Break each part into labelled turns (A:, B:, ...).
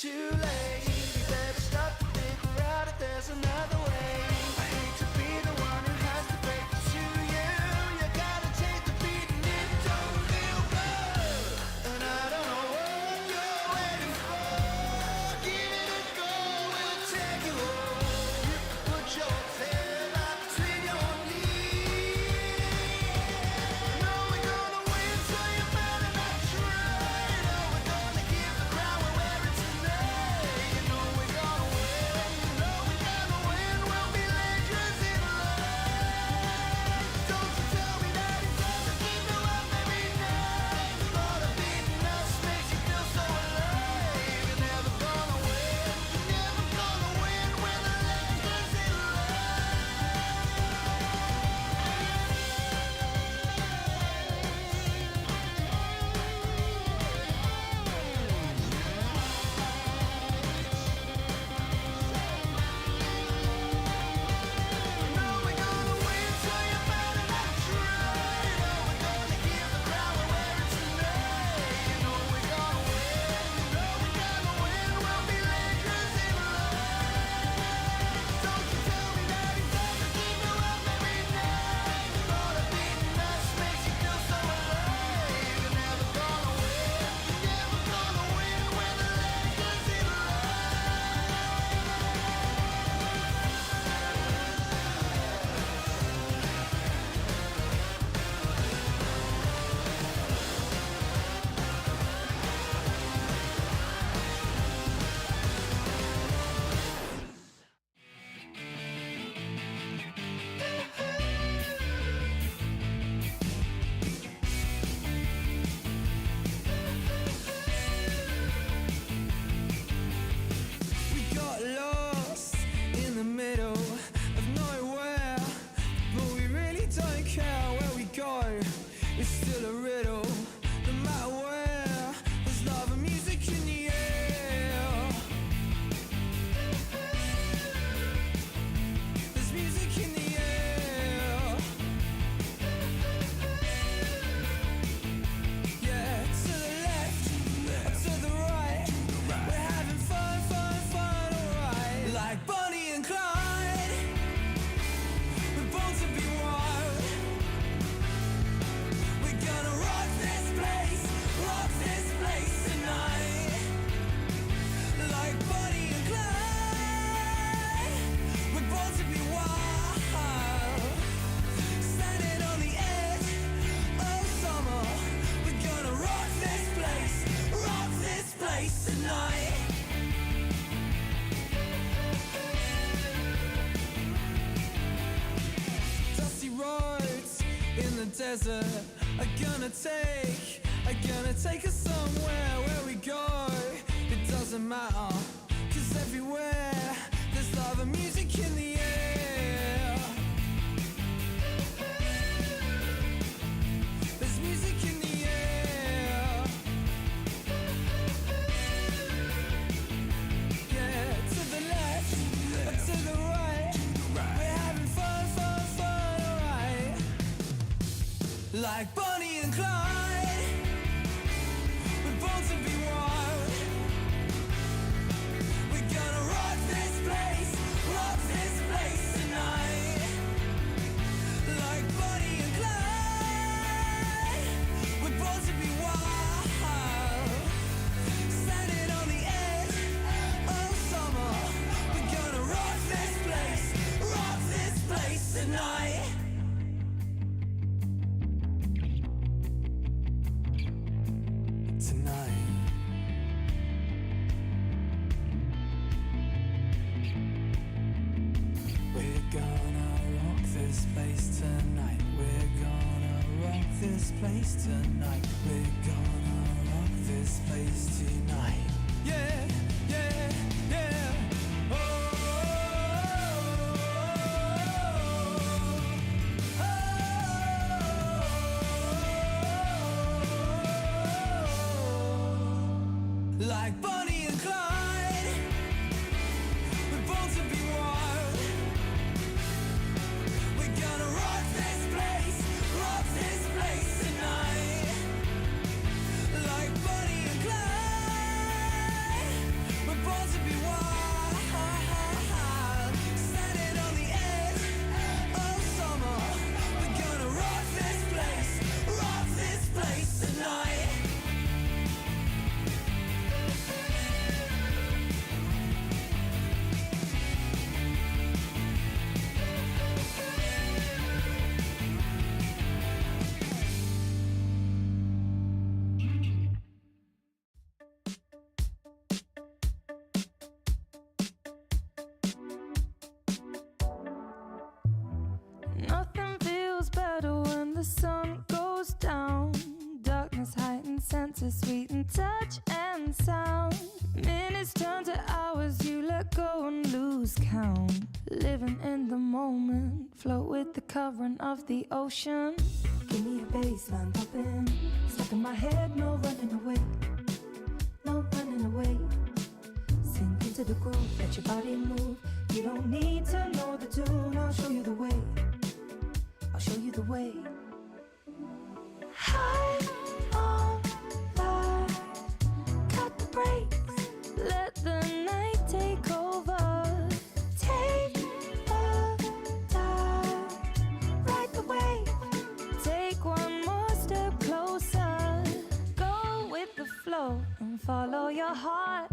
A: too late. You better start to figure out if there's another way. I hate to be the one who has to break it to you. You gotta take the beat and it don't feel good. And I don't know what you're waiting for. Give it a go, we'll take you home. You can put your head up between your knees. I know we're gonna win, so you better not try. You know we're gonna give the crown we're wearing tonight. You know we're gonna win, you know we're gonna win. We'll be legends in life. Don't you tell me that it doesn't keep you up every night. The thought of beating us makes you feel so alive. You're never gonna win, you're never gonna win. We're the legends in we got lost in the middle of nowhere, but we really don't care where we go. It's still a riddle, no matter where. There's love and music in the air. There's music in the air. Yeah, to the left, to the right. We're having fun, fun, fun, alright. Like Bonnie and Clyde, we're born to be wild. We're gonna rock this place tonight. Like Bonnie and Clyde, we're born to be wild. Standing on the edge of summer, we're gonna rock this place tonight. Dusty roads in the desert are gonna take us somewhere. Where we go, it doesn't matter, 'cause everywhere there's love and music in the air. There's music in the air. Yeah, to the left, to the right. We're having fun, fun, fun, alright. Like Bonnie and Clyde, we're born to be wild. We're gonna rock this place tonight. Like Bonnie and Clyde, we're born to be wild. Standing on the edge of summer, we're gonna rock this place tonight. Tonight. We're gonna rock this place tonight. We're gonna rock this place tonight. We're gonna rock this place tonight. Yeah, yeah, yeah. Oh, oh, oh. Like Bonnie and Clyde, we're born to be wild. We're gonna rock this place tonight. Like Bonnie and Clyde, we're
B: the sun goes down, darkness heightens senses, sweeten touch and sound. Minutes turn to hours, you let go and lose count. Living in the moment, float with the current of the ocean. Give me a baseline popping, stuck in my head, no running away, no running away. Sink into the groove, let your body move. You don't need to know the tune, I'll show you the way, I'll show you the way. High on life, cut the brakes, let the night take over. Take a dive, ride the wave, take one more step closer. Go with the flow and follow your heart.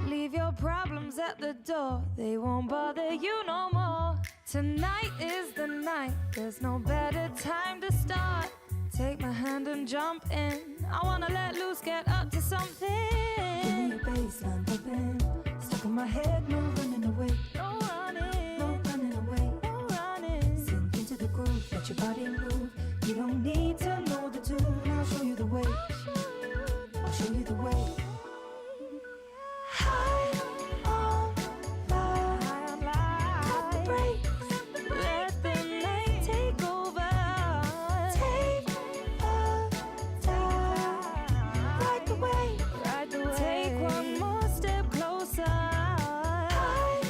B: Leave your problems at the door, they won't bother you no more. Tonight is the night, there's no better time to start. Take my hand and jump in, I wanna let loose, get up to something. Give me a baseline popping, stuck in my head, no running away, no running, no running away, no running. Sink into the groove, let your body move. You don't need to know the tune, I'll show you the way, I'll show you the way. High on life, cut the brakes, let the night take over. Take a dive, ride the wave, take one more step closer. High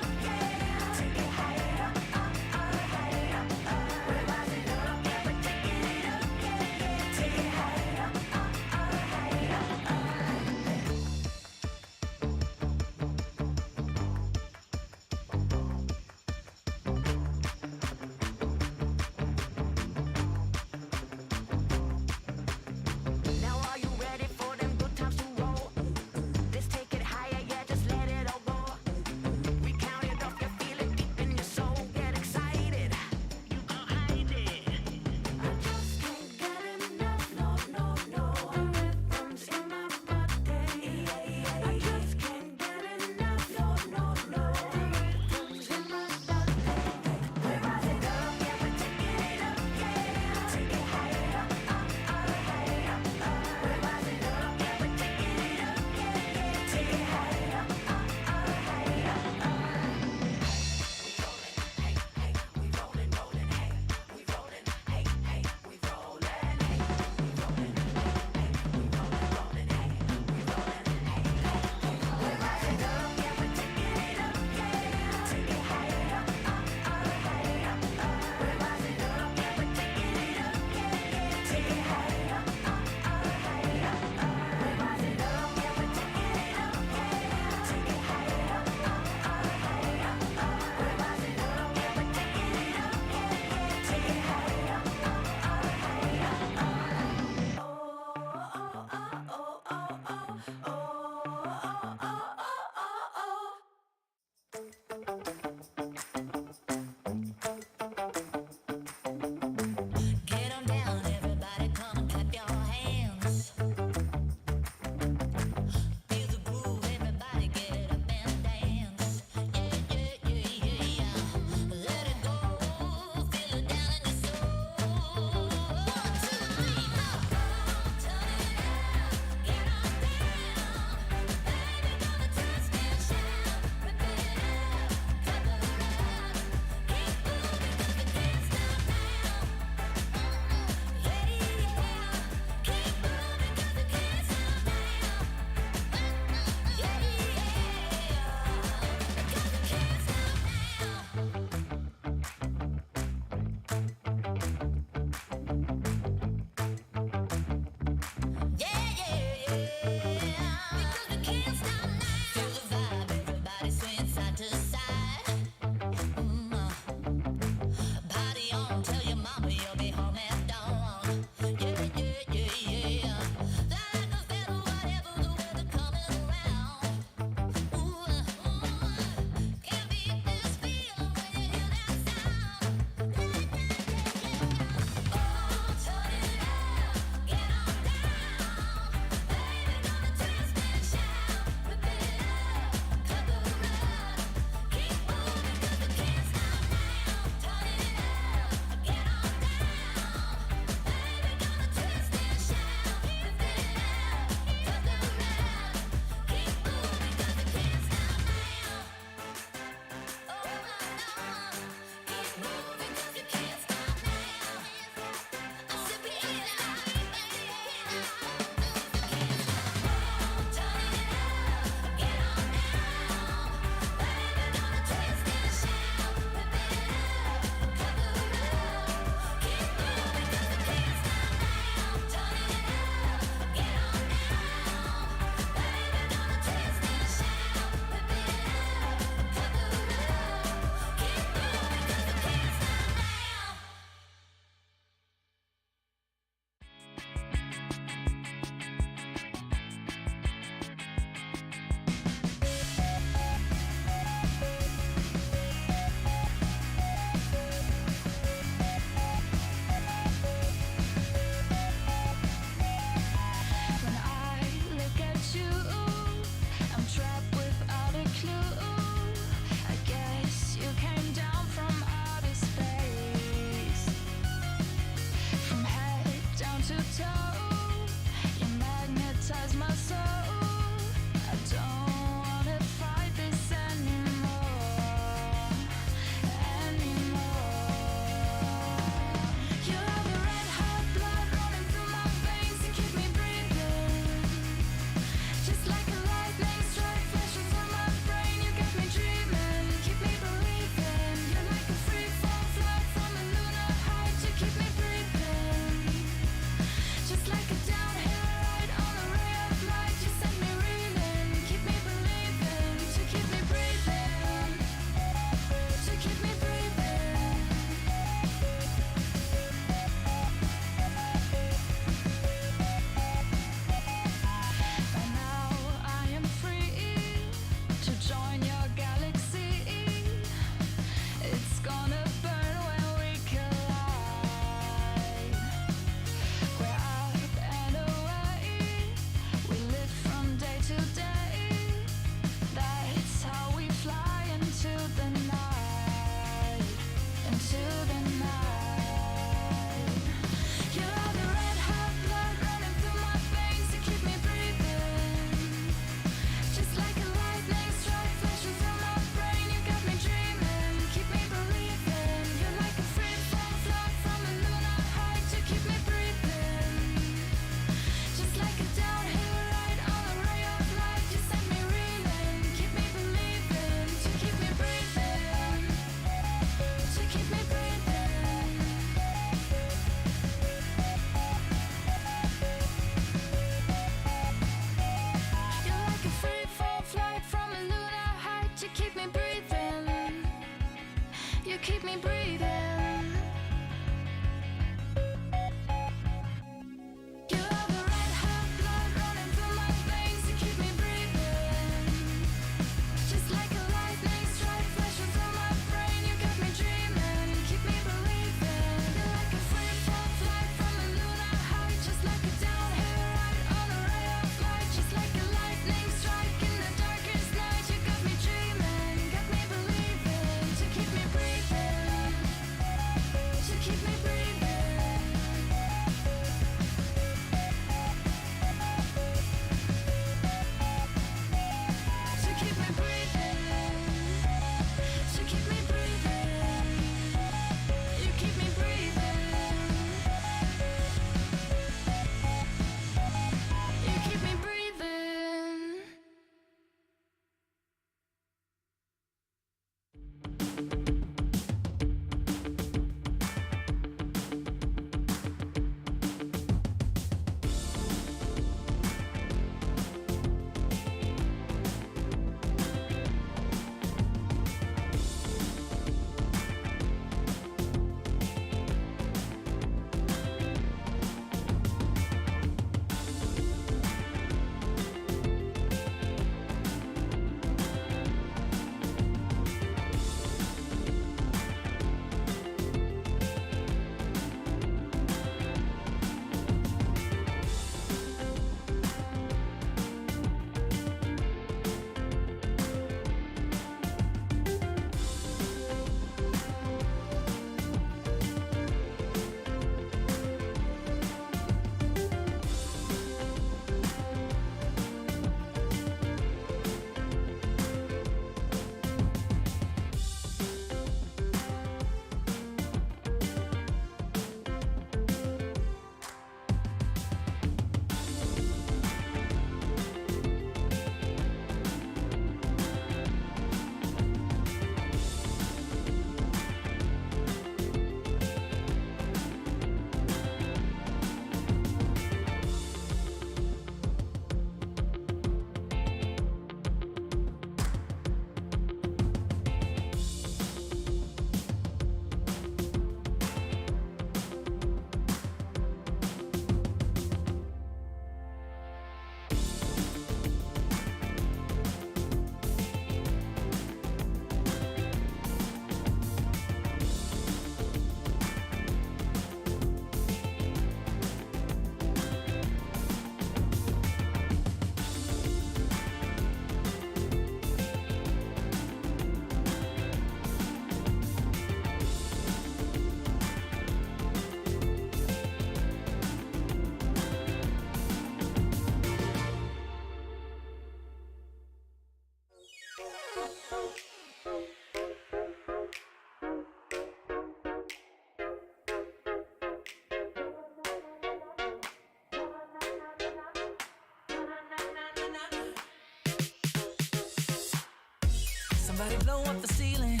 A: Somebody blow up the ceiling,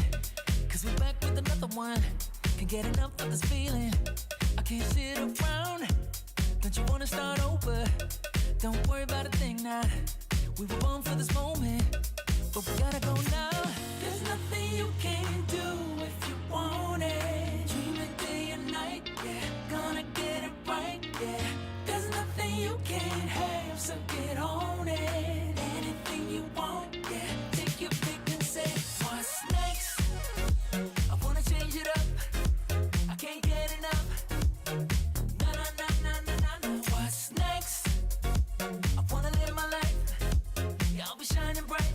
A: cause we're back with another one. Can't get enough of this feeling. I can't sit around. Don't you wanna start over? Don't worry about a thing now. We were born for this moment, but we gotta go now. There's nothing you can't do if you want it. Dreaming day and night, yeah. Gonna get it right, yeah. There's nothing you can't have, so get on it. Anything you want, yeah. Take your pick and say, what's next? I wanna change it up. I can't get enough. Na na na na na na na. What's next? I wanna live my life. Yeah, I'll be shining bright.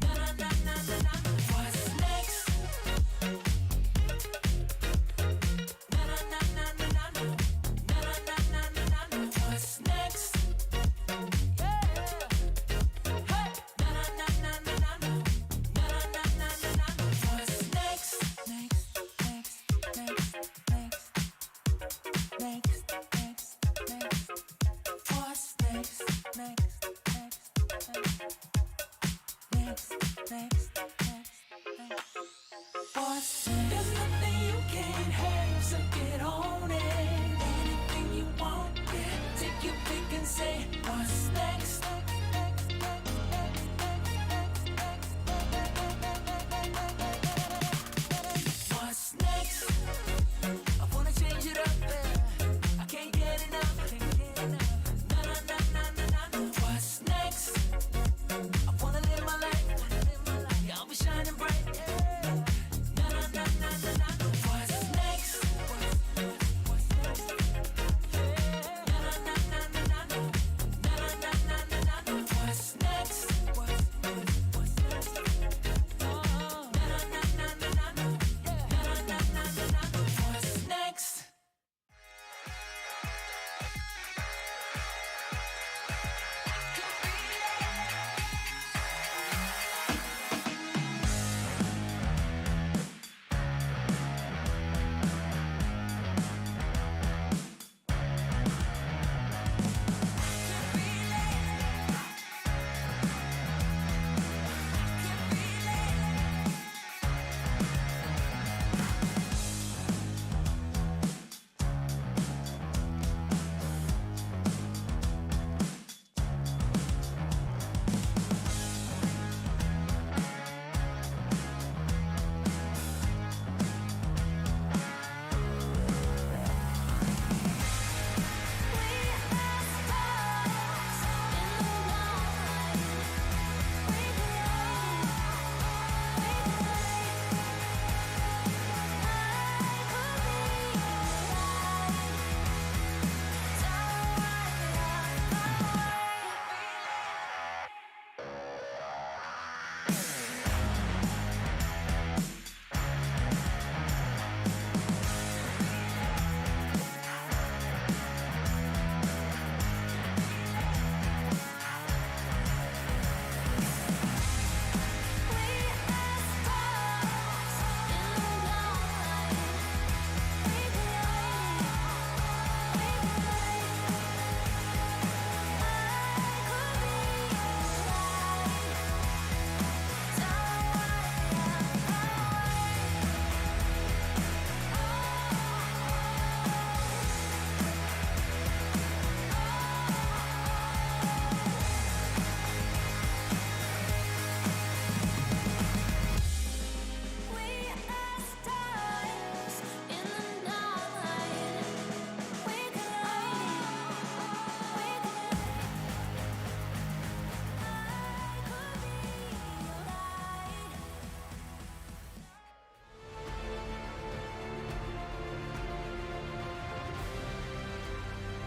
A: Na na na na na na. What's next? Na na na na na na na. Na na na na na na na. What's next? Yeah. Hey. Na na na na na na na. Na na na na na na na. What's next? Next, next, next, next, next, next, next. What's next? Next, next, next, next, next, next. What's next? There's nothing you can't have, so get on it. Anything you want, yeah. Take your pick and say, what's next? What's next? I wanna change it up, yeah. I can't get enough. Na na na na na na na. What's next? I wanna live my life. Yeah, I'll be shining bright. Na na na na na na. What's next? Na na na na na na. Na na na na na na. What's next? Na na na na na na. Na na na na na na. What's next?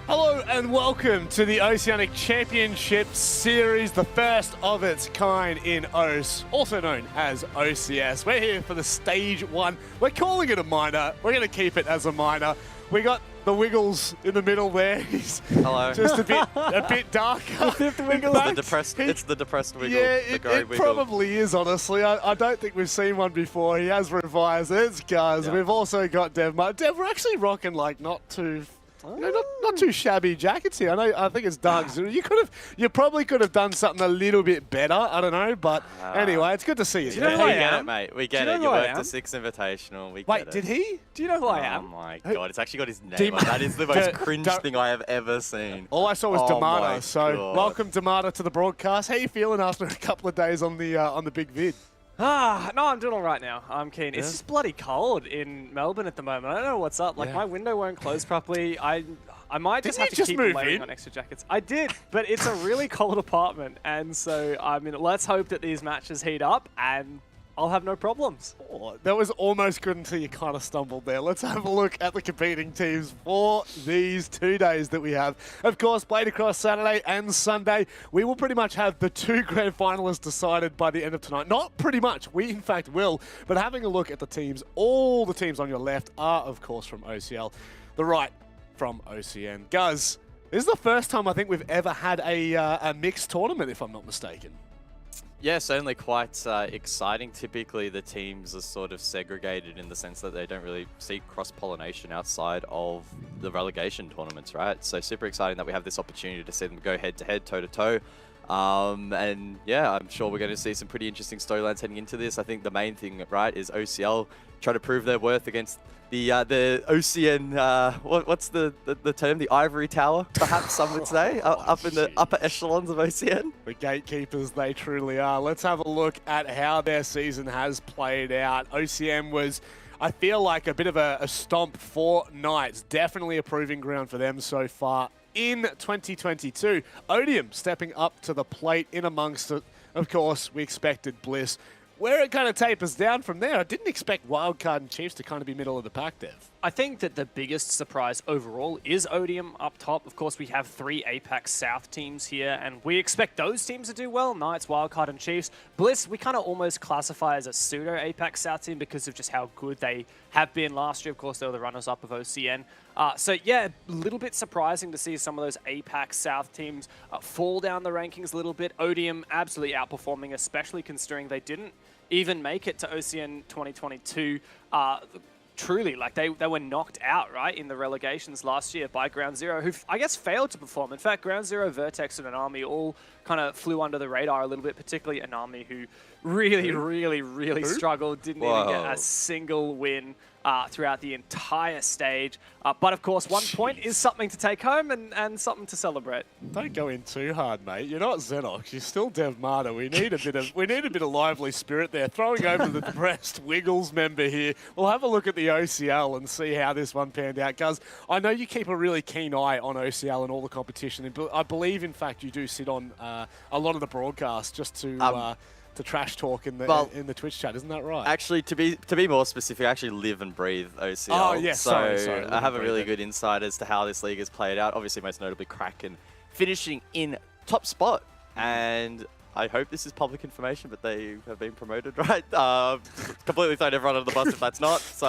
C: Hello and welcome to the Oceanic Championship Series, the first of its kind in OCE, also known as OCS. We're here for the Stage 1. We're calling it a minor. We're going to keep it as a minor. We got the Wiggles in the middle there. He's
D: Hello.
C: just a bit darker.
D: It's the depressed Wiggle.
C: Yeah,
D: the
C: it
D: Wiggle.
C: probably is, honestly. I don't think we've seen one before. He has revised. There's Guz.
D: Yeah.
C: We've also got Dev. Dev, we're actually rocking like not too You know, not too shabby jackets here. I think it's dark zero. You probably could have done something a little bit better. I don't know, but anyway, it's good to see you.
E: Do you know who
D: we
E: I
D: get
E: am?
D: it, mate. We
E: Do
D: get
E: you know
D: it.
E: who
D: You
E: I
D: worked
E: am?
D: a 6 Invitational. We
C: Wait,
D: get it.
C: did he?
E: Do you know who I am?
D: Oh my god, it's actually got his name
C: Dem-
D: on. That is the most cringe thing I have ever seen.
C: All I saw was
D: Oh my
C: Damata. So
D: God.
C: welcome Damata to the broadcast. How you feeling after a couple of days on the big vid?
E: No, I'm doing all right now. I'm keen. It's just bloody cold in Melbourne at the moment. I don't know what's up. Like, my window won't close properly. I might just
C: Didn't
E: have
C: you
E: to
C: just
E: keep
C: move
E: layering
C: in?
E: on extra jackets. I did, but it's a really cold apartment. And so, I mean, let's hope that these matches heat up and I'll have no problems.
C: Oh, that was almost good until you kind of stumbled there. Let's have a look at the competing teams for these 2 days that we have. Of course, played across Saturday and Sunday. We will pretty much have the 2 grand finalists decided by the end of tonight. Not pretty much. We, in fact, will. But having a look at the teams, all the teams on your left are, of course, from OCL. The right from OCN. Guz, this is the first time I think we've ever had a mixed tournament, if I'm not mistaken.
D: Yeah, certainly quite exciting. Typically, the teams are sort of segregated in the sense that they don't really see cross-pollination outside of the relegation tournaments, right? So super exciting that we have this opportunity to see them go head-to-head, toe-to-toe. And yeah, I'm sure we're going to see some pretty interesting storylines heading into this. I think the main thing, right, is OCL try to prove their worth against the OCN, what's the term? The ivory tower, perhaps some would say, up in the upper echelons of OCN.
C: The gatekeepers, they truly are. Let's have a look at how their season has played out. OCM was, I feel like, a bit of a stomp for Knights. Definitely a proving ground for them so far in 2022. Odium stepping up to the plate in amongst it. Of course, we expected Bliss. Where it kind of tapers down from there, I didn't expect Wildcard and Chiefs to kind of be middle of the pack, Dev.
E: I think that the biggest surprise overall is Odium up top. Of course, we have 3 APAC South teams here, and we expect those teams to do well. Knights, Wildcard, and Chiefs. Bliss, we kind of almost classify as a pseudo-APAC South team because of just how good they have been last year. Of course, they were the runners-up of OCN. So, yeah, a little bit surprising to see some of those APAC South teams fall down the rankings a little bit. Odium absolutely outperforming, especially considering they didn't even make it to OCN 2022. Truly, like they were knocked out, right, in the relegations last year by Ground Zero, who I guess failed to perform. In fact, Ground Zero, Vertex, and Anami all kind of flew under the radar a little bit, particularly Anami, who really struggled, didn't even get a single win throughout the entire stage. But of course, 1 point is something to take home and something to celebrate.
C: Don't go in too hard, mate. You're not Xenox. You're still Dev Marta. We need a bit of lively spirit there. Throwing over the depressed Wiggles member here. We'll have a look at the OCL and see how this one panned out. Guz, I know you keep a really keen eye on OCL and all the competition. I believe, in fact, you do sit on a lot of the broadcasts just to trash talk in the Twitch chat, isn't that right?
D: Actually, to be more specific, I actually live and breathe OCL.
C: Oh, yes,
D: so
C: sorry.
D: I have a really good insight as to how this league has played out. Obviously, most notably Kraken finishing in top spot, and I hope this is public information, but they have been promoted, right? Completely thrown everyone under the bus if that's not. So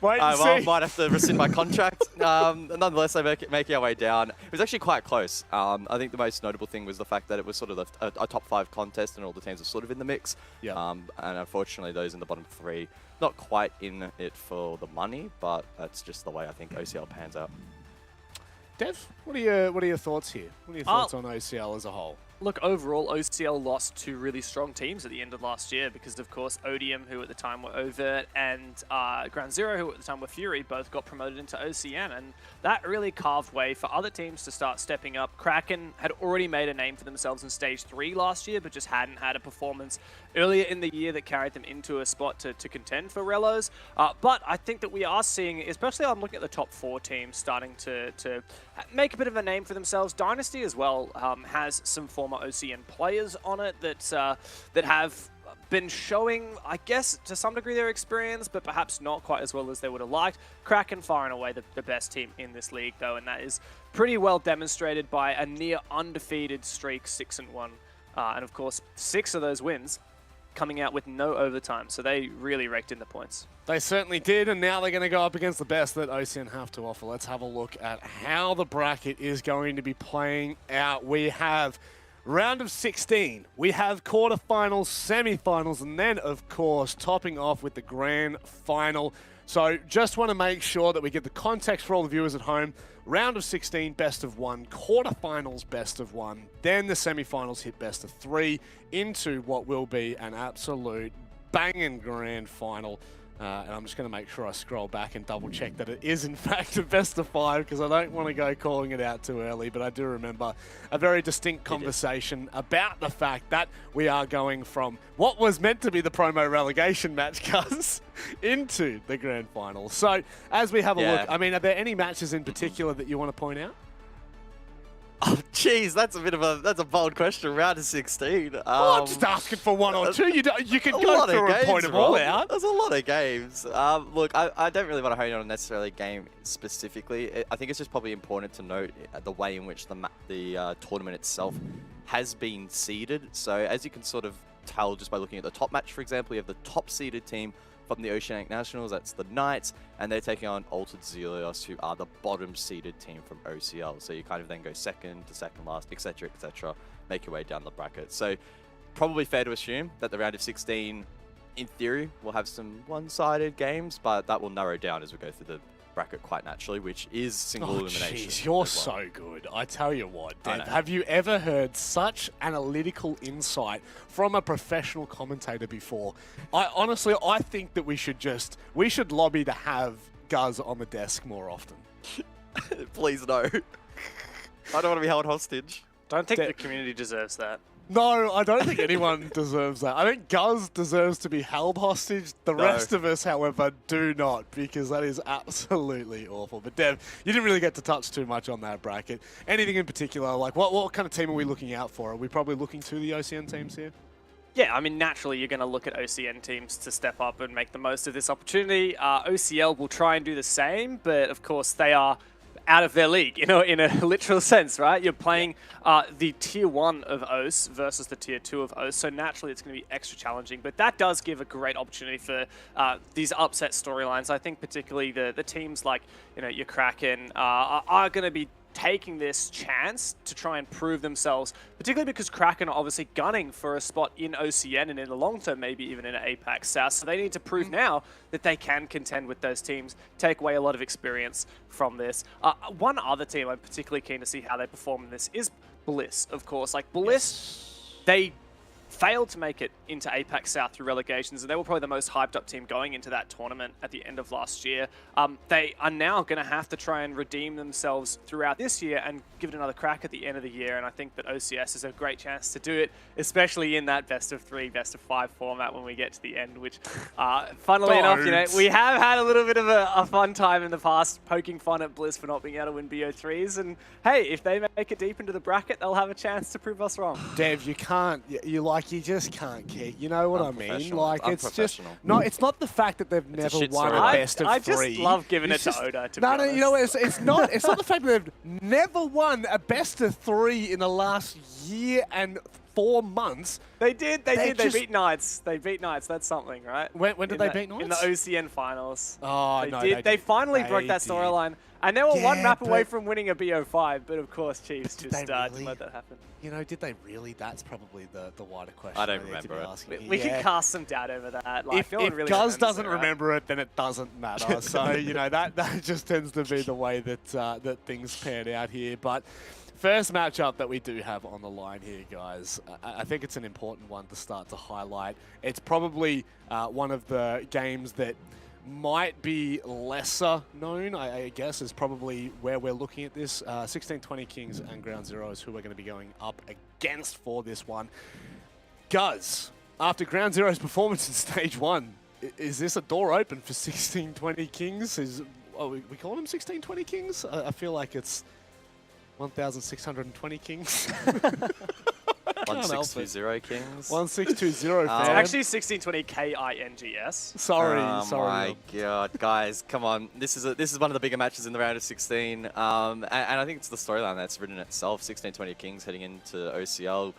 D: I might have to rescind my contract. Nonetheless, they're making our way down. It was actually quite close. I think the most notable thing was the fact that it was sort of a top 5 contest and all the teams are sort of in the mix.
C: Yeah.
D: And unfortunately, those in the bottom 3, not quite in it for the money, but that's just the way I think OCL pans out.
C: Dev, what are your thoughts here? What are your thoughts on OCL as a whole?
E: Look, overall, OCL lost 2 really strong teams at the end of last year because, of course, Odium, who at the time were Overt, and Ground Zero, who at the time were Fury, both got promoted into OCN, and that really carved way for other teams to start stepping up. Kraken had already made a name for themselves in Stage 3 last year, but just hadn't had a performance earlier in the year that carried them into a spot to contend for Relos. But I think that we are seeing, especially I'm looking at the top 4 teams starting to make a bit of a name for themselves. Dynasty as well has some former OCN players on it that have been showing, I guess, to some degree their experience, but perhaps not quite as well as they would have liked. Kraken far and away the best team in this league, though, and that is pretty well demonstrated by a near undefeated streak, 6-1. And of course, 6 of those wins coming out with no overtime, so they really raked in the points.
C: They certainly did, and now they're going to go up against the best that OCN have to offer. Let's have a look at how the bracket is going to be playing out. We have round of 16. We have quarterfinals, semi-finals, and then, of course, topping off with the grand final. So just want to make sure that we get the context for all the viewers at home. Round of 16, best of 1, quarterfinals, best of 1, then the semifinals hit best of 3 into what will be an absolute banging grand final. And I'm just going to make sure I scroll back and double check that it is in fact a best of 5, because I don't want to go calling it out too early, but I do remember a very distinct conversation about the fact that we are going from what was meant to be the promo relegation match, Cuz, into the grand final. So as we have a look, I mean, are there any matches in particular that you want to point out?
D: Oh, jeez, that's a bold question. Round of 16.
C: I'm just asking for one or two. You can go through and point them all out.
D: There's a lot of games. Look, I don't really want to hone in on necessarily a game specifically. I think it's just probably important to note the way in which the tournament itself has been seeded. So as you can sort of tell just by looking at the top match, for example, you have the top seeded team from the Oceanic Nationals, that's the Knights, and they're taking on Altered Zelios, who are the bottom-seeded team from OCL. So you kind of then go second to second last, etc., make your way down the bracket. So probably fair to assume that the round of 16, in theory, will have some one-sided games, but that will narrow down as we go through the bracket quite naturally, which is single elimination.
C: Jeez, you're so good. I tell you what, Dev, have you ever heard such analytical insight from a professional commentator before? Honestly, I think that we should lobby to have Guz on the desk more often.
D: Please no. I don't want to be held hostage.
E: Don't think the community deserves that.
C: No, I don't think anyone deserves that. I think Guz deserves to be held hostage. The rest of us, however, do not, because that is absolutely awful. But Dev, you didn't really get to touch too much on that bracket. Anything in particular? Like, what kind of team are we looking out for? Are we probably looking to the OCN teams here?
E: Yeah, I mean, naturally, you're going to look at OCN teams to step up and make the most of this opportunity. OCL will try and do the same, but of course, they are out of their league, in a literal sense, right? You're playing the tier 1 of OS versus the tier 2 of OS, so naturally it's going to be extra challenging, but that does give a great opportunity for these upset storylines. I think particularly the teams like, your Kraken are going to be taking this chance to try and prove themselves, particularly because Kraken are obviously gunning for a spot in OCN and in the long term, maybe even in APAC South. So they need to prove now that they can contend with those teams, take away a lot of experience from this. One other team I'm particularly keen to see how they perform in this is Bliss, of course. Like Bliss, they failed to make it into APAC South through relegations, and they were probably the most hyped up team going into that tournament at the end of last year. They are now going to have to try and redeem themselves throughout this year and give it another crack at the end of the year, and I think that OCS is a great chance to do it, especially in that best of 3, best of 5 format when we get to the end, which, funnily enough, we have had a little bit of a fun time in the past poking fun at Bliss for not being able to win BO3s, and hey, if they make it deep into the bracket, they'll have a chance to prove us wrong.
C: Dev, you can't, you just can't kick. You know what I mean? Like, it's just
D: no.
C: It's not the fact that they've never won a best of 3.
E: I just love giving it to Oda. To be honest.
C: You know, it's not the fact that they've never won a best of 3 in the last year and 4 months.
E: They did. They beat Knights. They beat Knights. That's something, right?
C: When did they beat Knights?
E: In the OCN finals.
C: Oh,
E: no, they finally broke that storyline. And they were one map away from winning a BO5, but of course Chiefs just didn't let that happen.
C: Did they really? That's probably the wider question.
D: I don't remember it.
E: We can cast some doubt over that. Like,
C: if
E: really
C: Guz doesn't remember it, then it doesn't matter. So, that just tends to be the way that that things pan out here. But first matchup that we do have on the line here, guys, I think it's an important one to start to highlight. It's probably one of the games that might be lesser known, I guess, is probably where we're looking at this. 1620 Kings and Ground Zeroes, who we're going to be going up against for this one. Guz, after Ground Zero's performance in Stage 1, is this a door open for 1620 Kings? We call them 1620 Kings? I feel like it's 1,620 Kings.
D: 1620 Kings.
C: 1620 fan.
E: It's actually 1620 KINGS.
C: Sorry.
D: Oh my god, guys, come on! This is one of the bigger matches in the round of 16, and I think it's the storyline that's written itself. 1620 Kings heading into OCL,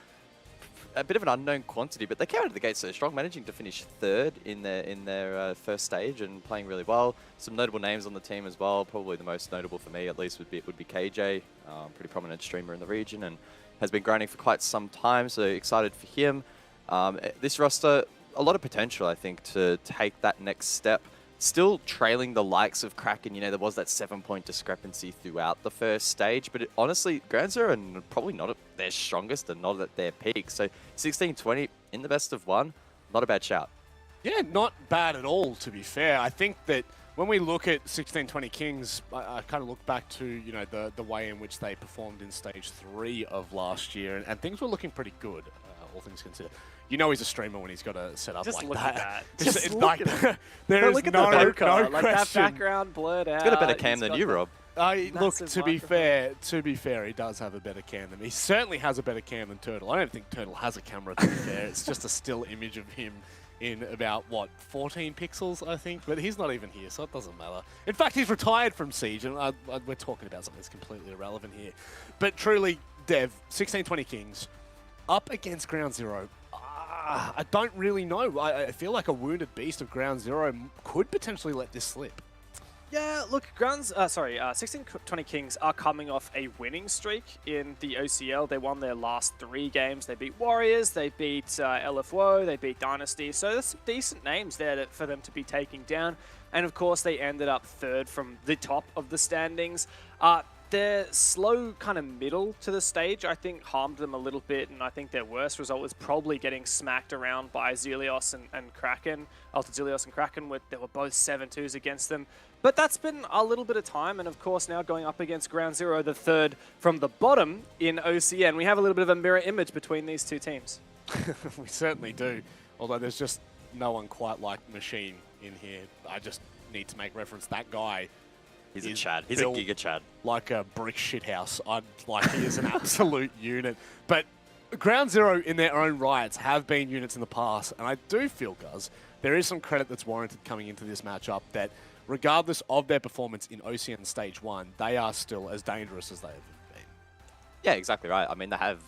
D: a bit of an unknown quantity, but they came out of the gate so strong, managing to finish 3rd in their first stage and playing really well. Some notable names on the team as well. Probably the most notable for me, at least, would be KJ, pretty prominent streamer in the region, and has been grinding for quite some time, so excited for him. This roster, a lot of potential, I think, to take that next step still trailing the likes of Kraken. You know, there was that 7-point discrepancy throughout the first stage, but honestly, Ground Zero are probably not at their strongest and not at their peak. So 16-20 in the best of one, not a bad shout.
C: Yeah, not bad at all, to be fair. I think that when we look at 16-20 Kings, I kind of look back to, you know, the way in which they performed in Stage 3 of last year, and things were looking pretty good, all things considered. You know he's a streamer when he's got a setup
E: Just
C: like
E: look
C: that.
E: at that.
C: It's
E: Just
C: like,
E: look at it.
C: there is
E: Look at
C: no,
E: the poker.
C: no
E: Like
C: question.
E: that background blurred out.
D: He's got a better cam
E: He's
D: than
E: got
D: you,
E: the-
D: Rob.
C: Look,
E: Massive
C: to be
E: microphone.
C: fair, he does have a better cam than me. He certainly has a better cam than Turtle. I don't think Turtle has a camera, to be fair. It's just a still image of him in about, what, 14 pixels, I think? But he's not even here, so it doesn't matter. In fact, he's retired from Siege, and we're talking about something that's completely irrelevant here. But truly, Dev, 16-20 Kings, up against Ground Zero. I don't really know. I feel like a wounded beast of Ground Zero could potentially let this slip.
E: Yeah, look, 16-20 Kings are coming off a winning streak in the OCL. They won their last 3 games. They beat Warriors, they beat LFWO, they beat Dynasty. So there's some decent names there for them to be taking down. And of course, they ended up 3rd from the top of the standings. Their slow kind of middle to the stage, I think, harmed them a little bit, and I think their worst result was probably getting smacked around by Zelios and Kraken. Altered Zelios and Kraken, they were both 7-2s against them. But that's been a little bit of time, and of course now going up against Ground Zero, the 3rd from the bottom in OCN. We have a little bit of a mirror image between these two teams.
C: We certainly do, although there's just no one quite like Machine in here. I just need to make reference, that guy
D: He's a
C: is
D: Chad. He's a
C: built
D: Giga Chad.
C: like a brick shithouse. He is an absolute unit. But Ground Zero in their own rights have been units in the past, and I do feel, Guz, there is some credit that's warranted coming into this matchup that regardless of their performance in OCN Stage 1, they are still as dangerous as they've been.
D: Yeah, exactly right. I mean, they have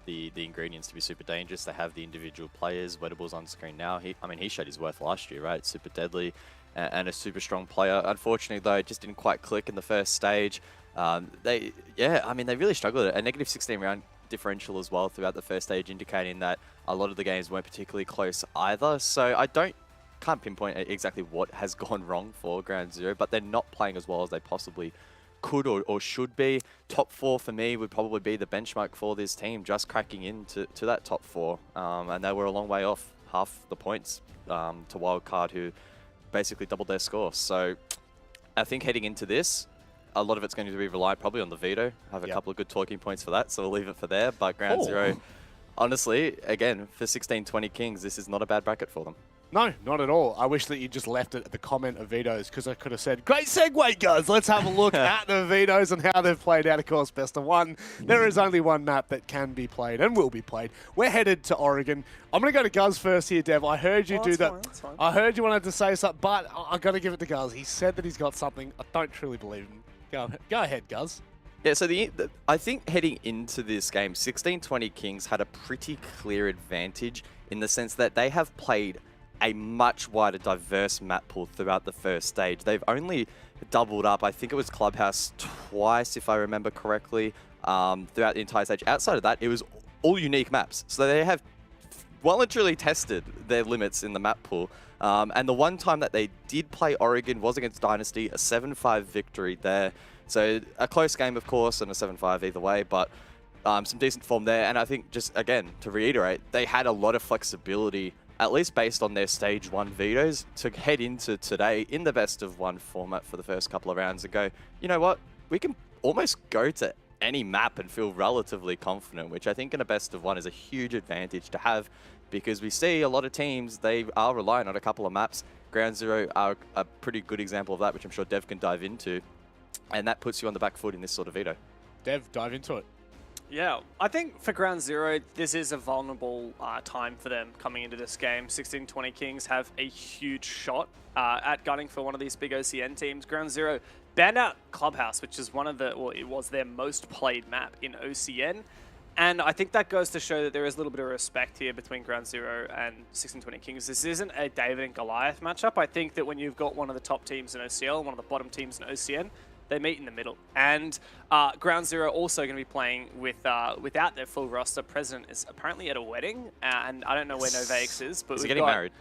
D: the ingredients to be super dangerous. They have the individual players. Weddable's on screen now. He showed his worth last year, right? Super deadly and a super strong player. Unfortunately, though, it just didn't quite click in the first stage. They really struggled. A negative 16 round differential as well throughout the first stage, indicating that a lot of the games weren't particularly close either. So I can't pinpoint exactly what has gone wrong for Ground Zero, but they're not playing as well as they possibly could or should be. Top 4 for me would probably be the benchmark for this team, just cracking into that top 4. And they were a long way off, half the points to Wildcard, who basically doubled their score. So I think heading into this, a lot of it's going to be reliant probably on the veto. I have a couple of good talking points for that, so we'll leave it for there. But Ground Zero, honestly, again, for 16-20 Kings, this is not a bad bracket for them.
C: No, not at all. I wish that you just left it at the comment of vetoes, because I could have said, great segue, guys. Let's have a look at the vetoes and how they've played out. Of course, best of one. There is only one map that can be played and will be played. We're headed to Oregon. I'm going to go to Guz first here, Dev. I heard you do that.
E: That's fine.
C: I heard you wanted to say something, but I've got to give it to Guz. He said that he's got something. I don't truly believe him. Go ahead, Guz.
D: Yeah, so I think heading into this game, 16-20 Kings had a pretty clear advantage in the sense that they have played a much wider, diverse map pool throughout the first stage. They've only doubled up, I think it was Clubhouse twice, if I remember correctly, throughout the entire stage. Outside of that, it was all unique maps. So they have well and truly tested their limits in the map pool. And the one time that they did play Oregon was against Dynasty, a 7-5 victory there. So a close game, of course, and a 7-5 either way, but some decent form there. And I think, just again, to reiterate, they had a lot of flexibility, at least based on their Stage 1 vetoes, to head into today in the best of one format for the first couple of rounds and go, you know what, we can almost go to any map and feel relatively confident, which I think in a best of one is a huge advantage to have, because we see a lot of teams, they are relying on a couple of maps. Ground Zero are a pretty good example of that, which I'm sure Dev can dive into, and that puts you on the back foot in this sort of veto.
C: Dev, dive into it.
E: Yeah, I think for Ground Zero, this is a vulnerable time for them coming into this game. 16-20 Kings have a huge shot at gunning for one of these big OCN teams. Ground Zero banned out Clubhouse, which is it was their most played map in OCN. And I think that goes to show that there is a little bit of respect here between Ground Zero and 16-20 Kings. This isn't a David and Goliath matchup. I think that when you've got one of the top teams in OCL, one of the bottom teams in OCN, they meet in the middle. And Ground Zero also going to be playing without their full roster. President is apparently at a wedding, and I don't know where Novax is. But
D: Is he getting married?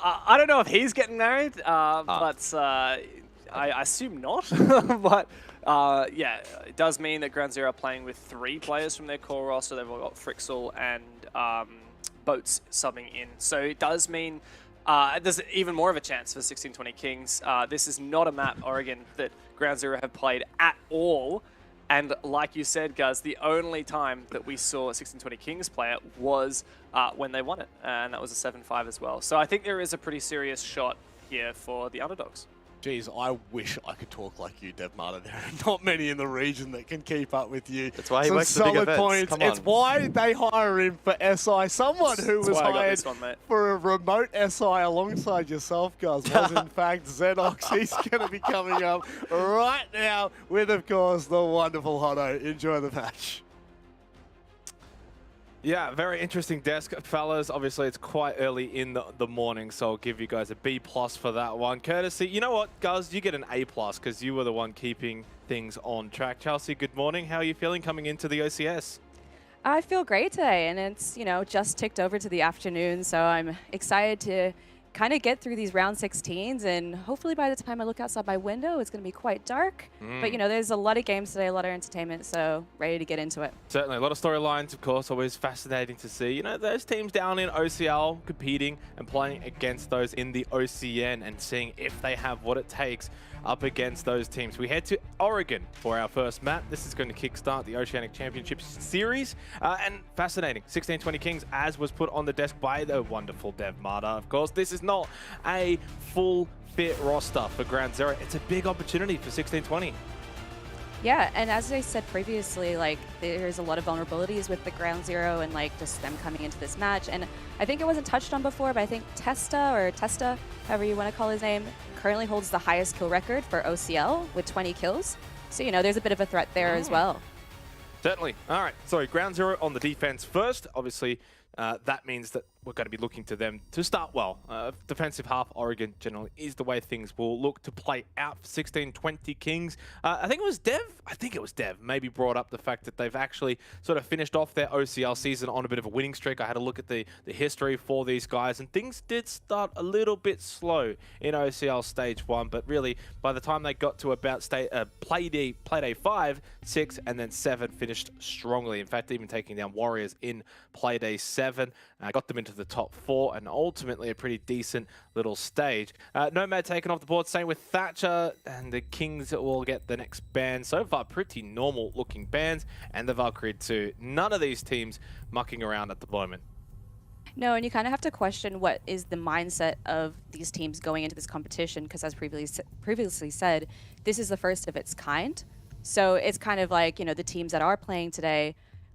E: I don't know if he's getting married, but I assume not. But yeah, it does mean that Ground Zero are playing with 3 players from their core roster. They've all got Frixel and Boats subbing in. So it does mean there's even more of a chance for 1620 Kings. This is not a map, Oregon, that Ground Zero have played at all. And like you said, Guz, the only time that we saw 1620 Kings play it was when they won it. And that was a 7-5 as well. So I think there is a pretty serious shot here for the underdogs.
C: Geez, I wish I could talk like you, Dev Marta. There are not many in the region that can keep up with you.
D: That's why he
C: Some
D: works the big
C: solid
D: events.
C: points.
D: Come on.
C: It's why they hire him for SI. Someone who was
E: why I got
C: hired
E: this one, mate.
C: for a remote SI alongside yourself, Guz, was in fact Xenox. He's going to be coming up right now with, of course, the wonderful Hotto. Enjoy the match.
F: Yeah, very interesting desk, fellas. Obviously, it's quite early in the morning, so I'll give you guys a B+ for that one. Courtesy, you know what, guys? You get an A+ because you were the one keeping things on track. Chelsea, good morning. How are you feeling coming into the OCS?
G: I feel great today, and it's, you know, just ticked over to the afternoon, so I'm excited to kind of get through these round 16s, and hopefully by the time I look outside my window, it's going to be quite dark. But, you know, there's a lot of games today, a lot of entertainment, so ready to get into it.
F: Certainly, a lot of storylines, of course, always fascinating to see. You know, those teams down in OCL competing and playing against those in the OCN and seeing if they have what it takes up against those teams. We head to Oregon for our first map. This is going to kickstart the Oceanic Championship Series. And fascinating, 1620 Kings, as was put on the desk by the wonderful Dev Marta. Of course, this is not a full fit roster for Ground Zero. It's a big opportunity for 1620.
G: Yeah, and as I said previously, like, there's a lot of vulnerabilities with the Ground Zero and, like, just them coming into this match. And I think it wasn't touched on before, but I think Testa, however you want to call his name, currently holds the highest kill record for OCL with 20 kills. So, you know, there's a bit of a threat there as well.
F: Certainly. All right, so Ground Zero on the defense first. Obviously, that means that we're going to be looking to them to start well. Defensive half, Oregon generally is the way things will look to play out for 1620 Kings. I think it was Dev, maybe brought up the fact that they've actually sort of finished off their OCL season on a bit of a winning streak. I had a look at the history for these guys, and things did start a little bit slow in OCL Stage 1, but really, by the time they got to about play day 5, 6, and then 7, finished strongly. In fact, even taking down Warriors in play day 7, got them into the top 4, and ultimately a pretty decent little stage. Nomad taken off the board, same with Thatcher, and the Kings will get the next ban. So far, pretty normal looking bans, and the Valkyrie too. None of these teams mucking around at the moment.
G: No, and you kind of have to question what is the mindset of these teams going into this competition, because as previously said, this is the first of its kind. So it's kind of like, you know, the teams that are playing today,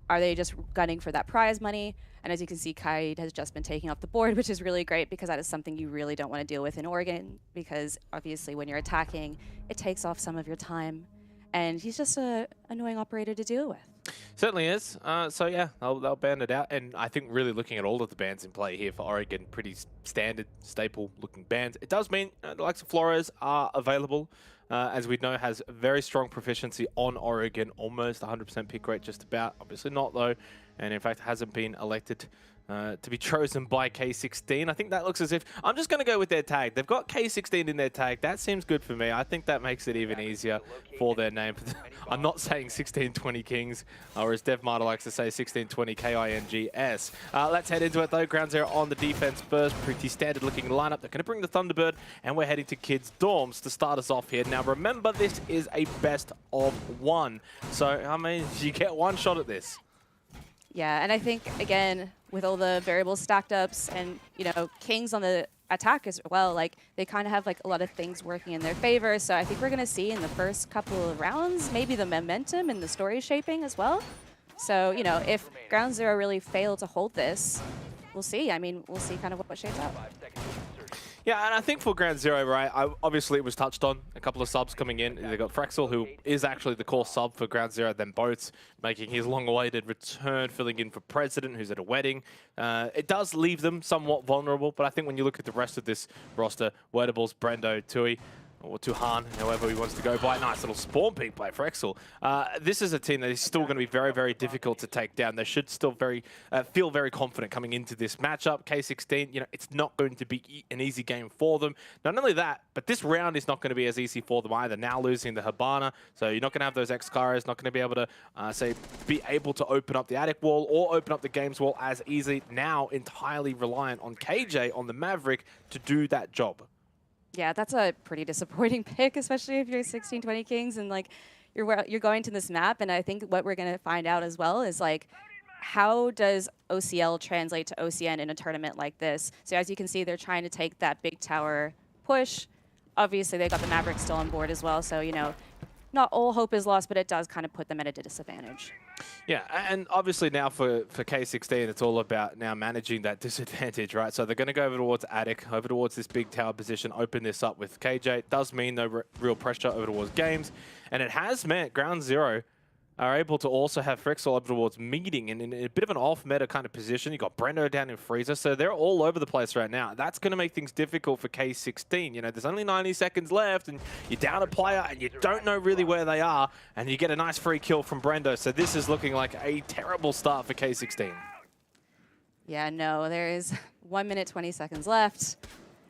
G: are they just gunning for that prize money? And as you can see, Kaid has just been taking off the board, which is really great because that is something you really don't want to deal with in Oregon, because obviously when you're attacking, it takes off some of your time. And he's just an annoying operator to deal with.
F: Certainly is. So yeah, they'll ban it out. And I think really looking at all of the bans in play here for Oregon, pretty standard, staple looking bans. It does mean the likes of Flores are available. As we know, has very strong proficiency on Oregon, almost 100% pick rate, just about. Obviously not though, and in fact hasn't been elected to be chosen by K16. I think that looks as if, I'm just going to go with their tag. They've got K16 in their tag. That seems good for me. I think that makes it even easier for their name. I'm not saying 1620 Kings, or as Dev Marta likes to say, 1620 KINGS. Let's head into it though. Ground Zero on the defense first. Pretty standard looking lineup. They're going to bring the Thunderbird, and we're heading to Kids Dorms to start us off here. Now remember, this is a best of 1. So, I mean, you get one shot at this.
G: Yeah, and I think, again, with all the variables stacked ups and, you know, Kings on the attack as well, like, they kind of have, like, a lot of things working in their favor. So I think we're going to see in the first couple of rounds, maybe the momentum and the story shaping as well. So, you know, if Ground Zero really fail to hold this, we'll see. I mean, we'll see kind of what shapes out.
F: Yeah, and I think for Ground Zero, right, obviously it was touched on, a couple of subs coming in. They got Frexel, who is actually the core sub for Ground Zero, then Boats making his long-awaited return, filling in for President, who's at a wedding. It does leave them somewhat vulnerable, but I think when you look at the rest of this roster, Wordables, Brendo, Tui, or Tuhan, however he wants to go by. Nice little spawn peek by Frexel. This is a team that is still going to be very, very difficult to take down. They should still feel very confident coming into this matchup. K16, you know, it's not going to be an easy game for them. Not only that, but this round is not going to be as easy for them either. Now losing the Habana, so you're not going to have those X-Caras, not going to be able to, be able to open up the attic wall or open up the games wall as easy. Now entirely reliant on KJ, on the Maverick, to do that job.
G: Yeah, that's a pretty disappointing pick, especially if you're 16-20 Kings and like you're going to this map. And I think what we're going to find out as well is like, how does OCL translate to OCN in a tournament like this? So as you can see, they're trying to take that big tower push. Obviously, they got the Maverick still on board as well. So, you know, not all hope is lost, but it does kind of put them at a disadvantage.
F: Yeah, and obviously now for K16, it's all about now managing that disadvantage, right? So they're going to go over towards Attic, over towards this big tower position, open this up with KJ. It does mean no real pressure over towards games. And it has meant Ground Zero are able to also have Frexel up towards meeting and in a bit of an off-meta kind of position. You got Brendo down in Freezer, so they're all over the place right now. That's going to make things difficult for K16. You know, there's only 90 seconds left, and you're down a player, and you don't know really where they are, and you get a nice free kill from Brendo. So this is looking like a terrible start for K16.
G: Yeah, no, there is 1 minute, 20 seconds left,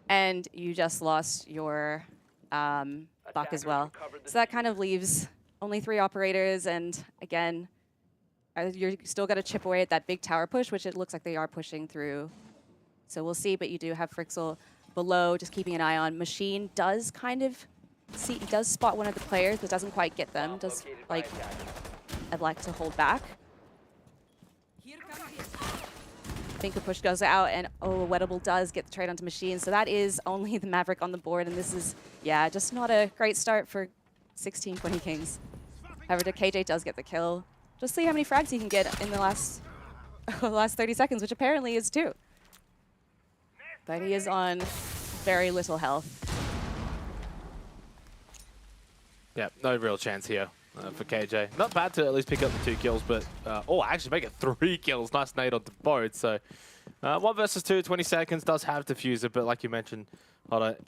G: and you just lost your buck as well. So that kind of leaves only 3 operators, and again, you're still got to chip away at that big tower push, which it looks like they are pushing through. So we'll see, but you do have Frexel below, just keeping an eye on. Machine does kind of see, he does spot one of the players, but doesn't quite get them. Does like, I'd like to hold back. Finger push goes out, and oh, Wettable does get the trade onto Machine. So that is only the Maverick on the board, and this is, yeah, just not a great start for 16-20 Kings. However, KJ does get the kill. Just see how many frags he can get in the last 30 seconds, which apparently is 2. But he is on very little health.
F: Yeah, no real chance here for KJ. Not bad to at least pick up the 2 kills, but actually make it 3 kills. Nice nade onto both. So 1 versus 2, 20 seconds, does have Diffuser, but like you mentioned,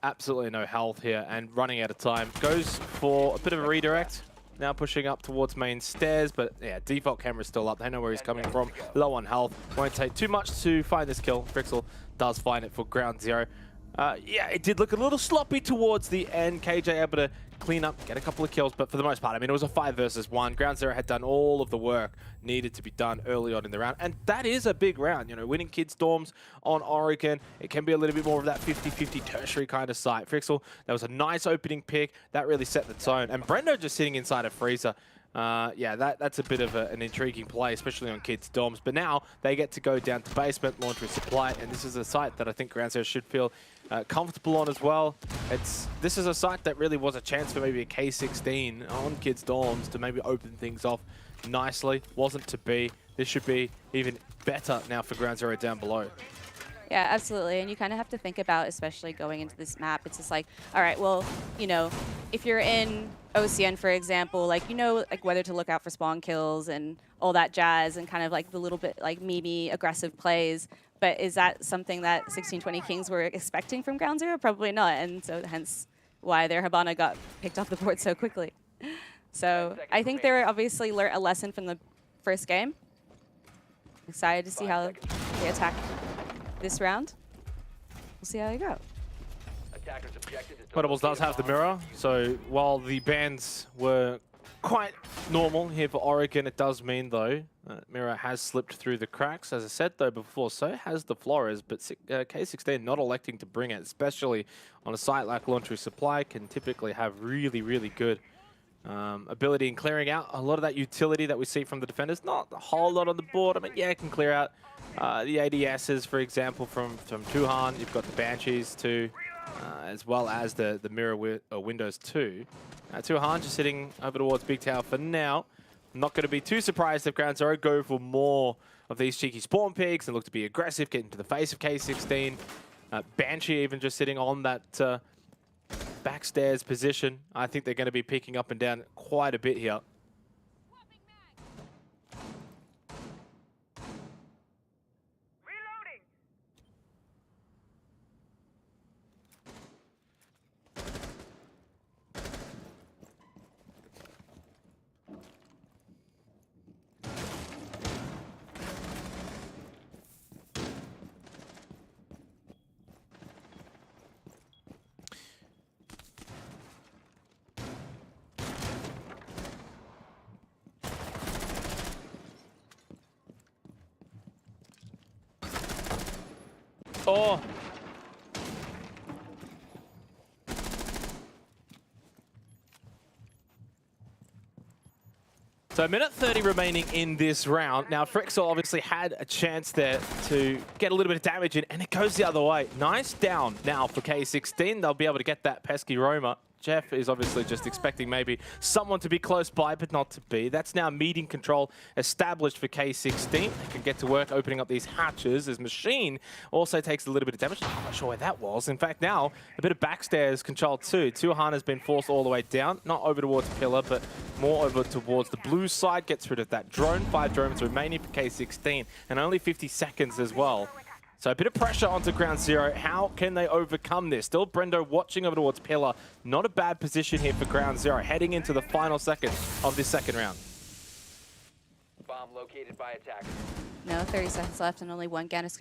F: absolutely no health here and running out of time. Goes for a bit of a redirect. Now pushing up towards main stairs, but yeah, default camera's still up. They know where he's coming from. Low on health. Won't take too much to find this kill. Frexel does find it for Ground Zero. Yeah, it did look a little sloppy towards the end. KJ able to clean up, get a couple of kills, but for the most part, I mean, it was a 5 versus 1. Ground Zero had done all of the work needed to be done early on in the round, and that is a big round. You know, winning Kids Dorms on Oregon, it can be a little bit more of that 50-50 tertiary kind of site. Frexel, that was a nice opening pick. That really set the tone, and Brendo just sitting inside a Freezer. Yeah, that's a bit of an intriguing play, especially on Kids Dorms. But now they get to go down to basement, laundry supply, and this is a site that I think Ground Zero should feel comfortable on as well. This is a site that really was a chance for maybe a K16 on Kids Dorms to maybe open things off nicely. Wasn't to be. This should be even better now for Ground Zero down below.
G: Yeah, absolutely. And you kind of have to think about, especially going into this map, it's just like, all right, well, you know, if you're in OCN, for example, like, you know, like whether to look out for spawn kills and all that jazz and kind of like the little bit like meme aggressive plays. But is that something that 16-20 Kings were expecting from Ground Zero? Probably not. And so hence why their Habana got picked off the board so quickly. So I think they obviously learned a lesson from the first game. Excited to see how they attack this round. We'll see how they go.
F: Wettables does have the mirror, so while the bans were quite normal here for Oregon, it does mean, though, mirror has slipped through the cracks. As I said, though, before, so has the Flores, but K16 not electing to bring it, especially on a site like Laundry Supply, can typically have really, really good ability in clearing out a lot of that utility that we see from the defenders. Not a whole lot on the board. I mean, yeah, it can clear out the ADSs, for example, from Tuhan. You've got the Banshees too, as well as the mirror windows too. Tuhan just sitting over towards Big Tower for now. I'm not going to be too surprised if Ground Zero go for more of these cheeky spawn pigs and look to be aggressive, get into the face of K16. Banshee even just sitting on that backstairs position. I think they're going to be picking up and down quite a bit here. Oh. So minute 30 remaining in this round. Now, Frixel obviously had a chance there to get a little bit of damage in, and it goes the other way. Nice down now for K16. They'll be able to get that pesky Roma. Jeff is obviously just expecting maybe someone to be close by, but not to be. That's now meeting control established for K16. They can get to work opening up these hatches as Machine also takes a little bit of damage. I'm not sure where that was. In fact, now a bit of backstairs control too. Tuhan has been forced all the way down, not over towards Pillar, but more over towards the blue side. Gets rid of that drone. 5 drones remaining for K16, and only 50 seconds as well. So a bit of pressure onto Ground Zero. How can they overcome this? Still Brendo watching over towards Pillar. Not a bad position here for Ground Zero, heading into the final second of this second round.
H: Bomb located by attacker.
G: No, 30 seconds left and only one gas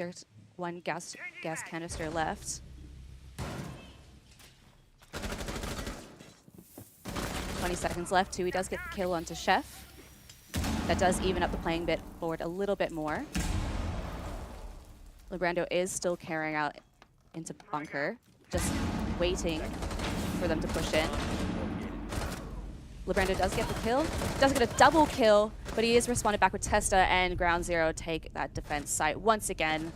G: canister left. 20 seconds left. Tui does get the kill onto Chef. That does even up the playing bit forward a little bit more. Lebrando is still carrying out into bunker, just waiting for them to push in. Lebrando does get the kill, does get a double kill, but he is responded back with Testa, and Ground Zero take that defense site once again.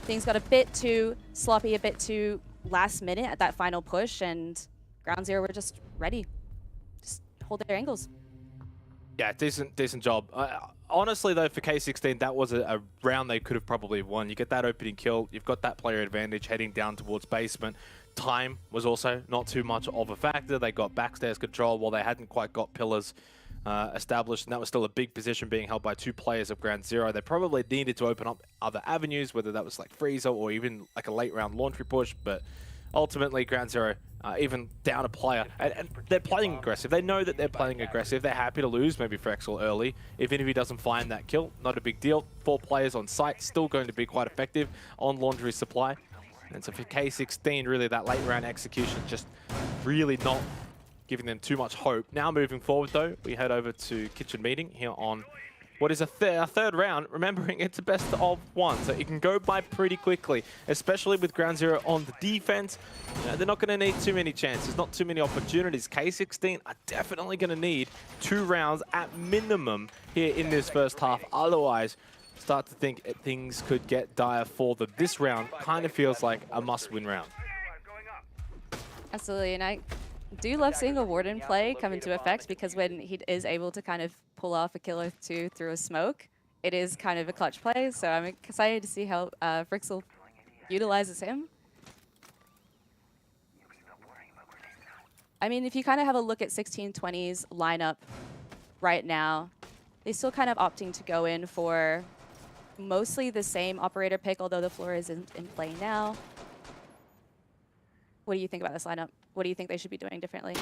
G: Things got a bit too sloppy, a bit too last minute at that final push, and Ground Zero were just ready. Just hold their angles.
F: Yeah, decent job. Honestly, though, for K16, that was a round they could have probably won. You get that opening kill, you've got that player advantage heading down towards basement. Time was also not too much of a factor. They got backstairs control while they hadn't quite got pillars established, and that was still a big position being held by 2 players of Ground Zero. They probably needed to open up other avenues, whether that was like Freezer or even like a late round laundry push, but ultimately Ground Zero even down a player, and they're playing aggressive. They know that they're playing aggressive. They're happy to lose maybe Frexel early. Even if he doesn't find that kill, not a big deal. 4 players on site, still going to be quite effective on laundry supply. And so for K16, really that late round execution just really not giving them too much hope. Now moving forward though, we head over to Kitchen Meeting here on what is a third round, remembering it's a best of 1, so it can go by pretty quickly, especially with Ground Zero on the defense. They're not going to need too many chances, not too many opportunities. K16 are definitely going to need 2 rounds at minimum here in this first half. Otherwise, start to think things could get dire for them. This round kind of feels like a must-win round.
G: Absolutely, and I do love seeing a Warden play come into effect, because when he is able to kind of pull off a kill or 2 through a smoke, it is kind of a clutch play. So I'm excited to see how Frixel utilizes him. I mean, if you kind of have a look at 1620's lineup right now, they still kind of opting to go in for mostly the same operator pick, although the floor is in play now. What do you think about this lineup? What do you think they should be doing differently?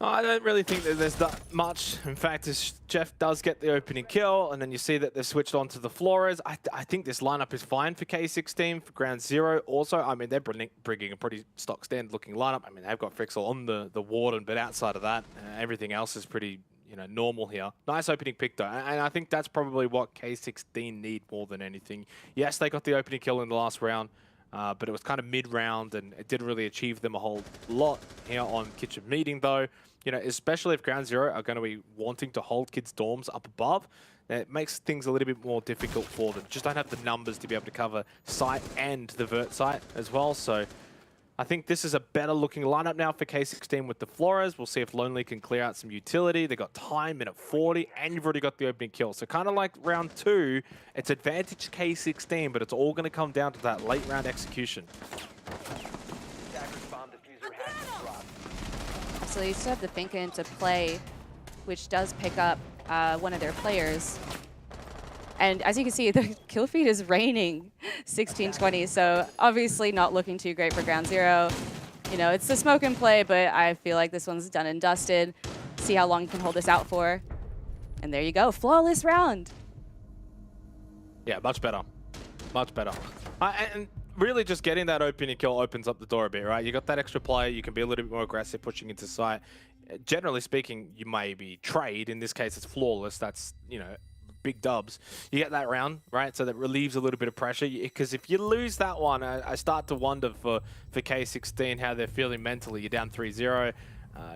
F: I don't really think that there's that much. In fact, Jeff does get the opening kill, and then you see that they've switched on to the Flores. I think this lineup is fine for K16, for Ground Zero. Also, I mean, they're bringing a pretty stock standard looking lineup. I mean, they've got Frixel on the Warden, but outside of that, everything else is pretty, you know, normal here. Nice opening pick though, and I think that's probably what K16 need more than anything. Yes, they got the opening kill in the last round, but it was kind of mid-round, and it didn't really achieve them a whole lot here on Kitchen Meeting, though. You know, especially if Ground Zero are going to be wanting to hold kids' dorms up above, it makes things a little bit more difficult for them. Just don't have the numbers to be able to cover site and the vert site as well. So I think this is a better looking lineup now for K16 with the Flores. We'll see if Lonely can clear out some utility. They got time, minute 40, and you've already got the opening kill. So kind of like round 2, it's advantage K16, but it's all going to come down to that late round execution.
G: So they still have the Finka into play, which does pick up one of their players. And as you can see, the kill feed is raining 1620, so obviously not looking too great for Ground Zero. You know, it's the smoke and play, but I feel like this one's done and dusted. See how long you can hold this out for. And there you go, flawless round.
F: Yeah, much better. Much better. And really just getting that opening kill opens up the door a bit, right? You got that extra player, you can be a little bit more aggressive pushing into site. Generally speaking, you may be trade. In this case, it's flawless. That's, you know, big dubs, you get that round, right? So that relieves a little bit of pressure. Because if you lose that one, I start to wonder for K16 how they're feeling mentally. You're down 3-0.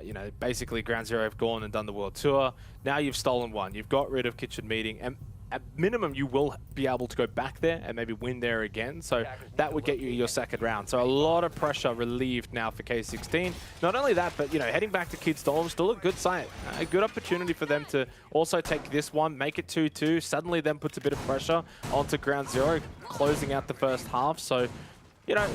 F: You know, basically Ground Zero have gone and done the World Tour. Now you've stolen one. You've got rid of Kitchen Meeting. And at minimum, you will be able to go back there and maybe win there again. So that would get you your second round. So a lot of pressure relieved now for K16. Not only that, but, you know, heading back to Kids Dorm, still a good site. A good opportunity for them to also take this one, make it 2-2. Suddenly then puts a bit of pressure onto Ground Zero, closing out the first half. So, you know,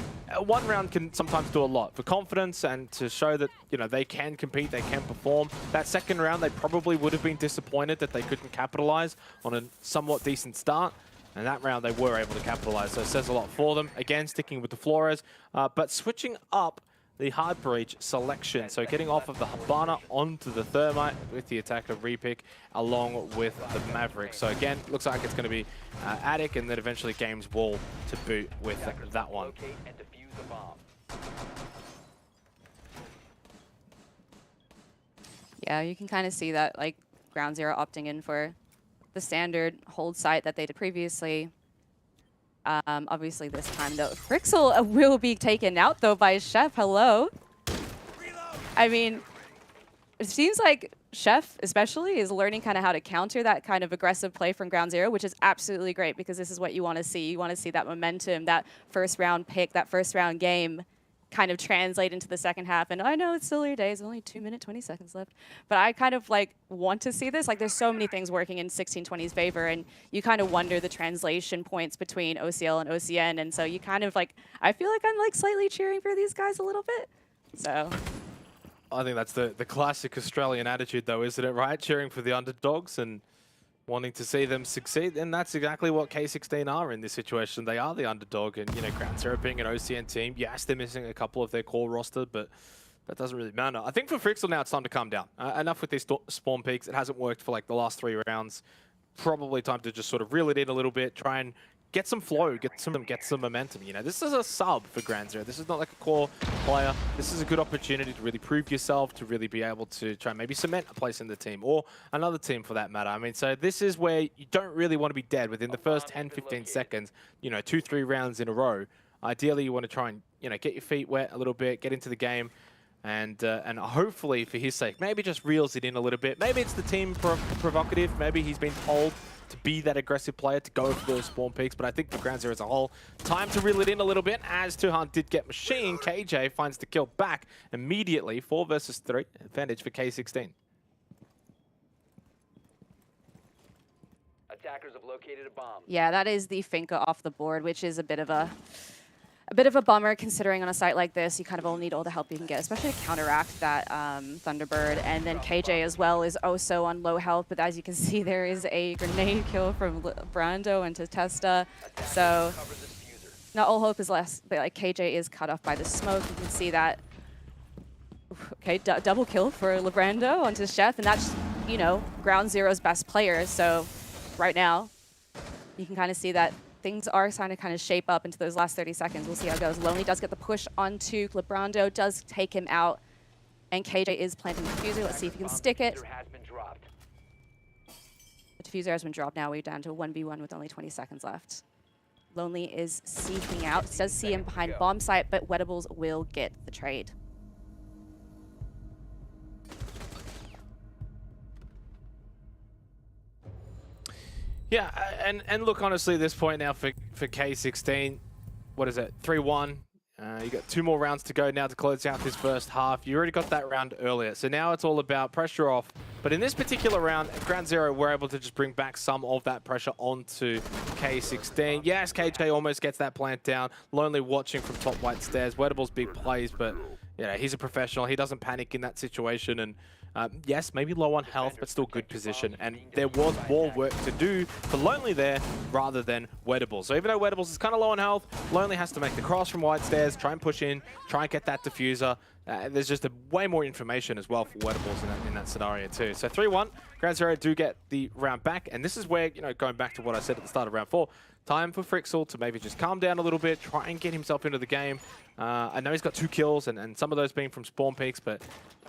F: one round can sometimes do a lot for confidence and to show that, you know, they can compete, they can perform. That second round, they probably would have been disappointed that they couldn't capitalize on a somewhat decent start. And that round, they were able to capitalize. So it says a lot for them. Again, sticking with the Flores, but switching up the hard breach selection. So getting off of the Habana onto the Thermite with the attacker repick along with the Maverick. So again, looks like it's going to be Attic and then eventually Games Wall to boot with that one.
H: Locate and defuse the bomb.
G: Yeah, you can kind of see that, like, Ground Zero opting in for the standard hold site that they did previously. Obviously this time, though, Frixel will be taken out, though, by Chef. Hello. I mean, it seems like Chef, especially, is learning kind of how to counter that kind of aggressive play from Ground Zero, which is absolutely great because this is what you want to see. You want to see that momentum, that first round pick, that first round game kind of translate into the second half. And I know it's still early days, only 2 minutes, 20 seconds left. But I kind of like want to see this. Like there's so many things working in 1620's favor and you kind of wonder the translation points between OCL and OCN. And so you kind of like, I feel like I'm like slightly cheering for these guys a little bit. So
F: I think that's the classic Australian attitude though, isn't it, right? Cheering for the underdogs and wanting to see them succeed, and that's exactly what K16 are in this situation. They are the underdog, and, you know, Ground Zero being an OCN team, yes, they're missing a couple of their core roster, but that doesn't really matter. I think for Frixel now, it's time to calm down. Enough with these spawn peaks. It hasn't worked for, like, the last 3 rounds. Probably time to just sort of reel it in a little bit, try and get some flow, get some momentum. You know, this is a sub for Ground Zero. This is not like a core player. This is a good opportunity to really prove yourself, to really be able to try and maybe cement a place in the team or another team for that matter. I mean, so this is where you don't really want to be dead within the first 10, 15 seconds, you know, 2, 3 rounds in a row. Ideally, you want to try and, you know, get your feet wet a little bit, get into the game, and hopefully, for his sake, maybe just reels it in a little bit. Maybe it's the team provocative. Maybe he's been told to be that aggressive player, to go for those spawn peaks. But I think for Ground Zero as a whole, time to reel it in a little bit. As Tuhan did get machine, KJ finds the kill back immediately. 4 versus 3 advantage for K16.
H: Attackers have located a bomb.
G: yeah, that is the Finka off the board, which is a bit of a bummer considering on a site like this, you kind of only need all the help you can get, especially to counteract that Thunderbird. And then KJ as well is also on low health, but as you can see, there is a grenade kill from Brando into Testa. So not all hope is lost, but like KJ is cut off by the smoke. You can see that. Okay, double kill for Lebrando onto Chef, and that's, you know, Ground Zero's best player. So right now, you can kind of see that things are starting to kind of shape up into those last 30 seconds. We'll see how it goes. Lonely does get the push onto Lebrando, does take him out, and KJ is planting the diffuser. Let's see if he can stick it. The diffuser has been dropped now. We're down to a 1v1 with only 20 seconds left. Lonely is seeking out. Does see him behind bomb site, but Wettables will get the trade.
F: Yeah, and look, honestly, at this point now for K16, what is it, 3-1? You got 2 more rounds to go now to close out this first half. You already got that round earlier, so now it's all about pressure off. But in this particular round, Ground Zero were able to just bring back some of that pressure onto K16. Yes, KJ almost gets that plant down. Lonely watching from top white stairs. Wettables big plays, but you know, he's a professional. He doesn't panic in that situation. And yes, maybe low on health, but still good position. And there was more work to do for Lonely there rather than Wettables. So even though Wettables is kind of low on health, Lonely has to make the cross from white stairs, try and push in, try and get that diffuser. There's just way more information as well for Wettables in that scenario too. So 3-1, Ground Zero do get the round back. And this is where, you know, going back to what I said at the start of round 4, Time for Frixel to maybe just calm down a little bit, try and get himself into the game. I know he's got 2 kills, and some of those being from spawn peaks, but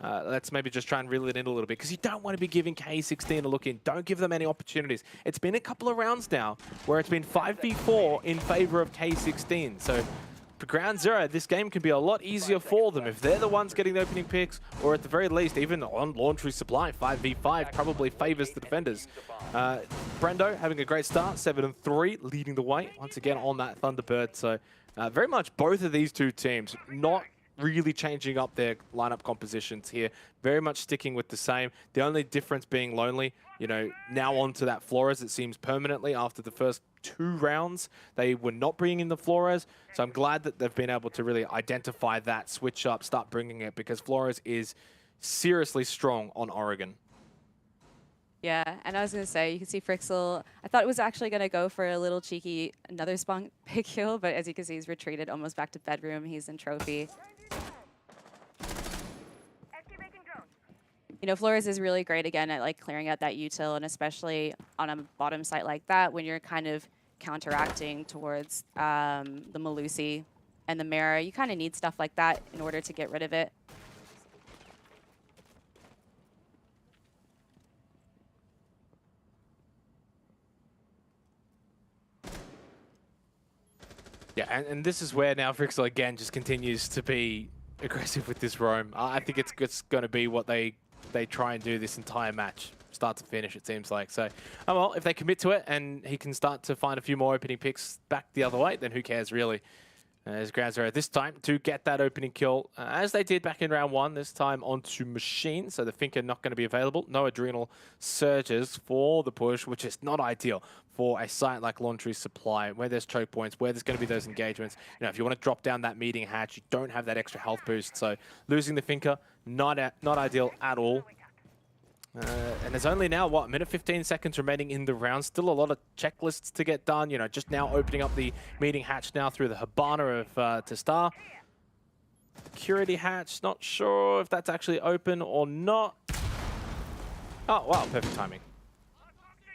F: let's maybe just try and reel it in a little bit, because you don't want to be giving K16 a look in. Don't give them any opportunities. It's been a couple of rounds now where it's been 5v4 in favor of K16. So for Ground Zero, this game can be a lot easier for them if they're the ones getting the opening picks, or at the very least, even on Laundry Supply, 5v5 probably favors the defenders. Brendo having a great start, 7-3, leading the way once again on that Thunderbird. So very much both of these two teams not really changing up their lineup compositions here. Very much sticking with the same. The only difference being Lonely, you know, now onto that Flores, it seems permanently after the first 2 rounds. They were not bringing in the Flores. So I'm glad that they've been able to really identify that, switch up, start bringing it, because Flores is seriously strong on Oregon.
G: Yeah, and I was going to say, you can see Frixel, I thought it was actually going to go for a little cheeky, another spawn pick kill, but as you can see, he's retreated almost back to bedroom. He's in trophy. You know, Flores is really great again at like clearing out that util, and especially on a bottom site like that when you're kind of counteracting towards the Malusi and the Mara. You kind of need stuff like that in order to get rid of it.
F: Yeah, and this is where now Frixel again just continues to be aggressive with this roam. I think it's going to be what they try and do this entire match, start to finish, it seems like. So, oh well, if they commit to it and he can start to find a few more opening picks back the other way, then who cares really? As Ground Zero this time to get that opening kill, as they did back in round 1, this time onto Machine. So the Finker not going to be available. No Adrenal Surges for the push, which is not ideal for a site like Laundry Supply, where there's choke points, where there's going to be those engagements. You know, if you want to drop down that meeting hatch, you don't have that extra health boost. So losing the Finker, not ideal at all. And there's only now, what, a minute 15 seconds remaining in the round. Still a lot of checklists to get done. You know, just now opening up the meeting hatch now through the Habana of Testar. Security hatch, not sure if that's actually open or not. Oh, wow, perfect timing.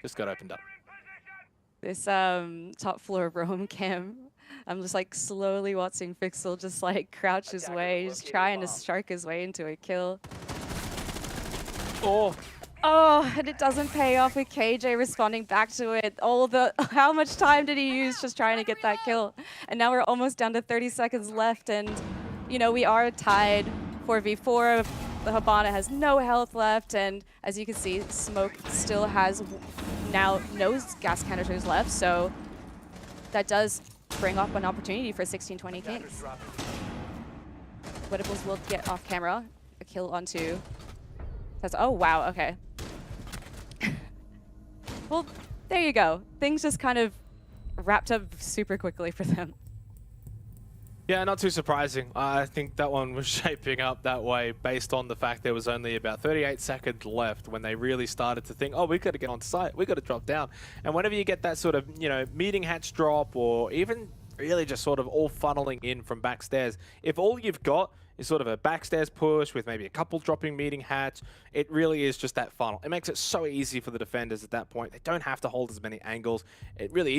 F: Just got opened up.
G: This top floor roam cam, I'm just like slowly watching Frixel just like crouch his way, just trying to shark his way into a kill.
F: Oh,
G: And it doesn't pay off with KJ responding back to it. How much time did he use just trying to get that kill? And now we're almost down to 30 seconds left, and you know, we are tied 4v4. The Habana has no health left, and as you can see, Smoke still has now no gas canisters left, so that does bring up an opportunity for 16-20 Kings. Wettables will get off camera. A kill onto... Oh, wow, okay. Well, there you go. Things just kind of wrapped up super quickly for them.
F: yeah, not too surprising. I think that one was shaping up that way based on the fact there was only about 38 seconds left when they really started to think, oh, we got to get on site, we got to drop down. And whenever you get that sort of, you know, meeting hatch drop, or even really just sort of all funneling in from backstairs, if all you've got is sort of a backstairs push with maybe a couple dropping meeting hatch, it really is just that funnel. It makes it so easy for the defenders at that point. They don't have to hold as many angles. It really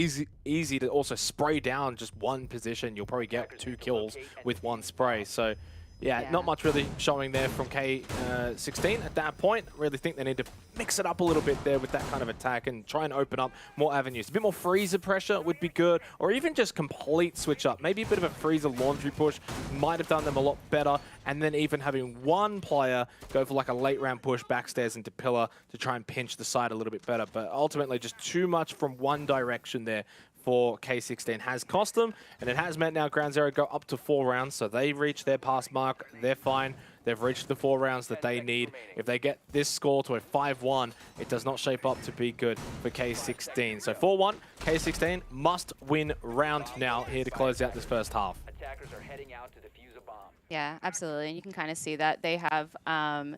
F: easy to also spray down just one position. You'll probably get 2 kills with 1 spray. So yeah, not much really showing there from K16 at that point. Really think they need to mix it up a little bit there with that kind of attack and try and open up more avenues. A bit more freezer pressure would be good, or even just complete switch up. Maybe a bit of a freezer laundry push might have done them a lot better, and then even having one player go for like a late round push backstairs into pillar to try and pinch the side a little bit better. But ultimately just too much from one direction there for K16 has cost them, and it has meant now Ground Zero go up to 4 rounds, so they reach their pass mark. They're fine. They've reached the 4 rounds that they need. If they get this score to a 5-1, it does not shape up to be good for K16. So 4-1, K16 must win round now here to close out this first half.
H: Attackers are heading out to defuse a bomb.
G: Yeah, absolutely. And you can kind of see that they have,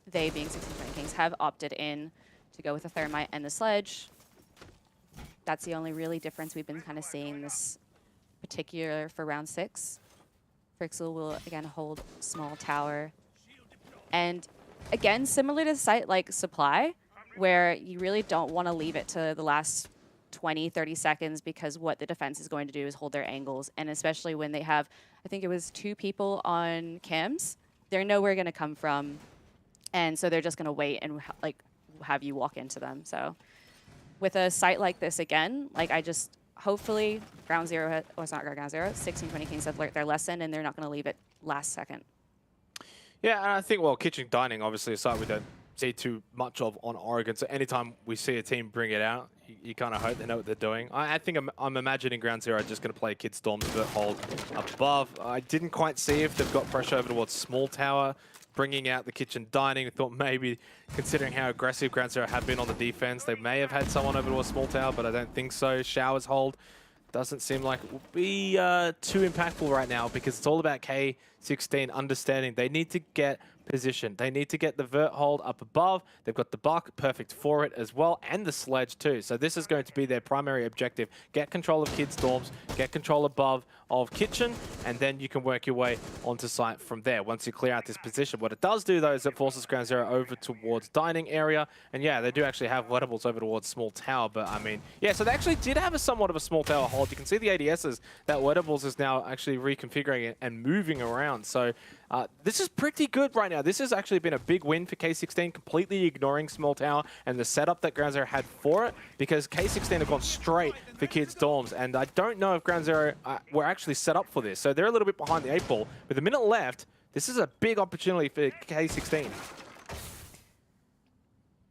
G: they being 16-20 Kings, have opted in to go with the Thermite and the Sledge. That's the only really difference we've been kind of seeing this particular for round 6. Frixel will again hold small tower. And again, similar to the site like Supply, where you really don't want to leave it to the last 20, 30 seconds, because what the defense is going to do is hold their angles. And especially when they have, I think it was 2 people on cams, they're nowhere going to come from. And so they're just going to wait and like have you walk into them. So with a site like this again, like hopefully Ground Zero, or it's not Ground Zero, 1620 Kings have learned their lesson and they're not going to leave it last second.
F: Yeah, and I think, well, kitchen dining, obviously, a site we don't see too much of on Oregon. So anytime we see a team bring it out, you kind of hope they know what they're doing. I think I'm imagining Ground Zero are just going to play Kid Storm's vert hold above. I didn't quite see if they've got pressure over towards small tower, bringing out the kitchen dining. I thought maybe, considering how aggressive Ground Zero have been on the defense, they may have had someone over towards small tower, but I don't think so. Showers hold doesn't seem like it will be too impactful right now, because it's all about K16 understanding they need to get position. They need to get the vert hold up above. They've got the buck, perfect for it as well, and the sledge too. So this is going to be their primary objective. Get control of Kid Storms, get control above of kitchen, and then you can work your way onto site from there once you clear out this position. What it does do, though, is it forces Ground Zero over towards dining area. And yeah, they do actually have wettables over towards small tower, but I mean, yeah, so they actually did have a somewhat of a small tower hold. You can see the ADSs that wettables is now actually reconfiguring it and moving around. So this is pretty good right now. This has actually been a big win for K16, completely ignoring small tower and the setup that Ground Zero had for it, because K16 have gone straight for Kids Dorms, and I don't know if Ground Zero were actually set up for this. So they're a little bit behind the 8 ball. With a minute left, this is a big opportunity for K16.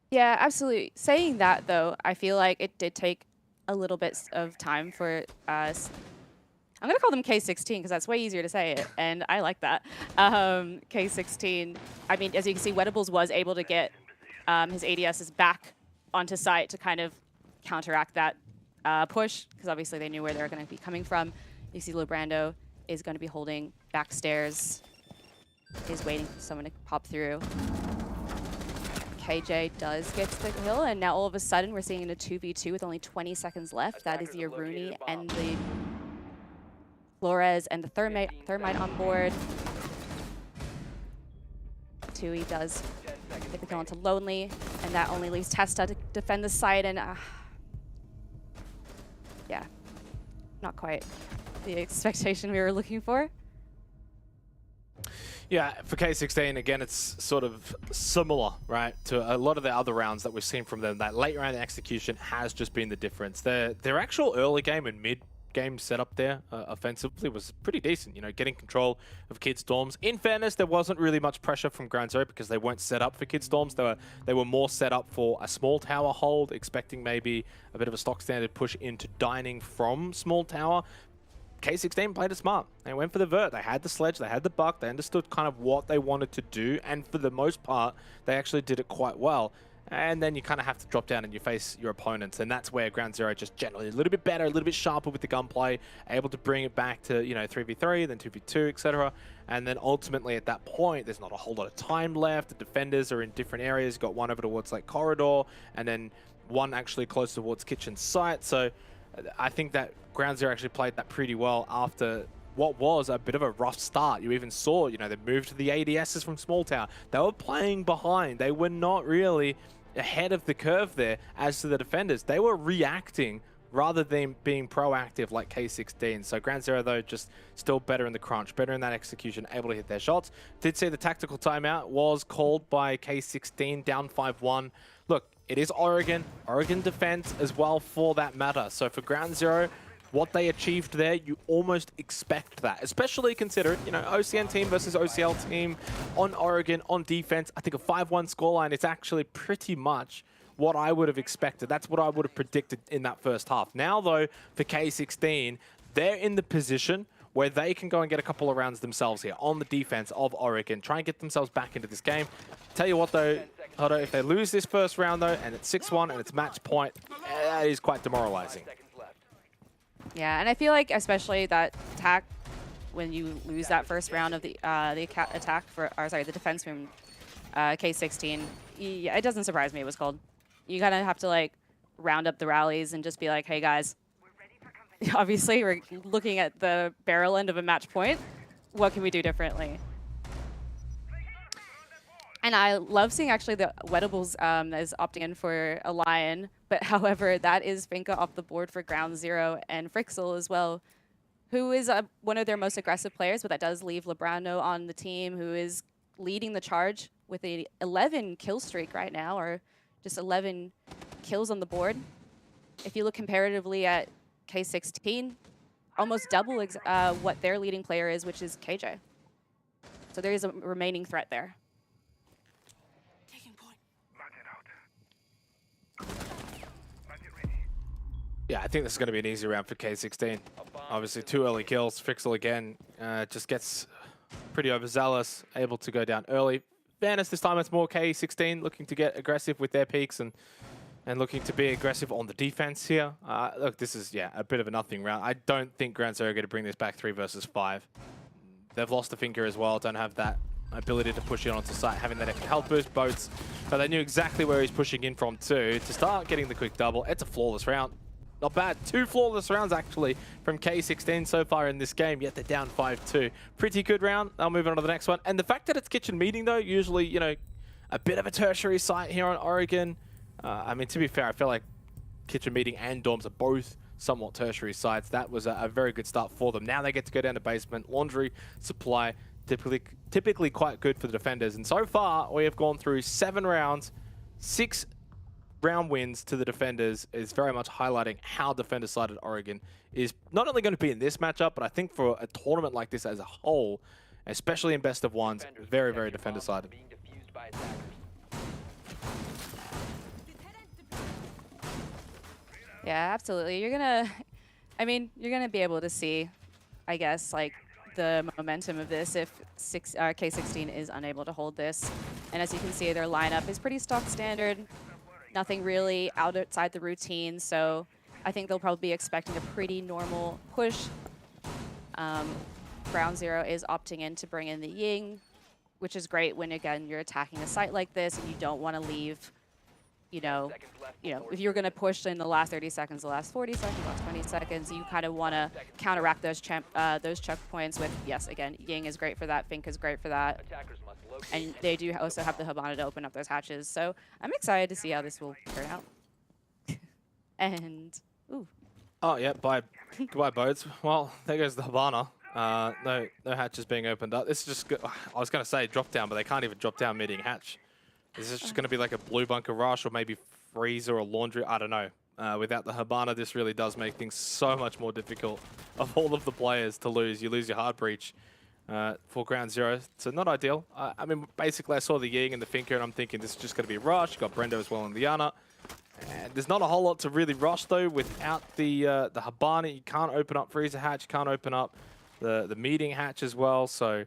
G: Yeah, absolutely. Saying that, though, I feel like it did take a little bit of time for us. I'm going to call them K16 because that's way easier to say it, and I like that. K16, I mean, as you can see, Wettables was able to get his ADSs back onto site to kind of counteract that push, because obviously they knew where they were going to be coming from. You see Lobrando is going to be holding backstairs, is waiting for someone to pop through. KJ does get the kill, and now all of a sudden we're seeing a 2v2 with only 20 seconds left. That is the Aruni and the Flores and the Thermite on board. Tui does get the kill onto Lonely, and that only leaves Testa to defend the site, and yeah, not quite the expectation we were looking for.
F: Yeah, for K16, again, it's sort of similar, right, to a lot of the other rounds that we've seen from them. That late round execution has just been the difference. Their actual early game and mid game setup there offensively was pretty decent, you know, getting control of Kid Storms. In fairness, there wasn't really much pressure from Ground Zero because they weren't set up for Kid Storms. They were more set up for a small tower hold, expecting maybe a bit of a stock standard push into dining from small tower. K16 played it smart. They went for the vert. They had the sledge, they had the buck, they understood kind of what they wanted to do, and for the most part, they actually did it quite well. And then you kind of have to drop down and you face your opponents, and that's where Ground Zero just generally a little bit better, a little bit sharper with the gunplay, able to bring it back to, you know, 3v3, then 2v2, etc. And then ultimately at that point, there's not a whole lot of time left. The defenders are in different areas. You've got one over towards like corridor, and then one actually close towards kitchen site. So I think that Ground Zero actually played that pretty well after what was a bit of a rough start. You even saw, you know, they moved to the ADSs from small tower. They were playing behind. They were not really ahead of the curve there as to the defenders. They were reacting rather than being proactive like K16. So Ground Zero, though, just still better in the crunch, better in that execution, able to hit their shots. Did see the tactical timeout was called by K16, down 5-1. Look, it is Oregon defense as well for that matter. So for Ground Zero, what they achieved there, you almost expect that, especially considering, you know, OCN team versus OCL team on Oregon on defense. I think a 5-1 scoreline is actually pretty much what I would have expected. That's what I would have predicted in that first half. Now, though, for K16, they're in the position where they can go and get a couple of rounds themselves here on the defense of Oregon, try and get themselves back into this game. Tell you what, though, Hodo, if they lose this first round, though, and it's 6-1 and it's match point, that is quite demoralizing.
G: Yeah, and I feel like especially that attack, when you lose that first round of the attack for, or sorry, the defense from K16, yeah, it doesn't surprise me it was called. You kind of have to like round up the rallies and just be like, hey guys, obviously we're looking at the barrel end of a match point. What can we do differently? And I love seeing actually the Wettables is opting in for a Lion, but however, that is Finka off the board for Ground Zero and Frixel as well, who is one of their most aggressive players, but that does leave Lebrano on the team, who is leading the charge with a 11 kill streak right now, or just 11 kills on the board. If you look comparatively at K16, almost double what their leading player is, which is KJ. So there is a remaining threat there.
F: Yeah, I think this is going to be an easy round for K16. Obviously, 2 early kills. Frixel again just gets pretty overzealous, able to go down early. Fairness, this time it's more K16 looking to get aggressive with their peaks and looking to be aggressive on the defense here. Look, this is, yeah, a bit of a nothing round. I don't think Grand Zero are going to bring this back 3 versus 5. They've lost the finger as well, don't have that ability to push it onto site, having that extra health boost. Boats, but they knew exactly where he's pushing in from too to start getting the quick double. It's a flawless round. Not bad. 2 flawless rounds, actually, from K16 so far in this game, yet they're down 5-2. Pretty good round. I'll move on to the next one. And the fact that it's Kitchen Meeting, though, usually, you know, a bit of a tertiary site here on Oregon. I mean, to be fair, I feel like Kitchen Meeting and Dorms are both somewhat tertiary sites. That was a very good start for them. Now they get to go down to basement. Laundry, supply, typically quite good for the defenders. And so far, we have gone through 7 rounds, 6 round wins to the defenders, is very much highlighting how defender-sided Oregon is not only going to be in this matchup, but I think for a tournament like this as a whole, especially in best of ones, very, very defender-sided.
H: Being defused by attackers.
G: Yeah, absolutely. You're gonna be able to see, I guess, like the momentum of this if K16 is unable to hold this. And as you can see, their lineup is pretty stock standard. Nothing really outside the routine, so I think they'll probably be expecting a pretty normal push. Ground Zero is opting in to bring in the Ying, which is great when, again, you're attacking a site like this and you don't want to leave, you know, if you're going to push in the last 30 seconds, the last 40 seconds, last 20 seconds, you kind of want to counteract those checkpoints with, yes, again, Ying is great for that, Fink is great for that.
H: Attackers must locate
G: And they do also have the Habana to open up those hatches. So I'm excited to see how this will turn out. And, ooh.
F: Oh, yeah, goodbye, boats. Well, there goes the Habana. No hatches being opened up. This is just, I was going to say drop down, but they can't even drop down mid hatch. Is this just going to be like a blue bunker rush or maybe freezer or laundry? I don't know. Without the Habana, this really does make things so much more difficult of all of the players to lose. You lose your hard breach for Ground Zero, so not ideal. I mean, basically, I saw the Ying and the Finker, and I'm thinking this is just going to be a rush. You got Brendo as well and Liana. And there's not a whole lot to really rush, though, without the Habana. You can't open up freezer hatch. You can't open up the meeting hatch as well, so...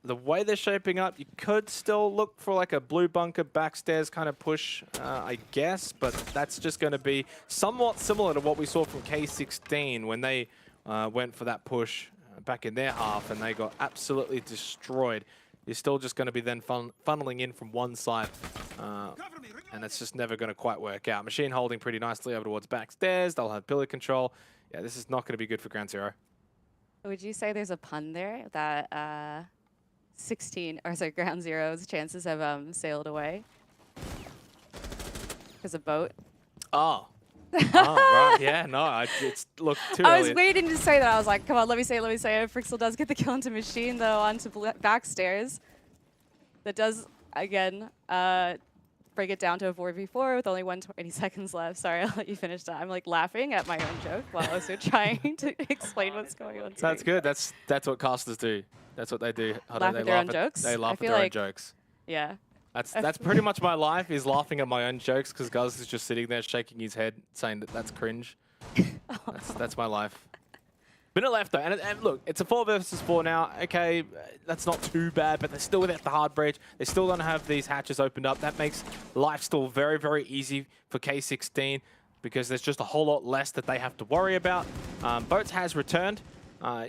F: the way they're shaping up, you could still look for like a blue bunker backstairs kind of push, I guess, but that's just going to be somewhat similar to what we saw from K16 when they went for that push back in their half and they got absolutely destroyed. You're still just going to be then funneling in from one side, and it's just never going to quite work out. Machine holding pretty nicely over towards backstairs. They'll have pillar control. Yeah, this is not going to be good for Ground Zero.
G: Would you say there's a pun there that 16, or sorry, Ground Zero's chances have sailed away? Because of boat?
F: Oh. Oh, right. Yeah, no, it's look too
G: I
F: early.
G: was waiting to say that. I was like, come on, let me say it. Frixel does get the kill into Machine, though, onto backstairs. That does, again, break it down to a 4v4 with only 120 seconds left. Sorry, I'll let you finish that. I'm like laughing at my own joke while also trying to explain what's going on.
F: That's good. That's what casters do. That's what they do.
G: Laugh at their own jokes?
F: They laugh
G: I
F: at
G: feel
F: their own
G: like-
F: jokes.
G: Yeah.
F: That's pretty much my life, is laughing at my own jokes, because Guz is just sitting there shaking his head saying that that's cringe. That's my life. Minute left though, and look, it's a 4 versus 4 now. Okay, that's not too bad, but they're still without the hard breach. They still don't have these hatches opened up. That makes life still very, very easy for K16, because there's just a whole lot less that they have to worry about. Boats has returned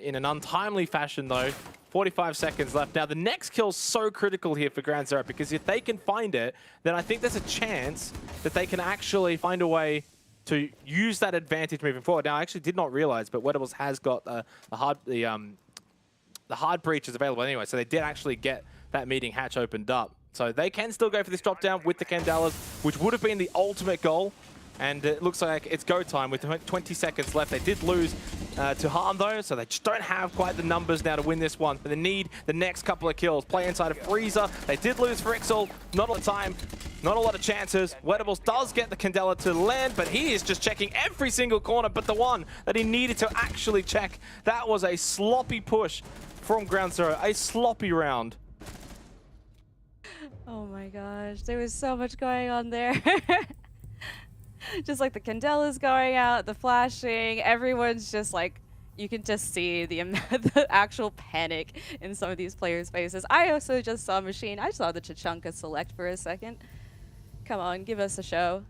F: in an untimely fashion though. 45 seconds left. Now, the next kill's so critical here for Ground Zero, because if they can find it, then I think there's a chance that they can actually find a way to use that advantage moving forward. Now, I actually did not realize, but Wettables has got the hard breaches available anyway, so they did actually get that meeting hatch opened up. So they can still go for this drop down with the Candelas, which would have been the ultimate goal. And it looks like it's go time with 20 seconds left. They did lose to Harm though, so they just don't have quite the numbers now to win this one. But they need the next couple of kills. Play inside of Freezer. They did lose Frixel. Not all the time. Not a lot of chances. Wettables does get the Candela to land, but he is just checking every single corner, but the one that he needed to actually check. That was a sloppy push from Ground Zero. A sloppy round.
G: Oh my gosh, there was so much going on there. Just like the Candela's going out, the flashing, everyone's just like, you can just see the actual panic in some of these players' faces. I also just saw Machine. I saw the Chichanka select for a second. Come on, give us a show.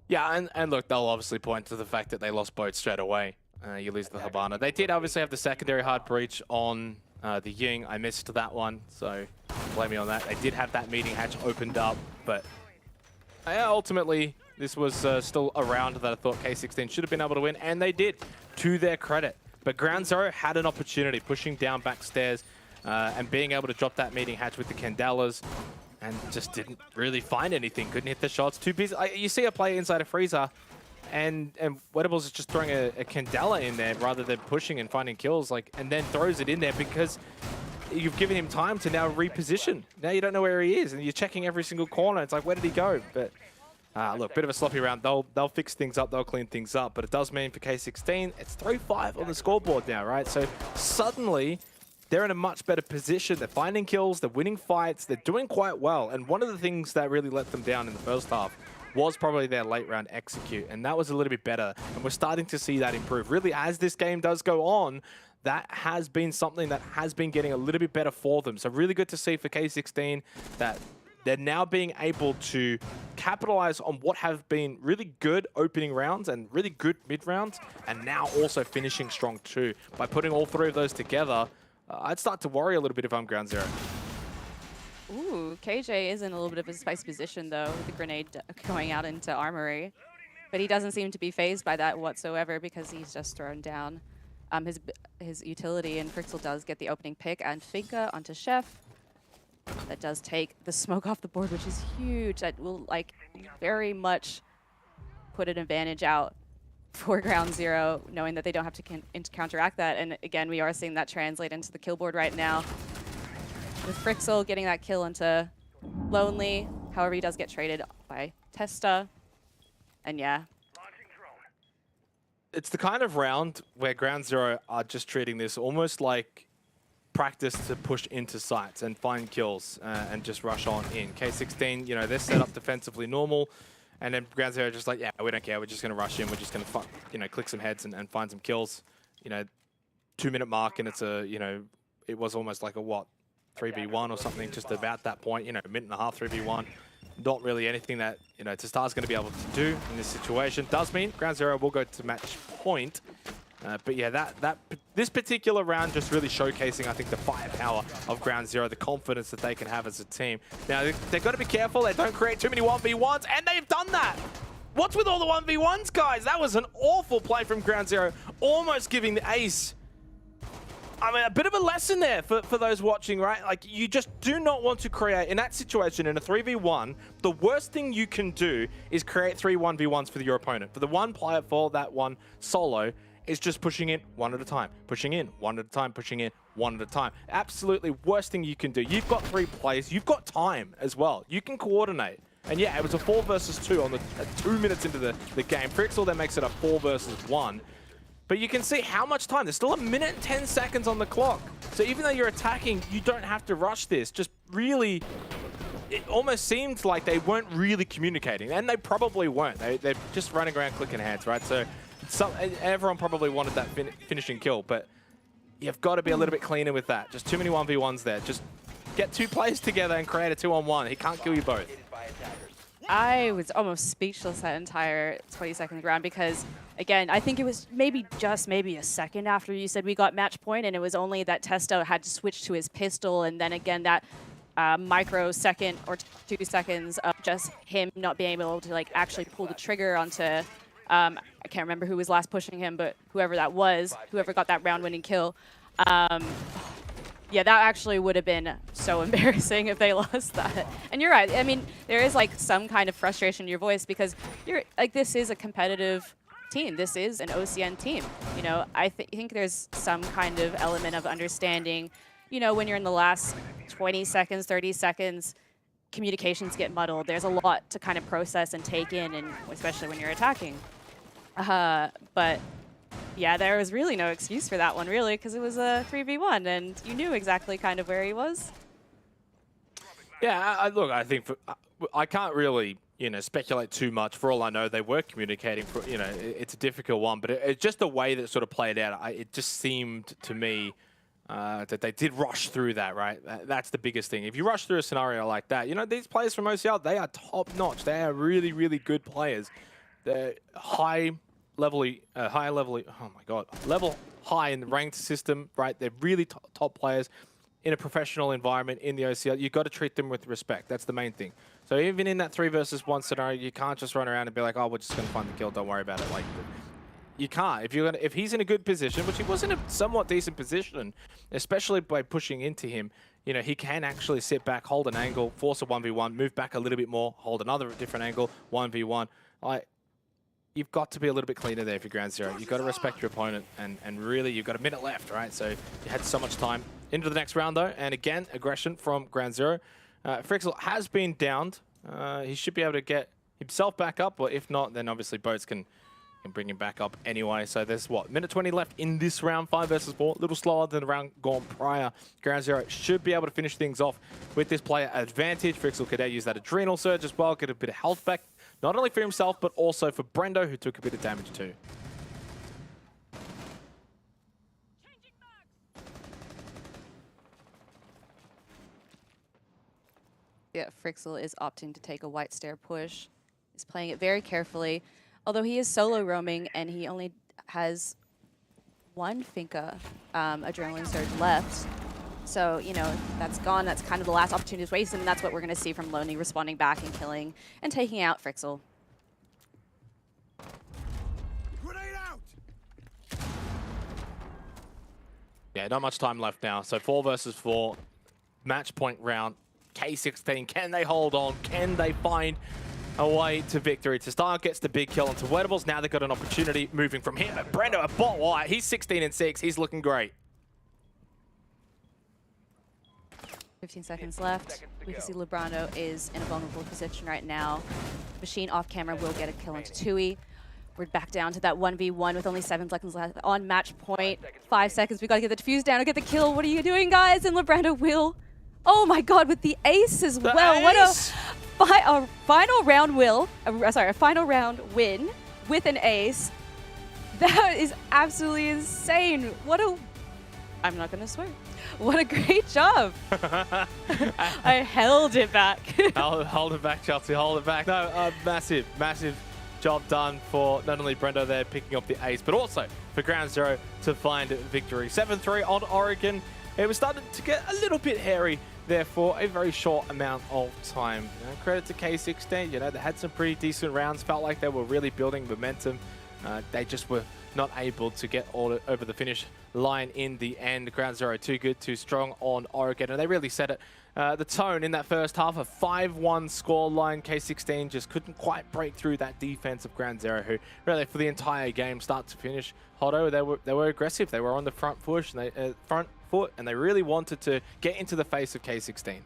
F: Yeah, and look, they'll obviously point to the fact that they lost both straight away. You lose the Habana. They did obviously have the secondary hard breach on the Ying. I missed that one, so blame me on that. They did have that meeting hatch opened up, but ultimately, this was still a round that I thought K16 should have been able to win, and they did, to their credit. But Ground Zero had an opportunity, pushing down backstairs and being able to drop that meeting hatch with the Candelas, and just didn't really find anything. Couldn't hit the shots, too busy. You see a play inside a Freezer, and Wettables is just throwing a Candela in there rather than pushing and finding kills, and then throws it in there because you've given him time to now reposition. Now you don't know where he is, and you're checking every single corner. It's like, where did he go? But look, bit of a sloppy round. They'll fix things up. They'll clean things up. But it does mean for K16, it's 3-5 on the scoreboard now, right? So suddenly, they're in a much better position. They're finding kills. They're winning fights. They're doing quite well. And one of the things that really let them down in the first half was probably their late round execute. And that was a little bit better. And we're starting to see that improve. Really, as this game does go on, that has been something that has been getting a little bit better for them. So really good to see for K16 that they're now being able to capitalize on what have been really good opening rounds and really good mid rounds, and now also finishing strong too. By putting all three of those together, I'd start to worry a little bit if I'm Ground Zero.
G: Ooh, KJ is in a little bit of a spice position though, with the grenade going out into Armory. But he doesn't seem to be phased by that whatsoever because he's just thrown down his utility, and Frixel does get the opening pick, and Finka onto Chef. That does take the smoke off the board, which is huge. That will very much put an advantage out for Ground Zero, knowing that they don't have to counteract that. And again, we are seeing that translate into the kill board right now. With Frixel getting that kill into Lonely. However, he does get traded by Testa. And yeah.
F: It's the kind of round where Ground Zero are just treating this almost like practice to push into sites and find kills and just rush on in. K16, they're set up defensively normal, and then Ground Zero just like, yeah, we don't care, we're just going to rush in, we're just going to click some heads and find some kills. 2-minute mark, and it's a, it was almost like a 3v1 or something, just about that point, minute and a half, 3v1. Not really anything that, Testar's going to be able to do in this situation. Does mean Ground Zero will go to match point. But yeah, this particular round just really showcasing, I think, the firepower of Ground Zero, the confidence that they can have as a team. Now, they've got to be careful. They don't create too many 1v1s, and they've done that. What's with all the 1v1s, guys? That was an awful play from Ground Zero, almost giving the ace. I mean, a bit of a lesson there for those watching, right? Like, you just do not want to create, in that situation, in a 3v1, the worst thing you can do is create 3 1v1s for your opponent. For the one player, for that one solo, is just pushing in one at a time, pushing in one at a time, pushing in one at a time. Absolutely worst thing you can do. You've got 3 players, you've got time as well. You can coordinate. And yeah, it was a 4 versus 2 on the 2 minutes into the game. Frixel then makes it a 4 versus 1. But you can see how much time. There's still 1 minute and 10 seconds on the clock. So even though you're attacking, you don't have to rush this. Just really, it almost seemed like they weren't really communicating. And they probably weren't. They're just running around clicking heads, right? So everyone probably wanted that finishing kill. But you've got to be a little bit cleaner with that. Just too many 1v1s there. Just get 2 players together and create a 2-on-1. He can't kill you both.
G: I was almost speechless that entire 20-second round because, again, I think it was maybe a second after you said we got match point, and it was only that Testo had to switch to his pistol, and then again that microsecond or 2 seconds of just him not being able to actually pull the trigger onto, I can't remember who was last pushing him, but whoever that was, whoever got that round-winning kill. Yeah, that actually would have been so embarrassing if they lost that. And you're right. I mean, there is like some kind of frustration in your voice because you're like, this is a competitive team. This is an OCN team. You know, I think there's some kind of element of understanding, you know, when you're in the last 20 seconds, 30 seconds, communications get muddled. There's a lot to kind of process and take in, and especially when you're attacking. But yeah, there was really no excuse for that one, really, because it was a 3v1, and you knew exactly kind of where he was.
F: Yeah, look, I think I can't really, you know, speculate too much. For all I know, they were communicating. For, you know, it's a difficult one, but it's just the way that it sort of played out. It just seemed to me that they did rush through that, right? That's the biggest thing. If you rush through a scenario like that, you know, these players from OCL, they are top-notch. They are really, really good players. They're level high in the ranked system, right? They're really top players in a professional environment in the OCL. You've got to treat them with respect. That's the main thing. So even in that 3 versus 1 scenario, you can't just run around and be like, oh, we're just going to find the kill. Don't worry about it. Like, you can't. If he's in a good position, which he was in a somewhat decent position, especially by pushing into him, you know, he can actually sit back, hold an angle, force a 1v1, move back a little bit more, hold another different angle, 1v1. You've got to be a little bit cleaner there for Ground Zero. You've got to respect your opponent, and really, you've got a minute left, right? So you had so much time. Into the next round, though, and again, aggression from Ground Zero. Frixel has been downed. He should be able to get himself back up, or if not, then obviously Boats can bring him back up anyway. So there's, what, minute 20 left in this round, 5 versus 4. A little slower than the round gone prior. Ground Zero should be able to finish things off with this player advantage. Frixel could use that adrenal surge as well, get a bit of health back. Not only for himself, but also for Brendo, who took a bit of damage too.
G: Yeah, Frixel is opting to take a white stair push. He's playing it very carefully, although he is solo roaming and he only has one Finka adrenaline surge left. So, you know, that's gone. That's kind of the last opportunity to waste, and that's what we're going to see from Lonely responding back and killing and taking out Frixel.
F: Yeah, not much time left now. So 4 versus 4, match point round. K16, can they hold on? Can they find a way to victory? Testar gets the big kill onto Wettables. Now they've got an opportunity moving from him. Brendo, a bot white. He's 16 and 6. He's looking great.
G: 15 seconds left. We can see Lebrano is in a vulnerable position right now. Machine off camera will get a kill onto Tui. We're back down to that 1v1 with only 7 seconds left on match point. 5 seconds. We got to get the defuse down and get the kill. What are you doing, guys? And Lebrano will. Oh my God, with the ace as well. What a final round a final round win with an ace. That is absolutely insane. I'm not gonna swear. What a great job. I held it back.
F: Hold it back, Chelsea, hold it back. No, massive job done for not only Brendo there picking up the ace, but also for Ground Zero to find victory. 7-3 on Oregon. It was starting to get a little bit hairy there for a very short amount of time. You know, credit to K16, you know, they had some pretty decent rounds, felt like they were really building momentum. They just were not able to get all over the finish line in the end. Ground Zero too good, too strong on Oregon, and they really set it. The tone in that first half, a 5-1 scoreline. K16 just couldn't quite break through that defense of Ground Zero, who really for the entire game, start to finish, Hotto, they were aggressive. They were on the front push, and and they really wanted to get into the face of K16.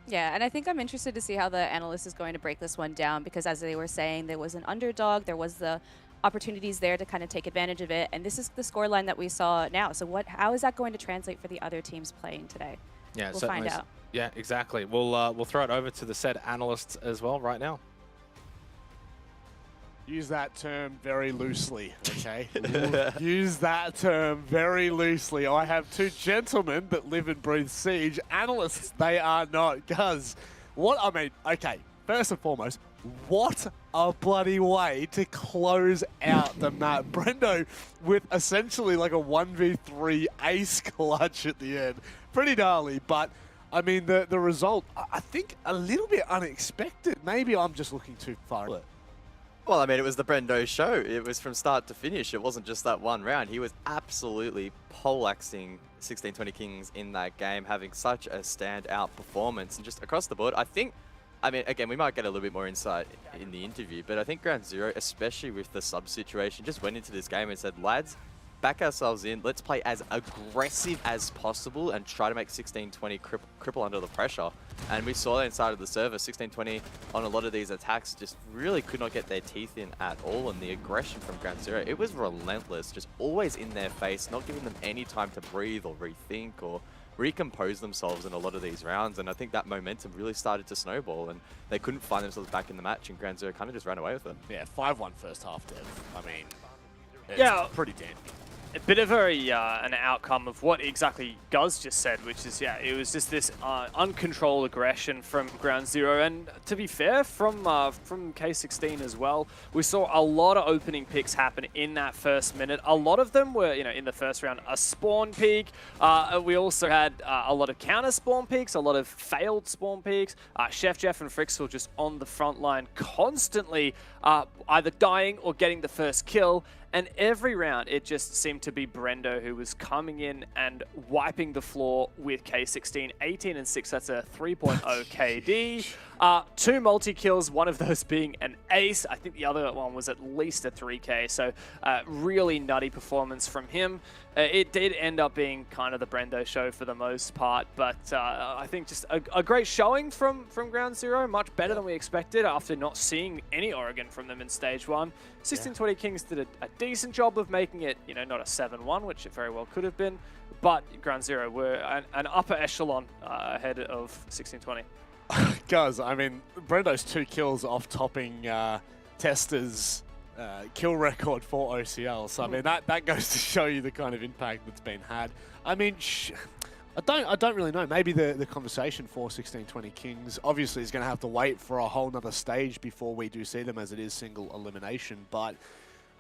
G: Yeah, and I think I'm interested to see how the analyst is going to break this one down, because as they were saying, there was an underdog, there was the opportunities there to kind of take advantage of it, and this is the scoreline that we saw now. So how is that going to translate for the other teams playing today?
F: Yeah,
G: we'll find out.
F: Yeah, exactly. We'll throw it over to the said analysts as well right now.
C: Use that term very loosely, okay? Use that term very loosely. I have 2 gentlemen that live and breathe Siege. Analysts, they are not. Because, okay, first and foremost, what a bloody way to close out the map. Brendo with essentially like a 1v3 ace clutch at the end. Pretty gnarly, but I mean, the result, I think a little bit unexpected. Maybe I'm just looking too far.
D: Well, I mean, it was the Brendo show. It was from start to finish. It wasn't just that one round. He was absolutely poleaxing 1620 Kings in that game, having such a standout performance. And just across the board, I mean, again, we might get a little bit more insight in the interview, but I think Ground Zero, especially with the sub situation, just went into this game and said, lads, back ourselves in. Let's play as aggressive as possible and try to make 1620 cripple under the pressure. And we saw that inside of the server, 1620 on a lot of these attacks just really could not get their teeth in at all. And the aggression from Ground Zero, it was relentless, just always in their face, not giving them any time to breathe or rethink or recompose themselves in a lot of these rounds. And I think that momentum really started to snowball and they couldn't find themselves back in the match, and Ground Zero kind of just ran away with it.
C: Yeah, 5-1 first half, Dev. I mean, it's
E: Yeah.
C: pretty damning.
E: A bit of an outcome of what exactly Guz just said, which is, yeah, it was just this uncontrolled aggression from Ground Zero. And to be fair, from K16 as well, we saw a lot of opening picks happen in that first minute. A lot of them were, in the first round, a spawn peak. We also had a lot of counter spawn peaks, a lot of failed spawn peaks. Chef Jeff and Frixel just on the front line constantly either dying or getting the first kill. And every round, it just seemed to be Brendo who was coming in and wiping the floor with K16. 18 and 6, that's a 3.0 KD. 2 multi-kills, one of those being an ace. I think the other one was at least a 3K. So really nutty performance from him. It did end up being kind of the Brendo show for the most part. But I think just a great showing from Ground Zero. Much better than we expected after not seeing any Oregon from them in Stage 1. 1620 Kings did a decent job of making it, not a 7-1, which it very well could have been. But Ground Zero were an upper echelon ahead of 1620.
C: Guys, I mean, Brendo's 2 kills off topping Tester's kill record for OCL. So, I mean, that goes to show you the kind of impact that's been had. I mean, I don't really know. Maybe the conversation for 1620 Kings obviously is going to have to wait for a whole nother stage before we do see them, as it is single elimination. But,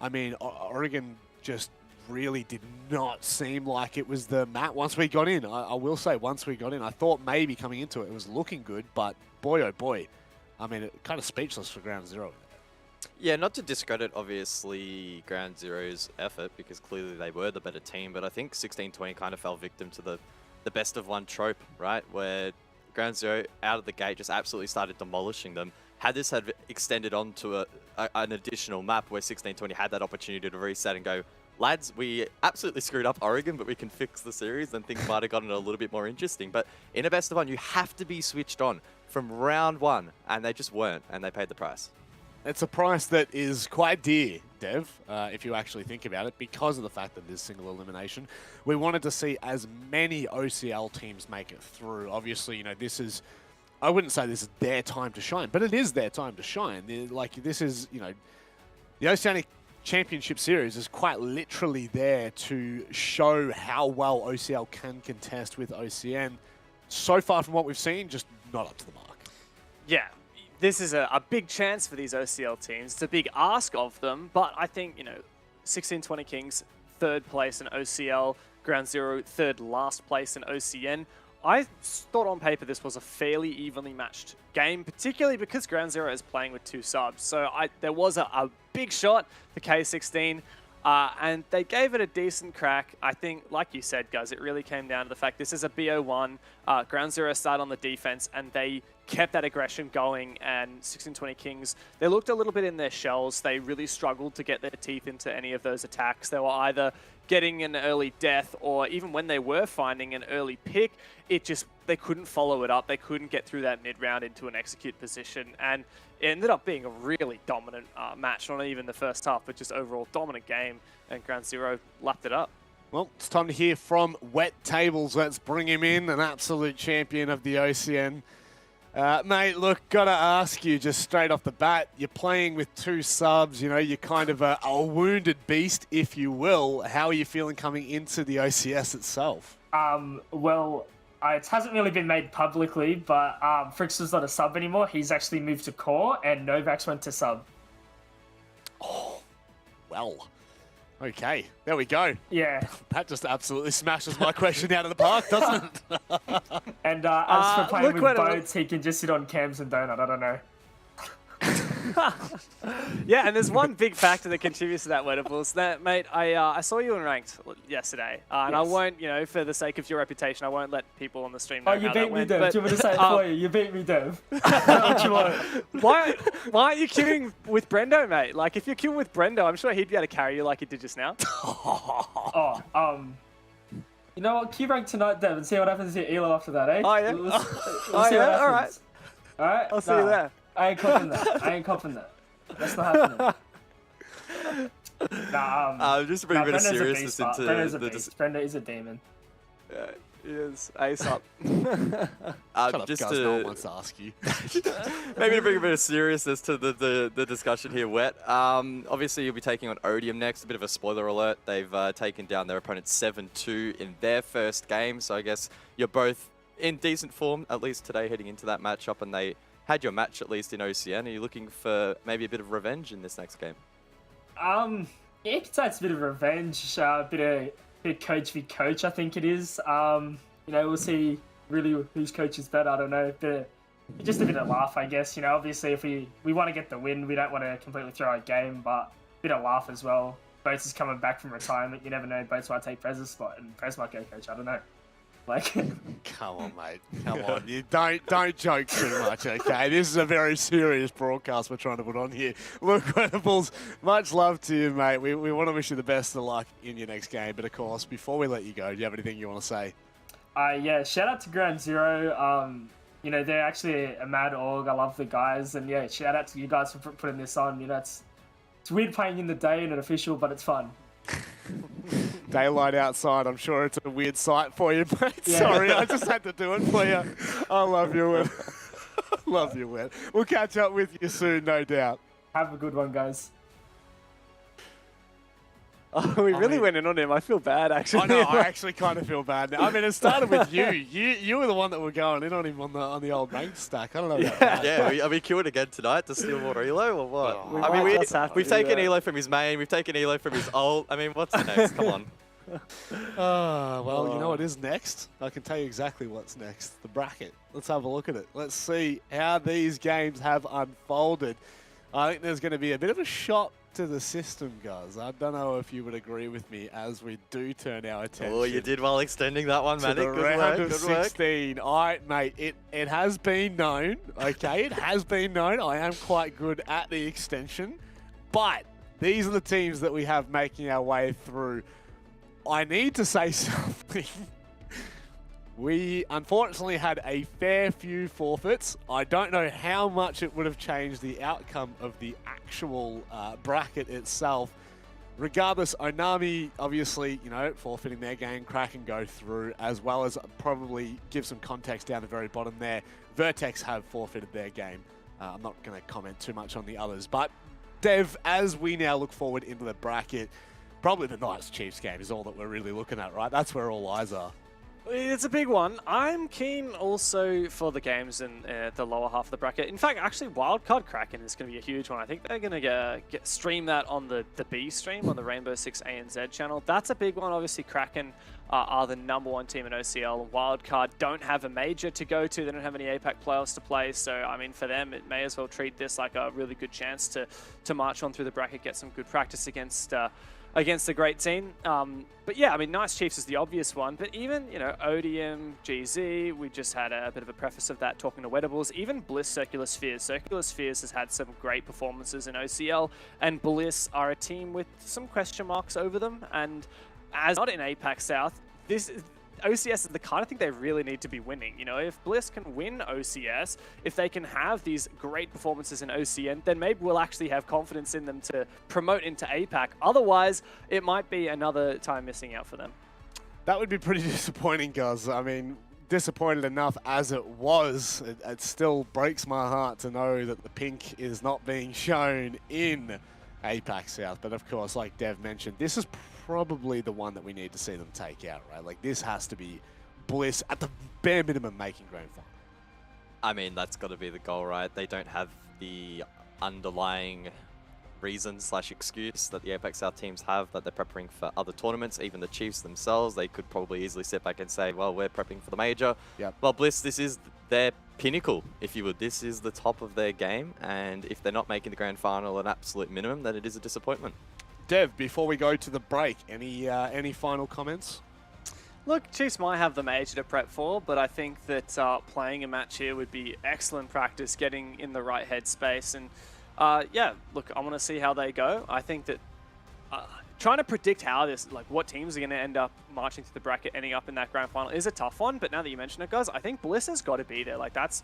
C: I mean, Oregon just really did not seem like it was the map once we got in. I will say, once we got in, I thought maybe coming into it was looking good, but boy, oh boy. I mean, it kind of speechless for Ground Zero.
D: Yeah, not to discredit, obviously, Ground Zero's effort, because clearly they were the better team, but I think 1620 kind of fell victim to the best of one trope, right? Where Ground Zero, out of the gate, just absolutely started demolishing them. Had this had extended onto an additional map where 1620 had that opportunity to reset and go, lads, we absolutely screwed up Oregon, but we can fix the series, and things might have gotten a little bit more interesting. But in a best of one, you have to be switched on from round 1, and they just weren't, and they paid the price.
C: It's a price that is quite dear, Dev, if you actually think about it, because of the fact that it is single elimination. We wanted to see as many OCL teams make it through. Obviously, this is, I wouldn't say this is their time to shine, but it is their time to shine. This is, the Oceanic Championship Series is quite literally there to show how well OCL can contest with OCN. So far from what we've seen, just not up to the mark.
E: Yeah, this is a big chance for these OCL teams. It's a big ask of them, but I think, 1620 Kings, 3rd place in OCL, Ground Zero, 3rd last place in OCN. I thought on paper this was a fairly evenly matched game, particularly because Ground Zero is playing with 2 subs. So there was a big shot for K16, and they gave it a decent crack. I think, like you said, guys, it really came down to the fact this is a BO1. Ground Zero started on the defense, and they kept that aggression going, and 1620 Kings, they looked a little bit in their shells. They really struggled to get their teeth into any of those attacks. They were either getting an early death, or even when they were finding an early pick, they couldn't follow it up. They couldn't get through that mid-round into an execute position, and it ended up being a really dominant match, not even the first half, but just overall dominant game, and Ground Zero lapped it up.
C: Well, it's time to hear from Wet Tables. Let's bring him in, an absolute champion of the OCN. Mate, look, gotta ask you just straight off the bat, you're playing with 2 subs, you're kind of a wounded beast, if you will. How are you feeling coming into the OCS itself?
I: Well, it hasn't really been made publicly, but Frixel's not a sub anymore. He's actually moved to core, and Novax went to sub.
C: Oh, well. Okay, there we go.
I: Yeah.
C: That just absolutely smashes my question out of the park, doesn't it?
I: And as for playing with
E: look what
I: boats, he can just sit on cams and donut. I don't know.
E: Yeah, and there's one big factor that contributes to that, Wettables. That, mate, I saw you in ranked yesterday, and I
I: Yes. won't,
E: for the sake of your reputation, I won't let people on the stream know
I: Oh, you
E: how
I: beat
E: that
I: me,
E: went.
I: Dev.
E: but,
I: Do you want me to say it for you? You beat me, Dev. What you want?
E: why aren't you queuing with Brendo, mate? Like, if you're queuing with Brendo, I'm sure he'd be able to carry you like he did just now.
I: Oh, you know what? Queue rank tonight, Dev, and see what happens to your elo after that, eh?
E: Oh, yeah?
I: We'll
E: Oh,
I: see what
E: yeah? All right.
I: happens. All right.
E: I'll see you there.
I: I ain't copping that. That's not happening.
D: Just to bring a bit of
I: Brenda's
D: seriousness
I: beast,
D: into
I: Brenda's a
D: the
I: beast. Brenda is a demon.
E: He is. Ace up.
C: Shut up,
D: just
C: guys, no one
D: to
C: wants to ask you.
D: maybe to bring a bit of seriousness to the discussion here, Wet. Obviously, you'll be taking on Odium next. A bit of a spoiler alert. They've taken down their opponent 7-2 in their first game. So I guess you're both in decent form, at least today, heading into that matchup. And they had your match, at least in OCN. Are you looking for maybe a bit of revenge in this next game?
I: Yeah, you could say it's a bit of revenge, a bit of coach v coach, I think it is. We'll see really whose coach is better. I don't know, but just a bit of laugh, I guess. Obviously, if we want to get the win, we don't want to completely throw our game, but a bit of laugh as well. Boats is coming back from retirement. You never know. Boats might take Prez's spot, and Prez might go coach. I don't know. Like,
C: Come on, mate. Come on. You don't joke too much, okay? This is a very serious broadcast we're trying to put on here. Look, Wettables, much love to you, mate. We want to wish you the best of luck in your next game. But, of course, before we let you go, do you have anything you want to say?
I: yeah, shout out to Ground Zero. They're actually a mad org. I love the guys. And, yeah, shout out to you guys for putting this on. It's weird playing in the day and an official, but it's fun.
C: Daylight outside, I'm sure it's a weird sight for you, mate.
I: Yeah.
C: Sorry, I just had to do it for you. I love you, Wet. Love you, Wet. We'll catch up with you soon, no doubt.
I: Have a good one, guys.
E: Oh, we really went in on him. I feel bad, actually.
C: I know, I actually kind of feel bad now. I mean, it started with you. You were the one that were going in on him on the old ranked stack. I don't know about that.
D: Yeah, are we queuing again tonight to steal more elo or what?
C: Oh,
D: I mean,
E: might just have to
D: we've
E: do
D: taken
E: that.
D: elo from his main, we've taken elo from his ult. I mean, what's next? Come on.
C: Well, you know what is next? I can tell you exactly what's next. The bracket. Let's have a look at it. Let's see how these games have unfolded. I think there's going to be a bit of a shock to the system, guys. I don't know if you would agree with me as we do turn our attention.
D: Oh, you did well extending that one,
C: to
D: man.
C: the
D: Good
C: round
D: work,
C: of
D: good work.
C: 16. All right, mate, it has been known, okay? It has been known. I am quite good at the extension, but these are the teams that we have making our way through. I need to say something. We unfortunately had a fair few forfeits. I don't know how much it would have changed the outcome of the actual bracket itself. Regardless, Onami, obviously, forfeiting their game, Kraken go through, as well as probably give some context down the very bottom there. Vertex have forfeited their game. I'm not going to comment too much on the others. But, Dev, as we now look forward into the bracket, probably the Knights Chiefs game is all that we're really looking at, right? That's where all eyes are.
E: It's a big one. I'm keen also for the games in the lower half of the bracket. In fact, actually, Wildcard Kraken is going to be a huge one. I think they're going to stream that on the B stream on the Rainbow Six ANZ channel. That's a big one. Obviously, Kraken are the #1 team in OCL. Wildcard don't have a major to go to. They don't have any APAC playoffs to play. So, I mean, for them, it may as well treat this like a really good chance to march on through the bracket, get some good practice against a great team. But yeah, I mean, Knights Chiefs is the obvious one, but even, Odium, GZ, we just had a bit of a preface of that talking to Wettables, even Bliss Circular Spheres. Circular Spheres has had some great performances in OCL, and Bliss are a team with some question marks over them, and as not in APAC South, OCS is the kind of thing they really need to be winning. If Bliss can win OCS, if they can have these great performances in OCN, then maybe we'll actually have confidence in them to promote into APAC. Otherwise, it might be another time missing out for them.
C: That would be pretty disappointing, guys. I mean, disappointed enough as it was. It still breaks my heart to know that the pink is not being shown in APAC South. But of course, like Dev mentioned, this is probably the one that we need to see them take out, right? Like, this has to be Bliss at the bare minimum making grand final.
D: I mean, that's got to be the goal, right? They don't have the underlying reason/excuse that the Apex South teams have, that they're prepping for other tournaments. Even the Chiefs themselves, they could probably easily sit back and say, well, we're prepping for the major.
C: Yep.
D: Well, Bliss, this is their pinnacle, if you would. This is the top of their game, and if they're not making the grand final an absolute minimum, then it is a disappointment.
C: Dev, before we go to the break, any final comments?
E: Look, Chiefs might have the major to prep for, but I think that playing a match here would be excellent practice, getting in the right headspace. And yeah, look, I want to see how they go. I think that trying to predict how this, like what teams are going to end up marching through the bracket, ending up in that grand final is a tough one. But now that you mention it, guys, I think Bliss has got to be there. Like that's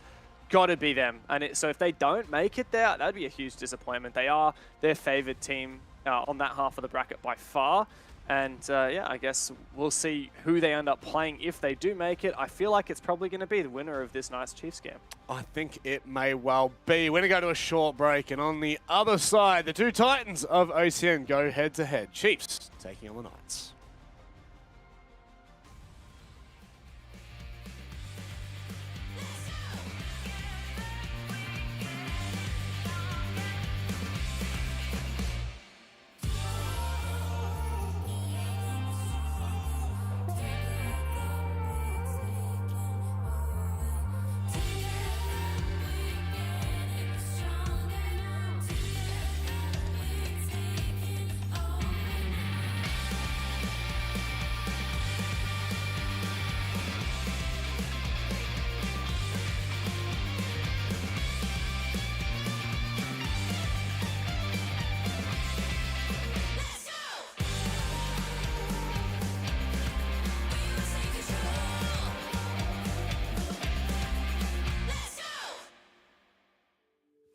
E: got to be them. And so if they don't make it there, that'd be a huge disappointment. They are their favored team on that half of the bracket by far. And yeah, I guess we'll see who they end up playing if they do make it. I feel like it's probably going to be the winner of this nice Chiefs game.
C: I think it may well be. We're going to go to a short break, and on the other side, the two Titans of OCN go head-to-head. Chiefs taking on the Knights.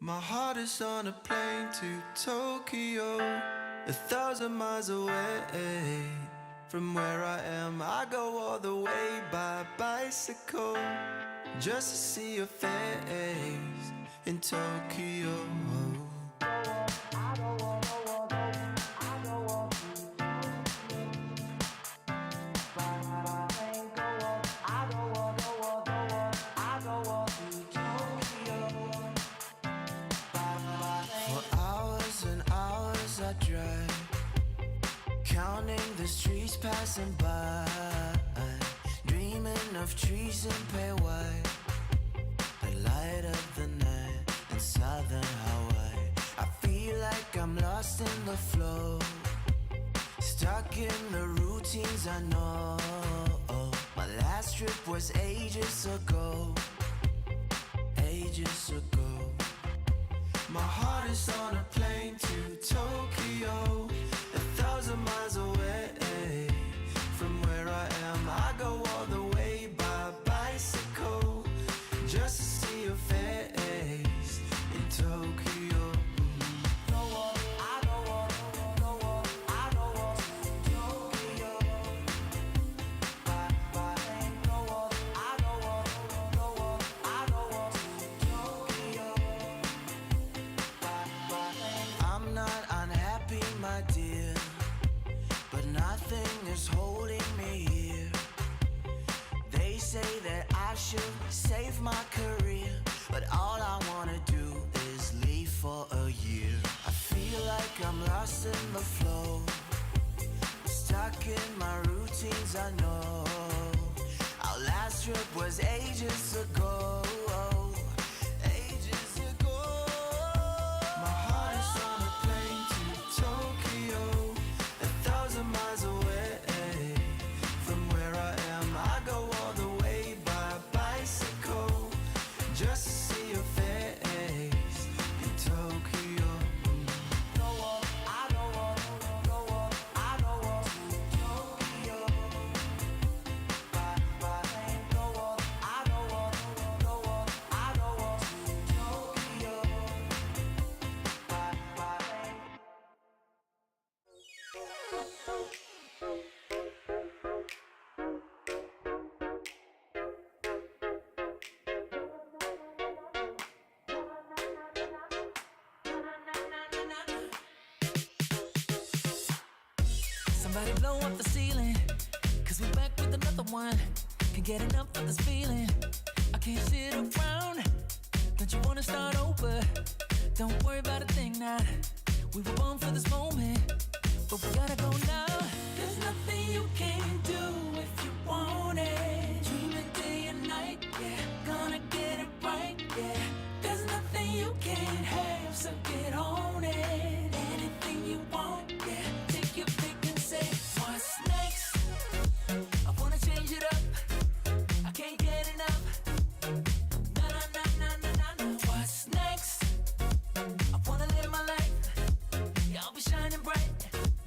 A: My heart is on a plane to Tokyo, 1,000 miles away. From where I am, I go all the way by bicycle, just to see your face in Tokyo. Counting the streets passing by, dreaming of trees in pale white, the light of the night in southern Hawaii. I feel like I'm lost in the flow, stuck in the routines I know. My last trip was ages ago, ages ago. My heart is on a plane to Tokyo, 1,000 miles away. From where I am, I go all the way by bicycle, just to see your face in Tokyo. I'm not unhappy, my dear, but nothing is holding me here. They say that I should save my career, but all I wanna do is leave for a year. I feel like I'm lost in the flow, stuck in my routines I know. Our last trip was ages ago, ages ago. My heart is on a plane to Tokyo, 1,000 miles away. From where I am, I go all the way by bicycle, just to see your face in Tokyo.
J: Somebody blow up the ceiling, 'cause we're back with another one. Can't get enough of this feeling. I can't sit around. Don't you wanna start over? Don't worry about a thing now. We were born for this moment, but we gotta go now. There's nothing you can do if you want it. Dreaming day and night, yeah, gonna get it right. can't have, so get on it. Anything you want, yeah. Take your pick and say, what's next? I wanna change it up. I can't get enough. Na na na na na na na. What's next? I wanna live my life. Yeah, I'll be shining bright.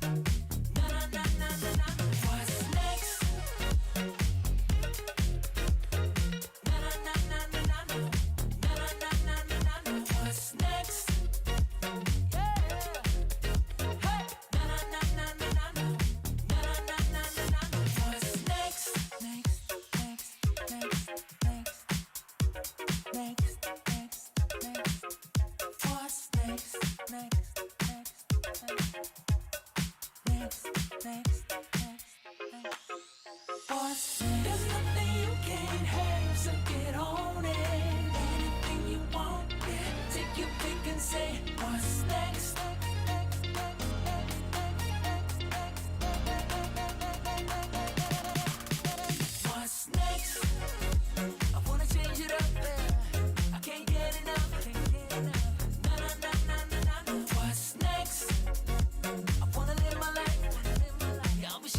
J: Na na na na na na. What's next? Na na na na na na na. Na na na na na na na. What's next? Yeah. Hey. Na na na na na na na. Na na na na na na na. What's next? Next, next, next, next, next, next, next. What's next? Next, next, next, next, next, next. What's next? There's nothing you can't have, so get on it. Anything you want, yeah. Take your pick and say, what's next? What's next? I wanna change it up, yeah. I can't get enough. Na na na na na na na. What's next? I wanna live my life. Yeah, I'll be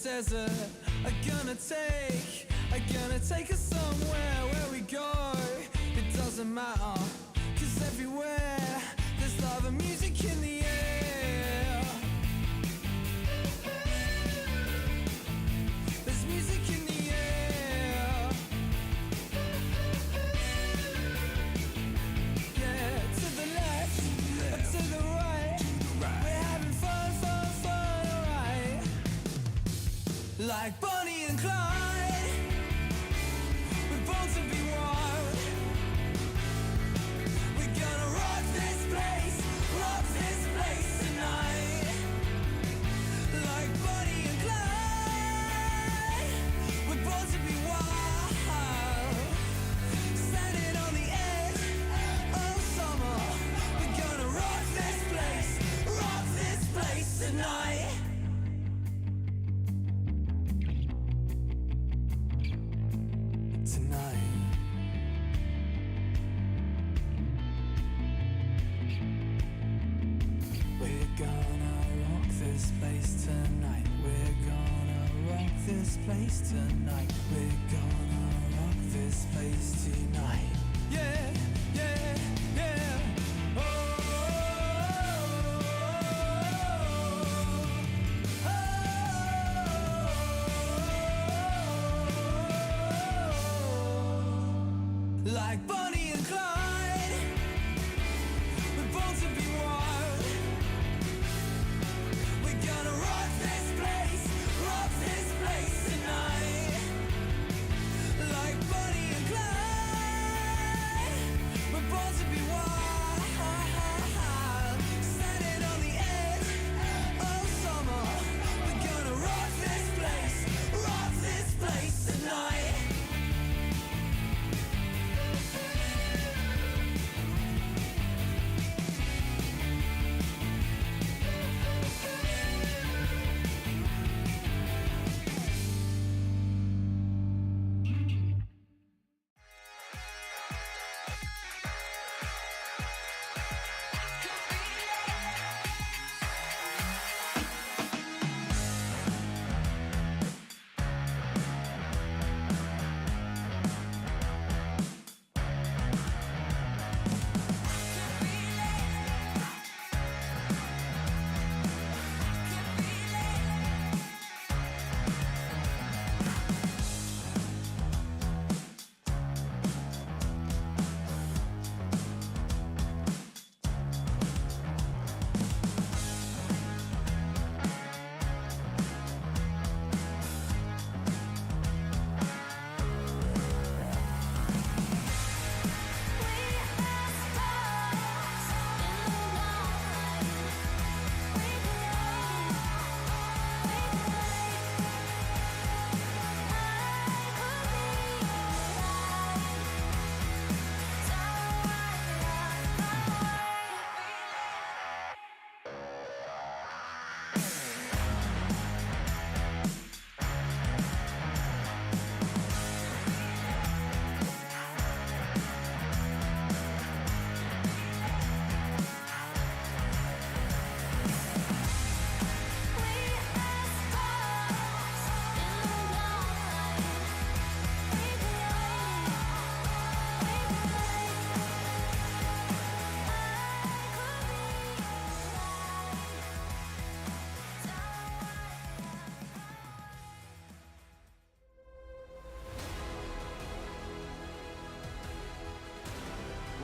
J: desert. I'm gonna take us somewhere where we go. It doesn't matter, 'cause everywhere there's love and music in the air. There's music in the air. Yeah, to the left, to the right. We're having fun, alright. Like Bonnie and Clyde, we're born to be wild. We're gonna rock this place tonight. Like Bonnie and Clyde, we're born to be wild. Standing on the edge of summer, we're gonna rock this place tonight. Tonight. We're gonna rock this place tonight. We're gonna rock this place tonight. We're gonna rock this place tonight. Yeah, yeah, yeah. Oh, like Bonnie and Clyde, we're born to be wild. We're gonna rock this place tonight. Like Bonnie and Clyde, we're born to be wild. Standing on the edge of summer, we're gonna rock this place tonight.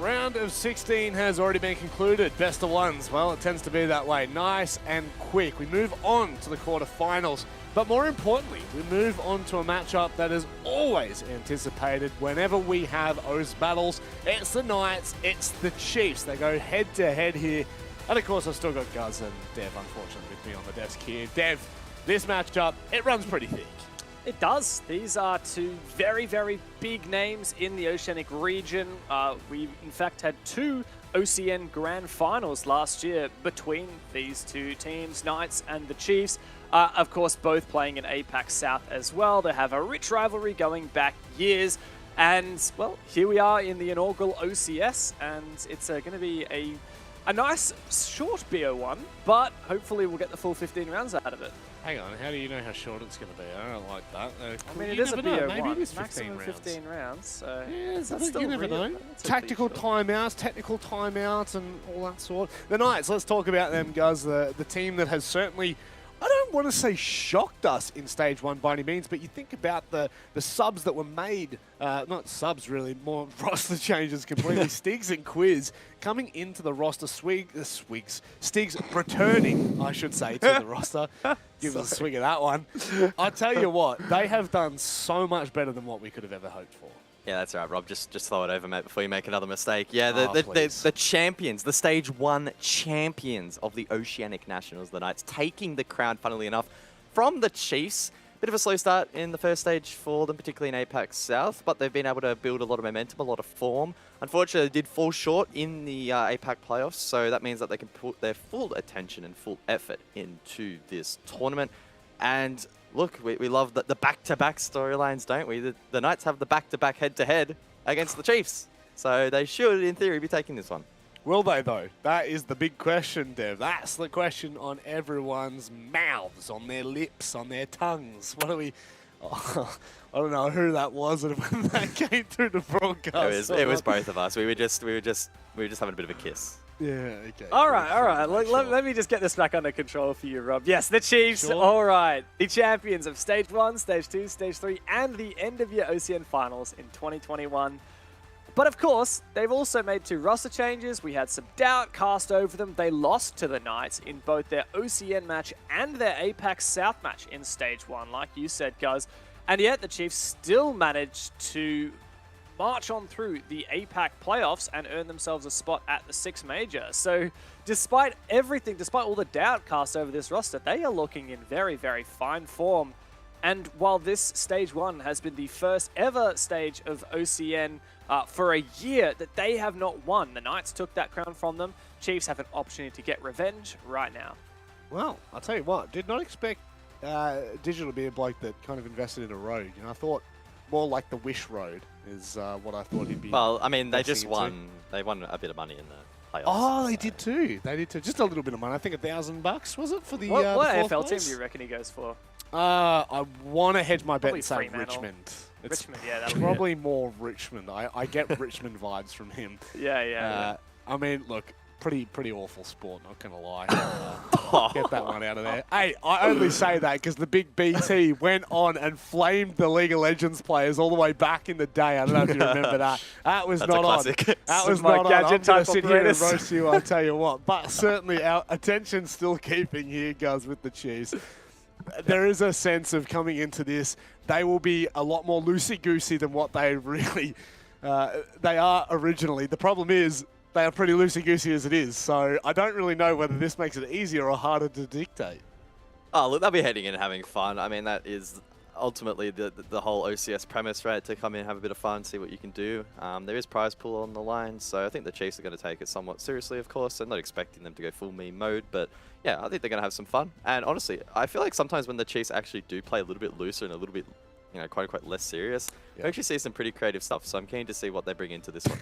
C: Round of 16 has already been concluded. Best of ones, well, it tends to be that way. Nice and quick. We move on to the quarterfinals. But more importantly, we move on to a matchup that is always anticipated whenever we have OS battles. It's the Knights, it's the Chiefs. They go head to head here. And of course, I've still got Guz and Dev, unfortunately, with me on the desk here. Dev, this matchup, it runs pretty thick.
E: It does. These are two very, very big names in the Oceanic region. We, in fact, had two OCN Grand Finals last year between these two teams, Knights and the Chiefs. Of course, both playing in APAC South as well. They have a rich rivalry going back years. And, well, here we are in the inaugural OCS, and it's going to be a a nice short BO1, but hopefully we'll get the full 15 rounds out of it.
C: Hang on, how do you know how short it's going to be? I don't like that.
E: I mean, it
C: you
E: is a
C: never know.
E: BO1,
C: Maybe it is 15
E: maximum
C: rounds.
E: 15 rounds, so
C: Yeah,
E: that's still
C: you never
E: real.
C: know.
E: That's a
C: Tactical
E: pretty short.
C: timeouts, technical timeouts, and all that sort. The Knights, let's talk about them, guys. The team that has certainly, I don't want to say shocked us in Stage 1 by any means, but you think about the subs that were made, not subs really, more roster changes completely. Stigs and Quiz coming into the roster, Stigs returning, I should say, to the roster. Give us a swing of that one. I tell you what, they have done so much better than what we could have ever hoped for.
D: Yeah, that's all right, Rob. Just throw it over, mate, before you make another mistake. Yeah,
C: Please.
D: the champions, the Stage 1 champions of the Oceanic Nationals, the Knights, taking the crown, funnily enough, from the Chiefs. Bit of a slow start in the first stage for them, particularly in APAC South, but they've been able to build a lot of momentum, a lot of form. Unfortunately, they did fall short in the APAC playoffs, so that means that they can put their full attention and full effort into this tournament. And look, we love the back-to-back storylines, don't we? The Knights have the back-to-back head-to-head against the Chiefs, so they should, in theory, be taking this one.
C: Will they, though? That is the big question, Dev. That's the question on everyone's mouths, on their lips, on their tongues. What do we... Oh, I don't know who that was when that came through the broadcast.
D: It was both of us. We were just having a bit of a kiss.
C: Yeah, okay.
E: All right. Let me just get this back under control for you, Rob. Yes, the Chiefs.
C: Sure.
E: All right. The champions of Stage 1, Stage 2, Stage 3, and the end-of-year OCN Finals in 2021. But of course, they've also made 2 roster changes. We had some doubt cast over them. They lost to the Knights in both their OCN match and their APAC South match in Stage 1, like you said, Guz. And yet the Chiefs still managed to march on through the APAC playoffs and earn themselves a spot at the 6 major. So despite everything, despite all the doubt cast over this roster, they are looking in very, very fine form. And while this Stage 1 has been the first ever stage of OCN for a year that they have not won, the Knights took that crown from them. Chiefs have an opportunity to get revenge right now.
C: Well, I'll tell you what, did not expect Digital to be a bloke that kind of invested in a road. You know, I thought more like the Wish Road is what I thought he'd be.
D: Well, I mean, they
C: investing
D: just
C: into.
D: won. They won a bit of money in the playoffs.
C: Oh, they did too. They did too. Just a little bit of money. I think $1,000 was it for the
E: What
C: the fourth
E: AFL team
C: place?
E: do you reckon he goes for?
C: I want to hedge my bet
E: Probably
C: and say
E: Fremantle.
C: Richmond. It's
E: Richmond, yeah, that'll be
C: probably more Richmond. I get Richmond vibes from him.
E: Yeah.
C: I mean, look, pretty awful sport, not going to lie. Get that one out of there. Hey, I only say that because the big BT went on and flamed the League of Legends players all the way back in the day. I don't know if you remember that. That was
D: That's
C: not
D: a
C: on.
D: classic.
C: That was
E: My
C: not on. I'm
E: gadget
C: going to
E: type
C: sit here and
E: operators.
C: roast you, I'll tell you what. But certainly our attention's still keeping here, guys, with the Chiefs. There is a sense of coming into this, they will be a lot more loosey-goosey than what they really they are originally. The problem is they are pretty loosey-goosey as it is, so I don't really know whether this makes it easier or harder to dictate.
D: Oh, look, they'll be heading in and having fun. I mean, that is ultimately the whole OCS premise, right? To come in, have a bit of fun, see what you can do. There is prize pool on the line, so I think the Chiefs are going to take it somewhat seriously, of course. I'm not expecting them to go full meme mode, but yeah, I think they're going to have some fun. And honestly, I feel like sometimes when the Chiefs actually do play a little bit looser and a little bit, you know, quite less serious, we actually see some pretty creative stuff. So I'm keen to see what they bring into this one.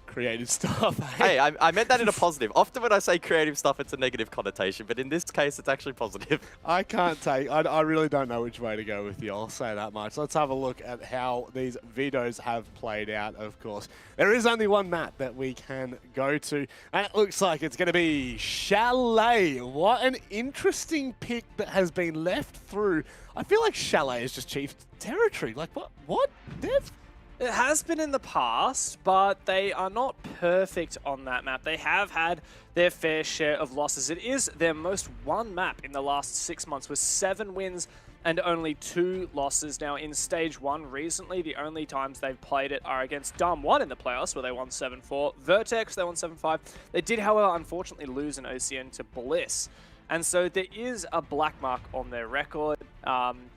C: Creative stuff.
D: Hey, I meant that in a positive. Often when I say creative stuff, it's a negative connotation, but in this case, it's actually positive.
C: I can't take, I really don't know which way to go with you, I'll say that much. Let's have a look at how these vetoes have played out, of course. There is only one map that we can go to, and it looks like it's going to be Chalet. What an interesting pick that has been left through. I feel like Chalet is just Chiefs territory. Like, what, Dev?
E: It has been in the past, but they are not perfect on that map. They have had their fair share of losses. It is their most won map in the last 6 months with 7 wins and only 2 losses. Now, in Stage 1 recently, the only times they've played it are against Dumb 1 in the playoffs, where they won 7-4. Vertex, they won 7-5. They did, however, unfortunately lose an OCN to Bliss. And so there is a black mark on their record.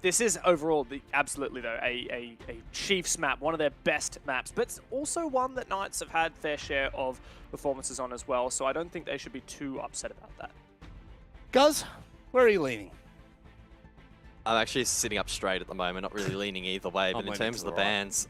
E: This is overall, absolutely though, a Chiefs map, one of their best maps, but it's also one that Knights have had their share of performances on as well, so I don't think they should be too upset about that.
C: Guz, where are you leaning?
D: I'm actually sitting up straight at the moment, not really leaning either way, but in
C: leaning
D: terms
C: to
D: of
C: the
D: the
C: right.
D: bans,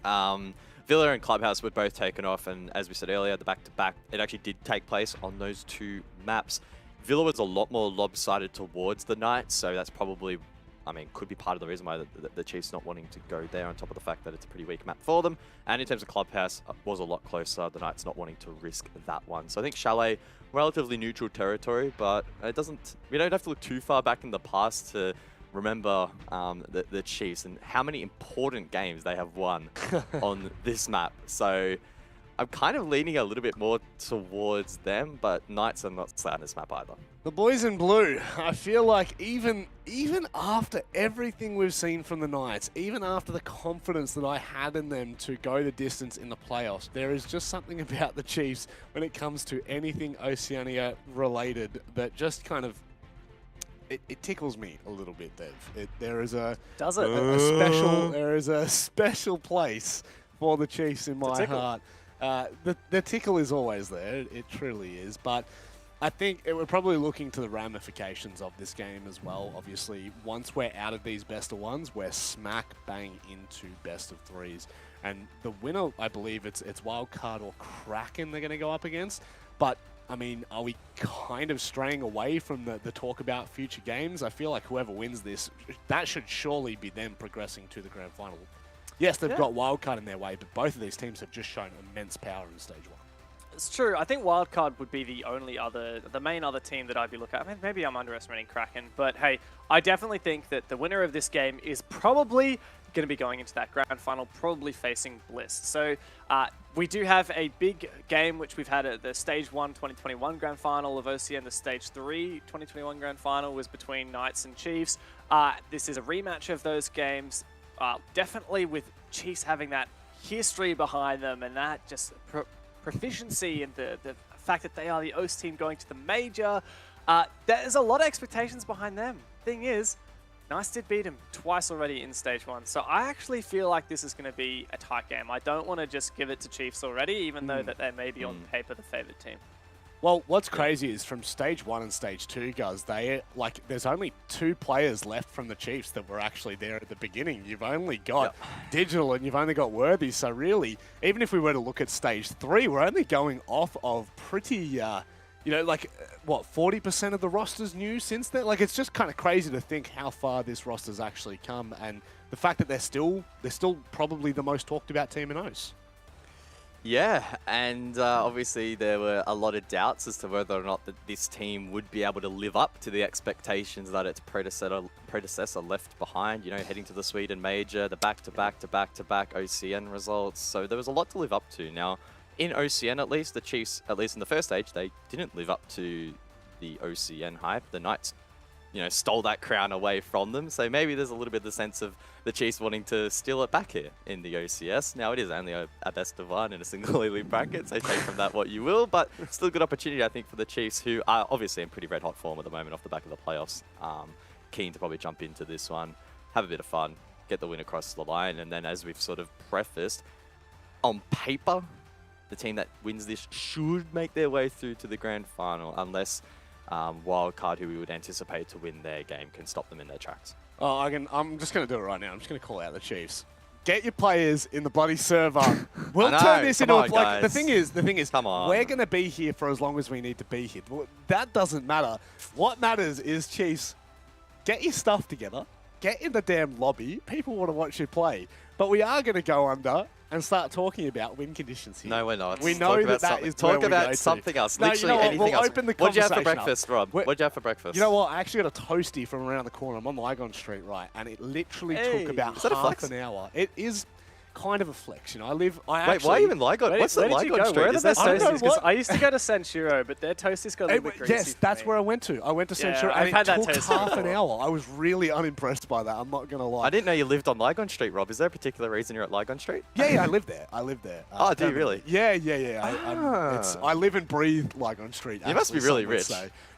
D: Villa and Clubhouse were both taken off, and as we said earlier, the back-to-back, it actually did take place on those 2 maps. Villa was a lot more lopsided towards the Knights, so that's probably, I mean, could be part of the reason why the Chiefs not wanting to go there, on top of the fact that it's a pretty weak map for them. And in terms of Clubhouse, was a lot closer, the Knights not wanting to risk that one. So I think Chalet, relatively neutral territory, but it doesn't, we don't have to look too far back in the past to remember the Chiefs and how many important games they have won on this map. So I'm kind of leaning a little bit more towards them, but Knights are not sat on this map either.
C: The boys in blue, I feel like even after everything we've seen from the Knights, even after the confidence that I had in them to go the distance in the playoffs, there is just something about the Chiefs when it comes to anything Oceania related that just kind of, it tickles me a little bit, Dev. There is a special place for the Chiefs in my heart. The tickle is always there. It truly is. But I think we're probably looking to the ramifications of this game as well. Obviously, once we're out of these best of ones, we're smack bang into best of 3s. And the winner, I believe it's Wildcard or Kraken they're going to go up against. But I mean, are we kind of straying away from the talk about future games? I feel like whoever wins this, that should surely be them progressing to the grand final. Yes, they've got Wildcard in their way, but both of these teams have just shown immense power in Stage 1.
E: It's true. I think Wildcard would be the main other team that I'd be looking at. I mean, maybe I'm underestimating Kraken, but hey, I definitely think that the winner of this game is probably going to be going into that grand final, probably facing Bliss. So we do have a big game, which we've had at the Stage 1 2021 grand final of OCN. The Stage 3 2021 grand final was between Knights and Chiefs. This is a rematch of those games, definitely with Chiefs having that history behind them and that just proficiency and the fact that they are the OCE team going to the major. There's a lot of expectations behind them. Thing is, Nice did beat him twice already in Stage 1, so I actually feel like this is going to be a tight game. I don't want to just give it to Chiefs already, even though that they may be on paper the favourite team.
C: Well, what's crazy is from Stage 1 and Stage 2, guys, there's only 2 players left from the Chiefs that were actually there at the beginning. You've only got Digital and you've only got Worthy, so really, even if we were to look at Stage 3, we're only going off of pretty... what, 40% of the roster's new since then? Like, it's just kind of crazy to think how far this roster's actually come, and the fact that they're still probably the most talked about team in OCE.
D: Yeah, and obviously there were a lot of doubts as to whether or not this team would be able to live up to the expectations that its predecessor left behind, you know, heading to the Sweden Major, the back-to-back OCN results. So there was a lot to live up to. Now, in OCN at least, the Chiefs, at least in the first stage, they didn't live up to the OCN hype. The Knights, you know, stole that crown away from them. So maybe there's a little bit of the sense of the Chiefs wanting to steal it back here in the OCS. Now, it is only a best of 1 in a single elite bracket, so take from that what you will. But still a good opportunity, I think, for the Chiefs, who are obviously in pretty red-hot form at the moment off the back of the playoffs. Keen to probably jump into this one, have a bit of fun, get the win across the line. And then, as we've sort of prefaced, on paper, the team that wins this should make their way through to the grand final, unless Wildcard, who we would anticipate to win their game, can stop them in their tracks.
C: Oh, I'm just going to do it right now. I'm just going to call out the Chiefs. Get your players in the bloody server. We'll turn this into the thing is,
D: come on.
C: We're going to be here for as long as we need to be here. That doesn't matter. What matters is, Chiefs, get your stuff together. Get in the damn lobby. People want to watch you play. But we are going to go under and start talking about win conditions here.
D: No, we're not.
C: We know that is
D: Talk about something else.
C: No,
D: Literally
C: you know what?
D: anything
C: We'll
D: else.
C: open the
D: What'd you have for
C: conversation
D: breakfast, Rob? What'd you have for breakfast?
C: You know what? I actually got a toasty from around the corner. I'm on Lygon Street, right? And it literally took about half an hour. It is kind of a flex, you know. Wait,
D: why are you in Lygon? What's the Lygon Street?
E: Where are the
D: Is there
E: best toasties? Because I used to go to Sanshiro, but their toasties got a little bit greasy.
C: Yes, that's where I went to. I went to Central, and it took half an hour. I was really unimpressed by that. I'm not going to lie.
D: I didn't know you lived on Lygon Street, Rob. Is there a particular reason you're at Lygon Street?
C: Yeah, I live there.
D: Oh, do you really?
C: Yeah. I live and breathe Lygon Street.
D: You must be really rich.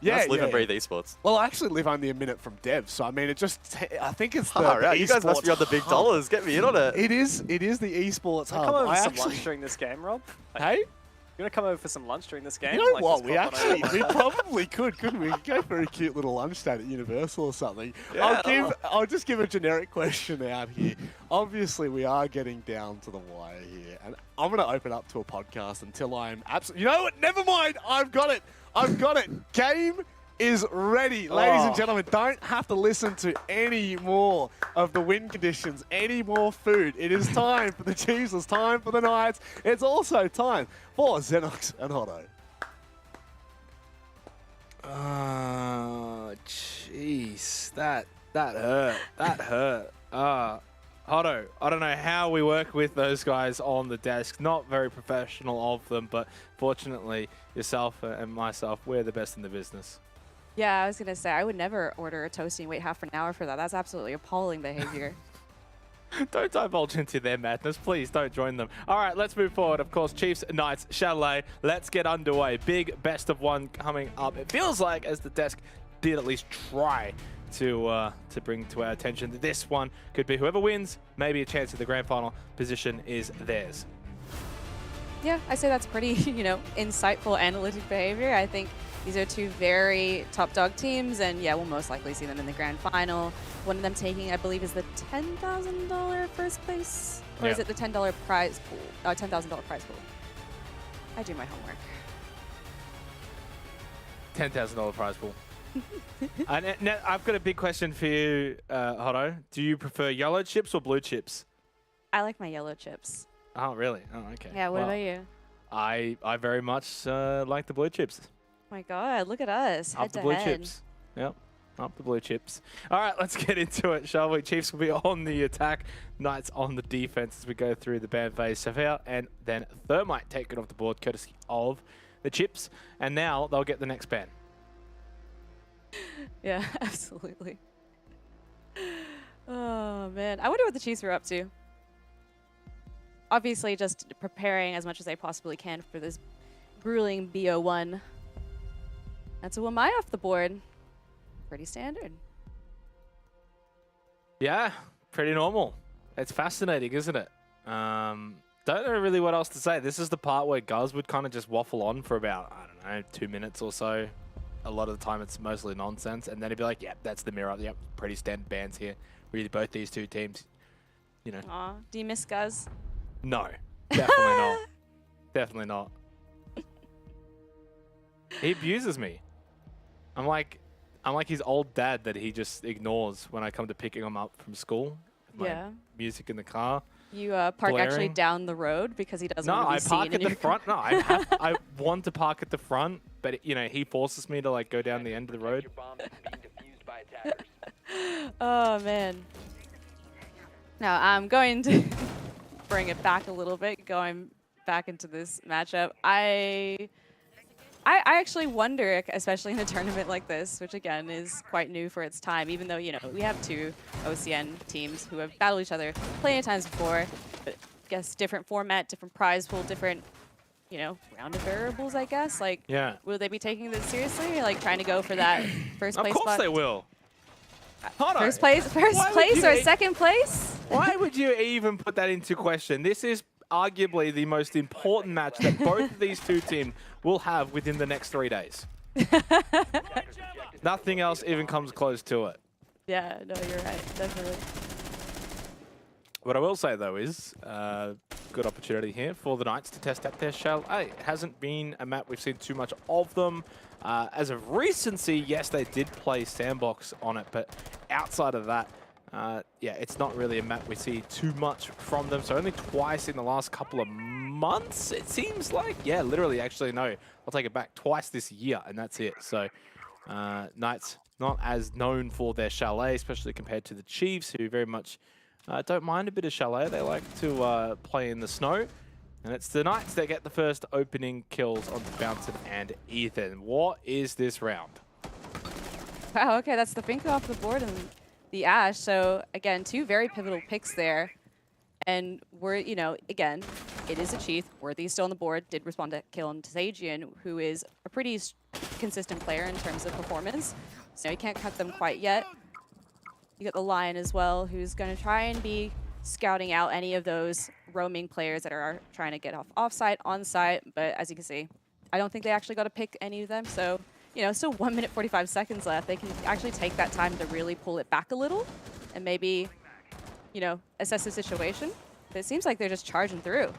C: Yeah,
D: you must live and breathe esports.
C: Well, I actually live only a minute from Dev, so I mean, I think it's the
D: you guys must be on the big dollars. Get me in on it.
C: It is the esports hub.
E: Come on, some lunch during this game, Rob.
C: Hey?
E: You want to come over for some lunch during this game?
C: You know
E: Like,
C: what?
E: just
C: We
E: pop on
C: actually,
E: over.
C: we probably could, couldn't we? We could go for a cute little lunch date at Universal or something.
E: Yeah,
C: I'll just give a generic question out here. Obviously, we are getting down to the wire here, and I'm going to open up to a podcast until I'm absolutely. You know what? Never mind. I've got it. I've got it. Game is ready, ladies and gentlemen. Don't have to listen to any more of the win conditions, any more food. It is time for the Chiefs. It's time for the Knights. It's also time for Xenox and Hotto.
F: Oh, jeez. That hurt. That hurt. Hotto, I don't know how we work with those guys on the desk. Not very professional of them, but fortunately, yourself and myself, we're the best in the business.
G: Yeah, I was gonna say I would never order a toasty and wait half an hour for that. That's absolutely appalling behavior.
F: Don't divulge into their madness. Please don't join them. All right, let's move forward. Of course, Chiefs, Knights, Chalet. Let's get underway. Big best of one coming up. It feels like, as the desk did at least try to bring to our attention, that this one could be whoever wins, maybe a chance at the grand final position is theirs.
G: Yeah, I say that's pretty, insightful analytic behavior. I think these are two very top dog teams, and yeah, we'll most likely see them in the grand final. One of them taking, I believe, is the $10,000 first place, or is it the $10 prize pool? $10,000 prize pool. I do my homework.
F: $10,000 prize pool. Now, I've got a big question for you, Hotto. Do you prefer yellow chips or blue chips?
G: I like my yellow chips.
F: Oh, really? Oh, okay.
G: Yeah, what about you?
F: I very much like the blue chips.
G: My God, look at us,
F: Up
G: head
F: the
G: to
F: blue
G: head.
F: chips. Yep. Up the blue chips. All right, let's get into it, shall we? Chiefs will be on the attack. Knights on the defense as we go through the ban phase. Savia and then Thermite take it off the board, courtesy of the chips. And now they'll get the next ban.
G: Yeah, absolutely. Oh, man. I wonder what the Chiefs were up to. Obviously, just preparing as much as they possibly can for this grueling BO1. That's a Wamai off the board. Pretty standard.
F: Yeah, pretty normal. It's fascinating, isn't it? Don't know really what else to say. This is the part where Guz would kind of just waffle on for about, I don't know, 2 minutes or so. A lot of the time it's mostly nonsense. And then he'd be like, yep, that's the mirror. Yep, pretty standard bans here. Really, both these two teams,
G: Aw, do you miss Guz?
F: No, definitely not. Definitely not. He abuses me. I'm like his old dad that he just ignores when I come to picking him up from school. My
G: Yeah.
F: music in the car.
G: You park actually
F: Blaring.
G: down the road because he doesn't
F: No,
G: want
F: I
G: to be
F: park
G: seen
F: at
G: in
F: the
G: your
F: front. No, I want to park at the front, but he forces me to like go down the end of the road.
H: Your bomb is being defused by attackers.
G: Oh, man. Now, I'm going to bring it back a little bit, going back into this matchup. I actually wonder, especially in a tournament like this, which again is quite new for its time, even though, we have two OCN teams who have battled each other plenty of times before, but I guess different format, different prize pool, different, round of variables, I guess. Like,
F: Yeah.
G: will they be taking this seriously? Like, trying to go for that first
F: Of
G: place
F: course
G: spot?
F: they will. Hold on.
G: First place
F: Why would you
G: or
F: e-
G: second place?
F: Why would you even put that into question? This is arguably the most important match that both of these two teams will have within the next 3 days. Nothing else even comes close to it.
G: Yeah, no, you're right, definitely.
F: What I will say, though, is good opportunity here for the Knights to test out their shell. It hasn't been a map we've seen too much of them. As of recency, yes, they did play Sandbox on it, but outside of that, yeah, it's not really a map we see too much from them. So only twice in the last couple of months, it seems like. Yeah, literally, actually, no. I'll take it back. Twice this year, and that's it. So Knights not as known for their Chalet, especially compared to the Chiefs, who very much don't mind a bit of Chalet. They like to play in the snow. And it's the Knights that get the first opening kills on Fountain and Ethan. What is this round?
G: Wow, okay, that's the Finka off the board and the Ash. So, again, two very pivotal picks there. And we're, again, it is a Chief. Worthy's still on the board. Did respond to kill on Tsagian, who is a pretty consistent player in terms of performance. So you can't cut them quite yet. You got the Lion as well, who's going to try and be scouting out any of those roaming players that are trying to get offsite, onsite, but as you can see, I don't think they actually got to pick any of them. So, you know, still 1 minute 45 seconds left. They can actually take that time to really pull it back a little and maybe, you know, assess the situation. But it seems like they're just charging through.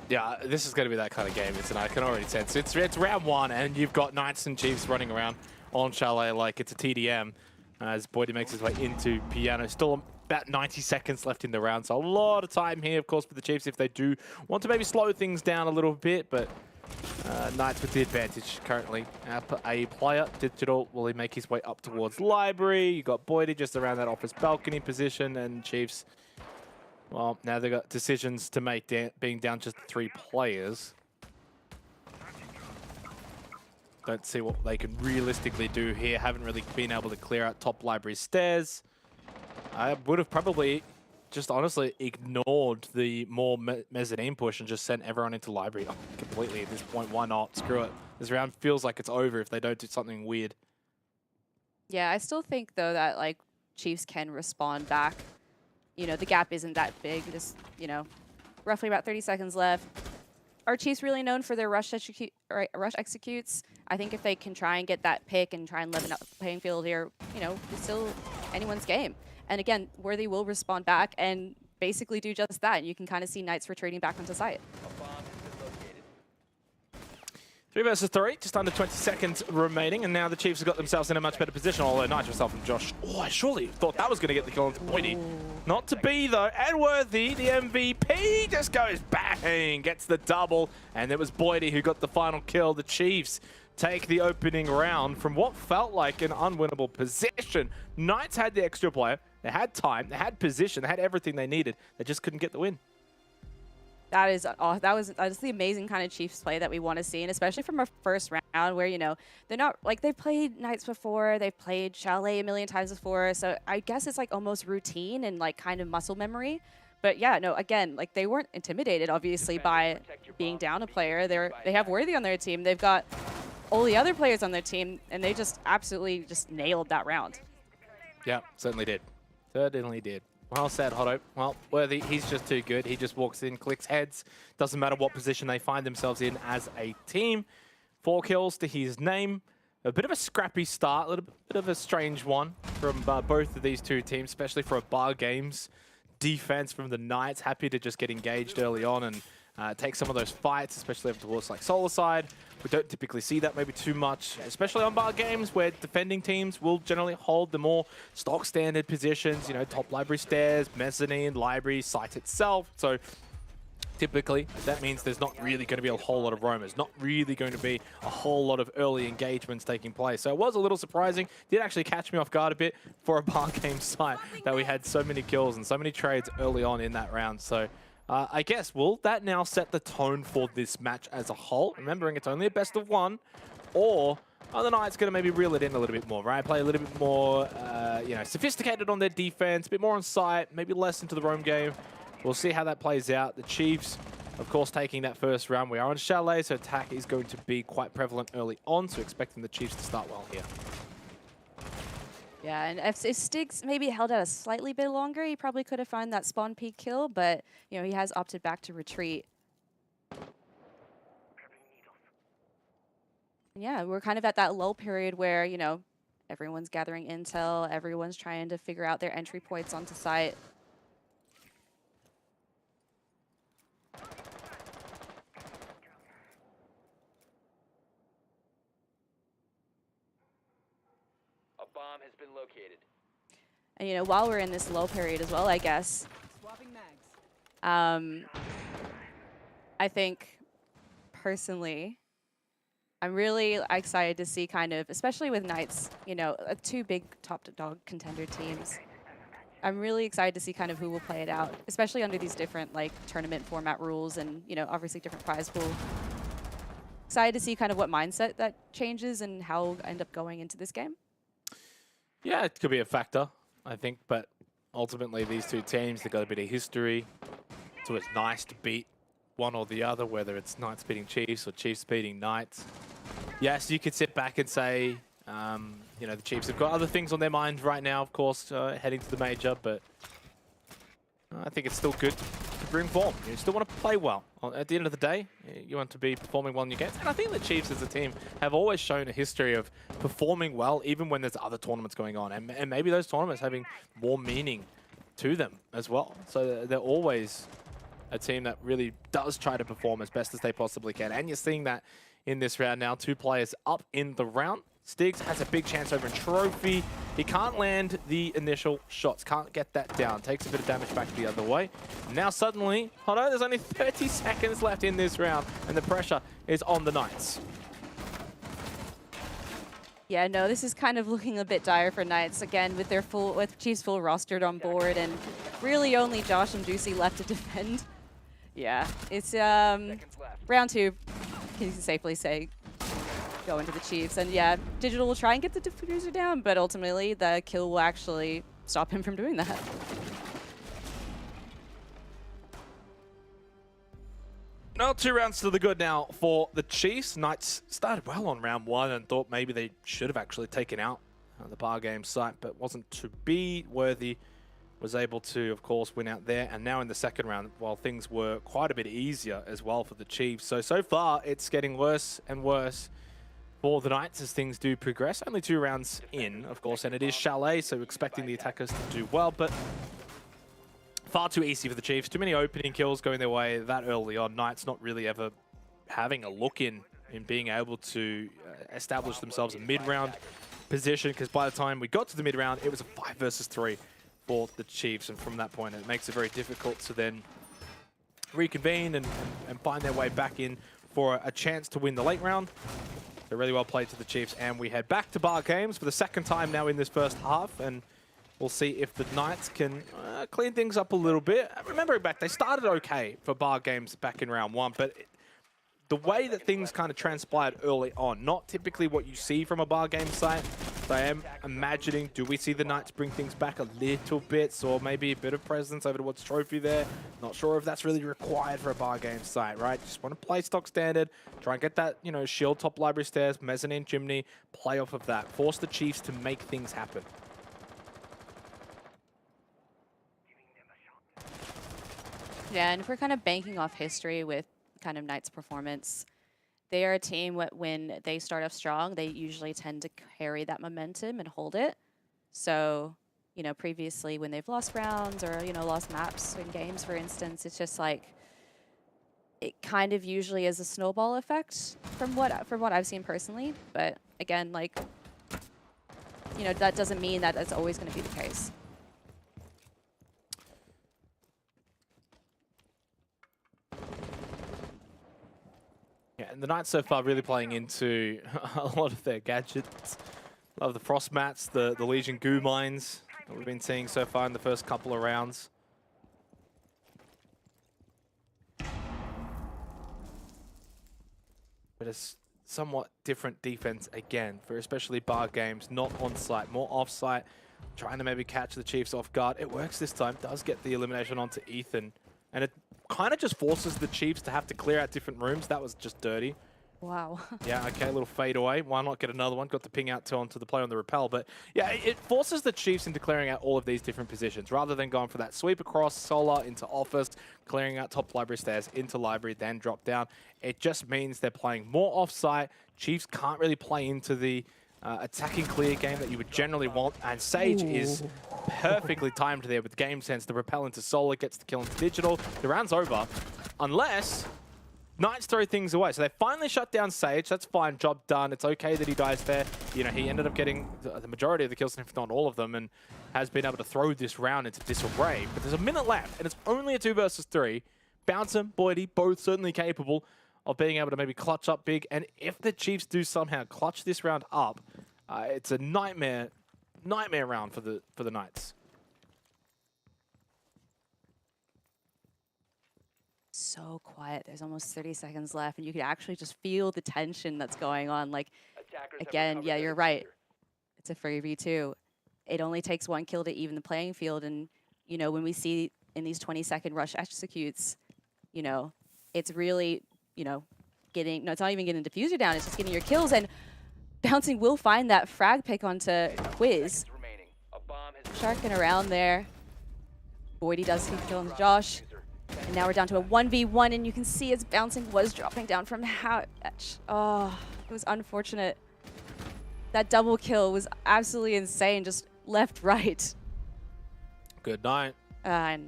F: Yeah, this is going to be that kind of game, isn't it? I can already sense it's round 1, and you've got Knights and Chiefs running around on Chalet like it's a TDM as Boydie makes his way into Piano. Still about 90 seconds left in the round, so a lot of time here, of course, for the Chiefs if they do want to maybe slow things down a little bit, but Knights with the advantage currently. A player, Digital, will he make his way up towards Library? You got Boydie just around that office balcony position, and Chiefs, well, now they've got decisions to make, being down just 3 players. Don't see what they can realistically do here. Haven't really been able to clear out top Library stairs. I would have probably just honestly ignored the more mezzanine push and just sent everyone into Library completely at this point. Why not? Screw it. This round feels like it's over if they don't do something weird.
G: Yeah, I still think, though, that, like, Chiefs can respond back. You know, the gap isn't that big. Just, you know, roughly about 30 seconds left. Are Chiefs really known for their rush executes? I think if they can try and get that pick and try and level out the playing field here, you know, it's still anyone's game. And again, Worthy will respond back and basically do just that. You can kind of see Knights retreating back onto site.
F: 3 versus 3, just under 20 seconds remaining, and now the Chiefs have got themselves in a much better position, although Knights yourself and Josh, oh, I surely thought that was going to get the kill onto Boydie. Not to be, though, and Worthy, the MVP, just goes bang, gets the double, and it was Boydie who got the final kill. The Chiefs take the opening round from what felt like an unwinnable position. Knights had the extra player, they had time, they had position, they had everything they needed, they just couldn't get the win.
G: That was the amazing kind of Chiefs play that we want to see, and especially from our first round where, you know, they're not, like, they've played Knights before, they've played Chalet a million times before, so I guess it's like almost routine and like kind of muscle memory. But yeah, no, again, like they weren't intimidated obviously by being down a player. They have Worthy on their team, they've got all the other players on their team, and they just absolutely just nailed that round.
F: Yeah, certainly did. Certainly did. Well said, Hotto. Well, Worthy, he's just too good. He just walks in, clicks heads. Doesn't matter what position they find themselves in as a team. 4 kills to his name. A bit of a scrappy start, a little bit of a strange one from both of these two teams, especially for a Bar Games defense from the Knights. Happy to just get engaged early on and take some of those fights, especially up towards like Solar side. We don't typically see that maybe too much, especially on Bar Games where defending teams will generally hold the more stock standard positions, you know, top Library stairs, mezzanine, Library, site itself. So typically that means there's not really going to be a whole lot of roamers, not really going to be a whole lot of early engagements taking place. So it was a little surprising. Did actually catch me off guard a bit for a Bar Game site that we had so many kills and so many trades early on in that round. So I guess, will that now set the tone for this match as a whole? Remembering it's only a best of 1, or are the Knights going to maybe reel it in a little bit more, right? Play a little bit more, you know, sophisticated on their defense, a bit more on site, maybe less into the roam game. We'll see how that plays out. The Chiefs, of course, taking that first round. We are on Chalet, so attack is going to be quite prevalent early on, so expecting the Chiefs to start well here.
G: Yeah, and if Stiggs maybe held out a slightly bit longer, he probably could have found that spawn peak kill, but, you know, he has opted back to retreat. And yeah, we're kind of at that lull period where, you know, everyone's gathering intel, everyone's trying to figure out their entry points onto site.
H: Bomb has been located.
G: And, you know, while we're in this lull period as well, I guess, I think, personally, I'm really excited to see kind of, especially with Knights, you know, 2 big top-dog contender teams. I'm really excited to see kind of who will play it out, especially under these different, like, tournament format rules and, you know, obviously different prize pool. Excited to see kind of what mindset that changes and how we'll end up going into this game.
F: Yeah, it could be a factor, I think, but ultimately these two teams, they've got a bit of history, so it's nice to beat one or the other, whether it's Knights beating Chiefs or Chiefs beating Knights. Yes, you could sit back and say, you know, the Chiefs have got other things on their mind right now, of course, heading to the major, but I think it's still good to bring form. You still want to play well. At the end of the day, you want to be performing well in your games. And I think the Chiefs as a team have always shown a history of performing well even when there's other tournaments going on. And maybe those tournaments having more meaning to them as well. So they're always a team that really does try to perform as best as they possibly can. And you're seeing that in this round now. 2 players up in the round. Stiggs has a big chance over in Trophy. He can't land the initial shots, can't get that down. Takes a bit of damage back the other way. Now suddenly, hold on, there's only 30 seconds left in this round, and the pressure is on the Knights.
G: Yeah, no, this is kind of looking a bit dire for Knights again with their Chiefs full rostered on board, and really only Josh and Juicy left to defend. Yeah, it's round 2. Can you safely say go into the Chiefs? And yeah, Digital will try and get the diffuser down, but ultimately the kill will actually stop him from doing that.
F: Now 2 rounds to the good now for the Chiefs. Knights started well on round 1 and thought maybe they should have actually taken out the bar game site, but wasn't to be. Worthy was able to, of course, win out there. And now in the second round, while things were quite a bit easier as well for the Chiefs. So far, it's getting worse and worse for the Knights as things do progress. Only 2 rounds in, of course, and it is Chalet, so expecting the attackers to do well, but far too easy for the Chiefs. Too many opening kills going their way that early on. Knights not really ever having a look in being able to establish themselves a mid-round position, because by the time we got to the mid-round, it was a 5 versus 3 for the Chiefs, and from that point, it makes it very difficult to then reconvene and find their way back in for a chance to win the late round. So really well played to the Chiefs, and we head back to bar games for the second time now in this first half, and we'll see if the Knights can clean things up a little bit. Remembering back, they started okay for bar games back in round 1, but the way that things kind of transpired early on, not typically what you see from a bar game site. So I am imagining, do we see the Knights bring things back a little bit, or maybe a bit of presence over towards Trophy there? Not sure if that's really required for a bar game site, right? Just want to play stock standard, try and get that, you know, shield, top library stairs, mezzanine chimney, play off of that. Force the Chiefs to make things happen.
G: Yeah, and if we're kind of banking off history with kind of Knights' performance, they are a team when they start off strong, they usually tend to carry that momentum and hold it. So, you know, previously when they've lost rounds or, you know, lost maps in games, for instance, it's just like, it kind of usually is a snowball effect from what I've seen personally. But again, like, you know, that doesn't mean that that's always going to be the case.
F: Yeah, and the Knights so far really playing into a lot of their gadgets. A lot of the frost mats, the Legion goo mines that we've been seeing so far in the first couple of rounds. But it's somewhat different defense again for especially bar games, not on site, more off site, trying to maybe catch the Chiefs off guard. It works this time, does get the elimination onto Ethan, and it kind of just forces the Chiefs to have to clear out different rooms. That was just dirty.
G: Wow.
F: Yeah, okay, a little fade away. Why not get another one? Got the ping out onto the play on the rappel. But yeah, it forces the Chiefs into clearing out all of these different positions rather than going for that sweep across solar into office, clearing out top library stairs into library, then drop down. It just means they're playing more off-site. Chiefs can't really play into the attacking clear game that you would generally want. And Sage is perfectly timed there with game sense. The rappel into solar, gets the kill into digital. The round's over, unless Knights throw things away. So they finally shut down Sage. That's fine. Job done. It's okay that he dies there. You know, he ended up getting the majority of the kills, if not all of them, and has been able to throw this round into disarray. But there's a minute left, and it's only a 2 versus 3. Bouncer, Boydie, both certainly capable of being able to maybe clutch up big. And if the Chiefs do somehow clutch this round up, it's a nightmare round for the Knights.
G: So quiet. There's almost 30 seconds left, and you can actually just feel the tension that's going on. Like, again, yeah, you're right. It's a free v2. It only takes 1 kill to even the playing field, and, you know, when we see in these 20-second rush executes, you know, it's really, you know, getting, no, it's not even getting diffuser down, it's just getting your kills, and Bouncing will find that frag pick onto Quiz. Sharking around there. Boydie does see the kill on Josh. And now we're down to a 1v1, and you can see its bouncing was dropping down from Hatch. Oh, it was unfortunate. That double kill was absolutely insane, just left, right.
F: Good night.
G: I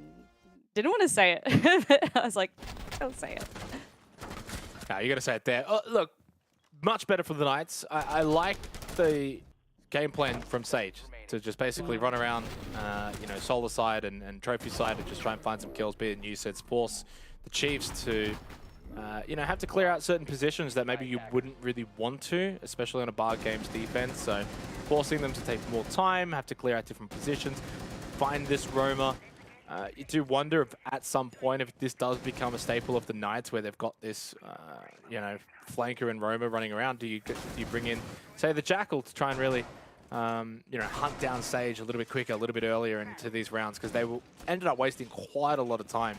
G: didn't want to say it, but I was like, don't say it.
F: No, you got to say it there. Oh, look, much better for the Knights. I like the game plan from Sage to just basically run around, you know, solo side and trophy side and just try and find some kills, be it new sets, force the Chiefs to, you know, have to clear out certain positions that maybe you wouldn't really want to, especially on a bar game's defense. So forcing them to take more time, have to clear out different positions, find this roamer. You do wonder if at some point if this does become a staple of the Knights where they've got this, you know, flanker and roamer running around. Do you bring in, say, the Jackal to try and really, you know, hunt down Sage a little bit quicker, a little bit earlier into these rounds, because they ended up wasting quite a lot of time.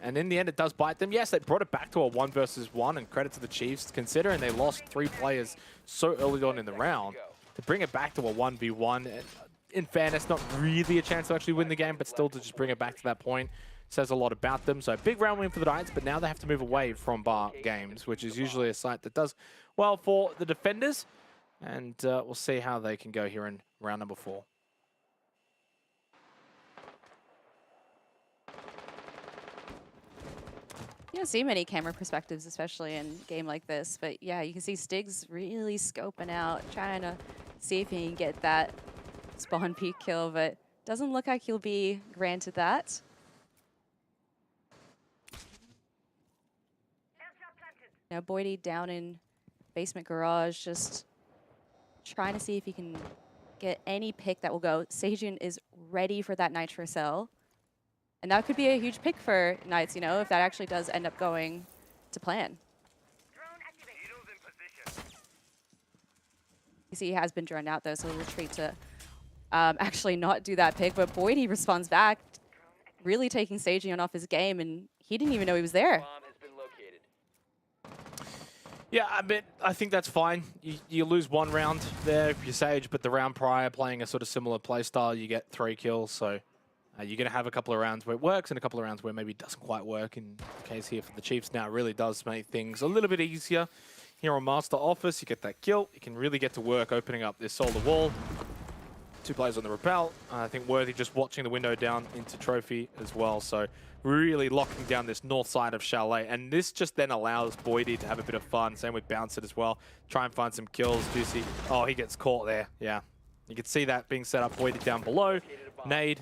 F: And in the end, it does bite them. Yes, they brought it back to a 1 versus 1, and credit to the Chiefs, considering they lost 3 players so early on in the round. To bring it back to a 1v1, in fairness, not really a chance to actually win the game, but still to just bring it back to that point says a lot about them. So big round win for the Knights, but now they have to move away from bar games, which is usually a site that does well for the defenders. And we'll see how they can go here in round number 4.
G: You don't see many camera perspectives, especially in a game like this. But yeah, you can see Stig's really scoping out, trying to see if he can get that spawn peak kill, but doesn't look like he'll be granted that. Now Boydie down in basement garage, just trying to see if he can get any pick that will go. Sejun is ready for that Nitro Cell. And that could be a huge pick for Knights, you know, if that actually does end up going to plan. You see he has been drawn out though, so we'll retreat to actually not do that pick. But Boydie responds back, really taking Sejun off his game, and he didn't even know he was there.
F: Yeah, I think that's fine. You lose 1 round there if you're Sage, but the round prior playing a sort of similar playstyle, you get 3 kills. So you're going to have a couple of rounds where it works and a couple of rounds where maybe it doesn't quite work. In the case here for the Chiefs now, it really does make things a little bit easier. Here on Master Office, you get that kill. You can really get to work opening up this solar wall. 2 players on the rappel. I think Worthy just watching the window down into Trophy as well. So really locking down this north side of Chalet. And this just then allows Boydie to have a bit of fun. Same with Bouncer as well. Try and find some kills. Juicy. Oh, he gets caught there. Yeah. You can see that being set up. Boydie down below. Nade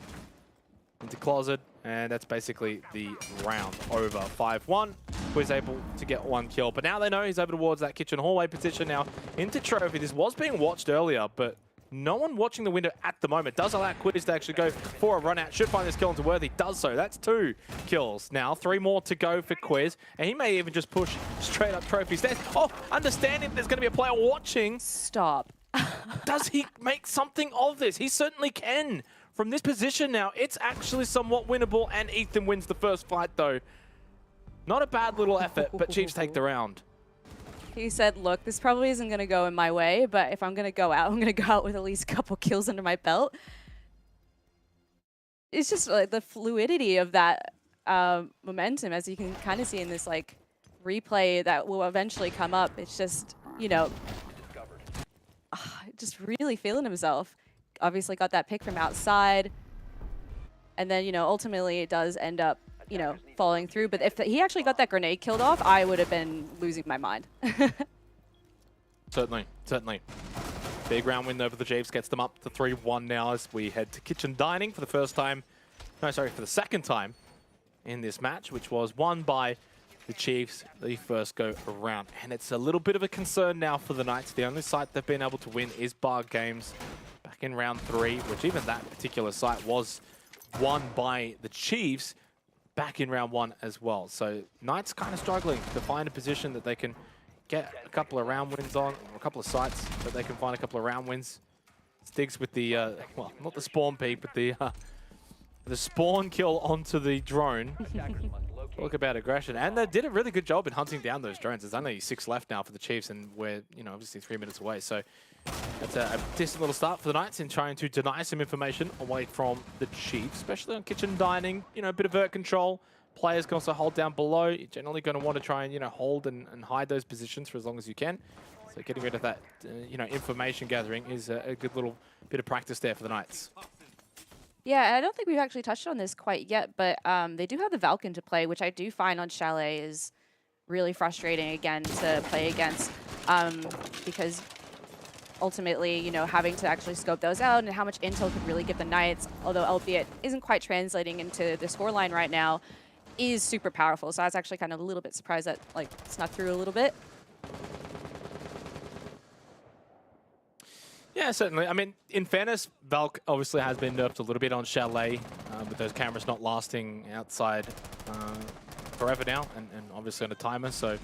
F: into Closet. And that's basically the round over. 5-1. Was able to get 1 kill. But now they know he's over towards that kitchen hallway position now into Trophy. This was being watched earlier, but no one watching the window at the moment. Does allow Quiz to actually go for a run out. Should find this kill into Worthy. Does so. That's 2 kills. Now 3 more to go for Quiz. And he may even just push straight up Trophy stairs. Oh, understanding there's going to be a player watching.
G: Stop.
F: Does he make something of this? He certainly can. From this position now, it's actually somewhat winnable. And Ethan wins the first fight though. Not a bad little effort, but Chiefs take the round.
G: He said, look, this probably isn't going to go in my way, but if I'm going to go out, I'm going to go out with at least a couple kills under my belt. It's just like the fluidity of that momentum, as you can kind of see in this like replay that will eventually come up. It's just, you know, just really feeling himself. Obviously got that pick from outside. And then, you know, ultimately it does end up, you know, falling through. But if he actually got that grenade killed off, I would have been losing my mind.
F: Certainly, certainly. Big round win over the Chiefs gets them up to 3-1 now as we head to Kitchen Dining for the first time. No, sorry, for the second time in this match, which was won by the Chiefs the first go around. And it's a little bit of a concern now for the Knights. The only site they've been able to win is Bar Games back in round 3, which even that particular site was won by the Chiefs back in round 1 as well. So Knights kind of struggling to find a position that they can get a couple of round wins on, or a couple of sites that they can find a couple of round wins. Stiggs with the, well, not the spawn peek, but the spawn kill onto the drone. Talk about aggression. And they did a really good job in hunting down those drones. There's only 6 left now for the Chiefs, and we're, you know, obviously 3 minutes away. So that's a decent little start for the Knights in trying to deny some information away from the Chiefs, especially on Kitchen Dining. You know, a bit of vert control, players can also hold down below. You're generally going to want to try and, hold and hide those positions for as long as you can. So getting rid of that, information gathering is a good little bit of practice there for the Knights.
G: Yeah, I don't think we've actually touched on this quite yet, but they do have the Valken to play, which I do find on Chalet is really frustrating again to play against, because ultimately, having to actually scope those out and how much intel could really give the Knights, although albeit isn't quite translating into the scoreline right now, is super powerful. So I was actually kind of a little bit surprised that snuck through a little bit.
F: Yeah, certainly. I mean, in fairness, Valk obviously has been nerfed a little bit on Chalet, with those cameras not lasting outside forever now, and obviously on a timer. So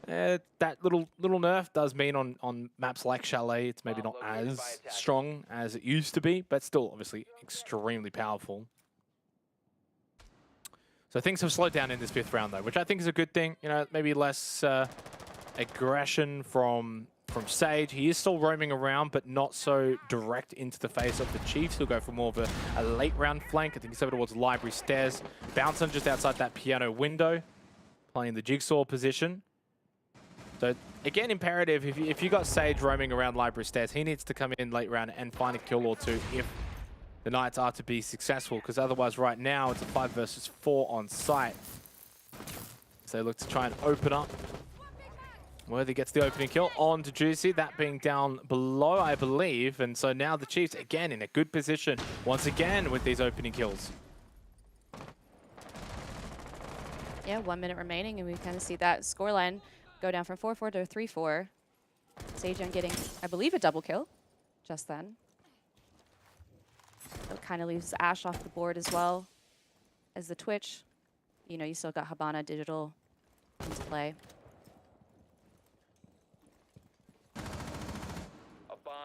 F: that little nerf does mean on maps like Chalet, it's maybe not as strong as it used to be, but still obviously extremely powerful. So things have slowed down in this 5th round, though, which I think is a good thing. Maybe less aggression from Sage. He is still roaming around, but not so direct into the face of the Chiefs. He'll go for more of a late round flank. I think he's over towards Library Stairs. Bouncing just outside that piano window, playing the jigsaw position. So again, imperative, if you got Sage roaming around Library Stairs, he needs to come in late round and find a kill or two if the Knights are to be successful, because otherwise right now it's a 5 versus 4 on site. So they look to try and open up. Worthy gets the opening kill on to Juicy, that being down below, I believe. And so now the Chiefs, again, in a good position, once again, with these opening kills.
G: Yeah, 1 minute remaining, and we kind of see that scoreline go down from 4-4 to 3-4. Sage getting, I believe, a double kill just then. It kind of leaves Ash off the board as well as the Twitch. You still got Habana Digital into play.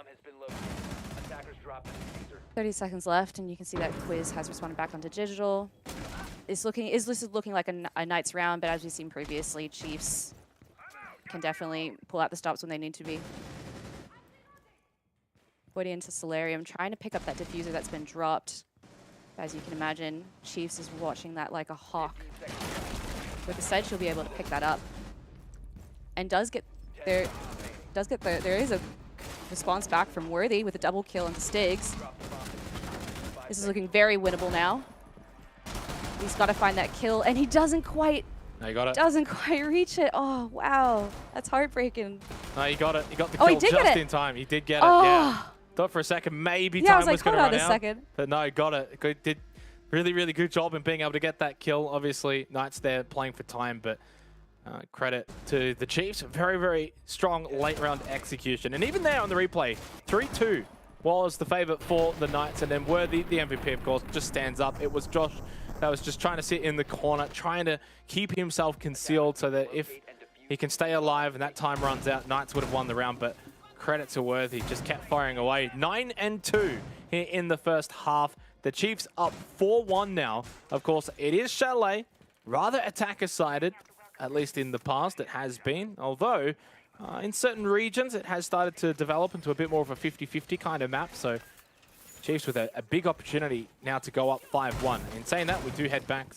H: Has been located. Attackers dropped the diffuser.
G: 30 seconds left, and you can see that Quiz has responded back onto Digital. This is looking like a Knights round, but as we've seen previously, Chiefs can definitely pull out the stops when they need to be. Putting into Solarium, trying to pick up that diffuser that's been dropped. As you can imagine, Chiefs is watching that like a hawk. With the Sedge, she'll be able to pick that up. And there is a response back from Worthy with a double kill into Stigs. This is looking very winnable now. He's got to find that kill, and he doesn't quite reach it. Oh, wow. That's heartbreaking.
F: No, he got it. He got the kill just in time. He did get it, yeah. Thought for a second maybe time was going to run out. But no, he got it. Did really, really good job in being able to get that kill. Obviously, Knights there playing for time, but credit to the Chiefs. Very, very strong late round execution. And even there on the replay, 3-2 was the favorite for the Knights. And then Worthy, the MVP, of course, just stands up. It was Josh that was just trying to sit in the corner, trying to keep himself concealed so that if he can stay alive and that time runs out, Knights would have won the round. But credit to Worthy, just kept firing away. 9-2 here in the first half. The Chiefs up 4-1 now. Of course, it is Chalet, rather attacker-sided. At least in the past, it has been. Although, in certain regions, it has started to develop into a bit more of a 50-50 kind of map. So, Chiefs with a big opportunity now to go up 5-1. In saying that, we do head back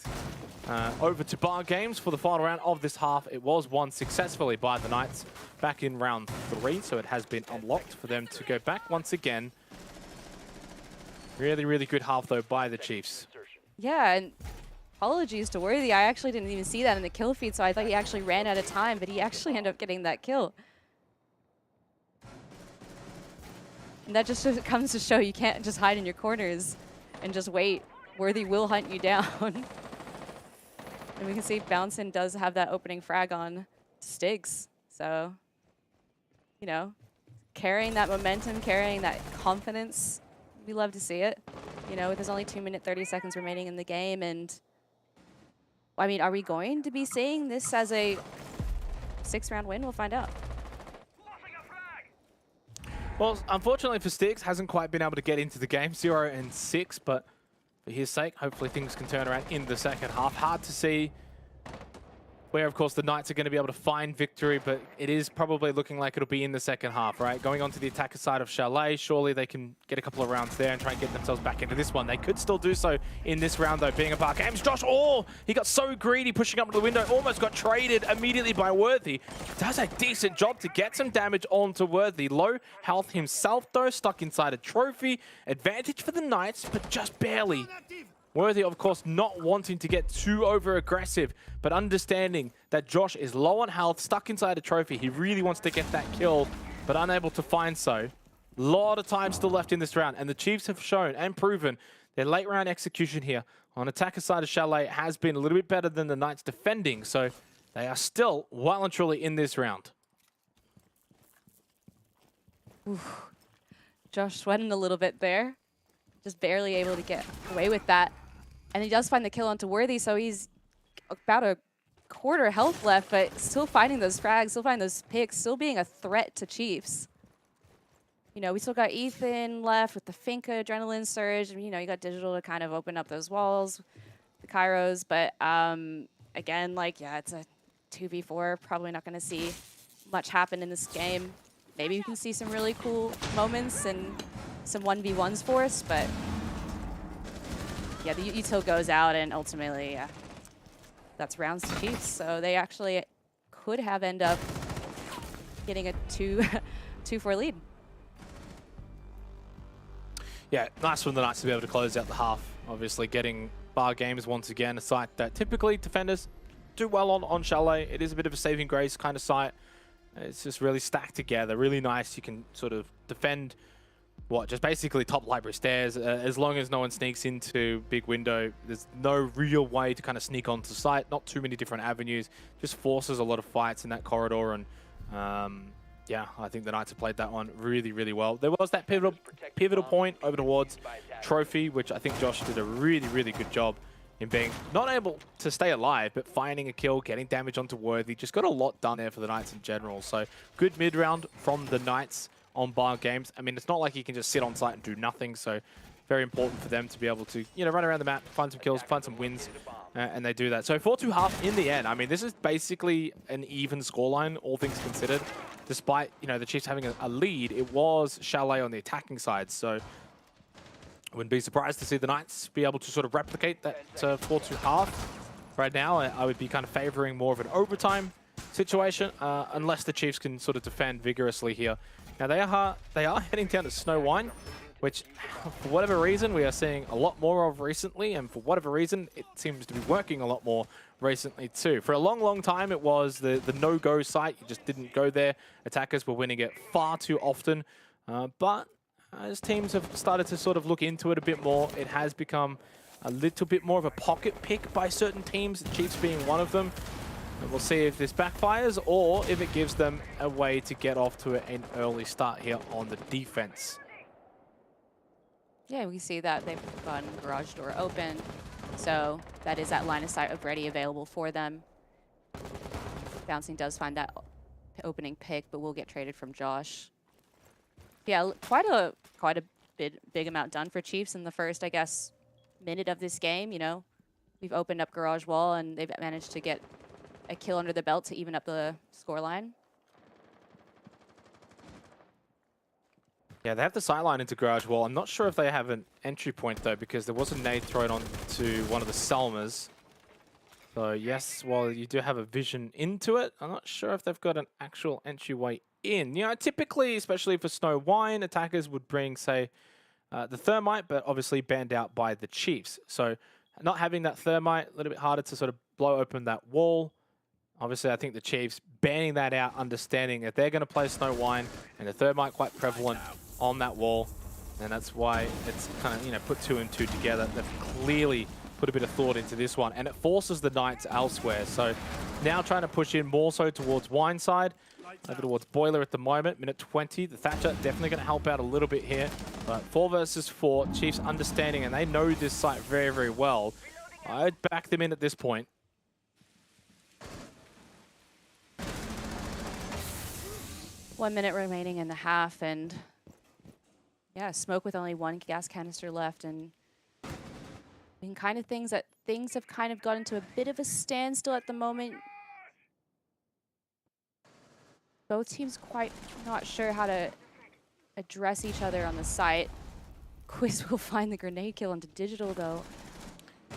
F: over to Bar Games for the final round of this half. It was won successfully by the Knights back in round 3. So, it has been unlocked for them to go back once again. Really, really good half, though, by the Chiefs.
G: Yeah, and apologies to Worthy. I actually didn't even see that in the kill feed, so I thought he actually ran out of time, but he actually ended up getting that kill. And that just comes to show you can't just hide in your corners and just wait. Worthy will hunt you down. And we can see Bouncin does have that opening frag on Stigs. So, carrying that momentum, carrying that confidence, we love to see it. With there's only 2 minutes, 30 seconds remaining in the game, and I mean, are we going to be seeing this as a 6-round win? We'll find out.
F: Well, unfortunately for Styx, hasn't quite been able to get into the game, 0-6, but for his sake, hopefully things can turn around in the second half. Hard to see where, of course, the Knights are going to be able to find victory, but it is probably looking like it'll be in the second half, right? Going on to the attacker side of Chalet, surely they can get a couple of rounds there and try and get themselves back into this one. They could still do so in this round, though, being a Bar Games. Josh, oh, he got so greedy pushing up to the window, almost got traded immediately by Worthy. Does a decent job to get some damage onto Worthy. Low health himself, though, stuck inside a trophy. Advantage for the Knights, but just barely. Worthy, of course, not wanting to get too over-aggressive, but understanding that Josh is low on health, stuck inside a trophy. He really wants to get that kill, but unable to find so. Lot of time still left in this round, and the Chiefs have shown and proven their late round execution here on attacker side of Chalet has been a little bit better than the Knights defending, so they are still well and truly in this round.
G: Oof. Josh sweating a little bit there. Just barely able to get away with that. And he does find the kill onto Worthy, so he's about a quarter health left, but still finding those frags, still finding those picks, still being a threat to Chiefs. You know, we still got Ethan left with the Finka Adrenaline Surge. You know, you got Digital to kind of open up those walls, the Kairos. But again, like, yeah, it's a 2v4. Probably not going to see much happen in this game. Maybe we can see some really cool moments and some 1v1s for us, but yeah, the util goes out, and ultimately, that's rounds to Chiefs. So they actually could have end up getting a 2-4 lead.
F: Yeah, nice from the Knights to be able to close out the half. Obviously, getting Bar Games once again, a site that typically defenders do well on Chalet. It is a bit of a saving grace kind of site. It's just really stacked together, really nice. You can sort of defend just basically top library stairs. As long as no one sneaks into big window, there's no real way to kind of sneak onto site. Not too many different avenues. Just forces a lot of fights in that corridor. And yeah, I think the Knights have played that one really, really well. There was that pivotal point over towards Trophy, which I think Josh did a really, really good job in being not able to stay alive, but finding a kill, getting damage onto Worthy. Just got a lot done there for the Knights in general. So good mid-round from the Knights on Bar Games. I mean, it's not like you can just sit on site and do nothing, so very important for them to be able to, you know, run around the map, find some kills, find some wins, and they do that. So 4-2 half in the end. I mean, this is basically an even scoreline, all things considered. Despite, you know, the Chiefs having a lead, it was Chalet on the attacking side, so I wouldn't be surprised to see the Knights be able to sort of replicate that 4-2 half. Right now, I would be kind of favoring more of an overtime situation, unless the Chiefs can sort of defend vigorously here. Now, they are heading down to Snow Wine, which, for whatever reason, we are seeing a lot more of recently, and for whatever reason, it seems to be working a lot more recently too. For a long, long time, it was the no-go site. You just didn't go there. Attackers were winning it far too often, but as teams have started to sort of look into it a bit more, it has become a little bit more of a pocket pick by certain teams, the Chiefs being one of them. And we'll see if this backfires or if it gives them a way to get off to an early start here on the defense.
G: Yeah, we see that they've gotten garage door open, so that is that line of sight already available for them. Bouncing does find that opening pick, but will get traded from Josh. Yeah, quite a big amount done for Chiefs in the first, I guess, minute of this game. You know, we've opened up garage wall, and they've managed to get a kill under the belt to even up the scoreline.
F: Yeah, they have the sideline into garage wall. I'm not sure if they have an entry point, though, because there was a nade thrown on to one of the Selmas. So, yes, while you do have a vision into it, I'm not sure if they've got an actual entryway in. You know, typically, especially for Snow Wine, attackers would bring, say, the Thermite, but obviously banned out by the Chiefs. So, not having that Thermite, a little bit harder to sort of blow open that wall. Obviously, I think the Chiefs banning that out, understanding that they're going to play Snow Wine and the Thermite quite prevalent on that wall. And that's why it's kind of, you know, put 2 and 2 together. They've clearly put a bit of thought into this one. And it forces the Knights elsewhere. So now trying to push in more so towards Wine side. Over towards Boiler at the moment. Minute 20. The Thatcher definitely going to help out a little bit here. But 4 versus 4. Chiefs understanding, and they know this site very, very well. I'd back them in at this point.
G: One minute remaining in the half, and yeah, smoke with only 1 gas canister left, and kind of things have kind of gotten to a bit of a standstill at the moment. both teams quite not sure how to address each other on the site. Quiz will find the grenade kill into Digital, though.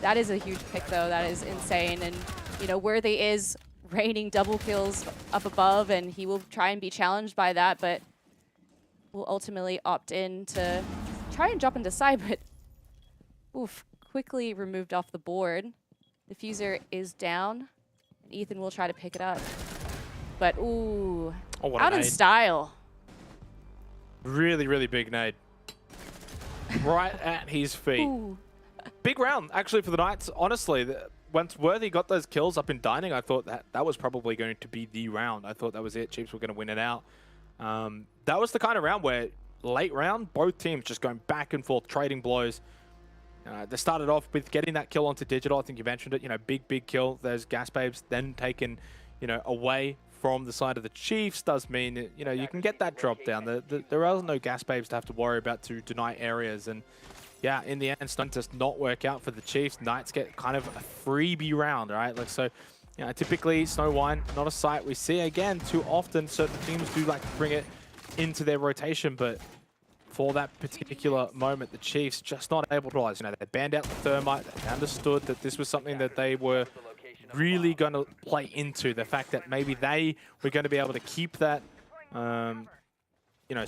G: That is a huge pick, though. That is insane. And, you know, Worthy is raining double kills up above, and he will try and be challenged by that, but will ultimately opt in to try and jump into side, but oof, quickly removed off the board. Diffuser is down, and Ethan will try to pick it up. But, ooh,
F: Oh, what
G: out
F: a
G: in
F: nade.
G: style.
F: Really, really big nade. Right at his feet.
G: Ooh.
F: Big round, actually, for the Knights. Honestly, once Worthy got those kills up in Dining, I thought that was probably going to be the round. I thought that was it. Chiefs were going to win it out. That was the kind of round where late round, both teams just going back and forth, trading blows. They started off with getting that kill onto Digital. I think you mentioned it. You know, big kill. There's Gas Babes then taken, you know, away from the side of the Chiefs. Does mean that, you know, you can get that drop down. There are no Gas Babes to have to worry about to deny areas. And yeah, in the end, Stun does not work out for the Chiefs. Knights get kind of a freebie round, right? Like, so, you know, typically Snow Wine, not a sight we see again too often. Certain teams do like to bring it into their rotation, but for that particular moment, the Chiefs just not able to realize. You know, they banned out the Thermite. They understood that this was something that they were really going to play into. The fact that maybe they were going to be able to keep that, you know,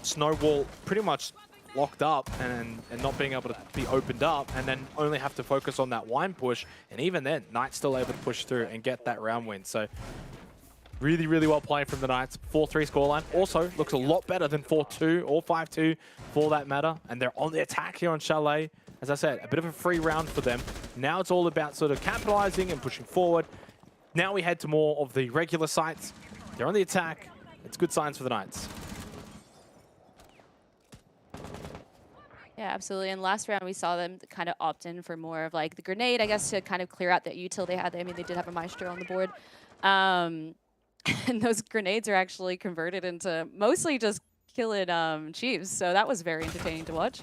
F: snowball pretty much locked up and not being able to be opened up, and then only have to focus on that wine push. And even then, Knights still able to push through and get that round win. So really, really well played from the Knights. 4-3 scoreline. Also looks a lot better than 4-2 or 5-2 for that matter. And they're on the attack here on Chalet. As I said, a bit of a free round for them. Now it's all about sort of capitalizing and pushing forward. Now we head to more of the regular sites. They're on the attack. It's good signs for the Knights.
G: Yeah, absolutely. And last round, we saw them kind of opt in for more of like the grenade, I guess, to kind of clear out that util they had. I mean, they did have a Maestro on the board. And those grenades are actually converted into mostly just killing Chiefs. So that was very entertaining to watch.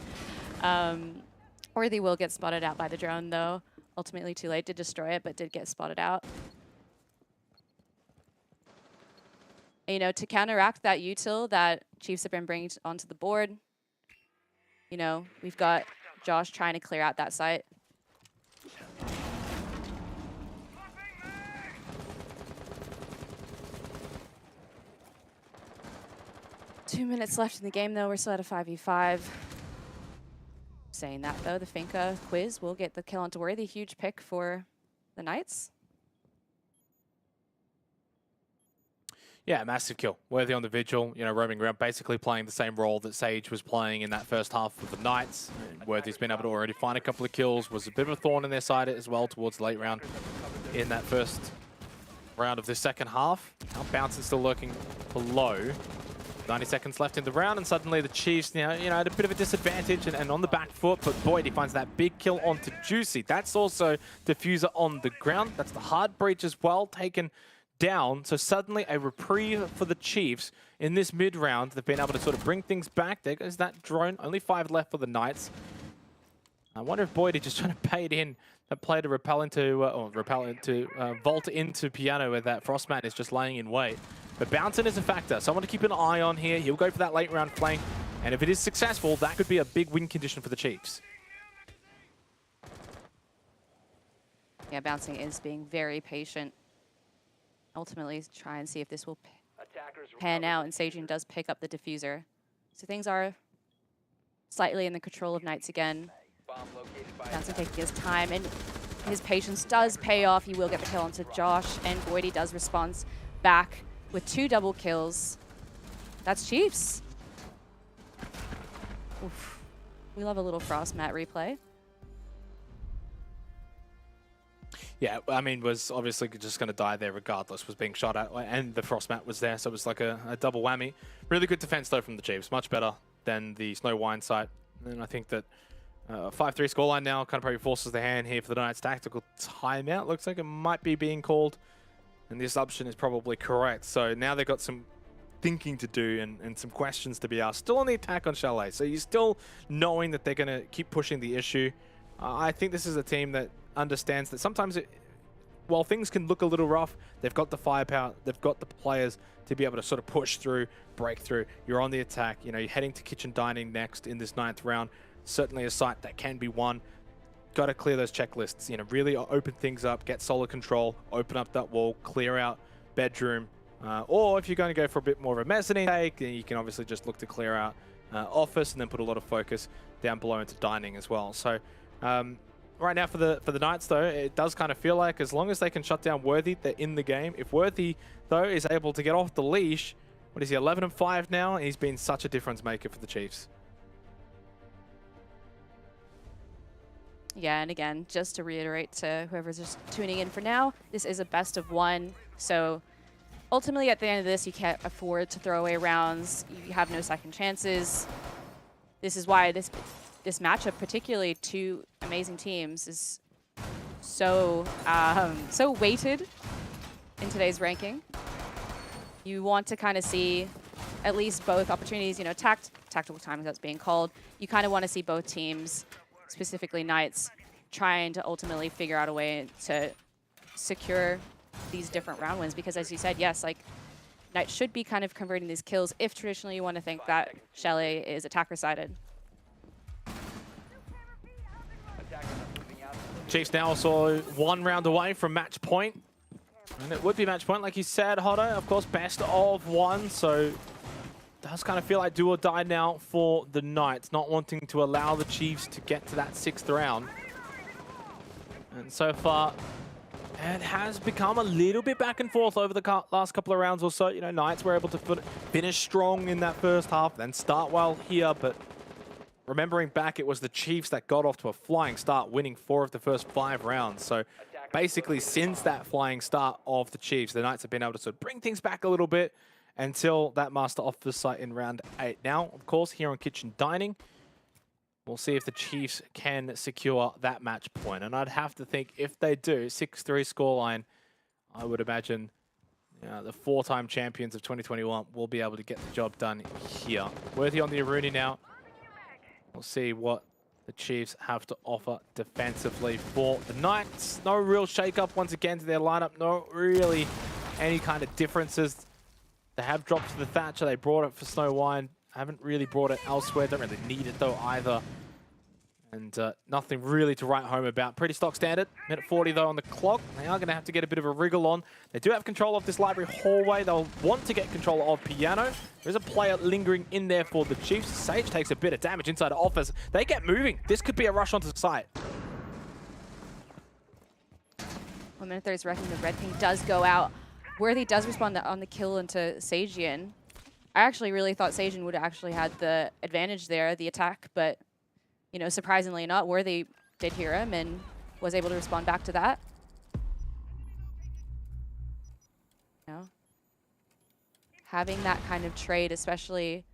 G: Worthy will get spotted out by the drone, though. Ultimately too late to destroy it, but did get spotted out. And, you know, to counteract that util that Chiefs have been bringing onto the board, you know, we've got Josh trying to clear out that site. Two minutes left in the game, though. We're still at a 5v5. Saying that, though, the Finka Quiz will get the kill onto Worthy. Huge pick for the Knights.
F: Yeah, massive kill. Worthy on the Vigil, you know, roaming around, basically playing the same role that Sage was playing in that first half of the Knights. And Worthy's been able to already find a couple of kills, was a bit of a thorn in their side as well towards the late round in that first round of the second half. Now Bouncing still lurking below. 90 seconds left in the round, and suddenly the Chiefs, you know, at a bit of a disadvantage and on the back foot, but Boyd, he finds that big kill onto Juicy. That's also Diffuser on the ground. That's the hard breach as well, taken down. So suddenly a reprieve for the Chiefs in this mid-round. They've been able to sort of bring things back. There goes that drone. Only 5 left for the Knights. I wonder if Boyd is just trying to pay it in. That play to vault into Piano where that Frostman is just laying in wait. But Bouncing is a factor. Someone to keep an eye on here. He'll go for that late round flank. And if it is successful, that could be a big win condition for the Chiefs.
G: Yeah, Bouncing is being very patient. Ultimately, try and see if this will pan out, and Sajin does pick up the Diffuser. So things are slightly in the control of Knights again. Bouncing taking his time, and his patience does pay off. He will get the kill onto Josh, and Boydie does respond back with 2 double kills. That's Chiefs. Oof. We love a little Frost Mat replay.
F: Yeah, I mean, was obviously just going to die there regardless, was being shot at, and the Frost Mat was there, so it was like a double whammy. Really good defense, though, from the Chiefs. Much better than the Snow Wine site. And I think that 5-3 scoreline now kind of probably forces the hand here for the Knights. Tactical timeout. Looks like it might be being called, and the assumption is probably correct. So now they've got some thinking to do and some questions to be asked. Still on the attack on Chalet, so you're still knowing that they're going to keep pushing the issue. I think this is a team that understands that sometimes while things can look a little rough, they've got the firepower, they've got the players to be able to sort of push through, break through. You're on the attack. You know, you're heading to Kitchen Dining next in this 9th round. Certainly a site that can be won. Got to clear those checklists. You know, really open things up, get solid control, open up that wall, clear out bedroom. Or if you're going to go for a bit more of a mezzanine take, then you can obviously just look to clear out office and then put a lot of focus down below into dining as well. So right now for the Knights though, it does kind of feel like as long as they can shut down Worthy, they're in the game. If Worthy though is able to get off the leash, what is he, 11-5 now? He's been such a difference maker for the Chiefs.
G: Yeah, and again, just to reiterate to whoever's just tuning in for now, this is a best of one. So ultimately at the end of this, you can't afford to throw away rounds. You have no second chances. This is why this matchup, particularly two amazing teams, is so so weighted in today's ranking. You want to kind of see at least both opportunities, you know, tactical timing that's being called. You kind of want to see both teams, specifically Knights, trying to ultimately figure out a way to secure these different round wins. Because as you said, yes, like Knights should be kind of converting these kills if traditionally you want to think that Chalet is attacker-sided.
F: Chiefs now also 1 round away from match point. And it would be match point, like you said, Hotto. Of course, best of 1, so does kind of feel like do or die now for the Knights, not wanting to allow the Chiefs to get to that 6th round. And so far, it has become a little bit back and forth over the last couple of rounds or so. You know, Knights were able to finish strong in that first half, then start well here, but remembering back, it was the Chiefs that got off to a flying start, winning 4 of the first 5 rounds. So basically, since that flying start of the Chiefs, the Knights have been able to sort of bring things back a little bit until that Master Officer site in round 8. Now, of course, here on Kitchen Dining, we'll see if the Chiefs can secure that match point. And I'd have to think if they do, 6-3 scoreline, I would imagine the 4-time champions of 2021 will be able to get the job done here. Worthy on the Aruni now. We'll see what the Chiefs have to offer defensively for the Knights. No real shake-up once again to their lineup. No really any kind of differences. They have dropped to the Thatcher. They brought it for Snow Wine. Haven't really brought it elsewhere. Don't really need it though either. And nothing really to write home about. Pretty stock standard. Minute 40 though on the clock. They are going to have to get a bit of a wriggle on. They do have control of this library hallway. They'll want to get control of Piano. There's a player lingering in there for the Chiefs. Sage takes a bit of damage inside the office. They get moving. This could be a rush onto the site.
G: 1 minute 30 is reckoning. The red ping does go out. Worthy does respond on the kill into Sajian. I actually really thought Sajian would have actually had the advantage there, the attack, but you know, surprisingly not. Worthy did hear him and was able to respond back to that. You know, having that kind of trade, especially,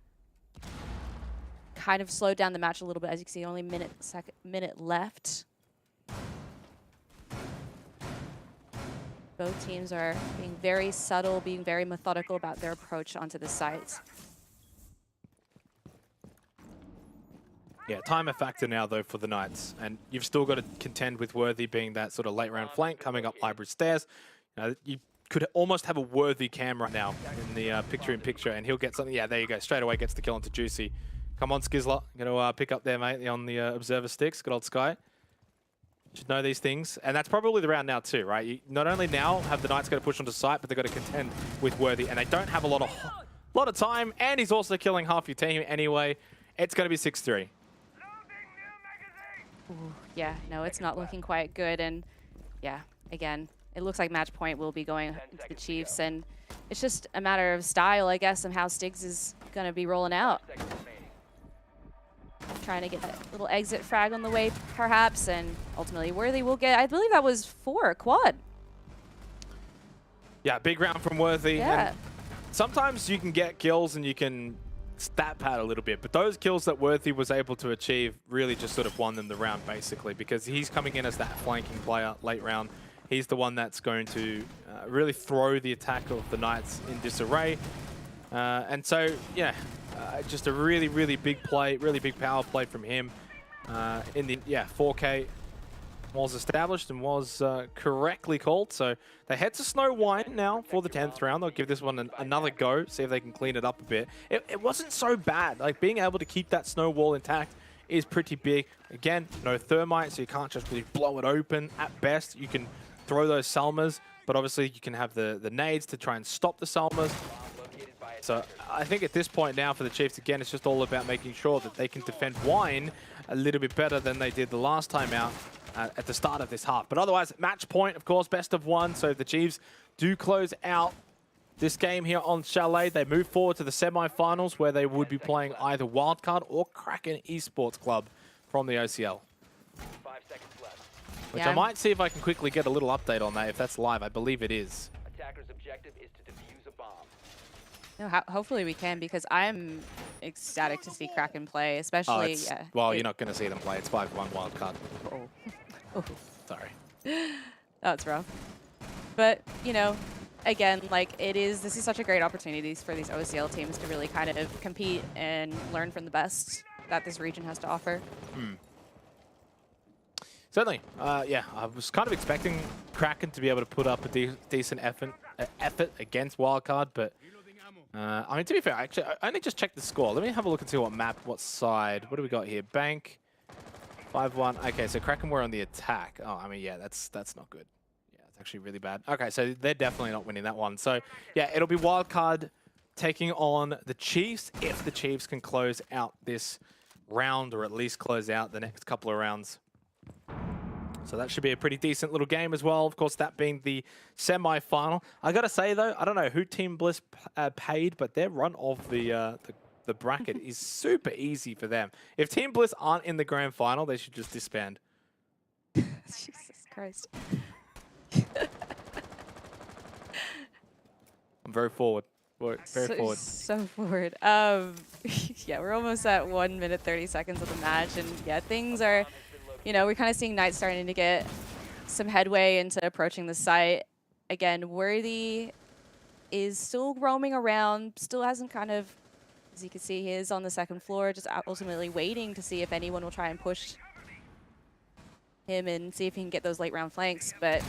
G: kind of slowed down the match a little bit. As you can see, only minute left. Both teams are being very subtle, being very methodical about their approach onto the site.
F: Yeah, time a factor now, though, for the Knights. And you've still got to contend with Worthy being that sort of late-round flank coming up library stairs. You could almost have a Worthy cam right now in the picture-in-picture, and he'll get something. Yeah, there you go. Straight away gets the kill onto Juicy. Come on, Skizzler. Going to pick up there, mate, on the observer sticks. Good old Sky. Should know these things. And that's probably the round now, too, right? You not only now have the Knights got to push onto site, but they've got to contend with Worthy, and they don't have a lot of time, and he's also killing half your team anyway. It's going to be 6-3.
G: Ooh, yeah, no, it's not looking quite good. And yeah, again, it looks like match point will be going into the Chiefs. And it's just a matter of style, I guess, and how Stiggs is going to be rolling out. Trying to get that little exit frag on the way, perhaps. And ultimately, Worthy will get, I believe that was 4 quad.
F: Yeah, big round from Worthy.
G: Yeah.
F: And sometimes you can get kills and you can stat pad a little bit, but those kills that Worthy was able to achieve really just sort of won them the round, basically, because he's coming in as that flanking player late round. He's the one that's going to really throw the attack of the Knights in disarray. And so, yeah, just a really, really big play, really big power play from him in the, 4K was established and was correctly called. So they head to Snow Wine now for the 10th round. They'll give this one another go, see if they can clean it up a bit. It wasn't so bad. Like, being able to keep that snow wall intact is pretty big. Again, no thermite, so you can't just really blow it open. At best, you can throw those Salmas, but obviously you can have the nades to try and stop the Salmas. So I think at this point now for the Chiefs, again, it's just all about making sure that they can defend Wine a little bit better than they did the last time out at the start of this half. But otherwise, match point, of course, best of one. So the Chiefs do close out this game here on Chalet. They move forward to the semi-finals where they would be playing either Wildcard or Kraken Esports Club from the OCL.
H: 5 seconds left.
F: Which
G: Yeah.
F: I might see if I can quickly get a little update on that if that's live. I believe it is.
H: Attacker's objective is to defuse a bomb.
G: No, hopefully we can, because I'm ecstatic to see Kraken play,
F: Oh,
G: especially.
F: it's,
G: Yeah,
F: well, you're not going to see them play. It's 5-1 Wildcard.
G: Oh,
F: Sorry.
G: that's rough. But, you know, again, like, this is such a great opportunity for these OCL teams to really kind of compete and learn from the best that this region has to offer.
F: Certainly. Yeah, I was kind of expecting Kraken to be able to put up a decent effort against Wildcard, but I mean, to be fair, actually, I only just checked the score. Let me have a look and see what map, what side. What do we got here? Bank, 5-1. Okay, so Kraken were on the attack. Oh, I mean, yeah, that's not good. Yeah, it's actually really bad. Okay, so they're definitely not winning that one. So, yeah, it'll be Wildcard taking on the Chiefs if the Chiefs can close out this round, or at least close out the next couple of rounds. So that should be a pretty decent little game as well. Of course, that being the semi-final. I gotta say though, I don't know who Team Bliss paid, but their run of the bracket is super easy for them. If Team Bliss aren't in the grand final, they should just disband.
G: Jesus Christ.
F: I'm very forward. Very forward.
G: So forward. Yeah, we're almost at 1 minute 30 seconds of the match, and yeah, things are, you know, we're kind of seeing Knight starting to get some headway into approaching the site. Again, Worthy is still roaming around, still hasn't kind of, as you can see, he is on the second floor, just ultimately waiting to see if anyone will try and push him and see if he can get those late round flanks. But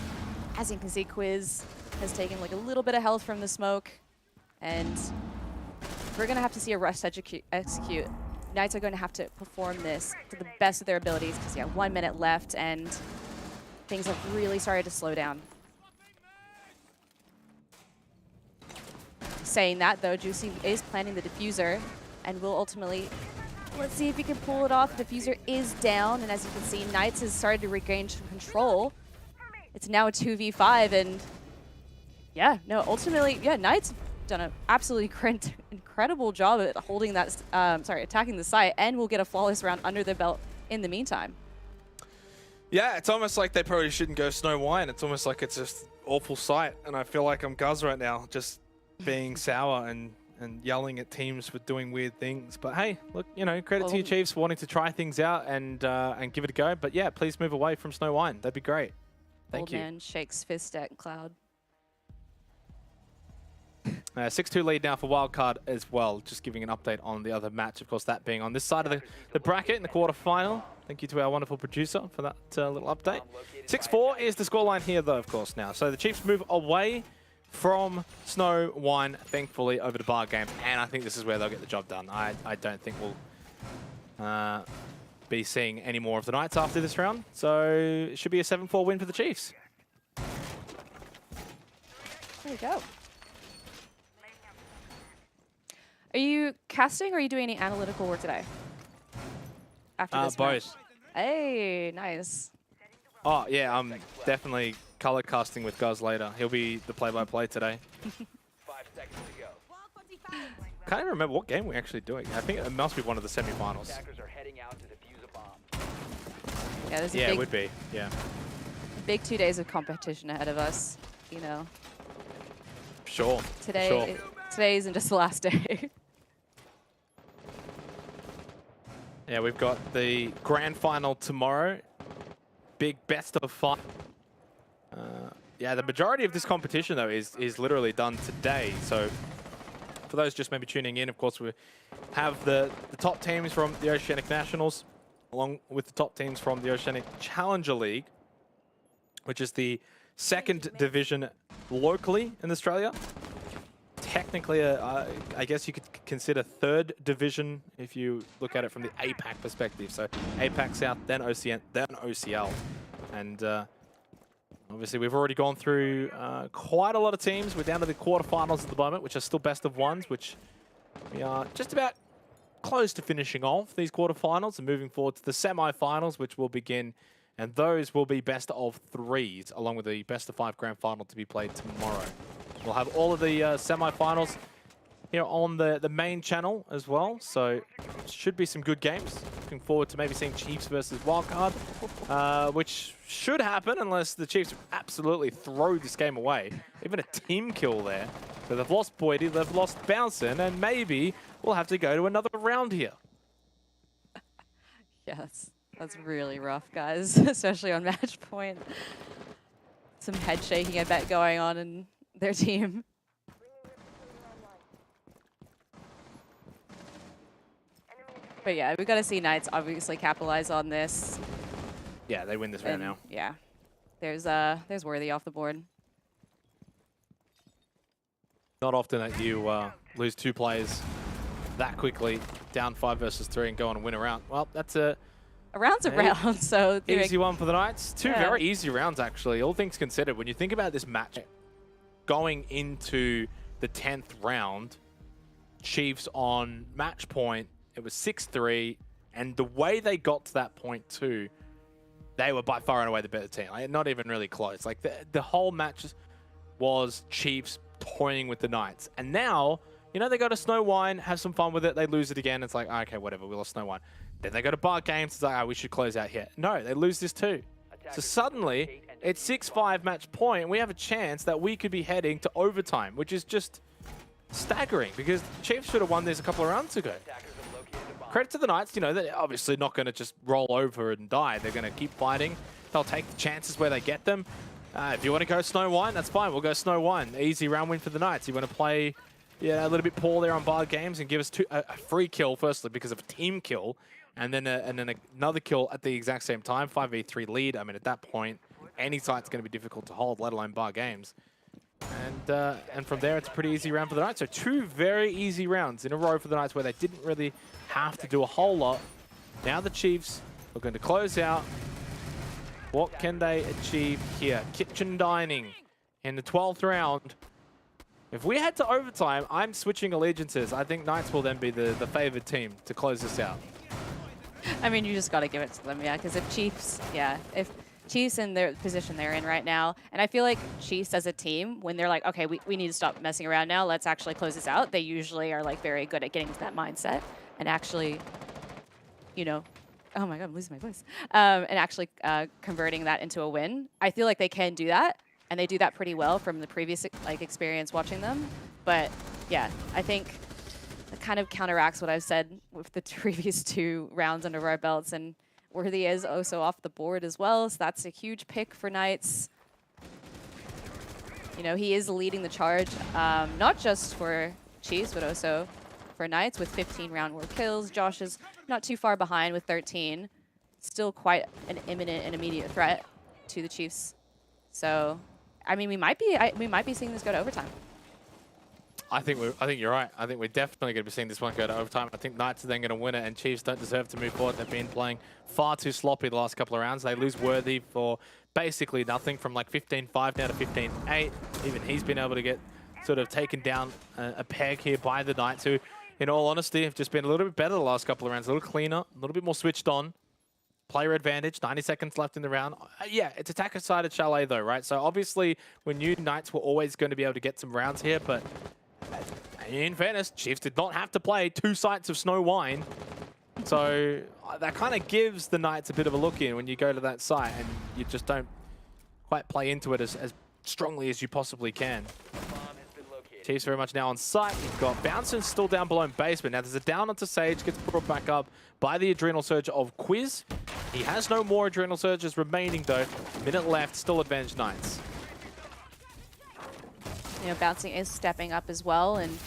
G: as you can see, Quiz has taken like a little bit of health from the smoke, and we're going to have to see a rush execute. Knights are going to have to perform this to the best of their abilities because, yeah, 1 minute left and things have really started to slow down. Saying that, though, Juicy is planning the diffuser and will ultimately, let's see if he can pull it off. The diffuser is down, and as you can see, Knights has started to regain control. It's now a 2v5, and yeah, no, ultimately, yeah, Knights done an absolutely incredible job at holding that, attacking the site, and will get a flawless round under their belt in the meantime.
F: Yeah, it's almost like they probably shouldn't go Snow Wine. It's almost like it's just awful sight, and I feel like I'm Guz right now, just being sour and yelling at teams for doing weird things. But hey, look, you know, credit to you Chiefs for wanting to try things out and give it a go. But yeah, please move away from Snow Wine. That'd be great. Thank you.
G: Old man shakes fist at Cloud.
F: 6-2 lead now for Wildcard as well. Just giving an update on the other match, of course, that being on this side of the bracket in the quarterfinal. Thank you to our wonderful producer for that little update. 6-4 is the scoreline here, though, of course, now. So the Chiefs move away from Snow Wine, thankfully, over to Bar Game. And I think this is where they'll get the job done. I don't think we'll be seeing any more of the Knights after this round. So it should be a 7-4 win for the Chiefs.
G: There we go. Are you casting or are you doing any analytical work today? After this match?
F: Both.
G: Hey, nice.
F: Oh, yeah, I'm definitely color casting with Guz later. He'll be the play-by-play today.
H: 5 seconds to go.
F: Can't even remember what game we're actually doing. I think it must be one of the semi-finals.
H: Attackers are heading out to defuse a bomb.
G: Yeah, there's a
F: Yeah,
G: big,
F: it would be. Yeah.
G: big 2 days of competition ahead of us. You know,
F: Sure.
G: today
F: Sure.
G: today isn't just the last day.
F: Yeah, we've got the grand final tomorrow. Big best of 5. Yeah, the majority of this competition, though, is literally done today. So for those just maybe tuning in, of course, we have the top teams from the Oceanic Nationals, along with the top teams from the Oceanic Challenger League. which is the second division locally in Australia. Technically, I guess you could consider third division if you look at it from the APAC perspective. So APAC South, then OCN, then OCL. And obviously, we've already gone through quite a lot of teams. We're down to the quarterfinals at the moment, which are still best of ones, which we are just about close to finishing off these quarterfinals and moving forward to the semi-finals, which will begin. And those will be best of threes, along with the best of 5 grand final to be played tomorrow. We'll have all of the semi-finals here on the main channel as well, so should be some good games. Looking forward to maybe seeing Chiefs versus Wildcard, which should happen unless the Chiefs absolutely throw this game away. Even a team kill there. So they've lost Boydie, they've lost Bouncin, and maybe we'll have to go to another round here.
G: Yes, that's really rough, guys, especially on match point. Some head shaking, I bet, going on in their team. But yeah, we got to see Knights obviously capitalize on this.
F: Yeah, they win this round
G: And
F: now.
G: yeah, there's Worthy off the board.
F: Not often that you lose 2 players that quickly, down 5 versus 3 and go on and win a round. Well, that's a
G: Round's a round, so
F: easy one for the Knights. 2
G: Yeah.
F: very easy rounds, actually, all things considered. When you think about this match, going into the 10th round, Chiefs on match point, it was 6-3, and the way they got to that point too, they were by far and away the better team. Like, not even really close. Like the whole match was Chiefs toying with the Knights. And now, you know, they go to Snow Wine, have some fun with it, they lose it again. It's like, okay, whatever, we lost Snow Wine. Then they go to Bar Games, it's like, we should close out here. No, they lose this too. So suddenly, it's 6-5 match point, and we have a chance that we could be heading to overtime, which is just staggering, because Chiefs should have won this a couple of rounds ago. Credit to the Knights, you know, they're obviously not going to just roll over and die. They're going to keep fighting. They'll take the chances where they get them. If you want to go Snow Wine, that's fine. We'll go Snow Wine. Easy round win for the Knights. You want to play a little bit poor there on Bar Games and give us a free kill, firstly, because of a team kill, and then another kill at the exact same time. 5v3 lead. I mean, at that point, any site's going to be difficult to hold, let alone Bar Games. And from there, it's a pretty easy round for the Knights. So 2 very easy rounds in a row for the Knights where they didn't really have to do a whole lot. Now the Chiefs are going to close out. What can they achieve here? Kitchen dining in the 12th round. If we head to overtime, I'm switching allegiances. I think Knights will then be the favored team to close this out.
G: I mean, you just got to give it to them, yeah, because if Chiefs in their position they're in right now, and I feel like Chiefs as a team, when they're like, okay, we need to stop messing around now, let's actually close this out, they usually are like very good at getting to that mindset and actually, you know, oh my God, I'm losing my voice, and actually converting that into a win. I feel like they can do that, and they do that pretty well from the previous experience watching them. But yeah, I think it kind of counteracts what I've said with the previous 2 rounds under our belts, and Worthy is also off the board as well, so that's a huge pick for Knights. You know, he is leading the charge, not just for Chiefs, but also for Knights with 15 round war kills. Josh is not too far behind with 13. Still quite an imminent and immediate threat to the Chiefs. So, I mean, we might be seeing this go to overtime.
F: I think you're right. I think we're definitely going to be seeing this one go to overtime. I think Knights are then going to win it, and Chiefs don't deserve to move forward. They've been playing far too sloppy the last couple of rounds. They lose Worthy for basically nothing, from like 15-5 down to 15-8. Even he's been able to get sort of taken down a peg here by the Knights, who, in all honesty, have just been a little bit better the last couple of rounds. A little cleaner, a little bit more switched on. Player advantage, 90 seconds left in the round. Yeah, it's attacker-sided Chalet though, right? So obviously, we knew Knights were always going to be able to get some rounds here, but in fairness, Chiefs did not have to play 2 sites of Snow Wine. So that kind of gives the Knights a bit of a look in when you go to that site and you just don't quite play into it as strongly as you possibly can. Chiefs very much now on site. You've got Bouncin still down below in basement. Now there's a down onto Sage, gets brought back up by the Adrenal Surge of Quiz. He has no more Adrenal Surges remaining though. Minute left, still advantage Knights.
G: You know, Bouncing is stepping up as well and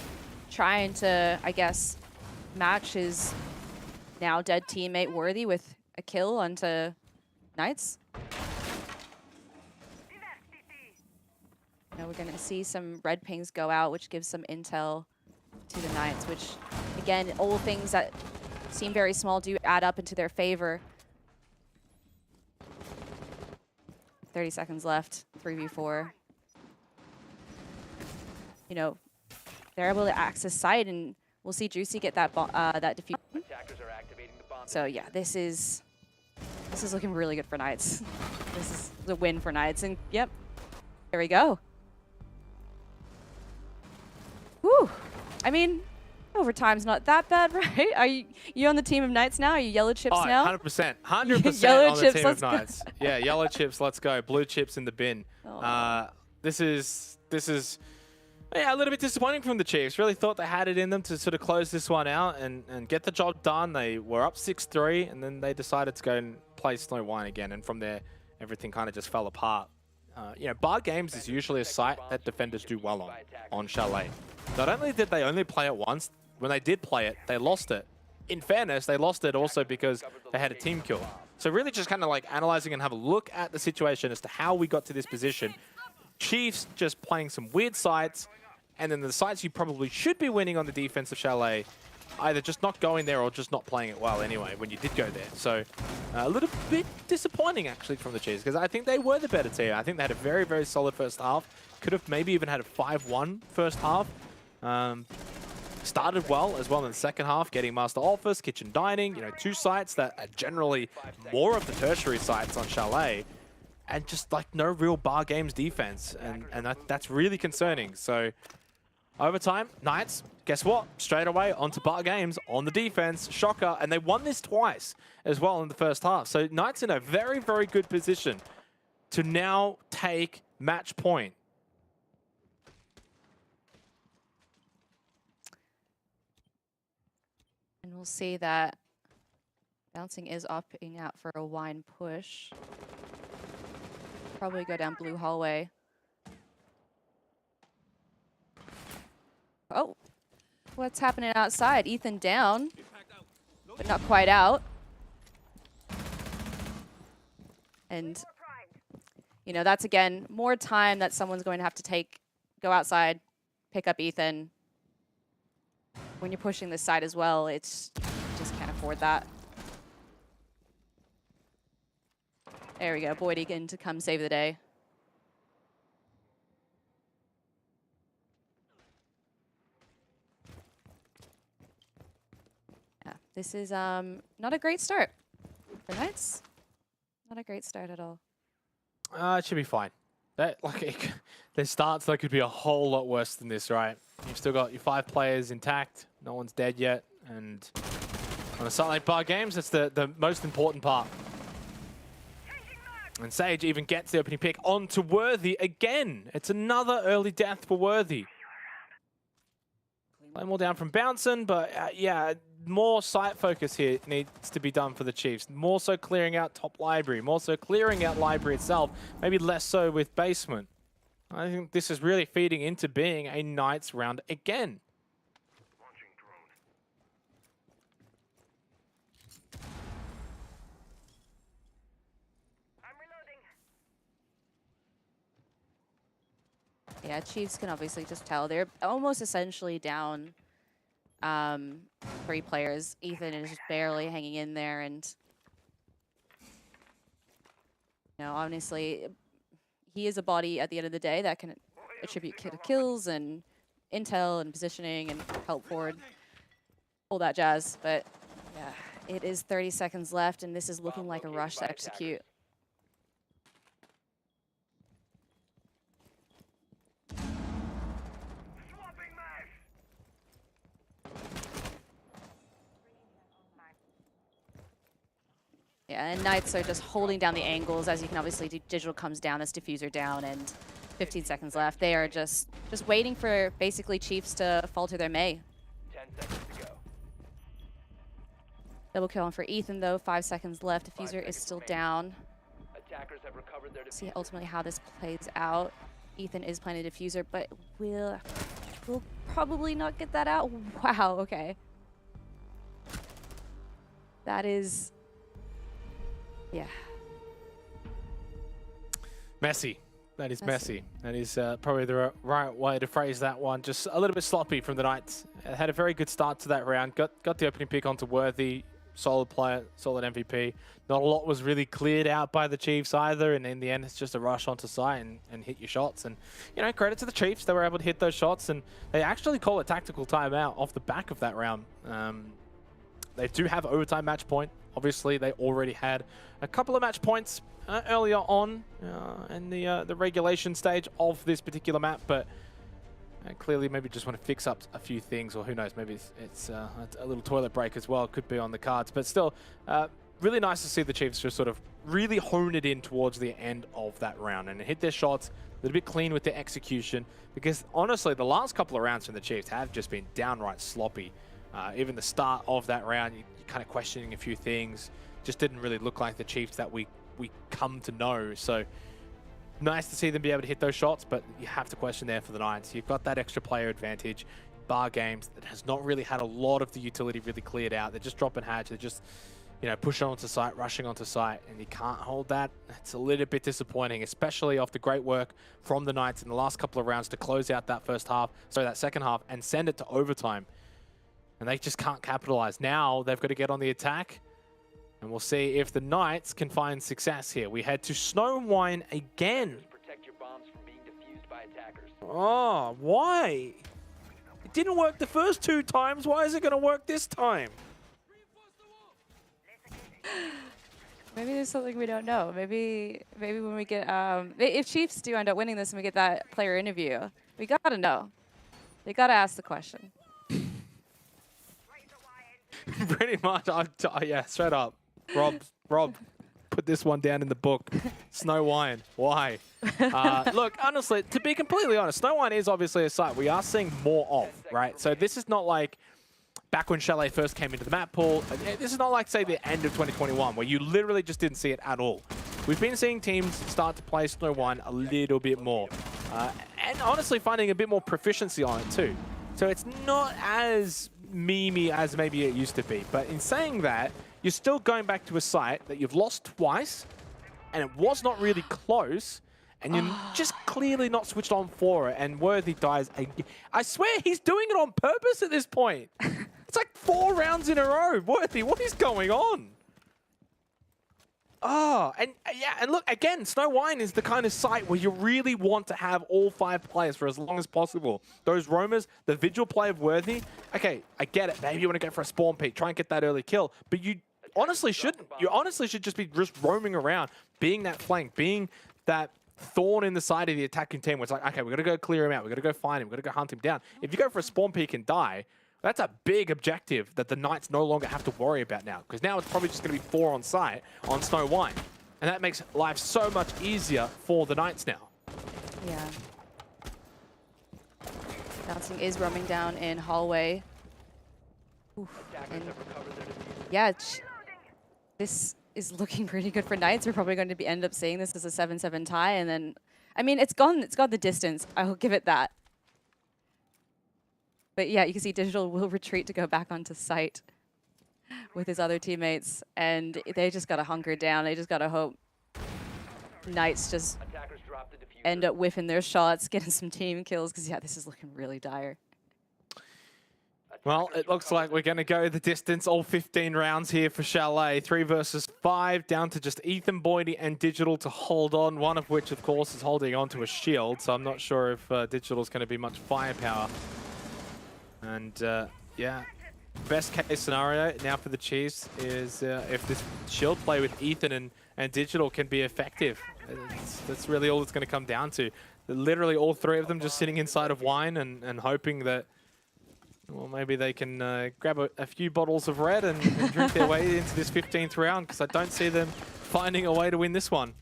G: trying to, I guess, match his now dead teammate Worthy with a kill onto Knights. You know, we're going to see some red pings go out, which gives some intel to the Knights, which, again, all things that seem very small do add up into their favor. 30 seconds left, 3v4. You know, they're able to access site, and we'll see Juicy get that that defuse.
H: Attackers are activating the bomb.
G: So yeah, this is looking really good for Knights. This is a win for Knights, and yep, there we go. Whew. I mean, overtime's not that bad, right? Are you on the team of Knights now? Are you yellow chips
F: Oh,
G: now?
F: 100%. 100%
G: Yellow
F: on the
G: chips,
F: team of
G: let's go.
F: Knights. Yeah, yellow chips, let's go. Blue chips in the bin. This is yeah, a little bit disappointing from the Chiefs. Really thought they had it in them to sort of close this one out and get the job done. They were up 6-3, and then they decided to go and play Snow Wine again. And from there, everything kind of just fell apart. You know, bar games is usually a site that defenders do well on Chalet. Not only did they only play it once, when they did play it, they lost it. In fairness, they lost it also because they had a team kill. So really just kind of like analyzing and have a look at the situation as to how we got to this position. Chiefs just playing some weird sites, and then the sites you probably should be winning on the defense of Chalet, either just not going there or just not playing it well anyway when you did go there. So a little bit disappointing actually from the Chiefs, because I think they were the better team. I think they had a very, very solid first half. Could have maybe even had a 5-1 first half. Started well as well in the second half, getting Master Office, Kitchen Dining, you know, two sites that are generally more of the tertiary sites on Chalet, and just like no real bar games defense, and that's really concerning. So overtime, Knights, guess what? Straight away onto bar games on the defense, shocker, and they won this twice as well in the first half. So Knights in a very, very good position to now take match point.
G: And we'll see that Bouncing is opting out for a wine push. Probably go down blue hallway. Oh, what's happening outside? Ethan down, but not quite out. And, you know, that's, again, more time that someone's going to have to go outside, pick up Ethan. When you're pushing this side as well, it's just can't afford that. There we go, Boyd Egan to come save the day. Yeah, this is not a great start for Knights. Not a great start at all.
F: It should be fine. Their starts, that could be a whole lot worse than this, right? You've still got your 5 players intact. No one's dead yet. And on a site like bar games, that's the most important part. And Sage even gets the opening pick onto Worthy again. It's another early death for Worthy. Play more down from Bouncing, but yeah, more site focus here needs to be done for the Chiefs. More so clearing out top library, more so clearing out library itself, maybe less so with basement. I think this is really feeding into being a Knights round again.
G: Yeah, Chiefs can obviously just tell. They're almost essentially down 3 players. Ethan is just barely hanging in there, and you know, honestly, he is a body at the end of the day that can attribute kills and intel and positioning and help forward, all that jazz. But yeah, it is 30 seconds left, and this is looking like a rush to execute. Yeah, and Knights are just holding down the angles. As you can obviously do, Digital comes down, this diffuser down, and 15 seconds left. They are just waiting for basically Chiefs to falter their May.
H: 10 seconds to go.
G: Double kill on for Ethan though, 5 seconds left. Diffuser is still down.
H: Attackers have recovered their
G: See
H: defuse.
G: ultimately how this plays out. Ethan is planning a diffuser, but we'll probably not get that out. Wow, okay. That is... yeah.
F: Messy. That is
G: Messy.
F: messy. That is probably the right way to phrase that one. Just a little bit sloppy from the Knights. Had a very good start to that round. Got the opening pick onto Worthy. Solid player, solid MVP. Not a lot was really cleared out by the Chiefs either, and in the end, it's just a rush onto site and hit your shots. And, you know, credit to the Chiefs. They were able to hit those shots, and they actually call a tactical timeout off the back of that round. They do have overtime match point. Obviously, they already had a couple of match points earlier on in the regulation stage of this particular map, but clearly maybe just want to fix up a few things, or who knows, maybe it's a little toilet break as well. Could be on the cards, but still, really nice to see the Chiefs just sort of really hone it in towards the end of that round and hit their shots a little bit clean with their execution, because honestly, the last couple of rounds from the Chiefs have just been downright sloppy. Even the start of that round, you're kind of questioning a few things. Just didn't really look like the Chiefs that we come to know. So nice to see them be able to hit those shots, but you have to question there for the Knights. You've got that extra player advantage. Bar Games that has not really had a lot of the utility really cleared out. They're just dropping hatch. They're just, you know, pushing onto site, rushing onto site, and you can't hold that. It's a little bit disappointing, especially after great work from the Knights in the last couple of rounds to close out that that second half and send it to overtime. And they just can't capitalize. Now they've got to get on the attack. And we'll see if the Knights can find success here. We head to Snowwine again.
H: Protect your bombs from being defused by attackers.
F: Oh, why? It didn't work the first 2 times. Why is it going to work this time?
G: Maybe there's something we don't know. Maybe when we get if Chiefs do end up winning this and we get that player interview, we gotta know. They gotta ask the question.
F: Pretty much. Yeah, straight up. Rob, put this one down in the book. Snowwine. Why? Look, honestly, to be completely honest, Snowwine is obviously a site we are seeing more of, right? So this is not like back when Chalet first came into the map pool. This is not like, say, the end of 2021, where you literally just didn't see it at all. We've been seeing teams start to play Snowwine a little bit more. And honestly, finding a bit more proficiency on it, too. So it's not as memey as maybe it used to be. But in saying that, you're still going back to a site that you've lost twice, and it was not really close, and you're just clearly not switched on for it, and Worthy dies again. I swear he's doing it on purpose at this point. It's like 4 rounds in a row. Worthy, what is going on? Oh, and yeah, and look, again, Snowwine is the kind of site where you really want to have all 5 players for as long as possible. Those roamers, the vigil play of Worthy, okay, I get it. Maybe you want to go for a spawn peek, try and get that early kill, but you honestly shouldn't. You honestly should just be just roaming around, being that flank, being that thorn in the side of the attacking team where it's like, okay, we're going to go clear him out, we're going to go find him, we're going to go hunt him down. If you go for a spawn peek and die, that's a big objective that the Knights no longer have to worry about now, because now it's probably just going to be 4 on site on Snowwine. And that makes life so much easier for the Knights now.
G: Yeah. Bouncing is roaming down in hallway. Oof. And yeah, this is looking pretty good for Knights. We're probably going to end up seeing this as a 7-7 tie, and then, I mean, it's gone the distance. I will give it that. But yeah, you can see Digital will retreat to go back onto site with his other teammates, and they just got to hunker down. They just got to hope Knights just end up whiffing their shots, getting some team kills, because yeah, this is looking really dire.
F: Well, it looks like we're going to go the distance, all 15 rounds here for Chalet. 3 versus 5, down to just Ethan, Boydie, and Digital to hold on, one of which, of course, is holding on to a shield, so I'm not sure if Digital's going to be much firepower. And yeah, best case scenario now for the Chiefs is if this shield play with Ethan and Digital can be effective. That's really all it's going to come down to. Literally all 3 of them just sitting inside of wine and hoping that, well, maybe they can grab a few bottles of red and drink their way into this 15th round, because I don't see them finding a way to win this one.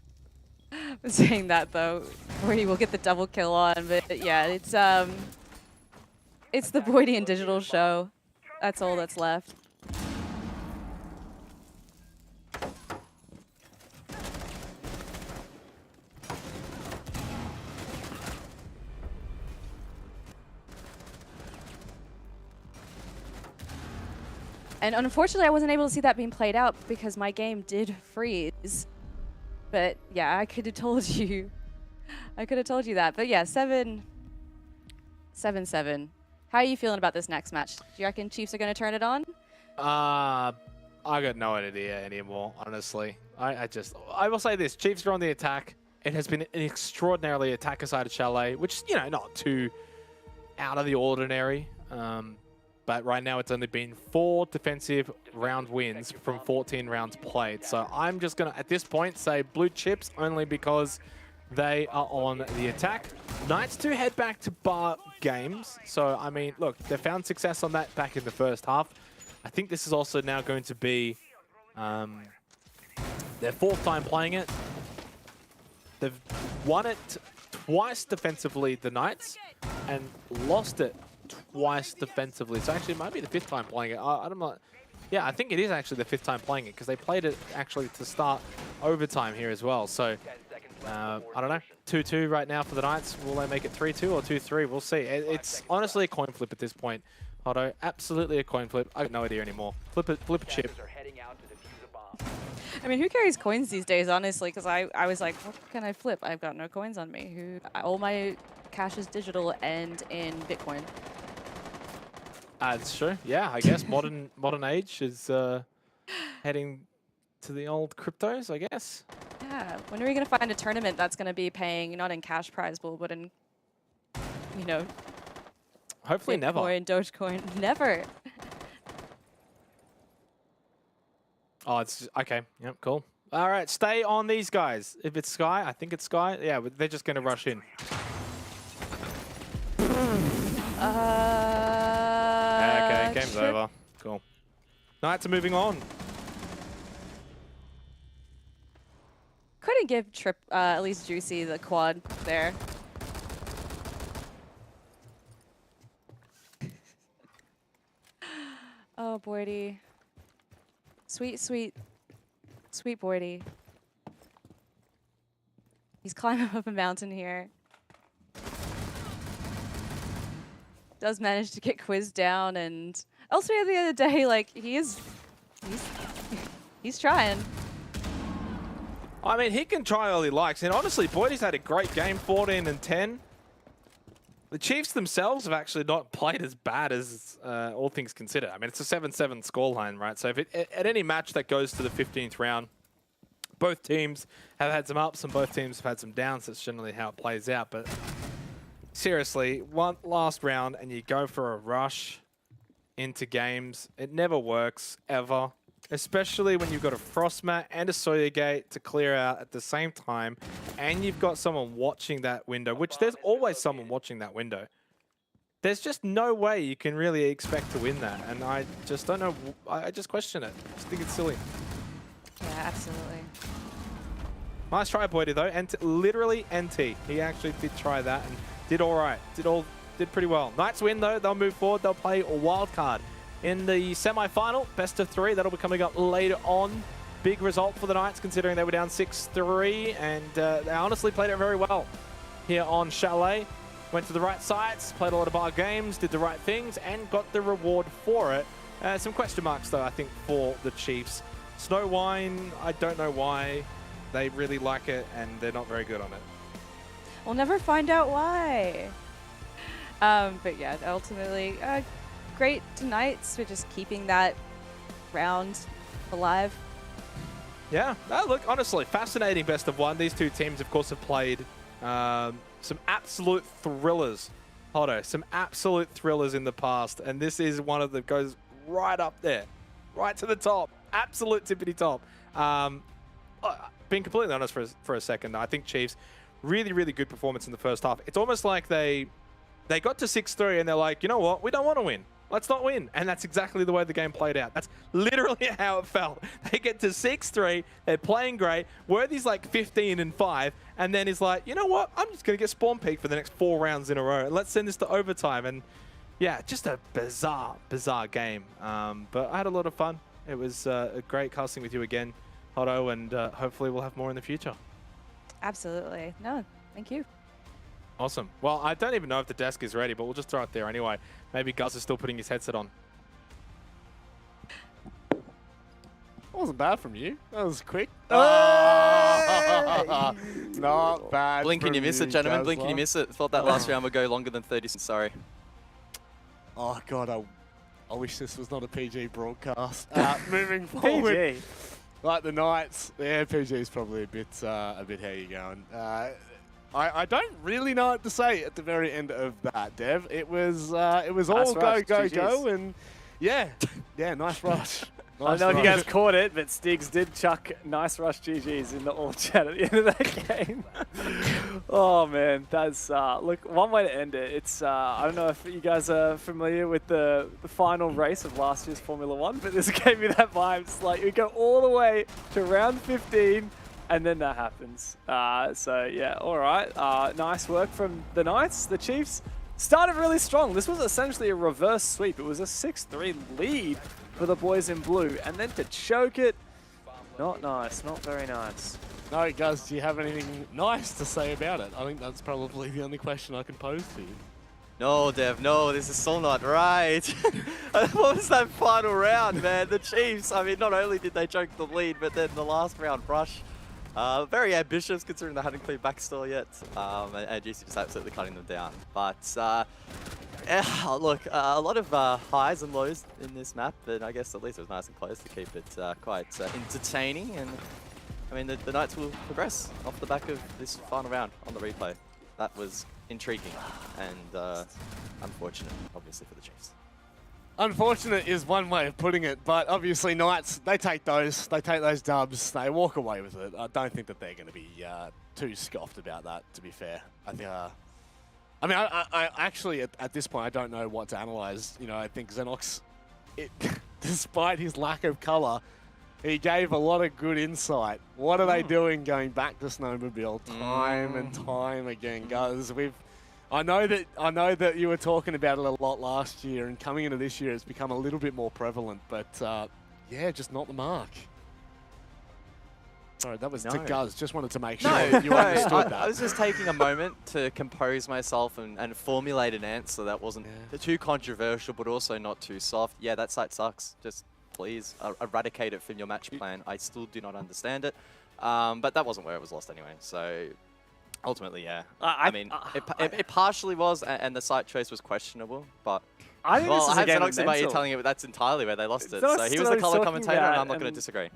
G: Saying that, though, Boydie will get the double kill on, but yeah, it's the Boydie and Digital show. That's all that's left. And unfortunately, I wasn't able to see that being played out because my game did freeze. But yeah, I could have told you. I could have told you that. But yeah, 7-7. How are you feeling about this next match? Do you reckon Chiefs are going to turn it on?
F: I got no idea anymore, honestly. I will say this. Chiefs are on the attack. It has been an extraordinarily attacker-sided Chalet, which, you know, not too out of the ordinary. But right now it's only been 4 defensive round wins from 14 rounds played. So I'm just going to, at this point, say Blue Chips only because they are on the attack. Knights do head back to bar games. So, I mean, look, they found success on that back in the first half. I think this is also now going to be their 4th time playing it. They've won it twice defensively, the Knights, and lost it twice defensively. So actually it might be the 5th time playing it. I'm not... Yeah, I think it is actually the 5th time playing it because they played it actually to start overtime here as well. So, I don't know. 2-2 right now for the Knights. Will they make it 3-2 or 2-3? We'll see. It's honestly a coin flip at this point. Otto, absolutely a coin flip. I have no idea anymore. Flip a chip.
G: I mean, who carries coins these days, honestly? Because I was like, what can I flip? I've got no coins on me. All my cash is digital and in Bitcoin.
F: That's true. Yeah, I guess modern age is heading to the old cryptos, I guess.
G: Yeah. When are we going to find a tournament that's going to be paying not in cash prize pool, but in, you know,
F: hopefully never.
G: Bitcoin, Dogecoin, never.
F: Oh, it's okay. Yep, cool. All right, stay on these guys. If it's Sky, I think it's Sky. Yeah, they're just going to rush in. Okay, game's over. Cool. Knights are moving on.
G: Couldn't give at least Juicy the quad there. Oh, Boydie. Sweet, sweet, sweet Boydie. He's climbing up a mountain here. Does manage to get quizzed down, and elsewhere the other day, like, he's trying.
F: I mean, he can try all he likes, and honestly, Boydie's had a great game, 14 and 10. The Chiefs themselves have actually not played as bad as all things considered. I mean, it's a 7-7 scoreline, right? So if at any match that goes to the 15th round, both teams have had some ups and both teams have had some downs. That's generally how it plays out. But seriously, one last round and you go for a rush into games. It never works, ever. Especially when you've got a Frostmat and a Sawyer Gate to clear out at the same time, and you've got someone watching that window, which there's always someone watching that window. There's just no way you can really expect to win that, and I just don't know. I just question it. I just think it's silly.
G: Yeah, absolutely.
F: Nice try, Boydie, though. And literally NT. He actually did try that and did all right. Did pretty well. Knights win, though. They'll move forward. They'll play a wild card in the semi-final, best of 3. That'll be coming up later on. Big result for the Knights, considering they were down 6-3, and they honestly played it very well here on Chalet. Went to the right sides, played a lot of bar games, did the right things, and got the reward for it. Some question marks, though, I think, for the Chiefs. Snow Wine, I don't know why. They really like it, and they're not very good on it.
G: We'll never find out why. But yeah, ultimately, great Knights for just keeping that round alive.
F: Yeah, look, honestly, fascinating best of 1. These two teams, of course, have played some absolute thrillers. Otto, some absolute thrillers in the past, and this is one of them goes right up there, right to the top, absolute tippity top. Being completely honest for a second, I think Chiefs, really, really good performance in the first half. It's almost like they got to 6-3 and they're like, you know what, we don't want to win. Let's not win. And that's exactly the way the game played out. That's literally how it felt. They get to 6-3, they're playing great. Worthy's like 15 and 5, and then he's like, you know what, I'm just going to get spawn peaked for the next 4 rounds in a row. Let's send this to overtime. And yeah, just a bizarre, bizarre game. But I had a lot of fun. It was a great casting with you again, Otto, and hopefully we'll have more in the future.
G: Absolutely. No, thank you.
F: Awesome. Well, I don't even know if the desk is ready, but we'll just throw it there anyway. Maybe Gus is still putting his headset on.
C: wasn't bad from you. That was quick. Not bad.
D: Blink and you
C: from
D: miss it, gentlemen. Blink and you
C: Gazla.
D: miss it. Thought that last round would go longer than 30 seconds. Sorry.
C: Oh god, I wish this was not a PG broadcast. Moving forward,
E: PG.
C: like the Knights, yeah, PG is probably a bit how you going. I don't really know what to say at the very end of that, Dev. It was all
E: Nice
C: go
E: rush,
C: go
E: GGs.
C: go, and yeah, nice rush.
E: I don't
C: Nice
E: know if you
C: rush.
E: guys caught it, but Stiggs did chuck nice rush GGs in the all chat at the end of that game. Oh man, that's look, one way to end it. It's I don't know if you guys are familiar with the final race of last year's Formula 1, but this gave me that vibe. It's like we go all the way to round 15, and then that happens. So yeah, all right. Nice work from the Knights. The Chiefs started really strong. This was essentially a reverse sweep. It was a 6-3 lead for the boys in blue, and then to choke it, not nice, not very nice.
C: No, guys, do you have anything nice to say about it? I think that's probably the only question I can pose to you.
D: No, Dev, no, this is still not right. What was that final round, man? The Chiefs, I mean, not only did they choke the lead, but then the last round rush. Very ambitious considering they hadn't cleared backstore yet, and GC just absolutely cutting them down. But look, a lot of highs and lows in this map, but I guess at least it was nice and close to keep it quite entertaining. And I mean, the Knights will progress off the back of this final round on the replay. That was intriguing and unfortunate, obviously, for the Chiefs.
C: Unfortunate is one way of putting it, but obviously Knights, they take those dubs, they walk away with it. I don't think that they're going to be too scoffed about that, to be fair. I think, I mean, I actually, at this point, I don't know what to analyze. You know, I think Xenox, despite his lack of color, he gave a lot of good insight. What are they doing going back to Snowmobile time and time again, guys? I know that you were talking about it a lot last year, and coming into this year, it's become a little bit more prevalent. But yeah, just not the mark. Sorry, that was to Guz. Just wanted to make sure that you understood that.
D: I was just taking a moment to compose myself and formulate an answer that wasn't too controversial, but also not too soft. Yeah, that site sucks. Just please eradicate it from your match plan. I still do not understand it. But that wasn't where it was lost anyway. So ultimately, yeah. I mean, it partially was, and the site choice was questionable, but
E: I think this is
D: I
E: a game
D: have
E: of
D: Xenox about you
E: mental.
D: telling it, but that's entirely where they lost it.
E: Xenox
D: So he
E: is
D: was
E: what
D: the
E: he's
D: color
E: talking
D: commentator, and
E: about,
D: I'm not going to
E: and-
D: disagree.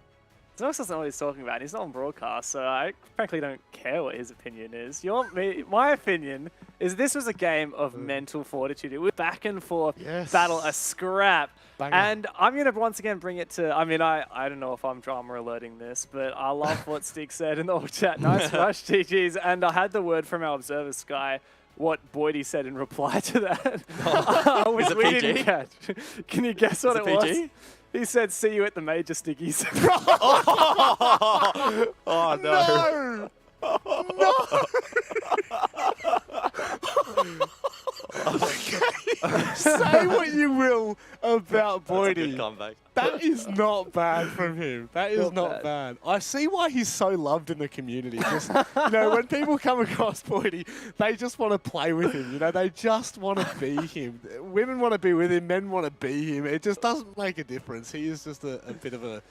E: Xenox doesn't know what he's talking about. He's not on broadcast, so I frankly don't care what his opinion is. You want me? My opinion is this was a game of mental fortitude. It was back and forth battle, a scrap.
C: Banger.
E: And I'm going to once again bring it to, I mean, I don't know if I'm drama alerting this, but I love what Stig said in the whole chat. Nice rush, GGs. And I had the word from our observer, Sky, what Boydie said in reply to that, which
D: Is it
E: we
D: PG?
E: didn't catch. Can you guess what
D: Is
E: it
D: it
E: was?
D: PG?
E: He said, "See you at the major, Stiggies."
D: Oh no!
C: Say what you will about
D: That's a good
C: Boydie.
D: comeback.
C: That is not bad from him. That is
E: Not
C: not bad. I see why he's so loved in the community. Just, you know, when people come across Boydie, they just want to play with him. You know, they just want to be him. Women want to be with him. Men want to be him. It just doesn't make a difference. He is just a bit of a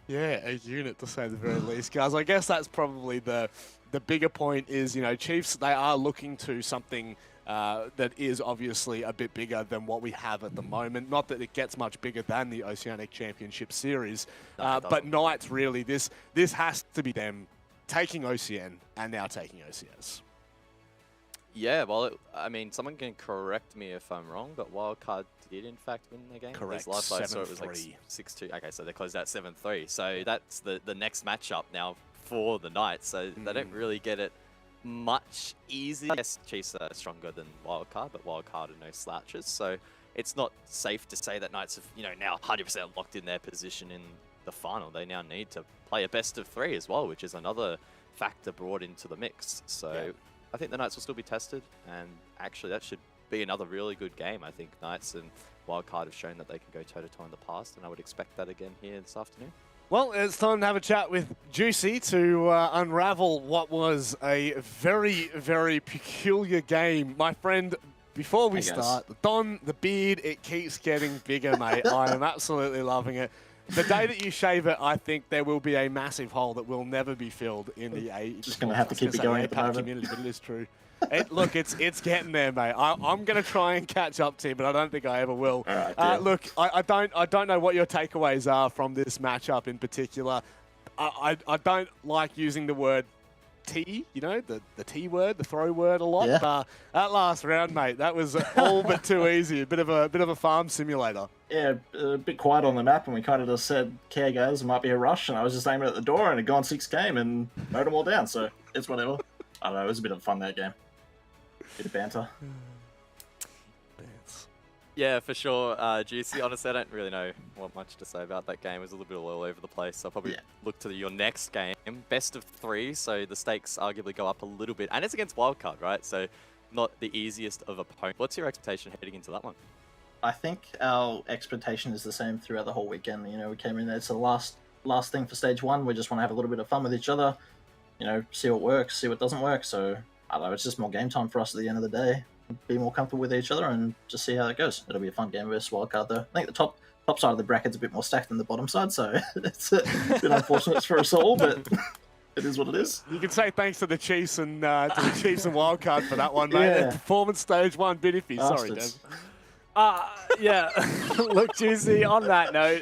C: unit, to say the very least, guys. I guess that's probably the bigger point is, you know, Chiefs, they are looking to something that is obviously a bit bigger than what we have at the moment. Not that it gets much bigger than the Oceanic Championship Series, but Knights, really, this has to be them taking OCN and now taking OCS.
D: Yeah, well, I mean, someone can correct me if I'm wrong, but Wildcard did in fact win the game.
C: Correct,
D: Last I saw it was like
C: 7-3.
D: 6-2. Okay, so they closed out 7-3. So that's the next matchup now for the Knights. So they don't really get it much easier. Yes, Chiefs are stronger than Wildcard, but Wildcard are no slouches. So it's not safe to say that Knights have, you know, now 100% locked in their position in the final. They now need to play a best of 3 as well, which is another factor brought into the mix. So I think the Knights will still be tested, and actually that should be another really good game. I think Knights and Wildcard have shown that they can go toe-to-toe in the past, and I would expect that again here this afternoon.
C: Well, it's time to have a chat with Juicy to unravel what was a very, very peculiar game. My friend, before we start, the Don, the beard, it keeps getting bigger, mate. I am absolutely loving it. The day that you shave it, I think there will be a massive hole that will never be filled in the
K: Just gonna have to keep it going at the moment.
C: community, but it is true. Look, it's getting there, mate. I'm going to try and catch up to you, but I don't think I ever will.
K: All right, deal.
C: Look, I don't know what your takeaways are from this matchup in particular. I don't like using the word T, you know, the T word, the throw word a lot.
K: Yeah.
C: That last round, mate, that was all but too easy. A bit of a farm simulator.
K: Yeah, a bit quiet on the map, and we kind of just said, "Okay, guys, there might be a rush," and I was just aiming at the door, and it had gone 6 game and mowed them all down. So it's whatever. I don't know. It was a bit of fun that game. Bit of banter.
D: Yeah, for sure. Juicy, honestly, I don't really know what much to say about that game. It was a little bit all over the place. I'll probably look to your next game. Best of 3, so the stakes arguably go up a little bit. And it's against Wildcard, right? So not the easiest of opponents. What's your expectation heading into that one?
K: I think our expectation is the same throughout the whole weekend. You know, we came in there. It's the last thing for stage 1. We just want to have a little bit of fun with each other. You know, see what works, see what doesn't work. So I don't know. It's just more game time for us at the end of the day. Be more comfortable with each other and just see how it goes. It'll be a fun game versus Wildcard, though. I think the top side of the bracket's a bit more stacked than the bottom side, so it's a bit unfortunate for us all, but it is what it is.
C: You can say thanks to the Chiefs and Wildcard for that one, mate.
K: Yeah.
C: Performance stage 1 bit iffy. Sorry, Dev.
K: Bastards.
E: Yeah. Look, Juicy, on that note,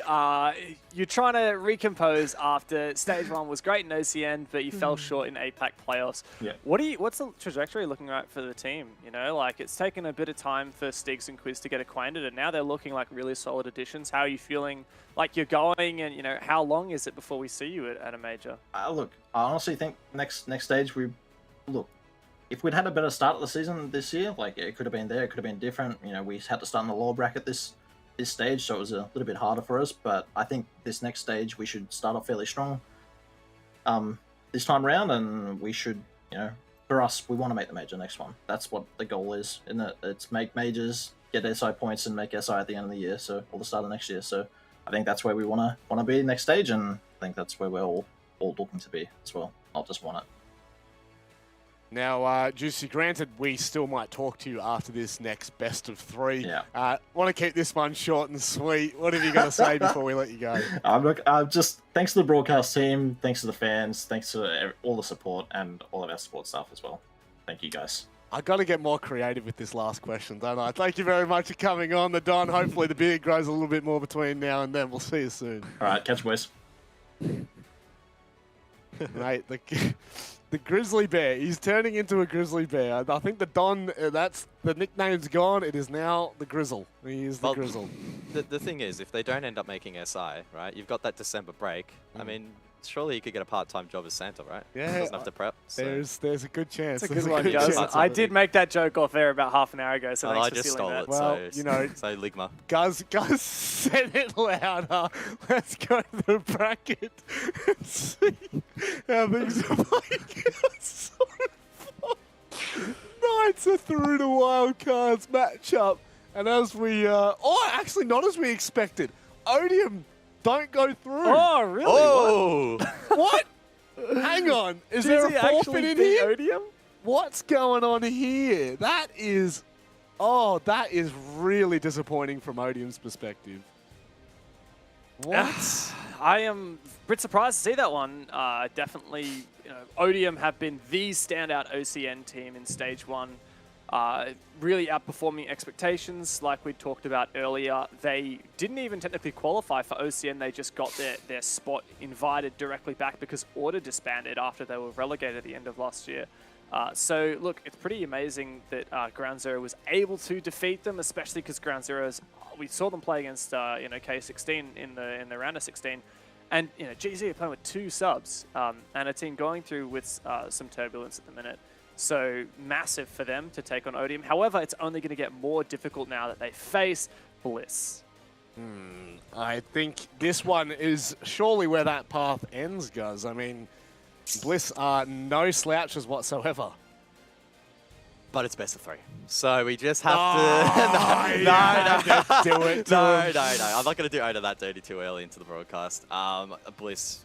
E: you're trying to recompose after stage 1 was great in OCN, but you fell short in APAC playoffs.
K: Yeah.
E: What's the trajectory looking like for the team? You know, like it's taken a bit of time for Stigs and Quiz to get acquainted, and now they're looking like really solid additions. How are you feeling like you're going, and you know, how long is it before we see you at a major?
K: Look, I honestly think next stage if we'd had a better start of the season this year, like it could have been there, it could have been different. You know, we had to start in the lower bracket this stage, so it was a little bit harder for us. But I think this next stage we should start off fairly strong this time around, and we should, you know, for us, we want to make the major next one. That's what the goal is, isn't it? It's make majors, get SI points, and make SI at the end of the year, so or the start of next year. So I think that's where we want to be next stage, and I think that's where we're all looking to be as well, not just want it.
C: Now, Juicy, granted, we still might talk to you after this next best of 3.
K: Yeah.
C: Want to keep this one short and sweet. What have you got to say before we let you go?
K: Just thanks to the broadcast team, thanks to the fans, thanks to all the support and all of our support staff as well. Thank you, guys.
C: I got to get more creative with this last question, don't I? Thank you very much for coming on, the Don. Hopefully the beard grows a little bit more between now and then. We'll see you soon.
K: All right, catch you, boys.
C: Mate, the grizzly bear. He's turning into a grizzly bear. I think the Don, that's the nickname's gone. It is now the Grizzle. He is the Grizzle.
D: The thing is, if they don't end up making SI, right, you've got that December break. I mean, surely you could get a part-time job as Santa, right?
C: Yeah.
D: Doesn't have to prep. So.
C: There's a good chance.
E: It's a
C: There's
E: good one, Gus.
C: chance.
E: I did make that joke off air about half an hour ago, so thanks
D: I
E: for
D: just
E: stealing
D: stole
E: that.
D: it.
C: Well,
D: So,
C: you know,
D: so Ligma.
C: Gus said it louder. Let's go to the bracket and see how things are playing. So fun. Knights are through to wildcards matchup, and as we actually not as we expected. Odium don't go through.
E: Oh, really?
D: Oh!
C: What? Hang on. Is there a forfeit in here?
E: Odium?
C: What's going on here? That is really disappointing from Odium's perspective. What?
E: I am a bit surprised to see that one. Definitely, you know, Odium have been the standout OCN team in Stage 1. Really outperforming expectations, like we talked about earlier. They didn't even technically qualify for OCN. They just got their spot invited directly back because Order disbanded after they were relegated at the end of last year. So, look, it's pretty amazing that Ground Zero was able to defeat them, especially because Ground Zero's, we saw them play against, K16 in the round of 16. And, you know, GZ are playing with 2 subs and a team going through with some turbulence at the minute. So massive for them to take on Odium. However, it's only going to get more difficult now that they face Bliss.
C: I think this one is surely where that path ends, guys. I mean, Bliss are no slouches whatsoever.
D: But it's best of 3. So we just have
C: No. Do it.
D: No. I'm not going to do Oda that dirty too early into the broadcast. Bliss,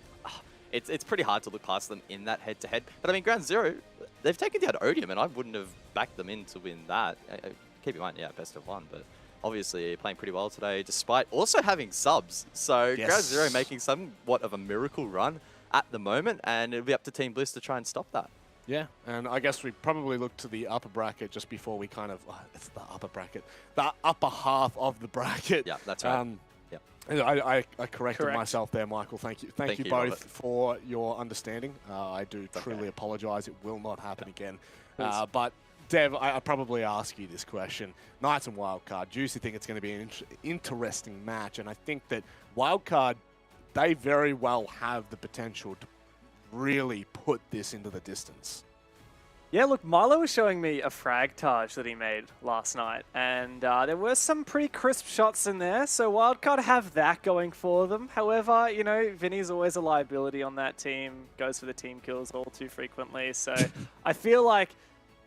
D: it's pretty hard to look past them in that head-to-head. But I mean, Ground Zero, they've taken down Odium, and I wouldn't have backed them in to win that. Keep in mind, yeah, best of 1, but obviously playing pretty well today, despite also having subs. So
C: Yes.
D: Ground Zero making somewhat of a miracle run at the moment, and it'll be up to Team Bliss to try and stop that.
C: Yeah, and I guess we probably look to the upper bracket just before we kind of, it's the upper bracket, the upper half of the bracket.
D: Yeah, that's right.
C: I corrected
E: Correct.
C: myself there, Michael. Thank you. Thank you
D: you,
C: both
D: Robert.
C: for your understanding. I do truly apologize. It will not happen again. But Dev, I probably ask you this question. Knights and Wildcard, do you think it's going to be an interesting match? And I think that Wildcard, they very well have the potential to really put this into the distance.
E: Yeah, look, Milo was showing me a fragtage that he made last night, and there were some pretty crisp shots in there, so Wildcard have that going for them. However, you know, Vinny's always a liability on that team, goes for the team kills all too frequently, so I feel like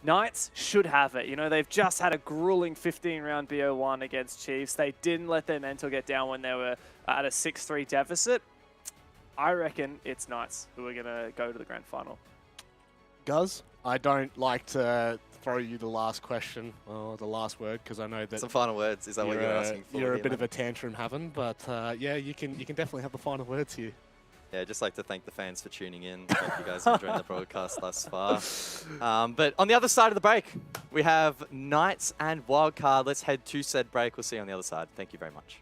E: Knights should have it. You know, they've just had a grueling 15-round BO1 against Chiefs. They didn't let their mental get down when they were at a 6-3 deficit. I reckon it's Knights who are going to go to the grand final.
C: Guz, I don't like to throw you the last question or the last word because I know that
D: Some final words. Is that what you're asking for?
C: you're a
D: here,
C: bit
D: mate?
C: of a tantrum having, but yeah, you can definitely have the final words here.
D: Yeah, I'd just like to thank the fans for tuning in. Hope you guys are enjoying the broadcast thus far. But on the other side of the break, we have Knights and Wildcard. Let's head to said break. We'll see you on the other side. Thank you very much.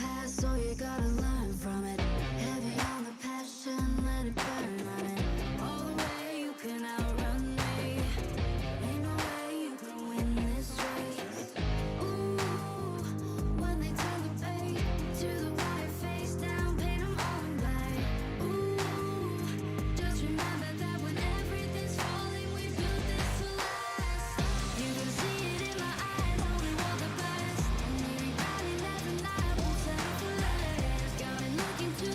B: past, so you gotta learn from it. Heavy on the passion, let it burn on it. All the way you can outrun me. Ain't no way you can win this race. Ooh, when they turn the page to the white face down, paint 'em all in black. Ooh, just remember that when everything's falling, we built this to last. You can see it in my eyes, only want the best. And everybody that's alive won't settle for less. Got me looking to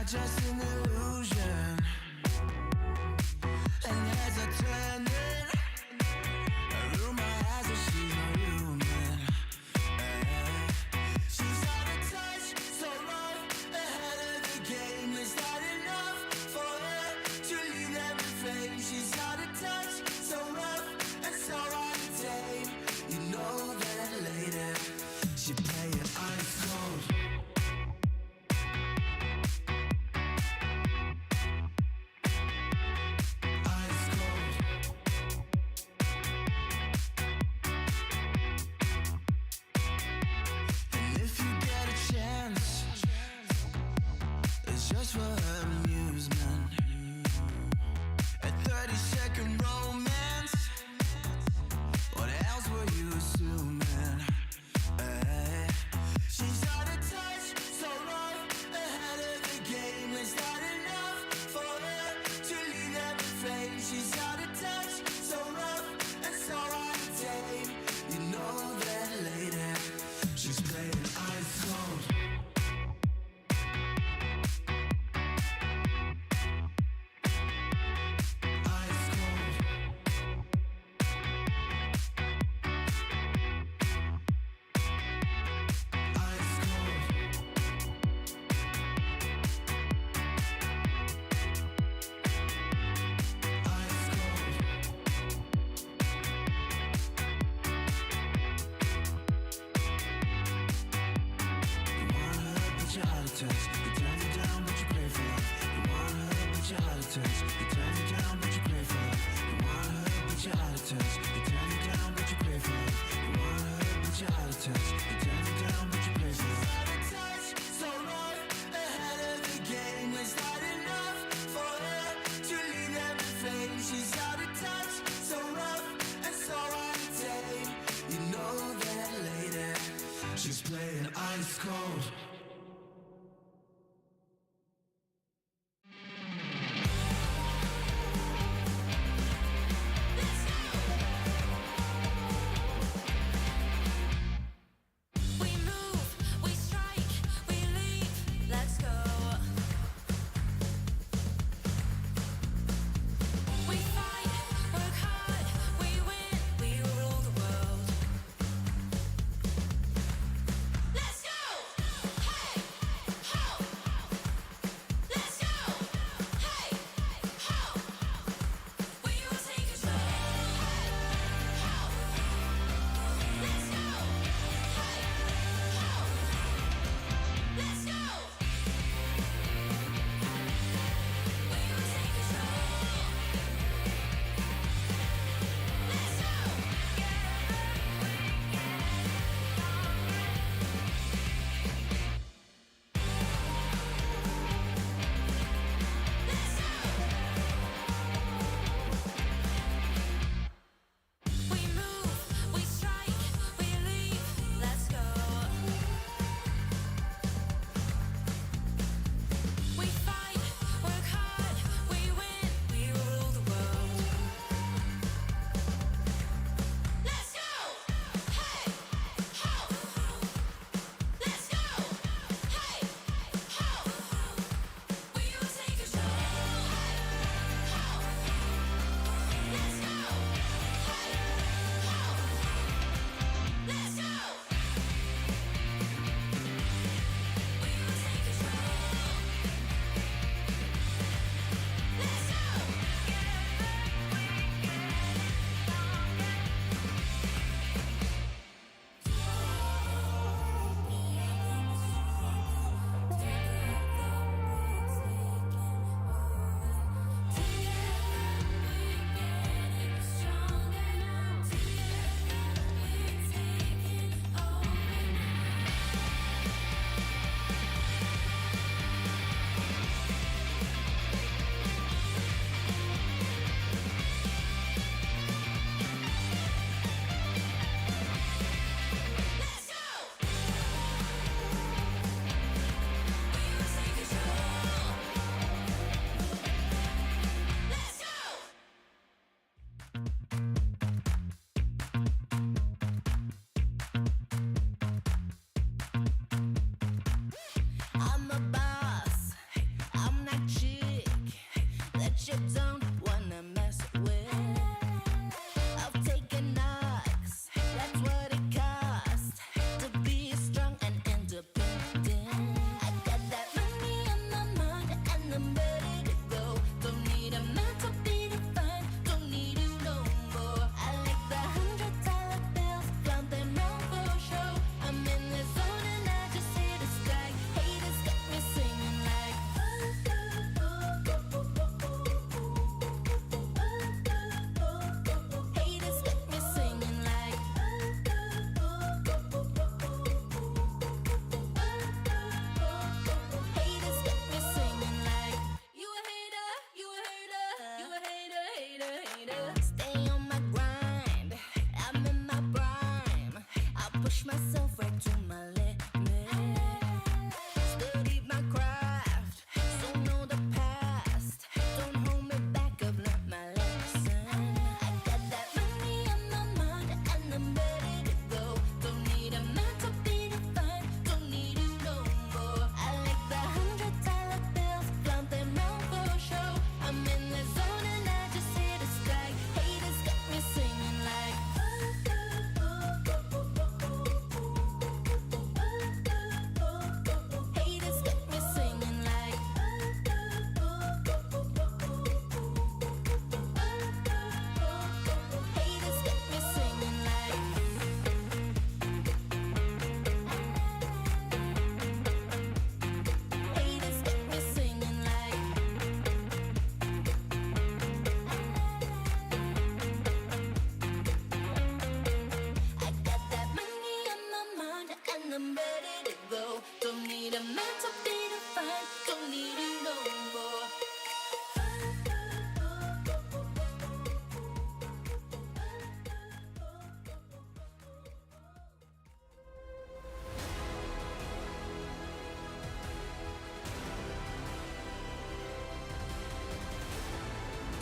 A: just an illusion. And as I turn it, I roll my eyes and she's not human. She's out of touch, so rough, ahead of the game. It's not enough for her to leave them in flame. She's out of touch, so rough and so out of tame. You know that later she play it ice cold. Ice cold. And if you get a chance, it's just for her amusement. A 30-second romance. What else were you assuming? She's out of touch, so rough, ahead of the game. It's not enough for her to leave them in flames. She's out of touch, so rough and so out of tame. You know that later she's playing ice cold. Ice cold. Ice cold. Ice cold. You want her, but you're out of touch. You turn it down, but you pray for her. You want her, but you're out of touch. You turn it down, but you pray for her. You want her, but you're out of touch. You turn it down, but you pray for her. You want her, but you're out of touch. You turn it down, but you pray for her. Out of touch, so rough, ahead of the game. It's not enough for her to leave them in flames. She's out of touch, so rough and so out of tame. You know that later she's playing ice cold.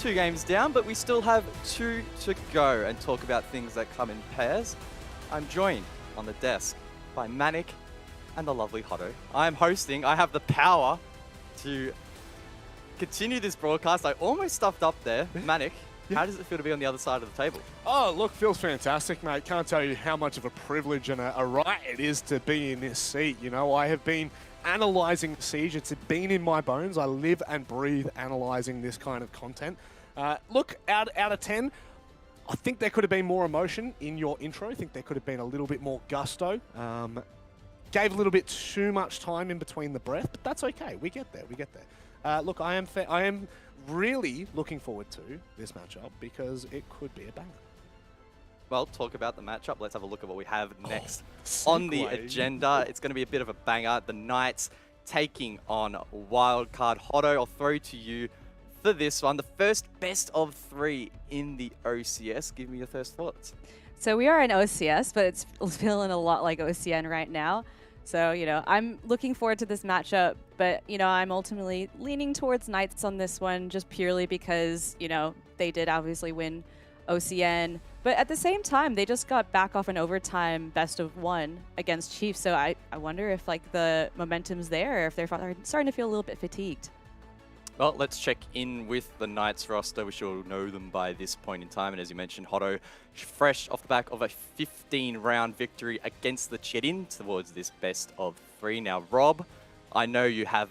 D: 2 games down, but we still have 2 to go and talk about things that come in pairs. I'm joined on the desk by Manic and the lovely Hotto. I'm hosting. I have the power to continue this broadcast. I almost stuffed up there. Manic, how does it feel to be on the other side of the table?
C: Oh, look, feels fantastic, mate. Can't tell you how much of a privilege and a right it is to be in this seat. You know, I have been analysing Siege. It's been in my bones. I live and breathe analysing this kind of content. Look, out of 10, I think there could have been more emotion in your intro. I think there could have been a little bit more gusto. Gave a little bit too much time in between the breath, but that's okay. We get there. We get there. Look, I am really looking forward to this matchup because it could be a banger.
D: Well, talk about the matchup. Let's have a look at what we have next on the agenda. It's going to be a bit of a banger. The Knights taking on Wildcard. Hotto, I'll throw to you for this one. The first best of 3 in the OCS. Give me your first thoughts.
G: So we are in OCS, but it's feeling a lot like OCN right now. So, you know, I'm looking forward to this matchup, but, you know, I'm ultimately leaning towards Knights on this one just purely because, you know, they did obviously win OCN. But at the same time, they just got back off an overtime best of 1 against Chiefs. So I wonder if, like, the momentum's there, or if they're starting to feel a little bit fatigued.
D: Well, let's check in with the Knights roster. We should know them by this point in time. And as you mentioned, Hotto, fresh off the back of a 15-round victory against the Chedin towards this best of 3. Now, Rob, I know you have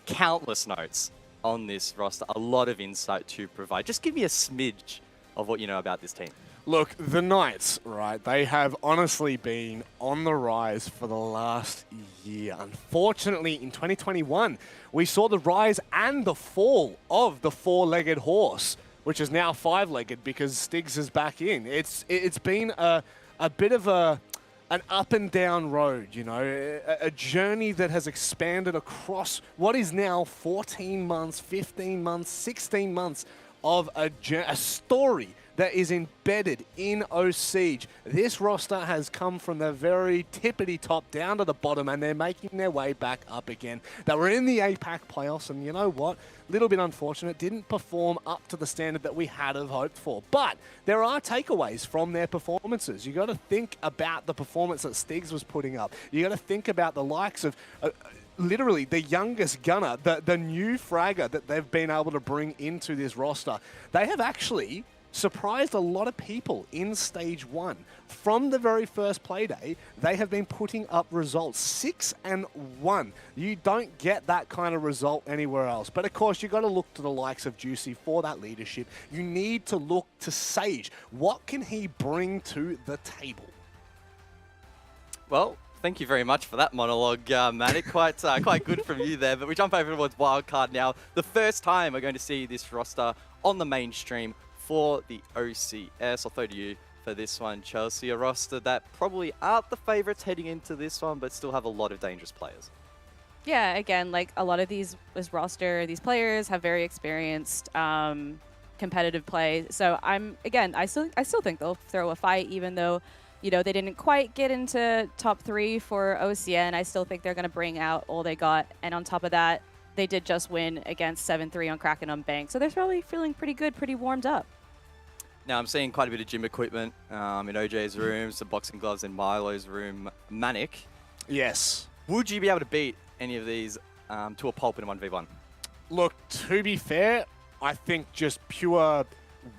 D: countless notes on this roster, a lot of insight to provide. Just give me a smidge of what you know about this team.
C: Look, the Knights, right, they have honestly been on the rise for the last year. Unfortunately, in 2021, we saw the rise and the fall of the 4-legged horse, which is now 5-legged because Stigs is back in. It's been a bit of an up and down road, you know, a journey that has expanded across what is now 14 months, 15 months, 16 months of a story that is embedded in OCS. This roster has come from the very tippity top down to the bottom, and they're making their way back up again. They were in the APAC playoffs, and you know what? Little bit unfortunate, didn't perform up to the standard that we had have hoped for. But there are takeaways from their performances. You got to think about the performance that Stigs was putting up. You got to think about the likes of literally the youngest gunner, the new fragger that they've been able to bring into this roster. They have actually surprised a lot of people in Stage 1. From the very first playday, they have been putting up results 6-1. You don't get that kind of result anywhere else. But of course, you've got to look to the likes of Juicy for that leadership. You need to look to Sage. What can he bring to the table?
D: Well, thank you very much for that monologue, Manic. Quite good from you there. But we jump over towards Wildcard now. The first time we're going to see this roster on the mainstream for the OCS. I'll throw to you for this one, Chelsea. A roster that probably aren't the favourites heading into this one, but still have a lot of dangerous players.
G: Yeah, again, like a lot of these players have very experienced competitive play. So I still think they'll throw a fight, even though, you know, they didn't quite get into top 3 for OCN. I still think they're going to bring out all they got. And on top of that, they did just win against 7-3 on Kraken on Bank. So they're probably feeling pretty good, pretty warmed up.
D: Now, I'm seeing quite a bit of gym equipment in OJ's room, some boxing gloves in Milo's room. Manic.
C: Yes.
D: Would you be able to beat any of these to a pulp in a 1v1?
C: Look, to be fair, I think just pure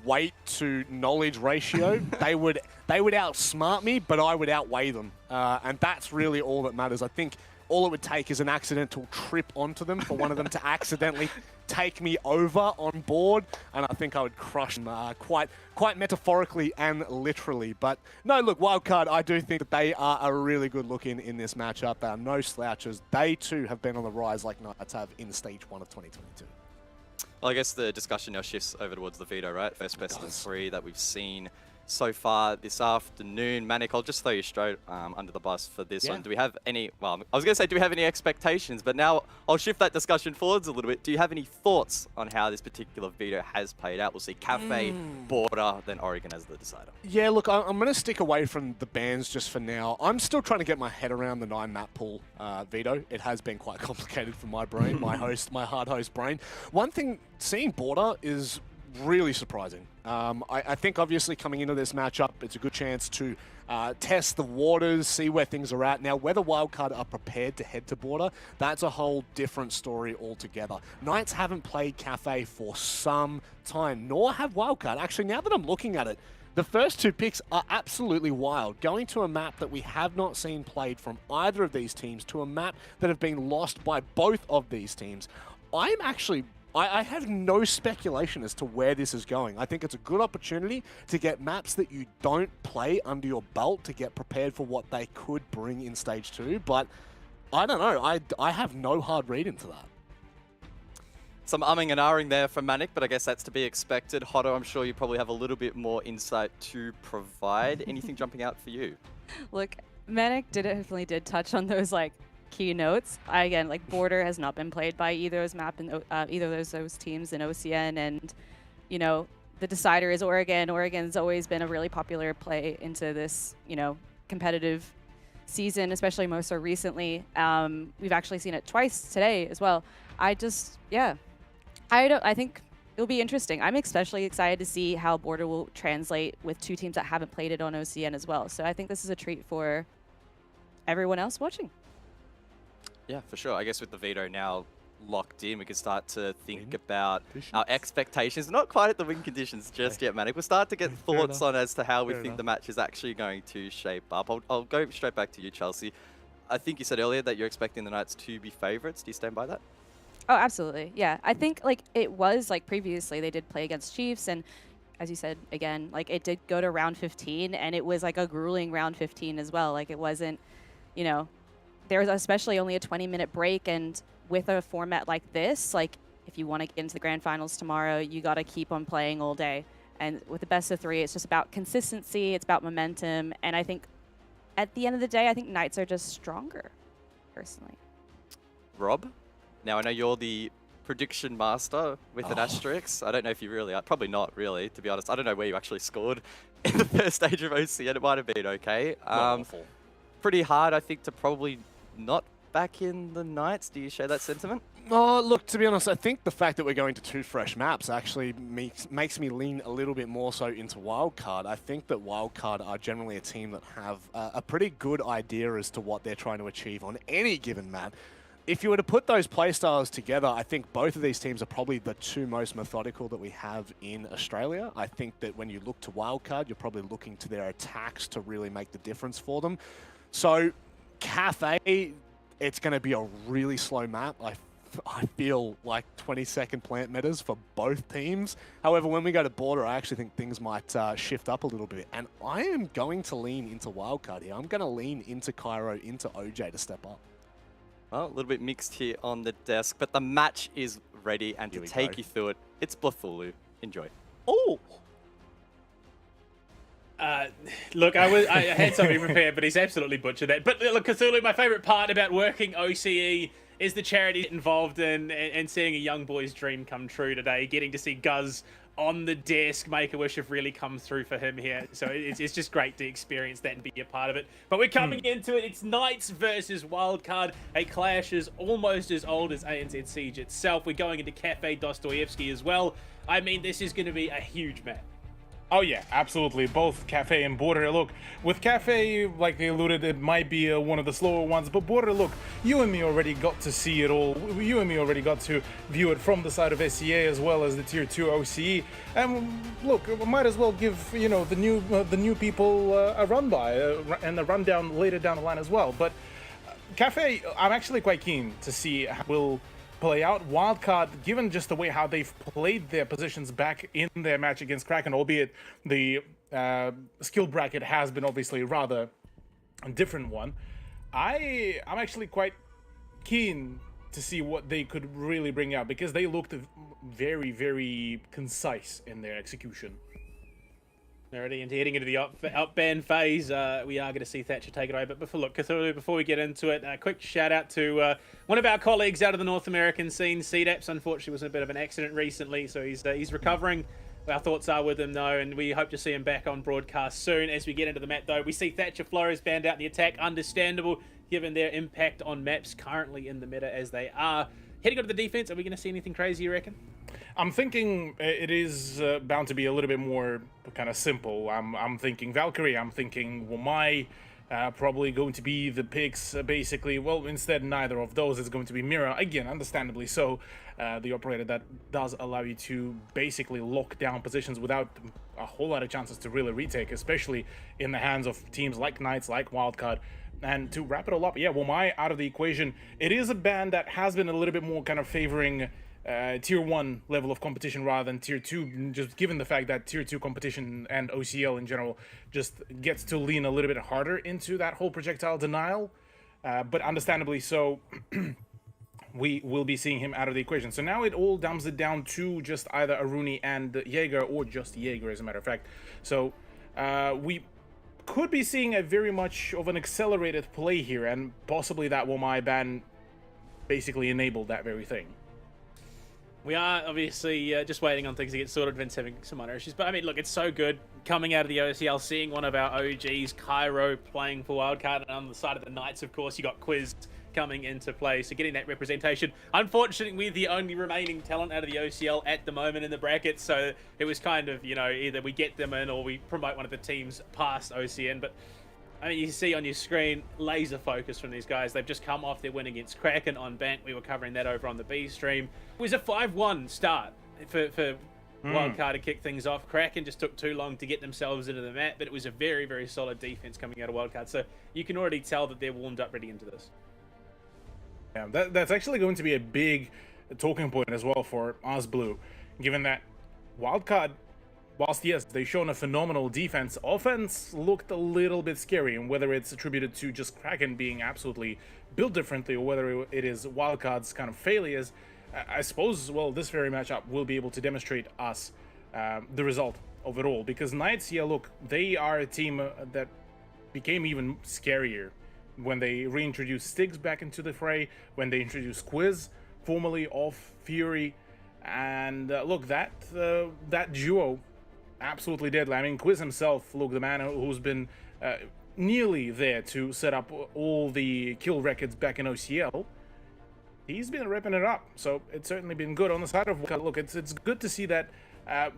C: weight to knowledge ratio, they would outsmart me, but I would outweigh them. And that's really all that matters. I think all it would take is an accidental trip onto them for one of them to accidentally take me over on board, and I think I would crush them quite metaphorically and literally. But no, look, Wildcard, I do think that they are a really good look in this matchup. They are no slouches. They too have been on the rise like Knights have in Stage 1 of 2022.
D: Well, I guess the discussion now shifts over towards the veto, right? First best of 3 that we've seen so far this afternoon. Manic, I'll just throw you straight under the bus for this one. Do we have any, well, I was going to say, do we have any expectations? But now I'll shift that discussion forwards a little bit. Do you have any thoughts on how this particular veto has played out? We'll see Cafe, Border, then Oregon as the decider.
C: Yeah, look, I'm going to stick away from the bans just for now. I'm still trying to get my head around the 9-map pool veto. It has been quite complicated for my brain, my hard host brain. One thing, seeing Border is really surprising. I think obviously coming into this matchup, it's a good chance to test the waters, see where things are at. Now, whether Wildcard are prepared to head to Border, that's a whole different story altogether. Knights haven't played Cafe for some time, nor have Wildcard. Actually, now that I'm looking at it, the first two picks are absolutely wild. Going to a map that we have not seen played from either of these teams to a map that have been lost by both of these teams. I have no speculation as to where this is going. I think it's a good opportunity to get maps that you don't play under your belt to get prepared for what they could bring in Stage 2, but I don't know. I have no hard read into that.
D: Some umming and ahhing there for Manic, but I guess that's to be expected. Hotto, I'm sure you probably have a little bit more insight to provide. Anything jumping out for you?
G: Look, Manic definitely did touch on those like key notes. Again, like Border has not been played by either of those teams in OCN, and you know the decider is Oregon. Oregon's always been a really popular play into this competitive season, especially most so recently. We've actually seen it twice today as well. I think it'll be interesting. I'm especially excited to see how Border will translate with two teams that haven't played it on OCN as well. So I think this is a treat for everyone else watching.
D: Yeah, for sure. I guess with the veto now locked in, we can start to think about our expectations. Not quite at the win conditions just yet, Manic. We'll start to get thoughts on as to how we think the match is actually going to shape up. I'll go straight back to you, Chelsea. I think you said earlier that you're expecting the Knights to be favorites. Do you stand by that?
G: Oh, absolutely. Yeah. I think like it was like previously they did play against Chiefs, and as you said, again, like it did go to round 15, and it was like a grueling round 15 as well. Like it wasn't, there was especially only a 20-minute break, and with a format like this, like if you want to get into the grand finals tomorrow, you got to keep on playing all day. And with the best of 3, it's just about consistency, it's about momentum, and I think at the end of the day, I think Knights are just stronger, personally.
D: Rob? Now, I know you're the prediction master with an asterisk. I don't know if you really are. Probably not, really, to be honest. I don't know where you actually scored in the first stage of OCN. It might have been okay. Pretty hard, I think, to probably not back in the Knights. Do you share that sentiment?
C: Oh, look, to be honest, I think the fact that we're going to 2 fresh maps actually makes me lean a little bit more so into Wildcard. I think that Wildcard are generally a team that have a pretty good idea as to what they're trying to achieve on any given map. If you were to put those playstyles together, I think both of these teams are probably the 2 most methodical that we have in Australia. I think that when you look to Wildcard, you're probably looking to their attacks to really make the difference for them. So, Cafe, it's going to be a really slow map. I feel like 20-second plant metas for both teams. However, when we go to Border, I actually think things might shift up a little bit. And I am going to lean into Wildcard here. I'm going to lean into Cairo, into OJ to step up.
D: Well, a little bit mixed here on the desk, but the match is ready, and to take you through it, it's Blafulu. Enjoy.
C: Oh!
L: Look, I had something prepared, but he's absolutely butchered that. But look, Cthulhu, my favourite part about working OCE is the charity involved in and seeing a young boy's dream come true today. Getting to see Guz on the desk, Make-A-Wish have really come through for him here. So it's just great to experience that and be a part of it. But we're coming into it. It's Knights versus Wildcard. A clash is almost as old as ANZ Siege itself. We're going into Cafe Dostoevsky as well. I mean, this is going to be a huge match.
M: Oh yeah, absolutely. Both Cafe and Border. Look, with Cafe, like they alluded, it might be one of the slower ones, but Border, look, you and me already got to see it all. You and me already got to view it from the side of SEA as well as the Tier 2 OCE. And look, we might as well give the new people a run by and a rundown later down the line as well. But Cafe, I'm actually quite keen to see how we'll play out. Wildcard, given just the way how they've played their positions back in their match against Kraken, albeit the skill bracket has been obviously rather a different one, I'm actually quite keen to see what they could really bring out, because they looked very, very concise in their execution.
L: Alrighty, and heading into the up-ban phase, we are going to see Thatcher take it away. But Cthulhu, before we get into it, a quick shout out to one of our colleagues out of the North American scene, CDAPS. Unfortunately, was in a bit of an accident recently, so he's recovering. Our thoughts are with him, though, and we hope to see him back on broadcast soon. As we get into the map, though, we see Thatcher Flores banned out in the attack. Understandable, given their impact on maps currently in the meta as they are. Heading on to the defense, are we going to see anything crazy, you reckon?
M: I'm thinking it is bound to be a little bit more kind of simple. I'm thinking Valkyrie, I'm thinking Womai, probably going to be the picks, basically. Well, instead, neither of those is going to be Mira. Again, understandably so. The operator that does allow you to basically lock down positions without a whole lot of chances to really retake, especially in the hands of teams like Knights, like Wildcard. And to wrap it all up, yeah, Womai out of the equation. It is a ban that has been a little bit more kind of favoring tier 1 level of competition rather than tier 2, just given the fact that tier 2 competition and OCL in general just gets to lean a little bit harder into that whole projectile denial. But understandably so, we will be seeing him out of the equation. So now it all dumps it down to just either Aruni and Jaeger, or just Jaeger as a matter of fact. So we could be seeing a very much of an accelerated play here, and possibly that Womai ban basically enabled that very thing.
L: We are obviously just waiting on things to get sorted. Vince having some minor issues. But I mean, look, it's so good coming out of the OCL, seeing one of our OGs, Cairo, playing for Wildcard. And on the side of the Knights, of course, you got Quiz coming into play. So getting that representation. Unfortunately, we're the only remaining talent out of the OCL at the moment in the bracket. So it was kind of, you know, either we get them in or we promote one of the teams past OCN. But I mean, you see on your screen, laser focus from these guys. They've just come off their win against Kraken on Bank. We were covering that over on the B stream. It was a 5-1 start for Wildcard to kick things off. Kraken just took too long to get themselves into the map, but it was a very, very solid defense coming out of Wildcard. So you can already tell that they're warmed up ready into this.
M: Yeah, that's actually going to be a big talking point as well for OzBlue, given that Wildcard, whilst yes, they've shown a phenomenal defense, offense looked a little bit scary, and whether it's attributed to just Kraken being absolutely built differently or whether it is Wildcard's kind of failures, I suppose, well, this very matchup will be able to demonstrate us the result of it all. Because Knights, yeah, look, they are a team that became even scarier when they reintroduced Styx back into the fray, when they introduced Quiz, formerly of Fury, and look, that duo absolutely deadly. I mean, Quiz himself, look, the man who's been nearly there to set up all the kill records back in OCL, he's been ripping it up. So it's certainly been good on the side of look. It's good to see that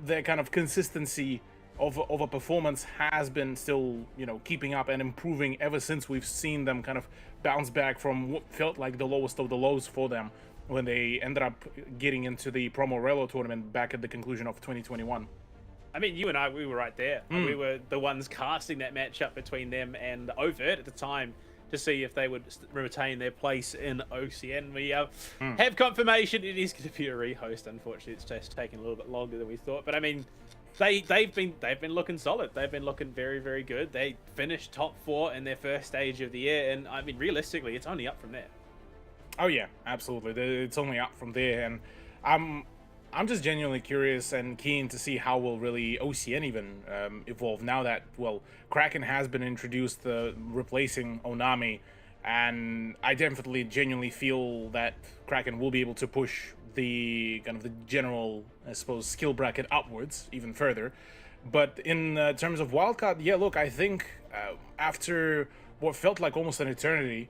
M: their kind of consistency of a performance has been still, you know, keeping up and improving ever since we've seen them kind of bounce back from what felt like the lowest of the lows for them when they ended up getting into the Promo Relo tournament back at the conclusion of 2021.
L: I mean, you and I, we were right there. We were the ones casting that matchup between them and Overt at the time to see if they would retain their place in OCN. We have confirmation it is going to be a rehost. Unfortunately, it's just taking a little bit longer than we thought. But I mean, they've been looking solid. They've been looking very, very good. They finished top 4 in their first stage of the year, and I mean, realistically, it's only up from there.
M: Oh yeah, absolutely. It's only up from there, and I'm just genuinely curious and keen to see how will really OCN even evolve now that, well, Kraken has been introduced, replacing Onami, and I definitely genuinely feel that Kraken will be able to push the kind of the general, I suppose, skill bracket upwards even further. But in terms of Wildcard, yeah, look, I think after what felt like almost an eternity,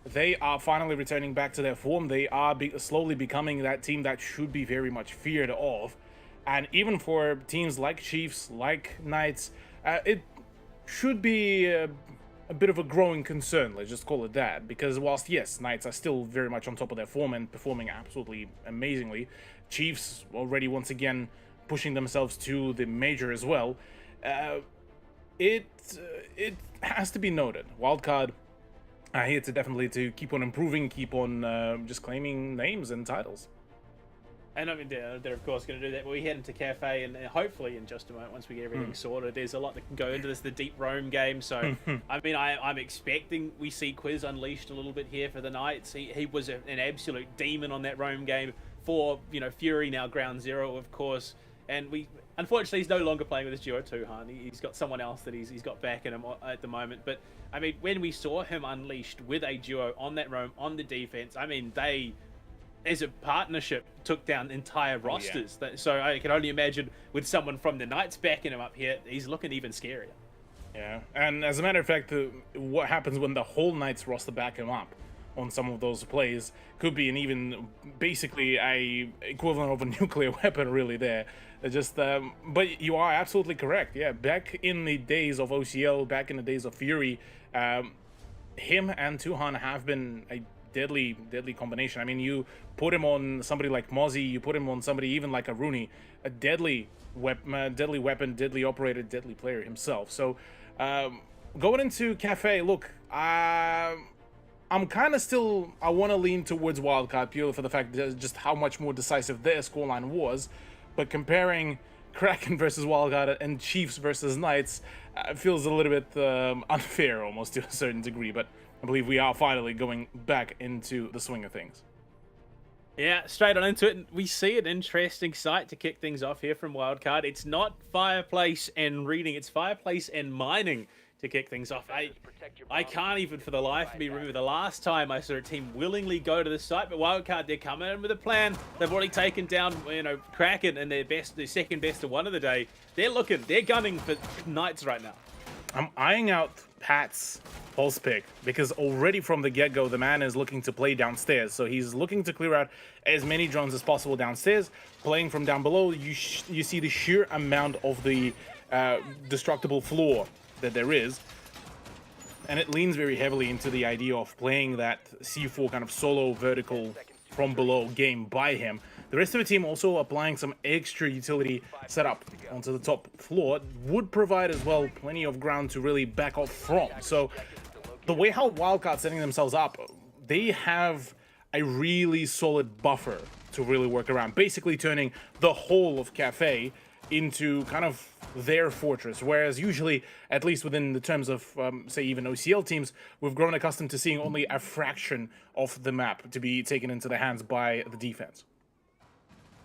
M: they are finally returning back to their form. They are slowly becoming that team that should be very much feared of. And even for teams like Chiefs, like Knights, it should be a bit of a growing concern, let's just call it that. Because whilst, yes, Knights are still very much on top of their form and performing absolutely amazingly, Chiefs already once again pushing themselves to the major as well, it has to be noted. Wildcard here to definitely to keep on improving, keep on just claiming names and titles.
L: And I mean, they're of course going to do that. But we head into Cafe, and hopefully in just a moment, once we get everything sorted, there's a lot that can go into this, the deep roam game. So, I mean, I'm expecting we see Quiz unleashed a little bit here for the Knights. He was an absolute demon on that roam game for, you know, Fury, now Ground Zero, of course. And unfortunately, he's no longer playing with his duo too, Han. He's got someone else that he's got back in him at the moment. But I mean, when we saw him unleashed with a duo on that roam, on the defense, I mean, they, as a partnership, took down entire rosters. Yeah. So I can only imagine with someone from the Knights backing him up here, he's looking even scarier.
M: Yeah, and as a matter of fact, what happens when the whole Knights roster back him up? on some of those plays. Could be an even basically a equivalent of a nuclear weapon really there. Just but you are absolutely correct. Yeah, back in the days of OCL, back in the days of Fury, him and Tuhan have been a deadly combination. I mean, you put him on somebody like Mozzie, you put him on somebody even like a Rooney, a deadly weapon, deadly operator, deadly player himself. So going into Cafe, look, I'm kind of still, I want to lean towards Wildcard purely for the fact that just how much more decisive their scoreline was. But comparing Kraken versus Wildcard and Chiefs versus Knights feels a little bit unfair almost to a certain degree. But I believe we are finally going back into the swing of things.
L: Yeah, straight on into it. We see an interesting sight to kick things off here from Wildcard. It's not Fireplace and Reading, it's Fireplace and Mining to kick things off. I can't even for the life of me remember the last time I saw a team willingly go to the site, but Wildcard, they're coming in with a plan. They've already taken down, you know, Kraken and their second best of one of the day. They're gunning for Knights right now.
M: I'm eyeing out Pat's pulse pick because already from the get-go, the man is looking to play downstairs. So he's looking to clear out as many drones as possible downstairs. Playing from down below, you see the sheer amount of the destructible floor that there is. And it leans very heavily into the idea of playing that C4 kind of solo vertical from below game by him. The rest of the team also applying some extra utility setup onto the top floor would provide as well plenty of ground to really back off from. So the way how Wildcard setting themselves up, they have a really solid buffer to really work around, basically turning the whole of Cafe into kind of their fortress, whereas usually, at least within the terms of, say, even OCL teams, we've grown accustomed to seeing only a fraction of the map to be taken into the hands by the defense.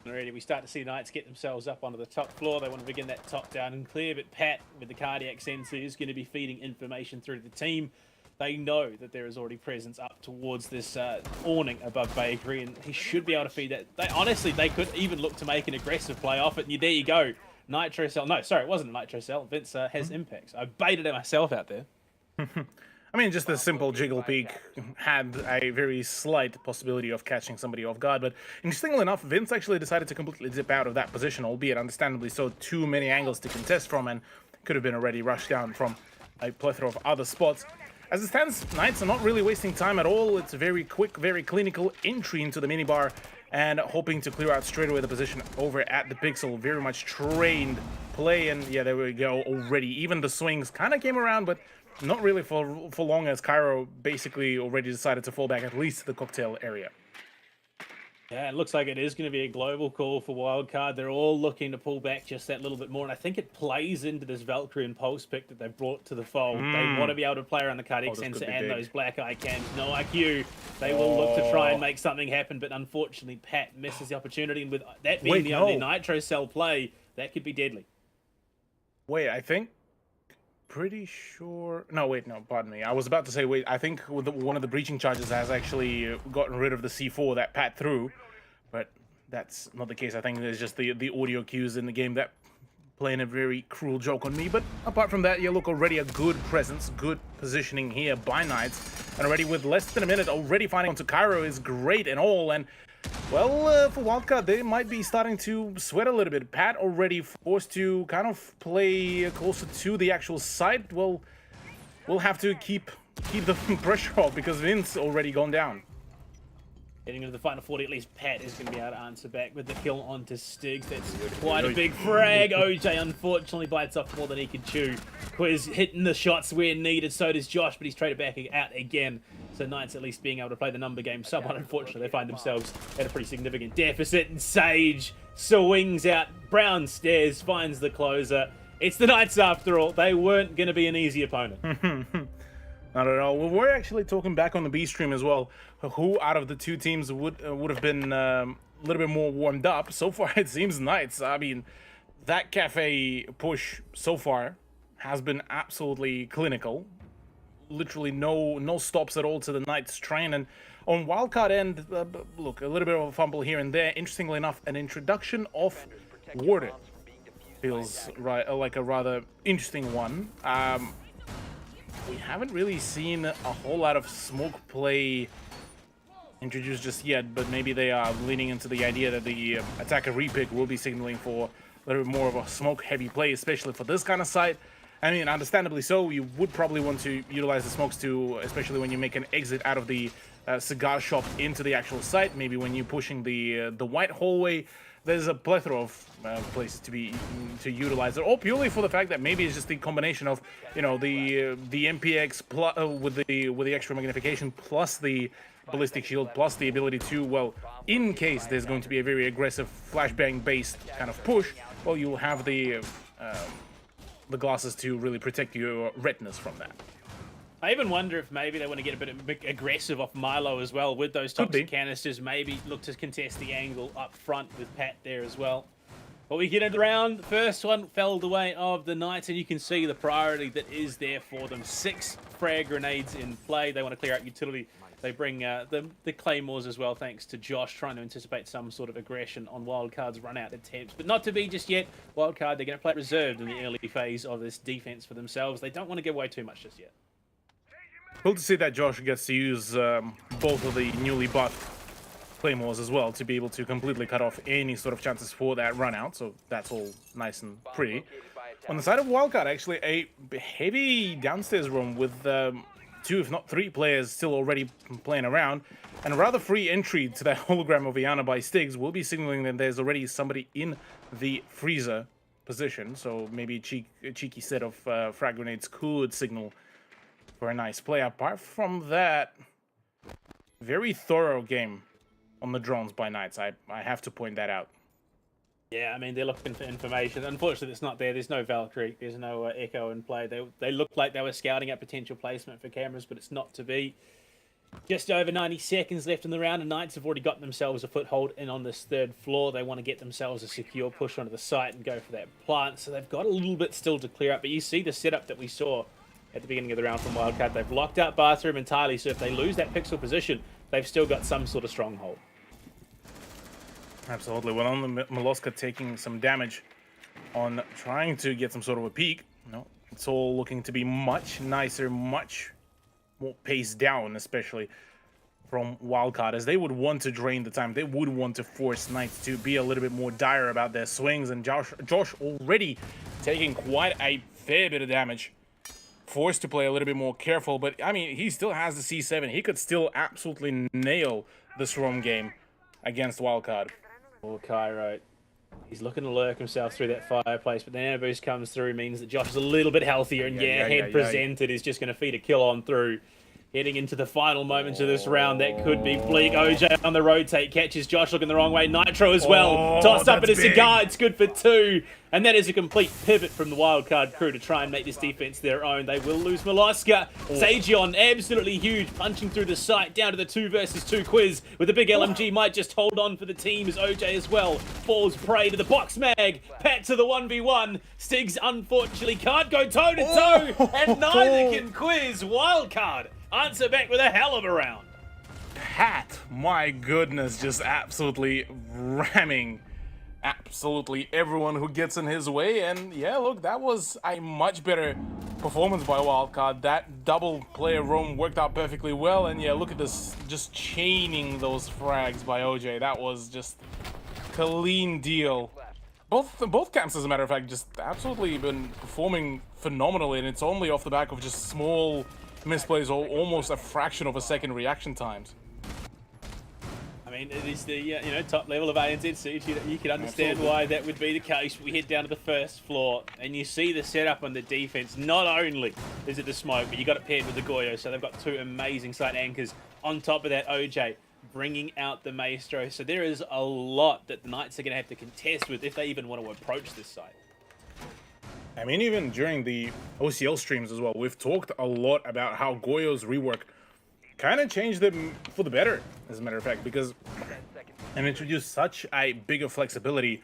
L: Already we start to see Knights get themselves up onto the top floor. They want to begin that top down and clear, but Pat, with the cardiac sensor, is going to be feeding information through to the team. They know that there is already presence up towards this awning above Bakery, and he should be able to feed that. Honestly, they could even look to make an aggressive play off it, and there you go. Nitro Cell. No, sorry, it wasn't Nitro Cell. Vince has impacts. I baited it myself out there.
M: I mean, just a simple jiggle peek had a very slight possibility of catching somebody off guard, but interestingly enough, Vince actually decided to completely dip out of that position, albeit understandably so, too many angles to contest from, and could have been already rushed down from a plethora of other spots. As it stands, Knights are not really wasting time at all. It's a very quick, very clinical entry into the minibar, and hoping to clear out straight away the position over at the Pixel. Very much trained play, and yeah, there we go already. Even the swings kind of came around, but not really for long, as Cairo basically already decided to fall back at least to the cocktail area.
L: Yeah, it looks like it is going to be a global call for Wildcard. They're all looking to pull back just that little bit more, and I think it plays into this Valkyrie and Pulse pick that they've brought to the fold. They want to be able to play around the cardiac sensor and those black eye cams. No IQ. They will look to try and make something happen, but unfortunately, Pat misses the opportunity, and with that being the only Nitro Cell play, that could be deadly.
M: Wait, I think... pretty sure... No, wait, no, pardon me. I was about to say, wait, I think one of the breaching charges has actually gotten rid of the C4 that Pat threw, but that's not the case. I think there's just the audio cues in the game that playing a very cruel joke on me. But apart from that, you look already a good presence, good positioning here by Knights, and already with less than a minute, already finding onto Cairo is great and all, and well, for Wildcard, they might be starting to sweat a little bit. Pat already forced to kind of play closer to the actual site. Well, we'll have to keep the pressure off because Vince already gone down.
L: Getting into the final 40, at least Pat is going to be able to answer back with the kill onto Stiggs. That's quite a big frag. OJ unfortunately bites off more than he could chew. Quiz hitting the shots where needed, so does Josh, but he's traded back out again. So Knights at least being able to play the number game. Someone, unfortunately, they find themselves at a pretty significant deficit, and Sage swings out. Brown stares, finds the closer. It's the Knights after all. They weren't going to be an easy opponent.
M: Not at all. Well, we're actually talking back on the B stream as well. Who out of the two teams would have been a little bit more warmed up? So far, it seems Knights. I mean, that Cafe push so far has been absolutely clinical. Literally no stops at all to the Knights train. And on Wildcard end, look, a little bit of a fumble here and there. Interestingly enough, an introduction of Warden feels like a rather interesting one. We haven't really seen a whole lot of smoke play introduced just yet, but maybe they are leaning into the idea that the attacker repick will be signaling for a little bit more of a smoke-heavy play, especially for this kind of site. I mean, understandably so, you would probably want to utilize the smokes to, especially when you make an exit out of the cigar shop into the actual site. Maybe when you're pushing the white hallway, there's a plethora of places to utilize it, or purely for the fact that maybe it's just the combination of, you know, the MPX plus, with the extra magnification plus the ballistic shield plus the ability to, well, in case there's going to be a very aggressive flashbang based kind of push, well, you'll have the glasses to really protect your retinas from that.
L: I even wonder if maybe they want to get a bit aggressive off Milo as well with those toxic canisters. Maybe look to contest the angle up front with Pat there as well. But we get it around. The first one fell the way of the Knights, and you can see the priority that is there for them. 6 frag grenades in play. They want to clear out utility. They bring the Claymores as well, thanks to Josh, trying to anticipate some sort of aggression on Wildcard's run-out attempts. But not to be just yet. Wildcard, they're going to play reserved in the early phase of this defense for themselves. They don't want to give away too much just yet.
M: Cool to see that Josh gets to use both of the newly buffed Claymores as well to be able to completely cut off any sort of chances for that run out, so that's all nice and pretty. On the side of Wildcard, actually, a heavy downstairs room with 2, if not 3 players still already playing around, and a rather free entry to that hologram of Iana by Stiggs will be signaling that there's already somebody in the freezer position, so maybe a cheeky set of frag grenades could signal for a nice play. Apart from that, very thorough game on the drones by Knights. I have to point that out.
L: Yeah, I mean, they're looking for information. Unfortunately, it's not there. There's no Valkyrie. There's no Echo in play. They looked like they were scouting at potential placement for cameras, but it's not to be. Just over 90 seconds left in the round, and Knights have already got themselves a foothold in on this 3rd floor. They want to get themselves a secure push onto the site and go for that plant. So they've got a little bit still to clear up. But you see the setup that we saw at the beginning of the round from Wildcard. They've locked out Bathroom entirely, so if they lose that pixel position, they've still got some sort of stronghold.
M: Absolutely. Well, on the Molosca taking some damage on trying to get some sort of a peak. No, it's all looking to be much nicer, much more paced down, especially from Wildcard, as they would want to drain the time. They would want to force Knights to be a little bit more dire about their swings, and Josh already taking quite a fair bit of damage. Forced to play a little bit more careful, but I mean, he still has the C7. He could still absolutely nail this roam game against Wildcard.
L: Poor Cairo. He's looking to lurk himself through that fireplace, but the nano boost comes through, means that Josh is a little bit healthier, and head presented is just going to feed a kill on through. Heading into the final moments of this round, that could be bleak. OJ on the rotate, catches Josh looking the wrong way. Nitro as well, tossed up in a cigar, it's good for 2. And that is a complete pivot from the Wildcard crew to try and make this defense their own. They will lose Molosca. Sagion, absolutely huge, punching through the site, down to the 2 versus 2 quiz, with the big LMG, might just hold on for the team as OJ as well falls prey to the box mag. Pat to the 1v1. Stiggs unfortunately can't go toe-to-toe, and neither can Quiz. Wildcard answer back with a hell of a round.
M: Pat, my goodness, just absolutely ramming absolutely everyone who gets in his way. And yeah, look, that was a much better performance by Wildcard. That double player roam worked out perfectly well. And yeah, look at this, just chaining those frags by OJ. That was just clean deal. Both camps, as a matter of fact, just absolutely been performing phenomenally, and it's only off the back of just small misplays or almost a fraction of a second reaction times.
L: I mean, it is the top level of ANZ Siege. You can understand why that would be the case. We head down to the 1st floor, and you see the setup on the defense. Not only is it the smoke, but you got it paired with the Goyo, so they've got 2 amazing site anchors. On top of that, OJ bringing out the Maestro. So there is a lot that the Knights are going to have to contest with if they even want to approach this site.
M: I mean, even during the OCL streams as well, we've talked a lot about how Goyo's rework kind of changed them for the better, as a matter of fact, because it introduced such a bigger flexibility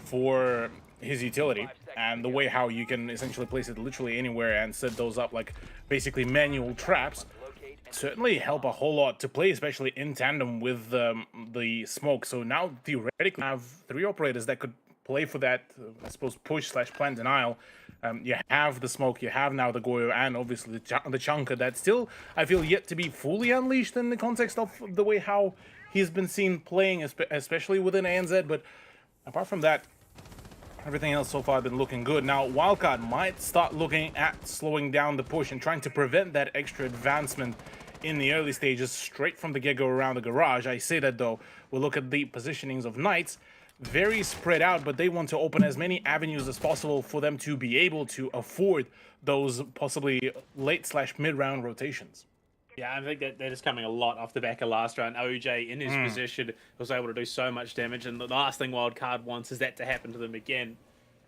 M: for his utility and the way how you can essentially place it literally anywhere and set those up like basically manual traps. Certainly help a whole lot to play, especially in tandem with the smoke. So now theoretically have 3 operators that could play for that, I suppose, push/plant denial You have the Smoke, you have now the Goyo, and obviously the Chunker that still, I feel, yet to be fully unleashed in the context of the way how he's been seen playing, especially within ANZ. But apart from that, everything else so far has been looking good. Now, Wildcard might start looking at slowing down the push and trying to prevent that extra advancement in the early stages straight from the get-go around the garage. I say that, though, we'll look at the positionings of Knights. Very spread out, but they want to open as many avenues as possible for them to be able to afford those possibly late/mid-round rotations.
L: Yeah, I think that is coming a lot off the back of last round. OJ in his position was able to do so much damage, and the last thing Wildcard wants is that to happen to them again.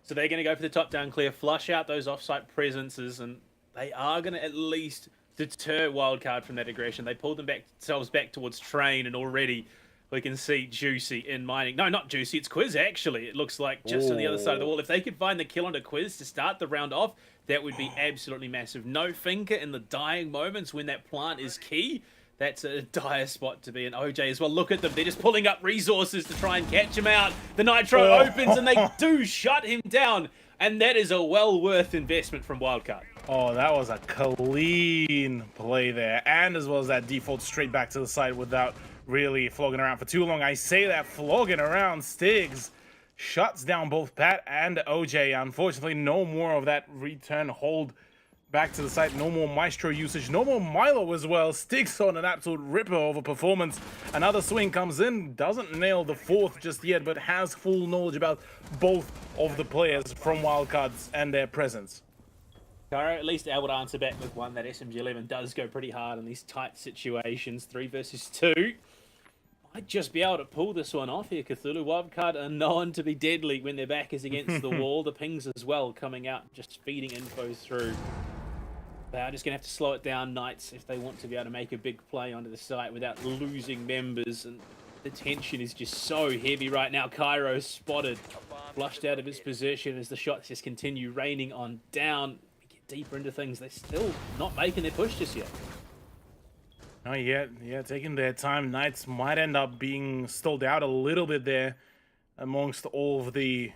L: So they're going to go for the top-down clear, flush out those off-site presences, and they are going to at least deter Wildcard from that aggression. They pulled themselves back towards Train, and already we can see Juicy in mining. No, not Juicy, it's Quiz, actually. It looks like just on the other side of the wall. If they could find the kill onto Quiz to start the round off, that would be absolutely massive. No finger in the dying moments when that plant is key. That's a dire spot to be in. OJ as well. Look at them. They're just pulling up resources to try and catch him out. The Nitro opens and they do shut him down. And that is a well worth investment from Wildcard.
M: Oh, that was a clean play there. And as well as that default straight back to the side without really flogging around for too long. I say that flogging around, Stigs shuts down both Pat and OJ. Unfortunately, no more of that return hold back to the site. No more Maestro usage. No more Milo as well. Sticks on an absolute ripper of a performance. Another swing comes in. Doesn't nail the fourth just yet, but has full knowledge about both of the players from Wildcards and their presence.
L: Cairo at least able to answer back with one. That SMG11 does go pretty hard in these tight situations. 3 versus 2. Might just be able to pull this one off here. Cthulhu. Wildcard are known to be deadly when their back is against the wall. The pings as well coming out, just feeding info through. They are just going to have to slow it down, Knights, if they want to be able to make a big play onto the site without losing members. And the tension is just so heavy right now. Cairo spotted, flushed out of his position as the shots just continue raining on down. We get deeper into things. They're still not making their push just yet.
M: Not yet. Yeah, taking their time. Knights might end up being stalled out a little bit there amongst all of the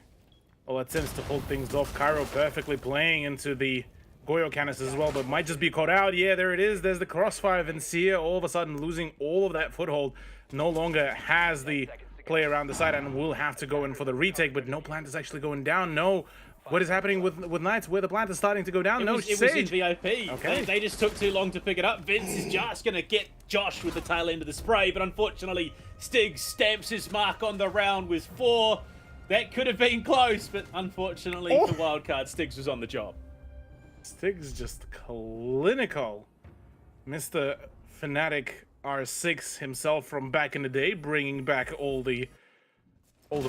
M: attempts to hold things off. Cairo perfectly playing into the Goyo canisters as well, but might just be caught out. Yeah, there it is. There's the crossfire of Vincia, all of a sudden losing all of that foothold. No longer has the play around the side and will have to go in for the retake, but no plant is actually going down. No. What is happening with Knights? Where the plant is starting to go down?
L: It was in VIP.
M: Okay.
L: They just took too long to pick it up. Vince is just going to get Josh with the tail end of the spray, but unfortunately, Stig stamps his mark on the round with 4. That could have been close, but unfortunately for Wildcard, Stigs was on the job.
M: Stigs just clinical. Mr. Fnatic R6 himself from back in the day, bringing back all the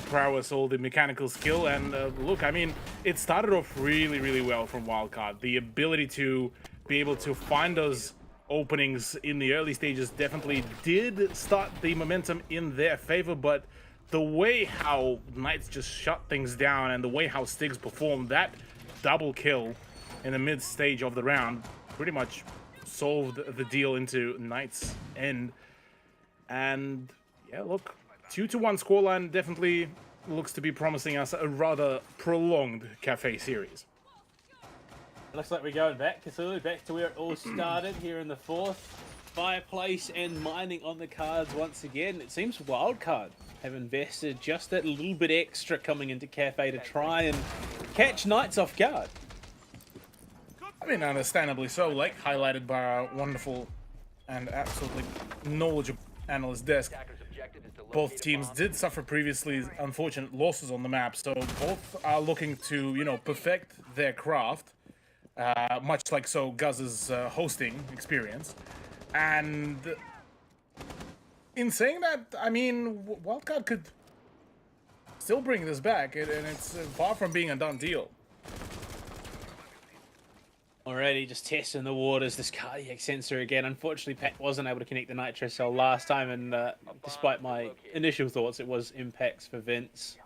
M: prowess, all the mechanical skill. And look, I mean, it started off really, really well from Wildcard. The ability to be able to find those openings in the early stages definitely did start the momentum in their favor, but the way how Knights just shut things down and the way how Stigs performed, that double kill in the mid stage of the round pretty much solved the deal into Knights' end. And yeah, look, 2-1 scoreline definitely looks to be promising us a rather prolonged Cafe series.
L: Looks like we're going back, Cthulhu, back to where it all started here in the 4th. Fireplace and mining on the cards once again. It seems Wildcard have invested just that little bit extra coming into Cafe to try and catch Knights off guard.
M: I mean, understandably so, like highlighted by our wonderful and absolutely knowledgeable analyst desk. Both teams did suffer previously unfortunate losses on the map, so both are looking to, you know, perfect their craft, much like so Guz's hosting experience. And in saying that, I mean, Wildcard could still bring this back, and it's far from being a done deal.
L: Already just testing the waters, this cardiac sensor again. Unfortunately, Pat wasn't able to connect the nitro cell last time, and despite my initial thoughts, it was impacts for Vince.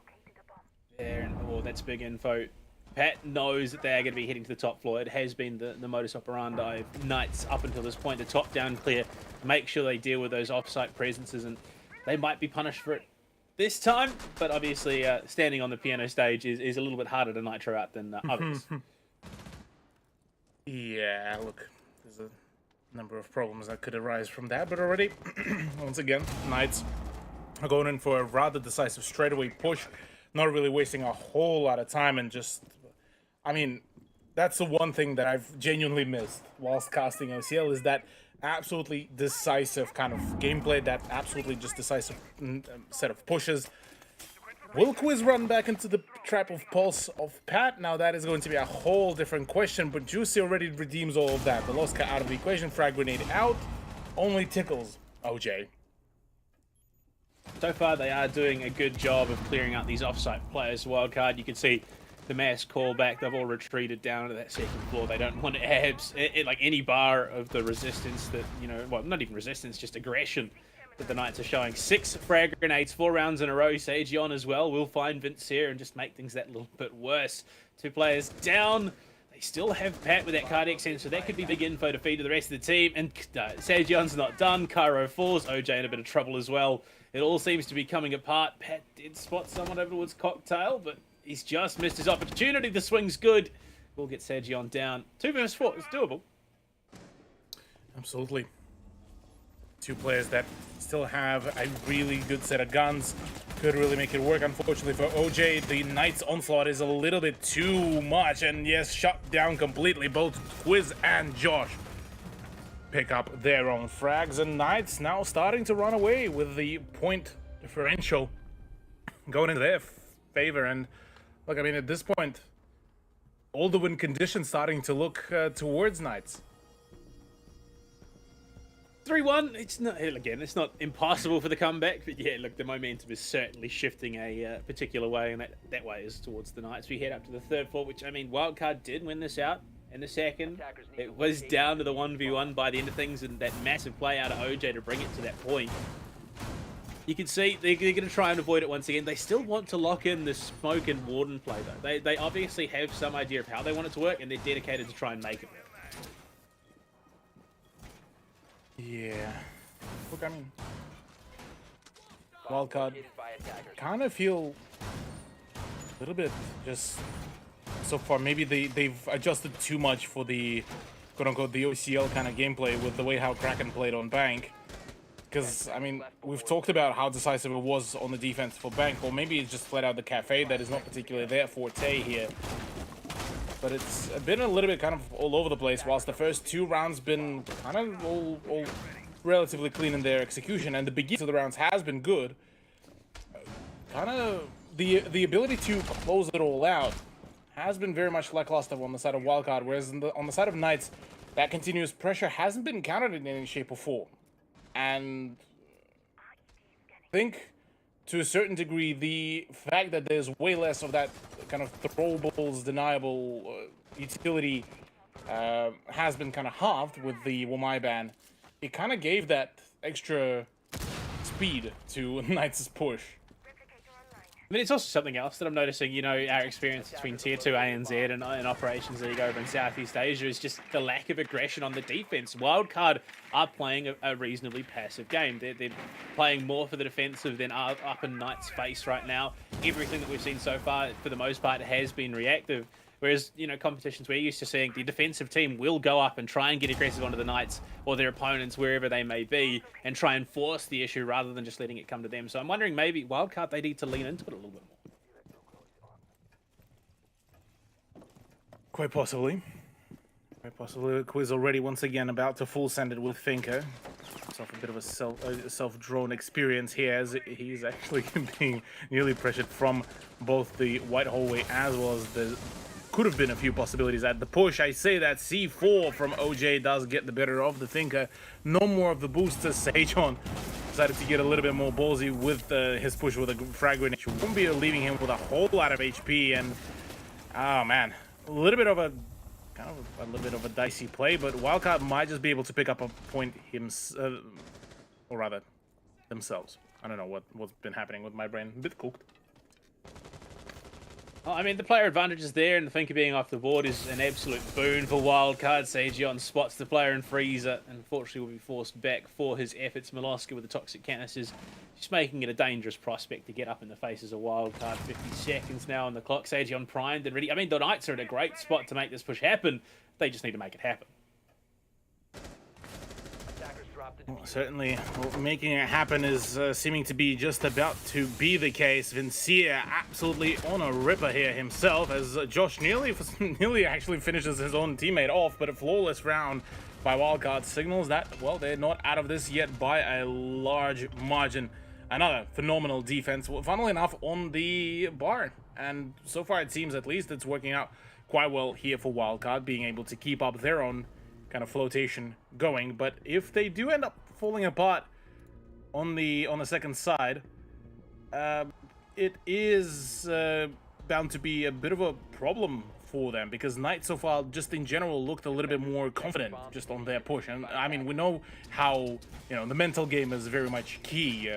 L: There, and that's big info. Pat knows that they're going to be heading to the top floor. It has been the modus operandi of Knights up until this point. The top down clear, make sure they deal with those off-site presences, and they might be punished for it this time. But obviously, standing on the piano stage is a little bit harder to nitro out than others.
M: Yeah, look, there's a number of problems that could arise from that, but already, once again, Knights are going in for a rather decisive straightaway push, not really wasting a whole lot of time, and just, I mean, that's the one thing that I've genuinely missed whilst casting OCL, is that absolutely decisive kind of gameplay, that absolutely just decisive set of pushes. Will Quiz run back into the trap of Pulse of Pat? Now that is going to be a whole different question, but Juicy already redeems all of that. The Lost Cat out of the equation, Frag Grenade out, only tickles OJ.
L: So far, they are doing a good job of clearing out these offsite players. Wildcard, you can see the mass callback. They've all retreated down to that second floor. They don't want to have like any bar of the resistance that, you know, well, not even resistance, just aggression that the Knights are showing. 6 frag grenades, 4 rounds in a row. Sagion as well will find Vince here and just make things that little bit worse. 2 players down. They still have Pat with that cardiac sensor. That could be big info to feed to the rest of the team. And Sagion's not done. Cairo falls. OJ in a bit of trouble as well. It all seems to be coming apart. Pat did spot someone over towards Cocktail, but he's just missed his opportunity. The swing's good. We'll get Sagion down. 2 versus 4. It's doable.
M: Absolutely. 2 players that still have a really good set of guns. Could really make it work. Unfortunately for OJ, the Knights' onslaught is a little bit too much. And yes, shut down completely. Both Quiz and Josh pick up their own frags. And Knights now starting to run away with the point differential going into their favor. And look, I mean, at this point, all the win conditions starting to look towards Knights.
L: 3-1, it's not, again, it's not impossible for the comeback, but yeah, look, the momentum is certainly shifting a particular way, and that way is towards the Knights. We head up to the 3rd floor, which, I mean, Wildcard did win this out in the second. It was down to the 1v1 by the end of things, and that massive play out of OJ to bring it to that point. You can see they're going to try and avoid it once again. They still want to lock in the Smoke and Warden play, though. They obviously have some idea of how they want it to work, and they're dedicated to try and make it work.
M: Yeah. Look, I mean, Wildcard kind of feel a little bit just so far. Maybe they've adjusted too much for the quote-unquote the OCL kind of gameplay with the way how Kraken played on Bank. Because, I mean, we've talked about how decisive it was on the defense for Bank, or maybe it's just flat out the Cafe that is not particularly their forte here. But it's been a little bit kind of all over the place, whilst the first 2 rounds been kind of all relatively clean in their execution, and the beginning of the rounds has been good. Kind of the ability to close it all out has been very much lackluster on the side of Wildcard, whereas on the side of Knights, that continuous pressure hasn't been countered in any shape or form. And I think, to a certain degree, the fact that there's way less of that kind of throwables, deniable utility has been kind of halved with the Wamai ban. It kind of gave that extra speed to Knights' push.
L: I mean, it's also something else that I'm noticing, you know, our experience between Tier 2 ANZ and Operations League over in Southeast Asia is just the lack of aggression on the defense. Wildcard are playing a reasonably passive game. They're playing more for the defensive than up in Knights' face right now. Everything that we've seen so far, for the most part, has been reactive. Whereas, you know, competitions we're used to seeing, the defensive team will go up and try and get aggressive onto the Knights or their opponents, wherever they may be, and try and force the issue rather than just letting it come to them. So I'm wondering, maybe Wildcard, they need to lean into it a little bit more.
M: Quite possibly. Quite possibly. Quiz already once again about to full send it with Finker. Himself a bit of a self-drawn experience here, as he's actually being nearly pressured from both the white hallway as well as the... Could have been a few possibilities at the push. I say that C4 from OJ does get the better of the Thinker. No more of the boosters. Sageon decided to get a little bit more ballsy with his push with a frag grenade. Won't be leaving him with a whole lot of HP, and oh man, a little bit of a dicey play, but Wildcard might just be able to pick up a point himself, or rather themselves. I don't know what's been happening with my brain. A bit cooked.
L: Oh, I mean, the player advantage is there, and the Thinker being off the board is an absolute boon for Wildcard. Sejion spots the player in freezer, and unfortunately will be forced back for his efforts. Miloska with the toxic canisters, just making it a dangerous prospect to get up in the faces of Wildcard. 50 seconds now on the clock. Sejion primed and ready. I mean, the Knights are in a great spot to make this push happen. They just need to make it happen.
M: Well, certainly, making it happen is seeming to be just about to be the case. Vincia absolutely on a ripper here himself, as Josh nearly actually finishes his own teammate off, but a flawless round by Wildcard signals that, well, they're not out of this yet by a large margin. Another phenomenal defense, well, funnily enough, on the Baron, and so far it seems at least it's working out quite well here for Wildcard, being able to keep up their own kind of flotation going. But if they do end up falling apart on the second side, it is bound to be a bit of a problem for them, because Knights so far just in general looked a little bit more confident just on their push. And I mean, we know how, you know, the mental game is very much key,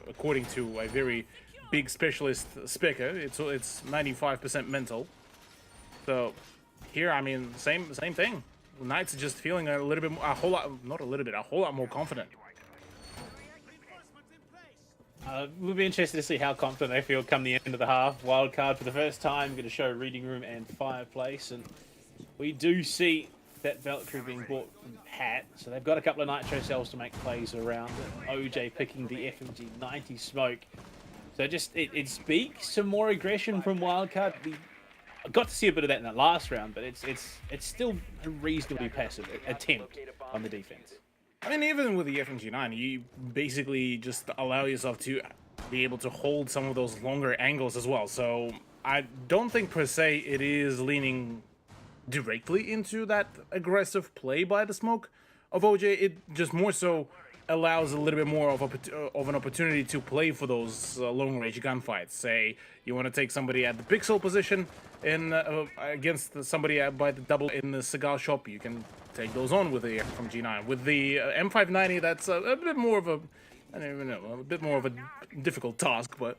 M: according to a very big specialist speaker. It's 95% mental. So here, I mean, same thing. Knights are just feeling a little bit more, a whole lot more confident.
L: We'll be interested to see how confident they feel come the end of the half. Wildcard for the first time going to show Reading Room and Fireplace, and we do see that Valkyrie being bought from Pat, so they've got a couple of Nitro cells to make plays around it. OJ picking the FMG 90 smoke. So just, it speaks to more aggression from Wildcard. I got to see a bit of that in that last round, but it's still a reasonably passive attempt on the defense.
M: I mean, even with the FMG9, you basically just allow yourself to be able to hold some of those longer angles as well. So I don't think per se it is leaning directly into that aggressive play by the smoke of OJ. It just more so allows a little bit more of an opportunity to play for those long range gunfights. Say you want to take somebody at the pixel position in against somebody by the double in the cigar shop, you can take those on with the FMG9. With the M590, that's a bit more of a, I don't even know, a bit more of a difficult task, but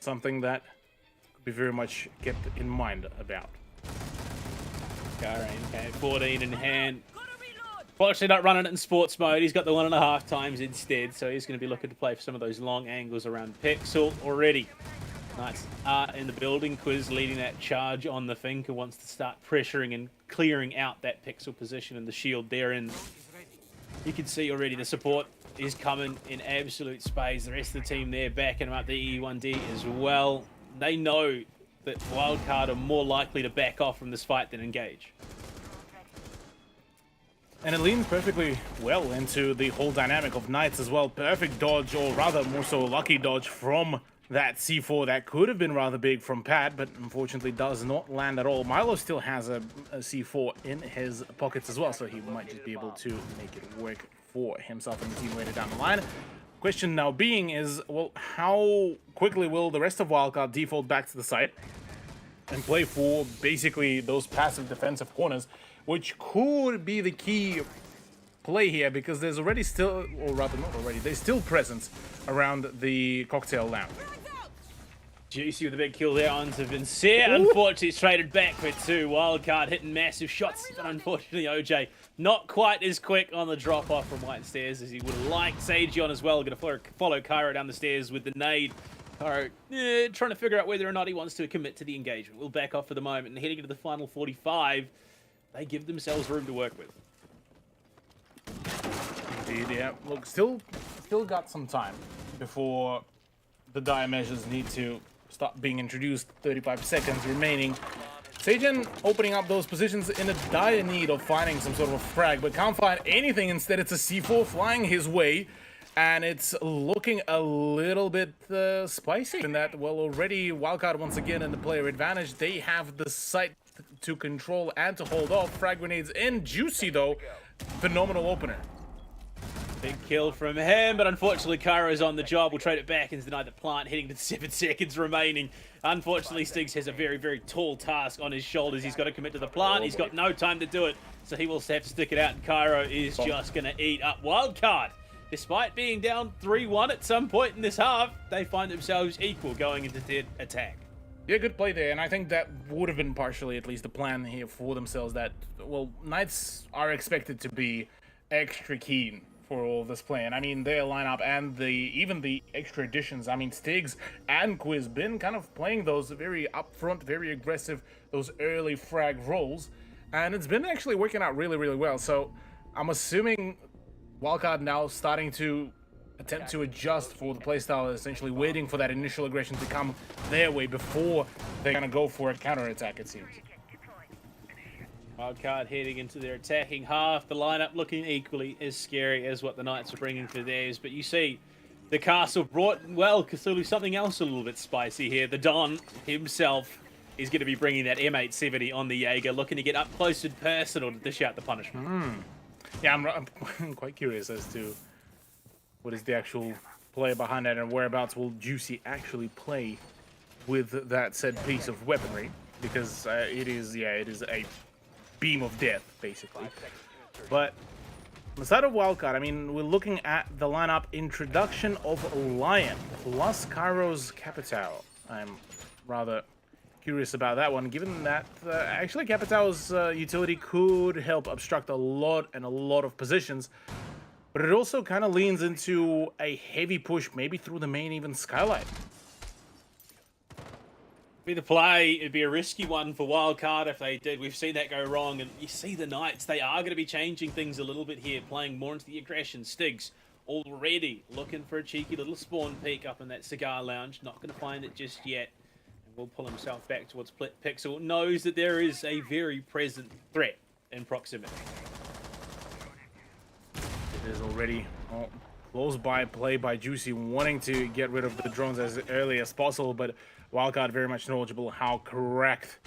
M: something that could be very much kept in mind about.
L: Okay, 14 in hand. Fortunately not running it in sports mode. He's got the 1.5 times instead, so he's going to be looking to play for some of those long angles around Pixel already. Nice. In the building, Quiz leading that charge on the Thinker, wants to start pressuring and clearing out that Pixel position and the shield there. And you can see already the support is coming in absolute spades. The rest of the team there backing him up, the E1D as well. They know that Wildcard are more likely to back off from this fight than engage.
M: And it leans perfectly well into the whole dynamic of Knights as well. Perfect dodge, or rather more so lucky dodge from that C4 that could have been rather big from Pat, but unfortunately does not land at all. Milo still has a C4 in his pockets as well, so he might just be able to make it work for himself and the team later down the line. Question now being is, well, how quickly will the rest of Wildcard default back to the site and play for basically those passive defensive corners, which could be the key play here, because there's already still, or rather not already, there's still presence around the cocktail lounge.
L: Juicy with a big kill there onto Vincia. Unfortunately, it's traded back with two. Wildcard hitting massive shots, but unfortunately, OJ not quite as quick on the drop off from White Stairs as he would have liked. Sejion as well, going to follow Cairo down the stairs with the nade. Cairo trying to figure out whether or not he wants to commit to the engagement. We'll back off for the moment, and heading into the final 45, they give themselves room to work with.
M: Indeed, yeah. Look, still got some time before the dire measures need to start being introduced. 35 seconds remaining. Sejion opening up those positions in a dire need of finding some sort of a frag, but can't find anything. Instead, it's a C4 flying his way, and it's looking a little bit spicy. In that, well, already Wildcard once again in the player advantage. They have the site to control and to hold off. Frag grenades in. Juicy, though. Phenomenal opener.
L: Big kill from him, but unfortunately Cairo's on the job. We'll trade it back and deny the plant, heading to 7 seconds remaining. Unfortunately, Stiggs has a very, very tall task on his shoulders. He's got to commit to the plant. He's got no time to do it, so he will have to stick it out, and Cairo is just going to eat up Wildcard. Despite being down 3-1 at some point in this half, they find themselves equal going into the attack.
M: Yeah, good play there, and I think that would have been partially at least the plan here for themselves that, well, Knights are expected to be extra keen for all this play. And I mean, their lineup and even the extra additions, I mean, Stigs and Quiz been kind of playing those very upfront, very aggressive, those early frag roles, and it's been actually working out really, really well. So I'm assuming Wildcard now starting to attempt to adjust for the playstyle, essentially waiting for that initial aggression to come their way before they're going to go for a counter-attack, it seems.
L: Wildcard heading into their attacking half. The lineup looking equally as scary as what the Knights are bringing for theirs. But you see, the castle brought, well, Cthulhu, something else a little bit spicy here. The Don himself is going to be bringing that M870 on the Jaeger, looking to get up close and personal to dish out the punishment.
M: Yeah, I'm quite curious as to what is the actual play behind that and whereabouts will Juicy actually play with that said piece of weaponry, because it is a beam of death, basically. But on the side of Wildcard, I mean, we're looking at the lineup introduction of Lion plus Kairo's Capitao. I'm rather curious about that one, given that actually Capitao's utility could help obstruct a lot of positions, but it also kind of leans into a heavy push, maybe through the main, even Skylight.
L: Be the play. It'd be a risky one for Wildcard if they did. We've seen that go wrong, and you see the Knights, they are going to be changing things a little bit here, playing more into the aggression. Stigs already looking for a cheeky little spawn peek up in that cigar lounge. Not going to find it just yet. And will pull himself back towards Pixel. Knows that there is a very present threat in proximity.
M: It is already close by play by Juicy, wanting to get rid of the drones as early as possible, but Wildcard very much knowledgeable how correct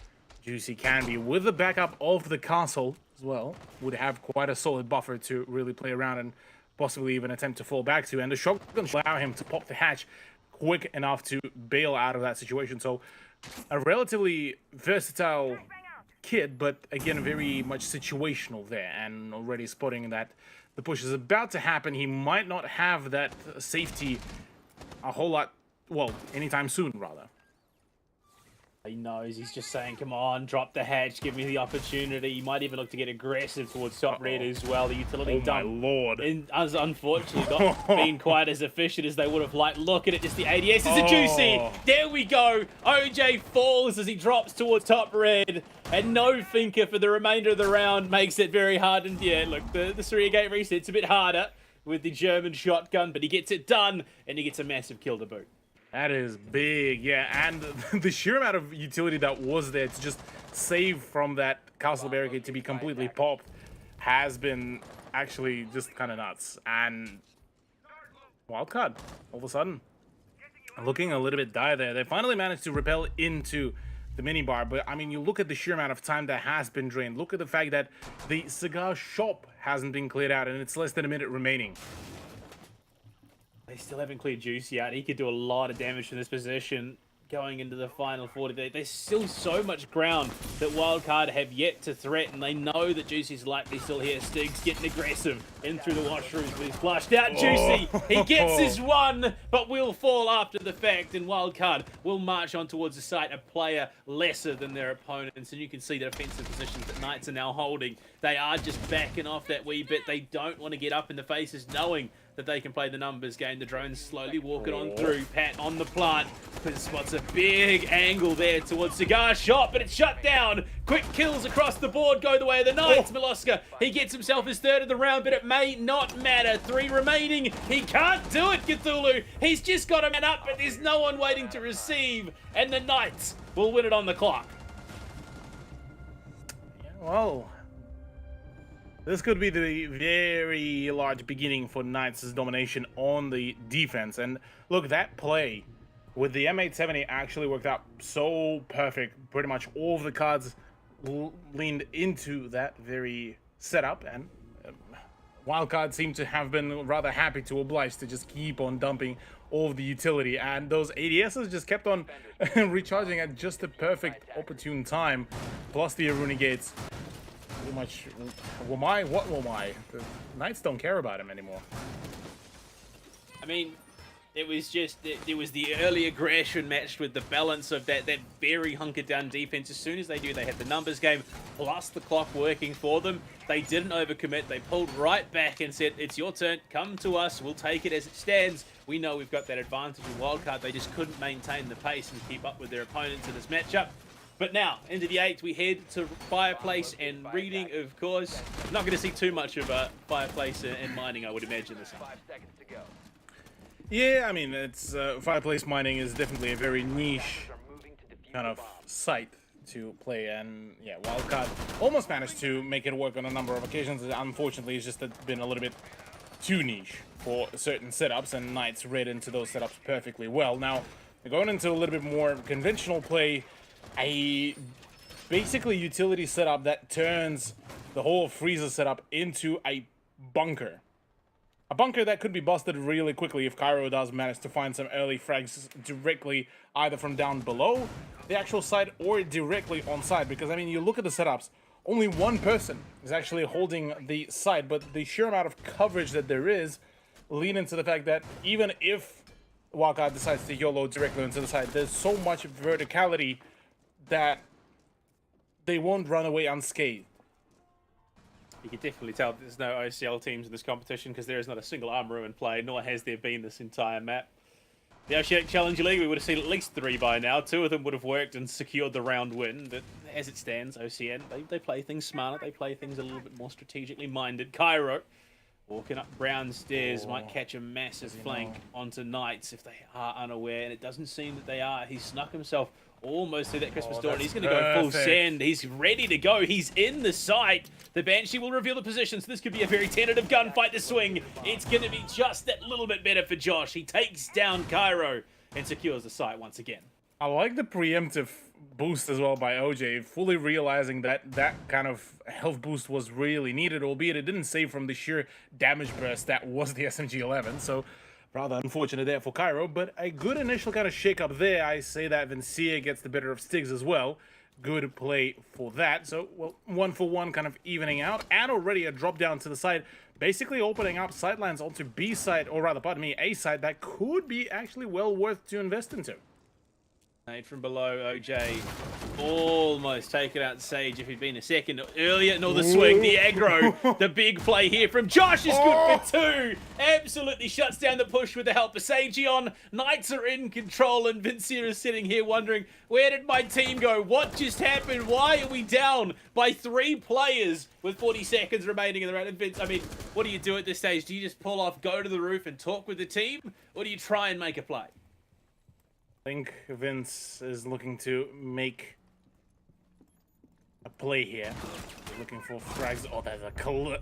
M: Juicy can be. With the backup of the castle as well, would have quite a solid buffer to really play around and possibly even attempt to fall back to, and the shotgun should allow him to pop the hatch quick enough to bail out of that situation. So a relatively versatile kid, but again very much situational there, and already spotting that the push is about to happen. He might not have that safety a whole lot, well, anytime soon, rather.
L: He knows, he's just saying, come on, drop the hatch, give me the opportunity. He might even look to get aggressive towards top red as well. The utility dump,
M: my lord.
L: Has unfortunately not been quite as efficient as they would have liked. Look at it, just the ADS is a Juicy. There we go. OJ falls as he drops towards top red. And no thinker for the remainder of the round makes it very hard. And yeah, look, the Surya Gate reset's a bit harder with the German shotgun, but he gets it done, and he gets a massive kill to boot.
M: That is big, yeah, and the sheer amount of utility that was there to just save from that castle barricade to be completely popped has been actually just kind of nuts. And Wildcard, all of a sudden, looking a little bit dire there. They finally managed to repel into the minibar, but I mean, you look at the sheer amount of time that has been drained. Look at the fact that the cigar shop hasn't been cleared out, and it's less than a minute remaining.
L: They still haven't cleared Juicy out. He could do a lot of damage from this position going into the final 40. There's still so much ground that Wildcard have yet to threaten. They know that Juicy's likely still here. Stiggs getting aggressive in through the washrooms, but he's flushed out. Juicy, he gets his one, but will fall after the fact, and Wildcard will march on towards the site, a player lesser than their opponents, and you can see the defensive positions that Knights are now holding. They are just backing off that wee bit. They don't want to get up in the faces, knowing that they can play the numbers game. The drone's slowly walking on through. Pat on the plant. Spots a big angle there towards Cigar Shot, but it's shut down. Quick kills across the board go the way of the Knights. Miloska, he gets himself his third of the round, but it may not matter. 3 remaining. He can't do it, Cthulhu. He's just got a man up, but there's no one waiting to receive, and the Knights will win it on the clock.
M: Yeah, well, this could be the very large beginning for Knights' domination on the defense. And look, that play with the M870 actually worked out so perfect. Pretty much all of the cards leaned into that very setup, and Wildcard seemed to have been rather happy to oblige to just keep on dumping all of the utility, and those ADSs just kept on recharging at just the perfect opportune time, plus the Aruni Gates. Pretty much, Wamai, what Wamai? The Knights don't care about him anymore.
L: I mean, It was just, there was the early aggression matched with the balance of that very hunkered down defense. As soon as they knew they had the numbers game, plus the clock working for them, they didn't overcommit. They pulled right back and said, it's your turn, come to us, we'll take it as it stands. We know we've got that advantage in wildcard. They just couldn't maintain the pace and keep up with their opponents in this matchup. But now, into the 8th, we head to Fireplace and Reading, of course. Not going to see too much of Fireplace and Mining, I would imagine, this time.
H: 5 seconds to go.
M: Yeah, I mean, it's Fireplace Mining is definitely a very niche kind of site to play, and yeah, Wildcard almost managed to make it work on a number of occasions. Unfortunately, it's just been a little bit too niche for certain setups, and Knights read into those setups perfectly well. Now, they're going into a little bit more conventional play, a basically utility setup that turns the whole freezer setup into a bunker. A bunker that could be busted really quickly if Cairo does manage to find some early frags directly either from down below the actual site or directly on site. Because, I mean, you look at the setups, only one person is actually holding the site, but the sheer amount of coverage that there is lead into the fact that even if Wildcard decides to YOLO directly into the site, there's so much verticality that they won't run away unscathed.
L: You can definitely tell there's no OCL teams in this competition because there is not a single armor in play, nor has there been this entire map. The Oceanic Challenger League, we would have seen at least 3 by now. 2 of them would have worked and secured the round win, but as it stands, OCN, they play things smarter, they play things a little bit more strategically minded. Cairo, walking up brown stairs, might catch a massive flank onto Knights if they are unaware, and it doesn't seem that they are. He snuck himself almost through that Christmas door, and he's going to go full send. He's ready to go. He's in the site. The Banshee will reveal the position, so this could be a very tentative gunfight to swing. It's going to be just that little bit better for Josh. He takes down Cairo and secures the site once again.
M: I like the preemptive boost as well by OJ, fully realizing that that kind of health boost was really needed, albeit it didn't save from the sheer damage burst that was the SMG-11, so rather unfortunate there for Cairo, but a good initial kind of shake-up there. I say that Vincia gets the better of Stiggs as well. Good play for that. So, well, 1-for-1 kind of evening out, and already a drop down to the side, basically opening up sidelines onto B side, or rather, pardon me, A side, that could be actually well worth to invest into.
L: Nade from below, OJ almost taken out Sage if he'd been a second earlier. No, the swing, the aggro, the big play here from Josh is good for 2. Absolutely shuts down the push with the help of Sageon. Knights are in control, and Vincia is sitting here wondering, where did my team go? What just happened? Why are we down by 3 players with 40 seconds remaining in the round? Vince, I mean, what do you do at this stage? Do you just pull off, go to the roof and talk with the team? Or do you try and make a play?
M: I think Vince is looking to make a play here. Looking for frags. Oh, there's a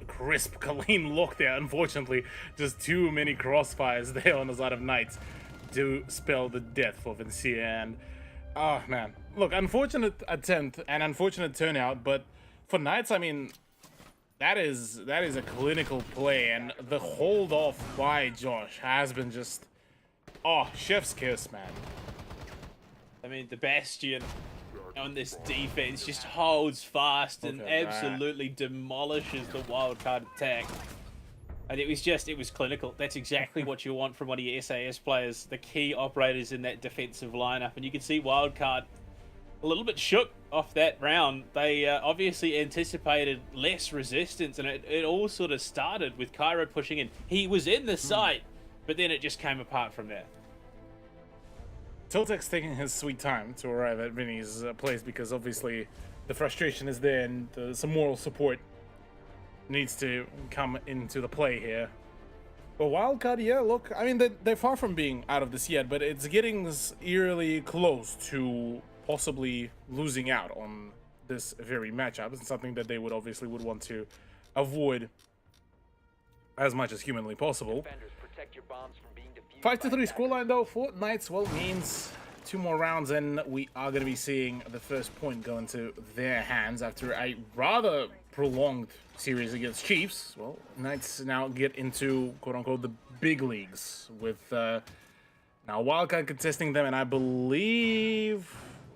M: crisp, clean look there. Unfortunately, just too many crossfires there on the side of Knights to spell the death for Vincia. And, oh, man. Look, unfortunate attempt and unfortunate turnout, but for Knights, I mean, that is a clinical play. And the hold off by Josh has been just, oh, chef's kiss, man.
L: I mean, the Bastion on this defense just holds fast and absolutely demolishes the wildcard attack. And it was clinical. That's exactly what you want from one of your SAS players, the key operators in that defensive lineup. And you can see wildcard a little bit shook off that round. They obviously anticipated less resistance, and it all sort of started with Cairo pushing in. He was in the site, but then it just came apart from there.
M: Tiltek's taking his sweet time to arrive at Vinny's place because obviously the frustration is there and some moral support needs to come into the play here. But Wildcard, yeah, look, I mean, they're far from being out of this yet, but it's getting eerily close to possibly losing out on this very matchup. It's something that they would want to avoid as much as humanly possible.
H: Defenders, protect your bombs from being defused
M: 5-3 scoreline though for Knights, well, means 2 more rounds and we are going to be seeing the first point go into their hands after a rather prolonged series against Chiefs. Well, Knights now get into quote-unquote the big leagues with now Wildcard contesting them, and I believe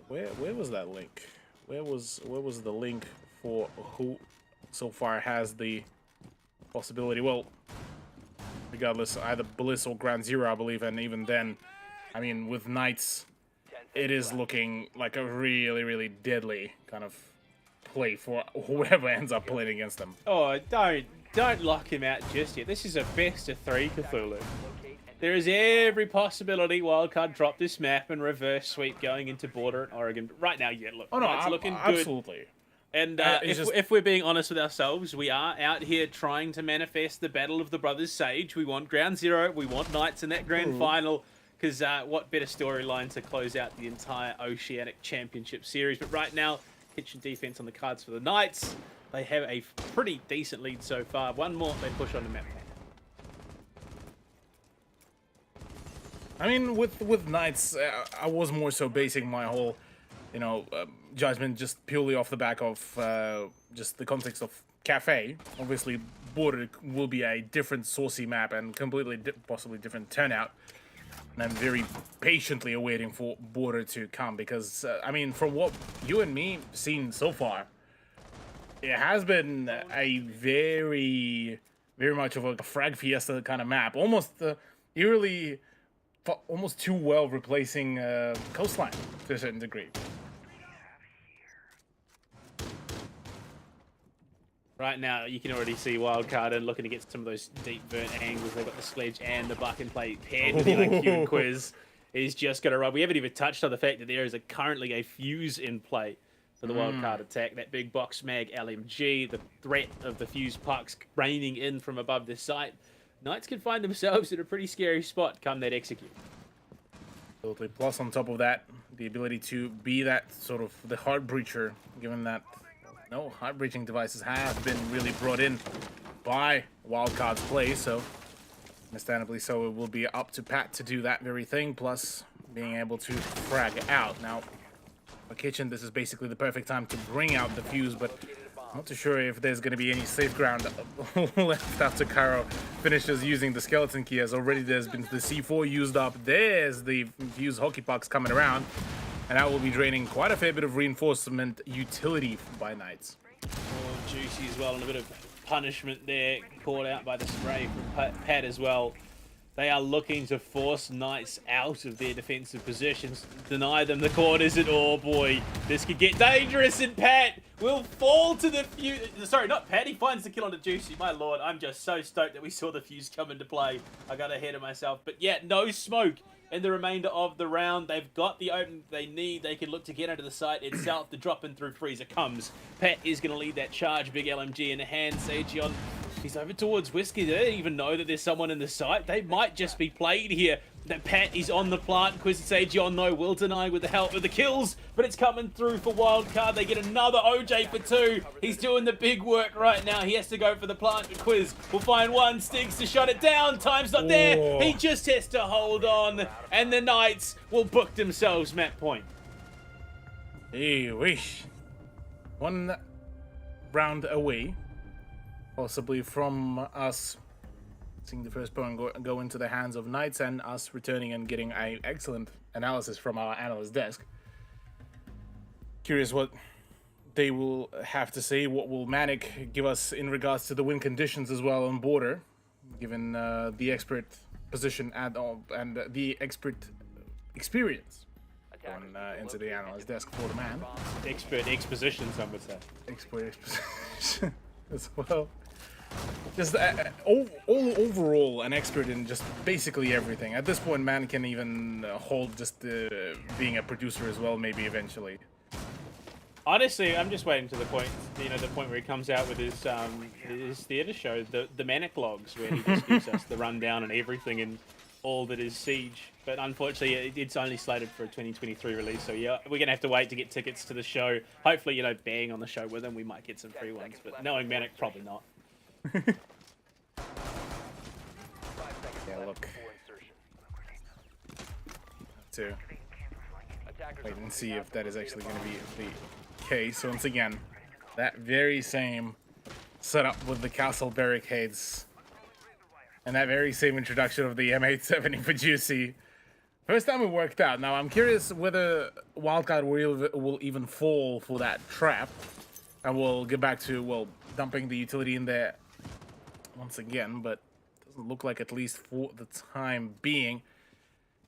M: where was that link? Where was the link for who so far has the possibility? Well, regardless, either Bliss or Ground Zero, I believe, and even then, I mean, with Knights, it is looking like a really, really deadly kind of play for whoever ends up playing against them.
L: Oh, don't lock him out just yet. This is a best of 3 Cthulhu. There is every possibility Wildcard drop this map and reverse sweep going into Border and Oregon. But right now, yeah, look,
M: Oh no,
L: it's looking good.
M: absolutely.
L: And
M: it's
L: if we're being honest with ourselves, we are out here trying to manifest the Battle of the Brothers Sage. We want Ground Zero. We want Knights in that grand final. Because what better storyline to close out the entire Oceanic Championship Series. But right now, kitchen defense on the cards for the Knights. They have a pretty decent lead so far. One more, they push on the map.
M: I mean, with Knights, I was more so basing my whole, judgment just purely off the back of just the context of Cafe. Obviously, Border will be a different saucy map and completely possibly different turnout. And I'm very patiently awaiting for Border to come because, I mean, from what you and me seen so far, it has been a very, very much of a frag fiesta kind of map. Almost eerily, almost too well replacing Coastline to a certain degree.
L: Right now, you can already see Wildcard and looking to get some of those deep burnt angles. They've got the Sledge and the Buck and Play paired with the IQ and Quiz. He's just going to run. We haven't even touched on the fact that there is currently a fuse in play for the Wildcard attack. That big box mag LMG, the threat of the fuse pucks raining in from above the site. Knights can find themselves in a pretty scary spot come that execute.
M: Absolutely. Plus, on top of that, the ability to be that sort of the heart breacher, given that no heart breaching devices have been really brought in by Wildcard's play, so understandably so it will be up to Pat to do that very thing, plus being able to frag out. Now, for Kitchen, this is basically the perfect time to bring out the fuse, but I'm not too sure if there's going to be any safe ground left after Cairo finishes using the skeleton key, as already there's been the C4 used up. There's the fuse hockey pucks coming around, and that will be draining quite a fair bit of reinforcement utility by Knights.
L: Oh, Juicy as well, and a bit of punishment there called out by the spray from Pat as well. They are looking to force Knights out of their defensive positions, deny them the corners, and oh boy, this could get dangerous, and Pat will fall to the fuse. Sorry, not Pat, he finds the kill on the Juicy. My lord, I'm just so stoked that we saw the fuse come into play. I got ahead of myself, but yeah, no smoke in the remainder of the round. They've got the open they need. They can look to get into the site itself. The drop in through freezer comes. Pat is going to lead that charge. Big LMG in the hand. Sejion, he's over towards Whiskey. They don't even know that there's someone in the site. They might just be played here. That Pat is on the plant. Quiz and Sejion, though, will deny with the help of the kills, but it's coming through for Wildcard. They get another OJ for 2. He's doing the big work right now. He has to go for the plant, but Quiz will find one. Stinks to shut it down. Time's not there. He just has to hold on, and the Knights will book themselves map point.
M: Hey, wish. One round away, possibly from us seeing the first point go into the hands of Knights, and us returning and getting an excellent analysis from our analyst desk. Curious what they will have to say, what will Manic give us in regards to the win conditions as well on Border, given the expert position and the expert experience going into the analyst desk for the man.
L: Expert exposition, some would say.
M: Expert exposition as well. Just overall an expert in just basically everything. At this point, man can even hold just being a producer as well, maybe eventually.
L: Honestly, I'm just waiting to the point, the point where he comes out with his theatre show, the Manic Logs, where he just gives us the rundown and everything and all that is Siege. But unfortunately, it's only slated for a 2023 release, so yeah, we're gonna have to wait to get tickets to the show. Hopefully, bang on the show with him, we might get some free ones. But knowing Manic, probably not.
M: Yeah, look. To wait and see if that is actually going to be the case. Once again, that very same setup with the castle barricades and that very same introduction of the M870 for Juicy. First time it worked out. Now I'm curious whether Wildcard will even fall for that trap, and we'll get back to dumping the utility in there once again, but Doesn't look like, at least for the time being.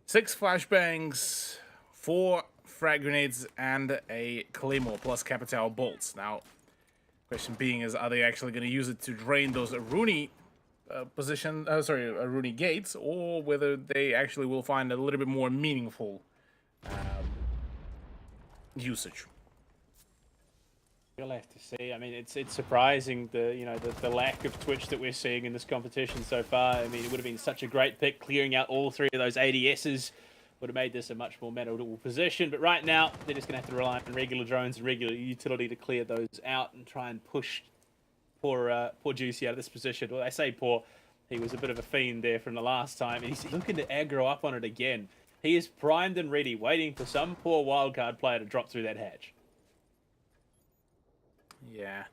M: 6 flashbangs, 4 frag grenades, and a claymore plus capital bolts. Now, question being is, are they actually going to use it to drain those Rooney Rooney gates, or whether they actually will find a little bit more meaningful usage?
L: We'll have to see. I mean, it's surprising the lack of twitch that we're seeing in this competition so far. I mean, it would have been such a great pick, clearing out all 3 of those ADSs would have made this a much more manageable position. But right now, they're just going to have to rely on regular drones and regular utility to clear those out and try and push poor Juicy out of this position. Well, I say poor. He was a bit of a fiend there from the last time, and he's looking to aggro up on it again. He is primed and ready, waiting for some poor wildcard player to drop through that hatch.
M: Yeah.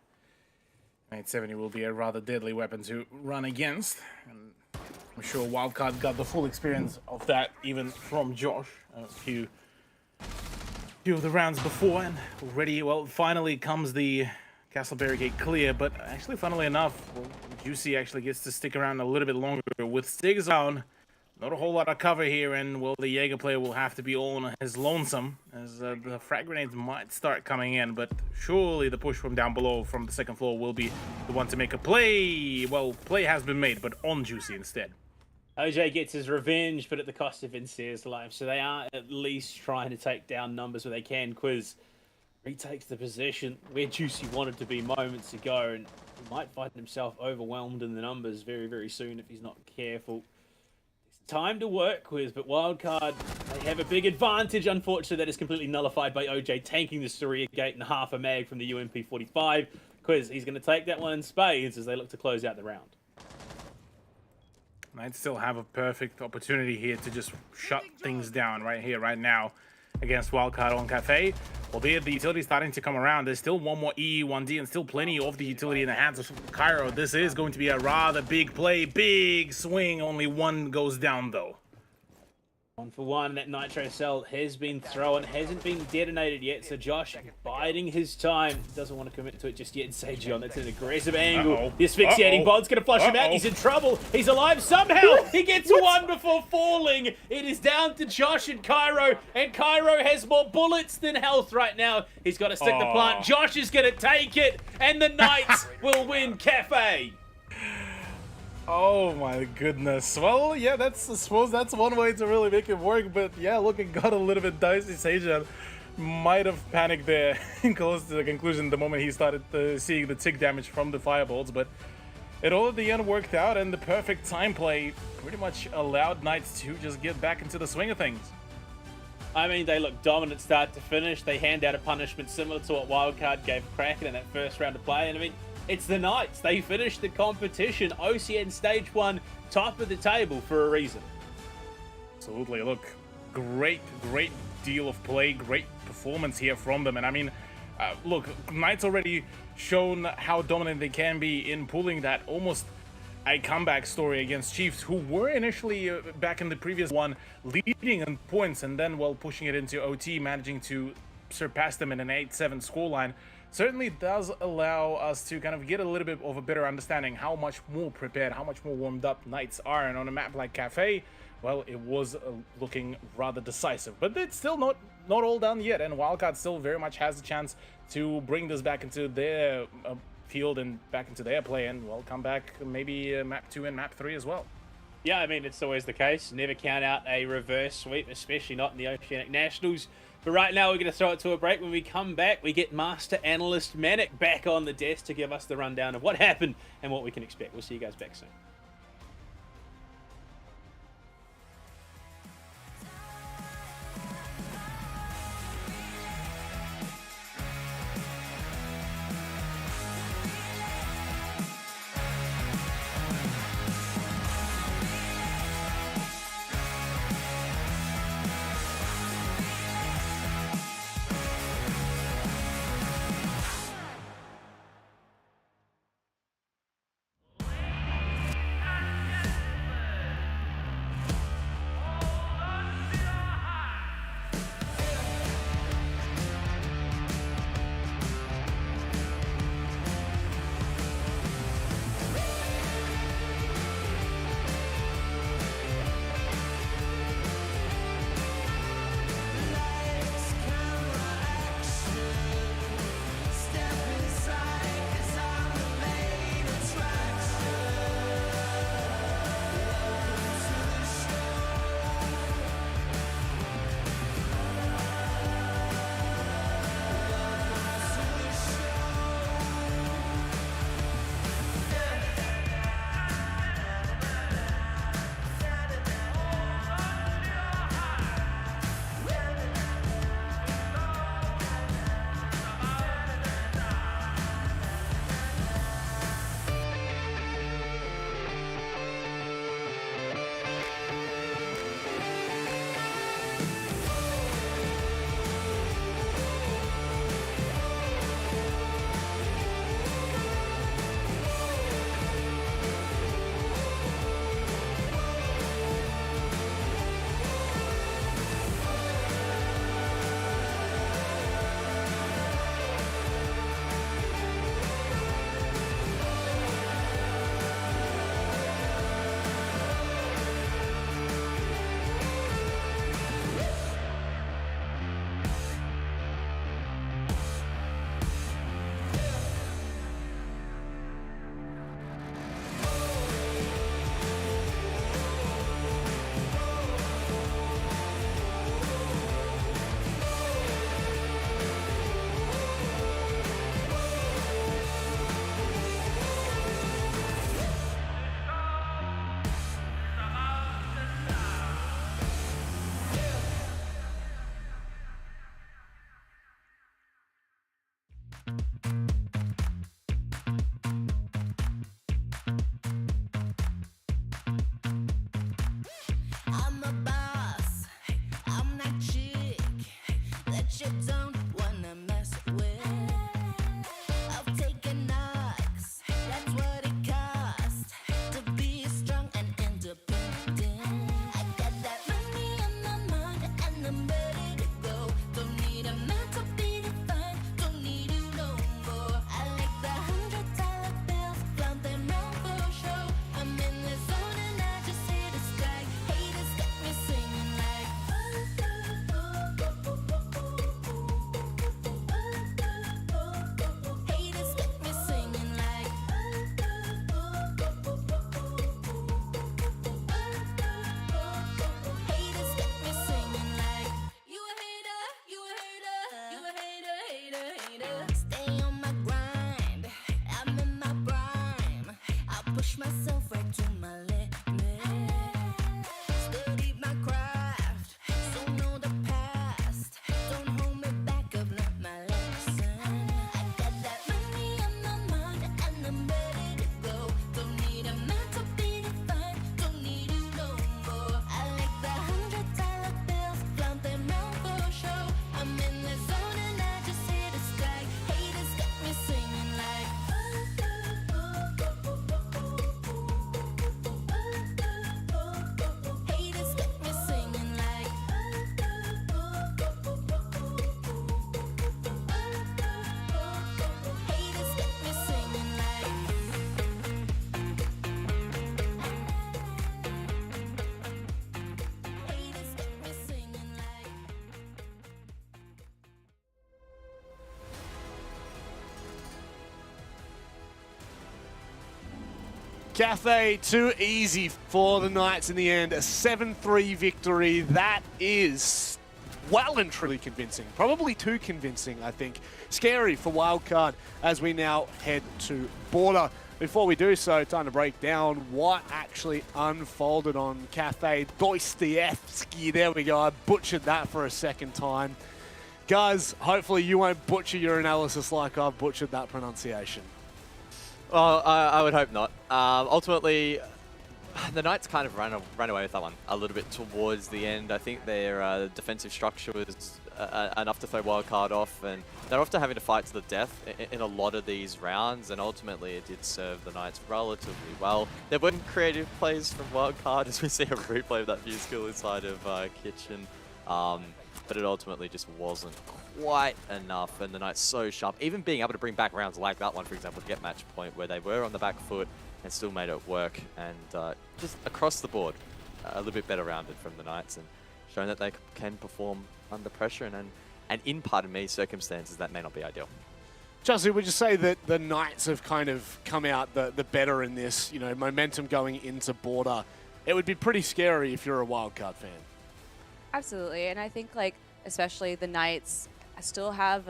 M: 870 will be a rather deadly weapon to run against. And I'm sure Wildcard got the full experience of that even from Josh a few of the rounds before, and already, well, finally comes the castle barricade clear. But actually, funnily enough, well, Juicy actually gets to stick around a little bit longer with Stig's down. Not a whole lot of cover here, and well, the Jaeger player will have to be all on his lonesome, as the frag grenades might start coming in, but surely the push from down below from the second floor will be the one to make a play. Well, play has been made, but on Juicy instead.
L: OJ gets his revenge, but at the cost of Vince's life, so they are at least trying to take down numbers where they can. Quiz retakes the position where Juicy wanted to be moments ago, and he might find himself overwhelmed in the numbers very, very soon if he's not careful. Time to work with, but Wildcard, they have a big advantage. Unfortunately, that is completely nullified by OJ tanking the Saria gate and half a mag from the UMP-45. Quiz, he's going to take that one in spades as they look to close out the round.
M: Might still have a perfect opportunity here to just shut things down right here, right now, against Wildcard on Cafe. Albeit the utility starting to come around, there's still one more E, 1D, and still plenty of the utility in the hands of Cairo. This is going to be a rather big play, big swing. Only one goes down, though.
L: 1 for 1, that nitro cell has been thrown, hasn't been detonated yet, so Josh biding his time. Doesn't want to commit to it just yet. Sejion, that's an aggressive angle. The asphyxiating bond's going to flush him out. He's in trouble. He's alive somehow. He gets one before falling. It is down to Josh and Cairo has more bullets than health right now. He's got to stick the plant. Josh is going to take it, and the Knights will win Cafe.
M: Oh my goodness. Well, yeah, I suppose that's one way to really make it work, but yeah, look, it got a little bit dicey. Sejan might have panicked there close to the conclusion the moment he started seeing the tick damage from the firebolts, but it all at the end worked out, and the perfect time play pretty much allowed Knights to just get back into the swing of things.
L: I mean, they look dominant start to finish. They hand out a punishment similar to what Wildcard gave Kraken in that first round of play, and I mean, it's the Knights. They finished the competition. OCN Stage 1, top of the table for a reason.
M: Absolutely. Look, great deal of play, great performance here from them. And I mean, look, Knights already shown how dominant they can be in pulling that almost a comeback story against Chiefs, who were initially back in the previous one leading in points, and then while pushing it into OT, managing to surpass them in an 8-7 scoreline. Certainly does allow us to kind of get a little bit of a better understanding how much more prepared, how much more warmed up Knights are. And on a map like Cafe, well, it was looking rather decisive. But it's still not all done yet, and Wildcard still very much has a chance to bring this back into their field and back into their play, and well, come back maybe map 2 and map 3 as well.
L: Yeah, I mean, it's always the case. Never count out a reverse sweep, especially not in the Oceanic Nationals. But right now, we're going to throw it to a break. When we come back, we get Master Analyst Manic back on the desk to give us the rundown of what happened and what we can expect. We'll see you guys back soon.
J: right to my limit. Study my craft, so know the past. Don't hold me back, I've learned my lesson. I got that money on my mind and I'm ready to go. Don't need a man to be defined, don't need you no more. I like the $100 bills, flaunt them out for show. I'm in the zone and I just hit a strike. Haters got me singing like. Haters got me singing like. Haters got me singing like. Haters got me singing like.
C: Cafe, too easy for the Knights in the end. A 7-3 victory. That is well and truly convincing. Probably too convincing, I think. Scary for Wildcard as we now head to Border. Before we do so, time to break down what actually unfolded on Cafe Dostoevsky. There we go. I butchered that for a second time. Guys, hopefully you won't butcher your analysis like I've butchered that pronunciation.
D: Well, I would hope not. Ultimately, the Knights kind of ran away with that one a little bit towards the end. I think their defensive structure was enough to throw Wildcard off, and they're often having to fight to the death in a lot of these rounds, and ultimately it did serve the Knights relatively well. There were creative plays from Wildcard, as we see a replay of that view skill inside of Kitchen, but it ultimately just wasn't quite enough, and the Knights so sharp, even being able to bring back rounds like that one, for example, to get match point, where they were on the back foot and still made it work, and just across the board, a little bit better rounded from the Knights, and showing that they can perform under pressure, and in, pardon me, circumstances that may not be ideal.
C: Chelsea, would you say that the Knights have kind of come out the better in this, you know, momentum going into Border? It would be pretty scary if you're a Wildcard fan.
G: Absolutely, and I think like especially the Knights still have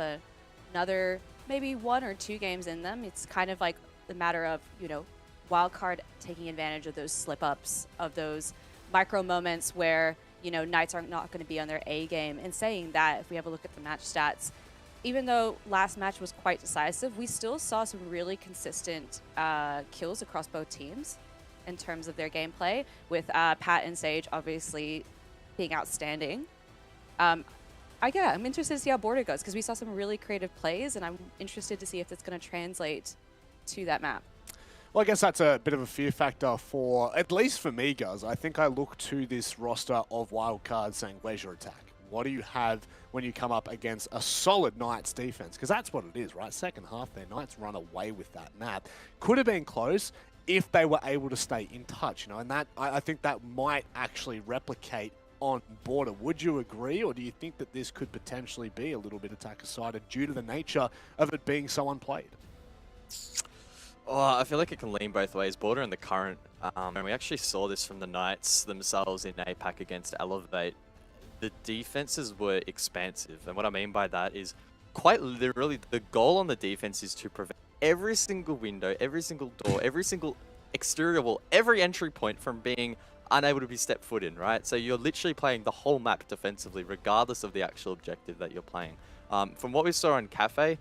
G: another maybe 1 or 2 games in them. It's kind of like the matter of, you know, Wildcard taking advantage of those slip-ups, of those micro moments where, you know, Knights are not going to be on their A game. And saying that, if we have a look at the match stats, even though last match was quite decisive, we still saw some really consistent kills across both teams in terms of their gameplay, with Pat and Sage obviously being outstanding. I'm interested to see how Border goes, because we saw some really creative plays, and I'm interested to see if it's going to translate to that map.
C: Well, I guess that's a bit of a fear factor for, at least for me, guys. I think I look to this roster of Wildcards saying, where's your attack? What do you have when you come up against a solid Knights defense? Because that's what it is, right? Second half, their Knights run away with that map. Could have been close if they were able to stay in touch, you know, and that I think that might actually replicate on Border. Would you agree, or do you think that this could potentially be a little bit attacker-sided due to the nature of it being so unplayed?
D: Oh, I feel like it can lean both ways. Border in the current, and we actually saw this from the Knights themselves in APAC against Elevate. The defenses were expansive, and what I mean by that is quite literally the goal on the defense is to prevent every single window, every single door, every single exterior wall, every entry point from being unable to be stepped foot in, right? So you're literally playing the whole map defensively, regardless of the actual objective that you're playing. From what we saw on Cafe,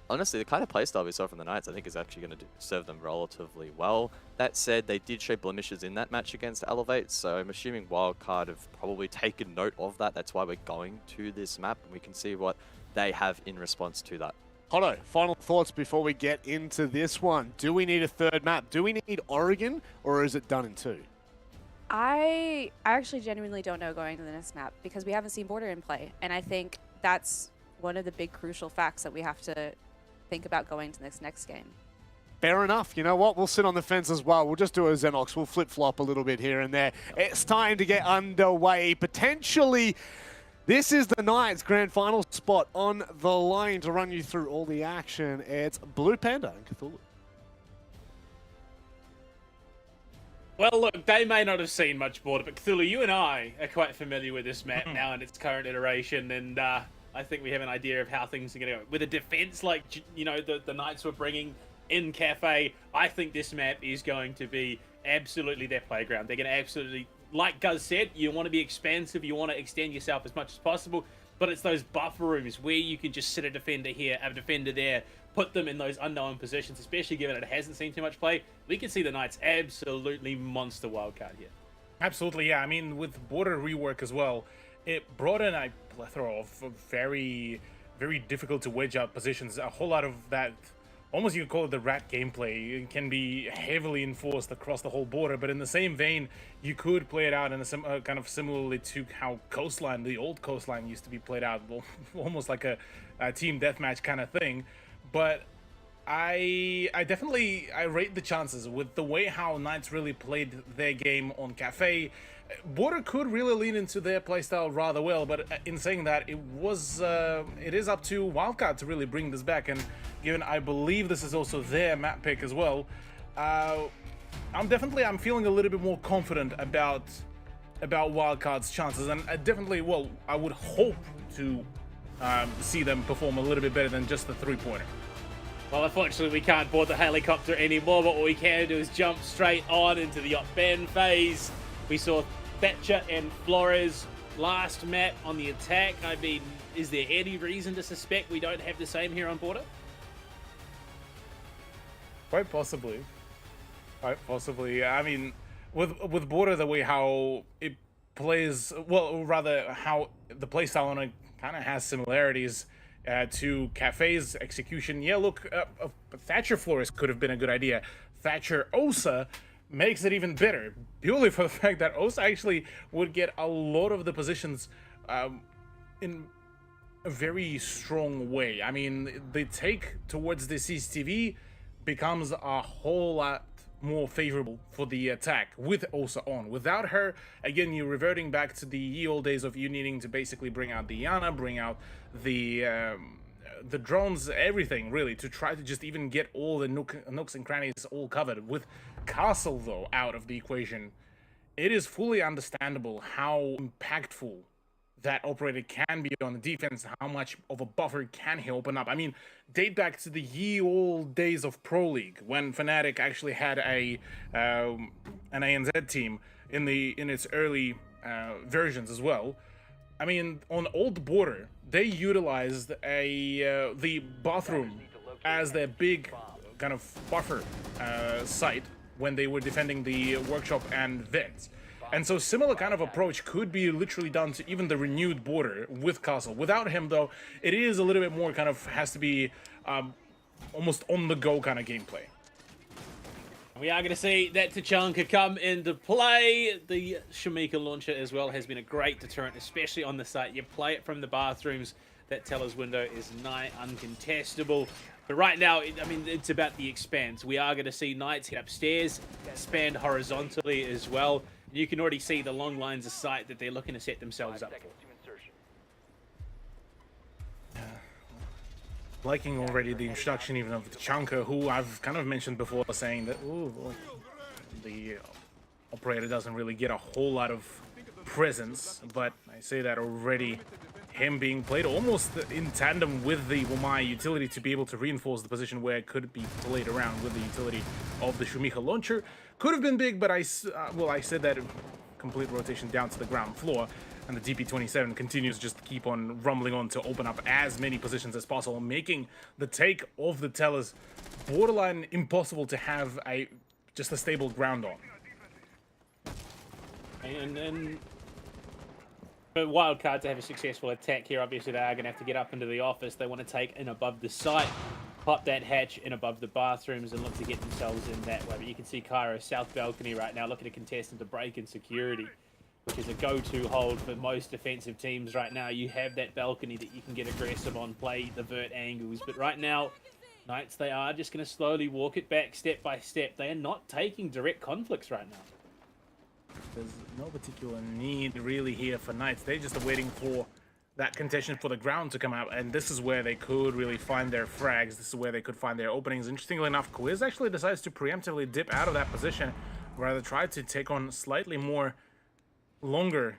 D: honestly, the kind of playstyle we saw from the Knights, I think is actually going to serve them relatively well. That said, they did show blemishes in that match against Elevate, so I'm assuming Wildcard have probably taken note of that. That's why we're going to this map, and we can see what they have in response to that.
C: Hono, final thoughts before we get into this one. Do we need a third map? Do we need Oregon, or is it done in 2?
G: I actually genuinely don't know going to the next map, because we haven't seen Border in play, and I think that's one of the big crucial facts that we have to think about going to this next game.
C: Fair enough. You know what? We'll sit on the fence as well. We'll just do a Xenox. We'll flip-flop a little bit here and there. It's time to get underway. Potentially, this is the Knights' grand final spot on the line. To run you through all the action, it's Blue Panda and Cthulhu.
L: Well, look, they may not have seen much Border, but Cthulhu, you and I are quite familiar with this map now in its current iteration, and I think we have an idea of how things are going to go. With a defense like, you know, the Knights were bringing in Cafe, I think this map is going to be absolutely their playground. They're going to absolutely, like Guz said, you want to be expansive, you want to extend yourself as much as possible, but it's those buffer rooms where you can just sit a defender here, a defender there, put them in those unknown positions, especially given it hasn't seen too much play. We can see the Knights absolutely monster wildcard here.
M: Absolutely, yeah. I mean, with border rework as well, it brought in a plethora of very, very difficult to wedge out positions. A whole lot of that, almost you could call it the rat gameplay, it can be heavily enforced across the whole border. But in the same vein, you could play it out in a kind of similarly to how Coastline, the old Coastline, used to be played out, almost like a team deathmatch kind of thing. But I definitely rate the chances with the way how Knights really played their game on Cafe. Border could really lean into their playstyle rather well, but in saying that, it is up to Wildcard to really bring this back. And given I believe this is also their map pick as well, I'm feeling a little bit more confident about Wildcard's chances, and I would hope to see them perform a little bit better than just the 3-pointer.
L: Well, unfortunately, we can't board the helicopter anymore, but what we can do is jump straight on into the op-ban phase. We saw Thatcher and Flores last map on the attack. I mean, is there any reason to suspect we don't have the same here on Border?
M: Quite possibly. I mean, with Border, the way how it plays, well, rather how the playstyle on it kind of has similarities to Cafe's execution. Yeah, look, Thatcher Flores could have been a good idea. Thatcher Osa makes it even better, purely for the fact that Osa actually would get a lot of the positions in a very strong way. I mean, the take towards the CCTV becomes a whole lot more favorable for the attack with Osa on. Without her, again, you're reverting back to the ye old days of you needing to basically bring out the Yana, bring out the drones, everything really, to try to just even get all the nooks and crannies all covered. With Castle, though, out of the equation, it is fully understandable how impactful that operator can be on the defense, how much of a buffer can he open up. I mean, date back to the ye old days of Pro League when Fnatic actually had an ANZ team in its early versions as well. I mean, on Old Border, they utilized the bathroom as their big kind of buffer site when they were defending the workshop and vents. And so similar kind of approach could be literally done to even the renewed Border with Castle. Without him, though, it is a little bit more kind of has to be almost on-the-go kind of gameplay.
L: We are going to see that Tachanka come into play. The Shamika launcher as well has been a great deterrent, especially on the site. You play it from the bathrooms. That teller's window is nigh uncontestable. But right now, I mean, it's about the expanse. We are going to see Knights hit upstairs, expand horizontally as well. You can already see the long lines of sight that they're looking to set themselves up for.
M: Liking already the introduction even of the Chunker, who I've kind of mentioned before, saying that the operator doesn't really get a whole lot of presence, but I say that already. Him being played almost in tandem with the Wamai utility to be able to reinforce the position where it could be played around with the utility of the Shumiha launcher. Could have been big, but I said that complete rotation down to the ground floor, and the DP27 continues just to keep on rumbling on to open up as many positions as possible, making the take of the tellers borderline impossible to have just a stable ground on.
L: And then for Wildcard to have a successful attack here, obviously they are going to have to get up into the office. They want to take in above the site, pop that hatch in above the bathrooms and look to get themselves in that way. But you can see Cairo south balcony right now looking to contest into break in security, which is a go-to hold for most defensive teams right now. You have that balcony that you can get aggressive on, play the vert angles. But right now, Knights, they are just going to slowly walk it back step by step. They are not taking direct conflicts right now.
M: There's no particular need really here for Knights. They're just waiting for that contention for the ground to come out, and this is where they could really find their frags. This is where they could find their openings. Interestingly enough, Quiz actually decides to preemptively dip out of that position, rather try to take on slightly more longer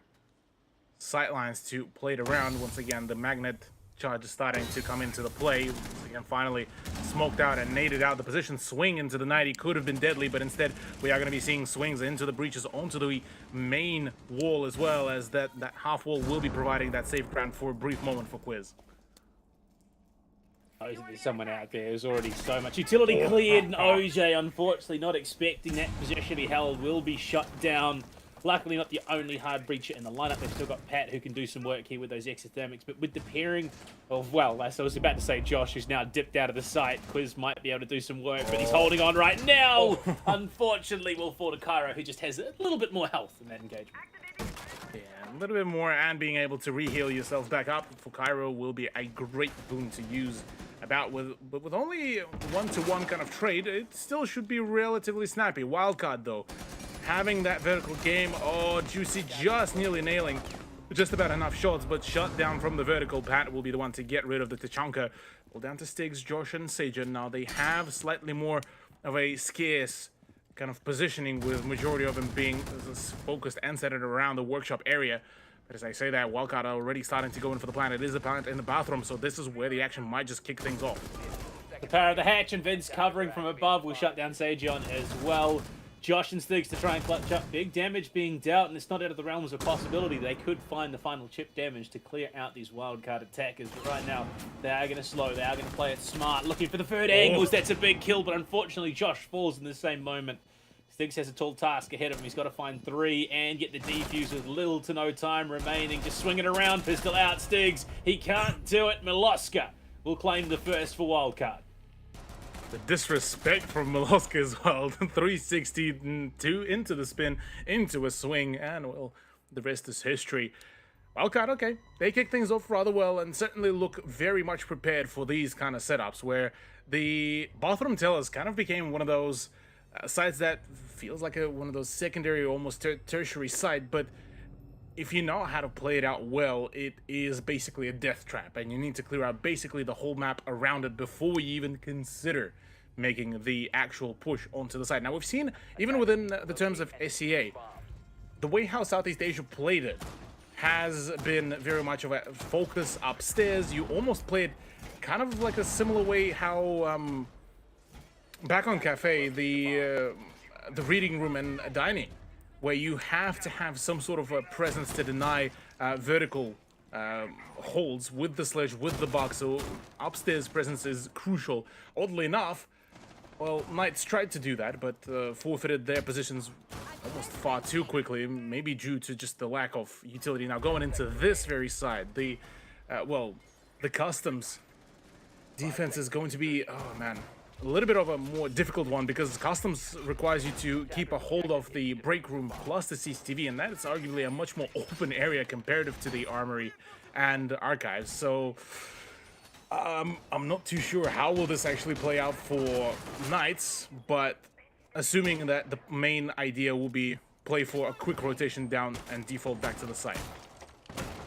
M: sightlines to play it around. Once again, the magnet charges starting to come into the play. Once again, finally smoked out and naded out. The position swing into the 90 could have been deadly, but instead we are going to be seeing swings into the breaches onto the main wall, as well as that half wall will be providing that safe ground for a brief moment for Quiz.
L: Oh, there's someone out there who's already so much utility cleared, and OJ, unfortunately not expecting that position to be held, will be shut down. Luckily not the only hard breacher in the lineup. They've still got Pat, who can do some work here with those exothermics, but with the pairing of, well, as I was about to say, Josh, who's now dipped out of the site, Quiz might be able to do some work, but he's holding on right now. Unfortunately will fall to Cairo, who just has a little bit more health in that engagement.
M: Yeah, a little bit more, and being able to re-heal yourself back up for Cairo will be a great boon to use about but with only one-to-one kind of trade, it still should be relatively snappy. Wildcard though, having that vertical game, oh, Juicy just nearly nailing just about enough shots, but shut down from the vertical. Pat will be the one to get rid of the Tachanka. Well, down to Stiggs, Josh, and Sajan. Now they have slightly more of a scarce kind of positioning, with majority of them being focused and centered around the workshop area. But as I say that, Wildcard are already starting to go in for the plant. It is a plant in the bathroom, so this is where the action might just kick things off.
L: The power of the hatch and Vince covering from above will shut down Sajon as well. Josh and Stiggs to try and clutch up. Big damage being dealt, and it's not out of the realms of possibility. They could find the final chip damage to clear out these wildcard attackers. But right now, they are going to slow. They are going to play it smart. Looking for the third angles. That's a big kill, but unfortunately, Josh falls in the same moment. Stiggs has a tall task ahead of him. He's got to find 3 and get the defuse with little to no time remaining. Just swing it around. Pistol out, Stiggs. He can't do it. Miloska will claim the first for wildcard.
M: The disrespect from Miloska as well. 362 into the spin, into a swing, and well, the rest is history. Wildcard, okay, they kick things off rather well and certainly look very much prepared for these kind of setups, where the bathroom tellers kind of became one of those sites that feels like one of those secondary, almost tertiary site, but if you know how to play it out well, it is basically a death trap, and you need to clear out basically the whole map around it before you even consider making the actual push onto the side. Now, we've seen, even within the terms of SEA, the way how Southeast Asia played it has been very much of a focus upstairs. You almost played kind of like a similar way how back on Cafe, the reading room and dining, where you have to have some sort of a presence to deny vertical holds with the sledge, with the box, so upstairs presence is crucial. Oddly enough, well, Knights tried to do that, but forfeited their positions almost far too quickly, maybe due to just the lack of utility. Now going into this very side, the customs defense is going to be, oh man, a little bit of a more difficult one, because customs requires you to keep a hold of the break room plus the CCTV, and that is arguably a much more open area comparative to the armory and archives. So I'm not too sure how will this actually play out for Knights, but assuming that the main idea will be play for a quick rotation down and default back to the site.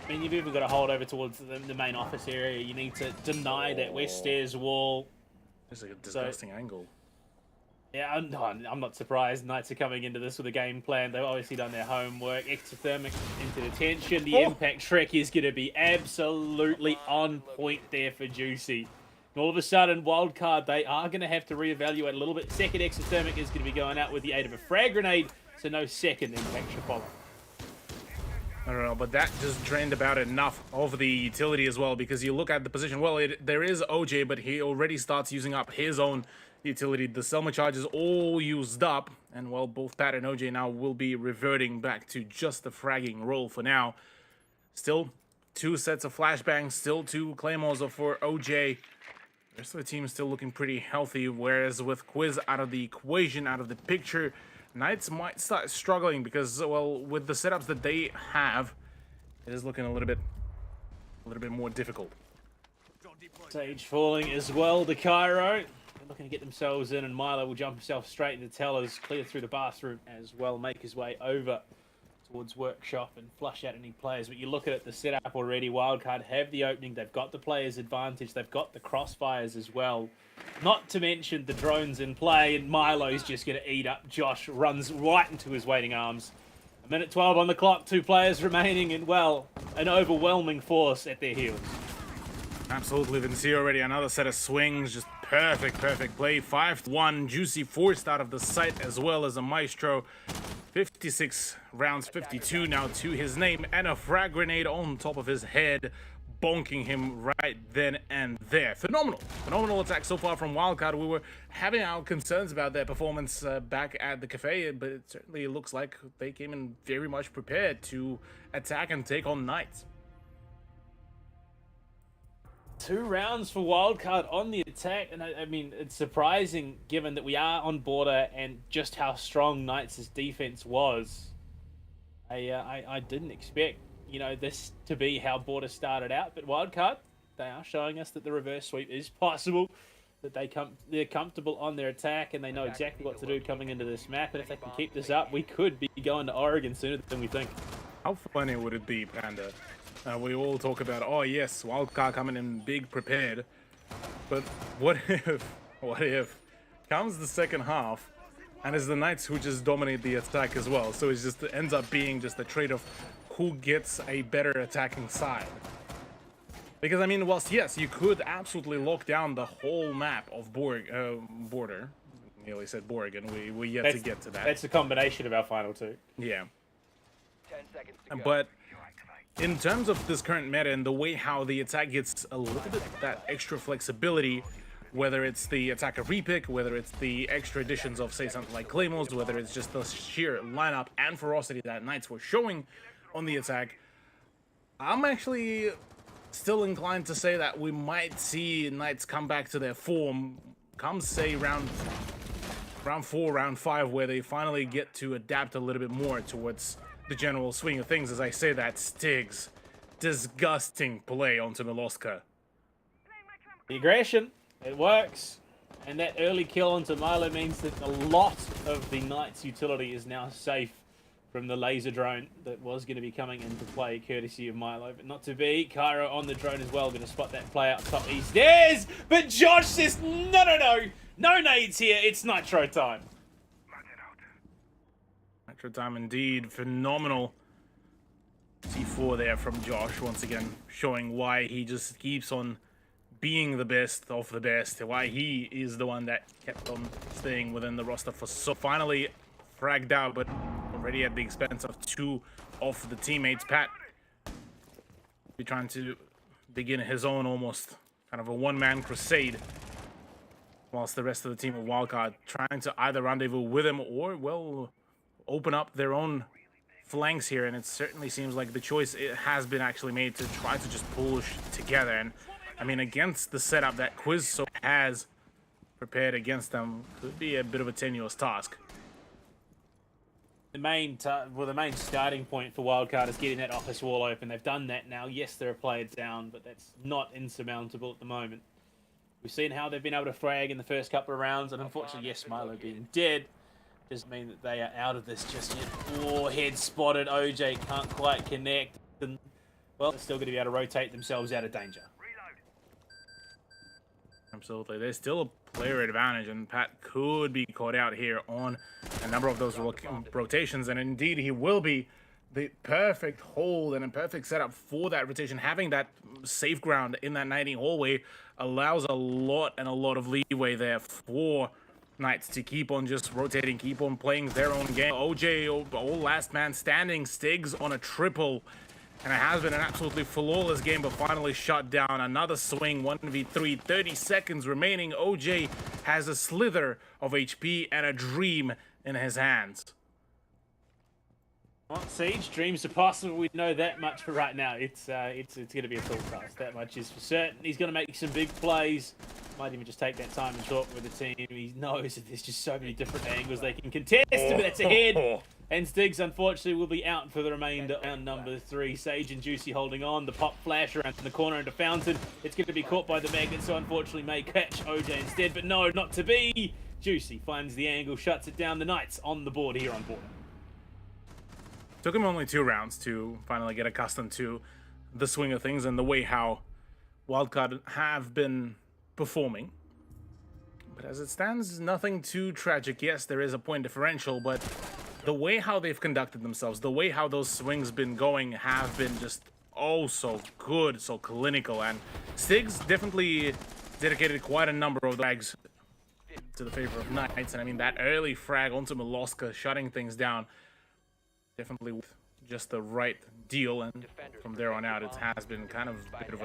L: I mean, you've even got to hold over towards the main office area. You need to deny that west stairs wall.
M: It's like a disgusting angle.
L: Yeah, I'm not surprised. Knights are coming into this with a game plan. They've obviously done their homework. Exothermic into detention. The impact trek is going to be absolutely on point there for Juicy. And all of a sudden, Wildcard, they are going to have to reevaluate a little bit. Second exothermic is going to be going out with the aid of a frag grenade, so no second impact should follow.
M: I don't know, but that just drained about enough of the utility as well, because you look at the position, well, there is OJ, but he already starts using up his own utility. The Selma charge is all used up, and well, both Pat and OJ now will be reverting back to just the fragging role for now. Still 2 sets of flashbangs, still 2 claymores for OJ. The rest of the team is still looking pretty healthy, whereas with Quiz out of the equation, out of the picture, Knights might start struggling because, well, with the setups that they have, it is looking a little bit more difficult.
L: Sage falling as well to Cairo. They're looking to get themselves in, and Milo will jump himself straight into tellers, clear through the bathroom as well, make his way over towards workshop and flush out any players. But you look at it, the setup already, Wildcard have the opening, they've got the players' advantage, they've got the crossfires as well. Not to mention the drones in play, and Milo's just going to eat up. Josh runs right into his waiting arms. 1:12 on the clock, 2 players remaining, and well, an overwhelming force at their heels.
M: Absolutely, we can see already another set of swings, just perfect play. 5-1, Juicy forced out of the site as well as a Maestro. 56 rounds, 52 now to his name, and a frag grenade on top of his head, bonking him right then and there. Phenomenal attack so far from Wildcard. We were having our concerns about their performance back at the cafe, but it certainly looks like they came in very much prepared to attack and take on Knights.
L: 2 rounds for Wildcard on the attack, and I mean, it's surprising given that we are on border and just how strong Knights' defense was. I didn't expect, you know, this to be how border started out, but Wildcard, they are showing us that the reverse sweep is possible, that they're comfortable on their attack and they know exactly what to do coming into this map, and if they can keep this up, we could be going to Oregon sooner than we think.
M: How funny would it be, Panda? We all talk about, oh yes, Wildcard coming in big prepared, but what if comes the second half and it's the Knights who just dominate the attack as well, so it ends up being just a trade of who gets a better attacking side. Because I mean, whilst yes, you could absolutely lock down the whole map of border, nearly said Boregan, we yet to get to that.
L: That's a combination of our final two.
M: Yeah.
H: 10 seconds to go.
M: But in terms of this current meta and the way how the attack gets a little bit that extra flexibility, whether it's the attacker repick, whether it's the extra additions of, say, something like Claymores, whether it's just the sheer lineup and ferocity that Knights were showing on the attack, I'm actually still inclined to say that we might see Knights come back to their form come, say, round 4, round 5, where they finally get to adapt a little bit more towards the general swing of things. As I say that, Stig's disgusting play onto Miloska.
L: The aggression, it works, and that early kill onto Milo means that a lot of the Knight's utility is now safe from the laser drone that was going to be coming into play courtesy of Milo, but not to be. Cairo on the drone as well, going to spot that play up top. He's there, but Josh says no nades here, it's Nitro time.
M: Nitro time indeed. Phenomenal C4 there from Josh, once again showing why he just keeps on being the best of the best, why he is the one that kept on staying within the roster for so finally fragged out, but already at the expense of 2 of the teammates. Pat be trying to begin his own almost kind of a one-man crusade, whilst the rest of the team of Wildcard trying to either rendezvous with him or, well, open up their own flanks here. And it certainly seems like the choice it has been actually made to try to just push together. And I mean, against the setup that Quizzo has prepared against them, could be a bit of a tenuous task.
L: The main starting point for Wildcard is getting that office wall open. They've done that now. Yes, there are players down, but that's not insurmountable at the moment. We've seen how they've been able to frag in the first couple of rounds, and unfortunately, yes, Milo being dead doesn't mean that they are out of this just yet. Oh, head spotted. OJ can't quite connect. And, well, they're still going to be able to rotate themselves out of danger.
M: Absolutely. There's still a player advantage, and Pat could be caught out here on a number of those rotations, and indeed he will be. The perfect hold and a perfect setup for that rotation. Having that safe ground in that Nighting hallway allows a lot of leeway there for Knights to keep on just rotating, keep on playing their own game. OJ, all last man standing, Stigs on a triple. And it has been an absolutely flawless game, but finally shut down. Another swing, 1v3, 30 seconds remaining. OJ has a slither of HP and a dream in his hands.
L: Well, Siege, dreams are possible. We know that much for right now. It's going to be a full task. That much is for certain. He's going to make some big plays. Might even just take that time and talk with the team. He knows that there's just so many different angles they can contest, but that's ahead. And Stiggs, unfortunately, will be out for the remainder round number 3. Sage and Juicy holding on. The pop flash around the corner into Fountain. It's going to be caught by the magnet, so unfortunately may catch OJ instead. But no, not to be. Juicy finds the angle, shuts it down. The Knights on the board here on board.
M: Took him only 2 rounds to finally get accustomed to the swing of things and the way how Wildcard have been performing. But as it stands, nothing too tragic. Yes, there is a point differential, but the way how they've conducted themselves, the way how those swings been going have been just oh so good, so clinical, and Stigs definitely dedicated quite a number of frags to the favor of Knights, and I mean that early frag onto Moloska shutting things down definitely with just the right deal, and from there on out it has been kind of a bit of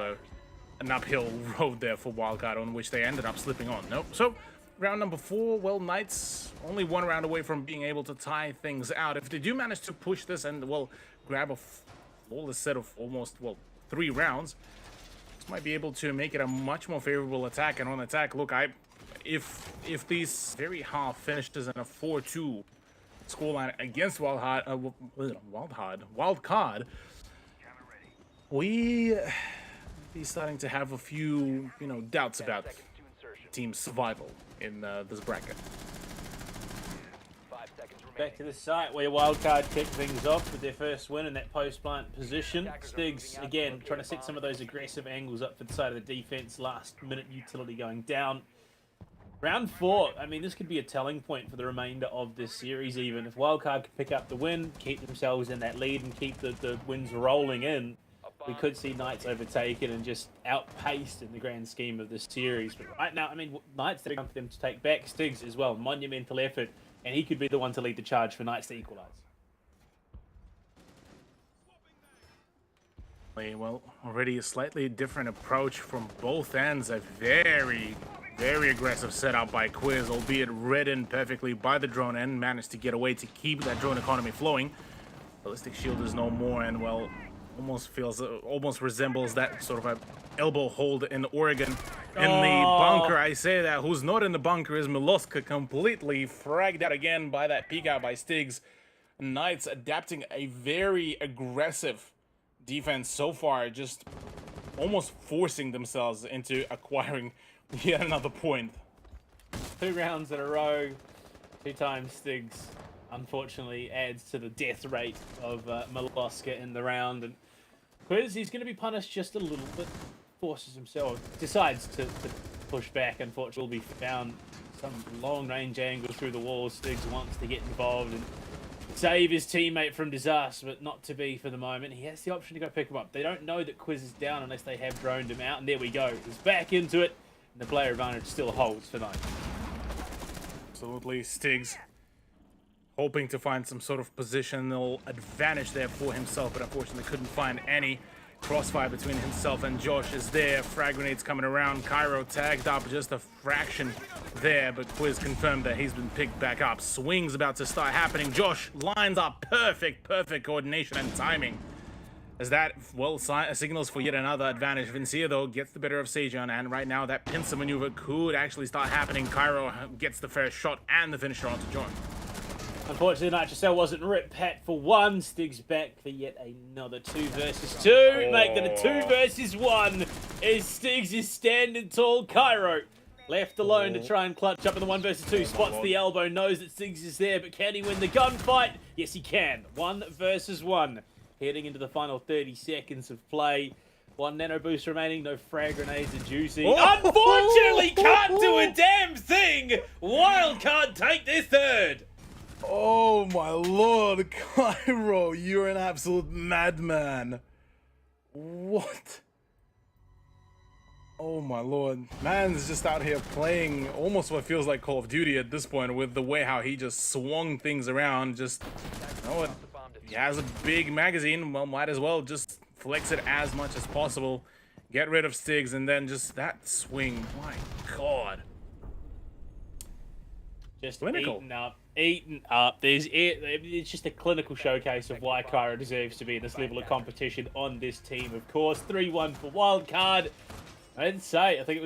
M: an uphill road there for Wildcard, on which they ended up slipping on. Nope. So round number 4, well, Knights only one round away from being able to tie things out. If they do manage to push this and, well, grab a flawless set of almost, well, 3 rounds, this might be able to make it a much more favorable attack. And on attack, look, if these very half finishes in a 4-2 scoreline against Wildcard, we be starting to have a few, doubts about team's survival in this bracket.
L: Back to the site where Wildcard kicked things off with their first win in that post-plant position. Stigs, again, trying to set some of those aggressive angles up for the side of the defense. Last-minute utility going down. Round 4, I mean, this could be a telling point for the remainder of this series even. If Wildcard can pick up the win, keep themselves in that lead and keep the wins rolling in, we could see Knights overtaken and just outpaced in the grand scheme of this series. But right now, I mean, Knights, they're going for them to take back. Stigs as well, monumental effort, and he could be the one to lead the charge for Knights to equalise.
M: Well, already a slightly different approach from both ends. A very, very aggressive setup by Quiz, albeit read in perfectly by the drone and managed to get away to keep that drone economy flowing. Ballistic shield is no more, and well, almost resembles that sort of a elbow hold in Oregon. In the bunker, I say that, who's not in the bunker is Miloska, completely fragged out again by that peek out by Stigs. Knights adapting a very aggressive defense so far, just almost forcing themselves into acquiring yet another point.
L: 2 rounds in a row, 2 times Stigs, unfortunately, adds to the death rate of Miloska in the round. And Quiz, he's going to be punished just a little bit, forces himself, decides to push back. Unfortunately, will be found some long-range angle through the walls. Stigs wants to get involved and save his teammate from disaster, but not to be for the moment. He has the option to go pick him up. They don't know that Quiz is down unless they have droned him out, and there we go. He's back into it, and the player advantage still holds for Knight.
M: Absolutely, Stigs hoping to find some sort of positional advantage there for himself, but unfortunately couldn't find any. Crossfire between himself and Josh is there. Frag grenades coming around. Cairo tagged up just a fraction there, but Quiz confirmed that he's been picked back up. Swings about to start happening. Josh lines up perfect coordination and timing. As that, well, signals for yet another advantage. Vincia, though, gets the better of Sejan, and right now that pincer maneuver could actually start happening. Cairo gets the first shot and the finisher onto John.
L: Unfortunately, Nitrocell wasn't ripped pat for 1. Stigs back for yet another 2 versus 2. Make that a 2 versus 1 as Stigs is standing tall. Cairo left alone to try and clutch up in the 1 versus 2. Spots the elbow, knows that Stigs is there, but can he win the gunfight? Yes, he can. 1 versus 1. Heading into the final 30 seconds of play. 1 nano boost remaining, no frag grenades are juicy. Unfortunately, can't do a damn thing! Wildcard take their 3rd.
M: Oh my lord, Cairo, you're an absolute madman. What? Oh my lord. Man's just out here playing almost what feels like Call of Duty at this point, with the way how he just swung things around. Just, you know what? He has a big magazine, well, might as well just flex it as much as possible. Get rid of Stigs, and then just that swing. My god.
L: Just eaten up. It's just a clinical showcase of why Cairo deserves to be this level of competition on this team. Of course, 3-1 for Wildcard. I didn't say. I thought it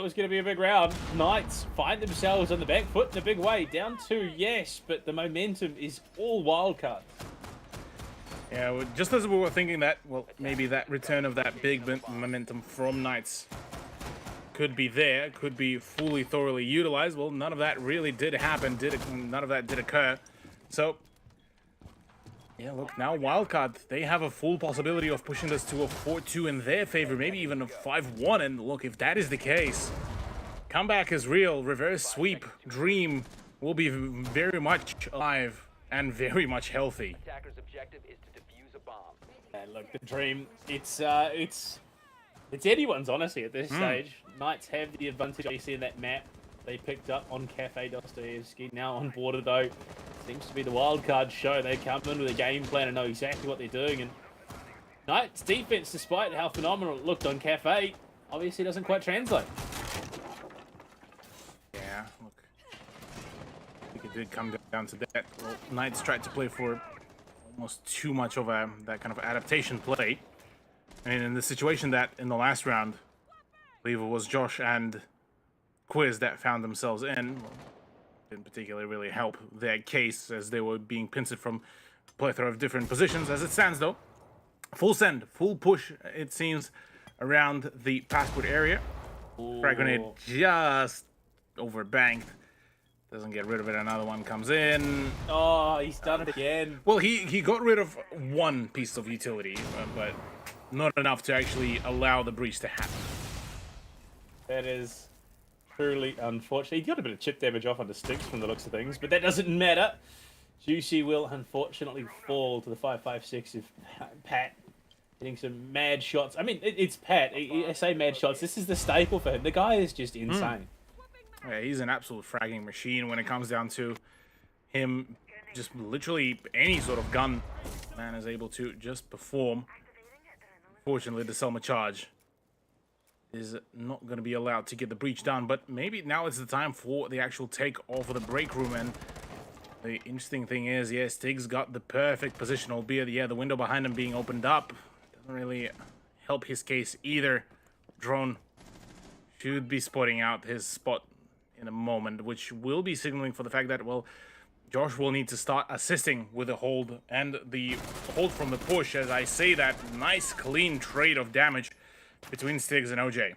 L: was going to be a big round. Knights find themselves on the back foot in a big way. Down 2, yes, but the momentum is all Wildcard.
M: Yeah, just as we were thinking that, well, maybe that return of that big momentum from Knights could be there, could be fully, thoroughly utilized. Well, none of that really did happen. None of that did occur. So, yeah, look, now Wildcard, they have a full possibility of pushing this to a 4-2 in their favor, maybe even a 5-1. And look, if that is the case, comeback is real. Reverse sweep dream will be very much alive and very much healthy.
L: And look, the dream, it's anyone's honestly at this stage. Knights have the advantage, obviously, in that map they picked up on Cafe Dostoevsky. Now on border, though, seems to be the wild card show. They come in with a game plan and know exactly what they're doing. And Knights' defense, despite how phenomenal it looked on Cafe, obviously doesn't quite translate.
M: Yeah, look. I think it did come down to that. Well, Knights tried to play for almost too much of that kind of adaptation play. And in the situation that in the last round, I believe it was Josh and Quiz that found themselves in, well, didn't particularly really help their case as they were being pincered from a plethora of different positions. As it stands, though, full send, full push, it seems, around the passport area. Frag grenade just overbanked. Doesn't get rid of it. Another one comes in.
L: Oh, he's done it again.
M: Well, he got rid of one piece of utility, but not enough to actually allow the breach to happen.
L: That is truly unfortunate. He got a bit of chip damage off on the sticks from the looks of things, but that doesn't matter. Juicy will unfortunately fall to the 5.56 of Pat hitting some mad shots. I mean, it's Pat. I say mad shots. This is the staple for him. The guy is just insane.
M: Yeah, he's an absolute fragging machine when it comes down to him. Just literally any sort of gun man is able to just perform. Fortunately, the Selma charge is not going to be allowed to get the breach done, but maybe now is the time for the actual take off of the break room. And the interesting thing is, yes, Tiggs got the perfect position, albeit, yeah, the window behind him being opened up doesn't really help his case either. Drone should be spotting out his spot in a moment, which will be signaling for the fact that, well, Josh will need to start assisting with the hold and the hold from the push. As I say that, nice clean trade of damage between Stiggs and OJ.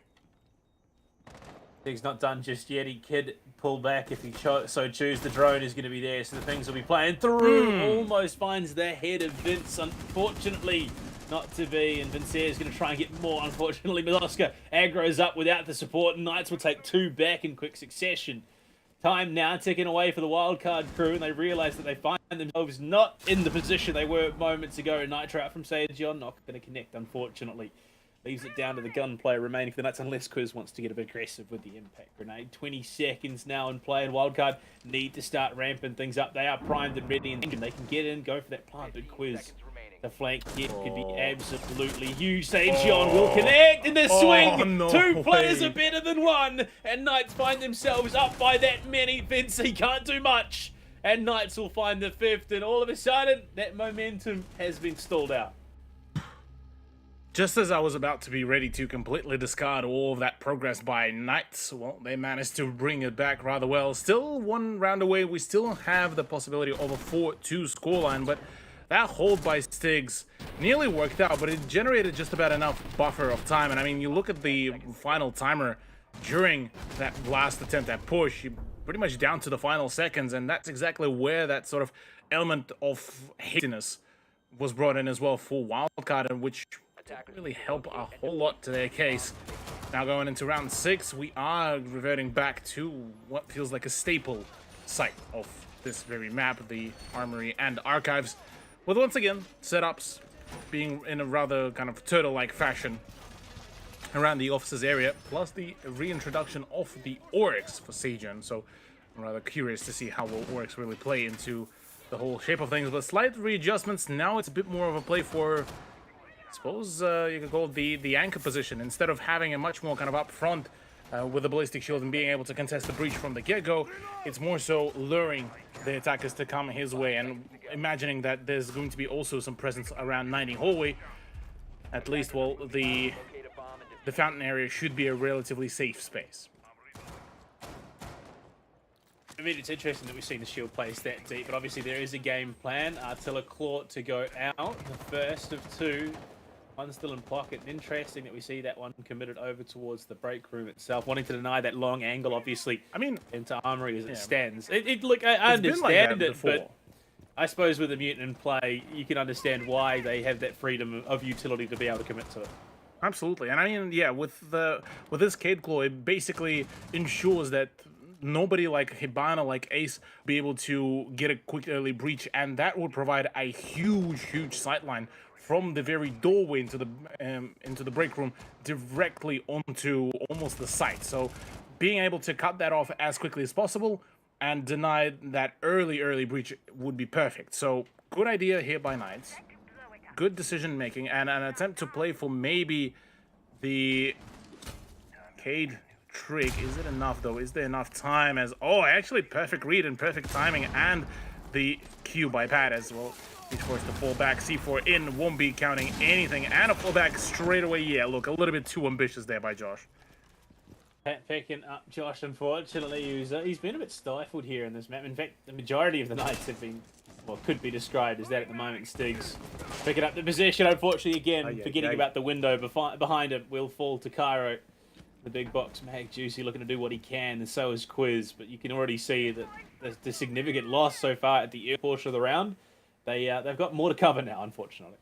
L: Stiggs not done just yet. He could pull back if he so choose. The drone is going to be there, so the things will be playing through. Almost finds the head of Vince, unfortunately. Not to be, and Vincere is going to try and get more, unfortunately. Miloska aggro's up without the support, and Knights will take two back in quick succession. Time now ticking away for the wildcard crew, and they realise that they find themselves not in the position they were moments ago. Nitro out from Sajon, not going to connect, unfortunately. Leaves it down to the gunplay remaining for the Knights, unless Quiz wants to get a bit aggressive with the impact grenade. 20 seconds now in play, and wildcard need to start ramping things up. They are primed and ready, and they can get in, go for that plant, but Quiz... The flank hit could be absolutely huge. Sajon will connect in the swing.
M: No
L: Two players
M: way.
L: are better than one. And Knights find themselves up by that many. Vince, he can't do much. And Knights will find the fifth. And all of a sudden, that momentum has been stalled out.
M: Just as I was about to be ready to completely discard all of that progress by Knights, well, they managed to bring it back rather well. Still one round away. We still have the possibility of a 4-2 scoreline, but that hold by Stiggs nearly worked out, but it generated just about enough buffer of time. And I mean, you look at the final timer during that last attempt at push, you pretty much down to the final seconds, and that's exactly where that sort of element of hastiness was brought in as well for Wildcard, and which didn't really help a whole lot to their case. Now going into round 6, we are reverting back to what feels like a staple site of this very map, the Armory and Archives. With once again, setups being in a rather kind of turtle-like fashion around the offices area, plus the reintroduction of the Oryx for Sajon. So I'm rather curious to see how will Oryx really play into the whole shape of things. But slight readjustments. Now it's a bit more of a play for, I suppose you could call it the anchor position. Instead of having a much more kind of up front with the ballistic shield and being able to contest the breach from the get-go, it's more so luring the attackers to come his way and imagining that there's going to be also some presence around 90 hallway. At least, well, the fountain area should be a relatively safe space.
L: I mean, it's interesting that we've seen the shield placed that deep, but obviously there is a game plan. Artilla Claw to go out, the first of two. One still in pocket. Interesting that we see that one committed over towards the break room itself, wanting to deny that long angle, obviously.
M: I mean,
L: into Armory as it stands. Look, I understand it, but I suppose with the mutant in play, you can understand why they have that freedom of utility to be able to commit to it.
M: Absolutely, and I mean, yeah, with this Cade Claw, it basically ensures that nobody like Hibana, like Ace, be able to get a quick early breach, and that would provide a huge sightline from the very doorway into the break room directly onto almost the site. So being able to cut that off as quickly as possible and deny that early breach would be perfect. So good idea here by Knights. Good decision making and an attempt to play for maybe the Cade trick. Is it enough though? Is there enough time? As actually perfect read and perfect timing, and the Q by Pat as well. He's forced to fall back. C4 in, won't be counting anything, and a fallback straight away. Yeah, look, a little bit too ambitious there by Josh.
L: Pat picking up Josh, unfortunately. He's been a bit stifled here in this map. In fact, the majority of the Knights have been, well, could be described as that at the moment. Stiggs picking up the position, unfortunately, again, forgetting about the window behind him. Will fall to Cairo. The big box mag Juicy looking to do what he can, and so is Quiz, but you can already see that there's the significant loss so far at the air portion of the round. They've got more to cover now, unfortunately.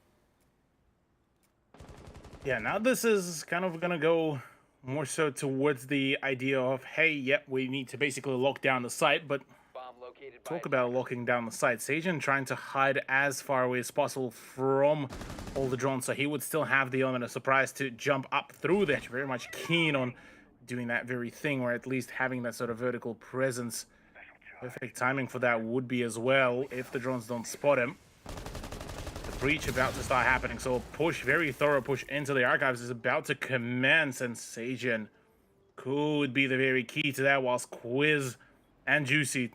M: Yeah, now this is kind of gonna go more so towards the idea of, hey, yep, we need to basically lock down the site, but talk about locking down the site. Sajin trying to hide as far away as possible from all the drones, so he would still have the element of surprise to jump up through there. Very much keen on doing that very thing, or at least having that sort of vertical presence. Perfect timing for that would be as well if the drones don't spot him. The breach about to start happening, so a push, very thorough push into the archives is about to commence, and Sajin could be the very key to that, whilst Quiz and Juicy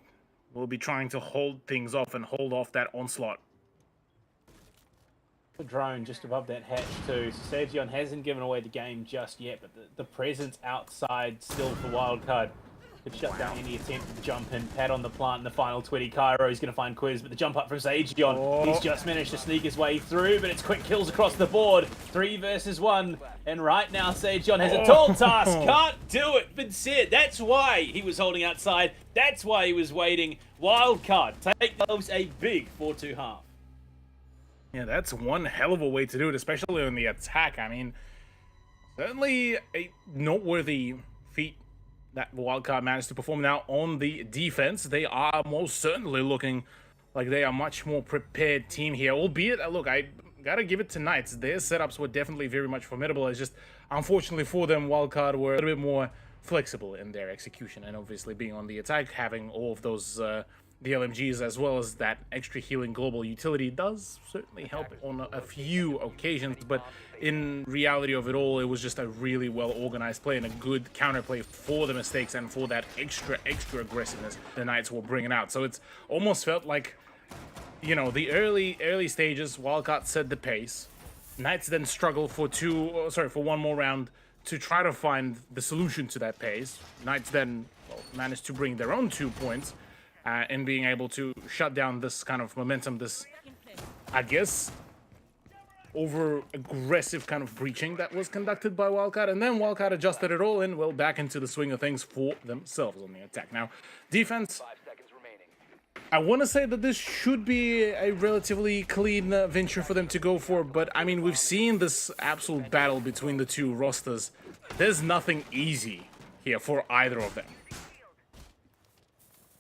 M: will be trying to hold things off and hold off that onslaught.
L: The drone just above that hatch too. So Savion hasn't given away the game just yet, but the presence outside still for Wildcard could shut down any attempt to jump in. Pat on the plant in the final 20. Cairo is going to find Quiz, but the jump up from Sageon. He's just managed to sneak his way through, but it's quick kills across the board. 3 versus 1. And right now, Sageon has a tall task. Can't do it. Vincent, that's why he was holding outside. That's why he was waiting. Wildcard take themselves a big 4-2 half.
M: Yeah, that's one hell of a way to do it, especially on the attack. I mean, certainly a noteworthy feat that Wildcard managed to perform. Now on the defense, they are most certainly looking like they are a much more prepared team here, albeit, look, I gotta give it to Knights. Their setups were definitely very much formidable. It's just, unfortunately for them, Wildcard were a little bit more flexible in their execution, and obviously being on the attack, having all of those the LMGs as well as that extra healing global utility does certainly help on a few occasions, but in reality of it all, it was just a really well organized play and a good counterplay for the mistakes and for that extra aggressiveness the Knights were bringing out. So it's almost felt like, you know, the early stages, Wildcard set the pace. Knights then struggle for one more round to try to find the solution to that pace. Knights then managed to bring their own 2 points and being able to shut down this kind of momentum, this, I guess, over-aggressive kind of breaching that was conducted by Wildcard, and then Wildcard adjusted it all in, well, back into the swing of things for themselves on the attack. Now, defense, I want to say that this should be a relatively clean venture for them to go for, but, I mean, we've seen this absolute battle between the two rosters. There's nothing easy here for either of them.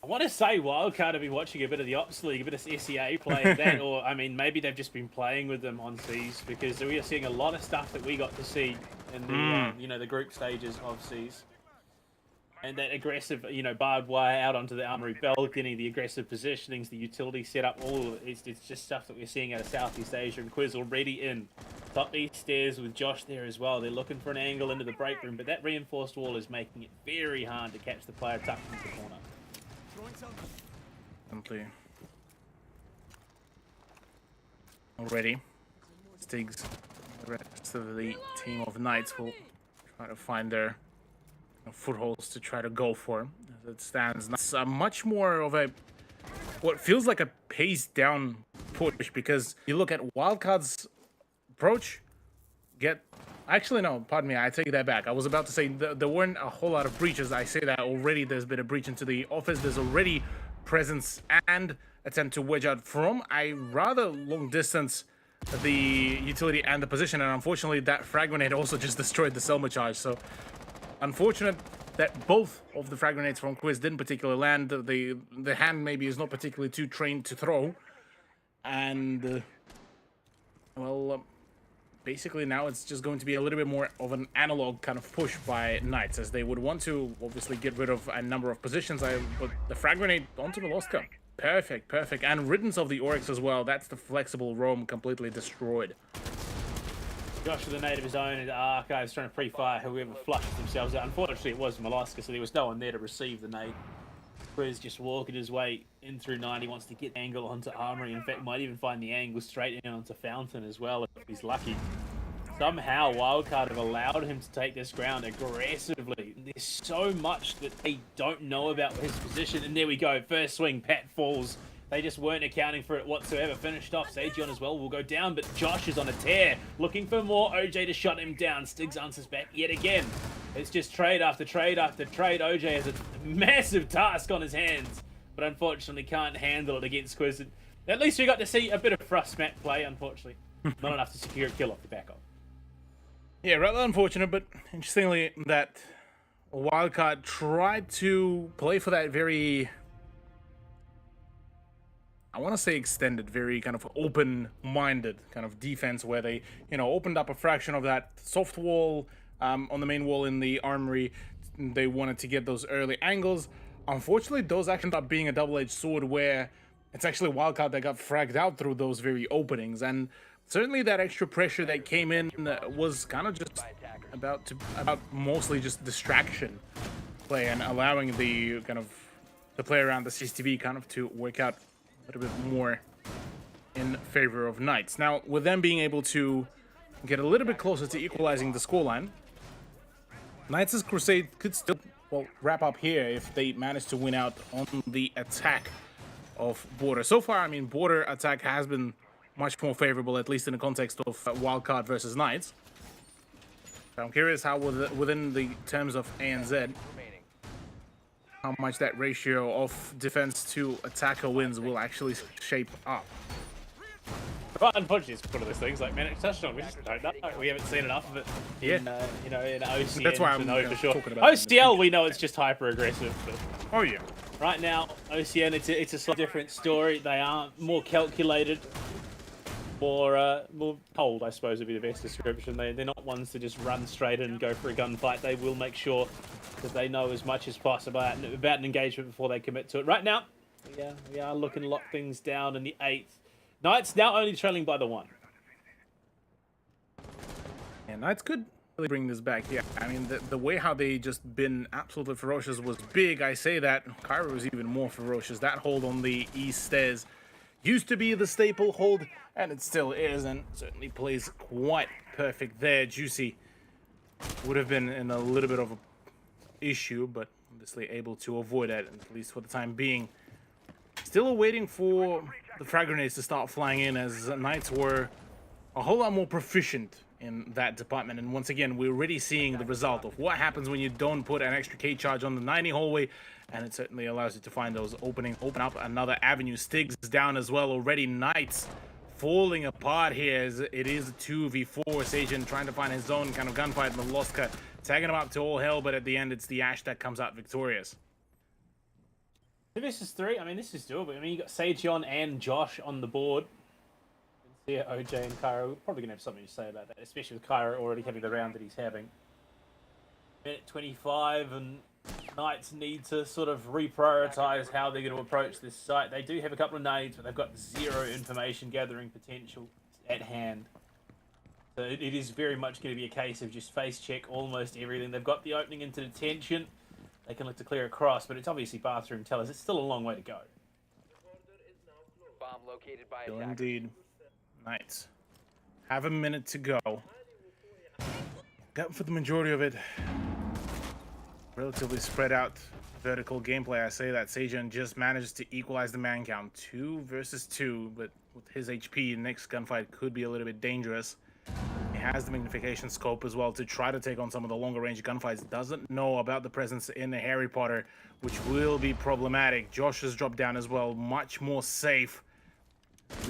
L: I want to say Wildcard have been watching a bit of the Ops League, a bit of SEA playing that, or I mean, maybe they've just been playing with them on Seas, because we are seeing a lot of stuff that we got to see in the you know, the group stages of Seas, and that aggressive, you know, barbed wire out onto the armory balcony, the aggressive positionings, the utility setup, all of it, it's just stuff that we're seeing out of Southeast Asia, and Quiz already in top east stairs with Josh there as well. They're looking for an angle into the break room, but that reinforced wall is making it very hard to catch the player tucked into the corner.
M: Simply already, Stiggs, the rest of the team of Knights will try to find their footholds to try to go for as it stands. It's much more of a what feels like a paced down push, because you look at Wildcard's approach, actually, no, pardon me, I take that back. I was about to say there weren't a whole lot of breaches. I say that already there's been a breach into the office. There's already presence and attempt to wedge out from a rather long distance the utility and the position. And unfortunately, that frag grenade also just destroyed the Selma charge. So unfortunate that both of the frag grenades from Quiz didn't particularly land. The hand maybe is not particularly too trained to throw. And, basically now it's just going to be a little bit more of an analog kind of push by Knights, as they would want to obviously get rid of a number of positions. But the frag grenade onto the Lost Cup. Perfect, perfect. And riddance of the Oryx as well. That's the flexible roam completely destroyed.
L: Josh with a nade of his own, and Archives trying to pre-fire whoever flushed themselves out. Unfortunately, it was Molosca, so there was no one there to receive the nade. Quiz just walking his way in through 9. He wants to get the angle onto Armory. In fact, might even find the angle straight in onto Fountain as well if he's lucky. Somehow, Wildcard have allowed him to take this ground aggressively. There's so much that they don't know about his position. And there we go. First swing, Pat falls. They just weren't accounting for it whatsoever. Finished off. Sageon as well will go down, but Josh is on a tear. Looking for more. OJ to shut him down. Stiggs answers back yet again. It's just trade after trade after trade. OJ has a massive task on his hands, but unfortunately can't handle it against Quiz. At least we got to see a bit of Frost Matt play, unfortunately. Not enough to secure a kill off the back of.
M: Yeah, rather unfortunate, but interestingly that Wildcard tried to play for that very, I want to say extended, very kind of open-minded kind of defense where they, opened up a fraction of that soft wall on the main wall in the Armory. They wanted to get those early angles. Unfortunately, those actually ended up being a double-edged sword where it's actually Wildcard that got fragged out through those very openings. And certainly that extra pressure that came in was kind of just about mostly just distraction play and allowing the play around the CCTV kind of to work out a little bit more in favor of Knights. Now, with them being able to get a little bit closer to equalizing the scoreline, Knights' Crusade could still, wrap up here if they manage to win out on the attack of Border. So far, I mean, Border attack has been much more favorable, at least in the context of Wildcard versus Knights. So I'm curious how within the terms of ANZ, how much that ratio of defense to attacker wins will actually shape up.
L: But unfortunately, it's one of those things like Manic touched on. We just don't know. We haven't seen enough of it in OCN.
M: That's why I'm
L: to know for sure.
M: talking about
L: OCL, we know it's just hyper aggressive. But
M: Oh yeah.
L: right now, OCN, it's a slightly different story. They are more calculated, more cold, I suppose would be the best description. They're not ones to just run straight in and go for a gunfight. They will make sure that they know as much as possible about an engagement before they commit to it. Right now, we are looking to lock things down in the 8th. Knights now only trailing by the 1.
M: And Knights could really bring this back. Yeah, I mean, the way how they just been absolutely ferocious was big. I say that. Cairo was even more ferocious. That hold on the east stairs used to be the staple hold, and it still is, and certainly plays quite perfect there. Juicy would have been in a little bit of a issue, but obviously able to avoid it, at least for the time being. Still waiting for the frag grenades to start flying in, as Knights were a whole lot more proficient in that department. And once again, we're already seeing the result of what happens when you don't put an extra K charge on the 90 hallway, and it certainly allows you to find those open up another avenue. Stiggs is down as well already. Knights falling apart here as it is a 2v4. Sajan trying to find his own kind of gunfight. Molosca tagging him up to all hell, but at the end it's the Ash that comes out victorious.
L: This is 3. I mean, this is doable. I mean, you got Sageon and Josh on the board. Yeah, OJ and Cairo. We're probably going to have something to say about that, especially with Cairo already having the round that he's having. Minute 25, and Knights need to sort of reprioritize how they're going to approach this site. They do have a couple of nades, but they've got 0 information gathering potential at hand. So it is very much going to be a case of just face check almost everything. They've got the opening into detention. They can look to clear across, but it's obviously bathroom tellers. It's still a long way to go.
H: Bomb located by
M: Still
H: attacker.
M: indeed. Knights have a minute to go. Got for the majority of it. Relatively spread out vertical gameplay. I say that Sajan just managed to equalize the man count. 2 versus 2, but with his HP, next gunfight could be a little bit dangerous. He has the magnification scope as well to try to take on some of the longer range gunfights. Doesn't know about the presence in the Harry Potter, which will be problematic. Josh has dropped down as well, much more safe.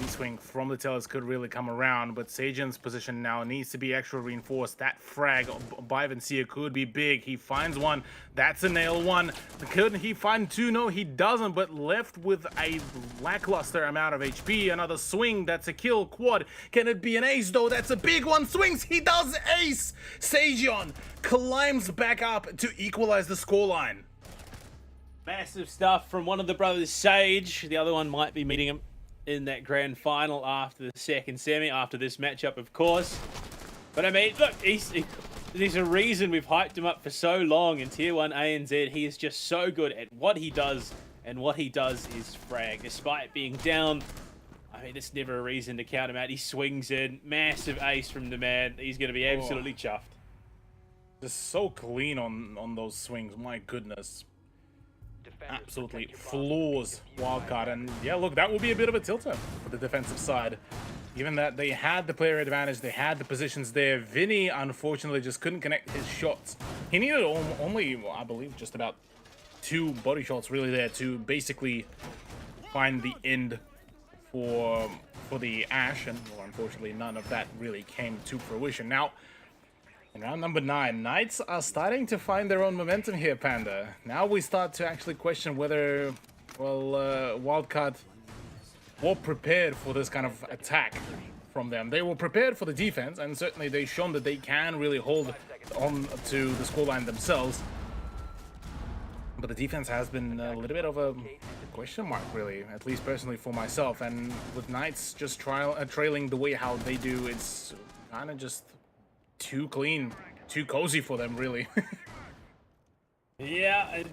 M: swing from the Tellers could really come around, but Sajan's position now needs to be extra reinforced. That frag by Vincia could be big. He finds one. That's a nail one. Could he find two? No, he doesn't, but left with a lackluster amount of HP. Another swing. That's a kill. Quad. Can it be an ace, though? That's a big one. Swings. He does ace. Sajan climbs back up to equalize the scoreline.
L: Massive stuff from one of the brothers, Sage. The other one might be meeting him in that grand final after the second semi, after this matchup, of course. But I mean, look, there's a reason we've hyped him up for so long in Tier 1 ANZ. He is just so good at what he does, and what he does is frag. Despite being down, I mean, it's never a reason to count him out. He swings in, massive ace from the man. He's going to be absolutely chuffed.
M: Just so clean on those swings, my goodness. Absolutely floors wildcard, and yeah, look, that will be a bit of a tilter for the defensive side. Given that they had the player advantage, they had the positions there, Vinny unfortunately just couldn't connect his shots. He needed only, I believe, just about 2 body shots really there to basically find the end for the Ash, and well, unfortunately none of that really came to fruition. Now, in round number 9, Knights are starting to find their own momentum here, Panda. Now we start to actually question whether, well, Wildcard were prepared for this kind of attack from them. They were prepared for the defense, and certainly they've shown that they can really hold on to the scoreline themselves. But the defense has been a little bit of a question mark, really, at least personally for myself. And with Knights just trailing the way how they do, it's kind of just too clean, too cozy for them, really.
L: Yeah,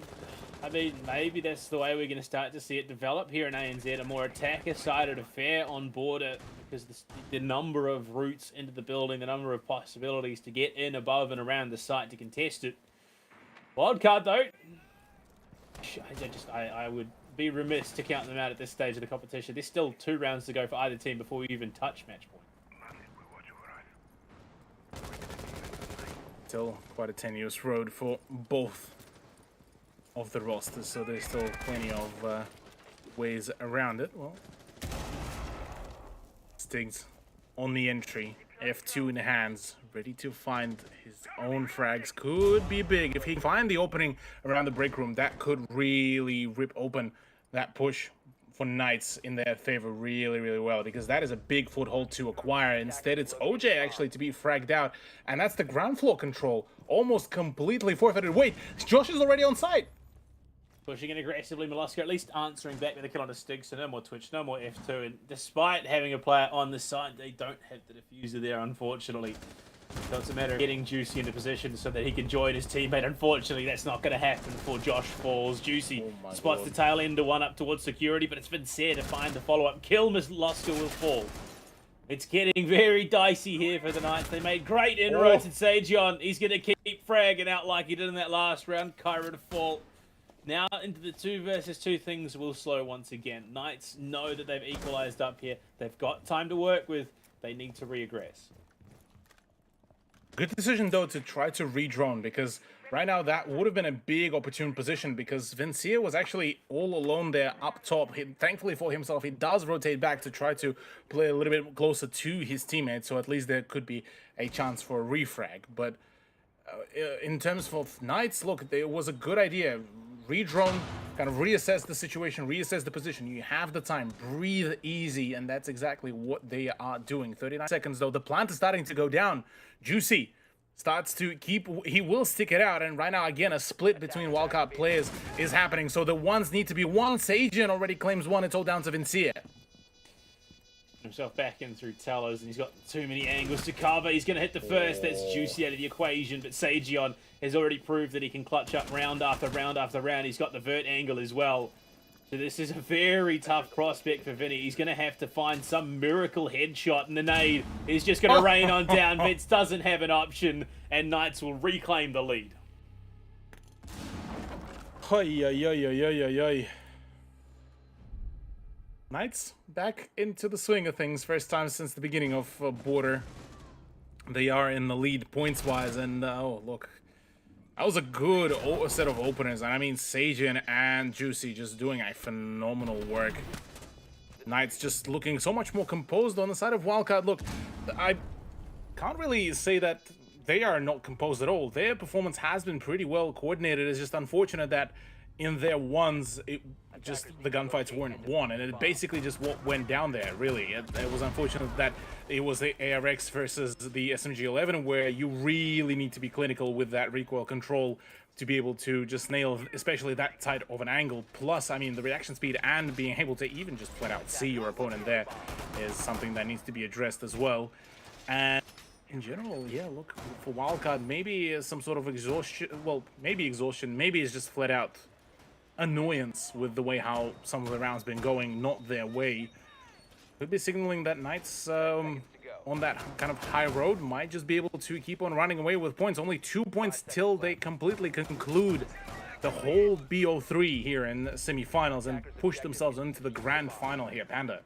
L: I mean, maybe that's the way we're going to start to see it develop here in ANZ, a more attacker-sided affair on border, because the number of routes into the building, the number of possibilities to get in, above, and around the site to contest it. Wildcard, though, I would be remiss to count them out at this stage of the competition. There's still 2 rounds to go for either team before we even touch match point.
M: Still quite a tenuous road for both of the rosters, so there's still plenty of ways around it. Well, Stiggs on the entry, F2 in the hands, ready to find his own frags. Could be big if he can find the opening around the break room. That could really rip open that push for Knights in their favor really, really well, because that is a big foothold to acquire. Instead, it's OJ actually to be fragged out, and that's the ground floor control almost completely forfeited. Wait, Josh is already on site.
L: Pushing in aggressively, Mollusco at least answering back with a kill on a Stig, so no more Twitch, no more F2, and despite having a player on the side, they don't have the diffuser there, unfortunately. So it's a matter of getting Juicy into position so that he can join his teammate. Unfortunately, that's not going to happen before Josh falls. Juicy spots the tail end to one up towards security, but it's Vincia to find the follow-up kill. Mollusco will fall. It's getting very dicey here for the Knights. They made great inroads at Sajon. He's going to keep fragging out like he did in that last round. Kyra to fall. Now into the 2 versus 2, things will slow once again. Knights know that they've equalized up here. They've got time to work with. They need to re-aggress.
M: Good decision, though, to try to re-drone, because right now that would have been a big opportune position, because Vincia was actually all alone there up top. Thankfully for himself, he does rotate back to try to play a little bit closer to his teammates, so at least there could be a chance for a refrag. But in terms of Knights, look, it was a good idea. Re-drone, kind of reassess the situation, reassess the position. You have the time, breathe easy, and that's exactly what they are doing. 39 seconds, though. The plant is starting to go down. Juicy starts to keep, he will stick it out, and right now, again, a split between wildcard players is happening, so the ones need to be one. Sajan already claims one. It's all down to Vincia.
L: Himself back in through Talos, and he's got too many angles to cover. He's going to hit the first. That's Juicy out of the equation, but Sajion has already proved that he can clutch up round after round after round. He's got the vert angle as well. So this is a very tough prospect for Vinny. He's going to have to find some miracle headshot, and the nade is just going to rain on down. Vince doesn't have an option, and Knights will reclaim the lead.
M: Knights back into the swing of things. First time since the beginning of Border. They are in the lead points-wise, and oh, look. That was a good set of openers, and I mean Sajan and Juicy just doing a phenomenal work. Knights just looking so much more composed on the side of Wildcard. Look, I can't really say that they are not composed at all. Their performance has been pretty well coordinated. It's just unfortunate that in their ones, the gunfights weren't won, and it basically just what went down there, really. It was unfortunate that it was the ARX versus the SMG-11, where you really need to be clinical with that recoil control to be able to just nail, especially that tight of an angle. Plus, I mean, the reaction speed and being able to even just flat out see your opponent there is something that needs to be addressed as well. And in general, yeah, look, for Wildcard, maybe some sort of exhaustion, well, maybe exhaustion, maybe it's just flat out annoyance with the way how some of the rounds been going, not their way. Could be signaling that Knights on that kind of high road might just be able to keep on running away with points. Only 2 points till they completely conclude the whole BO3 here in semifinals and push themselves into the grand final here. Panda.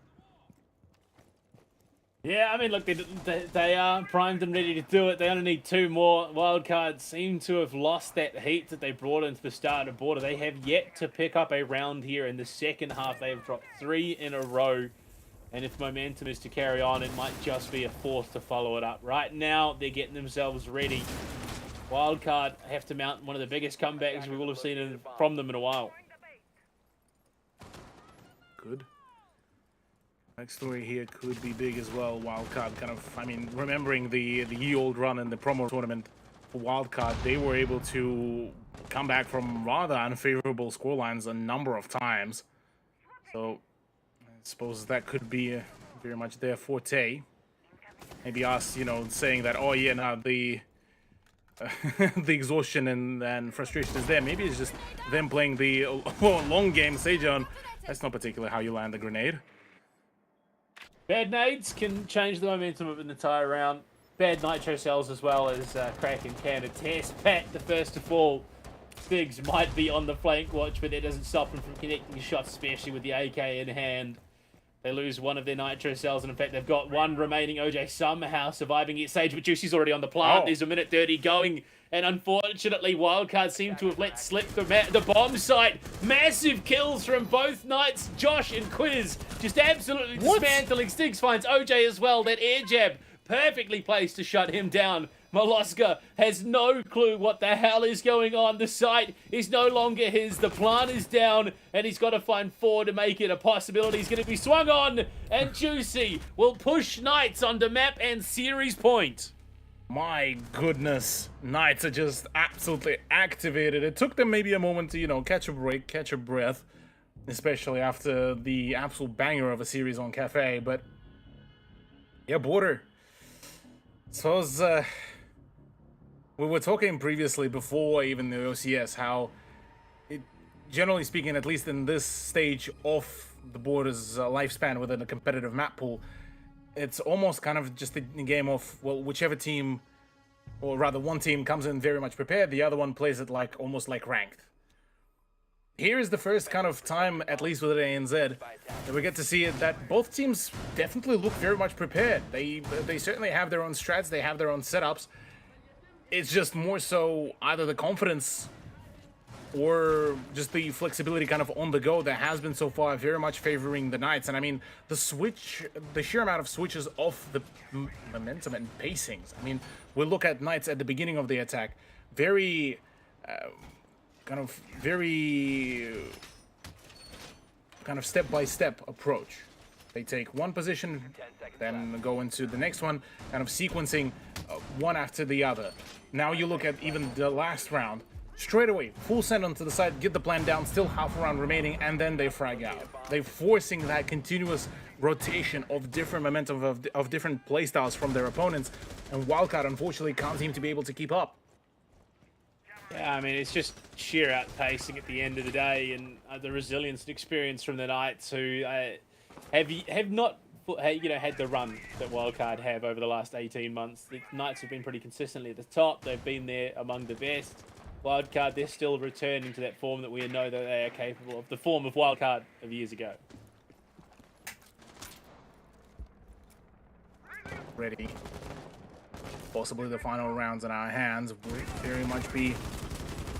L: Yeah, I mean, look, they are primed and ready to do it. They only need 2 more. Wildcards seem to have lost that heat that they brought into the start of Border. They have yet to pick up a round here in the second half. They have dropped 3 in a row. And if momentum is to carry on, it might just be a 4th to follow it up. Right now, they're getting themselves ready. Wildcard have to mount one of the biggest comebacks we will have seen from them in a while.
M: Good. Next story here could be big as well. Wildcard kind of, I mean, remembering the ye-old run in the promo tournament for Wildcard, they were able to come back from rather unfavorable scorelines a number of times. So I suppose that could be very much their forte. Maybe us, you know, saying that, oh yeah, now the the exhaustion and frustration is there. Maybe it's just them playing the long game. Sejon, that's not particularly how you land the grenade.
L: Bad nades can change the momentum of an entire round. Bad nitro cells as well as Kraken can attest. Pat, the first to fall. Stigs might be on the flank watch, but that doesn't stop him from connecting shots, especially with the AK in hand. They lose one of their nitro cells, and in fact, they've got one remaining. OJ somehow surviving it. Sage, but Juicy's already on the plant. There's a minute 30 going, and unfortunately, Wildcard seem to have let slip the bomb site. Massive kills from both Knights. Josh and Quiz just absolutely dismantling. Stigs finds OJ as well. That air jab perfectly placed to shut him down. Molosca has no clue what the hell is going on. The site is no longer his. The plant is down, and he's got to find 4 to make it a possibility. He's going to be swung on, and Juicy will push Knights onto map and series point.
M: My goodness, Knights are just absolutely activated. It took them maybe a moment to, you know, catch a break, catch a breath, especially after the absolute banger of a series on Cafe, but yeah, Border. Suppose, we were talking previously before even the OCS how, generally speaking, at least in this stage of the Border's lifespan within a competitive map pool, it's almost kind of just a game of, well, whichever team, or rather one team comes in very much prepared, the other one plays it like almost like ranked. Here is the first kind of time, at least with ANZ, that we get to see it that both teams definitely look very much prepared. They certainly have their own strats, they have their own setups. It's just more so either the confidence or just the flexibility kind of on the go that has been so far very much favoring the Knights. And I mean, the sheer amount of switches off the momentum and pacings. I mean, we look at Knights at the beginning of the attack, very kind of step-by-step approach. They take one position, then go into the next one, kind of sequencing one after the other. Now you look at even the last round, straight away, full send onto the side, get the plan down, still half a round remaining, and then they frag out. They're forcing that continuous rotation of different momentum of different playstyles from their opponents, and Wildcard unfortunately can't seem to be able to keep up.
L: Yeah, I mean, it's just sheer outpacing at the end of the day, and the resilience and experience from the Knights who have not, you know, had the run that Wildcard have over the last 18 months. The Knights have been pretty consistently at the top. They've been there among the best. Wildcard, they're still returning to that form that we know that they are capable of, the form of Wildcard of years ago.
M: Ready. Possibly the final rounds in our hands would very much be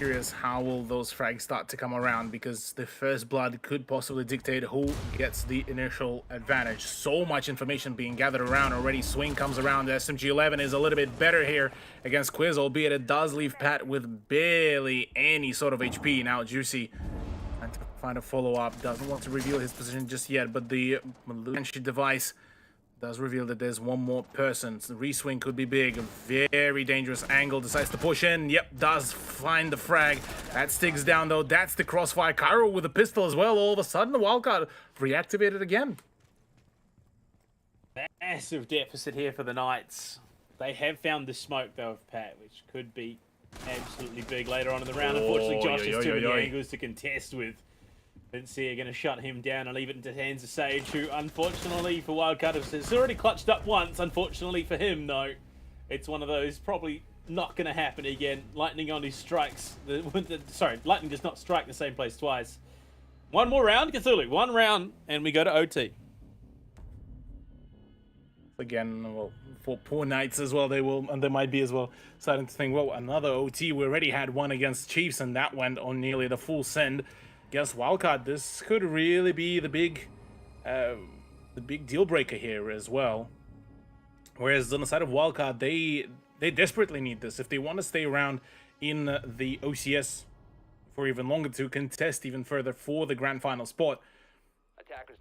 M: curious how will those frags start to come around, because the first blood could possibly dictate who gets the initial advantage. So much information being gathered around already. Swing comes around. SMG-11 is a little bit better here against Quiz, albeit it does leave Pat with barely any sort of HP. Now Juicy trying to find a follow-up. Doesn't want to reveal his position just yet, but the Malucci device does reveal that there's one more person. So the re-swing could be big. A very dangerous angle. Decides to push in. Yep, does find the frag. That sticks down though. That's the crossfire. Cairo with a pistol as well. All of a sudden, the wildcard reactivated again.
L: Massive deficit here for the Knights. They have found the smoke though of Pat, which could be absolutely big later on in the round. Unfortunately, Josh has too many angles to contest with. Vincia going to shut him down and leave it into the hands of Sage, who unfortunately for Wildcard has already clutched up once. Unfortunately for him, though, it's one of those probably not going to happen again. Lightning only strikes. Sorry, Lightning does not strike the same place twice. One more round, Cthulhu. One round, and we go to OT.
M: Again, well, for poor Knights as well, they will, and they might be as well, starting to think, well, another OT. We already had one against Chiefs, and that went on nearly the full send. Against Wildcard, this could really be the big deal breaker here as well. Whereas on the side of Wildcard, they desperately need this if they want to stay around in the OCS for even longer, to contest even further for the grand final spot.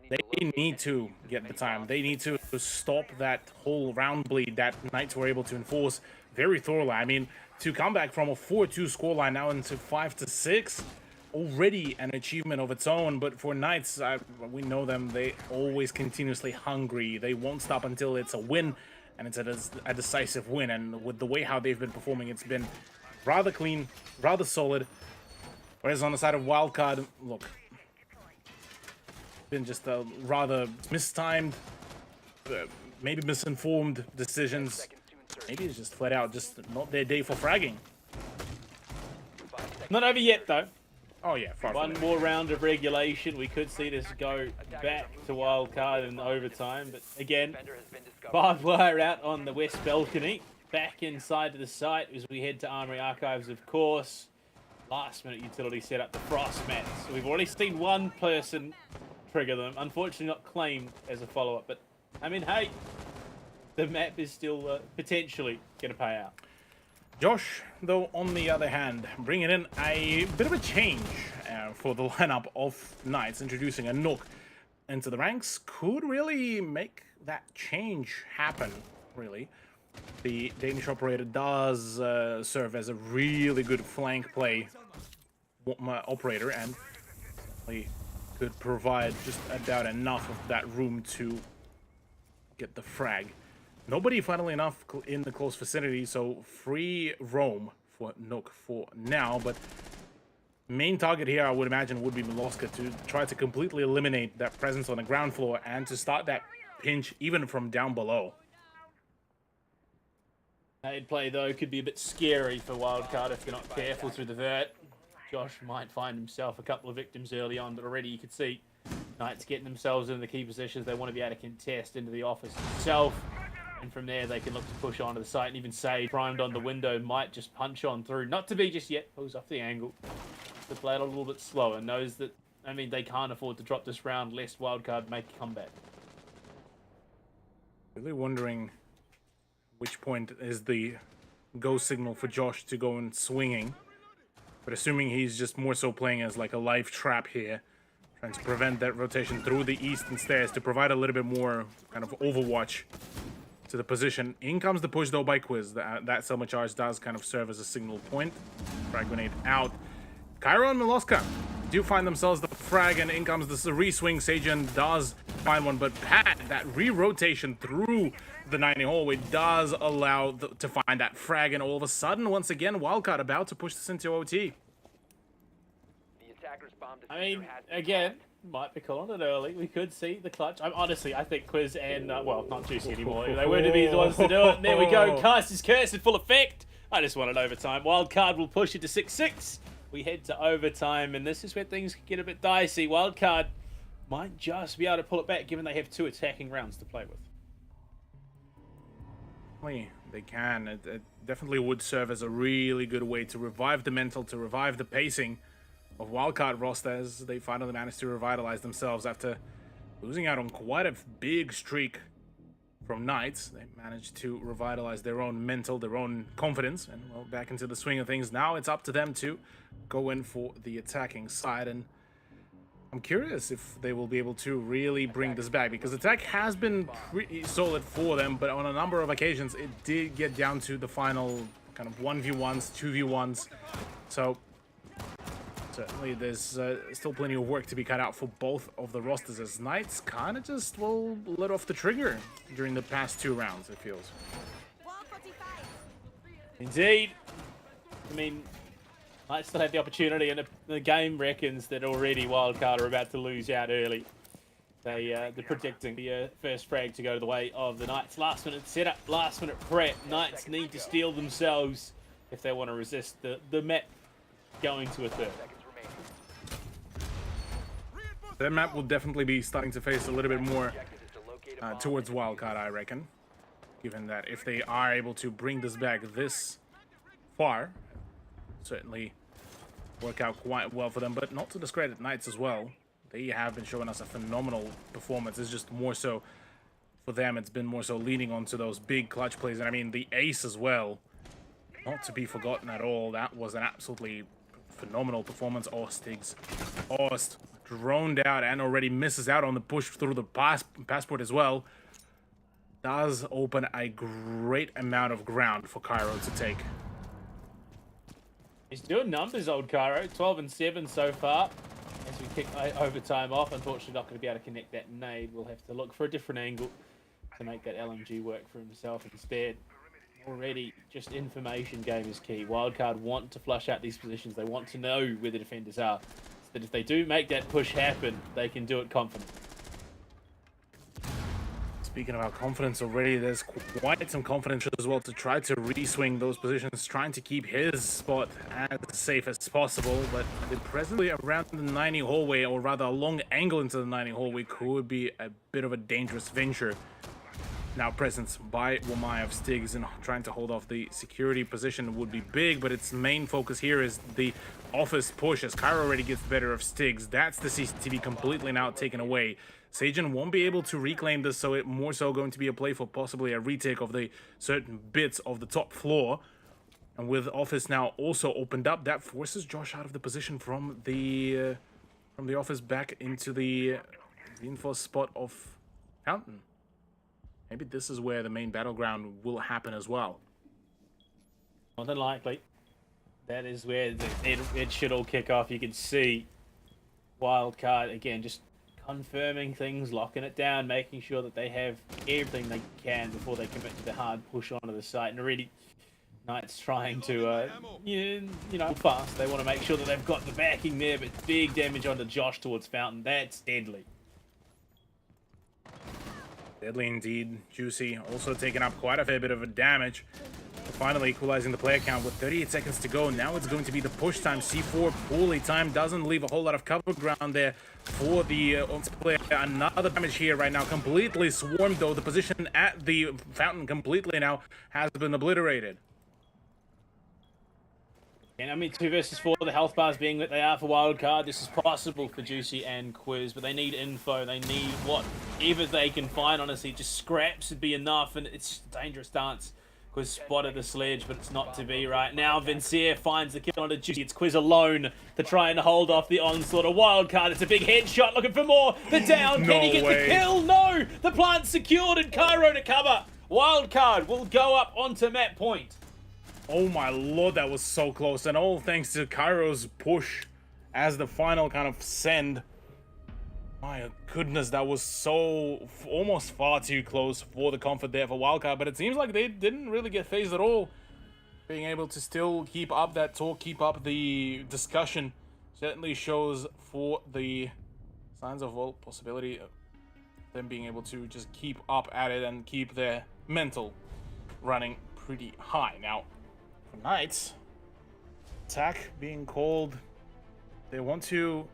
M: They need to get the time. They need to stop that whole round bleed that Knights were able to enforce very thoroughly. I mean, to come back from a 4-2 scoreline now into 5-6. Already an achievement of its own, but for Knights, we know them, they always continuously hungry. They won't stop until it's a win, and it's a decisive win. And with the way how they've been performing, it's been rather clean, rather solid. Whereas on the side of Wildcard, look, been just a rather mistimed, maybe misinformed decisions. Maybe it's just flat out just not their day for fragging.
L: Not over yet, though.
M: Oh yeah,
L: one more round of regulation. We could see this go back to Wildcard in overtime, but again, barbed wire out on the west balcony. Back inside to the site as we head to Armory Archives, of course. Last minute utility set up the frost mats. So we've already seen one person trigger them. Unfortunately not claimed as a follow-up, but I mean, hey, the map is still potentially going to pay out.
M: Josh, though, on the other hand, bringing in a bit of a change for the lineup of Knights, introducing a Nook into the ranks, could really make that change happen, really. The Danish operator does serve as a really good flank play operator, and could provide just about enough of that room to get the frag. Nobody, funnily enough, in the close vicinity, so free roam for Nook for now, but main target here, I would imagine, would be Miloska to try to completely eliminate that presence on the ground floor and to start that pinch even from down below.
L: Nade play, though, could be a bit scary for Wildcard if they're not careful through the vert. Josh might find himself a couple of victims early on, but already you could see Knights getting themselves in the key positions. They want to be able to contest into the office itself. And from there, they can look to push onto the site. And even Sage, primed on the window, might just punch on through. Not to be just yet. Pulls off the angle. To play it a little bit slower. Knows that, I mean, they can't afford to drop this round lest Wildcard make a comeback.
M: Really wondering which point is the go signal for Josh to go in swinging. But assuming he's just more so playing as like a live trap here. Trying to prevent that rotation through the eastern stairs to provide a little bit more kind of overwatch to the position. In comes the push though by Quiz. That Selma charge does kind of serve as a signal point. Frag grenade out. Cairo and Miloska do find themselves the frag, and in comes the re-swing. Sajan does find one, but Pat, that re-rotation through the 90 hallway does allow to find that frag, and all of a sudden, once again, Wildcard about to push this into OT.
L: I mean, again, might be calling it early. We could see the clutch. Honestly, I think Quiz and, well, not Juicy anymore. They were to be the ones to do it. And there we go. Cast is curse in full effect. I just wanted overtime. Wildcard will push it to 6-6. We head to overtime, and this is where things get a bit dicey. Wildcard might just be able to pull it back, given they have 2 attacking rounds to play with.
M: They can. It definitely would serve as a really good way to revive the mental, to revive the pacing of wildcard rosters. They finally managed to revitalize themselves after losing out on quite a big streak from Knights. They managed to revitalize their own mental, their own confidence, and well, back into the swing of things. Now it's up to them to go in for the attacking side, and I'm curious if they will be able to really bring this back, because attack has been pretty solid for them, but on a number of occasions it did get down to the final kind of 1v1s, 2v1s. So certainly there's still plenty of work to be cut out for both of the rosters, as Knights kind of just, well, let off the trigger during the past 2 rounds, it feels.
L: Indeed. I mean, might still have the opportunity, and the game reckons that already Wildcard are about to lose out early. They're predicting the first frag to go the way of the Knights. Last minute setup, last minute prep. Knights need to steal themselves if they want to resist the map going to a third.
M: Their map will definitely be starting to face a little bit more towards Wildcard, I reckon. Given that if they are able to bring this back this far, certainly work out quite well for them, but not to discredit Knights as well. They have been showing us a phenomenal performance. It's just more so for them, it's been more so leaning onto those big clutch plays. And I mean, the ace as well, not to be forgotten at all. That was an absolutely phenomenal performance. Ost droned out and already misses out on the push through the passport as well. Does open a great amount of ground for Cairo to take.
L: He's doing numbers, old Cairo. 12 and 7 so far. As we kick overtime off, unfortunately not going to be able to connect that nade. We'll have to look for a different angle to make that LMG work for himself instead. Already, just information game is key. Wildcard want to flush out these positions. They want to know where the defenders are, so that if they do make that push happen, they can do it confidently.
M: Speaking about confidence already, there's quite some confidence as well to try to re-swing those positions, trying to keep his spot as safe as possible, but presently around the 90 hallway, or rather a long angle into the 90 hallway, could be a bit of a dangerous venture. Now presence by Wamai of Stigs and trying to hold off the security position would be big, but its main focus here is the office push, as Cairo already gets the better of Stigs. That's the CCTV completely now taken away. Sagen won't be able to reclaim this, so it more so going to be a play for possibly a retake of the certain bits of the top floor. And with office now also opened up, that forces Josh out of the position from the office back into the reinforced spot of Fountain. Maybe this is where the main battleground will happen as well.
L: More than likely. That is where it should all kick off. You can see Wildcard, again, just confirming things, locking it down, making sure that they have everything they can before they commit to the hard push onto the site. And already, Knights trying to, you know, fast. They want to make sure that they've got the backing there, but big damage onto Josh towards Fountain. That's deadly.
M: Deadly indeed. Juicy also taking up quite a fair bit of a damage. Finally equalizing the player count with 38 seconds to go. Now it's going to be the push time. C4 poorly timed, doesn't leave a whole lot of cover ground there for the player. Another damage here right now. Completely swarmed though. The position at the Fountain completely now has been obliterated.
L: And I mean, 2 versus 4, the health bars being that they are for Wildcard. This is possible for Juicy and Quiz, but they need info. They need whatever they can find, honestly. Just scraps would be enough, and it's a dangerous dance. Quiz spotted the sledge, but it's not to be right now. Vincier finds the kill onto Juicy. It's Quiz alone to try and hold off the onslaught. A Wildcard, it's a big headshot, looking for more. The down, can he get the kill? No! The plant's secured and Cairo to cover. Wildcard will go up onto map point.
M: Oh my lord, that was so close, and all thanks to Cairo's push as the final kind of send. My goodness, that was so almost far too close for the comfort there for Wildcard, but it seems like they didn't really get phased at all. Being able to still keep up that talk, keep up the discussion, certainly shows for the signs of, well, possibility of them being able to just keep up at it and keep their mental running pretty high. Now, for Knights, attack being called, they want to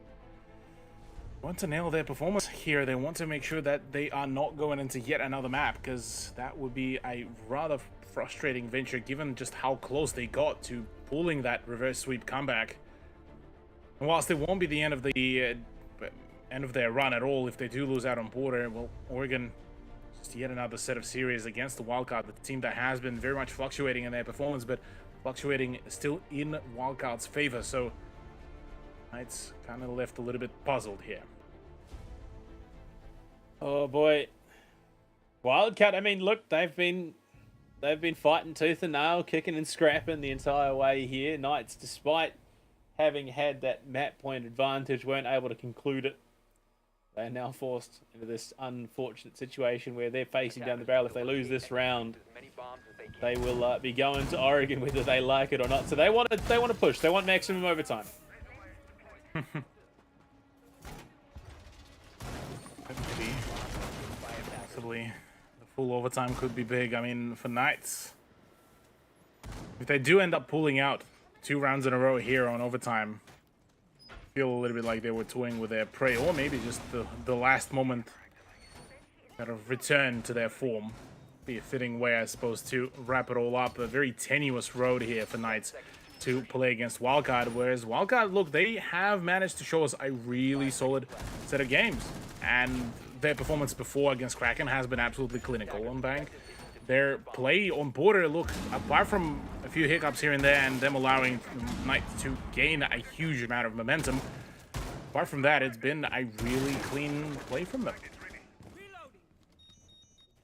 M: want to nail their performance here. They want to make sure that they are not going into yet another map, because that would be a rather frustrating venture given just how close they got to pulling that reverse sweep comeback. And whilst it won't be the end of their run at all if they do lose out on Border, well, Oregon, just yet another set of series against the Wildcard, the team that has been very much fluctuating in their performance, but fluctuating still in Wildcard's favor. So Knights kind of left a little bit puzzled here.
L: Oh boy, Wildcat. I mean, look, they've been fighting tooth and nail, kicking and scrapping the entire way here. Knights, despite having had that map point advantage, weren't able to conclude it. They are now forced into this unfortunate situation where they're facing down the barrel. If they lose this round, they will be going to Oregon whether they like it or not. So they want to push. They want maximum overtime.
M: Maybe. Possibly. The full overtime could be big. I mean, for Knights, if they do end up pulling out 2 rounds in a row here on overtime, feel a little bit like they were toying with their prey, or maybe just the last moment kind of return to their form. Be a fitting way, I suppose, to wrap it all up. A very tenuous road here for Knights to play against Wildcard, whereas Wildcard, look, they have managed to show us a really solid set of games, and their performance before against Kraken has been absolutely clinical on Bank. Their play on Border, look, apart from a few hiccups here and there and them allowing Knights to gain a huge amount of momentum, apart from that, it's been a really clean play from them.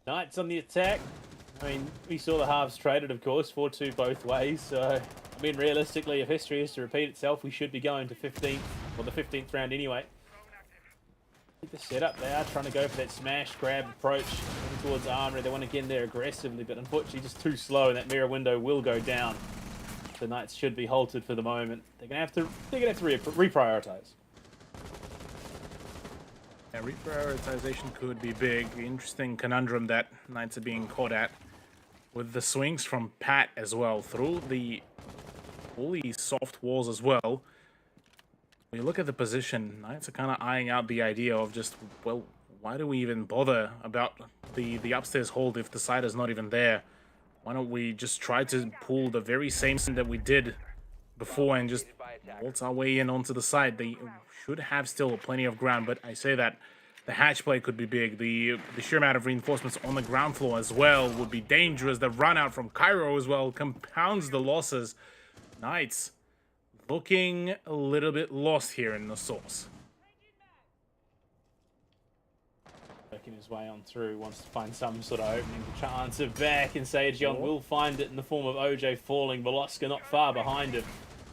L: Knights on the attack. I mean, we saw the halves traded, of course, 4-2 both ways. So, I mean, realistically, if history is to repeat itself, we should be going to 15th, or the 15th round anyway. The setup, they are trying to go for that smash grab approach towards Armory. They want to get in there aggressively, but unfortunately just too slow, and that mirror window will go down. The Knights should be halted for the moment. They're gonna have to reprioritize.
M: Yeah, reprioritization could be big. The interesting conundrum that Knights are being caught at with the swings from Pat as well through all these soft walls as well. When you look at the position, Knights are kind of eyeing out the idea of just, well, why do we even bother about the upstairs hold if the side is not even there? Why don't we just try to pull the very same thing that we did before and just waltz our way in onto the side? They should have still plenty of ground, but I say that the hatch play could be big. The sheer amount of reinforcements on the ground floor as well would be dangerous. The run out from Cairo as well compounds the losses. Knights looking a little bit lost here in the source.
L: Working his way on through, wants to find some sort of opening to answer back, and Sajion will find it in the form of OJ falling. Veloska not far behind him.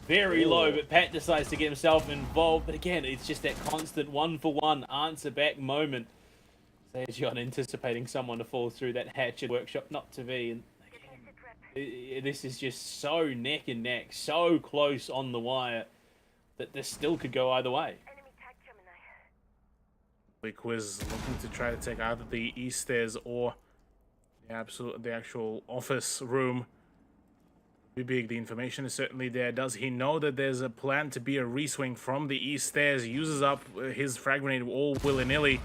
L: Very low, but Pat decides to get himself involved. But again, it's just that constant one-for-one answer back moment. Sajion anticipating someone to fall through that hatch at workshop, not to be. And this is just so neck and neck, so close on the wire that this still could go either way.
M: Quiz looking to try to take either the east stairs or the actual office room. Be big. The information is certainly there. Does he know that there's a plan to be a reswing from the east stairs? Uses up his frag grenade all willy-nilly.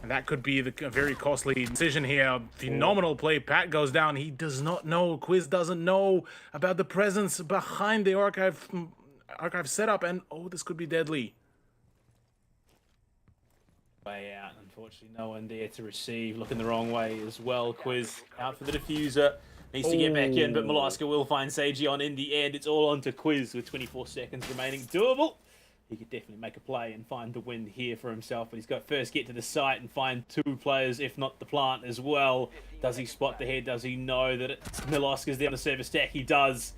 M: And that could be a very costly decision here. Phenomenal play. Pat goes down. He does not know. Quiz doesn't know about the presence behind the archive setup. And, oh, this could be deadly.
L: Way out. Unfortunately, no one there to receive. Looking the wrong way as well. Quiz out for the diffuser. Needs to get back in, but Molosca will find Sajion in the end. It's all on to Quiz with 24 seconds remaining. Doable. He could definitely make a play and find the win here for himself. But he's got to first get to the site and find 2 players, if not the plant as well. Does he spot the head? Does he know that it's Molosca's there on the service stack? He does.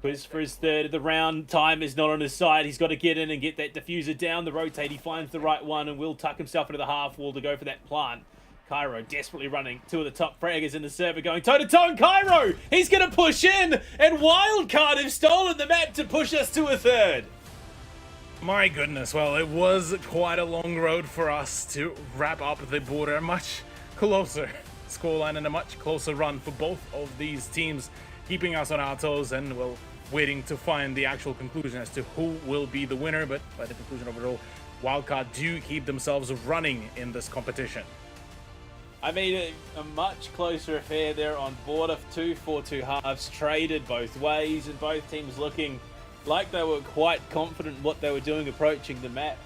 L: Quiz for his third of the round. Time is not on his side. He's got to get in and get that diffuser down the rotate. He finds the right one and will tuck himself into the half wall to go for that plant. Cairo desperately running. 2 of the top fraggers in the server going toe-to-toe, and Cairo! He's going to push in, and Wildcard have stolen the map to push us to a third.
M: My goodness, well, it was quite a long road for us to wrap up the Border. A much closer scoreline and a much closer run for both of these teams, keeping us on our toes and, well, waiting to find the actual conclusion as to who will be the winner. But by the conclusion of it all, Wildcard do keep themselves running in this competition.
L: I mean, a much closer affair there on board of 2-4-2 halves, traded both ways, and both teams looking like they were quite confident in what they were doing approaching the map.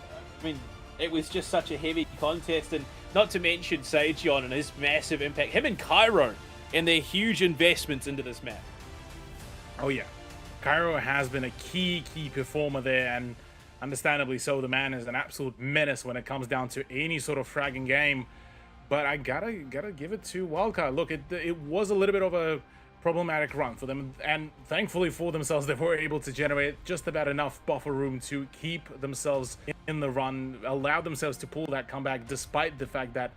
L: I mean, it was just such a heavy contest, and not to mention Sageon and his massive impact. Him and Cairo and their huge investments into this map.
M: Oh yeah, Cairo has been a key performer there, and understandably so. The man is an absolute menace when it comes down to any sort of fragging game. But I gotta give it to Wildcard. Look, it was a little bit of a problematic run for them, and thankfully for themselves, they were able to generate just about enough buffer room to keep themselves in the run, allow themselves to pull that comeback, despite the fact that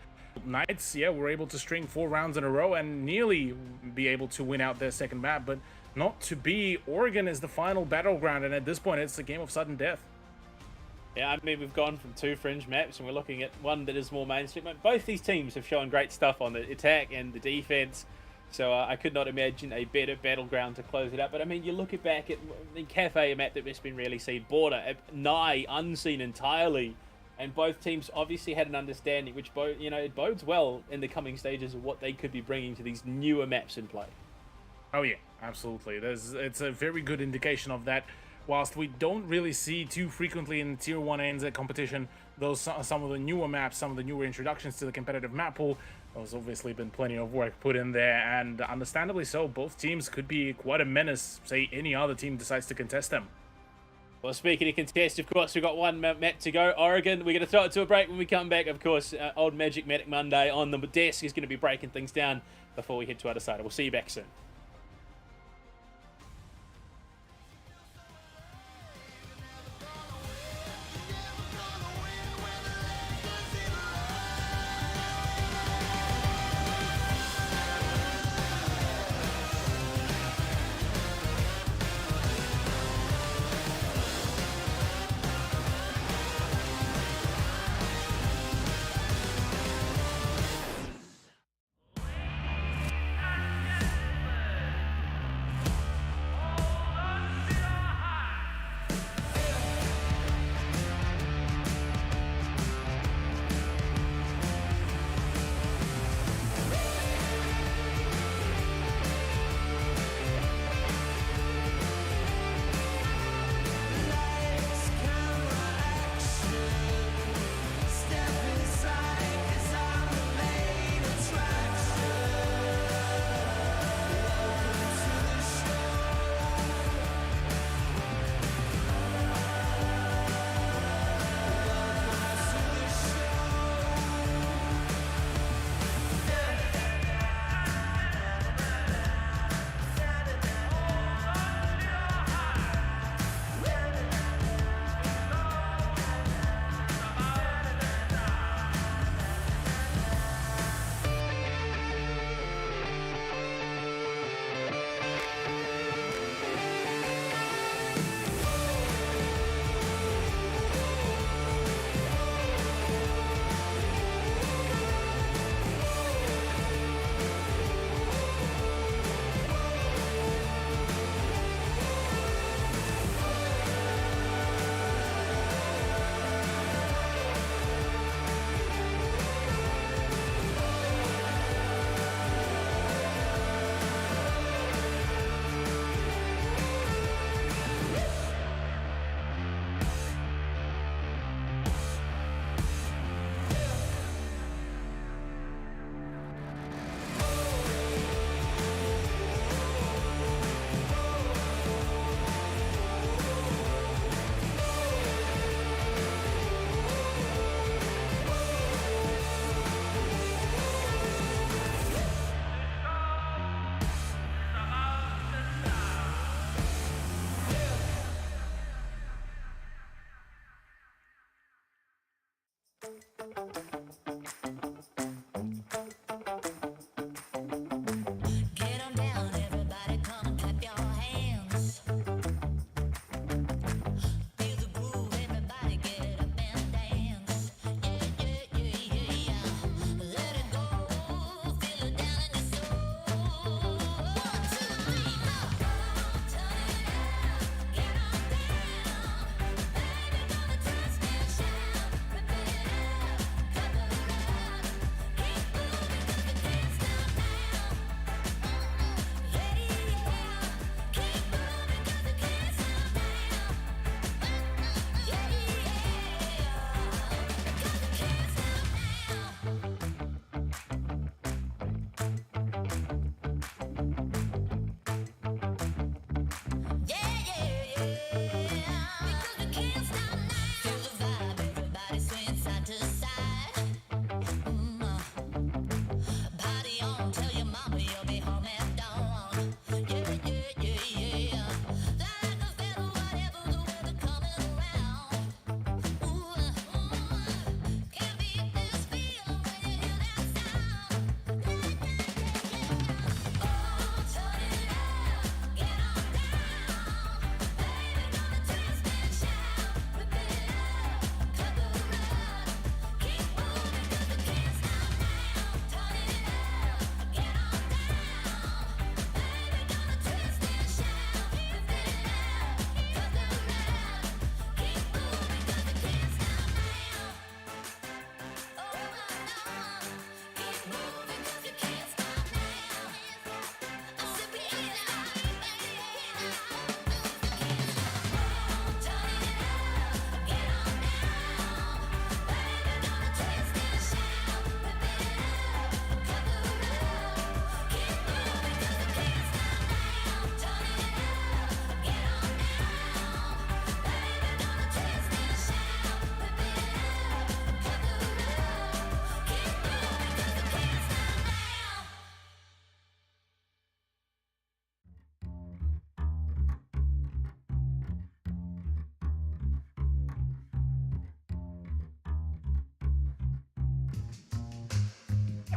M: Knights, were able to string 4 rounds in a row and nearly be able to win out their second map, but not to be. Oregon is the final battleground, and at this point, it's a game of sudden death.
L: Yeah, I mean, we've gone from 2 fringe maps, and we're looking at one that is more mainstream. Both these teams have shown great stuff on the attack and the defense, so I could not imagine a better battleground to close it up. But I mean, you look back at Cafe, a map that has been really seen, Border, nigh unseen entirely, and both teams obviously had an understanding, which it bodes well in the coming stages of what they could be bringing to these newer maps in play.
M: Oh yeah, absolutely. It's a very good indication of that. Whilst we don't really see too frequently in Tier 1 NZ competition, those some of the newer maps, some of the newer introductions to the competitive map pool, there's obviously been plenty of work put in there, and understandably so. Both teams could be quite a menace, say any other team decides to contest them.
L: Well, speaking of contest, of course, we've got one map to go. Oregon, we're going to throw it to a break when we come back. Of course, old Magic Matic Monday on the desk is going to be breaking things down before we head to our decider. We'll see you back soon.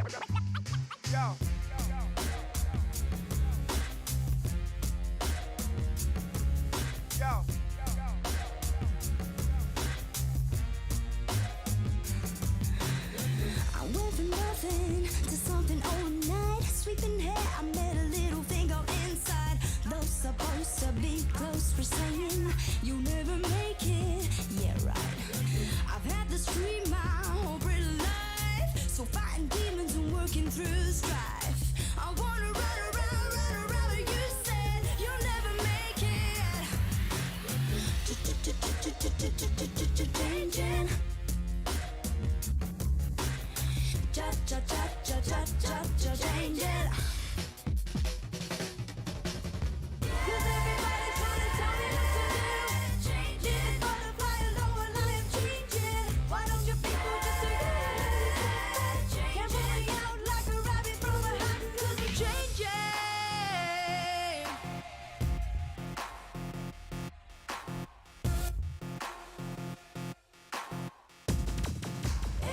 B: I went from nothing to something overnight. Sweeping hair, I made a little thing go inside. Though supposed to be close for saying you'll never make it. Yeah, right. I've had the street my whole pretty life. So fighting demons and working through strife. I wanna run around, but you said you'll never make it. Changing. Changing. 'Cause everybody's trying to tell me what to do. Changing. Butterfly alone, I am changing. Why don't you people just do it? Can't pull me out like a rabbit from a hat 'cause I'm changing.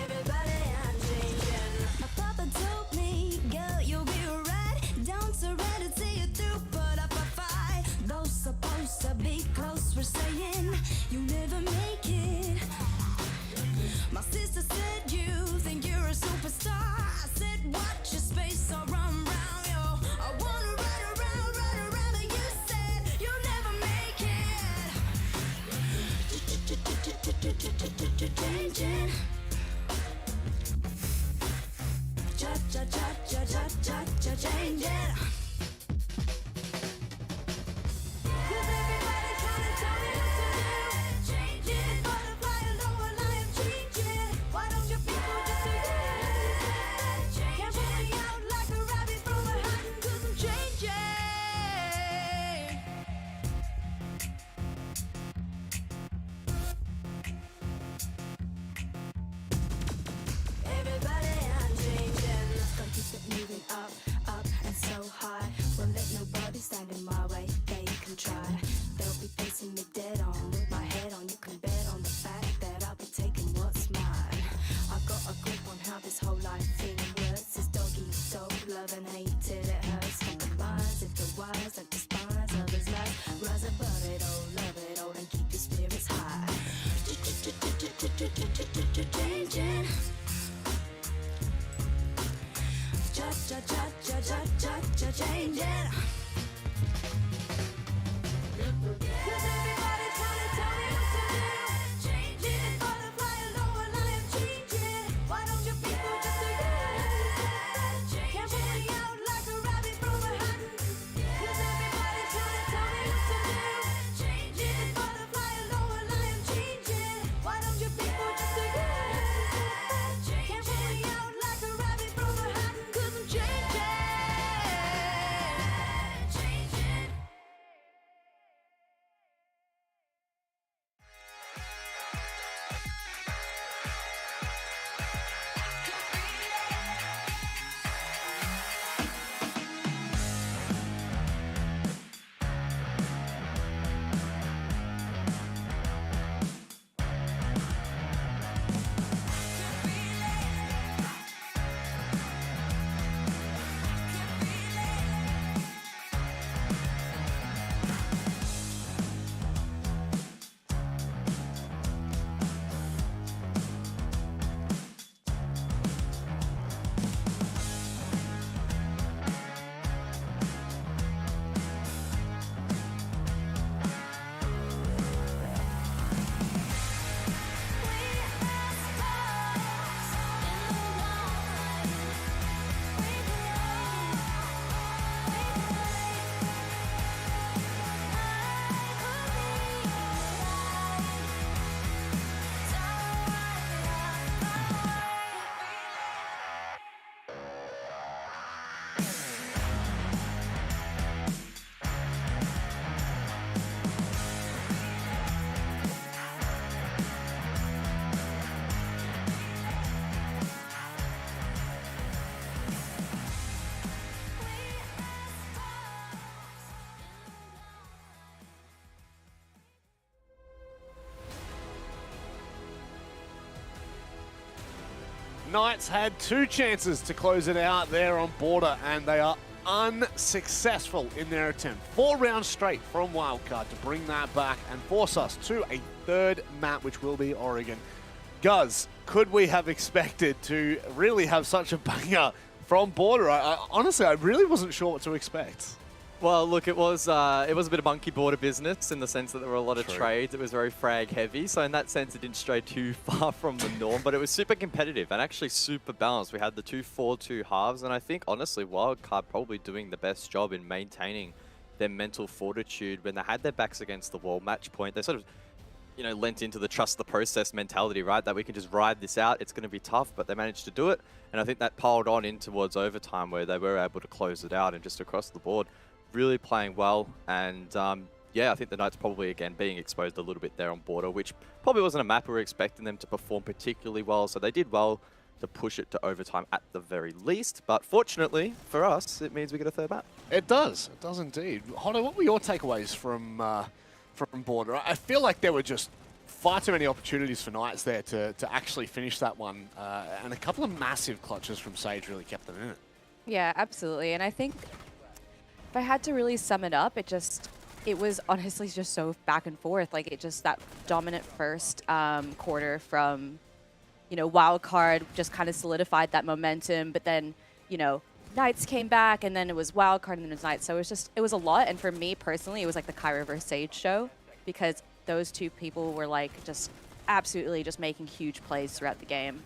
B: Everybody, I'm changing. My papa told me, girl, you'll be alright. Don't surrender till you're through, put up a fight. Those supposed to be close were saying you'll never make it. My sister said you think you're a superstar. I said watch your space or run round, yo. I wanna run around, but you said you'll never make it. Changing. Changing. 'Cause everybody's trying to tell me what to do. Changing. Butterfly alone, I am changing. Why don't you people just do it? Can't pull me out like a rabbit from a hat 'cause I'm changing. Everybody, I'm changing. Gonna keep it moving up, and so high. Won't let nobody stand in my way. They can try. They'll be facing me dead on with my head on. You can bet on the fact that I'll be taking what's mine. I got a grip on how this whole life thing works. It's dog eat dog, love and hate till it hurts. From the minds if the wise that despise others' life. Rise above it all, love it all, and keep your spirits high. Changing. Changing. 'Cause everybody's trying to tell me what to do. Changing. Butterfly alone, I am changing. Why don't you people just do it? Can't pull me out like a rabbit from a hat 'cause everybody's trying to tell me what to do. Changing. Butterfly alone, I am changing. Why don't you people just do it? Can't pull me out like a rabbit from a hat 'cause I'm changing.
C: Knights had 2 chances to close it out there on border, and they are unsuccessful in their attempt. 4 rounds straight from Wildcard to bring that back and force us to a 3rd map, which will be Oregon. Guz, could we have expected to really have such a banger from border? Honestly, I really wasn't sure what to expect.
D: Well, look, it was a bit of monkey border business in the sense that there were a lot of trades. It was very frag heavy, so in that sense, it didn't stray too far from the norm. But it was super competitive and actually super balanced. We had the 2-4-2 halves, and I think honestly, Wildcard probably doing the best job in maintaining their mental fortitude when they had their backs against the wall. Match point, they sort of, you know, lent into the trust the process mentality, right? That we can just ride this out. It's going to be tough, but they managed to do it, and I think that piled on in towards overtime where they were able to close it out and just across the board. Really playing well, and yeah, I think the Knights probably again being exposed a little bit there on border, which probably wasn't a map we were expecting them to perform particularly well, so they did well to push it to overtime at the very least, but fortunately for us, it means we get a 3rd map.
C: It does indeed. Hodo, what were your takeaways from border? I feel like there were just far too many opportunities for Knights there to actually finish that one, and a couple of massive clutches from Sage really kept them in it.
G: Yeah, absolutely. And I think if I had to really sum it up, it was honestly just so back and forth. Like, it just, that dominant first quarter from, you know, Wildcard just kind of solidified that momentum. But then, you know, Knights came back, and then it was Wildcard, and then it was Knights. So it was a lot. And for me personally, it was like the Kyra versus Sage show, because those 2 people were like just absolutely just making huge plays throughout the game.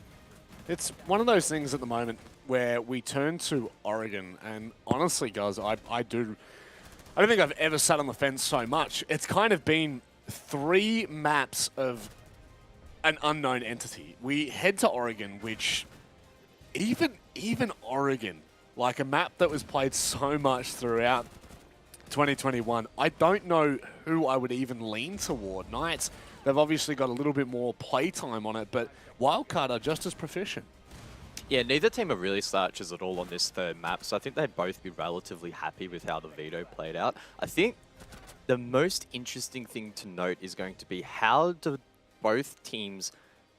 C: It's one of those things at the moment where we turn to Oregon, and honestly, guys, I don't think I've ever sat on the fence so much. It's kind of been 3 maps of an unknown entity. We head to Oregon, which even Oregon, like a map that was played so much throughout 2021, I don't know who I would even lean toward. Knights, they've obviously got a little bit more playtime on it, but Wildcard are just as proficient.
D: Yeah, neither team are really slouches at all on this 3rd map, so I think they'd both be relatively happy with how the veto played out. I think the most interesting thing to note is going to be how do both teams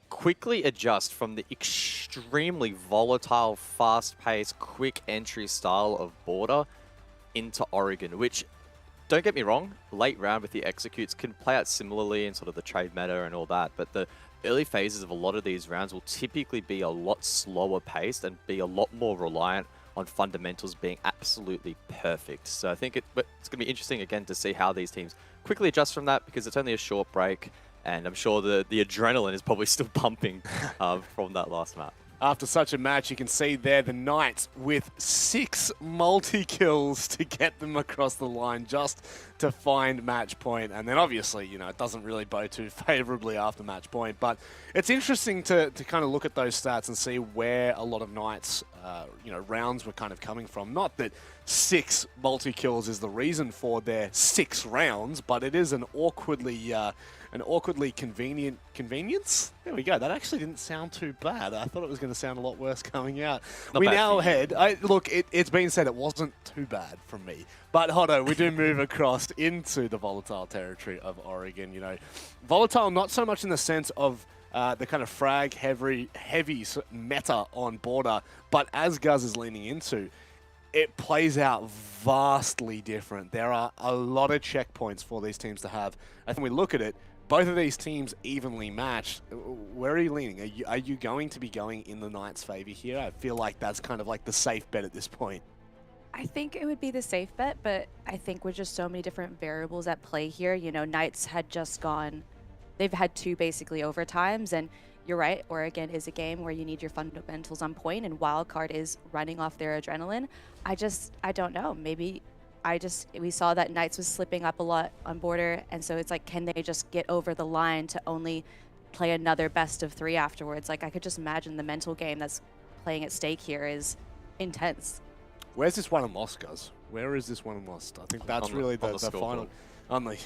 D: quickly adjust from the extremely volatile, fast-paced, quick entry style of border into Oregon, which, don't get me wrong, late round with the executes can play out similarly in sort of the trade meta and all that, but the early phases of a lot of these rounds will typically be a lot slower paced and be a lot more reliant on fundamentals being absolutely perfect. So I think it's going to be interesting again to see how these teams quickly adjust from that, because it's only a short break, and I'm sure the adrenaline is probably still pumping from that last map.
C: After such a match, you can see there the Knights with 6 multi-kills to get them across the line just to find match point. And then obviously, you know, it doesn't really bode too favorably after match point. But it's interesting to kind of look at those stats and see where a lot of Knights, you know, rounds were kind of coming from. Not that 6 multi-kills is the reason for their 6 rounds, but it is an awkwardly convenience. There we go. That actually didn't sound too bad. I thought it was going to sound a lot worse coming out. We now head. Look, it's been said it wasn't too bad from me. But Hodo, we do move across into the volatile territory of Oregon. You know, volatile not so much in the sense of the kind of frag heavy meta on border, but as Guz is leaning into, it plays out vastly different. There are a lot of checkpoints for these teams to have. I think we look at it, both of these teams evenly matched. Where are you leaning? Are you going to be going in the Knights' favor here? I feel like that's kind of like the safe bet at this point.
G: I think it would be the safe bet, but I think with just so many different variables at play here, you know, Knights had just gone, they've had 2 basically overtimes, and you're right, Oregon is a game where you need your fundamentals on point, and Wildcard is running off their adrenaline. I don't know, maybe we saw that Knights was slipping up a lot on border, and so it's like, can they just get over the line to only play another best of 3 afterwards? Like, I could just imagine the mental game that's playing at stake here is intense.
C: Where's this one and lost, Guz? Where is this one and lost? I think that's really the final. On the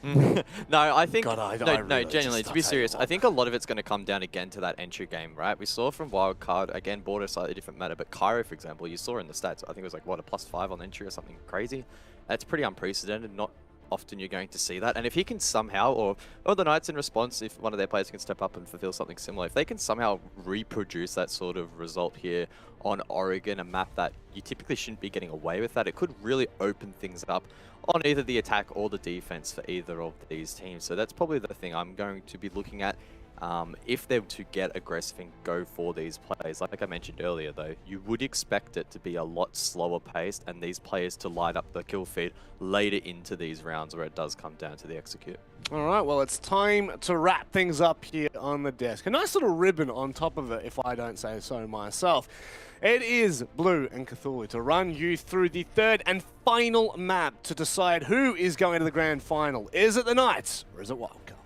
D: No, I think
C: God,
D: no, genuinely, to be serious, I think a lot of it's going to come down again to that entry game, right? We saw from Wildcard, again, border slightly different matter, but Cairo, for example, you saw in the stats, I think it was like, what, a +5 on entry or something crazy. That's pretty unprecedented, not often you're going to see that. And if he can somehow, or the Knights in response, if one of their players can step up and fulfill something similar, if they can somehow reproduce that sort of result here on Oregon, a map that you typically shouldn't be getting away with that, it could really open things up on either the attack or the defense for either of these teams. So that's probably the thing I'm going to be looking at. If they're to get aggressive and go for these plays, like I mentioned earlier though, you would expect it to be a lot slower paced and these players to light up the kill feed later into these rounds where it does come down to the execute.
C: All right, well, it's time to wrap things up here on the desk. A nice little ribbon on top of it, if I don't say so myself. It is Blue and Cthulhu to run you through the third and final map to decide who is going to the grand final. Is it the Knights or is it Wildcard?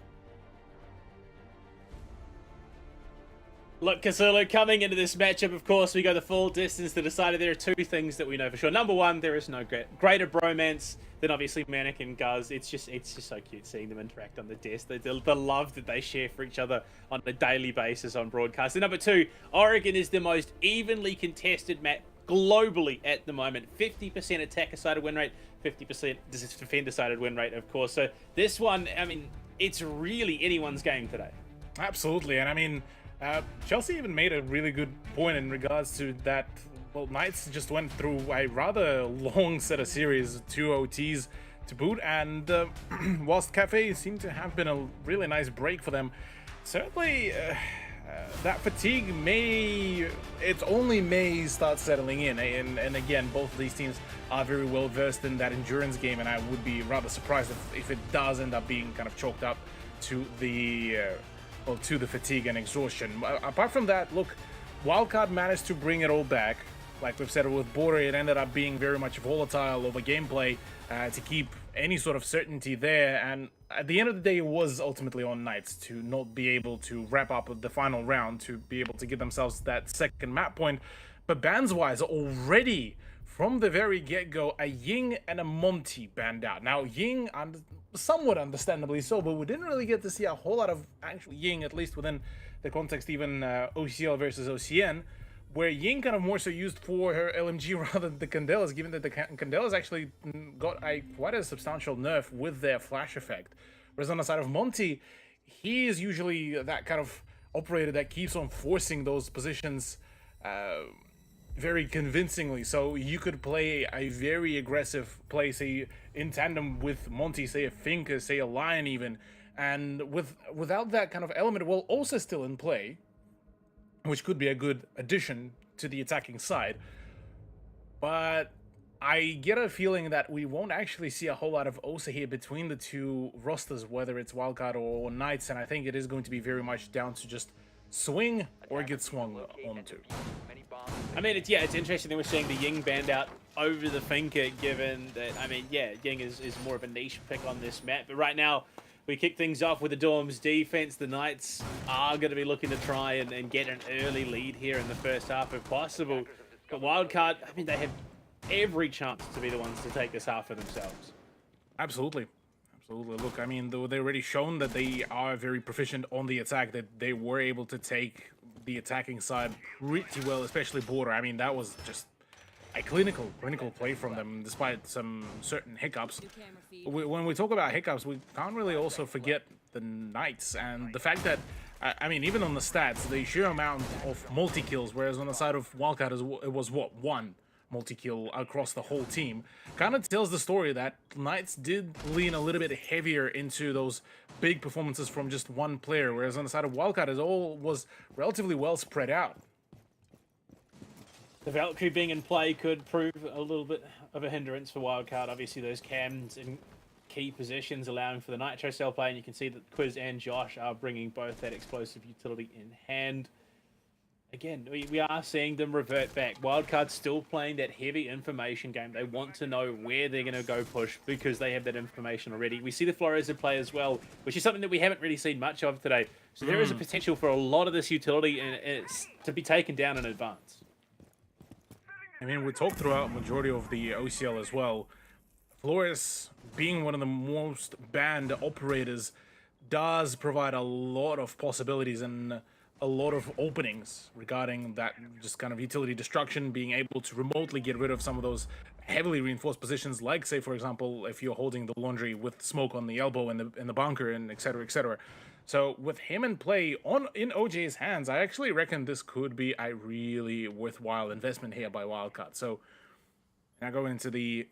L: Look, Cthulhu, coming into this matchup, of course, we go the full distance to decide. There are two things that we know for sure. Number one, there is no greater bromance than obviously Manic and Guz. It's just so cute seeing them interact on the desk. The love that they share for each other on a daily basis on broadcast. And number two, Oregon is the most evenly contested map globally at the moment. 50% attacker-sided win rate, 50% defender-sided win rate, of course. So this one, I mean, it's really anyone's game today.
M: Absolutely, and I mean, Chelsea even made a really good point in regards to that. Well, Knights just went through a rather long set of series, 2 OTs to boot, and whilst Cafe seemed to have been a really nice break for them, certainly that fatigue may start settling in, and again, both of these teams are very well versed in that endurance game, and I would be rather surprised if it does end up being kind of chalked up to the fatigue and exhaustion. Apart from that, look, Wildcard managed to bring it all back. Like we've said with Border, it ended up being very much volatile over gameplay to keep any sort of certainty there. And at the end of the day, it was ultimately on Knights to not be able to wrap up the final round, to be able to give themselves that second map point. But bans-wise, already from the very get-go, a Ying and a Monty banned out. Now, Ying, somewhat understandably so, but we didn't really get to see a whole lot of actual Ying, at least within the context even OCL versus OCN, where Ying kind of more so used for her LMG rather than the Candelas, given that the Candelas actually got quite a substantial nerf with their flash effect. Whereas on the side of Monty, he is usually that kind of operator that keeps on forcing those positions very convincingly. So you could play a very aggressive play, say in tandem with Monty, say a Finker, say a Lion even, and without that kind of element, well, also still in play, which could be a good addition to the attacking side. But I get a feeling that we won't actually see a whole lot of Osa here between the two rosters, whether it's Wildcard or Knights, and I think it is going to be very much down to just swing or get swung onto.
L: I mean, it's interesting that we're seeing the Ying banned out over the Finker, given that, I mean, yeah, Ying is more of a niche pick on this map. But right now, we kick things off with the Dorms defense. The Knights are going to be looking to try and get an early lead here in the first half if possible. But Wildcard, I mean, they have every chance to be the ones to take this half for themselves.
M: Absolutely. Absolutely. Look, I mean, they already shown that they are very proficient on the attack, that they were able to take the attacking side pretty well, especially Border. I mean, that was just a clinical play from them, despite some certain hiccups. When we talk about hiccups, we can't really also forget the Knights and the fact that, I mean, even on the stats, the sheer amount of multi-kills, whereas on the side of Wildcard, it was, what, 1 multi-kill across the whole team, kind of tells the story that Knights did lean a little bit heavier into those big performances from just one player, whereas on the side of Wildcard, it all was relatively well spread out.
L: The Valkyrie being in play could prove a little bit of a hindrance for Wildcard. Obviously, those cams in key positions allowing for the Nitro Cell play, and you can see that Quiz and Josh are bringing both that explosive utility in hand. Again, we are seeing them revert back. Wildcard's still playing that heavy information game. They want to know where they're going to go push because they have that information already. We see the Flores in play as well, which is something that we haven't really seen much of today. So there is a potential for a lot of this utility and it's to be taken down in advance.
M: I mean, we talked throughout majority of the OCL as well. Flores, being one of the most banned operators, does provide a lot of possibilities, and a lot of openings regarding that just kind of utility destruction, being able to remotely get rid of some of those heavily reinforced positions, like say for example if you're holding the laundry with smoke on the elbow in the bunker and etc etc. So with him in play in OJ's hands, I actually reckon this could be a really worthwhile investment here by Wildcard. So now going into the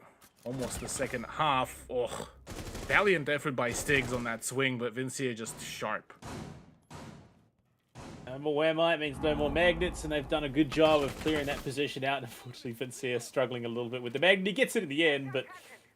M: almost the second half. Oh, valiant effort by Stiggs on that swing, but Vincia just sharp.
L: No more Wehrmite means no more magnets, and they've done a good job of clearing that position out. Unfortunately, Vincia struggling a little bit with the magnet. He gets it at the end, but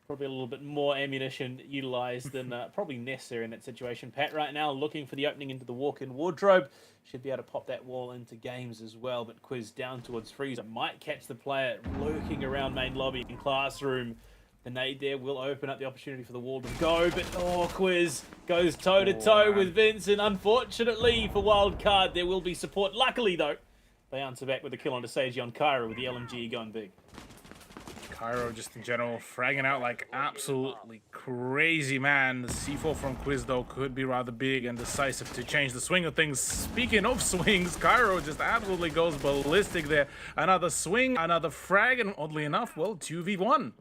L: probably a little bit more ammunition utilized than probably necessary in that situation. Pat right now looking for the opening into the walk-in wardrobe. Should be able to pop that wall into games as well, but Quiz down towards Freezer. Might catch the player lurking around main lobby in Classroom. The nade there will open up the opportunity for the wall to go, but Quiz goes toe-to-toe with Vincent. Unfortunately for Wildcard, there will be support. Luckily, though, they answer back with a kill onto Seiji on Cairo with the LMG going big.
M: Cairo just in general fragging out like absolutely crazy, man. The C4 from Quiz though could be rather big and decisive to change the swing of things. Speaking of swings, Cairo just absolutely goes ballistic there. Another swing, another frag, and oddly enough, well, 2v1.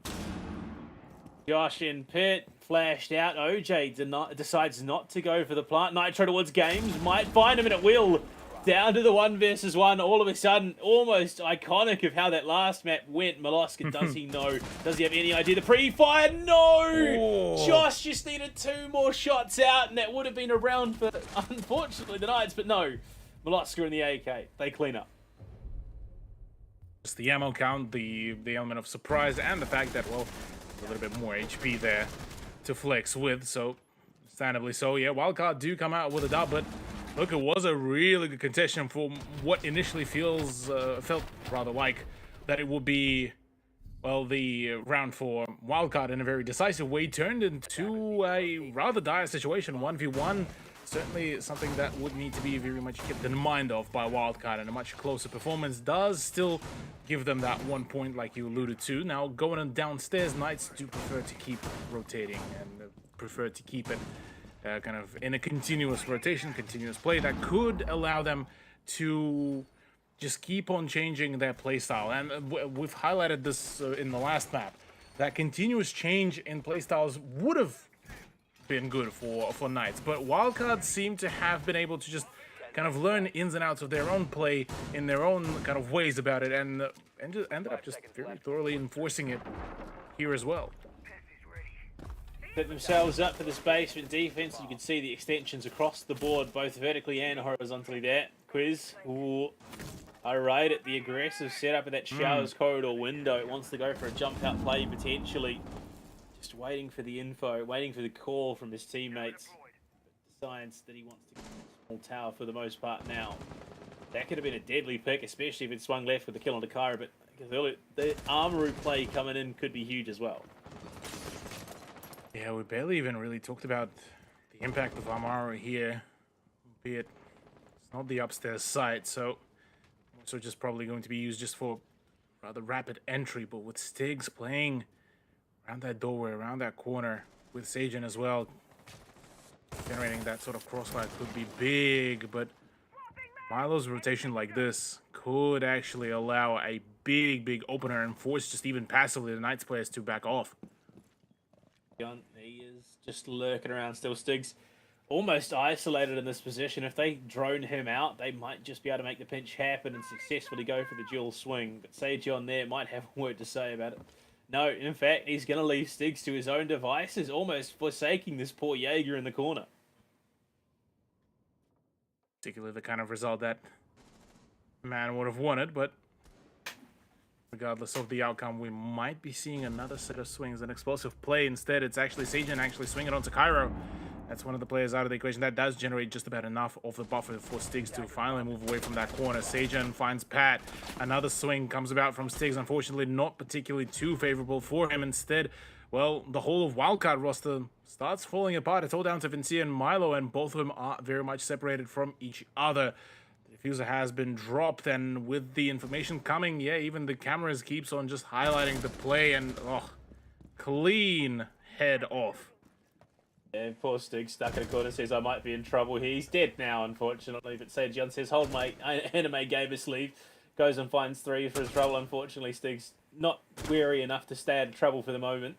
L: Josh in pit, flashed out. OJ decides not to go for the plant. Nitro towards games, might find him, and it will. Down to the 1 versus 1. All of a sudden, almost iconic of how that last map went. Maloska, does he know? Does he have any idea? The pre-fire, no!
M: Oh.
L: Josh just needed 2 more shots out, and that would have been a round for, unfortunately, the Knights. But no, Maloska and the AK, they clean up.
M: Just the ammo count, the element of surprise, and the fact that, well, a little bit more HP there to flex with, so understandably so. Yeah, Wildcard do come out with a dub, but look, it was a really good contention for what initially felt rather like that it would be, well, the round for Wildcard in a very decisive way turned into a rather dire situation. 1v1, certainly something that would need to be very much kept in mind of by Wildcard, and a much closer performance does still give them that 1 point like you alluded to. Now, going on downstairs, Knights do prefer to keep rotating and prefer to keep it kind of in a continuous rotation, continuous play that could allow them to just keep on changing their playstyle. And we've highlighted this in the last map. That continuous change in playstyles would have been good for Knights, but Wildcards seem to have been able to just kind of learn ins and outs of their own play in their own kind of ways about it, and just ended up just very thoroughly enforcing it here as well.
L: Set themselves up for this basement defense. You can see the extensions across the board, both vertically and horizontally there. Quiz, ooh, alright at the aggressive setup of that showers corridor window. It wants to go for a jump out play potentially. Just waiting for the info, waiting for the call from his teammates. But decides that he wants to get a small tower for the most part now. That could have been a deadly pick, especially if it swung left with the kill on Cairo, but the Armory play coming in could be huge as well.
M: Yeah, we barely even really talked about the impact of Amaro here, albeit it's not the upstairs site, so just probably going to be used just for rather rapid entry, but with Stiggs playing around that doorway, around that corner, with Sajin as well, generating that sort of crossfire could be big, but Milo's rotation like this could actually allow a big opener and force just even passively the Knights players to back off.
L: He is just lurking around still. Stiggs almost isolated in this position. If they drone him out, they might just be able to make the pinch happen and successfully go for the dual swing. But Sage on there might have a word to say about it. No, in fact, he's going to leave Stiggs to his own devices, almost forsaking this poor Jaeger in the corner.
M: Particularly the kind of result that man would have wanted, but regardless of the outcome, we might be seeing another set of swings, an explosive play. Instead, it's actually Sajin actually swinging onto Cairo. That's one of the players out of the equation. That does generate just about enough of the buffer for Stiggs to finally move away from that corner. Sajin finds Pat. Another swing comes about from Stiggs. Unfortunately, not particularly too favorable for him. Instead, well, the whole of Wildcard roster starts falling apart. It's all down to Vincia and Milo, and both of them are very much separated from each other. The diffuser has been dropped, and with the information coming, yeah, even the cameras keeps on just highlighting the play, and clean head off.
L: Yeah, poor Stig stuck in a corner, says I might be in trouble here. He's dead now, unfortunately. But Sejion says, hold my anime gamer sleeve. Goes and finds 3 for his trouble. Unfortunately, Stig's not wary enough to stay out of trouble for the moment.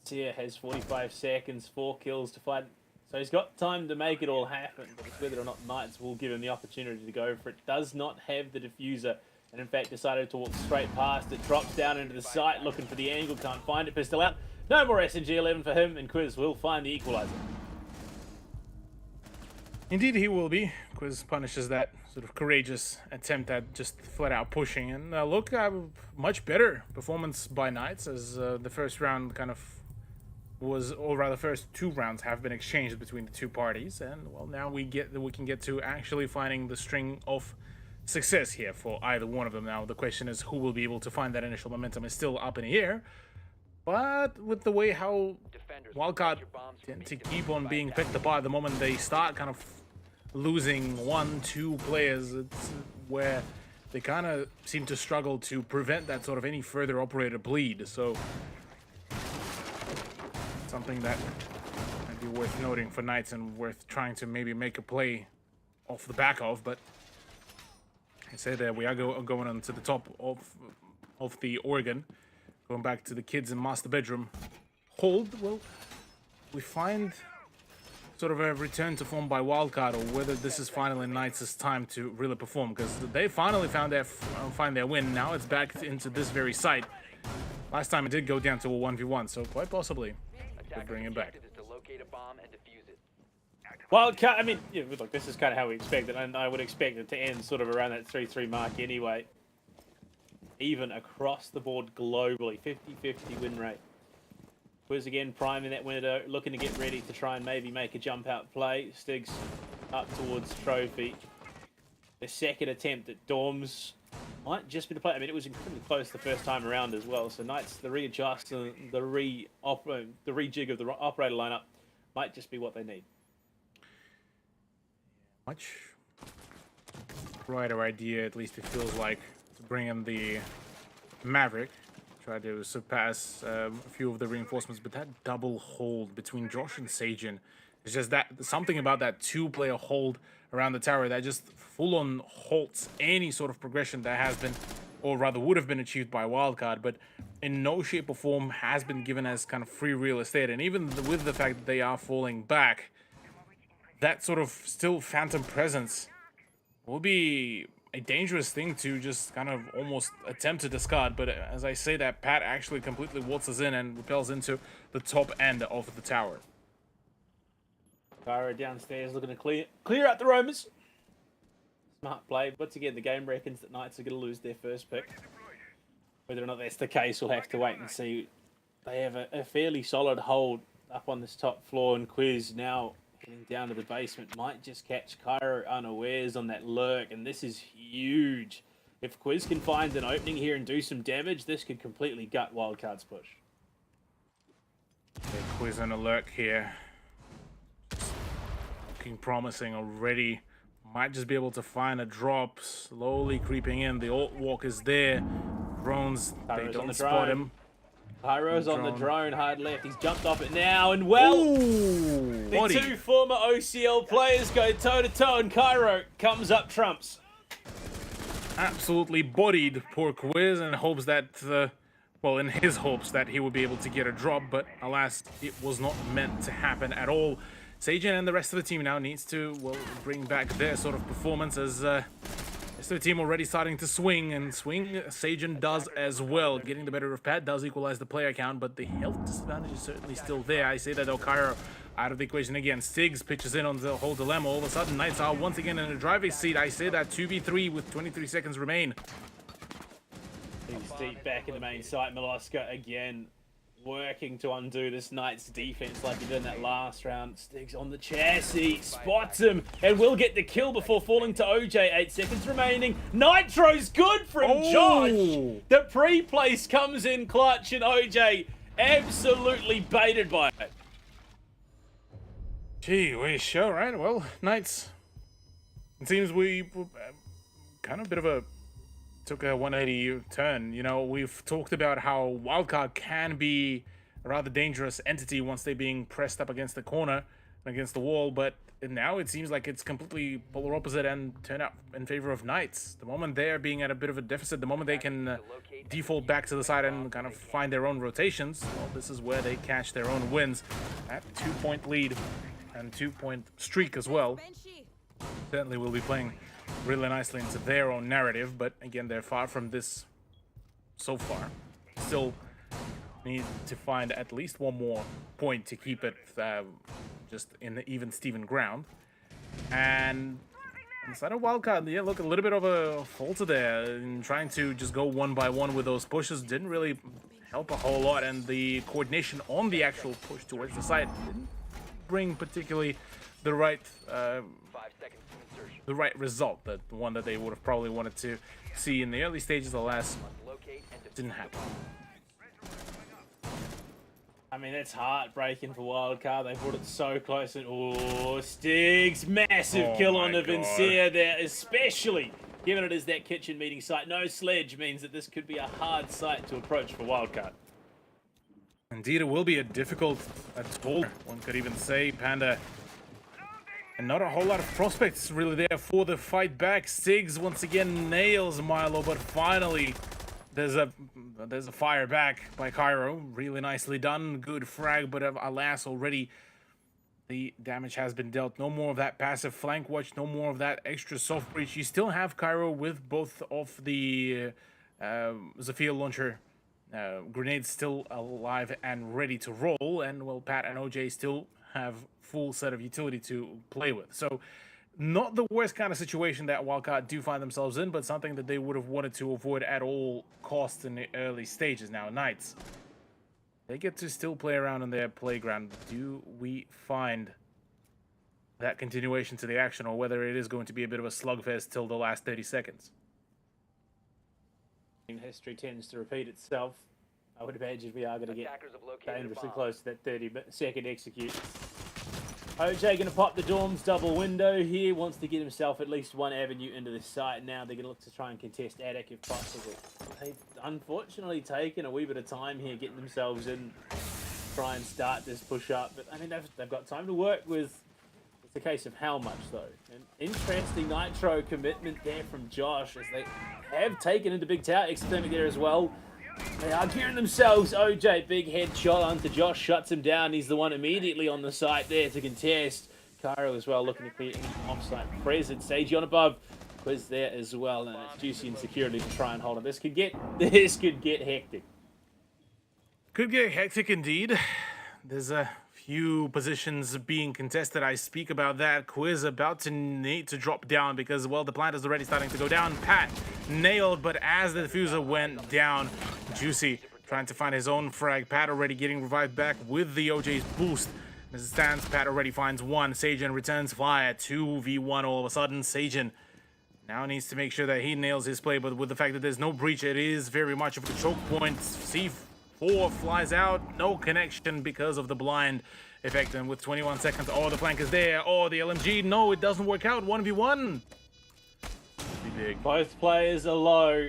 L: Sia has 45 seconds, 4 kills to fight. So he's got time to make it all happen. But it's whether or not Knights will give him the opportunity to go for it. Does not have the diffuser. And in fact, decided to walk straight past it. Drops down into the site, looking for the angle. Can't find it. Pistol out. No more SNG 11 for him. And Quiz will find the equalizer.
M: Indeed, he will be. Quiz punishes that sort of courageous attempt at just flat out pushing. And look, much better performance by Knights as the first round kind of was, or rather, first 2 rounds have been exchanged between the 2 parties. And well, now we can get to actually finding the string of success here for either one of them. Now the question is who will be able to find that initial momentum is still up in the air. But with the way how Wildcard tend to keep on being picked apart the moment they start kind of losing 1-2 players, it's where they kind of seem to struggle to prevent that sort of any further operator bleed. So something that might be worth noting for Knights and worth trying to maybe make a play off the back of. But I said that we are going on to the top of the Oregon. Going back to the kids in master bedroom. Hold, well, we find sort of a return to form by Wildcard, or whether this is finally Knights' time to really perform, because they finally find their win. Now it's back into this very site. Last time it did go down to a 1v1, so quite possibly could bring it back.
L: Wildcard, I mean, yeah, look, this is kind of how we expect it, and I would expect it to end sort of around that 3-3 mark anyway. Even across the board globally, 50-50 win rate. Quiz again priming that window, looking to get ready to try and maybe make a jump out play. Stig's up towards trophy. The second attempt at Dorms might just be the play. I mean, it was incredibly close the first time around as well. So Knights, the readjust and the rejig of the operator lineup might just be what they need.
M: Much brighter idea, at least it feels like, to bring in the Maverick. Try to surpass a few of the reinforcements, but that double hold between Josh and Sejion is just that something about that 2-player hold around the tower that just full-on halts any sort of progression that has been, or rather would have been achieved by Wildcard, but in no shape or form has been given as kind of free real estate. And even with the fact that they are falling back, that sort of still phantom presence will be a dangerous thing to just kind of almost attempt to discard. But as I say that, Pat actually completely waltzes in and repels into the top end of the tower.
L: Kyra downstairs looking to clear out the roamers. Smart play. Once again, the game reckons that Knights are going to lose their first pick. Whether or not that's the case, we'll have to wait and see. They have a fairly solid hold up on this top floor, and Quiz now heading down to the basement might just catch Kyra unawares on that lurk, and this is huge. If Quiz can find an opening here and do some damage, this could completely gut Wildcard's push.
M: Yeah, Quiz on a lurk here. Looking promising already. Might just be able to find a drop. Slowly creeping in. The alt walk is there. Drones,
L: Kyra's
M: they don't
L: the
M: spot
L: drone.
M: him.
L: Pyro's on the drone, hard left. He's jumped off it now, and well, the
M: body.
L: 2 former OCL players go toe-to-toe, and Cairo comes up trumps.
M: Absolutely bodied poor Quiz, and hopes that, well, in his hopes that he would be able to get a drop, but alas, it was not meant to happen at all. Sejion and the rest of the team now needs to, well, bring back their sort of performance as the team already starting to swing, and Sejion does as well. Getting the better of Pat does equalize the player count, but the health disadvantage is certainly still there. I say that Cairo out of the equation again. Stigs pitches in on the whole dilemma. All of a sudden, Knights are once again in a driver's seat. I say that 2v3 with 23 seconds remain.
L: He's deep back in the main site. Miloska again working to undo this Knights defense like he did in that last round. Stiggs on the chassis, spots him, and will get the kill before falling to OJ. 8 seconds remaining. Nitro's good from Josh. The pre-place comes in clutch, and OJ absolutely baited by it.
M: Gee, we sure, right? Well, Knights, it seems we kind of a bit of a took a 180 turn. You know, we've talked about how Wildcard can be a rather dangerous entity once they're being pressed up against the corner, against the wall, but now it seems like it's completely polar opposite and turn out in favor of Knights. The moment they're being at a bit of a deficit, the moment they can default back to the side and kind of find their own rotations, well, this is where they catch their own wins. That 2-point lead and 2-point streak as well certainly will be playing really nicely into their own narrative, but again, they're far from this so far. Still need to find at least one more point to keep it just in the even Steven ground. And inside of wildcard, yeah, look, a little bit of a falter there in trying to just go one by one with those pushes. Didn't really help a whole lot, and the coordination on the actual push towards the side didn't bring particularly the right result, the one that they would have probably wanted to see in the early stages of the last didn't happen.
L: I mean, it's heartbreaking for Wildcard. They brought it so close. And oh, Stiggs, massive kill on the Vincia there, especially given it is that kitchen meeting site. No sledge means that this could be a hard site to approach for Wildcard.
M: Indeed, it will be a difficult toll, one could even say, Panda. And not a whole lot of prospects really there for the fight back. Stiggs once again nails Milo, but finally there's a fire back by Cairo. Really nicely done. Good frag, but alas, already the damage has been dealt. No more of that passive flank watch. No more of that extra soft breach. You still have Cairo with both of the Zafir launcher grenades still alive and ready to roll. And, well, Pat and OJ still have full set of utility to play with. So not the worst kind of situation that Wildcard do find themselves in, but something that they would have wanted to avoid at all costs in the early stages. Now, Knights, they get to still play around in their playground. Do we find that continuation to the action, or whether it is going to be a bit of a slugfest till the last 30 seconds?
L: History tends to repeat itself. I would imagine we are going to get dangerously close to that 30-second execute. OJ going to pop the Dorm's double window here. Wants to get himself at least one avenue into this site. Now they're going to look to try and contest Attic if possible. They've unfortunately taken a wee bit of time here getting themselves in, try and start this push up. But I mean, they've got time to work with. It's a case of how much though. An interesting Nitro commitment there from Josh, as they have taken into Big Tower. Exthermic there as well. They are gearing themselves. OJ, big headshot onto Josh, shuts him down. He's the one immediately on the site there to contest. Cairo as well, looking to create an offsite presence. Sage on above. Quiz there as well, and it's Juicy and Security to try and hold it. This could get hectic.
M: Could get hectic indeed. There's a few positions being contested. I speak about that. Quiz about to need to drop down because, well, the plant is already starting to go down. Pat nailed, but as the diffuser went down, Juicy trying to find his own frag. Pat already getting revived back with the OJ's boost. As it stands, Pat already finds one. Sagen returns fire. 2v1 all of a sudden. Sagen now needs to make sure that he nails his play, but with the fact that there's no breach, it is very much of a choke point. C4 flies out. No connection because of the blind effect. And with 21 seconds, oh, the flank is there. Oh, the LMG. No, it doesn't work out. 1v1. Be big.
L: Both players are low.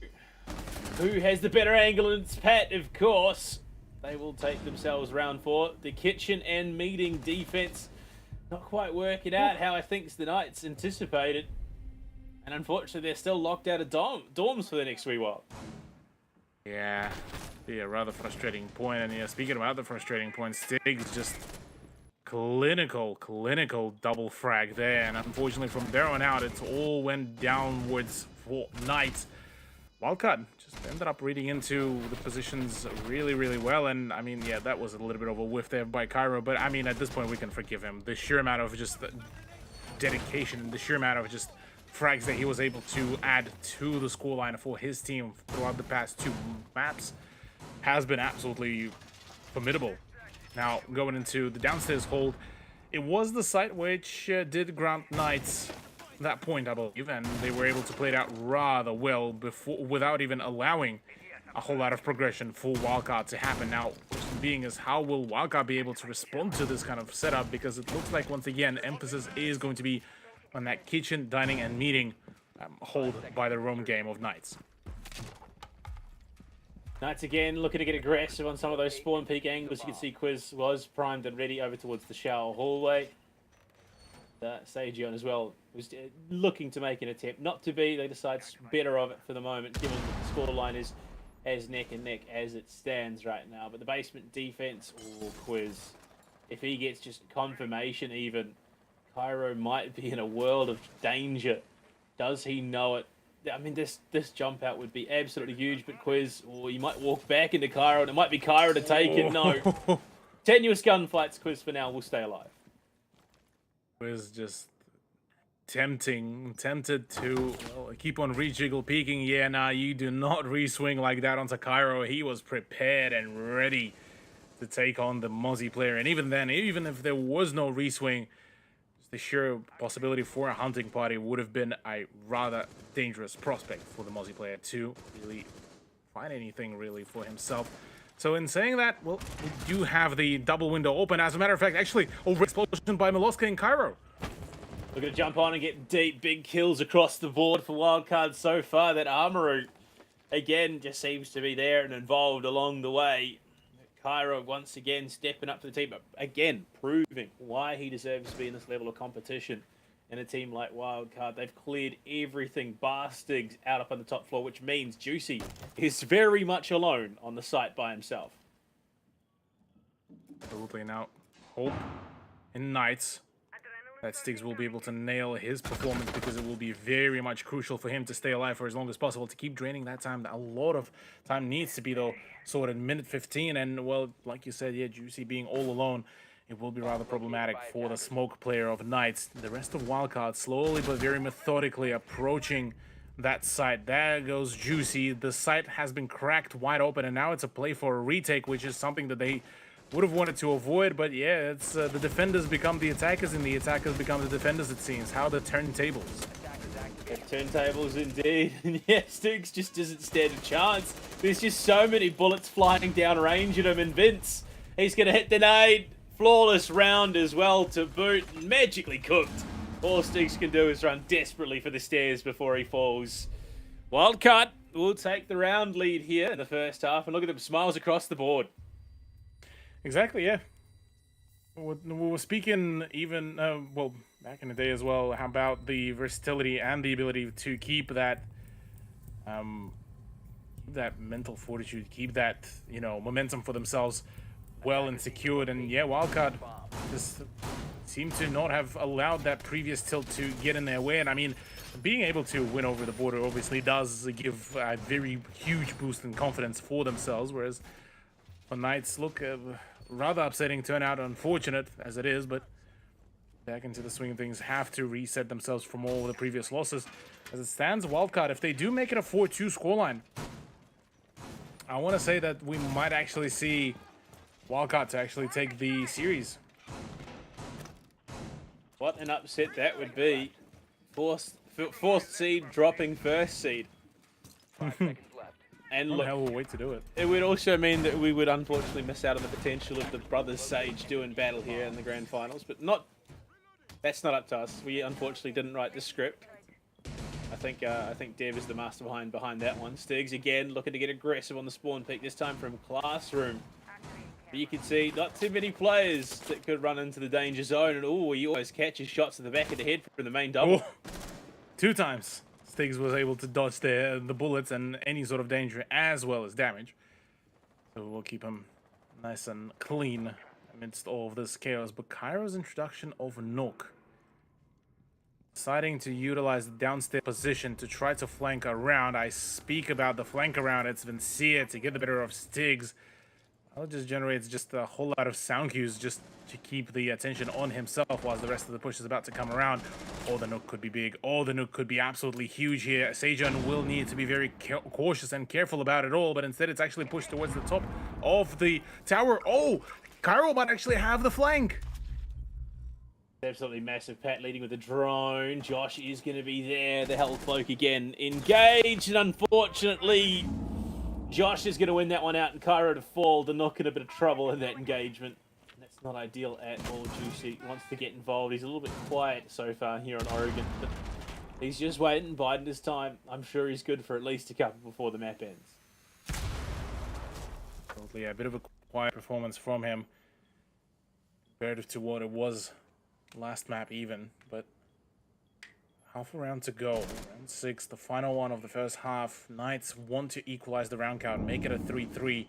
L: Who has the better angle? It's Pat, of course. They will take themselves round 4. The kitchen and meeting defense not quite working out how I think the Knights anticipated. And unfortunately, they're still locked out of dorms for the next wee while.
M: Yeah, be a rather frustrating point. And yeah, speaking about the frustrating point, Stiggs just clinical double frag there. And unfortunately, from there on out, it all went downwards for Knights. Wildcard just ended up reading into the positions really, really well. And I mean, yeah, that was a little bit of a whiff there by Cairo. But I mean, at this point, we can forgive him. The sheer amount of just dedication and the sheer amount of just frags that he was able to add to the scoreline for his team throughout the past 2 maps has been absolutely formidable. Now, going into the downstairs hold, it was the site which did grant Knights that point, I believe, and they were able to play it out rather well before, without even allowing a whole lot of progression for Wildcard to happen. Now, question being is, how will Wildcard be able to respond to this kind of setup? Because it looks like, once again, emphasis is going to be on that kitchen, dining, and meeting hold by the roam game of Knights.
L: Knights again looking to get aggressive on some of those spawn peak angles. You can see Quiz was primed and ready over towards the shower hallway. Stage on as well was looking to make an attempt. Not to be, they decide better of it for the moment, given that the scoreline is as neck and neck as it stands right now. But the basement defense, Quiz, if he gets just confirmation even, Cairo might be in a world of danger. Does he know it? I mean, this jump out would be absolutely huge, but Quiz, he might walk back into Cairo, and it might be Cairo to take it. No. Tenuous gunfights, Quiz for now will stay alive.
M: Was just tempted to keep on rejiggle peeking. Yeah, nah, you do not re-swing like that onto Cairo. He was prepared and ready to take on the Mozzie player. And even then, even if there was no re-swing, the sheer possibility for a hunting party would have been a rather dangerous prospect for the Mozzie player to really find anything really for himself. So in saying that, well, we do have the double window open. As a matter of fact, actually, over explosion by Miloska and Cairo.
L: Looking to jump on and get deep, big kills across the board for Wildcard so far. That Armoru, again, just seems to be there and involved along the way. Cairo once again stepping up to the team, but again, proving why he deserves to be in this level of competition in a team like Wildcard. They've cleared everything bar Stigs out up on the top floor, which means Juicy is very much alone on the site by himself.
M: Absolutely. Now, hope in Knights that Stigs will be able to nail his performance, because it will be very much crucial for him to stay alive for as long as possible, to keep draining that time. A lot of time needs to be, though, sorted in minute 15. And, well, like you said, yeah, Juicy being all alone, it will be rather problematic for the smoke player of Knights. The rest of Wildcard slowly but very methodically approaching that site. There goes Juicy. The site has been cracked wide open, and now it's a play for a retake, which is something that they would have wanted to avoid. But yeah, it's the defenders become the attackers and the attackers become the defenders, it seems. How the turntables.
L: The turntables indeed. And yeah, Stigs just doesn't stand a chance. There's just so many bullets flying down range at him, and Vince, he's going to hit the nade. Flawless round as well to boot. Magically cooked. All Stigs can do is run desperately for the stairs before he falls. Wildcard will take the round lead here in the first half, and look at them, smiles across the board.
M: Exactly, yeah. We were speaking even, well, back in the day as well, how about the versatility and the ability to keep that, that mental fortitude, keep that, you know, momentum for themselves well and secured. And yeah, Wildcard just seem to not have allowed that previous tilt to get in their way. And I mean, being able to win over the border obviously does give a very huge boost in confidence for themselves, whereas for Knights, look, rather upsetting turnout, unfortunate as it is, but back into the swing of things, have to reset themselves from all the previous losses. As it stands, Wildcard, if they do make it a 4-2 scoreline, I want to say that we might actually see Wildcard to actually take the series.
L: What an upset that would be. Fourth seed dropping first seed.
H: 5 seconds left.
L: And
M: What
L: look,
M: a hell of a way to do it.
L: it would also mean that we would unfortunately miss out on the potential of the brothers Sage doing battle here in the grand finals, but that's not up to us. We unfortunately didn't write the script. I think Dev is the mastermind behind that one. Stigs again looking to get aggressive on the spawn peak, this time from Classroom. But you can see not too many players that could run into the danger zone, and he always catches shots to the back of the head from the main double.
M: Oh, 2 times. Stigs was able to dodge the bullets and any sort of danger as well as damage. So we'll keep him nice and clean amidst all of this chaos. But Cairo's introduction of Nook, deciding to utilize the downstairs position to try to flank around. I speak about the flank around. It's Vincia to get the better of Stigs. Well, it just generates just a whole lot of sound cues just to keep the attention on himself while the rest of the push is about to come around. Oh, the Nook could be big. Oh, the Nook could be absolutely huge here. Sejan will need to be very cautious and careful about it all, but instead it's actually pushed towards the top of the tower. Oh, Cairo might actually have the flank.
L: Absolutely massive. Pat leading with the drone. Josh is going to be there. The Hell Cloak again engaged, and unfortunately Josh is going to win that one out and Cairo to fall. They're not in a bit of trouble in that engagement. That's not ideal at all. Juicy wants to get involved. He's a little bit quiet so far here on Oregon, but he's just waiting, biding his time. I'm sure he's good for at least a couple before the map ends.
M: absolutely. A bit of a quiet performance from him compared to what it was last map even, but half a round to go. Round 6, the final one of the first half. Knights want to equalize the round count, make it a 3-3.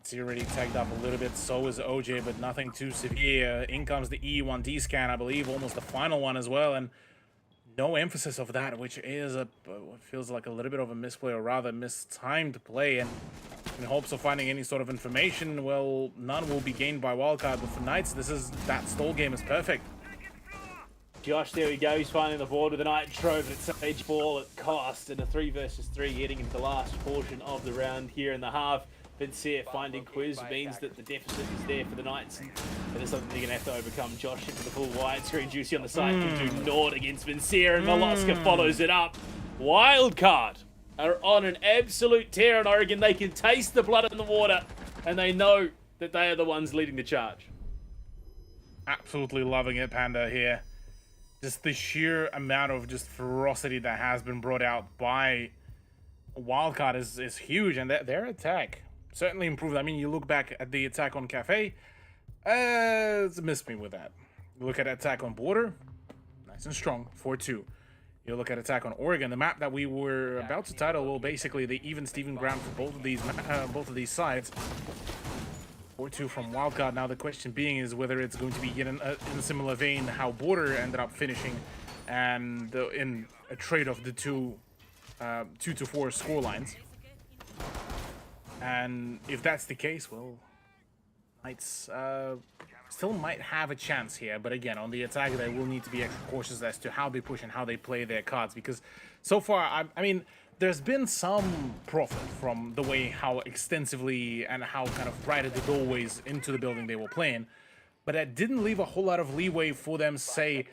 M: It's already tagged up a little bit, so is OJ, but nothing too severe. In comes the E1D scan, I believe, almost the final one as well, and no emphasis of that, which is what feels like a little bit of a misplay, or rather mistimed play, and in hopes of finding any sort of information, well, none will be gained by Wildcard, but for Knights, that stall game is perfect.
L: Josh, there we go. He's finding the board with a Nitro, but it's Stage ball at cost, and a 3 versus 3 heading into the last portion of the round here in the half. Vincier finding Quiz means that the deficit is there for the Knights, and that is something they're going to have to overcome. Josh into the full widescreen. Juicy on the side can do naught against Vincier, and Molosca follows it up. Wildcard are on an absolute tear in Oregon. They can taste the blood in the water, and they know that they are the ones leading the charge.
M: Absolutely loving it, Panda, here. Just the sheer amount of just ferocity that has been brought out by Wildcard is huge, and their attack certainly improved. I mean, you look back at the attack on Cafe, it's missed me with that. You look at attack on Border, nice and strong, 4-2. You look at attack on Oregon, the map that we were about to title, well, basically the even Steven ground for both of these sides. 4-2 from Wildcard. Now the question being is whether it's going to be in a similar vein how Border ended up finishing, and in a trade of the 2-4 score lines. And if that's the case, well, Knights still might have a chance here. But again, on the attack, they will need to be extra cautious as to how they push and how they play their cards. Because so far, I mean, there's been some profit from the way how extensively and how kind of right at the doorways into the building they were playing. But that didn't leave a whole lot of leeway for them, say,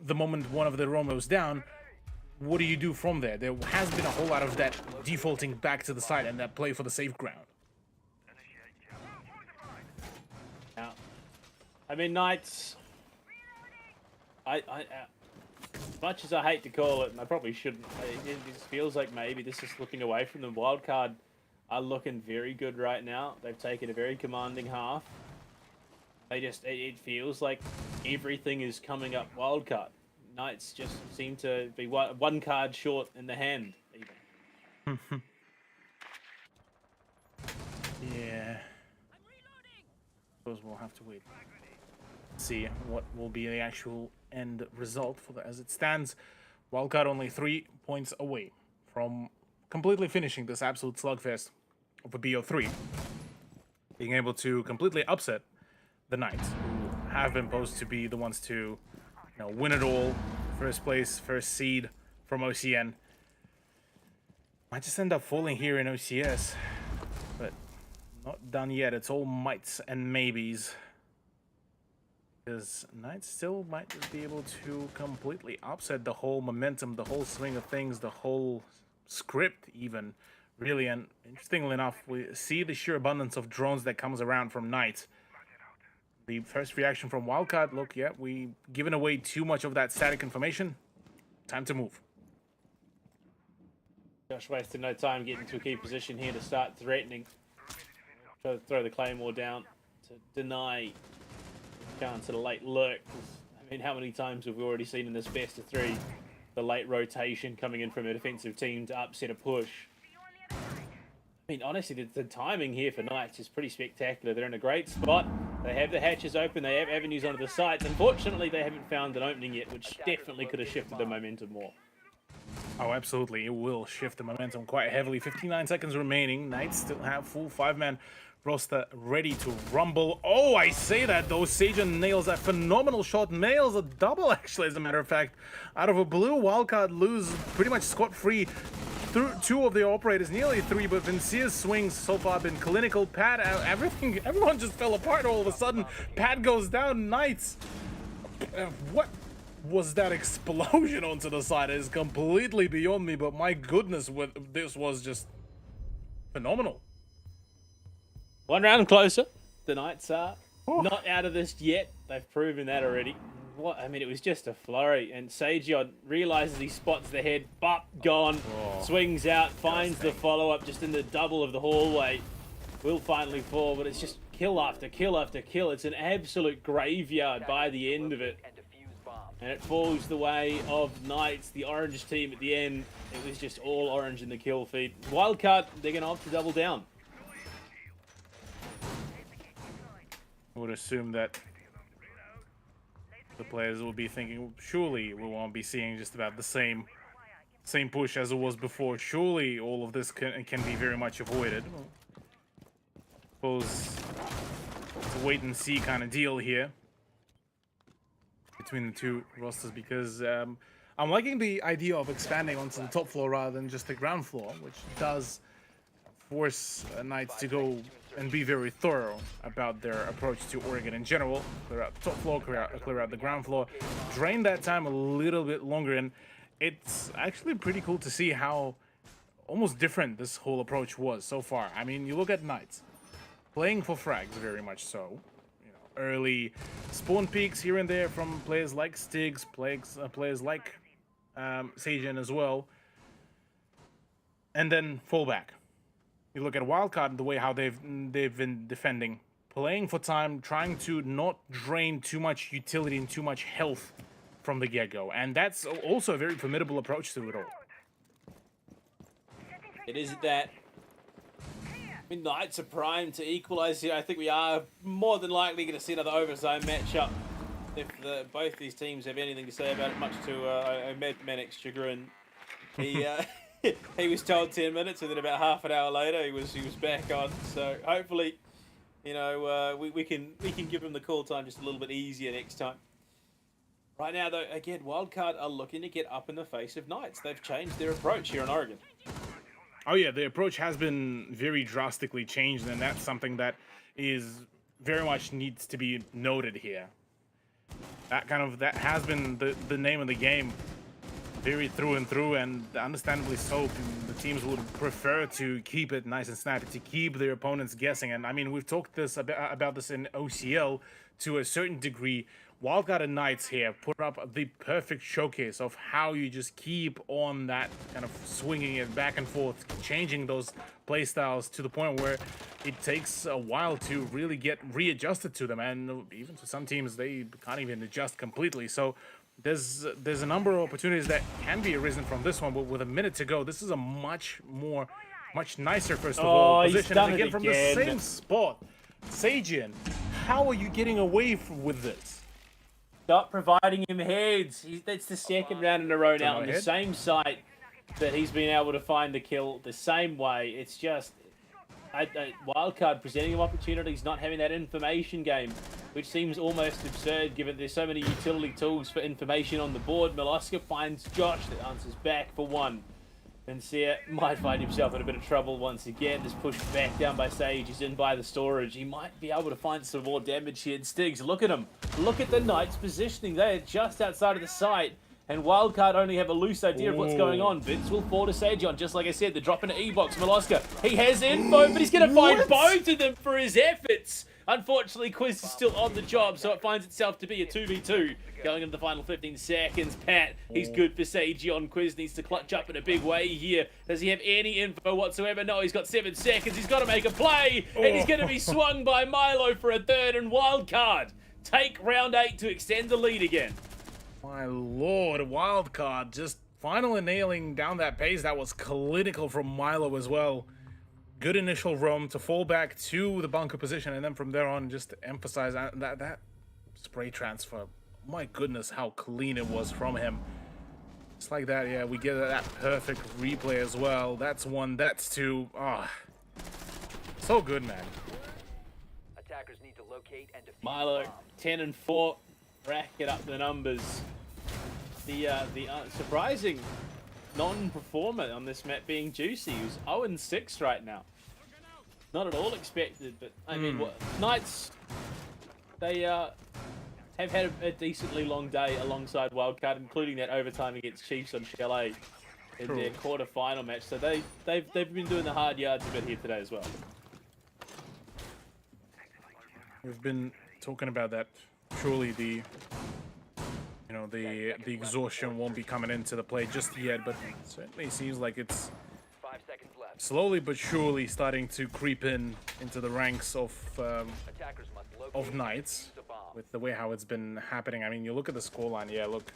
M: the moment one of the Romos down. What do you do from there? There has been a whole lot of that defaulting back to the side and that play for the safe ground.
L: Now, I mean, Knights, as much as I hate to call it, and I probably shouldn't, it just feels like maybe this is looking away from them. Wildcard are looking very good right now. They've taken a very commanding half. It feels like everything is coming up Wildcard. Knights just seem to be one card short in the hand, even.
M: Yeah. Suppose we'll have to wait. See what will be the actual end result for as it stands. Wildcard only 3 points away from completely finishing this absolute slugfest of a BO3. Being able to completely upset the Knights, who have been posed to be the ones to win it all, first place, first seed from OCN. Might just end up falling here in OCS, but not done yet. It's all mights and maybes, because Knights still might just be able to completely upset the whole momentum, the whole swing of things, the whole script even, really. And interestingly enough, we see the sheer abundance of drones that comes around from Knights. The first reaction from Wildcard, look, yeah, we given away too much of that static information. Time to move.
L: Josh wasted no time getting to a key position here to start threatening. Try to throw the Claymore down to deny the chance at a late lurk. I mean, how many times have we already seen in this best of 3 the late rotation coming in from a defensive team to upset a push? I mean, honestly, the timing here for Knights is pretty spectacular. They're in a great spot. They have the hatches open. They have avenues onto the sides. Unfortunately, they haven't found an opening yet, which definitely could have shifted the momentum more.
M: Oh, absolutely. It will shift the momentum quite heavily. 59 seconds remaining. Knights still have full 5-man roster ready to rumble. Oh, I say that, though. Sajan nails a phenomenal shot. Nails a double, actually, as a matter of fact. Out of a blue, Wildcard lose pretty much scot-free. Through 2 of the operators, nearly 3, but Vincier's swings so far been clinical. Pad, everyone just fell apart all of a sudden. Pad goes down. Knights. What was that explosion onto the side? It is completely beyond me, but my goodness, this was just phenomenal.
L: One round closer. The Knights are not out of this yet. They've proven that already. What? I mean, it was just a flurry, and Sajion realizes he spots the head, bop, gone, swings out, finds the follow-up just in the double of the hallway. will finally fall, but it's just kill after kill after kill. It's an absolute graveyard by the end of it. And it falls the way of Knights, the orange team at the end. It was just all orange in the kill feed. Wildcard, they're going to opt to double down.
M: I would assume that the players will be thinking, surely we won't be seeing just about the same push as it was before. Surely all of this can be very much avoided. Well, suppose it's a wait and see kind of deal here between the two rosters, because I'm liking the idea of expanding onto the top floor rather than just the ground floor, which does force Knights to go and be very thorough about their approach to Oregon in general. Clear out the top floor, clear out the ground floor, drain that time a little bit longer, and it's actually pretty cool to see how almost different this whole approach was so far. I mean, you look at Knights playing for frags, very much so. You know, early spawn peaks here and there from players like Stigs, players like Sajan as well, and then fall back. You look at Wildcard, the way how they've been defending, playing for time, trying to not drain too much utility and too much health from the get-go, and that's also a very formidable approach to it all.
L: It is that. I mean, Knights are primed to equalise here. I think we are more than likely going to see another overtime matchup if both these teams have anything to say about it, much to Medic's chagrin. He was told 10 minutes, and then about half an hour later, he was back on. So hopefully, you know, we can give him the call time just a little bit easier next time. Right now, though, again, Wildcard are looking to get up in the face of Knights. They've changed their approach here in Oregon.
M: Oh yeah, the approach has been very drastically changed, and that's something that is very much needs to be noted here. That has been the name of the game, very through and through, and understandably so. The teams would prefer to keep it nice and snappy, to keep their opponents guessing. And I mean, we've talked about this in OCL to a certain degree. Wildcard and Knights here put up the perfect showcase of how you just keep on that kind of swinging it back and forth, changing those playstyles to the point where it takes a while to really get readjusted to them. And even for some teams, they can't even adjust completely. So there's a number of opportunities that can be arisen from this one, but with a minute to go, this is a much nicer, first of all, position. And again, from the same spot. Sajan, how are you getting away with this?
L: Stop providing him heads. That's the second round in a row now on the same site that he's been able to find the kill the same way. It's just Wildcard presenting him opportunities, not having that information game, which seems almost absurd given there's so many utility tools for information on the board. Miloska finds Josh that answers back for one. And Sia might find himself in a bit of trouble once again. Just pushed back down by Sage. He's in by the storage. He might be able to find some more damage here. And Stigs, look at him. Look at the Knights positioning. They are just outside of the site. And Wildcard only have a loose idea of what's going on. Vince will fall to Sajon. Just like I said, they're dropping an E-box. Miloska, he has info, but he's going to find both of them for his efforts. Unfortunately, Quiz is still on the job, so it finds itself to be a 2v2. Going into the final 15 seconds, Pat, he's good for Sajon. Quiz needs to clutch up in a big way here. Does he have any info whatsoever? No, he's got 7 seconds. He's got to make a play, and he's going to be swung by Milo for a third, and Wildcard take round 8 to extend the lead again.
M: My lord, Wildcard just finally nailing down that pace. That was clinical from Milo as well. Good initial roam to fall back to the bunker position, and then from there on just to emphasize that spray transfer. My goodness, how clean it was from him. Just like that, yeah, we get that perfect replay as well. That's one, that's two. Ah, so good, man.
H: Attackers need to locate and defeat
L: Milo, 10 and 4, bracket up the numbers. The surprising non-performer on this map being Juicy, who's 0-6 right now. Not at all expected, but I mean, Knights, they have had a decently long day alongside Wildcard, including that overtime against Chiefs on Chalet in their quarter-final match. So they've been doing the hard yards a bit here today as well.
M: We've been talking about that. Surely the exhaustion won't be coming into the play just yet, but it certainly seems like it's
H: 5 seconds left.
M: slowly but surely starting to creep into the ranks of Knights with the way how it's been happening. I mean, you look at the scoreline. Yeah, look,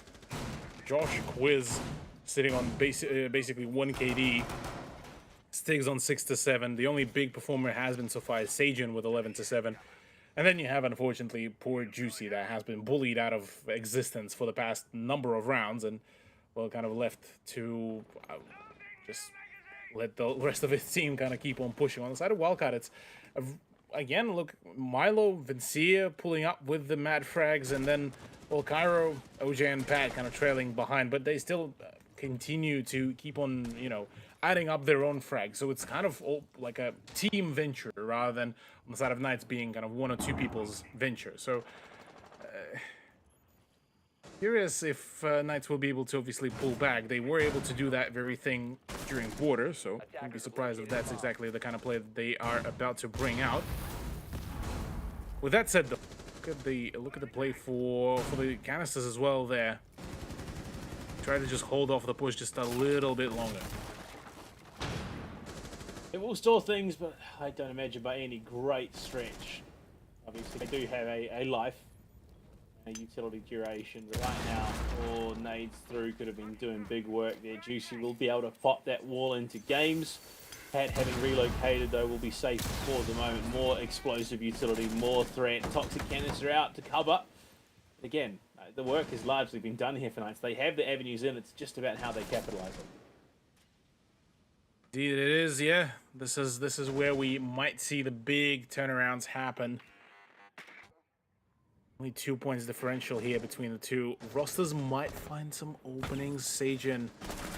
M: Josh Quiz sitting on basically 1 KD. Stig's on 6-7. The only big performer has been so far is Sajin with 11-7. And then you have, unfortunately, poor Juicy that has been bullied out of existence for the past number of rounds and, well, kind of left to just let the rest of his team kind of keep on pushing. On the side of Wildcard, it's, again, look, Milo, Vincia pulling up with the mad frags, and then, well, Cairo, OJ, and Pat kind of trailing behind, but they still continue to keep on, you know, adding up their own frags. So it's kind of all like a team venture rather than on the side of Knights being kind of 1 or 2 people's venture. So curious if Knights will be able to obviously pull back. They were able to do that very thing during Border, so wouldn't be surprised if that's exactly the kind of play that they are about to bring out. With that said, though, look at the play for the canisters as well there. Try to just hold off the push just a little bit longer.
L: It will stall things, but I don't imagine by any great stretch. Obviously, they do have a life, a utility duration, but right now, all nades through could have been doing big work there. Juicy will be able to pop that wall into games. Pat, having relocated, though, will be safe for the moment. More explosive utility, more threat. Toxic canister out to cover. Again, the work has largely been done here for Knights. They have the avenues in. It's just about how they capitalize it.
M: Indeed it is, yeah. This is where we might see the big turnarounds happen. Only 2 points differential here between the two. Rosters might find some openings. Sajin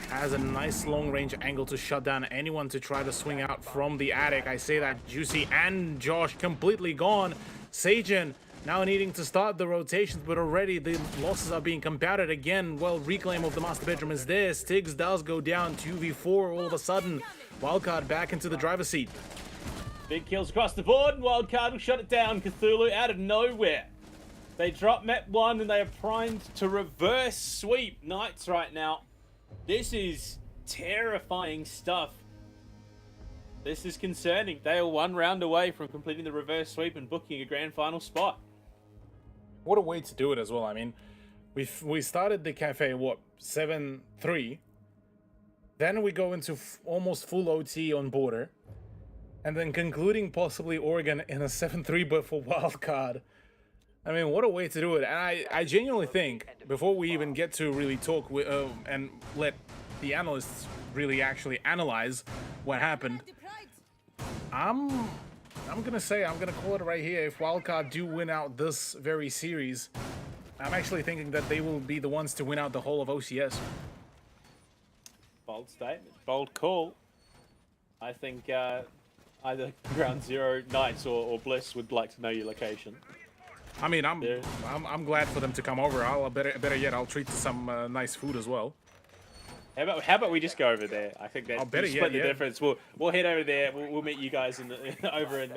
M: has a nice long-range angle to shut down anyone to try to swing out from the attic. I say that Juicy and Josh completely gone. Sajin now needing to start the rotations, but already the losses are being compounded again. Well, reclaim of the master bedroom is there. Stigs does go down 2v4 all of a sudden. Wildcard back into the driver's seat.
L: Big kills across the board. Wildcard will shut it down. Cthulhu out of nowhere. They drop map 1 and they are primed to reverse sweep Knights right now. This is terrifying stuff. This is concerning. They are 1 round away from completing the reverse sweep and booking a grand final spot.
M: What a way to do it as well. I mean, we started the cafe, what, 7-3. Then we go into almost full OT on Border. And then concluding possibly Oregon in a 7-3 but for Wildcard. I mean, what a way to do it. And I genuinely think, before we even get to really talk and let the analysts really actually analyze what happened, I'm gonna call it right here. If Wildcard do win out this very series, I'm actually thinking that they will be the ones to win out the whole of OCS.
L: Bold statement, bold call. I think either Ground Zero, Knights, or Bliss would like to know your location.
M: I mean, I'm glad for them to come over. Better yet, I'll treat to some nice food as well.
L: How about we just go over there? I think that split the difference. We'll head over there. We'll meet you guys in the, over in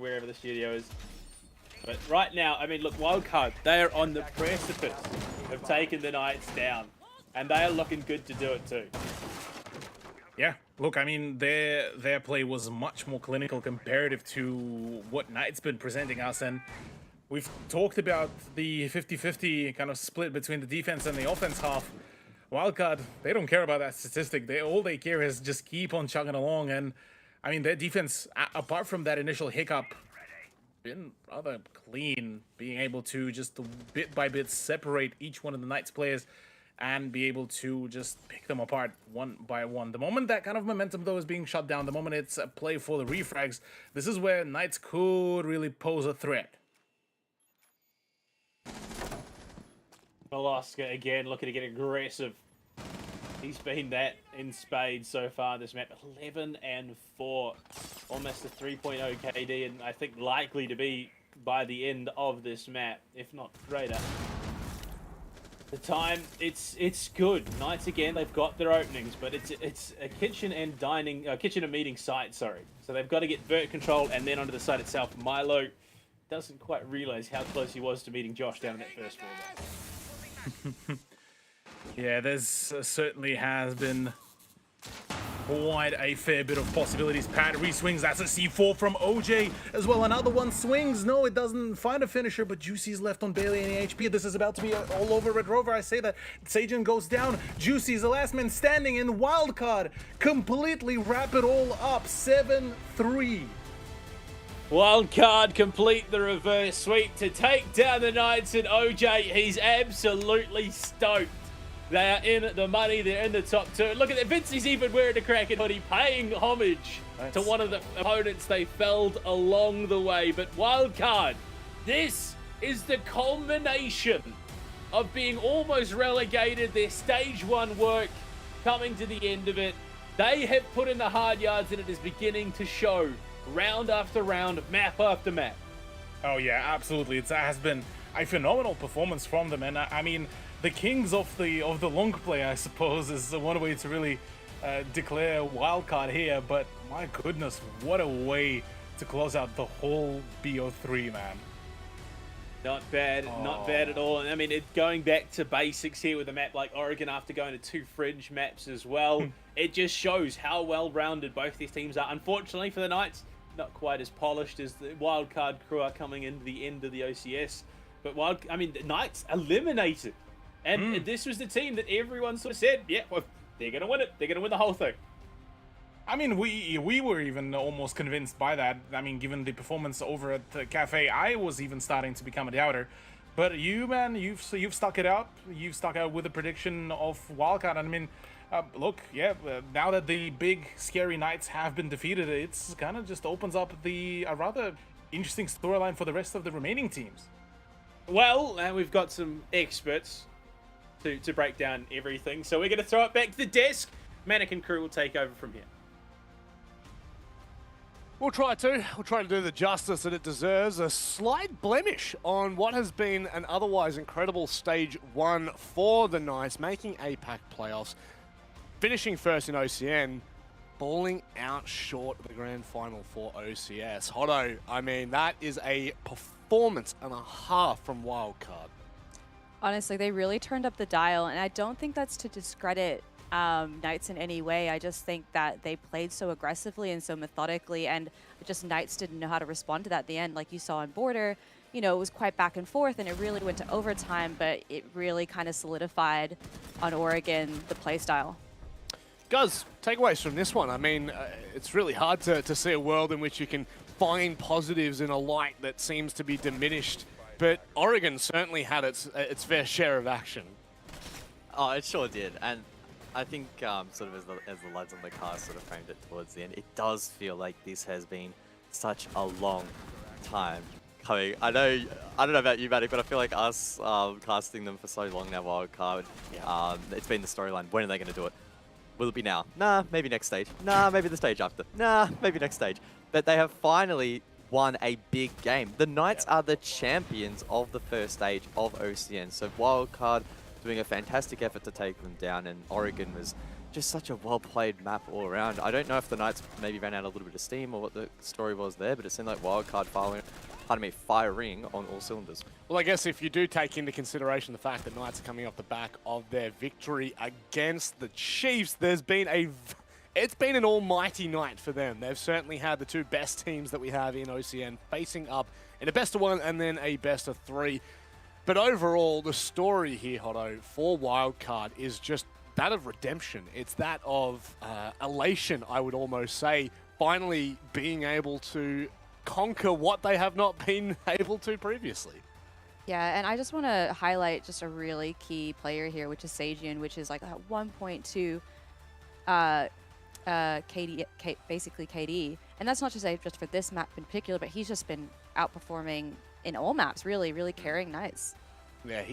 L: wherever the studio is. But right now, I mean, look, Wildcard, they are on the precipice of taking the Knights down, and they are looking good to do it too.
M: Yeah, look, I mean, their play was much more clinical comparative to what Knights been presenting us, and we've talked about the 50-50 kind of split between the defense and the offense half. Wildcard, they don't care about that statistic. All they care is just keep on chugging along. And, I mean, their defense, apart from that initial hiccup, been rather clean, being able to just bit by bit separate each one of the Knights players and be able to just pick them apart one by one. The moment that kind of momentum, though, is being shut down, the moment it's a play for the refrags, this is where Knights could really pose a threat.
L: Alaska again looking to get aggressive. He's been that in spades so far this map. 11-4. Almost a 3.0 KD, and I think likely to be by the end of this map, if not greater. The time, it's good. Knights again, they've got their openings, but it's a kitchen and dining, kitchen and meeting site, sorry. So they've got to get vert control and then onto the site itself. Milo doesn't quite realize how close he was to meeting Josh down in that first floor there.
M: Yeah, there's certainly has been quite a fair bit of possibilities. Pat re-swings, that's a C4 from OJ as well. Another one swings, no, it doesn't find a finisher, but Juicy's left on barely any HP. This is about to be all over Red Rover, I say that. Sajin goes down, Juicy's the last man standing, and Wildcard completely wrap it all up, 7-3.
L: Wildcard complete the reverse sweep to take down the Knights, and OJ, he's absolutely stoked. They are in the money, they're in the top two. Look at that, Vincey's even wearing a Kraken hoodie, paying homage to one of the opponents they felled along the way. But Wildcard, this is the culmination of being almost relegated, their stage 1 work coming to the end of it. They have put in the hard yards and it is beginning to show. Round after round, map after map.
M: Oh yeah, absolutely. It has been a phenomenal performance from them, and I mean, the kings of the long play, I suppose, is one way to really declare wildcard here. But my goodness, what a way to close out the whole BO3, man.
L: Not bad, not bad at all. And I mean, going back to basics here with a map like Oregon after going to 2 fringe maps as well, it just shows how well-rounded both these teams are. Unfortunately for the Knights, not quite as polished as the wildcard crew are coming into the end of the OCS. But the Knights eliminated. And this was the team that everyone sort of said, yeah, well, they're going to win it. They're going to win the whole thing.
M: I mean, we were even almost convinced by that. I mean, given the performance over at the Cafe, I was even starting to become a doubter. But you, man, you've stuck it out. You've stuck out with the prediction of wildcard. I mean, look, yeah, now that the big scary Knights have been defeated, it's kind of just opens up a rather interesting storyline for the rest of the remaining teams.
L: Well, we've got some experts to break down everything. So we're going to throw it back to the desk. Mannequin Crew will take over from here.
C: We'll try to do the justice that it deserves. A slight blemish on what has been an otherwise incredible stage 1 for the Knights, making APAC playoffs, finishing first in OCN, falling out short of the grand final for OCS. Hotto, I mean, that is a performance and a half from Wildcard.
G: Honestly, they really turned up the dial, and I don't think that's to discredit Knights in any way. I just think that they played so aggressively and so methodically, and just Knights didn't know how to respond to that at the end. Like you saw on Border, you know, it was quite back and forth, and it really went to overtime, but it really kind of solidified on Oregon the play style.
C: Guys, takeaways from this one. I mean, it's really hard to see a world in which you can find positives in a light that seems to be diminished. But Oregon certainly had its fair share of action.
D: Oh, it sure did. And I think sort of as the lads on the car sort of framed it towards the end, it does feel like this has been such a long time coming. I don't know about you, Matic, but I feel like us casting them for so long now, Wildcard, it's been the storyline. When are they going to do it? Will it be now? Nah, maybe next stage. Nah, maybe the stage after. Nah, maybe next stage. But they have finally won a big game. The Knights are the champions of the first stage of OCN. So Wildcard doing a fantastic effort to take them down, and Oregon was just such a well-played map all around. I don't know if the Knights maybe ran out a little bit of steam or what the story was there, but it seemed like Wildcard firing on all cylinders.
C: Well, I guess if you do take into consideration the fact that Knights are coming off the back of their victory against the Chiefs, it's been an almighty night for them. They've certainly had the 2 best teams that we have in OCN facing up in a best of 1 and then a best of 3. But overall, the story here, Hotto, for Wildcard is just that of redemption. It's that of elation, I would almost say, finally being able to conquer what they have not been able to previously.
G: Yeah, and I just want to highlight just a really key player here, which is Sajian, which is like at 1.2 basically KD. And that's not to say just for this map in particular, but he's just been outperforming in all maps, really carrying Knights.
C: Yeah,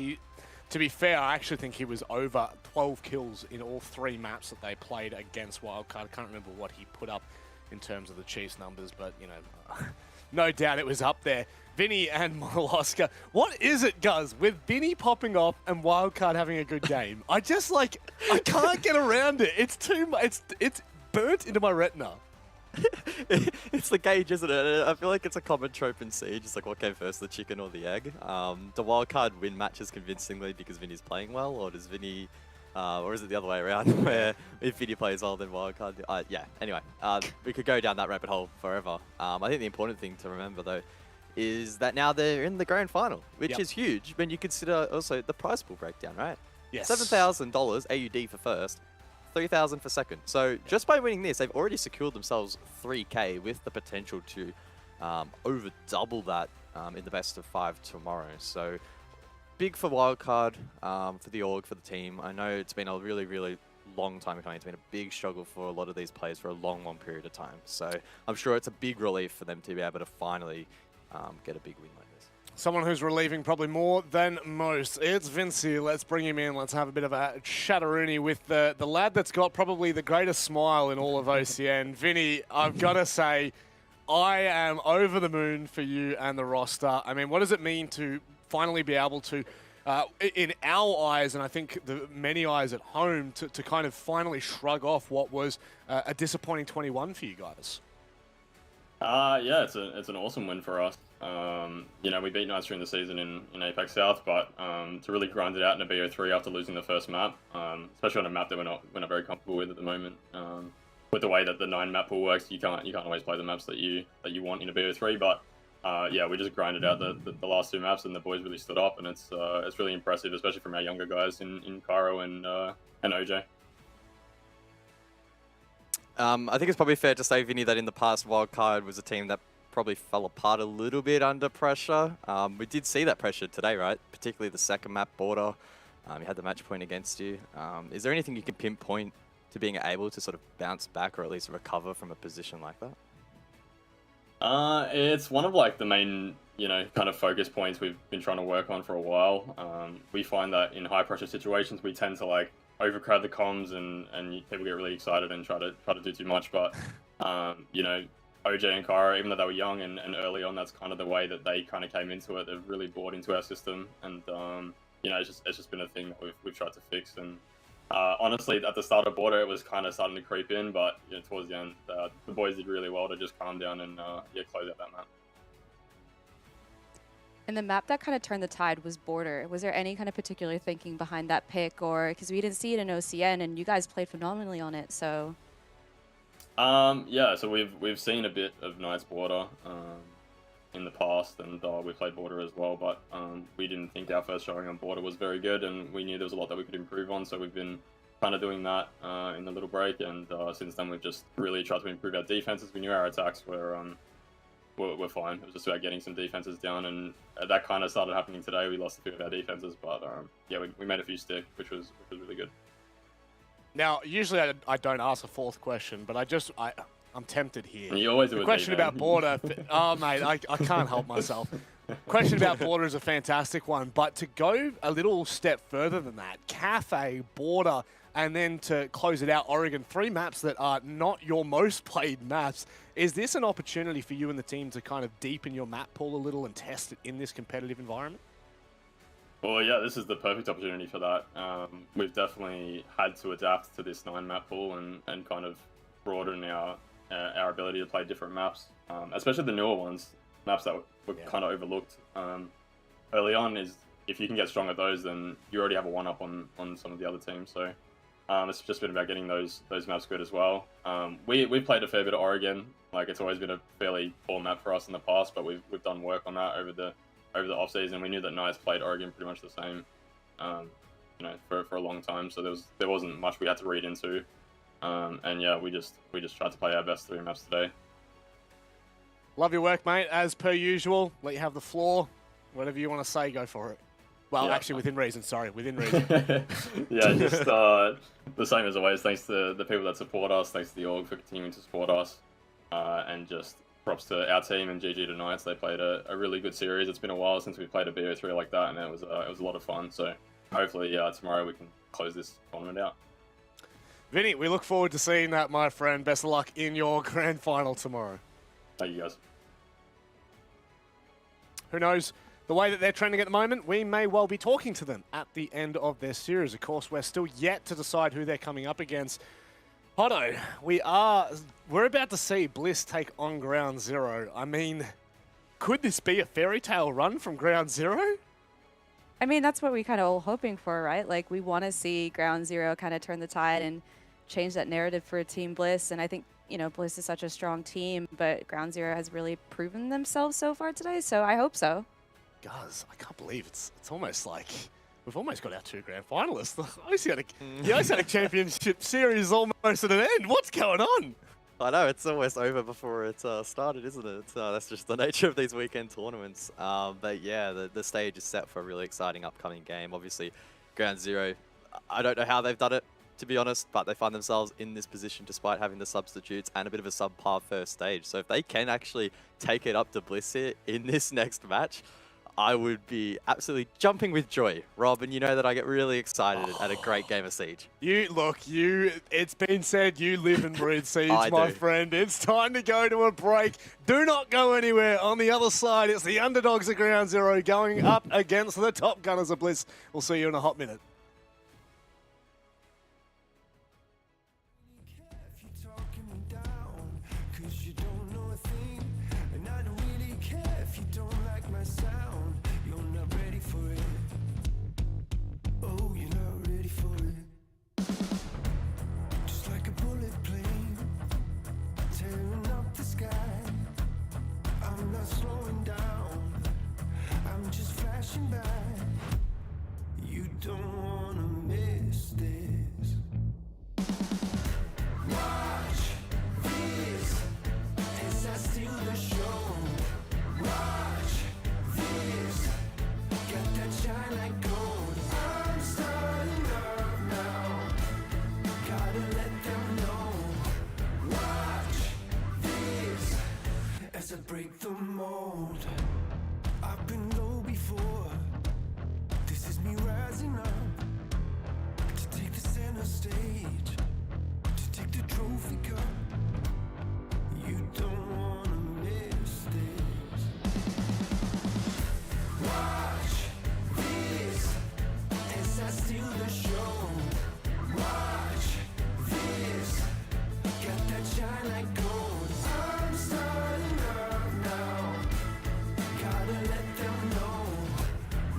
C: to be fair, I actually think he was over 12 kills in all 3 maps that they played against Wildcard. I can't remember what he put up in terms of the Chiefs numbers, but, you know, no doubt it was up there. Vinny and Molosca. What is it, Guz, with Vinny popping off and Wildcard having a good game? I can't get around it. It's too much. It's burnt into my retina.
D: It's the gauge, isn't it? I feel like it's a common trope in Siege. It's like, what came first, the chicken or the egg? The Wildcard win matches convincingly because Vinny's playing well, or does Vinny Or is it the other way around, where Infinity plays well, then wildcard? Yeah, anyway, we could go down that rabbit hole forever. I think the important thing to remember, though, is that now they're in the grand final, which is huge when you consider also the prize pool breakdown, right?
C: Yes.
D: $7,000 AUD for first, 3,000 for second. So just by winning this, they've already secured themselves 3K with the potential to over double that in the best of 5 tomorrow. So big for wildcard, for the org, for the team. I know it's been a really, really long time coming. It's been a big struggle for a lot of these players for a long, long period of time. So I'm sure it's a big relief for them to be able to finally get a big win like this.
C: Someone who's relieving probably more than most. It's Vinci. Let's bring him in. Let's have a bit of a chatteroony with the lad that's got probably the greatest smile in all of OCN. Vinny, I've got to say, I am over the moon for you and the roster. I mean, what does it mean to finally be able to, in our eyes, and I think the many eyes at home, to kind of finally shrug off what was a disappointing 21 for you guys?
N: Yeah, it's an awesome win for us. You know, we beat Knights during the season in Apex South, but to really grind it out in a BO3 after losing the first map, especially on a map that we're not very comfortable with at the moment. With the way that the 9 map pool works, you can't always play the maps that you want in a BO3. But yeah, we just grinded out the last 2 maps, and the boys really stood up, and it's really impressive, especially from our younger guys in Cairo and OJ.
D: I think it's probably fair to say, Vinny, that in the past, Wildcard was a team that probably fell apart a little bit under pressure. We did see that pressure today, right? Particularly the second map, Border. You had the match point against you. Is there anything you can pinpoint to being able to sort of bounce back or at least recover from a position like that?
N: It's one of like the main, kind of focus points we've been trying to work on for a while. We find that in high pressure situations, we tend to like overcrowd the comms and people get really excited and try to do too much. But OJ and Kyra, even though they were young and early on, that's kind of the way that they kind of came into it. They've really bought into our system, and it's just been a thing that we've tried to fix. And honestly, at the start of Border, it was kind of starting to creep in, but towards the end, the boys did really well to just calm down and close out that map.
G: And the map that kind of turned the tide was Border. Was there any kind of particular thinking behind that pick, or because we didn't see it in OCN and you guys played phenomenally on it? So
N: yeah, so we've seen a bit of Knights Border in the past, and we played Border as well, but we didn't think our first showing on Border was very good, and we knew there was a lot that we could improve on, so we've been kind of doing that in the little break, and since then we've just really tried to improve our defenses. We knew our attacks were fine. It was just about getting some defenses down, and that kind of started happening today. We lost a few of our defenses, but yeah, we made a few stick, which was really good.
C: Now, usually I don't ask a fourth question, but I'm tempted here.
N: You always do.
C: The question about Border, oh mate, I can't help myself. Question about Border is a fantastic one, but to go a little step further than that, Cafe, Border, and then to close it out, Oregon, 3 maps that are not your most played maps. Is this an opportunity for you and the team to kind of deepen your map pool a little and test it in this competitive environment?
N: Well, yeah, this is the perfect opportunity for that. We've definitely had to adapt to this 9 map pool and kind of broaden our ability to play different maps, especially the newer ones, maps that were kind of overlooked early on. Is if you can get strong at those, then you already have a one-up on some of the other teams. So it's just been about getting those maps good as well. We've played a fair bit of Oregon. Like, it's always been a fairly poor map for us in the past, but we've done work on that over the off season. We knew that Knights played Oregon pretty much the same, for a long time. So there wasn't much we had to read into, and yeah, we just tried to play our best 3 maps today.
C: Love your work, mate. As per usual, let you have the floor. Whatever you want to say, go for it. Well,
N: Yeah.
C: Actually, within reason. Sorry, within reason.
N: Yeah, just the same as always. Thanks to the people that support us. Thanks to the org for continuing to support us, and just props to our team and GG to Knights. They played a really good series. It's been a while since we played a BO3 like that, and it was a lot of fun. So hopefully tomorrow we can close this tournament out.
C: Vinny, we look forward to seeing that, my friend. Best of luck in your grand final tomorrow.
N: Thank you, guys.
C: Who knows? The way that they're trending at the moment, we may well be talking to them at the end of their series. Of course, we're still yet to decide who they're coming up against. Hotto, we're about to see Bliss take on Ground Zero. I mean, could this be a fairy tale run from Ground Zero?
G: I mean, that's what we kind of all hoping for, right? Like, we want to see Ground Zero kind of turn the tide and change that narrative for Team Bliss. And I think, you know, Bliss is such a strong team, but Ground Zero has really proven themselves so far today. So I hope so.
C: Guys, I can't believe it's almost like we've almost got our 2 grand finalists. The Oceanic Championship Series is almost at an end. What's going on?
D: I know, it's almost over before it started, isn't it? That's just the nature of these weekend tournaments. But yeah, the stage is set for a really exciting upcoming game. Obviously, Ground Zero, I don't know how they've done it, to be honest, but they find themselves in this position despite having the substitutes and a bit of a subpar first stage. So if they can actually take it up to Bliss here in this next match, I would be absolutely jumping with joy, Rob, and you know that I get really excited at a great game of Siege.
C: It's been said you live and breathe Siege,
D: I
C: my
D: do.
C: friend. It's time to go to a break. Do not go anywhere. On the other side, it's the underdogs of Ground Zero going up against the top gunners of Bliss. We'll see you in a hot minute.
A: Break the mold. I've been low before. This is me rising up to take the center stage, to take the trophy cup. You don't wanna miss this. Watch this as I steal the show. Watch this, got that shine like gold. I'm starting up now. Gotta let them know.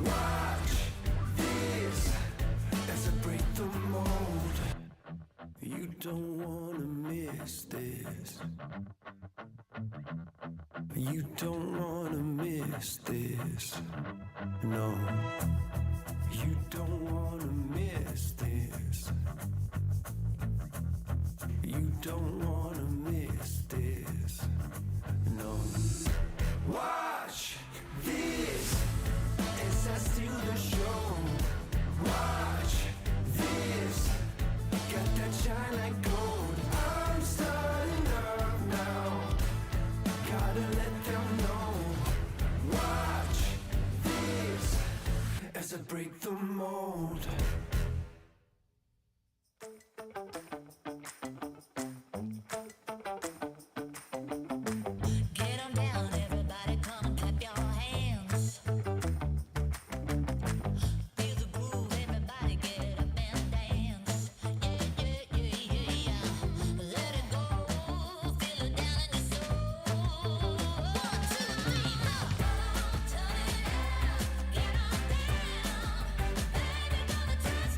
A: Watch this as I break the mold. You don't wanna miss this. You don't wanna miss this. No. You don't wanna miss this. You don't wanna miss this. No. Watch this as I steal the show. Watch this, got that shine like gold. I'm starting up now. Gotta let them know. Watch this as I break the mold.
J: Get 'em down, everybody, come and clap your hands. Feel the groove, everybody, get up and dance. Yeah, yeah, yeah, yeah. Let it go, feel it down in your soul. 1, 2, 3, 4. Turn it up, get on down. Baby, gonna touch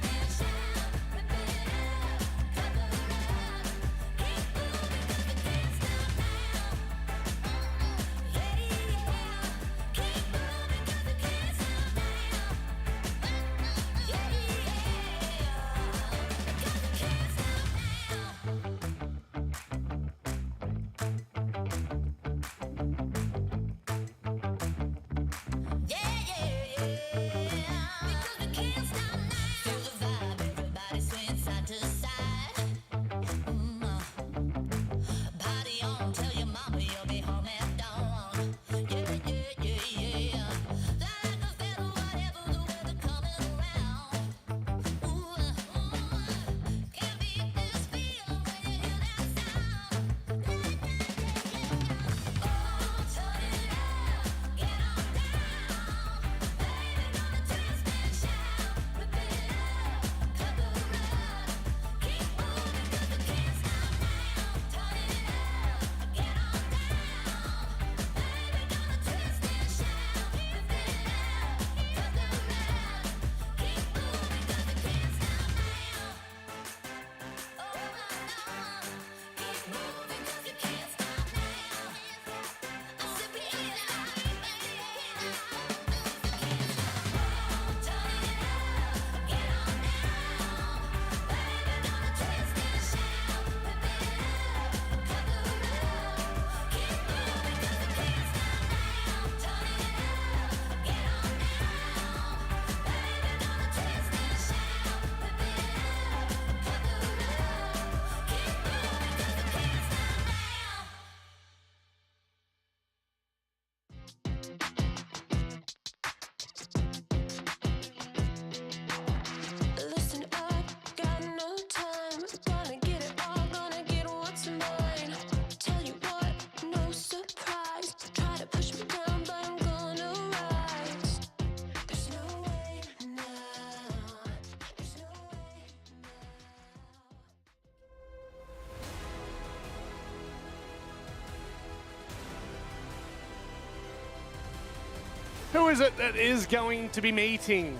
C: Who is it that is going to be meeting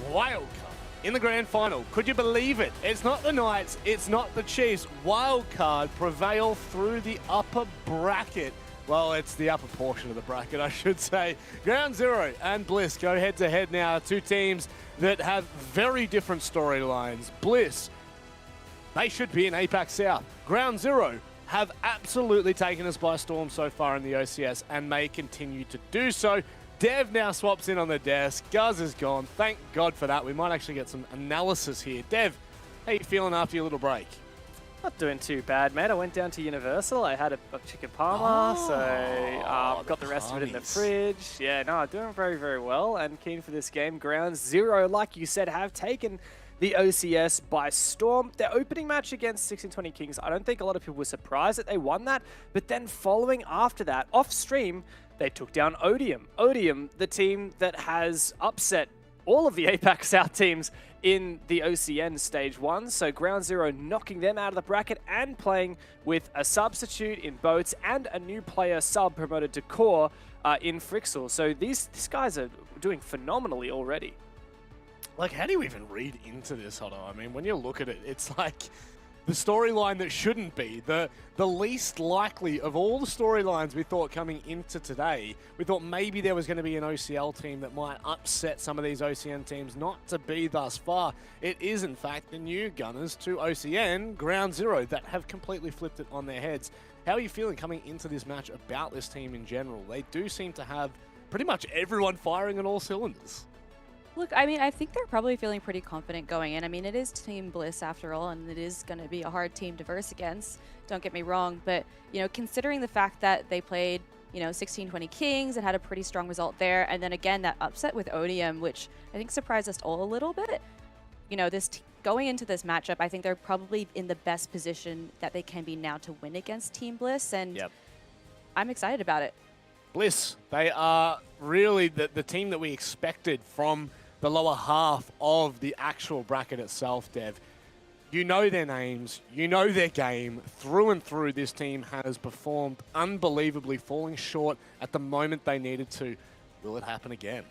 C: Wildcard in the grand final? Could you believe it? It's not the Knights, it's not the Chiefs. Wildcard prevail through the upper bracket. Well, it's the upper portion of the bracket, I should say. Ground Zero and Bliss go head-to-head now. Two teams that have very different storylines. Bliss, they should be in APAC South. Ground Zero have absolutely taken us by storm so far in the OCS and may continue to do so. Dev now swaps in on the desk. Guz is gone. Thank God for that. We might actually get some analysis here. Dev, how you feeling after your little break?
E: Not doing too bad, mate. I went down to Universal. I had a chicken parma, so got the rest of it in the fridge. Yeah, no, doing very, very well and keen for this game. Ground Zero, like you said, have taken the OCS by storm. Their opening match against 1620 Kings, I don't think a lot of people were surprised that they won that, but then following after that, off stream, they took down Odium. Odium, the team that has upset all of the APAC South teams in the OCN Stage 1. So Ground Zero knocking them out of the bracket and playing with a substitute in Boats and a new player sub promoted to core in Frixel. So these guys are doing phenomenally already.
C: Like, how do you even read into this, Otto? I mean, when you look at it, it's like the storyline that shouldn't be. The least likely of all the storylines we thought coming into today. We thought maybe there was going to be an OCL team that might upset some of these OCN teams. Not to be thus far. It is, in fact, the new Gunners to OCN, Ground Zero, that have completely flipped it on their heads. How are you feeling coming into this match about this team in general? They do seem to have pretty much everyone firing on all cylinders.
G: Look, I mean, I think they're probably feeling pretty confident going in. I mean, it is Team Bliss after all, and it is going to be a hard team to verse against. Don't get me wrong, but, you know, considering the fact that they played, you know, 1620 Kings and had a pretty strong result there, and then again, that upset with Odium, which I think surprised us all a little bit. You know, going into this matchup, I think they're probably in the best position that they can be now to win against Team Bliss, and I'm excited about it.
C: Bliss, they are really the team that we expected from the lower half of the actual bracket itself, Dev. You know their names, you know their game. Through and through, this team has performed unbelievably, falling short at the moment they needed to. Will it happen again?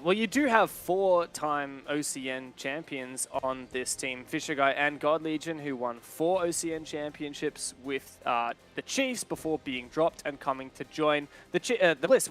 E: Well, you do have 4-time OCN champions on this team. Fisher Guy and God Legion, who won 4 OCN championships with the Chiefs before being dropped and coming to join the Bliss,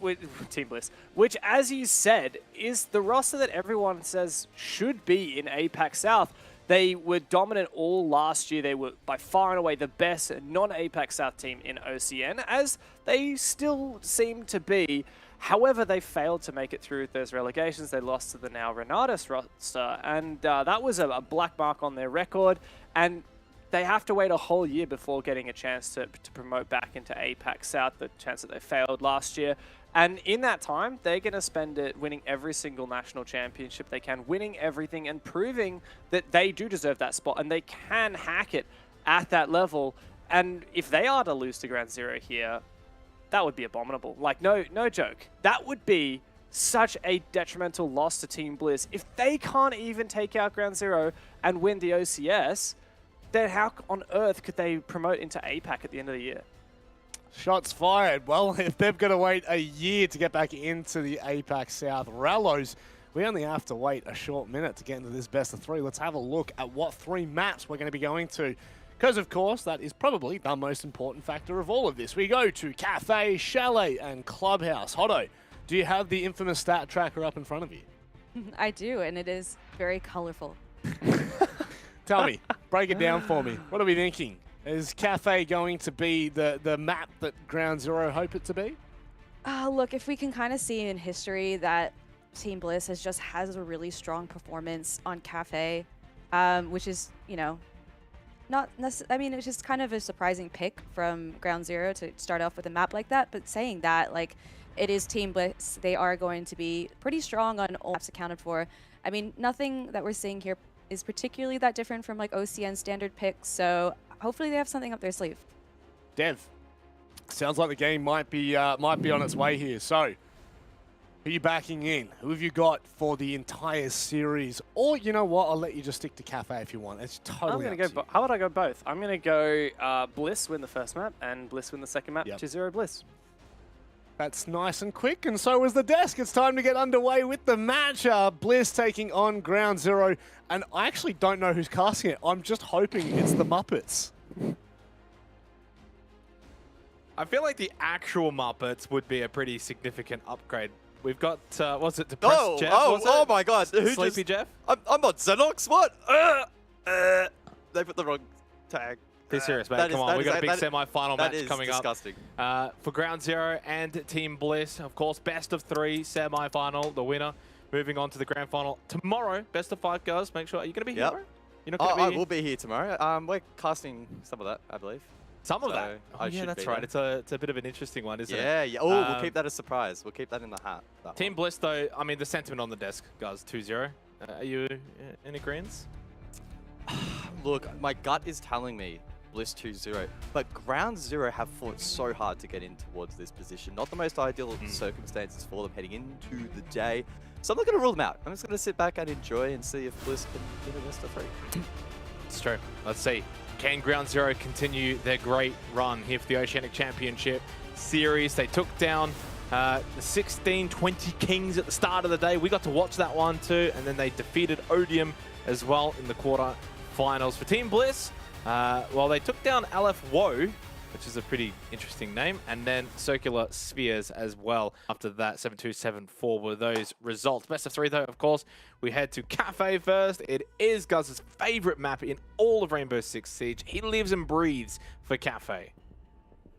E: Team Bliss, which, as you said, is the roster that everyone says should be in APAC South. They were dominant all last year. They were by far and away the best non-APAC South team in OCN, as they still seem to be. However, they failed to make it through those relegations. They lost to the now Renatus roster, and that was a black mark on their record, and they have to wait a whole year before getting a chance to promote back into APAC South, the chance that they failed last year. And in that time, they're going to spend it winning every single national championship they can, winning everything and proving that they do deserve that spot and they can hack it at that level. And if they are to lose to Ground Zero here, that would be abominable. Like, no joke. That would be such a detrimental loss to Team Bliss. If they can't even take out Ground Zero and win the OCS, then how on earth could they promote into APAC at the end of the year?
C: Shots fired. Well, if they've got to wait a year to get back into the APAC South Rallos, we only have to wait a short minute to get into this best of 3. Let's have a look at what 3 maps we're going to be going to. Because, of course, that is probably the most important factor of all of this. We go to Cafe, Chalet, and Clubhouse. Hotto, do you have the infamous stat tracker up in front of you?
G: I do, and it is very colorful.
C: Tell me, break it down for me. What are we thinking? Is Cafe going to be the map that Ground Zero hope it to be?
G: Look, if we can kind of see in history that Team Bliss has a really strong performance on Cafe, which is, you know, I mean, it's just kind of a surprising pick from Ground Zero to start off with a map like that. But saying that, like, it is Team Bliss. They are going to be pretty strong on all maps accounted for. I mean, nothing that we're seeing here is particularly that different from, like, OCN standard picks. So hopefully they have something up their sleeve.
C: Dev, sounds like the game might be on its way here. So, who are you backing in? Who have you got for the entire series? Or, you know what, I'll let you just stick to Cafe if you want. It's totally up to you.
E: How about I go both? I'm going to go Bliss win the first map and Bliss win the second map to 0 Bliss.
C: That's nice and quick, and so was the desk. It's time to get underway with the match. Bliss taking on Ground Zero, and I actually don't know who's casting it. I'm just hoping it's the Muppets.
F: I feel like the actual Muppets would be a pretty significant upgrade. We've got, was it Depressed Jeff?
D: Oh my God. Who
F: Sleepy Jeff?
D: I'm on Xenox, what? They put the wrong tag.
F: Be serious, mate. Come on, we've got a big semi-final match coming
D: disgusting.
F: up. For Ground Zero and Team Bliss, of course, best of 3 semi-final, the winner moving on to the grand final tomorrow. Best of 5 girls. Make sure, are you going to be here, bro? You're not going to be
D: I
F: here?
D: will be here tomorrow. We're casting some of that, I believe.
F: Some of that?
D: I
F: Yeah,
D: should
F: that's
D: be
F: right.
D: there.
F: It's a bit of an interesting one, isn't it?
D: Yeah. Oh, we'll keep that a surprise. We'll keep that in the hat.
F: Team Bliss, though, I mean, the sentiment on the desk, guys, 2-0. Are you in agreement?
D: Look, my gut is telling me Bliss 2-0, but Ground Zero have fought so hard to get in towards this position. Not the most ideal circumstances for them heading into the day. So I'm not going to rule them out. I'm just going to sit back and enjoy and see if Bliss can get a best of 3.
F: It's true. Let's see. Can Ground Zero continue their great run here for the Oceanic Championship Series? They took down the 16-20 Kings at the start of the day. We got to watch that one too, and then they defeated Odium as well in the quarter-finals. For Team Bliss, well, they took down Aleph Woe, which is a pretty interesting name, and then Circular Spheres as well. After that, 7-2, 7-4 were those results. Best of 3, though, of course. We head to Cafe first. It is Guz's favorite map in all of Rainbow Six Siege. He lives and breathes for Cafe.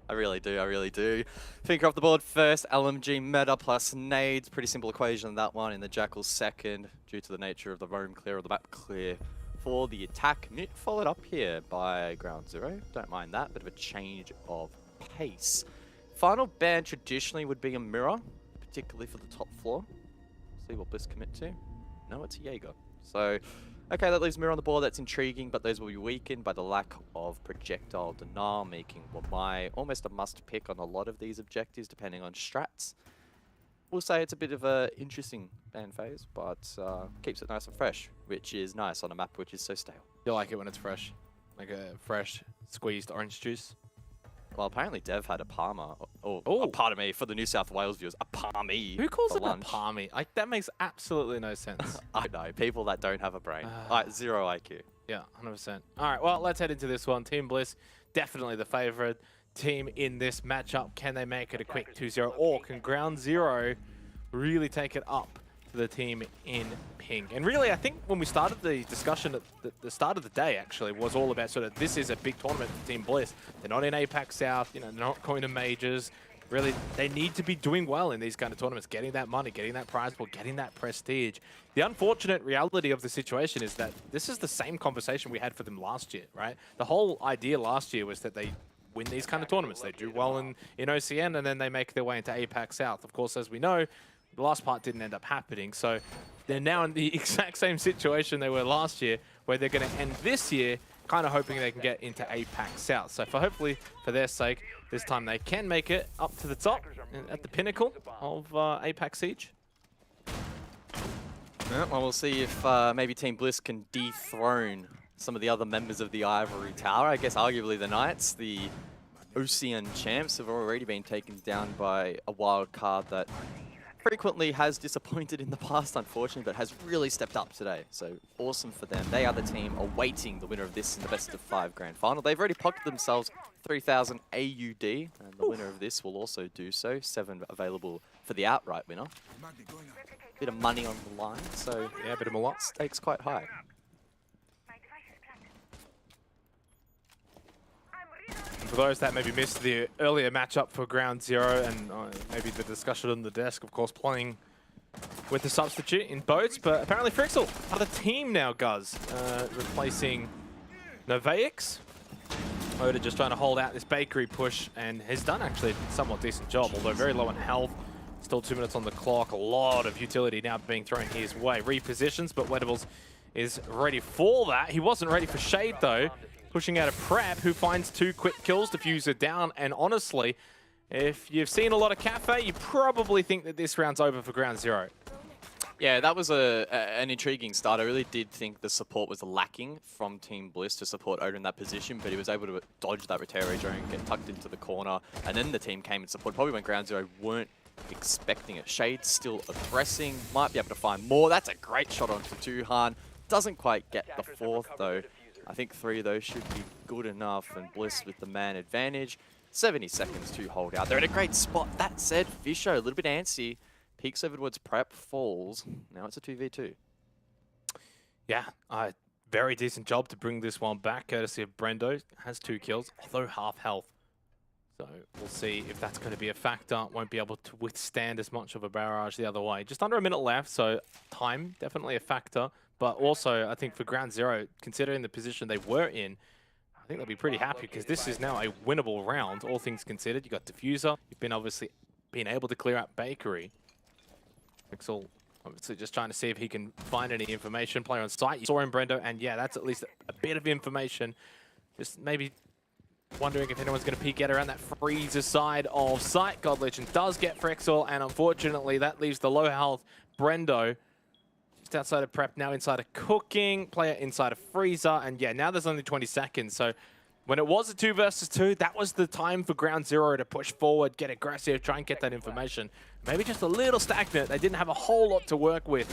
D: I really do. Finger off the board first, LMG meta plus nades. Pretty simple equation that one in the Jackal second, due to the nature of the roam clear or the map clear for the attack. Newt followed up here by Ground Zero. Don't mind that, bit of a change of pace. Final ban traditionally would be a mirror, particularly for the top floor. See what Bliss commit to. No, it's a Jaeger. So, okay, that leaves mirror on the board. That's intriguing, but those will be weakened by the lack of projectile denial, making my almost a must pick on a lot of these objectives, depending on strats. We'll say it's a bit of a interesting ban phase, but keeps it nice and fresh, which is nice on a map which is so stale.
F: You like it when it's fresh? Like a fresh squeezed orange juice?
D: Well, apparently Dev had a Parma, or pardon me, for the New South Wales viewers, a Parmy.
F: Who calls
D: for
F: it
D: lunch.
F: a Parmy? That makes absolutely no sense.
D: I know, people that don't have a brain. 0 IQ.
F: Yeah, 100%. All right, well, let's head into this one. Team Bliss, definitely the favorite team in this matchup. Can they make it a quick 2-0, or can Ground Zero really take it up to the team in pink? And really, I think when we started the discussion at the start of the day, actually, was all about sort of this is a big tournament for Team Bliss. They're not in APAC South, you know, they're not going to majors. Really, they need to be doing well in these kind of tournaments, getting that money, getting that prize pool, getting that prestige. The unfortunate reality of the situation is that this is the same conversation we had for them last year, right? The whole idea last year was that they win these kind of tournaments. They do well in OCN, and then they make their way into APAC South. Of course, as we know, the last part didn't end up happening. So they're now in the exact same situation they were last year, where they're going to end this year kind of hoping they can get into APAC South. So hopefully, for their sake, this time they can make it up to the top, at the pinnacle of APAC Siege.
D: Well, we'll see if maybe Team Bliss can dethrone some of the other members of the Ivory Tower. I guess arguably the Knights, the Ocean champs, have already been taken down by a wild card that frequently has disappointed in the past, unfortunately, but has really stepped up today. So awesome for them. They are the team awaiting the winner of this in the best of 5 grand final. They've already pocketed themselves 3,000 AUD, and the winner of this will also do so. 7 available for the outright winner. Bit of money on the line, so
F: yeah, a bit of a lot.
D: Stakes quite high.
F: For those that maybe missed the earlier matchup for Ground Zero and maybe the discussion on the desk, of course, playing with the substitute in boats, but apparently Frixel, other team now, Guz, replacing Novaix. Oda just trying to hold out this bakery push and has done actually a somewhat decent job, although very low on health. Still 2 minutes on the clock. A lot of utility now being thrown his way. Repositions, but Wedables is ready for that. He wasn't ready for Shade, though. Pushing out a Prep, who finds 2 quick kills. Diffuser down, and honestly, if you've seen a lot of Cafe, you probably think that this round's over for Ground Zero.
D: Yeah, that was an intriguing start. I really did think the support was lacking from Team Bliss to support Oda in that position, but he was able to dodge that Rotary drone, get tucked into the corner, and then the team came and supported. Probably when Ground Zero weren't expecting it. Shade's still aggressing, might be able to find more. That's a great shot onto Duhan. Doesn't quite get the fourth though. I think 3 of those should be good enough, and Bliss with the man advantage. 70 seconds to hold out. They're in a great spot. That said, Fisher a little bit antsy. Peeks over towards Prep, falls. Now it's a 2v2.
F: Yeah, very decent job to bring this one back, courtesy of Brendo. Has 2 kills, although half health. So we'll see if that's going to be a factor. Won't be able to withstand as much of a barrage the other way. Just under a minute left, so time definitely a factor. But also, I think for Ground Zero, considering the position they were in, I think they'll be pretty happy because this is now a winnable round, all things considered. You've got Diffuser. You've been obviously been able to clear out Bakery. Pixel obviously just trying to see if he can find any information. Player on site. You saw him, Brendo, and yeah, that's at least a bit of information. Just maybe wondering if anyone's going to peek at around that freezer side of sight. God Legend does get Frexel, and unfortunately that leaves the low health Brendo just outside of Prep, now inside of Cooking, player inside of Freezer, and yeah, now there's only 20 seconds, so when it was a 2 versus 2, that was the time for Ground Zero to push forward, get aggressive, try and get that information. Maybe just a little stagnant. They didn't have a whole lot to work with.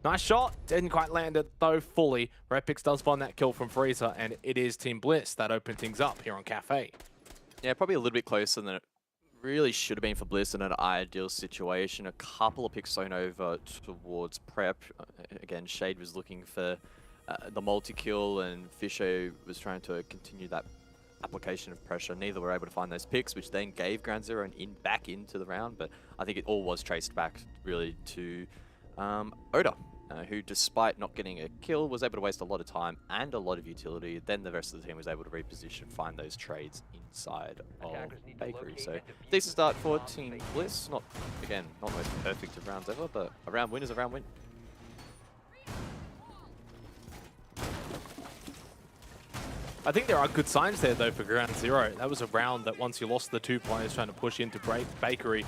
F: Nice shot. Didn't quite land it, though, fully. Redpix does find that kill from Freezer, and it is Team Bliss that opened things up here on Cafe.
D: Yeah, probably a little bit closer than it really should have been for Bliss in an ideal situation. A couple of picks thrown over towards Prep. Again, Shade was looking for the multi-kill, and Fisher was trying to continue that application of pressure. Neither were able to find those picks, which then gave Ground Zero an back into the round, but I think it all was traced back really to Oda, who, despite not getting a kill, was able to waste a lot of time and a lot of utility. Then the rest of the team was able to reposition, find those trades inside of Bakery. So decent start for Team Bliss. Not, again, not the most perfect of rounds ever, but a round win is a round win.
F: I think there are good signs there, though, for Ground Zero. That was a round that once you lost the 2 players trying to push into Bakery,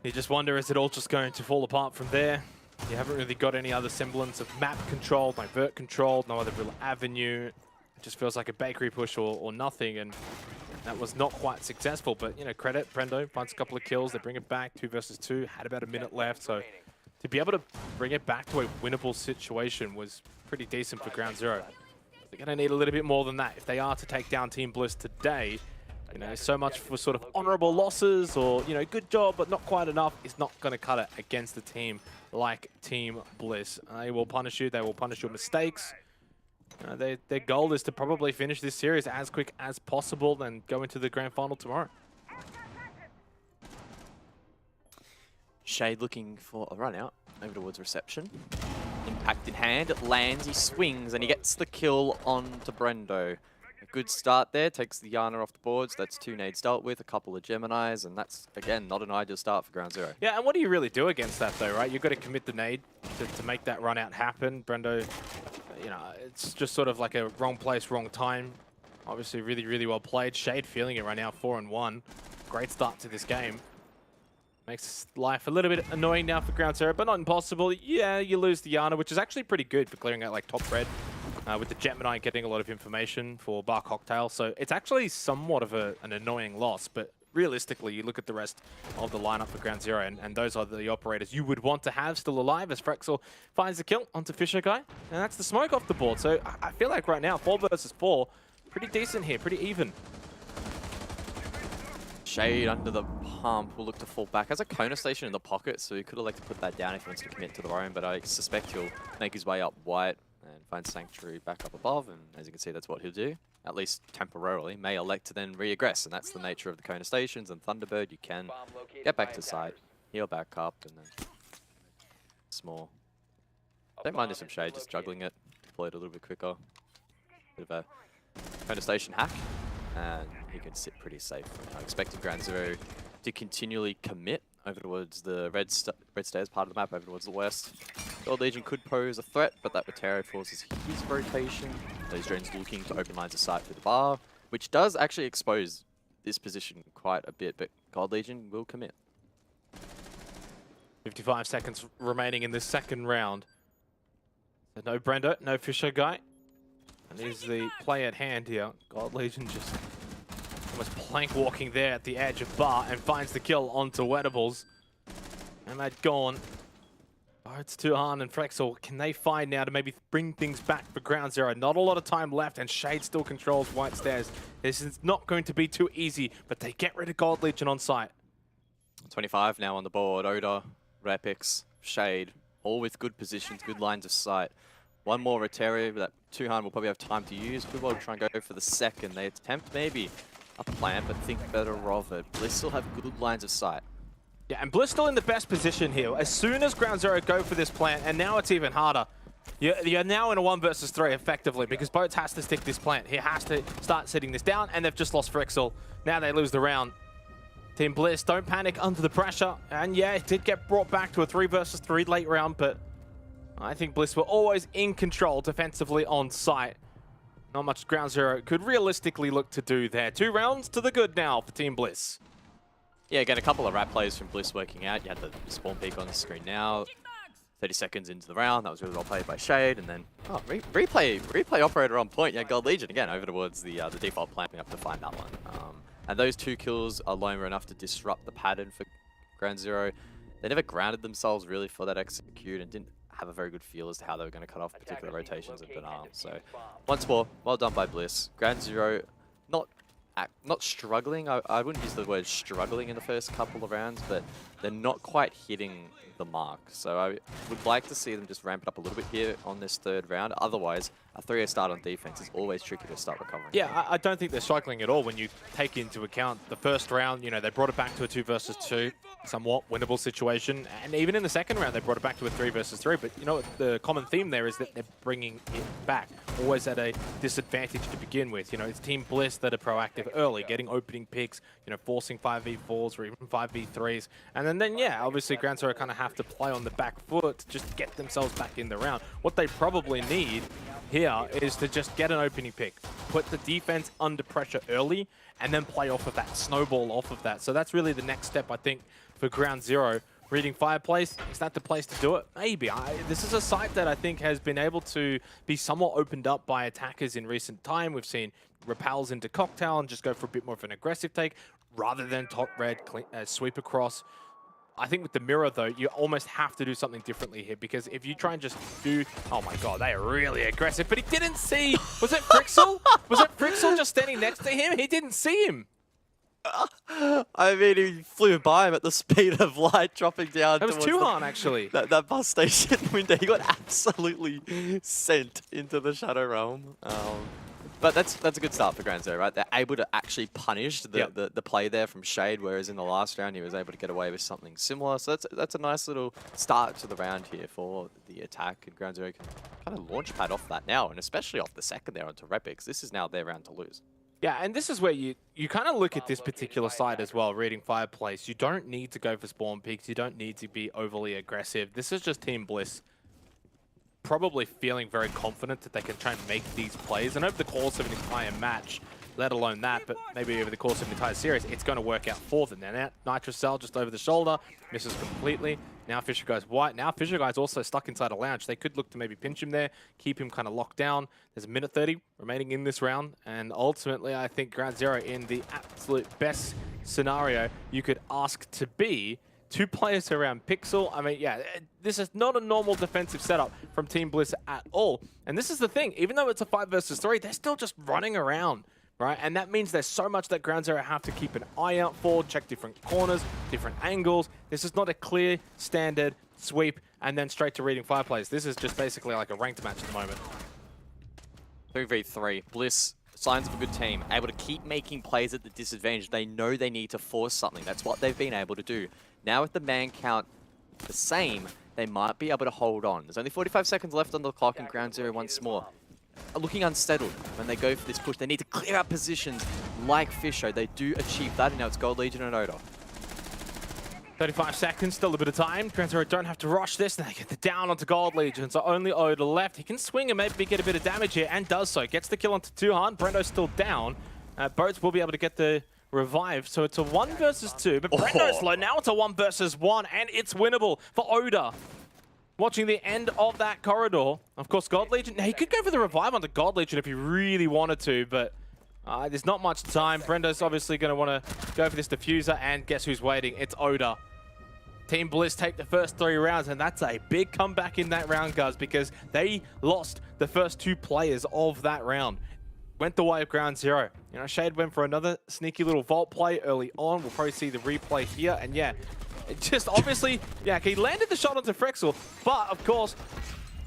F: you just wonder, is it all just going to fall apart from there? You haven't really got any other semblance of map control, no vert control, no other real avenue. It just feels like a Bakery push or nothing, and that was not quite successful. But, you know, credit, Brendo finds a couple of kills, they bring it back, 2 versus 2, had about a minute left, so to be able to bring it back to a winnable situation was pretty decent for Ground Zero. They're going to need a little bit more than that if they are to take down Team Bliss today. You know, so much for sort of honorable losses or, you know, good job, but not quite enough is not going to cut it against a team like Team Bliss. They will punish you. They will punish your mistakes. Their goal is to probably finish this series as quick as possible and go into the grand final tomorrow.
D: Shade looking for a run out over towards reception. Impact in hand, it lands, he swings, and he gets the kill onto Brendo. A good start there, takes the Yana off the boards. That's 2 nades dealt with, a couple of Geminis, and that's, again, not an ideal start for Ground Zero.
F: Yeah, and what do you really do against that, though, right? You've got to commit the nade to make that run out happen. Brendo, you know, it's just sort of like a wrong place, wrong time. Obviously, really, really well played. Shade feeling it right now, 4-1. Great start to this game. Makes life a little bit annoying now for Ground Zero, but not impossible. Yeah, you lose the Yana, which is actually pretty good for clearing out like top red, with the Gemini getting a lot of information for Bar Cocktail. So it's actually somewhat of an annoying loss, but realistically, you look at the rest of the lineup for Ground Zero, and those are the operators you would want to have still alive as Frexel finds the kill onto Fisher Guy, and that's the smoke off the board. So I feel like right now, 4 versus 4, pretty decent here, pretty even.
D: Shade under the pump will look to fall back. Has a Kona station in the pocket, so he could elect to put that down if he wants to commit to the roam, but I suspect he'll make his way up white and find Sanctuary back up above, and as you can see, that's what he'll do, at least temporarily. May elect to then re-aggress, and that's the nature of the Kona stations, and Thunderbird, you can get back to site, heal back up, and then small. Don't mind this from Shade, just juggling it, deploy it a little bit quicker. Bit of a Kona station hack. And he can sit pretty safe. Expecting Ground Zero to continually commit over towards the red stairs part of the map, over towards the west. Gold Legion could pose a threat, but that Rotary forces his rotation. Those drones looking to open lines of sight through the bar, which does actually expose this position quite a bit, but Gold Legion will commit.
F: 55 seconds remaining in this second round. So no Brendo, no Fisher guy. And here's the play at hand here. God Legion just almost plank walking there at the edge of bar and finds the kill onto Wettables. And they're gone. Oh, it's Tuhan and Frexel. Can they find now to maybe bring things back for Ground Zero? Not a lot of time left, and Shade still controls White Stairs. This is not going to be too easy, but they get rid of Gold Legion on site.
D: 25 now on the board. Oda, Repix, Shade, all with good positions, good lines of sight. One more Retario that Tuhan will probably have time to use. We will try and go for the second. They attempt maybe a plan, but think better of it. Bliss still have good lines of sight.
F: Yeah, and Bliss still in the best position here. As soon as Ground Zero go for this plant, and now it's even harder. You're now in a 1 versus 3 effectively, because Boats has to stick this plant. He has to start sitting this down, and they've just lost Frexel. Now they lose the round. Team Bliss, don't panic under the pressure. And yeah, it did get brought back to a 3 versus 3 late round, but I think Bliss were always in control defensively on site. Not much Ground Zero could realistically look to do there. 2 rounds to the good now for Team Bliss.
D: Yeah, again, a couple of rap plays from Bliss working out. You had the spawn peak on the screen now. 30 seconds into the round, that was really well played by Shade, and then replay operator on point. Yeah, Gold Legion again over towards the default planting up to find that one. And those 2 kills alone were enough to disrupt the pattern for Ground Zero. They never grounded themselves really for that execute and didn't have a very good feel as to how they were going to cut off particular rotations of Banal. So once more, well done by Bliss. Ground Zero not struggling. I wouldn't use the word struggling in the first couple of rounds, but they're not quite hitting the mark. So I would like to see them just ramp it up a little bit here on this 3rd round. Otherwise, a 3-0 start on defense is always tricky to start recovering.
F: Yeah, I don't think they're struggling at all when you take into account the first round. You know, they brought it back to a 2 versus 2, somewhat winnable situation. And even in the second round, they brought it back to a 3 versus 3. But you know, the common theme there is that they're bringing it back, always at a disadvantage to begin with. You know, it's Team Bliss that are proactive early, getting opening picks, you know, forcing 5v4s or even 5v3s. And then yeah, obviously Ground Zero kind of have to play on the back foot to just get themselves back in the round. What they probably need here is to just get an opening pick, put the defense under pressure early, and then play off of that, snowball off of that. So that's really the next step, I think, for Ground Zero. Reading Fireplace, is that the place to do it? Maybe. This is a site that I think has been able to be somewhat opened up by attackers in recent time. We've seen repels into Cocktail and just go for a bit more of an aggressive take, rather than top red, sweep across. I think with the mirror, though, you almost have to do something differently here, because if you try and just do... Oh my god, they are really aggressive, but he didn't see... Was it Frixel? Was it Frixel just standing next to him? He didn't see him.
D: I mean, he flew by him at the speed of light, dropping down.
F: That was Tuhan, actually.
D: That bus station window. He got absolutely sent into the Shadow Realm. But that's a good start for Ground Zero, right? They're able to actually punish the play there from Shade, whereas in the last round he was able to get away with something similar. So that's a nice little start to the round here for the attack, and Ground Zero can kind of launch pad off that now, and especially off the second there onto Repix. This is now their round to lose.
F: Yeah, and this is where you kind of look at this particular side as well, Reading Fireplace. You don't need to go for spawn peaks. You don't need to be overly aggressive. This is just Team Bliss probably feeling very confident that they can try and make these plays. And over the course of an entire match, let alone that, but maybe over the course of an entire series, it's going to work out for them. Now, Nitrocell just over the shoulder, misses completely. Now Fisher Guy's white. Now Fisher Guy's also stuck inside a lounge. They could look to maybe pinch him there, keep him kind of locked down. There's a minute 30 remaining in this round, and ultimately I think Ground Zero, in the absolute best scenario you could ask to be, 2 players around Pixel. I mean, yeah, this is not a normal defensive setup from Team Bliss at all. And this is the thing, even though it's a 5 versus 3, they're still just running around, right? And that means there's so much that Ground Zero have to keep an eye out for, check different corners, different angles. This is not a clear, standard sweep and then straight to Reading Fireplace. This is just basically like a ranked match at the moment.
D: 3v3. Bliss, signs of a good team, able to keep making plays at the disadvantage. They know they need to force something. That's what they've been able to do. Now with the man count the same, they might be able to hold on. There's only 45 seconds left on the clock, and Ground Zero once more are looking unsettled when they go for this push. They need to clear out positions like Fisher. They do achieve that, and now it's Gold Legion and Oda.
F: 35 seconds, still a bit of time. Ground Zero don't have to rush this. They get the down onto Gold Legion, so only Oda left. He can swing and maybe get a bit of damage here, and does so. Gets the kill onto Tuhan. Brendo's still down. Boats will be able to get the revive. So it's a 1 versus 2, but Brendo's low. Now it's a 1 versus 1, and it's winnable for Oda. Watching the end of that corridor. Of course, God Legion. Now, he could go for the revive onto God Legion if he really wanted to, but there's not much time. Brendo's obviously going to want to go for this diffuser, and guess who's waiting? It's Oda. Team Bliss take the first 3 rounds, and that's a big comeback in that round, guys, because they lost the first 2 players of that round. Went the way of Ground Zero. You know, Shade went for another sneaky little vault play early on. We'll probably see the replay here, and yeah, it just obviously, yeah, he landed the shot onto Frexel, but of course,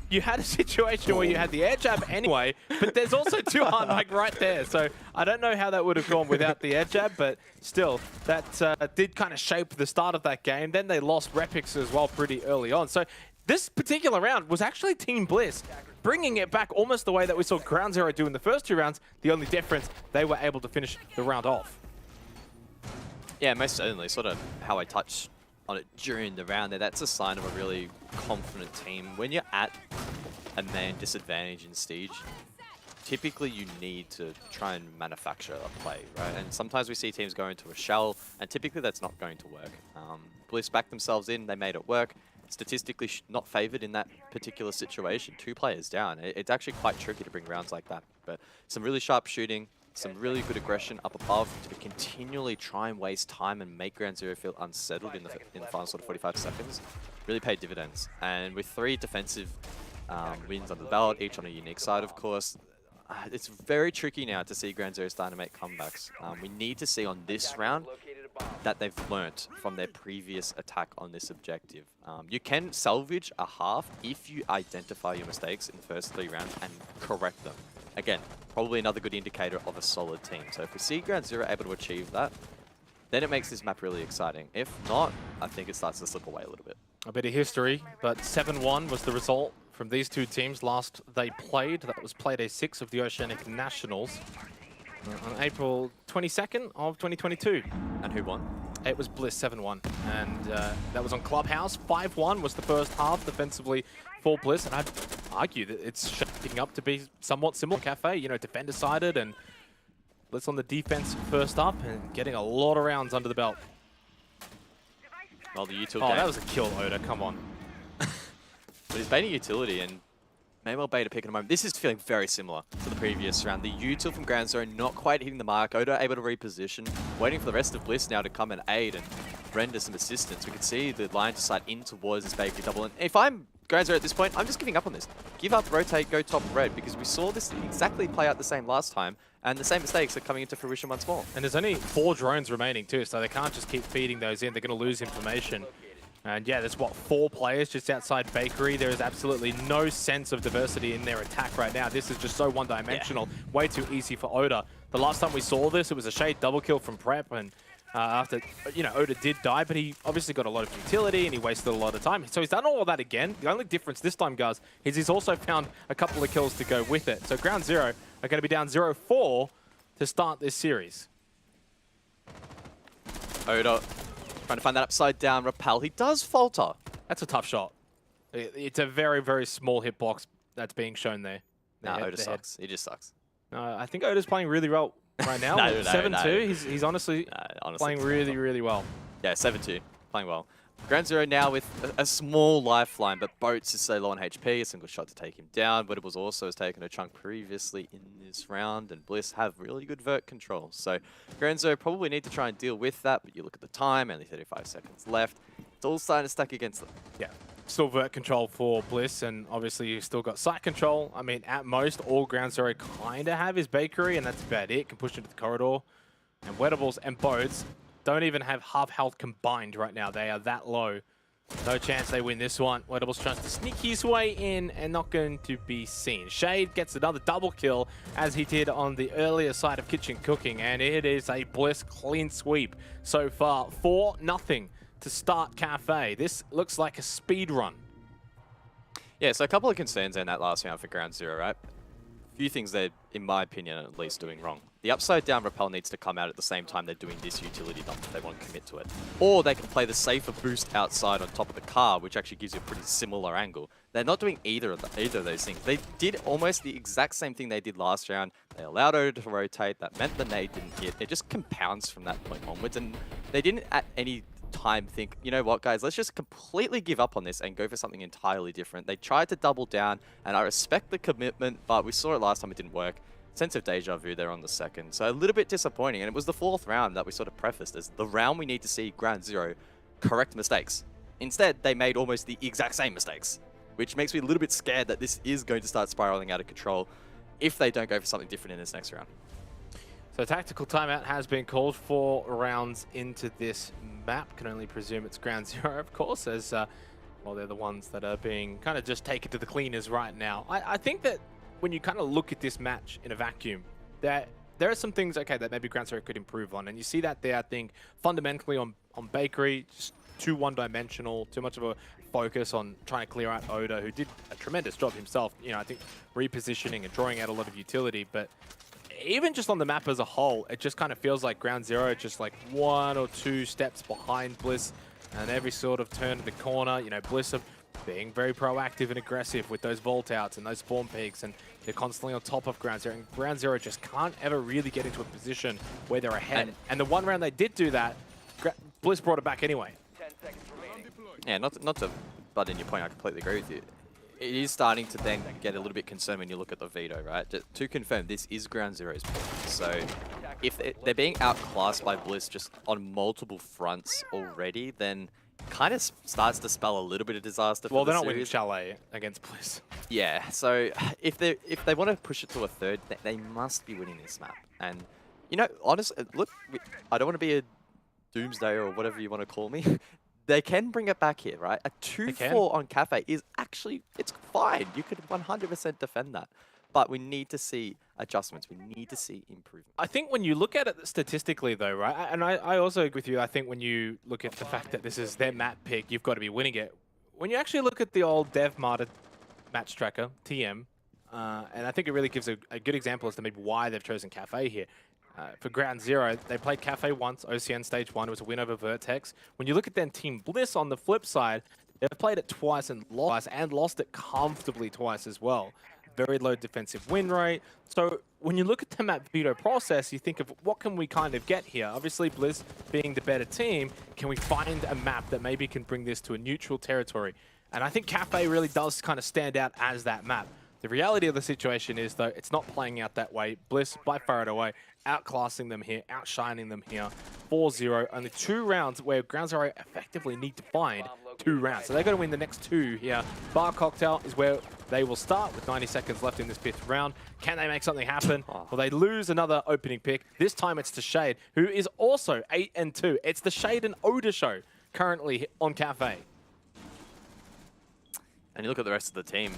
F: you had a situation where you had the air jab anyway, but there's also 2 hard mic right there. So I don't know how that would have gone without the air jab, but still, that did kind of shape the start of that game. Then they lost Repix as well pretty early on. So this particular round was actually Team Bliss bringing it back almost the way that we saw Ground Zero do in the first 2 rounds. The only difference, they were able to finish the round off.
D: Yeah, most certainly. Sort of how I touched on it during the round there. That's a sign of a really confident team. When you're at a man disadvantage in Stage, typically you need to try and manufacture a play, right? And sometimes we see teams go into a shell, and typically that's not going to work. Bliss backed themselves in, they made it work. Statistically not favored in that particular situation. 2 players down. It's actually quite tricky to bring rounds like that. But some really sharp shooting, some really good aggression up above to continually try and waste time and make Ground Zero feel unsettled in the final sort of 45 seconds. Really paid dividends. And with 3 defensive wins under the belt, each on a unique side, of course, it's very tricky now to see Ground Zero starting to make comebacks. We need to see on this round that they've learnt from their previous attack on this objective. You can salvage a half if you identify your mistakes in the first 3 rounds and correct them. Again, probably another good indicator of a solid team. So if we see Ground Zero able to achieve that, then it makes this map really exciting. If not, I think it starts to slip away a little bit.
F: A bit of history, but 7-1 was the result from these 2 teams last they played. That was played day 6 of the Oceanic Nationals on April 22nd of 2022.
D: And who won?
F: It was Bliss 7-1, and that was on Clubhouse. 5-1 was the first half defensively for Bliss, and I'd argue that it's shaping up to be somewhat similar to Cafe. You know, defender-sided, and Bliss on the defense first up, and getting a lot of rounds under the belt.
D: Well, the util
F: Oh,
D: game.
F: that was a kill, Oda, come on.
D: But he's baiting utility, and may well bait a pick in a moment. This is feeling very similar to the previous round. The util from Ground Zero not quite hitting the mark. Oda able to reposition, waiting for the rest of Bliss now to come and aid and render some assistance. We can see the line to slide in towards this bakery double. And if I'm Ground Zero at this point, I'm just giving up on this. Give up, rotate, go top red, because we saw this exactly play out the same last time, and the same mistakes are coming into fruition once more.
F: And there's only 4 drones remaining too, so they can't just keep feeding those in. They're going to lose information. And yeah, there's what, 4 players just outside Bakery. There is absolutely no sense of diversity in their attack right now. This is just so one-dimensional. Yeah. Way too easy for Oda. The last time we saw this, it was a Shade double kill from Prep, and after, you know, Oda did die, but he obviously got a lot of utility and he wasted a lot of time. So he's done all of that again. The only difference this time, guys, is he's also found a couple of kills to go with it. So Ground Zero are going to be down 0-4 to start this series.
D: Oda trying to find that upside down rappel. He does falter.
F: That's a tough shot. It's a very, very small hitbox that's being shown there.
D: No, Oda sucks. He just sucks.
F: No, I think Oda's playing really well right now. 7-2. He's honestly playing really, really well.
D: Yeah, 7-2. Playing well. Ground Zero now with a small lifeline, but Boats is so low on HP, a single shot to take him down. Wedables also has taken a chunk previously in this round, and Bliss have really good vert control. So Ground Zero probably need to try and deal with that, but you look at the time, only 35 seconds left. It's all starting to stack against them.
F: Yeah, still vert control for Bliss, and obviously you've still got site control. I mean, at most, all Ground Zero kind of have is Bakery, and that's about it. Can push into the corridor. And Wedables and Boats don't even have half health combined right now. They are that low. No chance they win this one. Wedables tries to sneak his way in and not going to be seen. Shade gets another double kill as he did on the earlier side of Kitchen Cooking, and it is a Bliss clean sweep so far. 4-0 to start Cafe. This looks like a speed run.
D: Yeah, so a couple of concerns in that last round for Ground Zero, right? few things they're, in my opinion, at least doing wrong. The upside down rappel needs to come out at the same time they're doing this utility dump if they want to commit to it. Or they can play the safer boost outside on top of the car, which actually gives you a pretty similar angle. They're not doing either of those things. They did almost the exact same thing they did last round. They allowed Oda to rotate. That meant the nade didn't hit. It just compounds from that point onwards. And they didn't at any time think, you know what, guys, let's just completely give up on this and go for something entirely different. They tried to double down, and I respect the commitment, but we saw it last time, it didn't work. Sense of deja vu there on the second. So a little bit disappointing, and it was the 4th round that we sort of prefaced as the round we need to see Ground Zero correct mistakes. Instead, they made almost the exact same mistakes, which makes me a little bit scared that this is going to start spiraling out of control if they don't go for something different in this next round.
F: So tactical timeout has been called 4 rounds into this map. Can only presume it's Ground Zero, of course, as well, they're the ones that are being kind of just taken to the cleaners right now. I think that when you kind of look at this match in a vacuum, that there are some things, okay, that maybe Ground Zero could improve on. And you see that there, I think, fundamentally on Bakery, just too one-dimensional, too much of a focus on trying to clear out Oda, who did a tremendous job himself. You know, I think repositioning and drawing out a lot of utility, but even just on the map as a whole, it just kind of feels like Ground Zero just like 1 or 2 steps behind Bliss, and every sort of turn of the corner, you know, Bliss are being very proactive and aggressive with those vault outs and those spawn peaks, and they're constantly on top of Ground Zero, and Ground Zero just can't ever really get into a position where they're ahead. And the one round they did do that, Bliss brought it back anyway.
H: 10 seconds remaining.
D: Yeah, not to butt in your point, I completely agree with you. It is starting to then get a little bit concerned when you look at the veto, right? To confirm, this is Ground Zero's point. So if they're being outclassed by Bliss just on multiple fronts already, then kind of starts to spell a little bit of disaster for
F: Well,
D: the
F: they're not winning
D: series.
F: Chalet against Bliss.
D: Yeah, so if they want to push it to a 3rd, they must be winning this map. And, you know, honestly, look, I don't want to be a doomsday or whatever you want to call me. They can bring it back here, right? A 2-4 on Cafe is actually, it's fine. You could 100% defend that. But we need to see adjustments. We need to see improvement.
F: I think when you look at it statistically, though, right, and I also agree with you, I think when you look at the fact that this is their map pick, you've got to be winning it. When you actually look at the old Dev Martyr match tracker, TM, and I think it really gives a good example as to maybe why they've chosen Cafe here. For Ground Zero, they played Cafe once, OCN Stage 1, it was a win over Vertex. When you look at then Team Bliss on the flip side, they've played it twice and lost it comfortably twice as well. Very low defensive win rate. So when you look at the map veto process, you think of what can we kind of get here? Obviously, Bliss being the better team, can we find a map that maybe can bring this to a neutral territory? And I think Cafe really does kind of stand out as that map. The reality of the situation is, though, it's not playing out that way. Bliss, by far and away, outclassing them here, outshining them here. 4-0, only 2 rounds where Ground Zero effectively need to find 2 rounds. So they're going to win the next 2 here. Bar Cocktail is where they will start with 90 seconds left in this 5th round. Can they make something happen? Well, they lose another opening pick. This time it's to Shade, who is also 8-2. It's the Shade and Oda show currently on Cafe.
D: And you look at the rest of the team,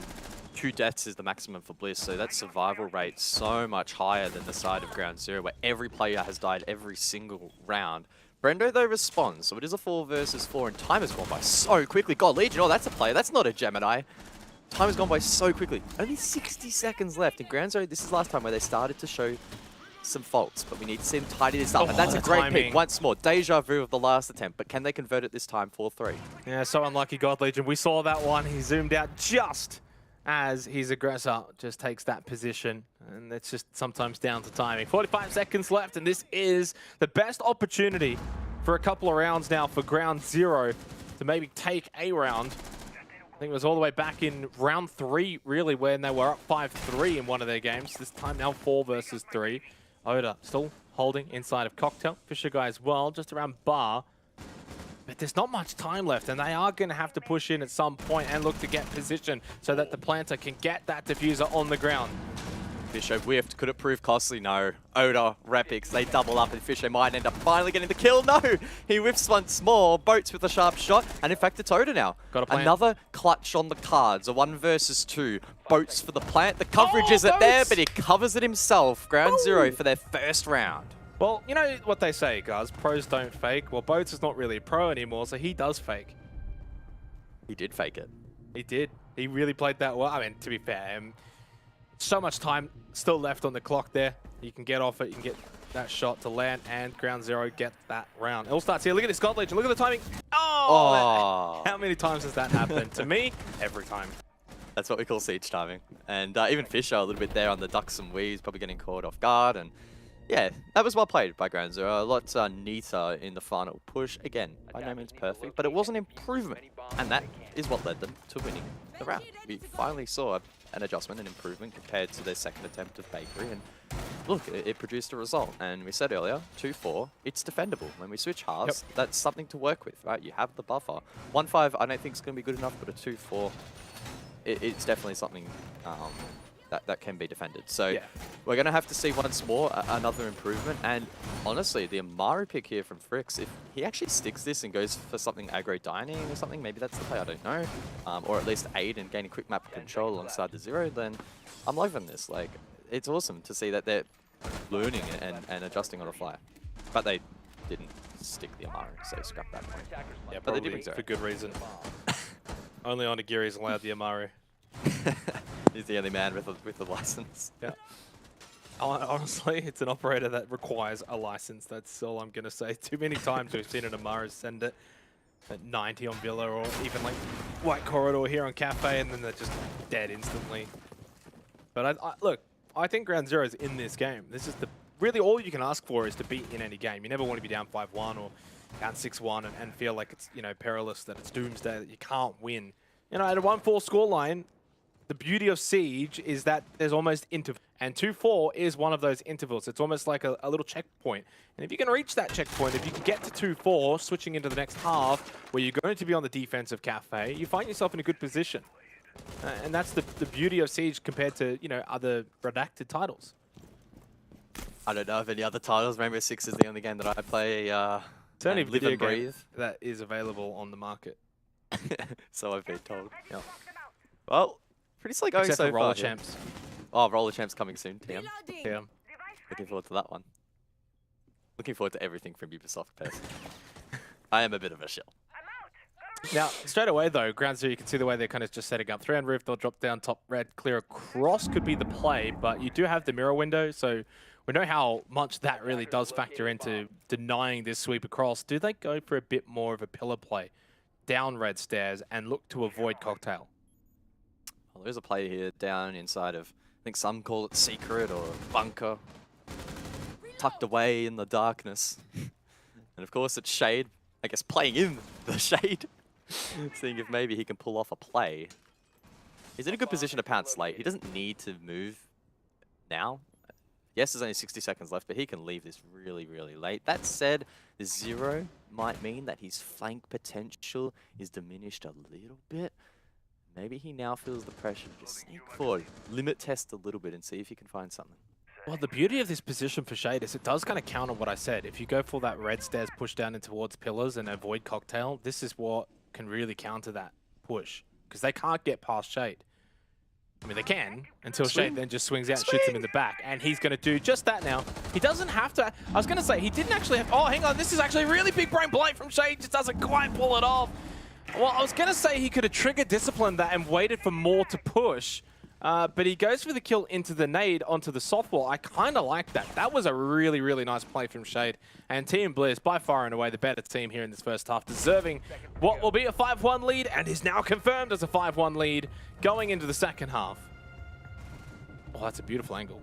D: 2 deaths is the maximum for Bliss, so that survival rate so much higher than the side of Ground Zero, where every player has died every single round. Brendo, though, responds, so it is a 4 versus 4, and time has gone by so quickly. God, Legion, oh, that's a player, that's not a Gemini. Time has gone by so quickly. Only 60 seconds left. In Ground Zero, this is last time where they started to show some faults, but we need to see them tidy this up. And that's a great pick. Once more, deja vu of the last attempt, but can they convert it this time? 4-3.
F: Yeah, so unlucky, God Legion. We saw that one. He zoomed out just as his aggressor just takes that position, and it's just sometimes down to timing. 45 seconds left, and this is the best opportunity for a couple of rounds now for Ground Zero to maybe take a round. I think it was all the way back in round 3, really, when they were up 5-3 in one of their games. This time now 4 versus 3. Oda still holding inside of Cocktail. Fisher guy as well, just around Bar. But there's not much time left, and they are going to have to push in at some point and look to get position so that the planter can get that diffuser on the ground.
D: Fisher whiffed. Could it prove costly? No. Oda, Repix, they double up, and Fisher might end up finally getting the kill. No! He whiffs once more. Boats with a sharp shot, and in fact, it's Oda now.
F: Got a plant.
D: Another clutch on the cards. A 1 versus 2. Boats for the plant. The coverage isn't there, but he covers it himself. Ground Zero for their first round.
F: Well, you know what they say, guys. Pros don't fake. Well, Boats is not really a pro anymore, so he does fake.
D: He did fake it.
F: He did. He really played that well. I mean, to be fair, So much time still left on the clock there. You can get off it, you can get that shot to land, and Ground Zero get that round. It all starts here. Look at this God Legion. Look at the timing. Oh! How many times has that happened? To me, every time.
D: That's what we call siege timing. And even Fisher a little bit there on the ducks and weaves, probably getting caught off guard. And yeah, that was well played by Ground Zero. A lot neater in the final push. Again, by no means perfect, but it was an improvement. And that is what led them to winning the round. We finally saw an adjustment, an improvement compared to their second attempt of Bakery. And look, it produced a result. And we said earlier, 2-4, it's defendable. When we switch halves, that's something to work with, right? You have the buffer. 1-5, I don't think it's going to be good enough, but a 2-4, it's definitely something that can be defended. So we're going to have to see once more another improvement. And honestly, the Amaru pick here from Fricks, if he actually sticks this and goes for something aggro dining or something, maybe that's the play, I don't know. Or at least aid in gaining quick map control alongside the Zero, then I'm loving this. Like, it's awesome to see that they're learning and adjusting on the fly. But they didn't stick the Amaru, so scrap that point.
F: Yeah,
D: but they
F: probably
D: did
F: for good reason. Only Onigiri is allowed the Amaru.
D: He's the only man with the license.
F: Yeah. Honestly, it's an operator that requires a license. That's all I'm going to say. Too many times we've seen an Amaru send it at 90 on Villa, or even like White Corridor here on Cafe, and then they're just dead instantly. But look, I think Ground Zero is in this game. This is really all you can ask for is to beat in any game. You never want to be down 5-1 or down 6-1 and feel like it's, you know, perilous, that it's doomsday, that you can't win. You know, at a 1-4 scoreline, the beauty of Siege is that there's almost interval. And 2-4 is one of those intervals. It's almost like a little checkpoint. And if you can reach that checkpoint, if you can get to 2-4, switching into the next half, where you're going to be on the defensive cafe, you find yourself in a good position. And that's the beauty of Siege compared to, you know, other redacted titles.
D: I don't know of any other titles. Rainbow Six is the only game that I play.
F: It's only a
D: live
F: video
D: and breathe.
F: game that is available on the market.
D: So I've been told. Yeah. Well, pretty slick going
F: Except
D: so
F: for Roller
D: far.
F: Champs.
D: Oh, Roller Champs coming soon, TM.
F: Yeah.
D: Looking forward to that one. Looking forward to everything from Ubisoft, personally. I am a bit of a shill.
F: Now, straight away though, Ground Zero, you can see the way they're kind of just setting up. 3 on roof, they'll drop down top red, clear across could be the play, but you do have the mirror window, so we know how much that really does factor into denying this sweep across. Do they go for a bit more of a pillar play down red stairs and look to avoid cocktail?
D: Well, there's a play here down inside of, I think some call it secret or bunker, tucked away in the darkness. And of course it's Shade, I guess playing in the Shade, seeing if maybe he can pull off a play. He's in a good position to pounce late. He doesn't need to move now. Yes, there's only 60 seconds left, but he can leave this really, really late. That said, the Zero might mean that his flank potential is diminished a little bit. Maybe he now feels the pressure to just sneak forward, limit test a little bit and see if he can find something.
F: Well, the beauty of this position for Shade is it does kind of counter what I said. If you go for that red stairs push down in towards pillars and avoid cocktail, this is what can really counter that push, because they can't get past Shade. I mean, they can, until Shade then just swings out and shoots him in the back. And he's going to do just that now. He doesn't have to... I was going to say, he didn't actually have... Oh, hang on. This is actually a really big brain play from Shade. Just doesn't quite pull it off. Well, I was going to say he could have triggered discipline that and waited for more to push. But he goes for the kill into the nade onto the softball. I kind of like that. That was a really, really nice play from Shade. And Team Blizz, by far and away, the better team here in this first half, deserving what will be a 5-1 lead and is now confirmed as a 5-1 lead going into the second half. Oh, that's a beautiful angle.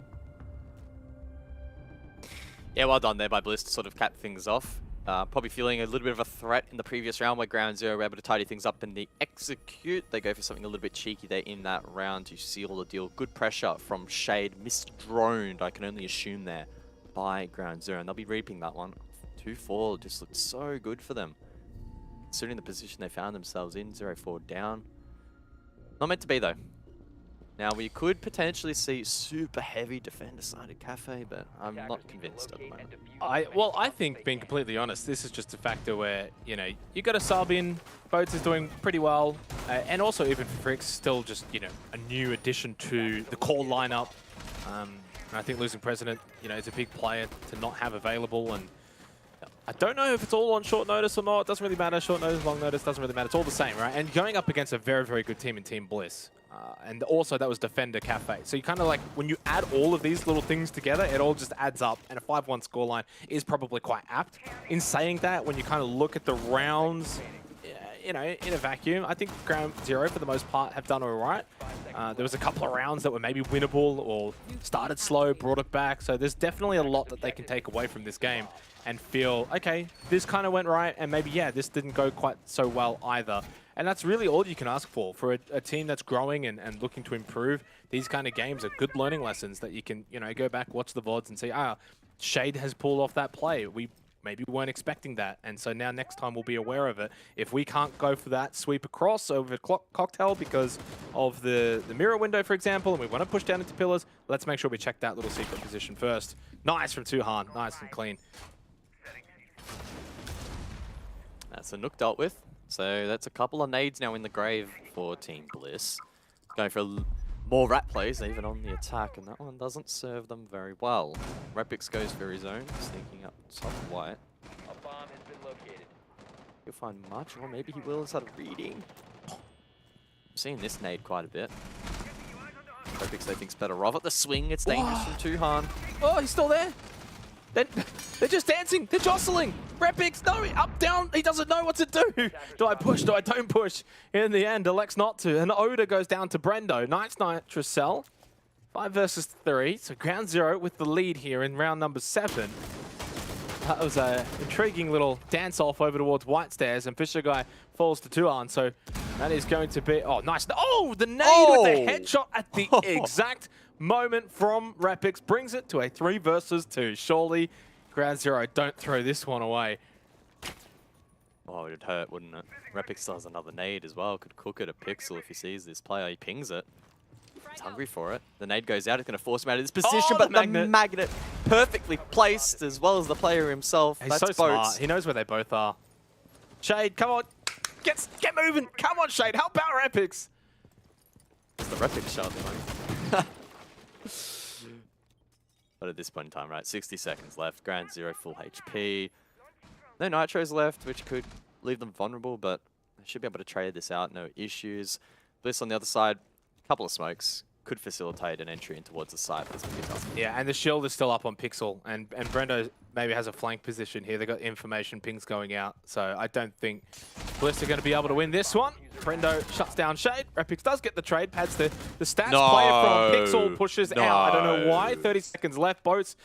D: Yeah, well done there by Blizz to sort of cap things off. Probably feeling a little bit of a threat in the previous round where Ground Zero were able to tidy things up in the execute. They go for something a little bit cheeky there in that round to seal the deal. Good pressure from Shade, misdroned, I can only assume there, by Ground Zero. And they'll be reaping that one. 2-4 just looked so good for them, considering the position they found themselves in. 0-4 down. Not meant to be though. Now, we could potentially see super heavy defender-sided Cafe, but I'm not convinced at the moment.
F: Well, I think, being completely honest, this is just a factor where, you know, you got a sub in, Boats is doing pretty well, and also even Fricks, still just, you know, a new addition to the core lineup. And I think losing President, you know, is a big player to not have available, and I don't know if it's all on short notice or not. It doesn't really matter. Short notice, long notice, doesn't really matter. It's all the same, right? And going up against a very, very good team in Team Bliss. And also that was Defender Cafe. So you kind of like, when you add all of these little things together, it all just adds up. And a 5-1 scoreline is probably quite apt. In saying that, when you kind of look at the rounds, you know, in a vacuum, I think Ground Zero, for the most part, have done all right. There was a couple of rounds that were maybe winnable or started slow, brought it back. So there's definitely a lot that they can take away from this game and feel, okay, this kind of went right, and maybe, yeah, this didn't go quite so well either. And that's really all you can ask for a team that's growing and looking to improve. These kind of games are good learning lessons that you can, you know, go back, watch the VODs and see, Shade has pulled off that play. We maybe weren't expecting that, and so now next time we'll be aware of it. If we can't go for that sweep across over Cocktail because of the mirror window, for example, and we want to push down into pillars, let's make sure we check that little secret position first. Nice from Tuhan, nice and clean.
D: That's a Nook dealt with. So that's a couple of nades now in the grave for Team Bliss. Going for more rat plays, even on the attack, and that one doesn't serve them very well. Repix goes for his own, sneaking up top white.
H: A bomb has been located.
D: He'll find much, or maybe he will instead of reading. I'm seeing this nade quite a bit. Repix, they think's better off at the swing. It's dangerous from Tuhan.
F: Oh, he's still there. They're just dancing. They're jostling. Repix, no, up, down. He doesn't know what to do. Do I push? Do I don't push? In the end, elects not to. And Oda goes down to Brendo. Nice Tricell. 5 versus 3. So Ground Zero with the lead here in round number 7. That was an intriguing little dance-off over towards White Stairs, and Fisher Guy falls to Tuhan. So that is going to be... Oh, nice. Oh, the nade with the headshot at the exact moment from Repix brings it to a 3 versus 2. Surely, Ground Zero, don't throw this one away.
D: Oh, it'd hurt, wouldn't it? Repix still has another nade as well. Could cook it a pixel if he sees this player. He pings it. He's hungry for it. The nade goes out. It's going to force him out of this position, but the magnet perfectly placed as well as the player himself.
F: He's so smart. He knows where they both are. Shade, come on. Get moving. Come on, Shade. Help out Repix.
D: It's the Repix shot at the moment. But at this point in time, right, 60 seconds left. Ground Zero full HP. No nitros left, which could leave them vulnerable, but they should be able to trade this out, no issues. Bliss on the other side, a couple of smokes could facilitate an entry in towards the side, but it's going to be tough.
F: Yeah, and the shield is still up on Pixel, and Brendo maybe has a flank position here. They've got information pings going out, so I don't think Bliss are going to be able to win this one. Brendo shuts down Shade. Repix does get the trade, pads the stats. Player from Pixel pushes out. I don't know why. 30 seconds left. Boats,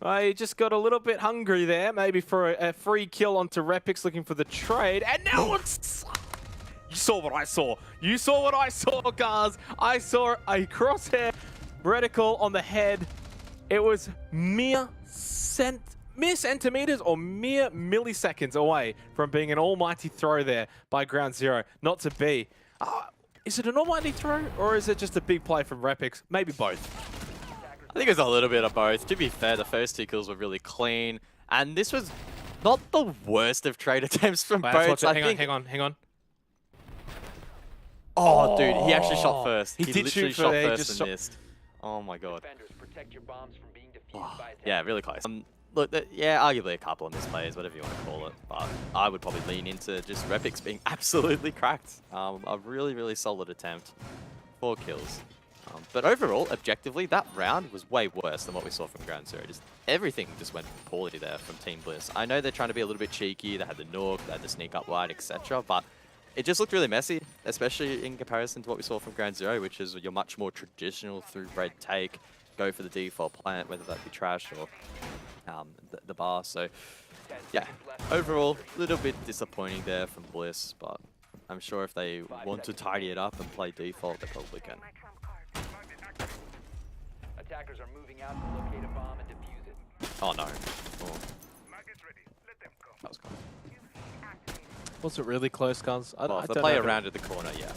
F: he just got a little bit hungry there, maybe for a free kill onto Repix looking for the trade. And now it's... You saw what I saw. You saw what I saw, guys. I saw a crosshair reticle on the head. It was mere centimeters or mere milliseconds away from being an almighty throw there by Ground Zero. Not to be. Is it an almighty throw or is it just a big play from Repix? Maybe both.
D: I think it was a little bit of both. To be fair, the first 2 kills were really clean. And this was not the worst of trade attempts from both.
F: Hang on.
D: Oh, dude, he actually shot first.
F: He did
D: literally
F: shoot
D: shot
F: there,
D: first and missed. Oh my god.
H: Defenders, protect your bombs from being defused by
D: Yeah, really close. Look, yeah, arguably a couple of misplays, whatever you want to call it. But I would probably lean into just Repix being absolutely cracked. A really, really solid attempt. 4 kills. But overall, objectively, that round was way worse than what we saw from Ground Zero. Just everything just went poorly there from Team Bliss. I know they're trying to be a little bit cheeky. They had the Nook, they had the sneak up wide, etc. But it just looked really messy, especially in comparison to what we saw from Ground Zero, which is your much more traditional through-bred take, go for the default plant, whether that be trash or the bar. So, yeah, overall, a little bit disappointing there from Bliss, but I'm sure if they want to tidy it up and play default, they probably can.
H: Attackers are moving out to locate a bomb and defuse it.
D: Oh no. Oh. That was close.
F: Was it really close, guys?
D: Well, if they play around at the corner, yeah.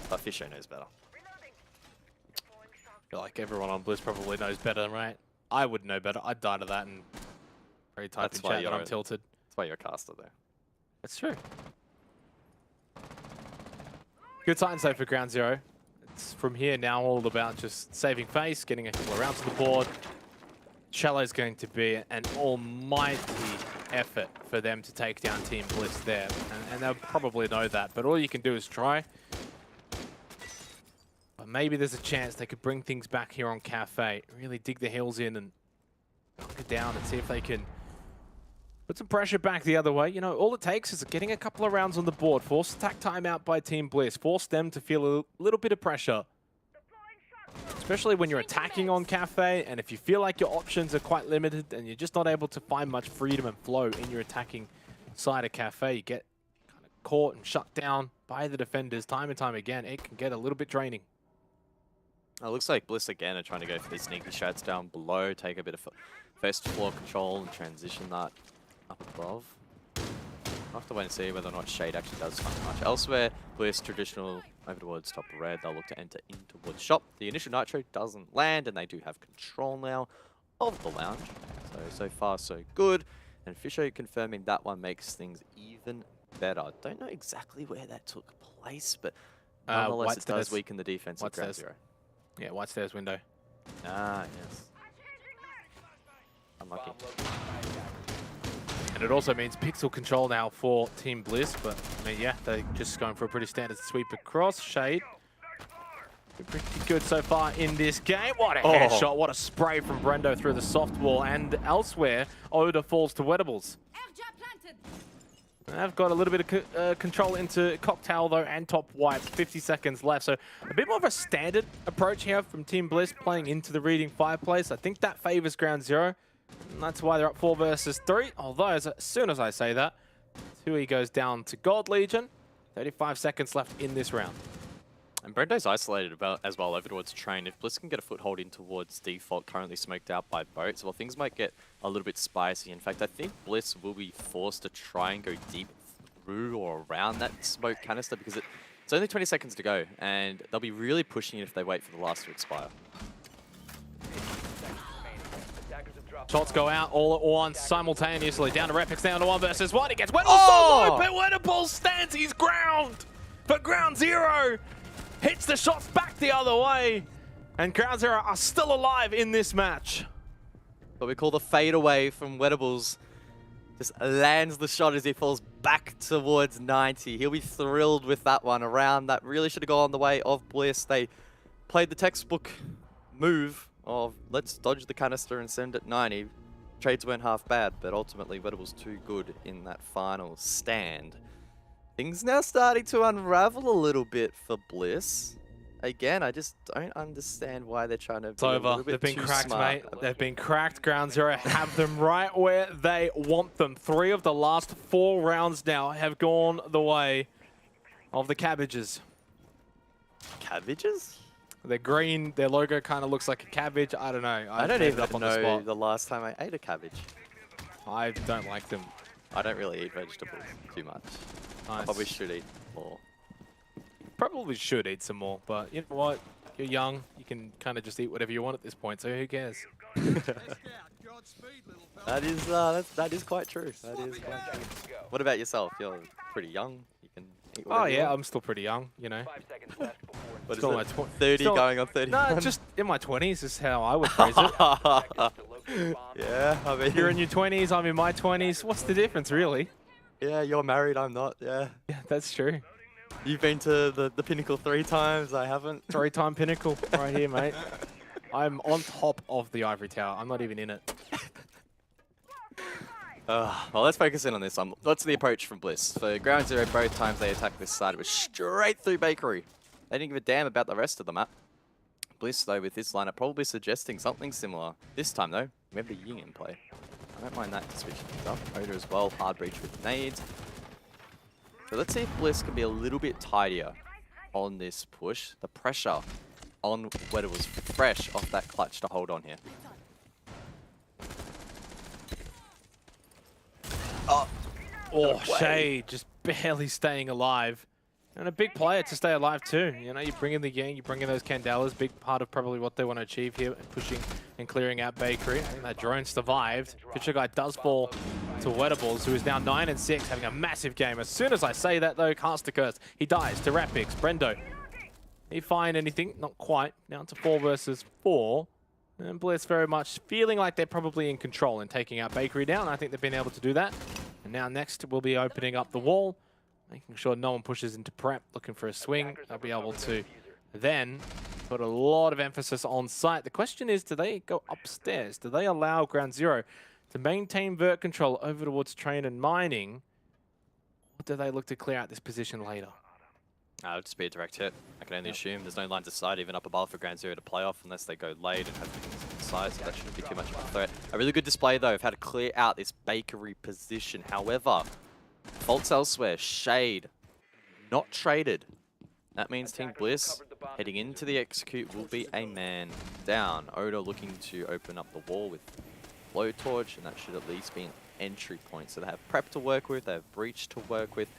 D: But Fisher knows better.
F: I feel like everyone on Bliss probably knows better, right? I would know better. I'd die to that and very type in chat that I'm tilted.
D: That's why you're a caster, though.
F: That's true. Good signs, though, for Ground Zero. It's from here now all about just saving face, getting a couple of rounds to the board. Shallow's going to be an almighty effort for them to take down Team Bliss there. And they'll probably know that, but all you can do is try. But maybe there's a chance they could bring things back here on Cafe. Really dig the heels in and knock it down and see if they can put some pressure back the other way. You know, all it takes is getting a couple of rounds on the board. Force attack timeout by Team Bliss. Force them to feel a little bit of pressure. Especially when you're attacking on Cafe, and if you feel like your options are quite limited and you're just not able to find much freedom and flow in your attacking side of Cafe, you get kind of caught and shut down by the defenders time and time again. It can get a little bit draining.
D: It looks like Bliss again are trying to go for these sneaky shots down below, take a bit of first floor control and transition that up above. I'll have to wait and see whether or not Shade actually does find much. Elsewhere, Bliss traditional over towards top red. They'll look to enter in towards shop. The initial nitro doesn't land, and they do have control now of the lounge. So far so good. And Fisher confirming that one makes things even better. Don't know exactly where that took place, but nonetheless it does weaken the defense of Ground Zero.
F: Yeah, white stairs window.
D: Ah, yes. Unlucky.
F: And it also means pixel control now for Team Bliss, but I mean, yeah, they're just going for a pretty standard sweep across. Shade, pretty good so far in this game. What a headshot, what a spray from Brendo through the soft wall, and elsewhere, Oda falls to Wettables. They've got a little bit of control into Cocktail, though, and top white. 50 seconds left, so a bit more of a standard approach here from Team Bliss, playing into the reading fireplace. I think that favors Ground Zero. And that's why they're up 4 versus 3. Although, as soon as I say that, Tui goes down to God Legion. 35 seconds left in this round.
D: And Brendo's isolated as well over towards Train. If Bliss can get a foothold in towards Default, currently smoked out by Boats, well, things might get a little bit spicy. In fact, I think Bliss will be forced to try and go deep through or around that smoke canister because it's only 20 seconds to go, and they'll be really pushing it if they wait for the last to expire.
F: Shots go out all at once, simultaneously. Down to Repix, down to 1 versus 1. He gets Wettables so low, but Wettables stands his ground. But Ground Zero hits the shots back the other way. And Ground Zero are still alive in this match.
D: What we call the fadeaway from Wettables. Just lands the shot as he falls back towards 90. He'll be thrilled with that one. Around that really should have gone the way of Bliss. They played the textbook move of let's dodge the canister and send it 90. Trades weren't half bad, but ultimately Wettables too good in that final stand. Things now starting to unravel a little bit for Bliss. Again, I just don't understand why they're trying to
F: It's over. They've been cracked, mate. They've been cracked. Ground Zero have them right where they want them. 3 of the last 4 rounds now have gone the way of the Cabbages.
D: Cabbages?
F: They're green. Their logo kind of looks like a cabbage. I don't know.
D: I don't even know the last time I ate a cabbage.
F: I don't like them.
D: I don't really eat vegetables too much.
F: Nice.
D: I probably should eat more.
F: Probably should eat some more, but you know what? You're young. You can kind of just eat whatever you want at this point, so who cares?
D: That is quite true. That is quite true. What about yourself? You're pretty young. You can eat whatever you want.
F: I'm still pretty young, you know.
D: What is
F: still
D: it? 30 going on 30?
F: No, just in my 20s is how I would phrase it.
D: Yeah, I mean...
F: You're in your 20s, I'm in my 20s. What's the difference, really?
D: Yeah, you're married, I'm not, yeah.
F: Yeah, that's true.
D: You've been to the Pinnacle 3 times, I haven't.
F: 3-time Pinnacle, right here, mate. I'm on top of the Ivory Tower. I'm not even in it.
D: Well, let's focus in on this one. What's the approach from Bliss? For Ground Zero, both times they attacked this side, it was straight through Bakery. They didn't give a damn about the rest of the map. Bliss, though, with this lineup, probably suggesting something similar. This time, though, we have the Ying in play. I don't mind that switching things up. Oda as well, hard breach with nades. So let's see if Bliss can be a little bit tidier on this push. The pressure on Wetter was fresh off that clutch to hold on here.
F: Oh, Shay just barely staying alive. And a big player to stay alive too. You know, you bring in the Yang, you bring in those Candelas, big part of probably what they want to achieve here, pushing and clearing out Bakery. I think that drone survived. Fisher Guy does fall to Wettables, who is now 9-6, having a massive game. As soon as I say that though, Caster Curse, he dies to Rapix. Brendo, he find anything? Not quite. Now to 4 versus 4. And Bliss very much feeling like they're probably in control and taking out Bakery down. I think they've been able to do that. And now next we'll be opening up the wall, making sure no one pushes into prep, looking for a swing. They'll be able to then put a lot of emphasis on site. The question is, do they go upstairs? Do they allow Ground Zero to maintain vert control over towards train and mining? Or do they look to clear out this position later?
D: It'll just be a direct hit. I can only assume there's no lines of sight even up above for Ground Zero to play off unless they go late and have things on the side, so that shouldn't be too much of a threat. A really good display though of how to clear out this bakery position. However, faults elsewhere. Shade not traded. That means Team Bliss heading into the execute will be a man down. Oda looking to open up the wall with blowtorch, and that should at least be an entry point. So they have prep to work with, they have breach to work with.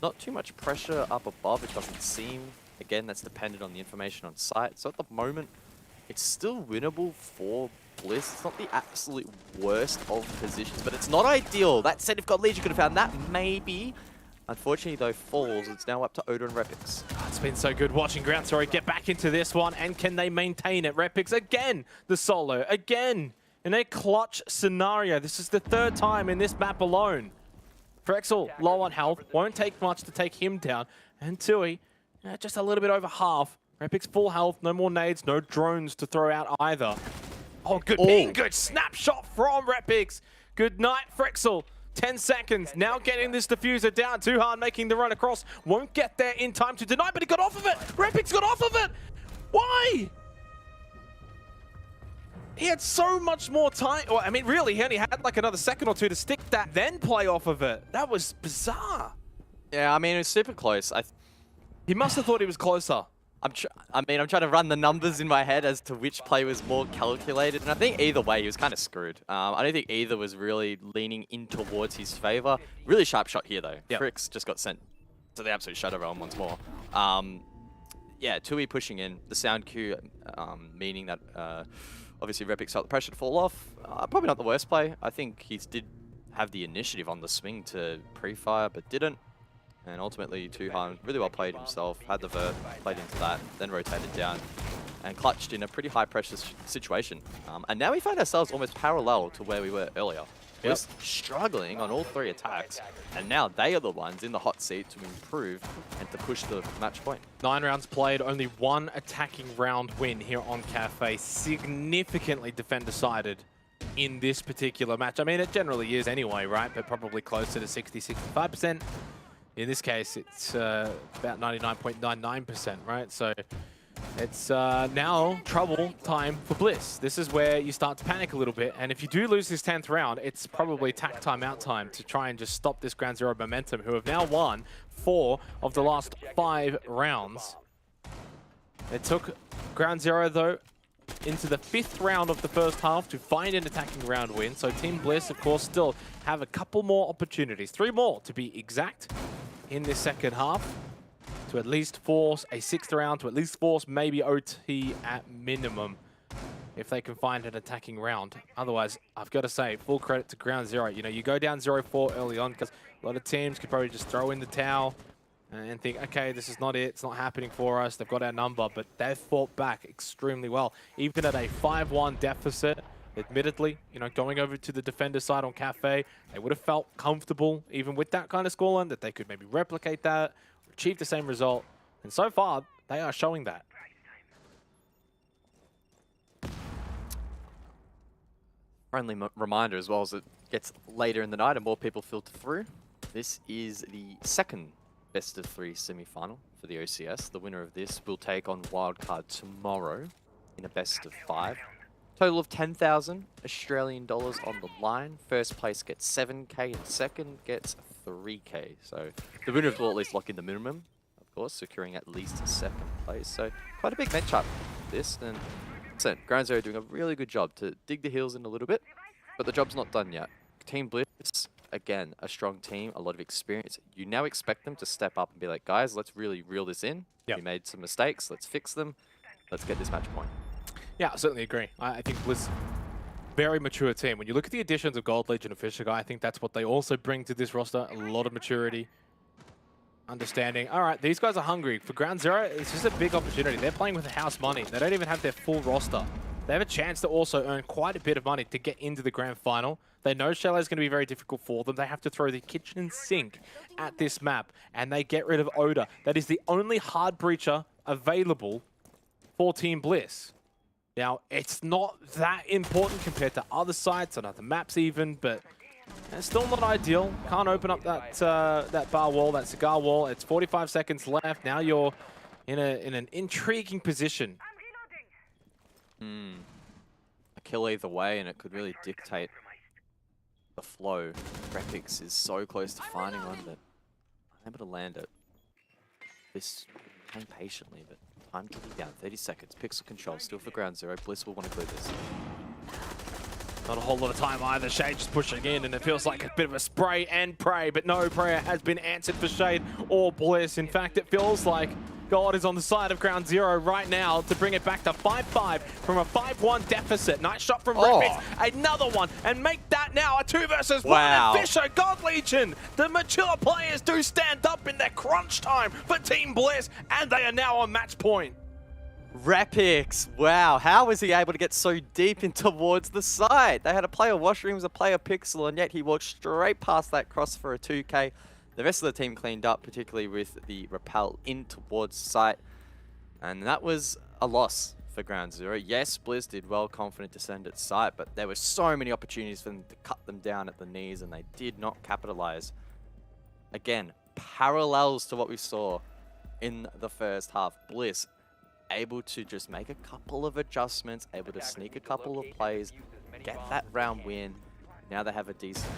D: Not too much pressure up above, it doesn't seem. Again, that's dependent on the information on site. So at the moment, it's still winnable for Bliss. It's not the absolute worst of positions, but it's not ideal. That said, if God Legion could have found that, maybe. Unfortunately, though, falls. It's now up to Oda and Repix.
F: It's been so good watching Ground Zero get back into this one, and can they maintain it? Repix again, the solo, again, in a clutch scenario. This is the third time in this map alone. Frexel, low on health, won't take much to take him down. And Tui, just a little bit over half. Repix full health, no more nades, no drones to throw out either. Oh, good ping, good snapshot from Repix. Good night, Frexel. 10 seconds, now getting this diffuser down. Too hard, making the run across. Won't get there in time to deny, but he got off of it. Repix got off of it. Why? He had so much more time. Well, I mean, really, he only had like another second or two to stick that, then play off of it. That was bizarre.
D: Yeah, I mean, it was super close.
F: He must have thought he was closer.
D: I'm trying to run the numbers in my head as to which play was more calculated, and I think either way he was kind of screwed. I don't think either was really leaning in towards his favor. Really sharp shot here though.
F: Yep.
D: Frix just got sent to the absolute shadow realm once more. Yeah, Tui pushing in the sound cue, meaning that obviously Repix felt the pressure to fall off. Probably not the worst play. I think he did have the initiative on the swing to pre-fire, but didn't. And ultimately, Tuhan really well played himself, had the vert, played into that, then rotated down, and clutched in a pretty high pressure situation. And now we find ourselves almost parallel to where we were earlier. Yep. We're struggling on all three attacks, and now they are the ones in the hot seat to improve and to push the match point.
F: 9 rounds played, only 1 attacking round win here on Cafe. Significantly defender-sided in this particular match. I mean, it generally is anyway, right? But probably closer to 60-65%. In this case, it's about 99.99%, right? So it's now trouble time for Bliss. This is where you start to panic a little bit. And if you do lose this 10th round, it's probably tack time out time to try and just stop this Ground Zero momentum, who have now won 4 of the last 5 rounds. It took Ground Zero, though, into the 5th round of the first half to find an attacking round win. So Team Bliss, of course, still have a couple more opportunities. 3 more, to be exact, in this second half, to at least force a 6th round, to at least force maybe OT at minimum, if they can find an attacking round. Otherwise, I've got to say, full credit to Ground Zero. You know, you go down 0-4 early on, because a lot of teams could probably just throw in the towel and think, okay, this is not it, it's not happening for us, they've got our number, but they've fought back extremely well. Even at a 5-1 deficit, admittedly, you know, going over to the defender side on Cafe, they would have felt comfortable, even with that kind of scoreline, that they could maybe replicate that, or achieve the same result. And so far, they are showing that.
D: Friendly reminder as well, as it gets later in the night and more people filter through. This is the second best of 3 semi-final for the OCS. The winner of this will take on Wildcard tomorrow in a best of 5. Total of 10,000 Australian dollars on the line. First place gets 7k and second gets 3k. So the winners will at least lock in the minimum, of course, securing at least 2nd place. So quite a big matchup this. And listen, Ground Zero doing a really good job to dig the heels in a little bit, but the job's not done yet. Team Bliss, again, a strong team, a lot of experience. You now expect them to step up and be like, guys, let's really reel this in.
F: Yep.
D: We made some mistakes, let's fix them. Let's get this match point.
F: Yeah, I certainly agree. I think Bliss, very mature team. When you look at the additions of Gold Legion and Fisher Guy, I think that's what they also bring to this roster. A lot of maturity, understanding. All right, these guys are hungry. For Ground Zero, it's just a big opportunity. They're playing with house money. They don't even have their full roster. They have a chance to also earn quite a bit of money to get into the grand final. They know Shallow is going to be very difficult for them. They have to throw the kitchen sink at this map, and they get rid of Oda. That is the only hard breacher available for Team Bliss. Now, it's not that important compared to other sites and other maps even, but it's still not ideal. Can't open up that that bar wall, that cigar wall. It's 45 seconds left. Now you're in an intriguing position.
D: A kill either way, and it could really dictate the flow. Repix is so close to finding one, but unable to land it. This playing patiently, but time ticking down. 30 seconds. Pixel control still for ground zero. Bliss will want to clear this.
F: Not a whole lot of time either. Shade just pushing in, and it feels like a bit of a spray and pray, but no prayer has been answered for Shade or Bliss. In fact, it feels like God is on the side of ground zero right now to bring it back to 5-5 from a 5-1 deficit. Nice shot from Repix. Another one, and make that now a 2 versus 1. And Fisher, God Legion. The mature players do stand up in their crunch time for Team Bliss, and they are now on match point.
D: Repix, wow, how was he able to get so deep in towards the side? They had a player washrooms, a player Pixel, and yet he walked straight past that cross for a 2K. The rest of the team cleaned up, particularly with the rappel in towards site. And that was a loss for ground zero. Yes, Blizz did well, confident to send at site, but there were so many opportunities for them to cut them down at the knees, and they did not capitalize. Again, parallels to what we saw in the first half. Bliss able to just make a couple of adjustments, able to sneak a couple of plays, get that round win. Now they have a decent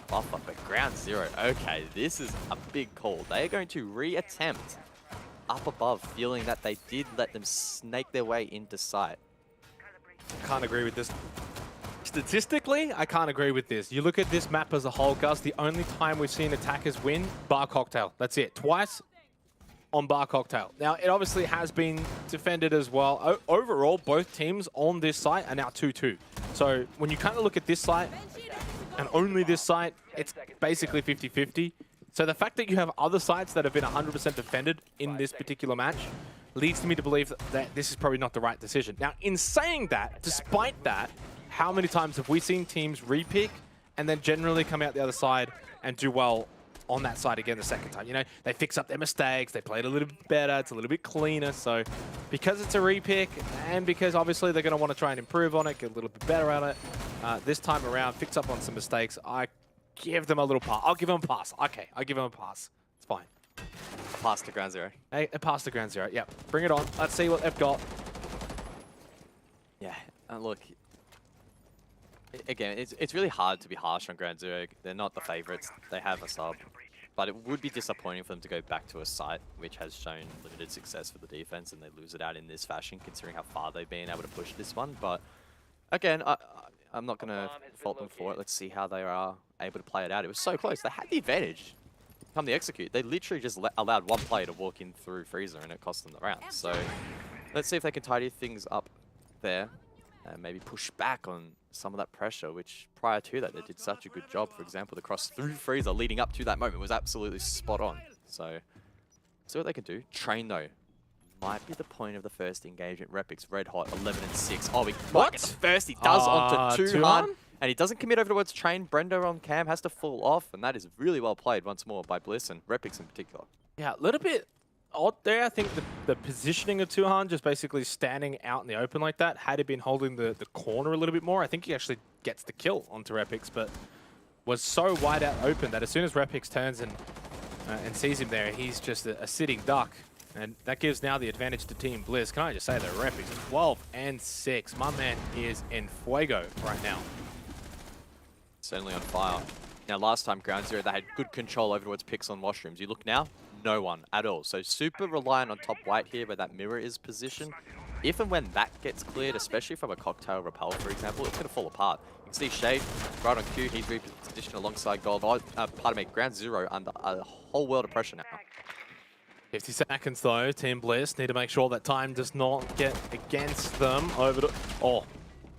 D: buffer, but ground zero, okay, this is a big call. They are going to re-attempt up above, feeling that they did let them snake their way into sight.
F: Can't agree with this. Statistically, I can't agree with this. You look at this map as a whole, Gus, the only time we've seen attackers win, Bar Cocktail. That's it. Twice on Bar Cocktail. Now, it obviously has been defended as well. Overall, both teams on this site are now 2-2. So when you kind of look at this site and only this site, it's basically 50-50. So the fact that you have other sites that have been 100% defended in this particular match leads me to believe that this is probably not the right decision. Now, in saying that, despite that, how many times have we seen teams repick and then generally come out the other side and do well on that side again the second time? You know, they fix up their mistakes, they play it a little bit better, it's a little bit cleaner. So because it's a repick and because obviously they're going to want to try and improve on it, get a little bit better at it, this time around, fix up on some mistakes, I give them a little pass. I'll give them a pass. Okay, I'll give them a pass. It's fine.
D: A pass to ground zero.
F: A pass to ground zero. Yep. Bring it on. Let's see what they've got.
D: Yeah, look, again, it's really hard to be harsh on ground zero. They're not the favorites. They have a sub. But it would be disappointing for them to go back to a site which has shown limited success for the defense, and they lose it out in this fashion, considering how far they've been able to push this one. But again, I'm not going to fault them for it. Let's see how they are able to play it out. It was so close. They had the advantage. Come the execute. They literally just allowed one player to walk in through Freezer, and it cost them the round. So let's see if they can tidy things up there and maybe push back on some of that pressure, which prior to that, they did such a good job. For example, the cross through Freezer leading up to that moment was absolutely spot on. So see what they can do. Train, though, might be the point of the first engagement. Repix, red hot, 11-6. Oh, we might get the first. He does onto Tuhan, and he doesn't commit over towards Train. Brenda on cam has to fall off, and that is really well played once more by Bliss and Repix in particular.
F: Yeah, a little bit odd there. I think the positioning of Tuhan, just basically standing out in the open like that, had he been holding the corner a little bit more, I think he actually gets the kill onto Repix, but was so wide out open that as soon as Repix turns and sees him there, he's just a sitting duck. And that gives now the advantage to Team Bliss. Can I just say that Repix, 12-6. My man is in fuego right now.
D: Certainly on fire. Now, last time, ground zero, they had good control over towards Pixel and washrooms. You look now, no one at all. So super reliant on top white here where that mirror is positioned. If and when that gets cleared, especially from a cocktail rappel, for example, it's going to fall apart. You can see Shade right on cue. He's repositioned alongside Gold. Pardon me, ground zero under a whole world of pressure now.
F: 50 seconds though, Team Bliss need to make sure that time does not get against them. Over to, oh,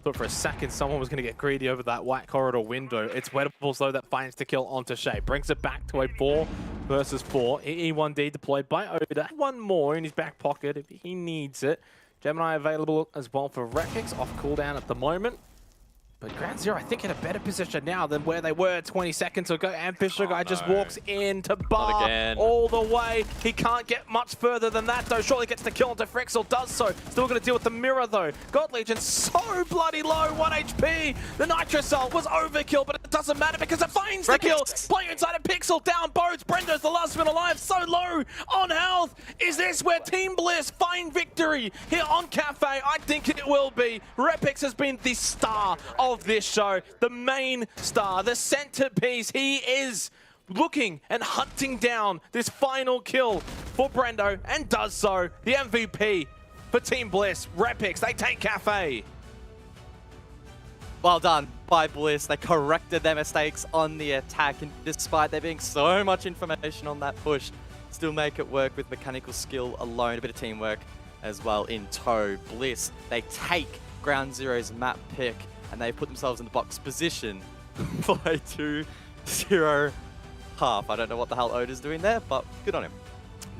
F: thought for a second someone was going to get greedy over that white corridor window. It's Wedables though that finds the kill onto Shay. Brings it back to a 4 versus 4. E1D deployed by Oda. One more in his back pocket if he needs it. Gemini available as well for Repix, off cooldown at the moment. But Ground Zero, I think, in a better position now than where they were 20 seconds ago. And Fisher guy just walks in to bar
D: again.
F: all the way. He can't get much further than that, though. Surely gets the kill onto Frixel, does so. Still going to deal with the mirror, though. God Legion so bloody low, 1 HP. The Nitro Cell was overkill, but it doesn't matter because it finds the kill. Player inside a Pixel, down boats. Brendo's the last one alive, so low on health. Is this where Team Bliss find victory here on Cafe? I think it will be. Repix has been the star of this show, the main star, the centerpiece. He is looking and hunting down this final kill for Brendo and does so. The MVP for Team Bliss. Repix, they take Cafe.
D: Well done by Bliss. They corrected their mistakes on the attack, and despite there being so much information on that push, still make it work with mechanical skill alone, a bit of teamwork as well in tow. Bliss, they take Ground Zero's map pick, and they put themselves in the box position by 2-0 half. I don't know what the hell Oda's doing there, but good on him.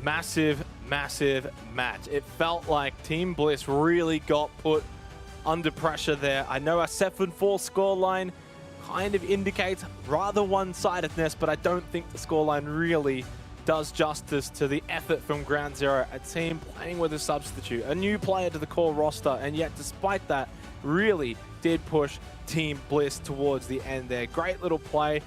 F: Massive, massive match. It felt like Team Bliss really got put under pressure there. I know a 7-4 scoreline kind of indicates rather one-sidedness, but I don't think the scoreline really does justice to the effort from Ground Zero, a team playing with a substitute, a new player to the core roster, and yet despite that, really did push Team Bliss towards the end there. Great little play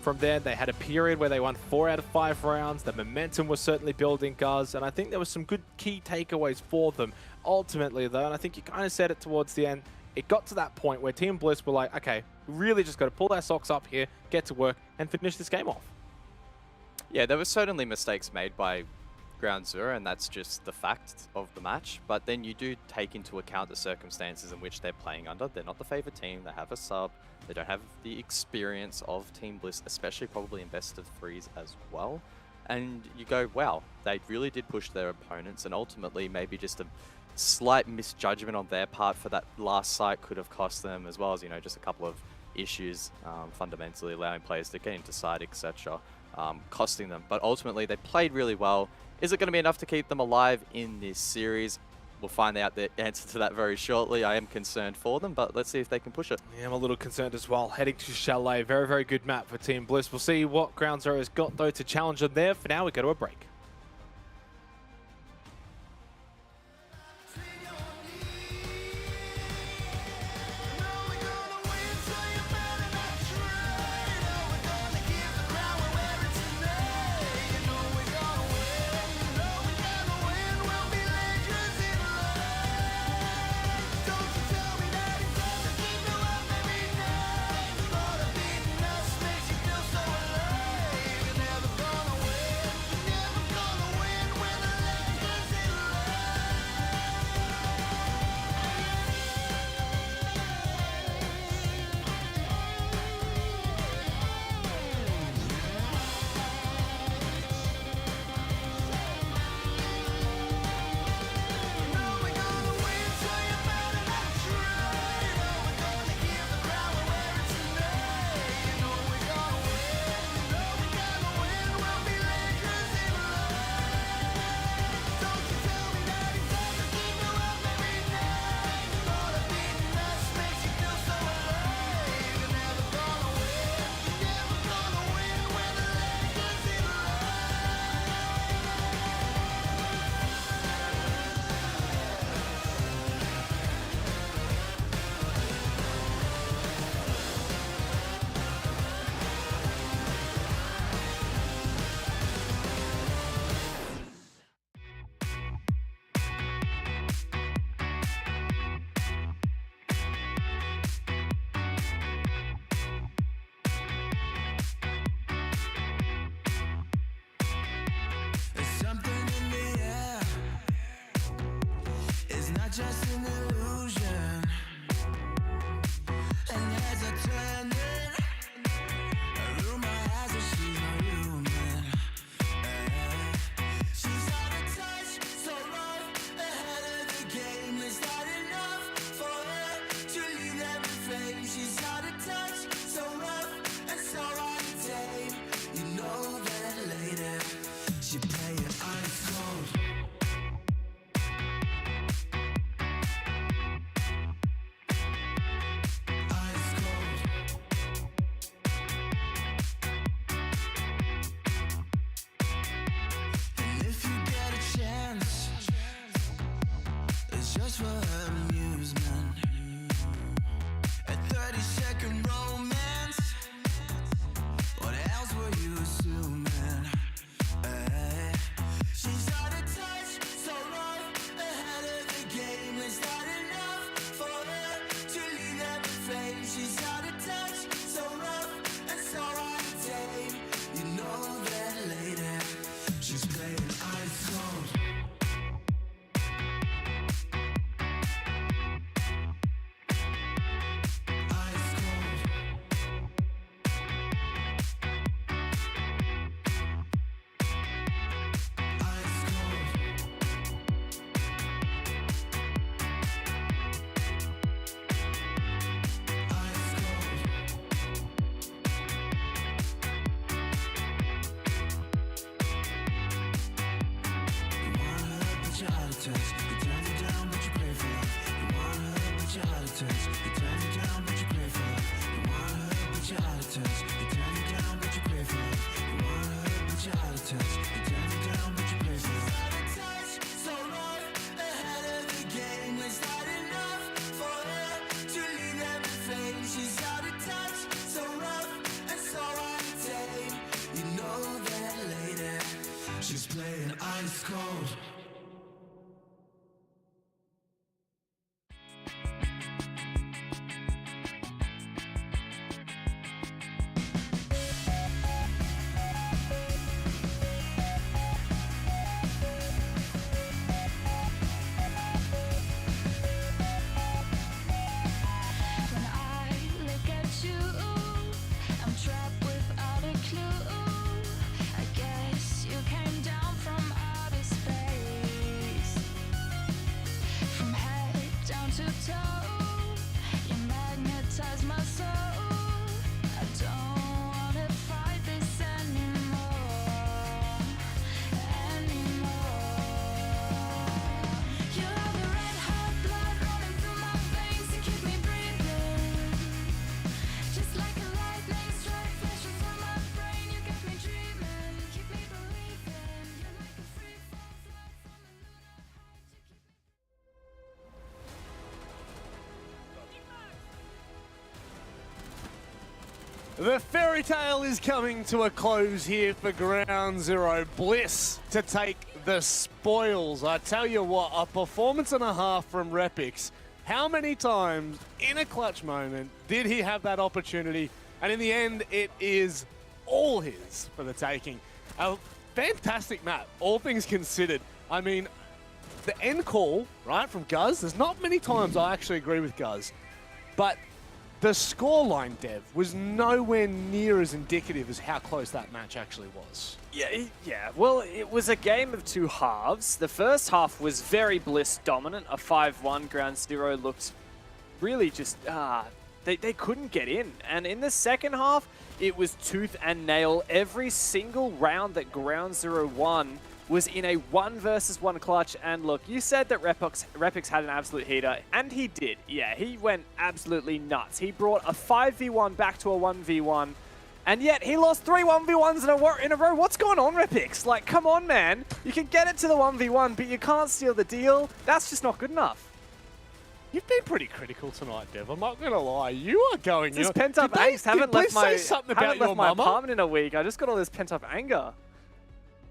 F: from there. They had a period where they won 4 out of 5 rounds. The momentum was certainly building, Guz, and I think there was some good key takeaways for them. Ultimately, though, and I think you kind of said it towards the end, it got to that point where Team Bliss were like, okay, we really just got to pull our socks up here, get to work, and finish this game off.
D: Yeah, there were certainly mistakes made by Ground Zero, and that's just the fact of the match. But then you do take into account the circumstances in which they're playing under. They're not the favorite team. They have a sub. They don't have the experience of Team Bliss, especially probably in best of threes as well. And you go, wow, they really did push their opponents, and ultimately maybe just a slight misjudgment on their part for that last site could have cost them, as well as, you know, just a couple of issues fundamentally allowing players to get into side, etc. Costing them. But ultimately, they played really well. Is it going to be enough to keep them alive in this series? We'll find out the answer to that very shortly. I am concerned for them, but let's see if they can push it.
F: Yeah, I'm a little concerned as well. Heading to Chalet, very, very good map for Team Bliss. We'll see what Ground Zero has got, though, to challenge them there. For now, we go to a break.
J: touch. You turn it down, but you pray for it. You want her, but you're out of touch. You turn it down, but you pray for it. You want her, but you're out of touch. You turn it down, but you pray for it. Out of touch, so rough, ahead of the game. It's not enough for her to leave everything. She's out of touch, so rough and so out of tame. You know that later, she's playing ice cold.
B: When I look at you, I'm trapped without a clue. I guess you came down from outer space. From head down to toe, you magnetize my soul. I don't wanna fight this anymore. You're the red hot blood running through my veins to keep me breathing. Just like a lightning strike flashing through my brain, you got me dreaming, keep me believing. You're like a free fall flight from a lunar high to keep me.
C: The fairy tale is coming to a close here for Ground Zero. Bliss to take the spoils. I tell you what, a performance and a half from Repix. How many times in a clutch moment did he have that opportunity? And in the end, it is all his for the taking. A fantastic map, all things considered. I mean, the end call, right, from Guz, there's not many times I actually agree with Guz, but the scoreline, Dev, was nowhere near as indicative as how close that match actually was.
E: Yeah. Well, it was a game of two halves. The first half was very Bliss dominant. A 5-1 Ground Zero looked really just, they couldn't get in. And in the second half, it was tooth and nail. Every single round that Ground Zero won was in a 1 versus 1 clutch. And look, you said that Repix had an absolute heater, and he did. Yeah, he went absolutely nuts. He brought a 5v1 back to a 1v1, and yet he lost 3 1v1s in a row. What's going on, Repix? Like, come on, man. You can get it to the 1v1, but you can't steal the deal. That's just not good enough.
C: You've been pretty critical tonight, Dev. I'm not going to lie. You are going...
E: This pent-up angst. Haven't left my
C: mama?
E: apartment in a week. I just got all this pent-up anger.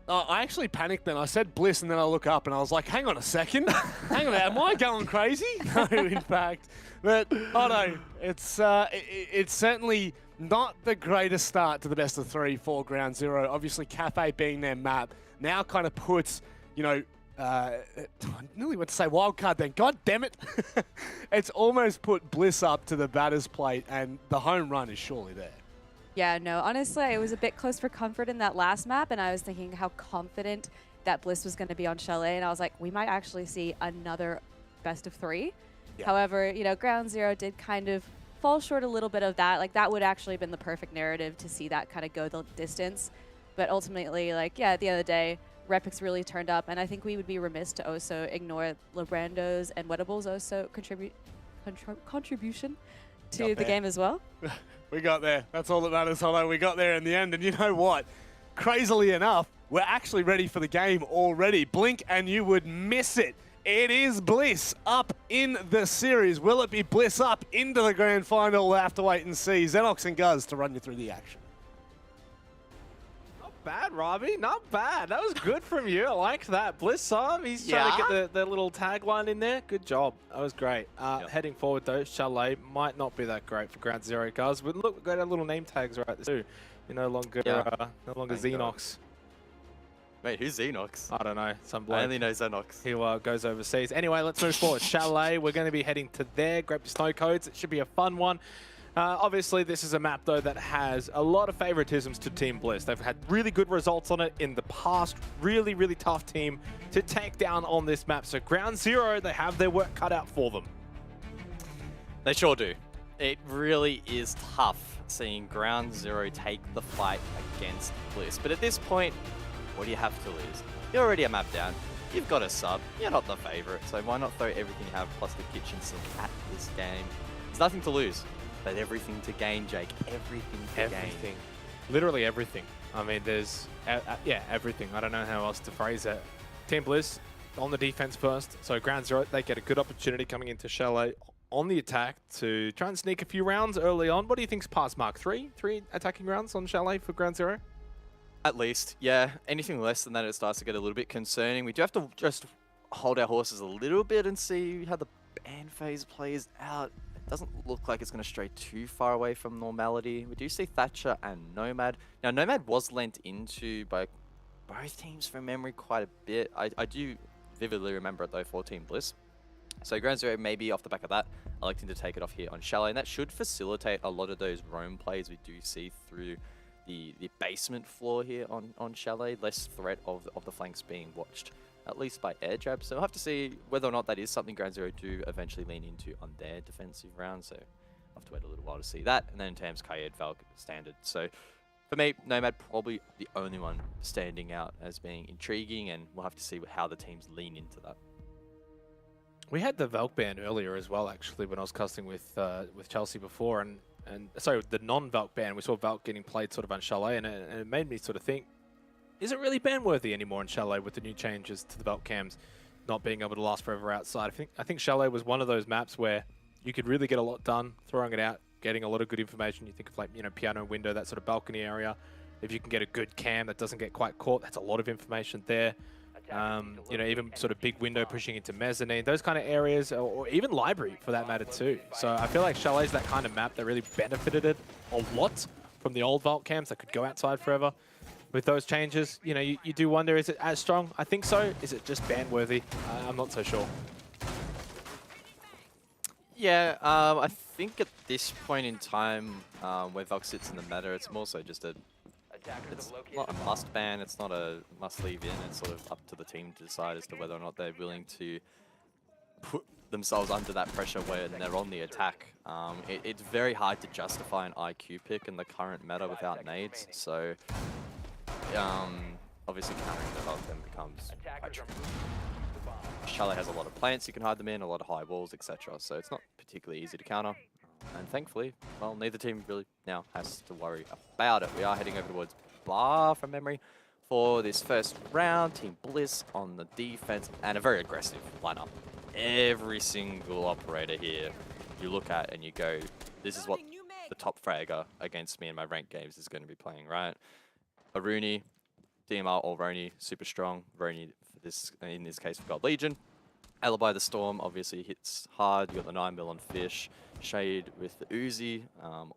C: I actually panicked then. I said Bliss, and then I look up and I was like, hang on a second. Hang on, am I going crazy? No, in fact. But, oh no, it's certainly not the greatest start to the best of 3 for Ground Zero. Obviously, Cafe being their map now kind of puts, you know, I nearly went to say wildcard then. God damn it. It's almost put Bliss up to the batter's plate, and the home run is surely there.
G: Yeah, no, honestly, it was a bit close for comfort in that last map, and I was thinking how confident that Bliss was going to be on Chalet, and I was like, we might actually see another best of 3. Yeah. However, you know, Ground Zero did kind of fall short a little bit of that. Like, that would actually have been the perfect narrative to see that kind of go the distance. But ultimately, like, yeah, at the end of the day, Repix really turned up, and I think we would be remiss to also ignore Labrando's and Weddable's also contribution to the game as well.
C: We got there. That's all that matters, Hollow. We got there in the end, and you know what? Crazily enough, we're actually ready for the game already. Blink and you would miss it. It is Bliss up in the series. Will it be Bliss up into the grand final? We'll have to wait and see. Xenox and Guz to run you through the action.
F: Not bad, Robbie. Not bad. That was good from you. I liked that. Bliss up. He's trying to get the little tagline in there. Good job. That was great. Heading forward, though, Chalet might not be that great for Ground Zero, guys. But look, we've got our little name tags right there, too. You're no longer Xenox.
D: Wait, who's Xenox?
F: I don't know. Some bloke.
D: I only know Xenox.
F: He goes overseas. Anyway, let's move forward. Chalet, we're going to be heading to there. Grab your snow codes. It should be a fun one. Obviously, this is a map, though, that has a lot of favoritisms to Team Bliss. They've had really good results on it in the past. Really, really tough team to take down on this map. So Ground Zero, they have their work cut out for them.
D: They sure do. It really is tough seeing Ground Zero take the fight against Bliss. But at this point, what do you have to lose? You're already a map down. you've got a sub. You're not the favorite, so why not throw everything you have plus the kitchen sink at this game? There's nothing to lose, but everything to gain, Jake. Everything to gain.
F: Literally everything. I mean, there's, yeah, everything. I don't know how else to phrase it. Team Bliss on the defense first. So Ground Zero, they get a good opportunity coming into Chalet on the attack to try and sneak a few rounds early on. What do you think's past mark? Three attacking rounds on Chalet for Ground Zero?
D: At least, yeah. Anything less than that, it starts to get a little bit concerning. We do have to just hold our horses a little bit and see how the ban phase plays out. It doesn't look like it's going to stray too far away from normality. We do see Thatcher and Nomad. Now, Nomad was lent into by both teams from memory quite a bit. I do vividly remember it, though, for Team Bliss. So Ground Zero, maybe off the back of that, electing to take it off here on Chalet, and that should facilitate a lot of those roam plays we do see through the basement floor here on Chalet. Less threat of the flanks being watched, at least by air jab. So we'll have to see whether or not that is something Ground Zero do eventually lean into on their defensive round. So I'll have to wait a little while to see that. And then Tams, Kayed, Valk, standard. So for me, Nomad probably the only one standing out as being intriguing, and we'll have to see how the teams lean into that.
F: We had the Valk ban earlier as well, actually, when I was casting with Chelsea before, and sorry, the non-Valk ban. We saw Valk getting played sort of on Chalet, and it made me sort of think, is it really ban-worthy anymore in Chalet with the new changes to the Valk cams not being able to last forever outside? I think Chalet was one of those maps where you could really get a lot done, throwing it out, getting a lot of good information. You think of like, you know, piano window, that sort of balcony area. If you can get a good cam that doesn't get quite caught, that's a lot of information there. You know, even sort of big window pushing into mezzanine, those kind of areas, or even library for that matter too. So I feel like Chalet's that kind of map that really benefited it a lot from the old Vault cams that could go outside forever. With those changes, you know, you do wonder, is it as strong? I think so. Is it just ban-worthy? I'm not so sure.
D: Yeah, I think at this point in time, where Valk sits in the meta, it's more so just it's not a must ban, it's not a must leave in, it's sort of up to the team to decide as to whether or not they're willing to put themselves under that pressure when they're on the attack. It's very hard to justify an IQ pick in the current meta without nades, so obviously countering the Valk then becomes quite tricky. Chalet has a lot of plants you can hide them in, a lot of high walls, etc. So it's not particularly easy to counter. And thankfully, well, neither team really now has to worry about it. We are heading over towards Bar from memory for this first round. Team Bliss on the defense and a very aggressive lineup. Every single operator here you look at and you go, this is what the top fragger against me in my ranked games is going to be playing, right? Aruni, DMR or Roni, super strong. Roni, for this, in this case, we've got Legion. Alibi the Storm obviously hits hard. You got the 9mm on Fish. Shade with the Uzi,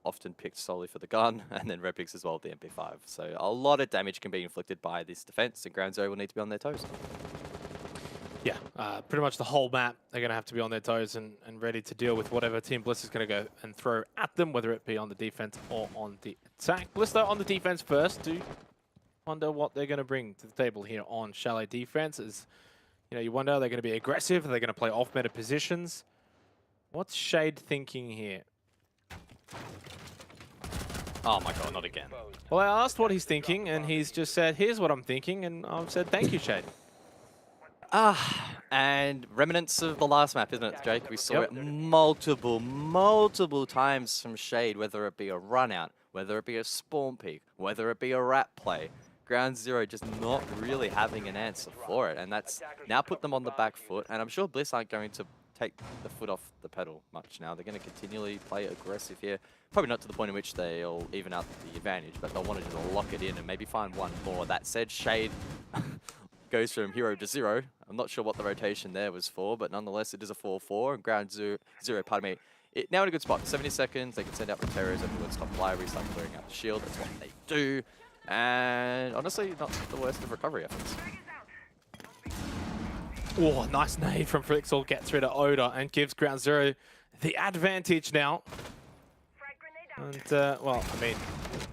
D: often picked solely for the gun, and then Repix as well with the MP5. So a lot of damage can be inflicted by this defense, and Ground Zero will need to be on their toes.
F: Yeah, pretty much the whole map, they're going to have to be on their toes and ready to deal with whatever Team Bliss is going to go and throw at them, whether it be on the defense or on the attack. Bliss, though, on the defense first. Do wonder what they're going to bring to the table here on Chalet defense. Is, you know, you wonder, are they going to be aggressive? Are they going to play off-meta positions? What's Shade thinking here?
D: Oh my god, not again.
F: Well, I asked what he's thinking, and he's just said, here's what I'm thinking, and I've said, thank you, Shade.
D: And remnants of the last map, isn't it, Jake? We saw it multiple times from Shade, whether it be a run out, whether it be a spawn peek, whether it be a rat play. Ground Zero just not really having an answer for it, and that's now put them on the back foot, and I'm sure Bliss aren't going to take the foot off the pedal much now. They're going to continually play aggressive here. Probably not to the point in which they'll even out the advantage, but they'll want to just lock it in and maybe find one more. That said, Shade goes from hero to zero. I'm not sure what the rotation there was for, but nonetheless, it is a 4-4, and Ground Zero, pardon me, now in a good spot. 70 seconds, they can send out repairs everyone's top library, start clearing out the shield. That's what they do. And honestly, not the worst of recovery efforts.
F: Oh, nice nade from Frixel, gets rid of Oda and gives Ground Zero the advantage now. And, well, I mean,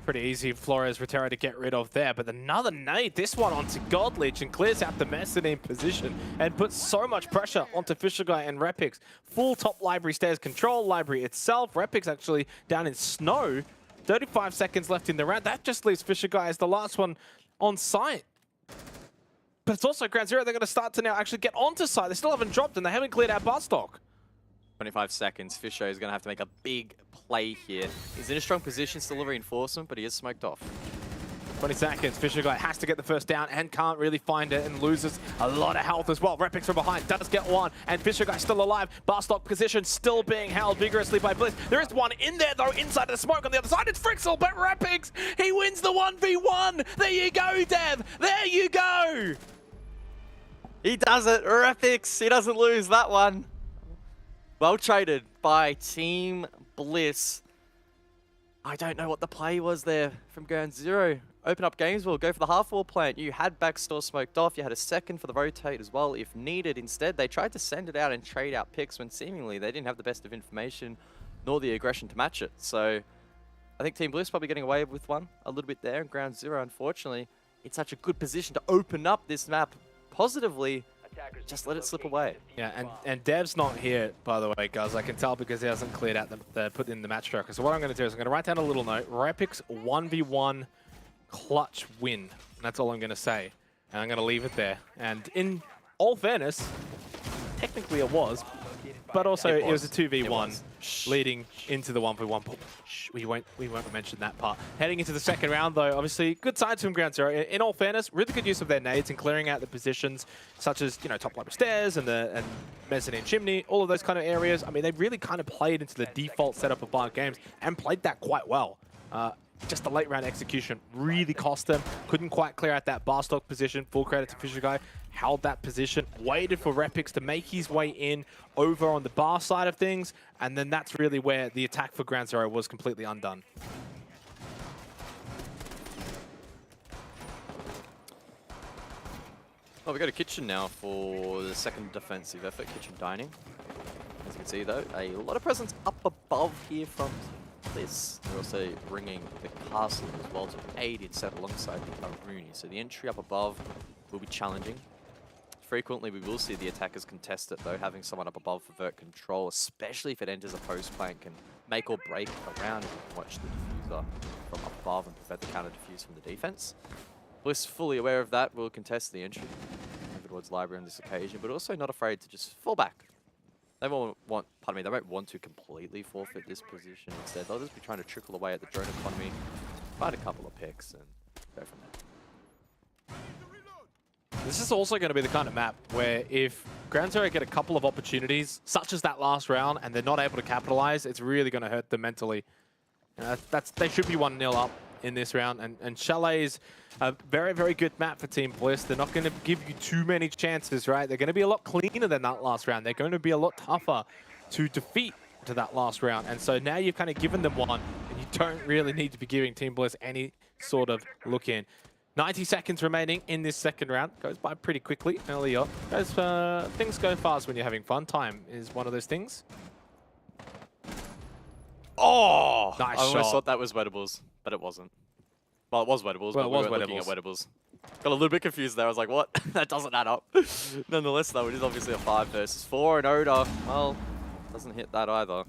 F: pretty easy Flores Rotero to get rid of there, but another nade, this one onto Godlich, and clears out the mezzanine position and puts so much pressure onto Fisher Guy and Repix. Full top library stairs control, library itself. Repix actually down in snow. 35 seconds left in the round. That just leaves Fisher Guy as the last one on site. But it's also Ground Zero. They're going to start to now actually get onto site. They still haven't dropped and they haven't cleared out bar stock.
D: 25 seconds. Fisher is going to have to make a big play here. He's in a strong position, still a reinforcement, but he is smoked off.
F: 20 seconds. Fisher Guy has to get the first down and can't really find it and loses a lot of health as well. Repix from behind does get one, and Fisher Guy still alive. Barstock position still being held vigorously by Bliss. There is one in there though, inside of the smoke. On the other side, it's Frixel, but Repix, he wins the 1v1. There you go, Dev. There you go.
D: He does it. Repix, he doesn't lose that one. Well traded by Team Bliss. I don't know what the play was there from Ground Zero. Open up games, we'll go for the half-wall plant. You had backstore smoked off. You had a second for the rotate as well if needed. Instead, they tried to send it out and trade out picks when seemingly they didn't have the best of information nor the aggression to match it. So I think Team Bliss probably getting away with one a little bit there. And Ground Zero, unfortunately, in such a good position to open up this map positively. Just let it slip away.
F: Yeah, and Dev's not here, by the way, guys. I can tell because he hasn't cleared out the put in the match tracker. So what I'm going to do is I'm going to write down a little note. Repix 1v1 clutch win. And that's all I'm going to say. And I'm going to leave it there. And in all fairness, technically it was, but also it was a 2v1 leading into the 1v1. Shh, we won't mention that part. Heading into the second round, though, obviously good signs from Ground Zero. In all fairness, really good use of their nades and clearing out the positions, such as top level stairs and mezzanine chimney, all of those kind of areas. I mean, they really kind of played into the default setup of Bar Games and played that quite well. Just the late round execution really cost them. Couldn't quite clear out that bar stock position. Full credit to Fisher Guy. Held that position, waited for Repix to make his way in over on the bar side of things, and then that's really where the attack for Ground Zero was completely undone.
D: Well, we go to Kitchen now for the second defensive effort, Kitchen Dining. As you can see, though, a lot of presence up above here from Bliss. They're also bringing the castle as well to aid in set alongside the Aruni. So the entry up above will be challenging. Frequently, we will see the attackers contest it, though, having someone up above for vert control, especially if it enters a post flank, can make or break around. You can watch the diffuser from up above and prevent the counter diffuse from the defense. Bliss, fully aware of that, will contest the entry over towards Library on this occasion, but also not afraid to just fall back. They won't want, pardon me, they won't want to completely forfeit this position. Instead, they'll just be trying to trickle away at the drone economy, find a couple of picks, and go from there.
F: This is also going to be the kind of map where if Ground Zero get a couple of opportunities, such as that last round, and they're not able to capitalize, it's really going to hurt them mentally. They should be 1-0 up in this round, and Chalet is a very, very good map for Team Bliss. They're not going to give you too many chances, right? They're going to be a lot cleaner than that last round. They're going to be a lot tougher to defeat to that last round, and so now you've kind of given them one, and you don't really need to be giving Team Bliss any sort of look in. 90 seconds remaining in this second round. Goes by pretty quickly early on. Things go fast when you're having fun. Time is one of those things.
D: Oh!
F: Nice
D: I almost
F: shot.
D: thought that was Wettables, but it wasn't. Well, it was Wettables, but we were looking at Wettables. Got a little bit confused there. I was like, what? That doesn't add up. Nonetheless, though, it is obviously a 5 versus 4, and Oda, well, doesn't hit that either.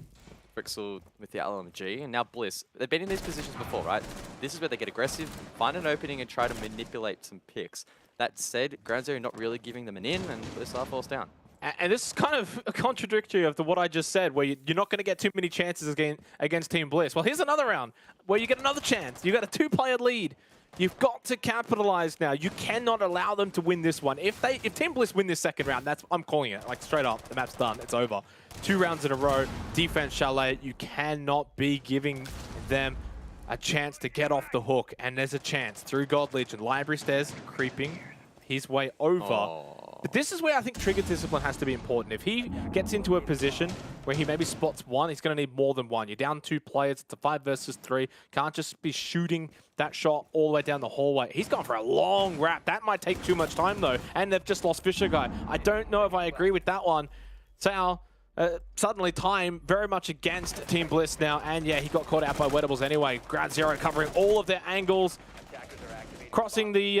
D: Frixel with the LMG, and now Bliss. They've been in these positions before, right? This is where they get aggressive, find an opening, and try to manipulate some picks. That said, Ground Zero not really giving them an in, and Bliss falls down.
F: And this is kind of a contradictory of what I just said, where you're not going to get too many chances against Team Bliss. Well, here's another round where you get another chance. You got a 2-player lead. You've got to capitalize now. You cannot allow them to win this one. If Team Bliss win this second round, I'm calling it. Like, straight up, the map's done. It's over. 2 rounds in a row. Defense Chalet, you cannot be giving them a chance to get off the hook. And there's a chance through God Legion. Library stairs creeping his way over.
D: Oh.
F: But this is where I think trigger discipline has to be important. If he gets into a position where he maybe spots one, he's going to need more than one. You're down 2 players. It's a 5 versus 3. Can't just be shooting that shot all the way down the hallway. He's gone for a long wrap. That might take too much time, though. And they've just lost Fisher Guy. I don't know if I agree with that one. So suddenly time very much against Team Bliss now. And yeah, he got caught out by Wettables anyway. Ground Zero covering all of their angles. Crossing the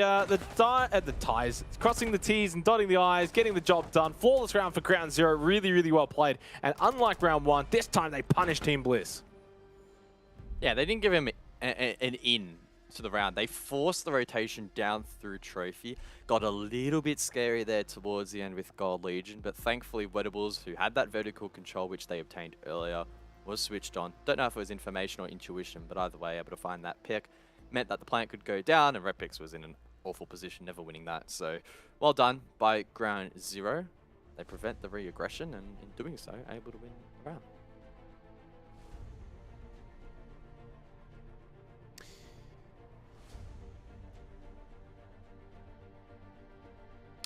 F: ties, crossing the T's and dotting the I's, getting the job done. Flawless round for Ground Zero, really, really well played. And unlike round 1, this time they punished Team Bliss.
D: Yeah, they didn't give him an in to the round. They forced the rotation down through Trophy. Got a little bit scary there towards the end with Gold Legion, but thankfully Wettables, who had that vertical control which they obtained earlier, was switched on. Don't know if it was information or intuition, but either way, able to find that pick. Meant that the plant could go down, and Repix was in an awful position, never winning that. So, well done by Ground Zero. They prevent the re-aggression, and in doing so, able to win the round.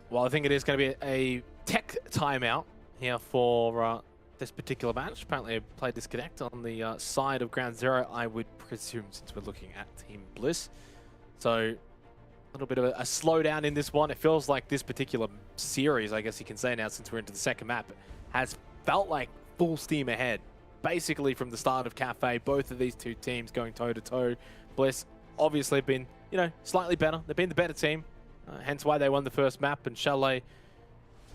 F: Well, I think it is going to be a tech timeout here for this particular match. Apparently, I played disconnect on the side of Ground Zero, I would presume, since we're looking at Team Bliss. So, a little bit of a slowdown in this one. It feels like this particular series, I guess you can say now, since we're into the second map, has felt like full steam ahead. Basically, from the start of Cafe, both of these two teams going toe-to-toe. Bliss obviously have been, you know, slightly better. They've been the better team. Hence why they won the first map, and Chalet,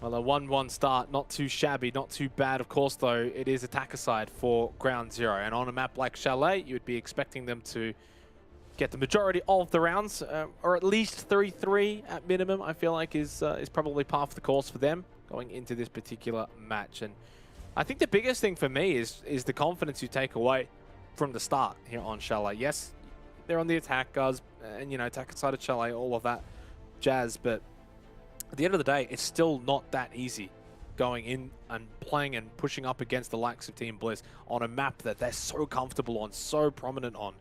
F: well, a 1-1 start, not too shabby, not too bad. Of course, though, it is attacker side for Ground Zero, and on a map like Chalet, you would be expecting them to get the majority of the rounds, or at least 3-3 at minimum, I feel like is probably par for the course for them going into this particular match. And I think the biggest thing for me is the confidence you take away from the start here on Chalet. Yes, they're on the attack, guys, and, you know, attacker side of Chalet, all of that jazz, but at the end of the day, it's still not that easy going in and playing and pushing up against the likes of Team Bliss on a map that they're so comfortable on, so prominent on,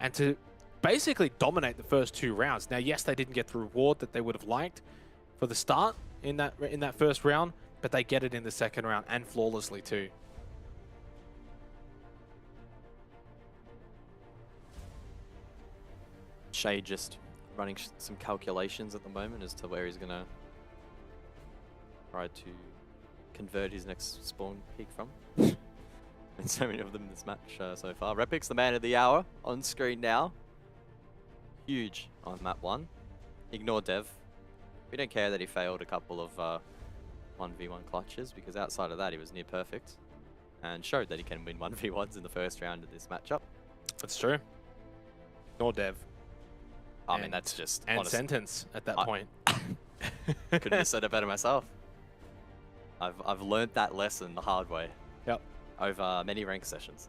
F: and to basically dominate the first two rounds. Now, yes, they didn't get the reward that they would have liked for the start in that first round, but they get it in the second round, and flawlessly too.
D: Shay just running some calculations at the moment as to where he's going to try to convert his next spawn peak from. And so many of them in this match so far. Repix, the man of the hour, on screen now. Huge on map 1. Ignore Dev. We don't care that he failed a couple of 1v1 clutches, because outside of that he was near perfect and showed that he can win 1v1s in the first round of this matchup.
F: That's true. Ignore Dev.
D: I mean, that's just...
F: And sentence at that point.
D: Couldn't have said it better myself. I've learned that lesson the hard way.
F: Yep.
D: Over many rank sessions.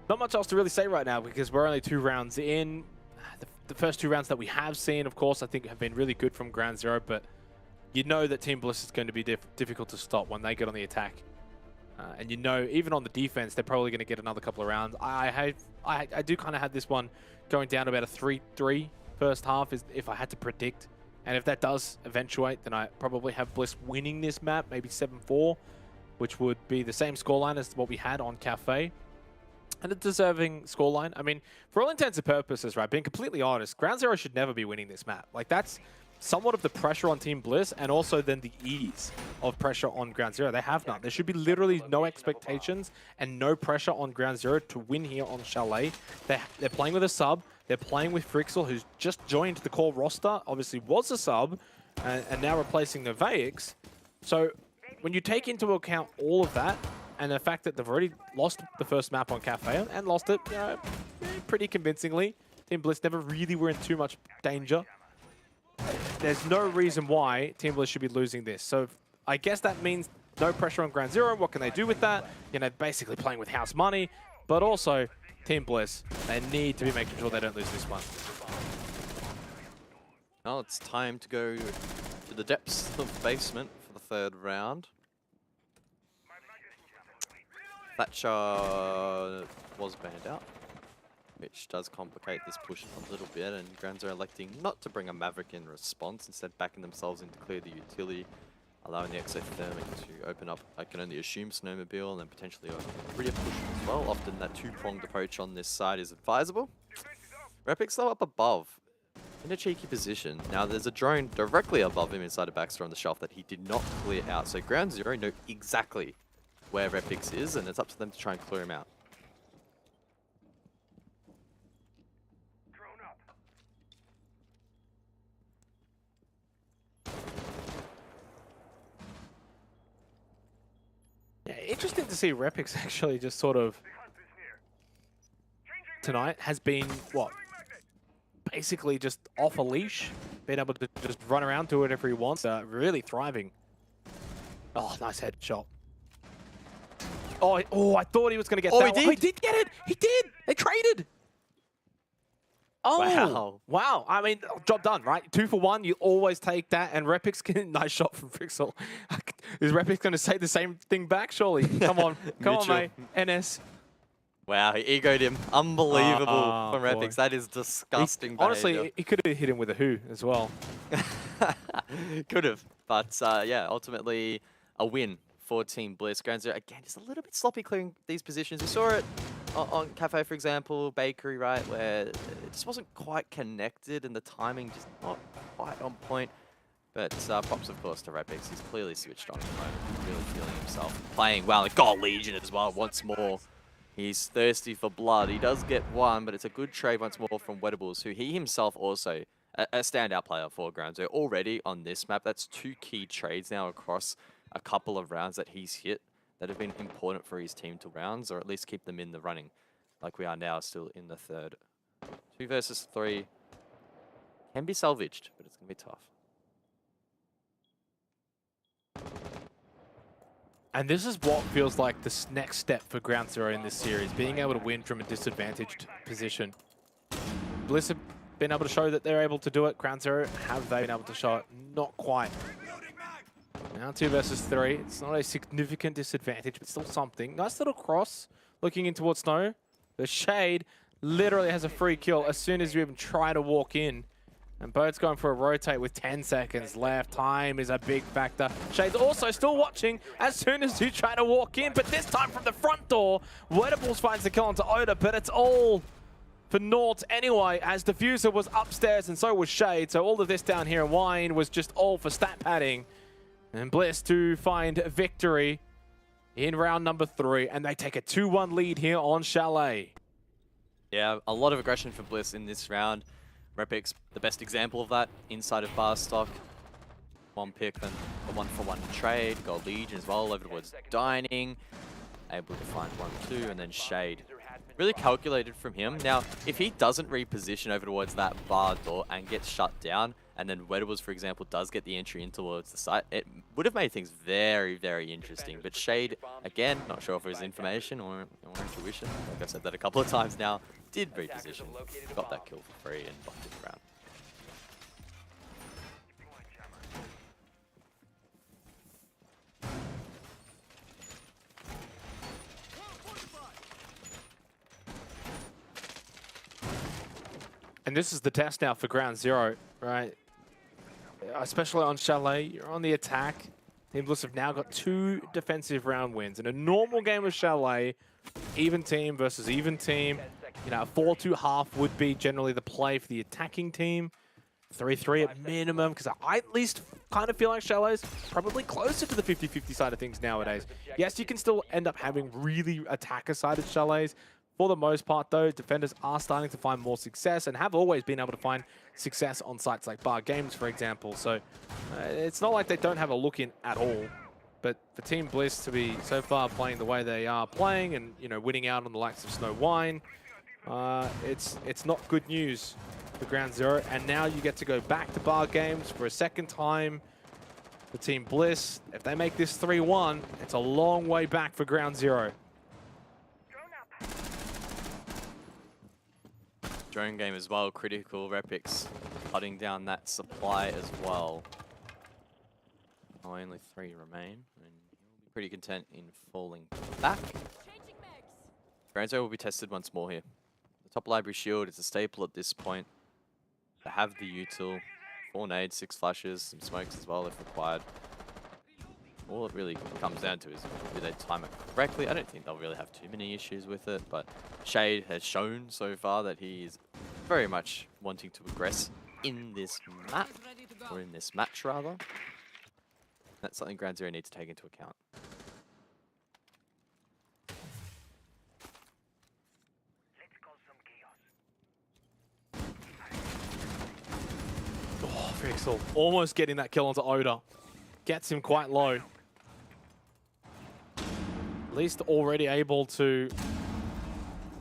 F: Not much else to really say right now, because we're only 2 rounds in. The first 2 rounds that we have seen, of course, I think have been really good from Ground Zero, but you know that Team Bliss is going to be difficult to stop when they get on the attack. And you know, even on the defense, they're probably going to get another couple of rounds. I do kind of have this one going down to about a 3-3 first half, if I had to predict. And if that does eventuate, then I probably have Bliss winning this map, maybe 7-4, which would be the same scoreline as what we had on Cafe. And a deserving scoreline. I mean, for all intents and purposes, right, being completely honest, Ground Zero should never be winning this map. Like, that's somewhat of the pressure on Team Bliss, and also then the ease of pressure on Ground Zero. They have none. There should be literally no expectations and no pressure on Ground Zero to win here on Chalet. They're playing with a sub. They're playing with Frixel, who's just joined the core roster, obviously was a sub, and now replacing Novaics. So when you take into account all of that, and the fact that they've already lost the first map on Cafe, and lost it, you know, pretty convincingly, Team Bliss never really were in too much danger. There's no reason why Team Bliss should be losing this. So I guess that means no pressure on Ground Zero. What can they do with that? You know, basically playing with house money. But also, Team Bliss, they need to be making sure they don't lose this one.
D: Now it's time to go to the depths of the basement for the third round. Thatcher was banned out, which does complicate this push a little bit, and Ground Zero electing not to bring a Maverick in response, instead backing themselves in to clear the utility, allowing the exothermic to open up, I can only assume, Snowmobile, and then potentially a rear push as well. Often that two-pronged approach on this side is advisable. Repix though up above, in a cheeky position. Now there's a drone directly above him inside of Baxter on the shelf that he did not clear out, so Ground Zero know exactly where Repix is, and it's up to them to try and clear him out.
F: Yeah, interesting to see Repix actually just sort of tonight has been, what, basically just off a leash, being able to just run around, do whatever he wants, really thriving. Oh, nice headshot. Oh, I thought he was going to get that one. Oh, he did get it! He did! They traded! Oh, wow. I mean, job done, right? 2 for 1, you always take that. And Repix can, nice shot from Pixel. Is Repix going to say the same thing back, surely? Come on, come on, mate. NS.
D: Wow, he egoed him. Unbelievable from Repix. That is disgusting
F: honestly, he could have hit him with a who as well.
D: Could have. But yeah, ultimately a win for Team Bliss. Ground Zero, again, just a little bit sloppy clearing these positions. We saw it on Cafe, for example, Bakery, right, where it just wasn't quite connected and the timing just not quite on point. But props, of course, to Repix. He's clearly switched on at the moment. Really feeling himself. Playing well. He got Legion as well once more. He's thirsty for blood. He does get one, but it's a good trade once more from Wettables, who he himself also a standout player for Ground Zero. Already on this map, that's 2 key trades now across a couple of rounds that he's hit that have been important for his team to rounds, or at least keep them in the running, like we are now still in the third. 2 versus 3 can be salvaged, but it's going to be tough.
F: And this is what feels like the next step for Ground Zero in this series, being able to win from a disadvantaged position. Bliss have been able to show that they're able to do it. Ground Zero, have they been able to show it? Not quite. Now 2 versus 3. It's not a significant disadvantage, but still something. Nice little cross looking in towards Snow. The Shade literally has a free kill as soon as you even try to walk in. And Bird's going for a rotate with 10 seconds left. Time is a big factor. Shade's also still watching as soon as you try to walk in, but this time from the front door. Wettables finds the kill onto Oda, but it's all for naught anyway, as Diffuser was upstairs and so was Shade. So all of this down here in Wine was just all for stat padding. And Bliss to find victory in round number 3, and they take a 2-1 lead here on Chalet.
D: Yeah, a lot of aggression for Bliss in this round. Repix, the best example of that, inside of Barstock. 1 pick, then a 1-for-1 trade. Got Legion as well, over towards Dining. Able to find 1-2, and then Shade. Really calculated from him. Now, if he doesn't reposition over towards that bar door and gets shut down, and then Wettables, for example, does get the entry in towards the site, it would have made things very, very interesting. But Shade, again, not sure if it was information or intuition, like I've said that a couple of times now, did reposition, got that kill for free, and bucked it around.
F: And this is the test now for Ground Zero, right? Especially on Chalet, you're on the attack. Team Bliss have now got 2 defensive round wins. In a normal game of Chalet, even team versus even team, you know, a 4-2 half would be generally the play for the attacking team. 3-3 at minimum, because I at least kind of feel like Chalet's probably closer to the 50-50 side of things nowadays. Yes, you can still end up having really attacker-sided Chalets. For the most part, though, defenders are starting to find more success and have always been able to find success on sites like Bar Games, for example. So it's not like they don't have a look in at all. But for Team Bliss to be so far playing the way they are playing and, you know, winning out on the likes of Snow Wine, it's not good news for Ground Zero. And now you get to go back to Bar Games for a second time for Team Bliss. If they make this 3-1, it's a long way back for Ground Zero.
D: Drone game as well, critical. Repix cutting down that supply as well. Only 3 remain, and he'll be pretty content in falling back. Ground Zero will be tested once more here. The top library shield is a staple at this point. They have the util, 4 nades, 6 flashes, some smokes as well if required. All it really comes down to is do they time it correctly. I don't think they'll really have too many issues with it, but Shade has shown so far that he is very much wanting to progress in this map, or in this match rather. That's something Ground Zero need to take into account.
F: Oh, Pixel almost getting that kill onto Oda. Gets him quite low. At least already able to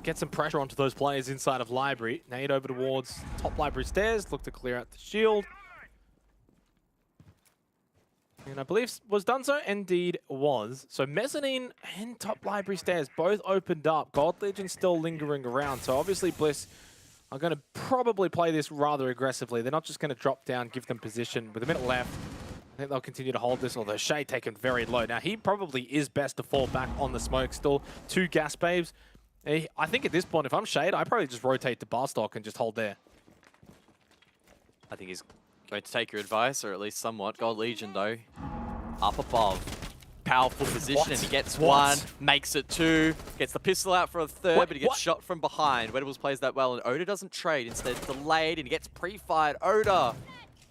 F: get some pressure onto those players inside of library. Nade over towards top library stairs. Look to clear out the shield. And I believe was done so. Indeed was. So mezzanine and top library stairs both opened up. Gold Legion still lingering around. So obviously Bliss are going to probably play this rather aggressively. They're not just going to drop down, give them position. With a minute left, I think they'll continue to hold this, although Shay taken very low. Now, he probably is best to fall back on the smoke. Still 2 gas babes. I think at this point, if I'm Shade, I probably just rotate to Barstock and just hold there.
D: I think he's going to take your advice, or at least somewhat. Gold Legion, though, up above. Powerful position, and he gets 1, makes it 2, gets the pistol out for a 3rd, but he gets shot from behind. Wedables plays that well, and Oda doesn't trade. Instead, delayed, and he gets pre-fired. Oda,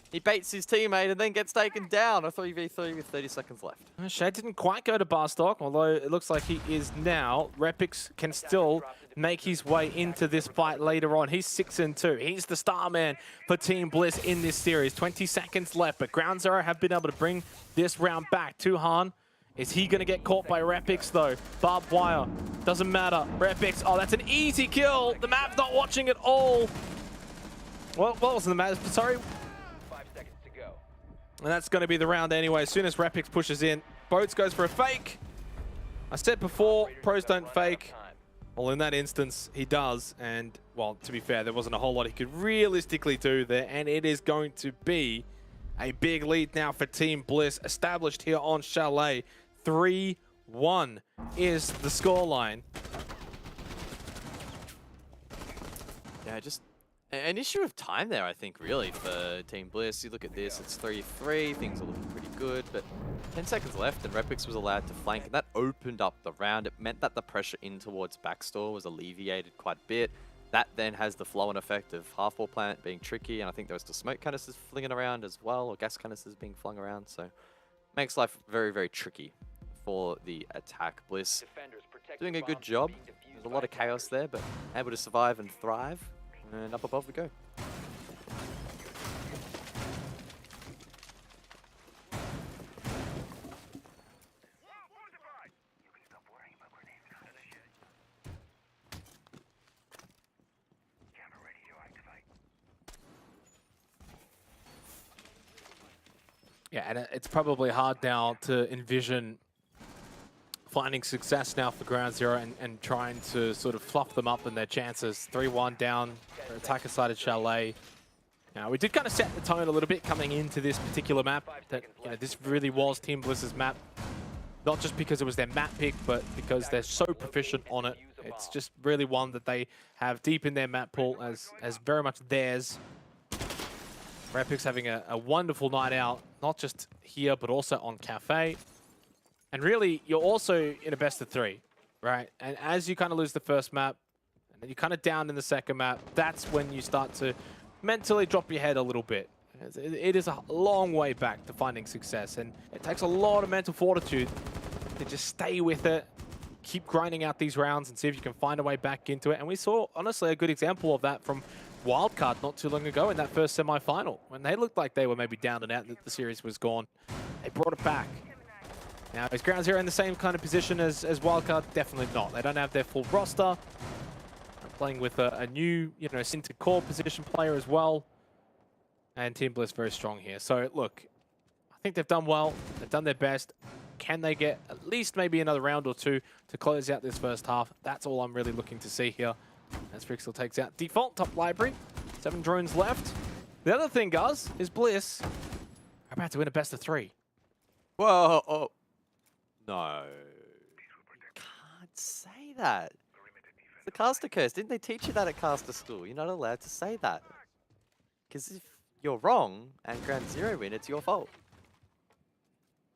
D: he baits his teammate and then gets taken down. A 3v3 with 30 seconds left.
F: Shade didn't quite go to Barstock, although it looks like he is now. Repix can still make his way into this fight later on. He's 6-2. He's the star man for Team Bliss in this series. 20 seconds left, but Ground Zero have been able to bring this round back. Tuhan, is he going to get caught by Repix, though? Barbed wire. Doesn't matter. Repix, oh, that's an easy kill. The map's not watching at all. Well, what was the map? Sorry.
H: 5 seconds to go.
F: And that's going to be the round anyway. As soon as Repix pushes in, Boats goes for a fake. I said before, pros don't fake. Well, in that instance, he does. And, well, to be fair, there wasn't a whole lot he could realistically do there. And it is going to be a big lead now for Team Bliss, established here on Chalet. 3-1 is the scoreline.
D: Yeah, just an issue of time there, I think, really, for Team Bliss. You look at this, it's 3-3, things are looking pretty good, but 10 seconds left, and Repix was allowed to flank, and that opened up the round. It meant that the pressure in towards backstore was alleviated quite a bit. That then has the flow-on effect of half-wall plant being tricky, and I think there was the smoke canisters flinging around as well, or gas canisters being flung around, so makes life very, very tricky for the attack. Bliss doing a good job. There's a lot of chaos there, but able to survive and thrive. And up above we go.
F: Yeah, and it's probably hard now to envision finding success now for Ground Zero and trying to sort of fluff them up in their chances. 3-1 down, attacker side of Chalet. Now, we did kind of set the tone a little bit coming into this particular map, that this really was Team Bliss's map. Not just because it was their map pick, but because they're so proficient on it. It's just really one that they have deep in their map pool as very much theirs. Repix having a wonderful night out, not just here, but also on Cafe. And really, you're also in a best of 3, right? And as you kind of lose the first map, and then you're kind of down in the second map, that's when you start to mentally drop your head a little bit. It is a long way back to finding success, and it takes a lot of mental fortitude to just stay with it, keep grinding out these rounds, and see if you can find a way back into it. And we saw, honestly, a good example of that from Wildcard not too long ago in that first semi-final, when they looked like they were maybe down and out, that the series was gone. They brought it back. Now, is Ground Zero in the same kind of position as Wildcard? Definitely not. They don't have their full roster. They're playing with a new, center core position player as well. And Team Bliss very strong here. So, look, I think they've done well. They've done their best. Can they get at least maybe another round or two to close out this first half? That's all I'm really looking to see here. As Frixel takes out default top library. 7 drones left. The other thing, guys, is Bliss are about to win a best of 3.
D: Whoa! Oh. No. You can't say that. It's the caster curse. Didn't they teach you that at caster school? You're not allowed to say that. Because if you're wrong and Ground Zero win, it's your fault.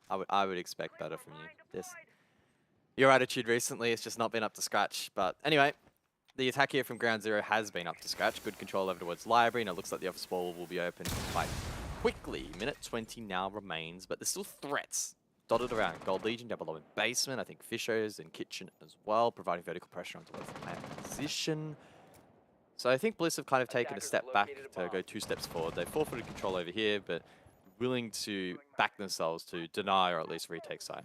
D: I would expect better from you. Your attitude recently has just not been up to scratch. But anyway, the attack here from Ground Zero has been up to scratch. Good control over towards library, and it looks like the office wall will be open quite quickly. Minute 20 now remains, but there's still threats dotted around. Gold Legion down below in basement. I think Fishers and Kitchen as well, providing vertical pressure onto the plant position. So I think Bliss have kind of taken a step back to go 2 steps forward. They forfeited control over here, but willing to back themselves to deny or at least retake side.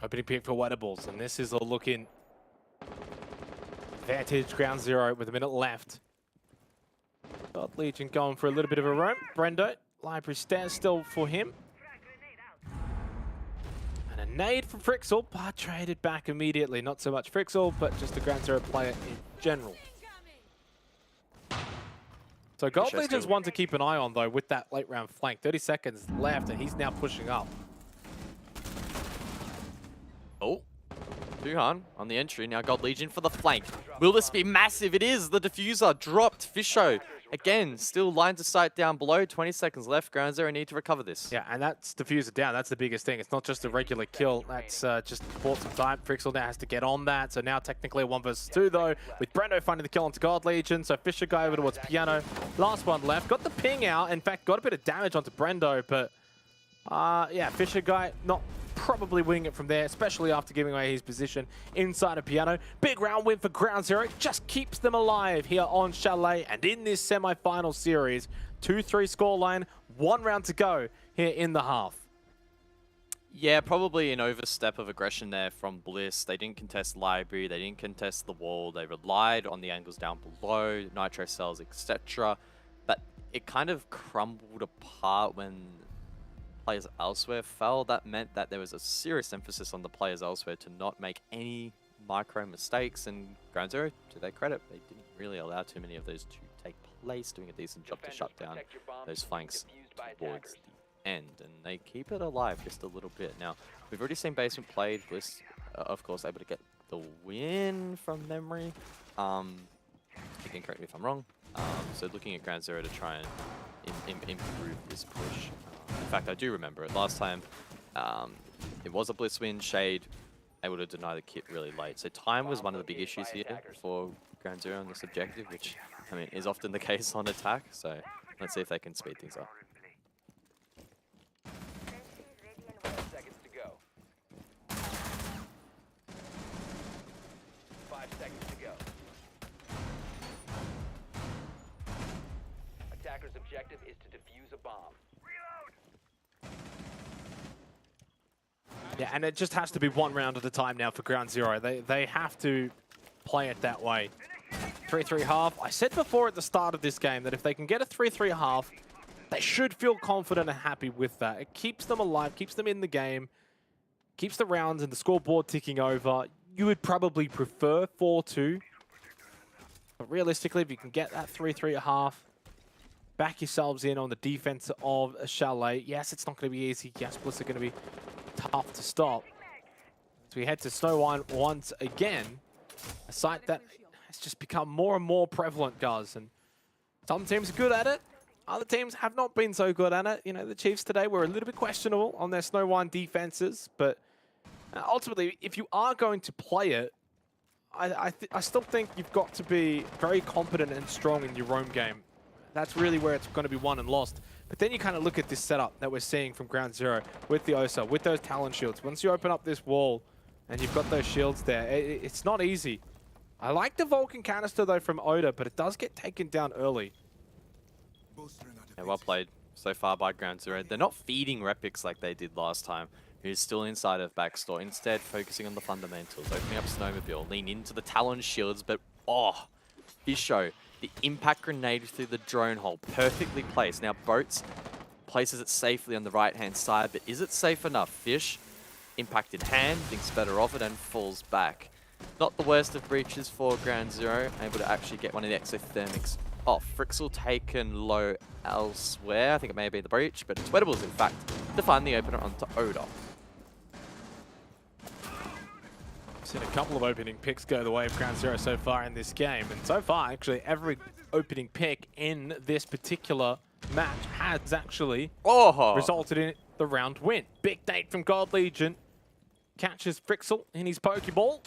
F: Opening pick for Wettables, and this is a look in. Advantage, ground zero with a minute left. Got Legion going for a little bit of a roam. Brendo, library stands still for him. And a nade from Frixel, but traded back immediately. Not so much Frixel, but just a ground zero player in general. So Gold Legion's one to keep an eye on, though, with that late round flank. 30 seconds left, and he's now pushing up.
D: Oh, Duhan on the entry. Now Gold Legion for the flank. Will this be massive? It is. The diffuser dropped. Fisho, again, still lines of sight down below. 20 seconds left. Ground zero need to recover this.
F: Yeah, and that's diffuser down. That's the biggest thing. It's not just a regular kill. That's just bought some time. Frixel now has to get on that. So now technically a 1 versus 2, though, with Brendo finding the kill onto God Legion. So Fisher guy over towards Piano. Last one left. Got the ping out. In fact, got a bit of damage onto Brendo, but yeah, Fisher guy not probably winning it from there, especially after giving away his position inside of Piano. Big round win for Ground Zero. Just keeps them alive here on Chalet and in this semi-final series. 2-3 scoreline, 1 round to go here in the half.
D: Yeah, probably an overstep of aggression there from Bliss. They didn't contest Library, they didn't contest the wall, they relied on the angles down below, nitro cells, etc. But it kind of crumbled apart when players elsewhere fell. That meant that there was a serious emphasis on the players elsewhere to not make any micro mistakes, and Ground Zero, to their credit, they didn't really allow too many of those to take place, doing a decent job to shut down those flanks towards the end, and they keep it alive just a little bit. Now, we've already seen Basement played. Bliss, of course, able to get the win from memory. You can correct me if I'm wrong. So looking at Ground Zero to try and improve this push. In fact, I do remember it. Last time, it was a Bliss win. Shade able to deny the kit really late. So time was one of the big issues here for Ground Zero on this objective, which, I mean, is often the case on attack. So let's see if they can speed things up.
H: 10 seconds to go. 5 seconds to go. Attacker's objective is to defuse a bomb.
F: Yeah, and it just has to be 1 round at a time now for Ground Zero. They have to play it that way. 3-3 half. I said before at the start of this game that if they can get a 3-3 half, they should feel confident and happy with that. It keeps them alive, keeps them in the game, keeps the rounds and the scoreboard ticking over. You would probably prefer 4-2. But realistically, if you can get that 3-3 half, back yourselves in on the defense of Chalet. Yes, it's not going to be easy. Yes, Bliss are going to be tough to stop. So we head to Snowwine once again. A site that has just become more and more prevalent, guys. And some teams are good at it. Other teams have not been so good at it. You know, the Chiefs today were a little bit questionable on their Snowwine defenses. But ultimately, if you are going to play it, I still think you've got to be very competent and strong in your roam game. That's really where it's going to be won and lost. But then you kind of look at this setup that we're seeing from Ground Zero with the OSA, with those Talon shields. Once you open up this wall and you've got those shields there, it's not easy. I like the Vulcan canister, though, from Oda, but it does get taken down early.
D: Yeah, well played so far by Ground Zero. They're not feeding Repix like they did last time, who's still inside of backstore. Instead, focusing on the fundamentals, opening up Snowmobile, lean into the Talon shields, but Fisho. The impact grenade through the drone hole, perfectly placed. Now Boats places it safely on the right-hand side, but is it safe enough? Fish, impact in hand, thinks better of it and falls back. Not the worst of breaches for Ground Zero, able to actually get one of the exothermics off. Frixel taken low elsewhere. I think it may have been the breach, but it's Wettables, in fact, to find the opener onto Oda.
F: Seen a couple of opening picks go the way of Ground Zero so far in this game. And so far, actually, every opening pick in this particular match has actually resulted in the round win. Big nade from God Legion. Catches Frixel in his Pokeball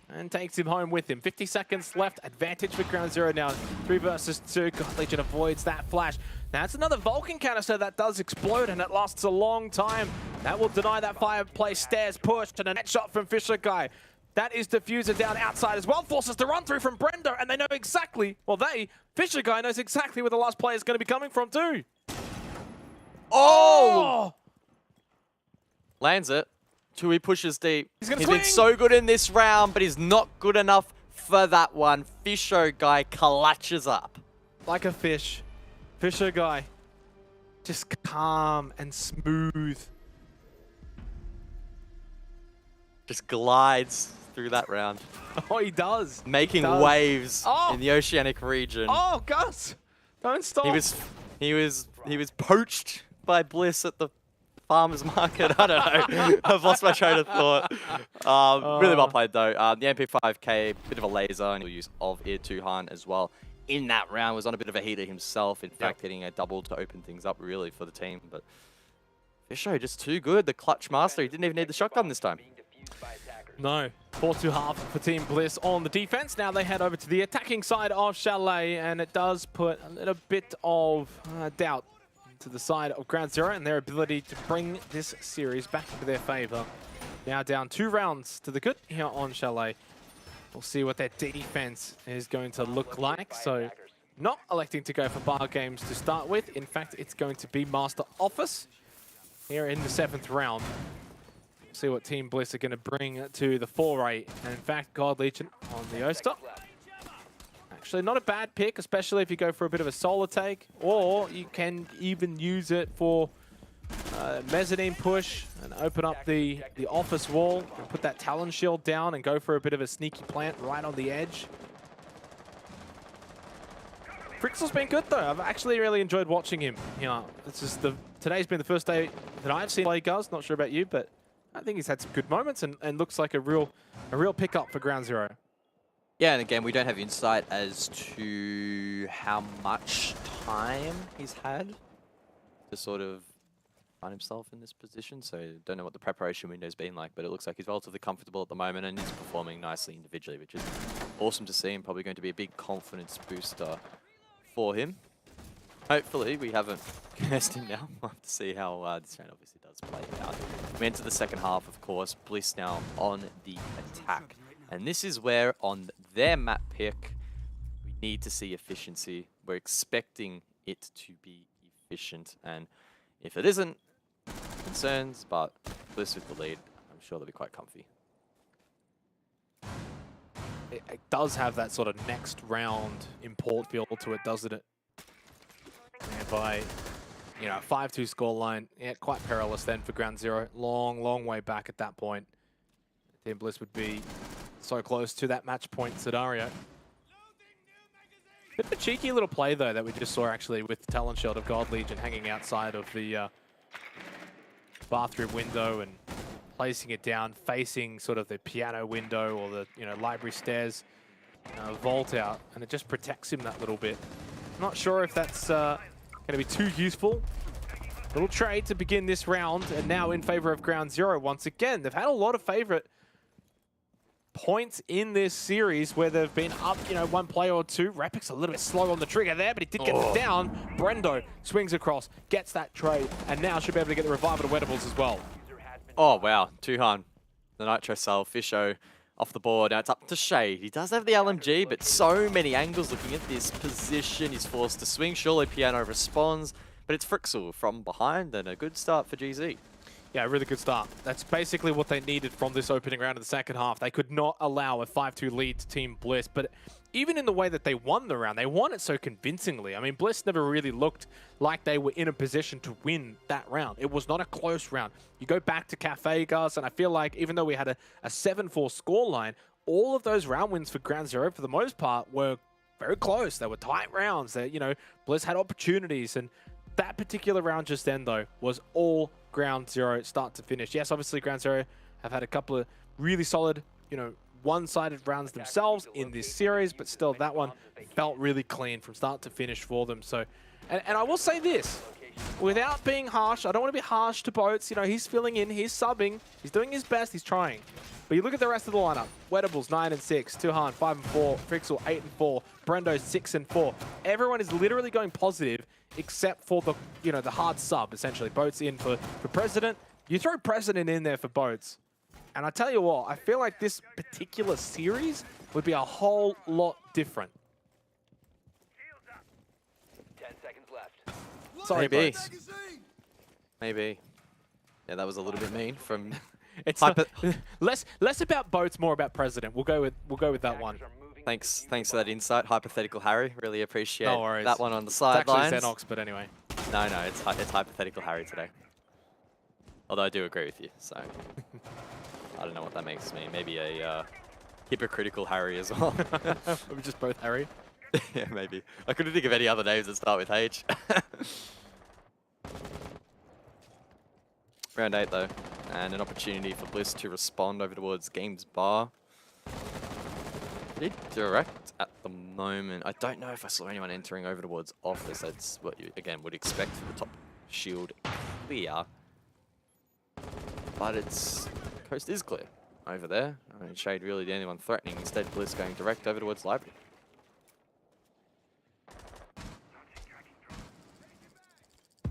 F: and takes him home with him. 50 seconds left. Advantage for Ground Zero now. 3 versus 2. God Legion avoids that flash. Now, it's another Vulcan canister that does explode, and it lasts a long time. That will deny that fireplace stairs push, and a net shot from Fisher Guy. That is diffuser down outside as well. Forces to run through from Brendo, and they know exactly, well, Fisher Guy knows exactly where the last player is going to be coming from too.
D: Oh! Lands it. Tui pushes deep.
F: He's gonna
D: been
F: swing!
D: so good in this round, but he's not good enough for that one. Fisho guy clutches up.
F: Like a fish. Fisher guy. Just calm and smooth.
D: Just glides through that round.
F: Oh, he does.
D: Making
F: He does.
D: waves
F: Oh!
D: in the oceanic region.
F: Oh, Gus! Don't stop.
D: He was poached by Bliss at the farmer's market. I don't know. I've lost my train of thought. Really well played though. The MP5K, bit of a laser and use of it. Tuhan as well in that round was on a bit of a heater himself. In fact, getting a double to open things up really for the team. But Fisho just too good. The clutch master. He didn't even need the shotgun this time.
F: No. 4-2-half for Team Bliss on the defense. Now they head over to the attacking side of Chalet, and it does put a little bit of doubt to the side of Ground Zero and their ability to bring this series back into their favor. Now down 2 rounds to the good here on Chalet. We'll see what their defense is going to look like. So not electing to go for bar games to start with. In fact, it's going to be Master Office here in the 7th round. See what Team Bliss are going to bring to the foray. And in fact, God Legion on the Oster. Actually, not a bad pick, especially if you go for a bit of a solar take, or you can even use it for mezzanine push and open up the office wall and put that Talon shield down and go for a bit of a sneaky plant right on the edge. Frixel's been good though. I've actually really enjoyed watching him. You know, it's just today's been the first day that I've seen play Guz. Not sure about you, but I think he's had some good moments and looks like a real pickup for Ground Zero.
D: Yeah, and again, we don't have insight as to how much time he's had to sort of find himself in this position. So don't know what the preparation window's been like, but it looks like he's relatively comfortable at the moment and he's performing nicely individually, which is awesome to see and probably going to be a big confidence booster for him. Hopefully, we haven't cursed him now. We'll have to see how this round obviously does play out. We enter the second half, of course. Bliss now on the attack. And this is where, on their map pick, we need to see efficiency. We're expecting it to be efficient. And if it isn't, concerns, but Bliss with the lead, I'm sure they'll be quite comfy.
F: It does have that sort of next round import feel to it, doesn't it? By, you know, 5-2 scoreline, yeah, quite perilous then for Ground Zero. Long way back at that point. Team Bliss would be so close to that match point scenario. Bit of a cheeky little play though that we just saw actually with the Talon Shield of God Legion hanging outside of the bathroom window and placing it down, facing sort of the piano window or the library stairs, vault out, and it just protects him that little bit. Not sure if that's going to be too useful. Little trade to begin this round, and now in favor of Ground Zero once again. They've had a lot of favorite points in this series where they've been up, one player or two. Rapik's a little bit slow on the trigger there, but he did get it down. Brendo swings across, gets that trade, and now should be able to get the revival to Wedables as well.
D: Oh, wow. Tuhan, the Nitro Cell, Fisho off the board. Now it's up to Shay. He does have the LMG, but so many angles looking at this position. He's forced to swing. Surely Piano responds, but it's Frixel from behind, and a good start for GZ.
F: Yeah, really good start. That's basically what they needed from this opening round of the second half. They could not allow a 5-2 lead to Team Bliss, but even in the way that they won the round, they won it so convincingly. I mean, Bliss never really looked like they were in a position to win that round. It was not a close round. You go back to Cafe, Gus, and I feel like even though we had a 7-4 scoreline, all of those round wins for Ground Zero, for the most part, were very close. They were tight rounds. That Bliss had opportunities, and that particular round just then, though, was all Ground Zero start to finish. Yes, obviously Ground Zero have had a couple of really solid, one-sided rounds themselves in this series, but still that one felt really clean from start to finish for them. So, and I will say this, without being harsh, I don't want to be harsh to Boats. He's filling in, he's subbing, he's doing his best, he's trying. But you look at the rest of the lineup: Wedables 9-6, Tuhan 5-4, Frixel 8-4, Brendo 6-4. Everyone is literally going positive except for the the hard sub essentially. Boats in for President. You throw President in there for Boats, and I tell you what, I feel like this particular series would be a whole lot different.
H: 10 seconds left.
F: Sorry,
D: Maybe.
F: Boats.
D: Maybe. Yeah, that was a little bit mean from
F: It's less about boats, more about president. We'll go with that one.
D: Thanks for that insight, hypothetical Harry. Really appreciate
F: No worries.
D: that one on the
F: It's
D: sidelines.
F: actually Xenox, but anyway.
D: No, it's hypothetical Harry today. Although I do agree with you, so I don't know what that makes me. Maybe a hypocritical Harry as well.
F: We're just both Harry.
D: Yeah, maybe. I couldn't think of any other names that start with H. Round 8 though, and an opportunity for Bliss to respond over towards Games Bar. Pretty direct at the moment. I don't know if I saw anyone entering over towards Office. That's what you, again, would expect for the top shield clear. But it's... Coast is clear over there. I mean, Shade really the only one threatening. Instead, Bliss going direct over towards Library.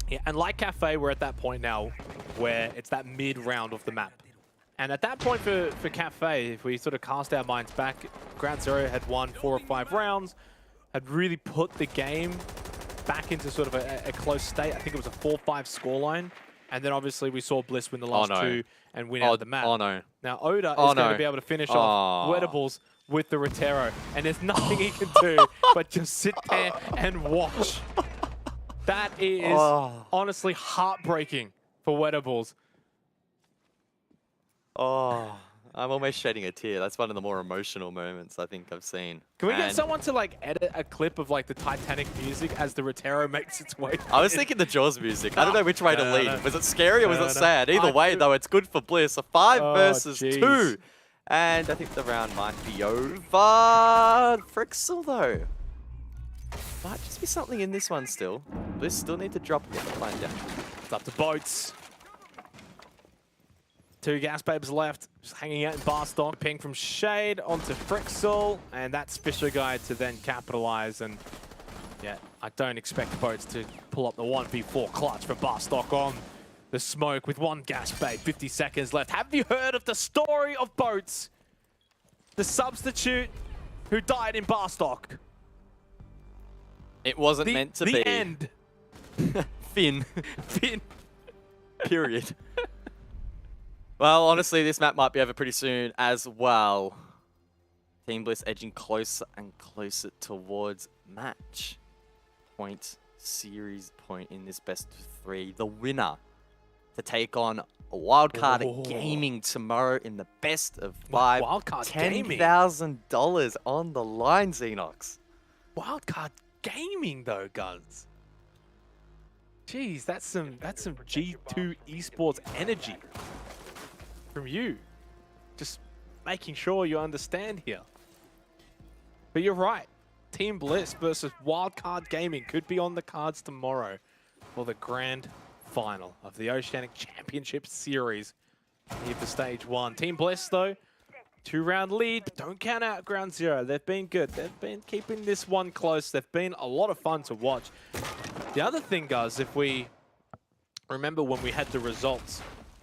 F: Yeah, and like Cafe, we're at that point now where it's that mid-round of the map. And at that point for Cafe, if we sort of cast our minds back, Ground Zero had won 4 or 5 rounds, had really put the game back into sort of a close state. I think it was a 4-5 scoreline. And then obviously we saw Bliss win the last 2 and win out the map.
D: Oh no.
F: Now Oda is going to be able to finish off Wettables with the Rotero. And there's nothing he can do but just sit there and watch. That is honestly heartbreaking for Wettables.
D: Oh, I'm almost shedding a tear. That's one of the more emotional moments I think I've seen.
F: Can we get someone to like edit a clip of like the Titanic music as the Rotero makes its way?
D: I was thinking the Jaws music. I don't know which way to lean. Was it scary or was it sad? Either way, though, it's good for Bliss. A 5 versus 2. And I think the round might be over. Frixel, though. Might just be something in this one still. Bliss still need to drop it. Find down.
F: It's up to Boats. 2 gas babes left, just hanging out in Barstock. Ping from Shade onto Frixel, and that's Fisher Guy to then capitalize. And yeah, I don't expect Boats to pull up the 1v4 clutch for Barstock on the smoke with 1 gas babe, 50 seconds left. Have you heard of the story of Boats? The substitute who died in Barstock.
D: It wasn't meant to be.
F: The end.
D: Finn.
F: Finn.
D: Period. Well, honestly, this map might be over pretty soon as well. Team Bliss edging closer and closer towards match point, series point in this best of 3. The winner to take on Wildcard Gaming tomorrow in the best of 5.
F: Wildcard Gaming.
D: $10,000 on the line, Xenox.
F: Wildcard Gaming, though, Guns. Jeez, that's some G2 esports energy from you. Just making sure you understand here. But you're right. Team Bliss versus Wildcard Gaming could be on the cards tomorrow for the grand final of the Oceanic Championship Series here for Stage 1. Team Bliss, though, 2-round lead. But don't count out Ground Zero. They've been good. They've been keeping this one close. They've been a lot of fun to watch. The other thing, guys, if we remember when we had the results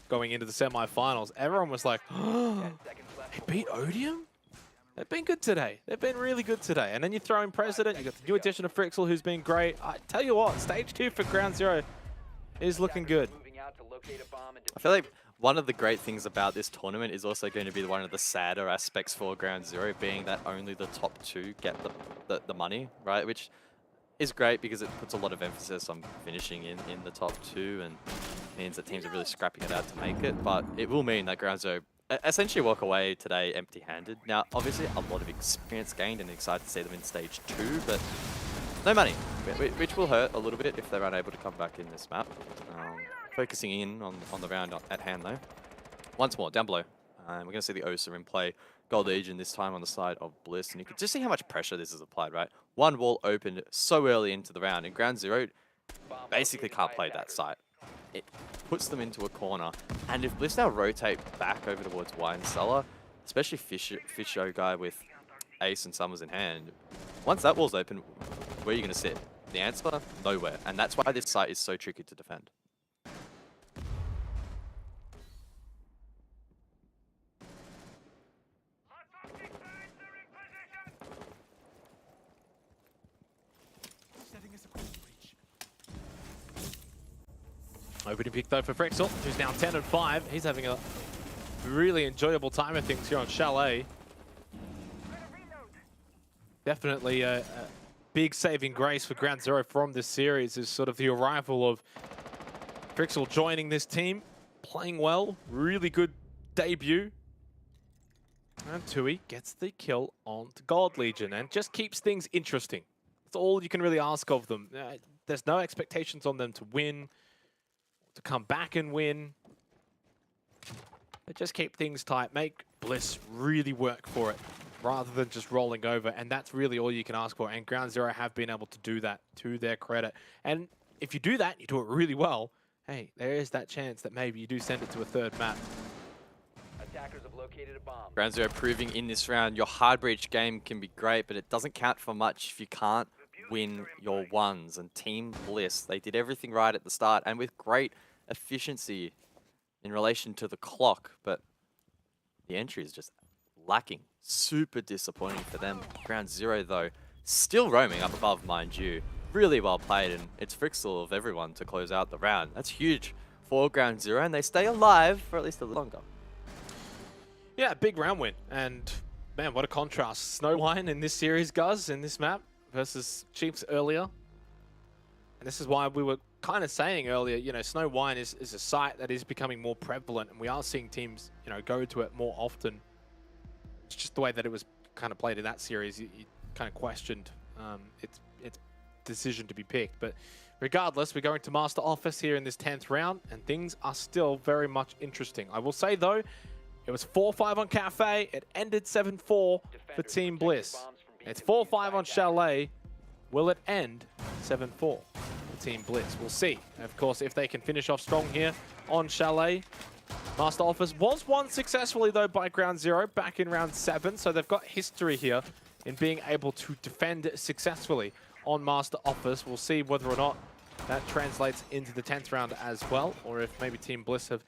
F: going into the semifinals, everyone was like, oh, they beat Odium? They've been good today. They've been really good today. And then you throw in President, you got the new addition of Frixel, who's been great. I tell you what, Stage 2 for Ground Zero is looking good.
D: I feel like one of the great things about this tournament is also going to be one of the sadder aspects for Ground Zero, being that only the top 2 get the money, right? Which is great because it puts a lot of emphasis on finishing in the top 2 and means that teams are really scrapping it out to make it. But it will mean that Ground Zero essentially walk away today empty-handed. Now, obviously, a lot of experience gained and excited to see them in Stage 2, but no money, which will hurt a little bit if they're unable to come back in this map. Focusing in on the round at hand, though. Once more, down below, we're going to see the OSA in play. Gold Legion this time on the side of Bliss, and you can just see how much pressure this is applied, right? One wall opened so early into the round, and Ground Zero basically can't play that site. It puts them into a corner, and if Bliss now rotate back over towards Wine Cellar, especially Fisho guy with Ace and Summers in hand, once that wall's open, where are you going to sit? The answer? Nowhere, and that's why this site is so tricky to defend.
F: Opening pick though for Frixel, who's now 10-5. He's having a really enjoyable time of things here on Chalet. Definitely a big saving grace for Ground Zero from this series is sort of the arrival of Frixel joining this team, playing well, really good debut. And Tui gets the kill on God Legion and just keeps things interesting. That's all you can really ask of them. There's no expectations on them to win, to come back and win. They just keep things tight, make Bliss really work for it, rather than just rolling over, and that's really all you can ask for, and Ground Zero have been able to do that to their credit. And if you do that, you do it really well, hey, there is that chance that maybe you do send it to a third map.
H: Attackers have located a bomb.
D: Ground Zero proving in this round your hard breach game can be great, but it doesn't count for much if you can't win your ones. And Team Bliss, they did everything right at the start and with great efficiency in relation to the clock, but the entry is just lacking. Super disappointing for them. Ground Zero, though, still roaming up above, mind you. Really well played, and it's Frixel of everyone to close out the round. That's huge for Ground Zero, and they stay alive for at least a little longer.
F: Yeah, big round win, and man, what a contrast. Snowline in this series, Guz, in this map, versus Chiefs earlier. And this is why we were kind of saying earlier, you know, Snowline is a site that is becoming more prevalent, and we are seeing teams, you know, go to it more often. It's just the way that it was kind of played in that series. You kind of questioned its decision to be picked. But regardless, we're going to Master Office here in this 10th round, and things are still very much interesting. I will say, though, it was 4-5 on Cafe. It ended 7-4 for Team Bliss. It's 4-5 on Chalet. Will it end 7-4 for Team Bliss? We'll see. Of course, if they can finish off strong here on Chalet. Master Office was won successfully, though, by Ground Zero back in round 7. So they've got history here in being able to defend successfully on Master Office. We'll see whether or not that translates into the 10th round as well, or if maybe Team Bliss have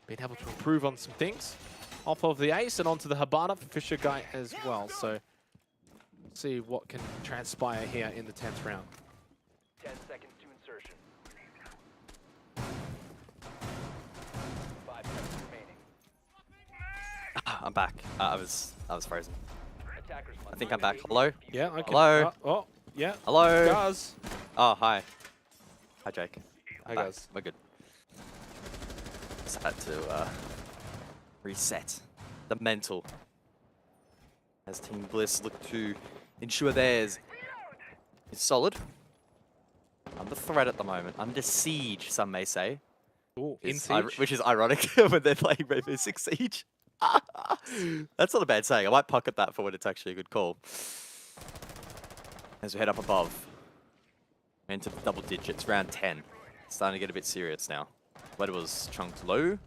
F: been able to improve on some things. Off of the ace and onto the Habana for Fisher Guy as well. So see what can transpire here in the 10th round.
H: 10 seconds to insertion. 5 seconds remaining.
D: I'm back. I was frozen.
H: Attackers
D: I think I'm back. Hello?
F: Yeah, okay.
D: Hello?
F: Oh, yeah.
D: Hello?
F: Guz.
D: Oh, hi. Hi, Jake.
F: Hi,
D: Back.
F: Guz.
D: We're good. Just had to reset the mental as Team Bliss look to ensure theirs is solid. Under threat at the moment. Under siege, some may say.
F: Ooh, in siege?
D: Which is ironic when they're playing Rainbow Six Siege. That's not a bad saying. I might pocket that for when it's actually a good call. As we head up above. Into the double digits, round 10. Starting to get a bit serious now. But it was chunked low. In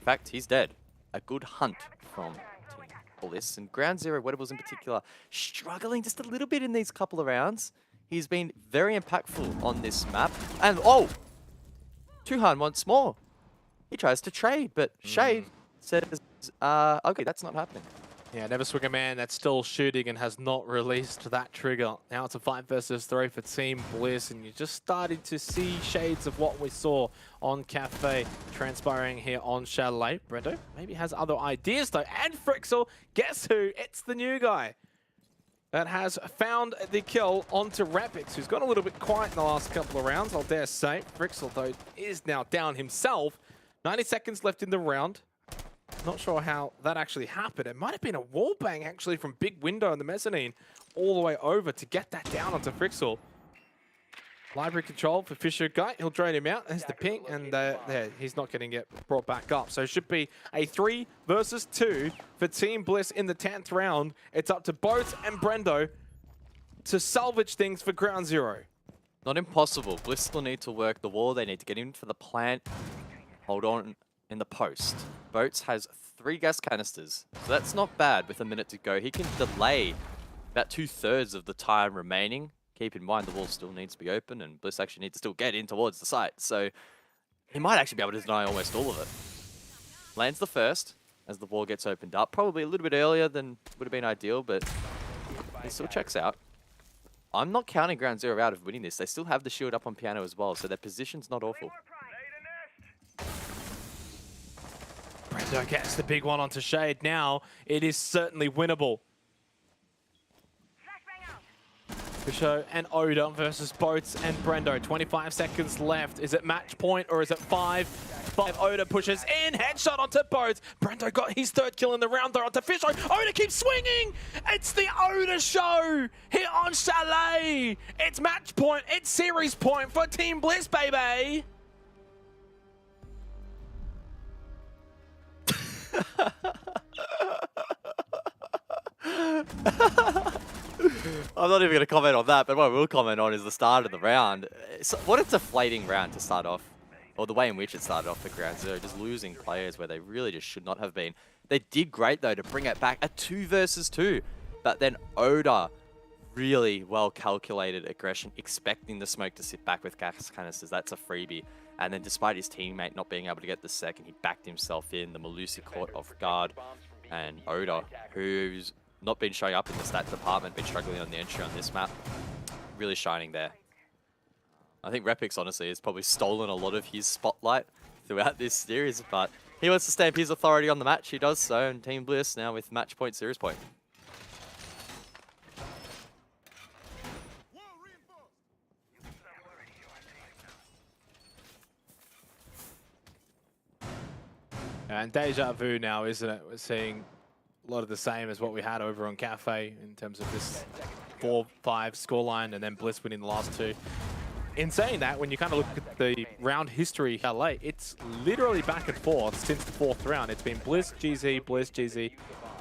D: fact, he's dead. A good hunt from Team Bliss. And Ground Zero, Wedables in particular, struggling just a little bit in these couple of rounds. He's been very impactful on this map. And, oh! Tuhan wants more. He tries to trade, but Shade says, okay, that's not happening.
F: Yeah, Never Swing a Man that's still shooting and has not released that trigger. Now it's a 5 versus 3 for Team Bliss, and you're just starting to see shades of what we saw on Cafe transpiring here on Chalet. Brendo maybe has other ideas though, and Frixel, guess who? It's the new guy that has found the kill onto Rapix, who's gone a little bit quiet in the last couple of rounds, I'll dare say. Frixel, though, is now down himself. 90 seconds left in the round. Not sure how that actually happened. It might have been a wall bang, actually, from big window in the mezzanine all the way over to get that down onto Frixel. Library control for Fisher Guy. He'll drain him out. There's the ping, and there, he's not going to get brought back up. So it should be a 3 versus 2 for Team Bliss in the 10th round. It's up to Boat and Brendo to salvage things for Ground Zero.
D: Not impossible. Bliss still need to work the wall. They need to get in for the plant. Hold on in the post. Boats has 3 gas canisters, so that's not bad with a minute to go. He can delay about 2/3 of the time remaining. Keep in mind the wall still needs to be open, and Bliss actually needs to still get in towards the site, so he might actually be able to deny almost all of it. Lands the first as the wall gets opened up, probably a little bit earlier than would have been ideal, but he still checks out. I'm not counting Ground Zero out of winning this. They still have the shield up on piano as well, so their position's not awful.
F: Fisher gets the big one onto Shade. Now it is certainly winnable. Fisher and Oda versus Boats and Brendo. 25 seconds left. Is it match point or is it 5? Oda pushes in. Headshot onto Boats. Brendo got his 3rd kill in the round though onto Fisher. Oda keeps swinging. It's the Oda show here on Chalet. It's match point. It's series point for Team Bliss, baby.
D: I'm not even going to comment on that, but what I will comment on is the start of the round. What a deflating round to start off, or the way in which it started off for Ground Zero, just losing players where they really just should not have been. They did great, though, to bring it back, a 2 versus 2. But then Oda, really well-calculated aggression, expecting the smoke to sit back with gas canisters. That's a freebie. And then despite his teammate not being able to get the second, he backed himself in. The Malusi caught off guard. And Oda, who's not been showing up in the stat department, been struggling on the entry on this map, really shining there. I think Repix, honestly, has probably stolen a lot of his spotlight throughout this series, but he wants to stamp his authority on the match. He does so, and Team Bliss now with match point, series point.
F: And deja vu now, isn't it? We're seeing a lot of the same as what we had over on Cafe in terms of this 4-5 scoreline, and then Bliss winning the last 2. In saying that, when you kind of look at the round history how late, it's literally back and forth since the 4th round. It's been Bliss, GZ, Bliss, GZ,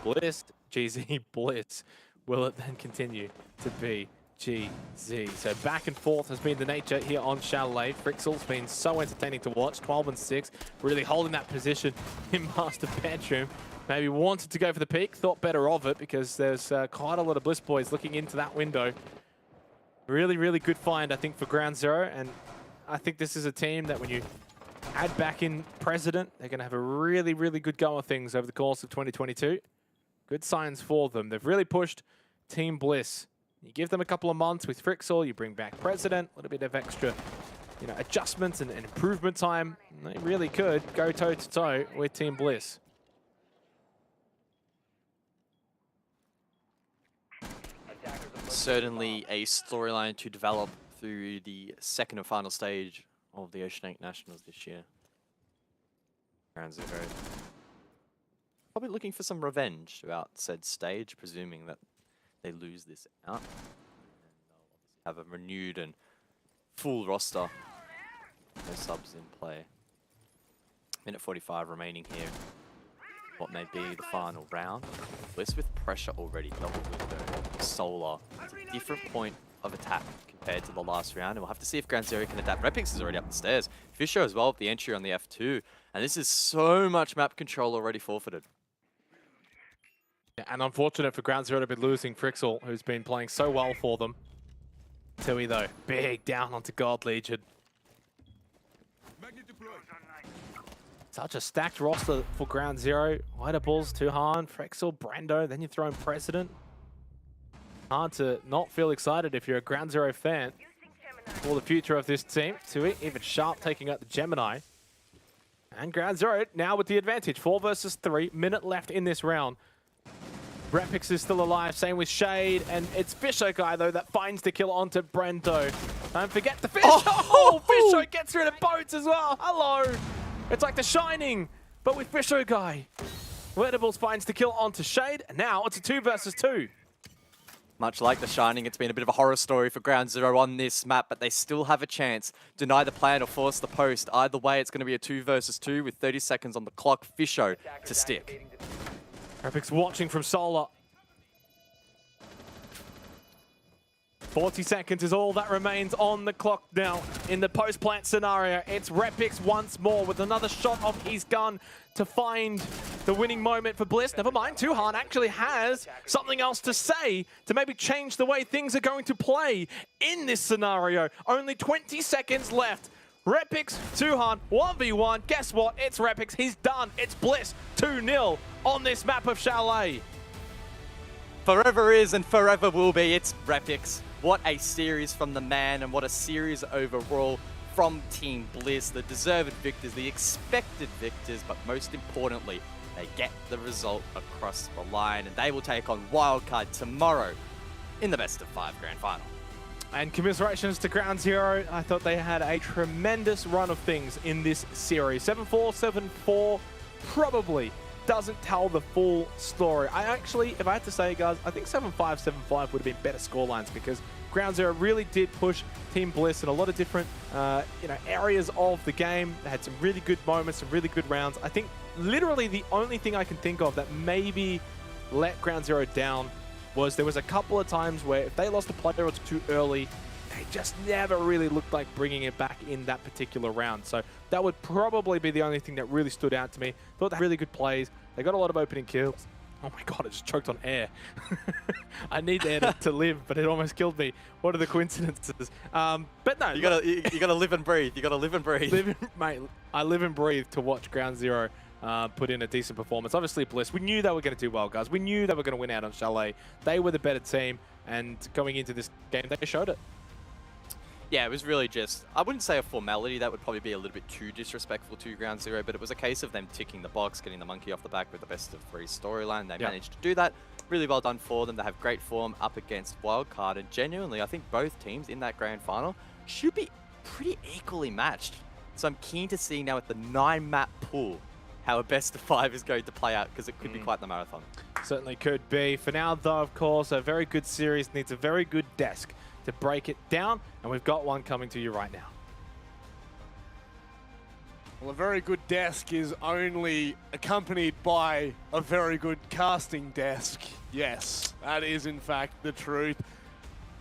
F: Bliss, GZ, Bliss. Will it then continue to be GZ? So back and forth has been the nature here on Chalet. Frixel's been so entertaining to watch. 12 and 6, really holding that position in Master Bedroom. Maybe wanted to go for the peak, thought better of it because there's quite a lot of Bliss boys looking into that window. Really, really good find, I think, for Ground Zero. And I think this is a team that when you add back in President, they're going to have a really, really good go of things over the course of 2022. Good signs for them. They've really pushed Team Bliss. You give them a couple of months with Frixel, you bring back President, a little bit of extra, adjustments and improvement time. They really could go toe-to-toe with Team Bliss.
D: Certainly a storyline to develop through the 2nd and final stage of the Oceanic Nationals this year. Ground Zero probably looking for some revenge throughout said stage, presuming that they lose this out. And they'll obviously have a renewed and full roster. No subs in play. Minute 45 remaining here. What may be the final round. Bliss with pressure already. Double window. Solar. It's a different point of attack compared to the last round. And we'll have to see if Ground Zero can adapt. Repix is already up the stairs. Fisher as well with the entry on the F2. And this is so much map control already forfeited.
F: Yeah, and unfortunate for Ground Zero to be losing Frixel, who's been playing so well for them. Tui though, big down onto God Legion. Such a stacked roster for Ground Zero. Whiteables, Tuhan, Frexel, Brando, then you throw in President. Hard to not feel excited if you're a Ground Zero fan for the future of this team. Tui, even Sharp taking out the Gemini. And Ground Zero now with the advantage. 4 versus 3, minute left in this round. Repix is still alive, same with Shade, and it's Fisher guy though that finds the kill onto Brendo. Don't forget the Fish! Oh, Fisher gets rid of Boats as well! Hello! It's like The Shining, but with Fisher guy. Weardables finds the kill onto Shade, and now it's a 2 versus 2.
D: Much like The Shining, it's been a bit of a horror story for Ground Zero on this map, but they still have a chance. Deny the plan or force the post. Either way, it's going to be a 2 versus 2 with 30 seconds on the clock. Fisher to stick.
F: Repix watching from Solar. 40 seconds is all that remains on the clock now in the post-plant scenario. It's Repix once more with another shot of his gun to find the winning moment for Bliss. Never mind, Tuhan actually has something else to say to maybe change the way things are going to play in this scenario. Only 20 seconds left. Repix, Tuhan, 1v1. Guess what? It's Repix. He's done. It's Bliss 2-0 on this map of Chalet.
D: Forever is and forever will be. It's Repix. What a series from the man and what a series overall from Team Bliss, the deserved victors, the expected victors, but most importantly, they get the result across the line, and they will take on Wildcard tomorrow in the best of 5 grand final.
F: And commiserations to Ground Zero. I thought they had a tremendous run of things in this series. 7-4, 7-4 probably doesn't tell the full story. I actually, if I had to say, guys, I think 7-5, 7-5 would have been better scorelines because Ground Zero really did push Team Bliss in a lot of different areas of the game. They had some really good moments, some really good rounds. I think literally the only thing I can think of that maybe let Ground Zero down was there was a couple of times where if they lost a player or two early, they just never really looked like bringing it back in that particular round. So that would probably be the only thing that really stood out to me. Thought they had really good plays. They got a lot of opening kills. Oh my god, I just choked on air. I need air to live, but it almost killed me. What are the coincidences? But no.
D: You gotta live and breathe. You gotta live and breathe.
F: Mate, I live and breathe to watch Ground Zero put in a decent performance. Obviously, Bliss, we knew they were going to do well, guys. We knew they were going to win out on Chalet. They were the better team, and going into this game, they showed it.
D: Yeah, it was really just, I wouldn't say a formality, that would probably be a little bit too disrespectful to Ground Zero, but it was a case of them ticking the box, getting the monkey off the back with the best of 3 storyline. They managed to do that. Really well done for them. They have great form up against Wildcard, and genuinely, I think both teams in that grand final should be pretty equally matched. So I'm keen to see now at the 9-map pool how a best of 5 is going to play out, because it could be quite the marathon.
F: Certainly could be. For now, though, of course, a very good series needs a very good desk to break it down, and we've got one coming to you right now.
C: Well, a very good desk is only accompanied by a very good casting desk. Yes, that is in fact the truth.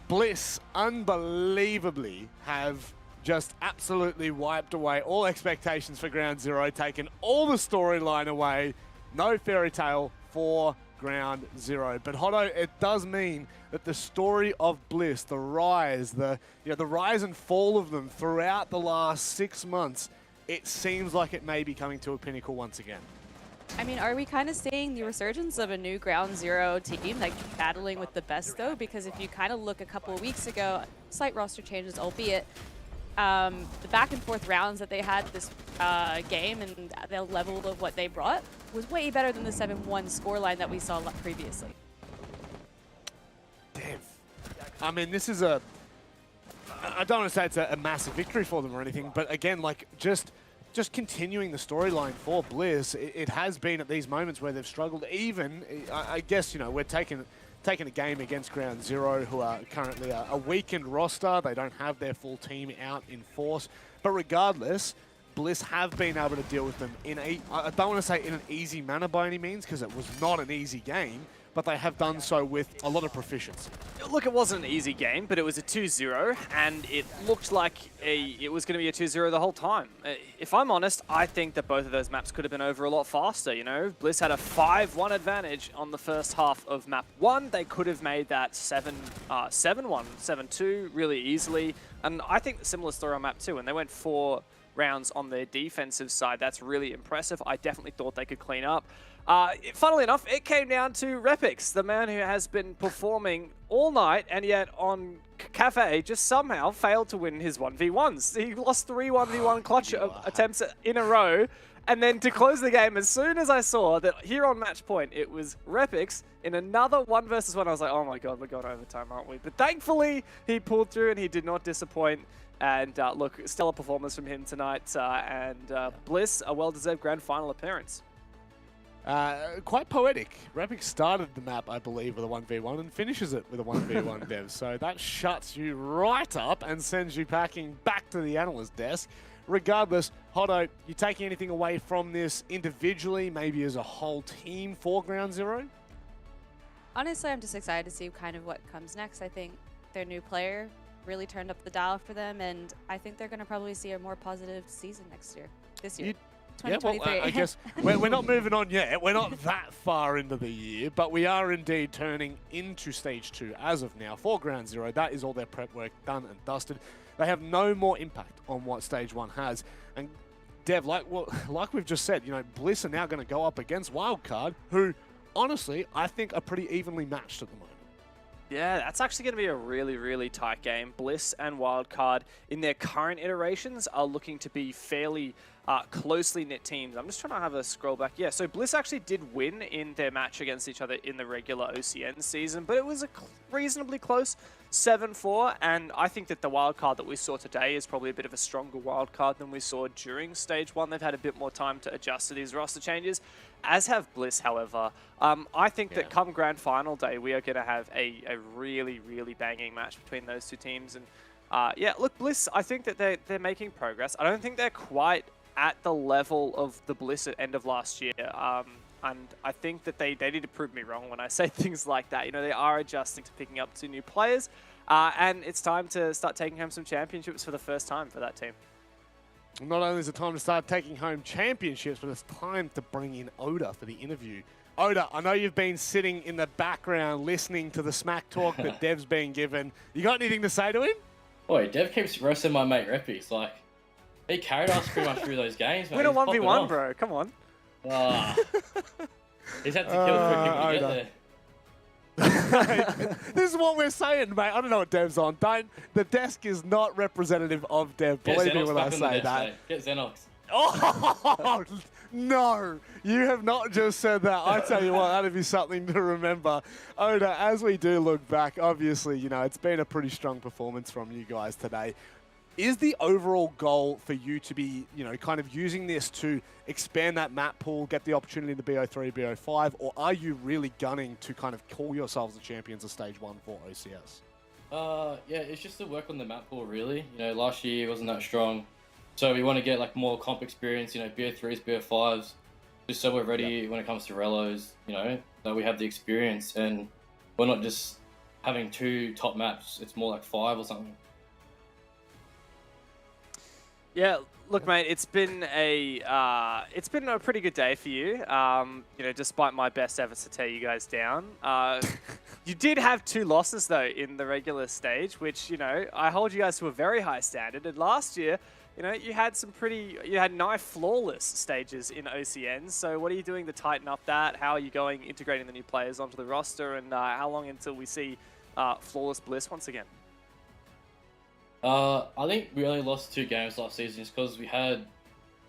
C: Bliss, unbelievably, have just absolutely wiped away all expectations for Ground Zero, taken all the storyline away. No fairy tale for Ground Zero. But Hotto, it does mean that the story of Bliss, the rise, the rise and fall of them throughout the last 6 months, it seems like it may be coming to a pinnacle once again.
G: I mean, are we kind of seeing the resurgence of a new Ground Zero team, like battling with the best, though? Because if you kind of look a couple of weeks ago, slight roster changes, albeit, the back and forth rounds that they had this game and the level of what they brought was way better than the 7-1 scoreline that we saw previously.
C: Damn. I mean, this is a... I don't want to say it's a massive victory for them or anything, but again, like, just continuing the storyline for Bliss, it has been at these moments where they've struggled. Even, I guess, we're taking a game against Ground Zero, who are currently a weakened roster. They don't have their full team out in force. But regardless, Bliss have been able to deal with them in I don't want to say in an easy manner by any means, because it was not an easy game, but they have done so with a lot of proficiency.
E: Look, it wasn't an easy game, but it was a 2-0, and it looked like it was going to be a 2-0 the whole time. If I'm honest, I think that both of those maps could have been over a lot faster, Bliss had a 5-1 advantage on the first half of map 1. They could have made that 7-1, 7-2 really easily, and I think the similar story on map 2, and they went 4 rounds on their defensive side. That's really impressive. I definitely thought they could clean up. Funnily enough, it came down to Repix, the man who has been performing all night, and yet on Cafe just somehow failed to win his 1v1s. He lost 3 1v1 clutch attempts in a row, and then to close the game, as soon as I saw that here on match point, it was Repix in another 1 versus 1, I was like, oh my god, we're going overtime, aren't we? But thankfully, he pulled through and he did not disappoint. And look, stellar performance from him tonight, and Bliss, a well-deserved grand final appearance.
C: Quite poetic. Repix started the map, I believe, with a 1v1 and finishes it with a 1v1 dev. So that shuts you right up and sends you packing back to the analyst desk. Regardless, Hotto, you taking anything away from this individually, maybe as a whole team for Ground Zero?
G: Honestly, I'm just excited to see kind of what comes next. I think their new player really turned up the dial for them, and I think they're going to probably see a more positive season this year.
C: Yeah, well, I guess we're not moving on yet. We're not that far into the year, but we are indeed turning into Stage 2 as of now for Ground Zero. That is all their prep work done and dusted. They have no more impact on what Stage 1 has. And Dev, like we've just said, Bliss are now going to go up against Wildcard, who, honestly, I think are pretty evenly matched at the moment.
E: Yeah, that's actually going to be a really, really tight game. Bliss and Wildcard in their current iterations are looking to be fairly closely knit teams. I'm just trying to have a scroll back. Yeah, so Bliss actually did win in their match against each other in the regular OCN season, but it was a reasonably close 7-4, and I think that the wildcard that we saw today is probably a bit of a stronger wildcard than we saw during Stage 1. They've had a bit more time to adjust to these roster changes, as have Bliss, however. I think that come Grand Final day, we are going to have a really, really banging match between those two teams. And yeah, look, Bliss, I think that they're making progress. I don't think they're quite at the level of the Bliss at end of last year. And I think that they need to prove me wrong when I say things like that. You know, they are adjusting to picking up 2 new players. And it's time to start taking home some championships for the first time for that team.
C: Not only is it time to start taking home championships, but it's time to bring in Oda for the interview. Oda, I know you've been sitting in the background listening to the smack talk that Dev's been given. You got anything to say to him?
O: Boy, Dev keeps roasting my mate Reppy. Like, he carried us pretty much through those games, man.
E: Win a
O: He's popping
E: 1v1,
O: off.
E: bro. Come on.
O: Ah. He's had to kill for him to get there.
C: This is what we're saying, mate. I don't know what Dev's on. The desk is not representative of Dev.
O: Get
C: Believe me
O: Xenox
C: when I
O: back on the
C: say
O: desk,
C: that.
O: mate. Get Xenox.
C: Oh, no. You have not just said that. I tell you what, that'd be something to remember. Oda, as we do look back, obviously, you know, it's been a pretty strong performance from you guys today. Is the overall goal for you to be, you know, kind of using this to expand that map pool, get the opportunity in the BO3, BO5, or are you really gunning to kind of call yourselves the champions of Stage 1 for OCS?
O: Yeah, it's just to work on the map pool, really. You know, last year wasn't that strong. So we want to get, like, more comp experience, you know, BO3s, BO5s, just so we're ready when it comes to relos, you know, that we have the experience and we're not just having 2 top maps. It's more like 5 or something.
E: Yeah, look, mate, it's been a pretty good day for you. You know, despite my best efforts to tear you guys down. You did have 2 losses though in the regular stage, which, you know, I hold you guys to a very high standard. And last year, you know, you had nigh flawless stages in OCN. So what are you doing to tighten up that? How are you integrating the new players onto the roster? And how long until we see flawless Bliss once again?
O: I think we only lost 2 games last season just because we had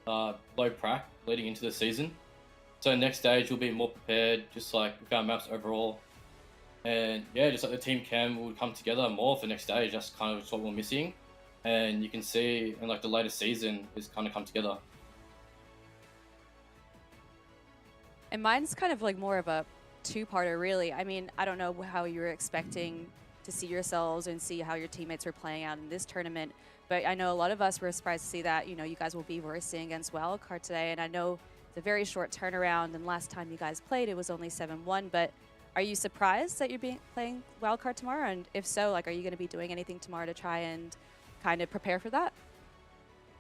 O: low prac leading into the season. So next stage we'll be more prepared, just like with our maps overall. And yeah, just like the team chem will come together more for next stage. That's kind of what we're missing. And you can see in like the latest season is kind of come together.
G: And mine's kind of like more of a 2-parter, really. I mean, I don't know how you were expecting to see yourselves and see how your teammates were playing out in this tournament, but I know a lot of us were surprised to see that, you know, you guys will be versing against Wildcard today, and I know it's a very short turnaround, and last time you guys played, it was only 7-1, but are you surprised that you're playing Wildcard tomorrow? And if so, like, are you going to be doing anything tomorrow to try and kind of prepare for that?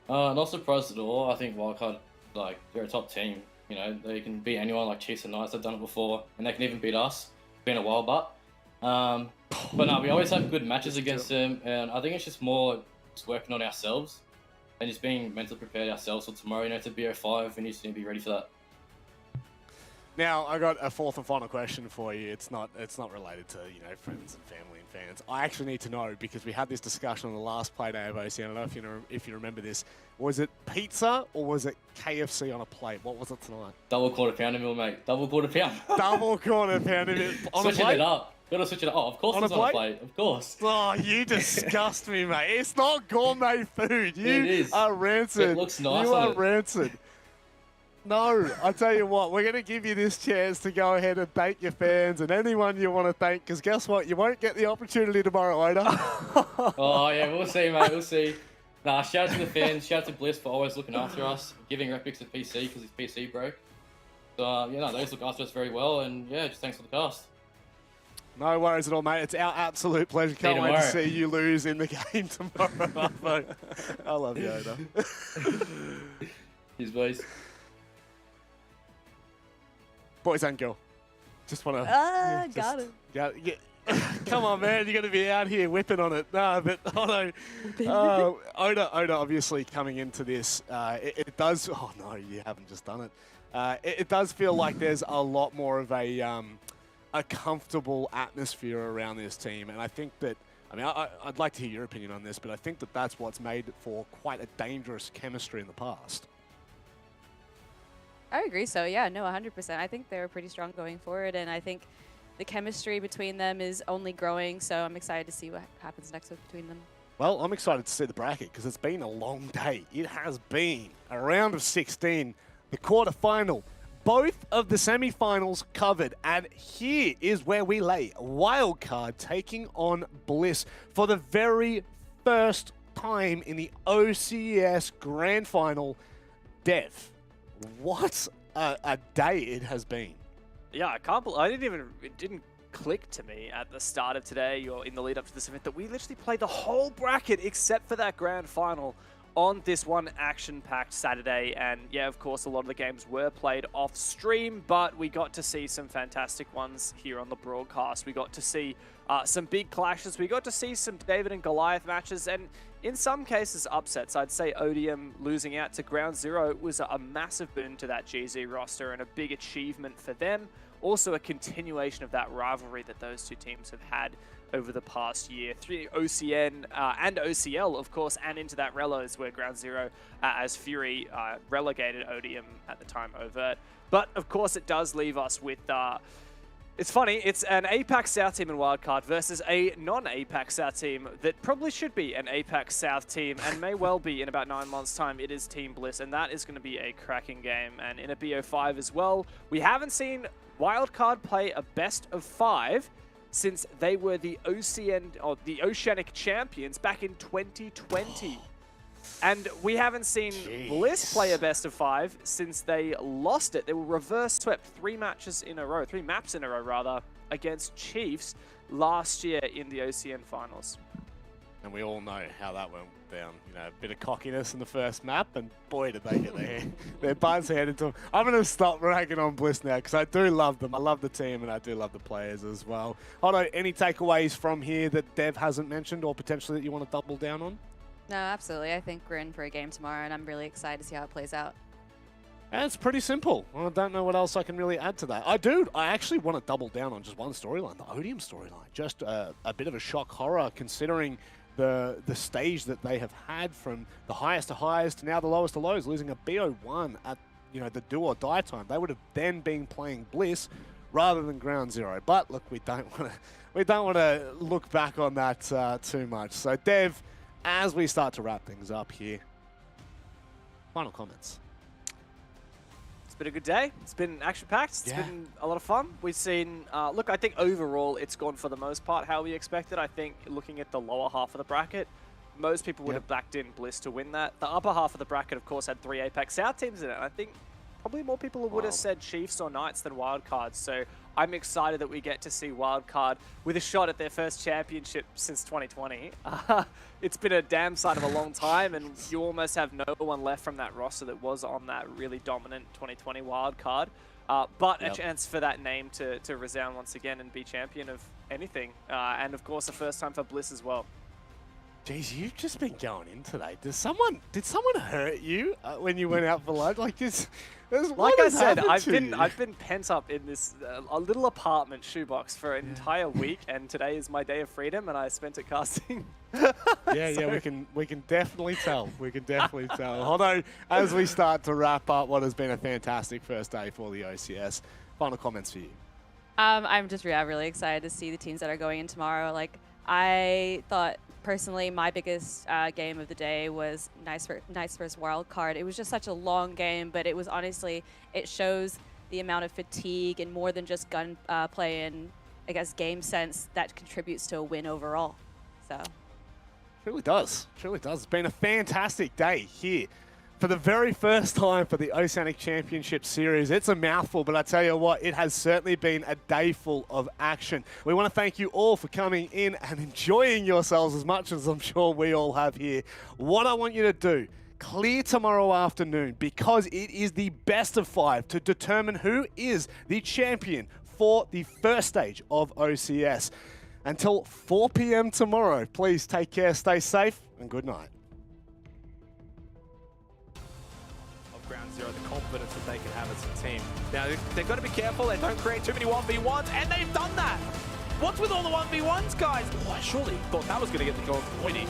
O: Not surprised at all. I think Wildcard, like, they're a top team. You know, they can beat anyone, like Chiefs and Knights. They've done it before, and they can even beat us. It's been a while, but no, we always have good matches against them, and I think it's just more just working on ourselves and just being mentally prepared ourselves for tomorrow. You know, to BO5, we need to be ready for that.
C: Now, I got a 4th and final question for you. It's not related to, you know, friends and family and fans. I actually need to know, because we had this discussion on the last play day of OCN. I don't know if you remember this. Was it pizza or was it KFC on a plate? What was it tonight?
O: Double quarter pounder meal, mate. Double quarter pound.
C: Double quarter pounder meal on a plate?
O: Switching it up. Gotta switch it up. Oh, of course it's on a plate. Of course.
C: Oh, you disgust me, mate. It's not gourmet food. You
O: it is.
C: are rancid.
O: It looks nice.
C: You are rancid. No, I tell you what, we're going to give you this chance to go ahead and thank your fans and anyone you want to thank, because guess what? You won't get the opportunity tomorrow, Oda.
O: Oh, yeah, we'll see, mate. We'll see. Nah, shout out to the fans. Shout out to Bliss for always looking after us, giving Repix a PC because his PC broke. So, yeah, no, they just look after us very well, and yeah, just thanks for the cast.
C: No worries at all, mate. It's our absolute pleasure. Can't wait to see you lose in the game tomorrow. I love you, Oda.
O: Cheers, boys.
C: Boys and girl. Just want to...
G: got it.
C: Yeah, come on, man. You're going to be out here whipping on it. No, but Oda obviously coming into this, it does... Oh, no, you haven't just done it. It does feel like there's a lot more of a a comfortable atmosphere around this team. And I think that, I mean, I'd like to hear your opinion on this, but I think that that's what's made it for quite a dangerous chemistry in the past.
G: I agree. So yeah, no, 100%. I think they're pretty strong going forward, and I think the chemistry between them is only growing. So I'm excited to see what happens next between them.
C: Well, I'm excited to see the bracket because it's been a long day. It has been a round of 16, the quarterfinal, both of the semi-finals covered, and here is where we lay Wildcard taking on Bliss for the very first time in the OCS Grand Final. Dev, what a day it has been.
E: Yeah, I can't believe it didn't click to me at the start of today or in the lead up to this event that we literally played the whole bracket except for that grand final on this one action-packed Saturday. And yeah, of course, a lot of the games were played off stream, but we got to see some fantastic ones here on the broadcast. We got to see some big clashes. We got to see some David and Goliath matches, and in some cases upsets. I'd say Odium losing out to Ground Zero was a massive boon to that GZ roster and a big achievement for them. Also a continuation of that rivalry that those two teams have had over the past year. Through OCN and OCL, of course, and into that Relos where Ground Zero, as Fury, relegated Odium at the time overt. But, of course, it does leave us with... it's funny, it's an APAC South team in Wildcard versus a non-APAC South team that probably should be an APAC South team and may well be in about 9 months' time. It is Team Bliss, and that is going to be a cracking game. And in a BO5 as well, we haven't seen Wildcard play a best of 5 since they were the Oceanic champions back in 2020. And we haven't seen Bliss play a best of 5 since they lost it. They were reverse swept 3 maps in a row against Chiefs last year in the OCN finals.
C: And we all know how that went down. You know, a bit of cockiness in the first map, and boy, did they get their butts handed to them. I'm going to stop ragging on Bliss now because I do love them. I love the team, and I do love the players as well. Although, any takeaways from here that Dev hasn't mentioned or potentially that you want to double down on?
G: No, absolutely. I think we're in for a game tomorrow, and I'm really excited to see how it plays out.
C: And it's pretty simple. I don't know what else I can really add to that. I actually want to double down on just one storyline, the Odium storyline. Just a bit of a shock horror considering the stage that they have had from the highest to highs to now the lowest to lows, losing a BO1 at the do or die time. They would have then been playing Bliss rather than Ground Zero. But look, we don't want to look back on that too much. So Dev, as we start to wrap things up here, final comments.
E: It's been a good day. It's been action-packed. It's been a lot of fun. We've seen, look, I think overall it's gone for the most part how we expected. I think looking at the lower half of the bracket, most people would have backed in Bliss to win that. The upper half of the bracket, of course, had 3 APAC South teams in it. I think probably more people would have said Chiefs or Knights than Wildcard. So I'm excited that we get to see Wildcard with a shot at their first championship since 2020. It's been a damn sight of a long time, and you almost have no one left from that roster that was on that really dominant 2020 Wildcard. But a chance for that name to resound once again and be champion of anything. And of course, the first time for Bliss as well.
C: Jeez, you've just been going in today. Did someone hurt you when you went out for lunch? Like this,
E: like I said, I've been pent up in this a little apartment shoebox for an entire week, and today is my day of freedom, and I spent it casting.
C: Yeah, we can definitely tell. We can definitely tell. Although, as we start to wrap up what has been a fantastic first day for the OCS, final comments for you.
G: I'm just really excited to see the teams that are going in tomorrow. Like, I thought personally my biggest game of the day was Knights versus Wildcard. It was just such a long game, but it was honestly, it shows the amount of fatigue and more than just gun play and, I guess, game sense that contributes to a win overall. So.
C: Truly does. Truly does. It's been a fantastic day here. For the very first time for the Oceanic Championship Series. It's a mouthful, but I tell you what, it has certainly been a day full of action. We want to thank you all for coming in and enjoying yourselves as much as I'm sure we all have here. What I want you to do, clear tomorrow afternoon, because it is the best of 5 to determine who is the champion for the first stage of OCS. Until 4 p.m. tomorrow, please take care, stay safe, and good night.
F: Ground Zero, the confidence that they can have as a team. Now, they've got to be careful. They don't create too many 1v1s, and they've done that. What's with all the 1v1s, guys? Oh, I surely thought that was going to get the goal pointing.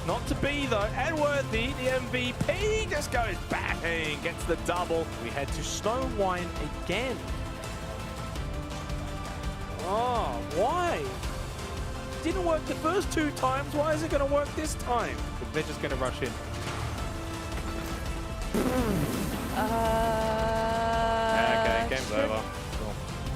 F: Not to be, though. And Worthy, the MVP, just goes bang, gets the double. We head to Snow Wine again. Oh, why? Didn't work the first 2 times. Why is it going to work this time? They're just going to rush in. Okay, game's over.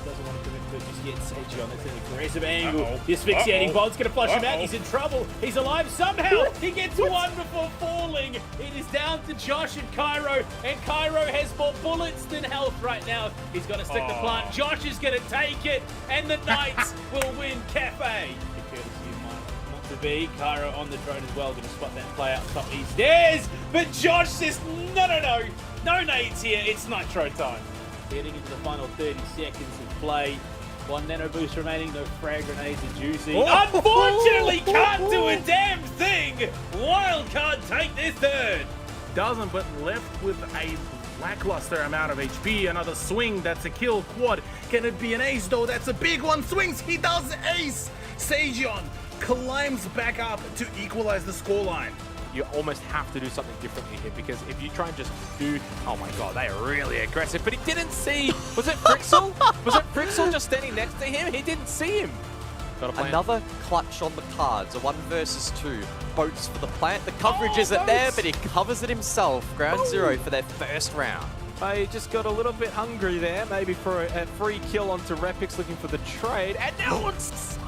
L: Doesn't want to commit to it just yet. Sage on that's an aggressive angle. The asphyxiating bolt's going to flush him out. He's in trouble. He's alive somehow. He gets one before falling. It is down to Josh and Cairo. And Cairo has more bullets than health right now. He's going to stick the plant. Josh is going to take it. And the Knights will win Cafe. Not to be. Cairo on the drone as well. Going to spot that play up top. He stares. But Josh says, no. No nades here. It's Nitro time. Getting into the final 30 seconds of play. 1 nano boost remaining, no frag grenades are juicy. Unfortunately, can't do a damn thing. Wildcard take this third.
M: Doesn't, but left with a lackluster amount of HP. Another swing, that's a kill. Quad, can it be an ace though? That's a big one. Swings, he does ace. Sejon climbs back up to equalize the scoreline.
F: You almost have to do something differently here, because if you try and just do, oh my god, they are really aggressive, but he didn't see, was it Frixel? Was it Frixel just standing next to him? He didn't see him.
D: Another clutch on the cards, a 1 versus 2. Boats for the plant. The coverage isn't there, but he covers it himself. Ground Zero for their first round.
F: They just got a little bit hungry there, maybe for a free kill onto Repix, looking for the trade, and now it's...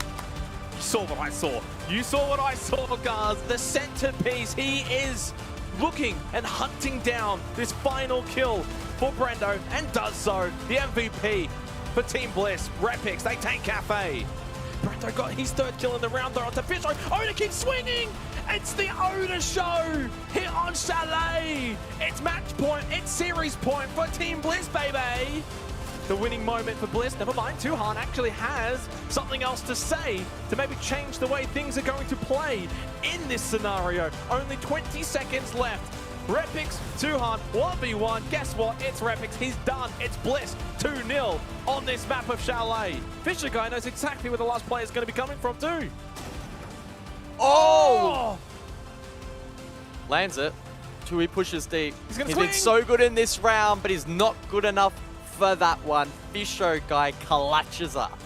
F: You saw what I saw. You saw what I saw, guys. The centerpiece. He is looking and hunting down this final kill for Brendo, and does so. The MVP for Team Bliss. Repix, they take Cafe. Brendo got his 3rd kill in the round, though, onto Fisher. Oda keeps swinging. It's the Oda show here on Chalet. It's match point. It's series point for Team Bliss, baby. The winning moment for Bliss. Never mind, Tuhan actually has something else to say to maybe change the way things are going to play in this scenario. Only 20 seconds left. Repix, Tuhan, 1v1. Guess what? It's Repix. He's done. It's Bliss 2-0 on this map of Chalet. Fisher guy knows exactly where the last player is going to be coming from too.
D: Oh! Lands it. Tui pushes deep. He's been so good in this round, but he's not good enough for that one. Fisho guy clutches up.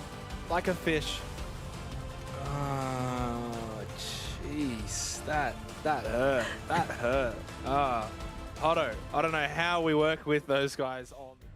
F: Like a fish. Oh, jeez. That hurt. That hurt. Otto, I don't know how we work with those guys on the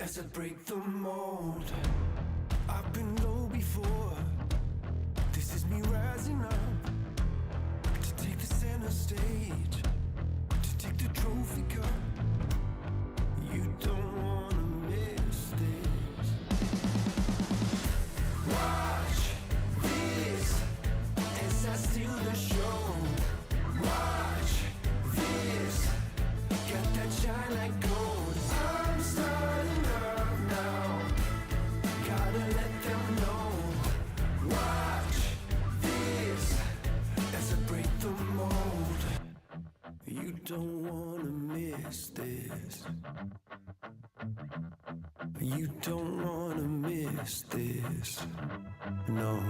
A: as I break the mold. I've been low before. This is me rising up to take the center stage, to take the trophy cup. You don't wanna miss this. Watch this as I steal the show. Watch this, got that shine like gold. I'm starting up now, gotta let them know. Watch this as I break the mold. You don't wanna miss this. You don't wanna miss this. No,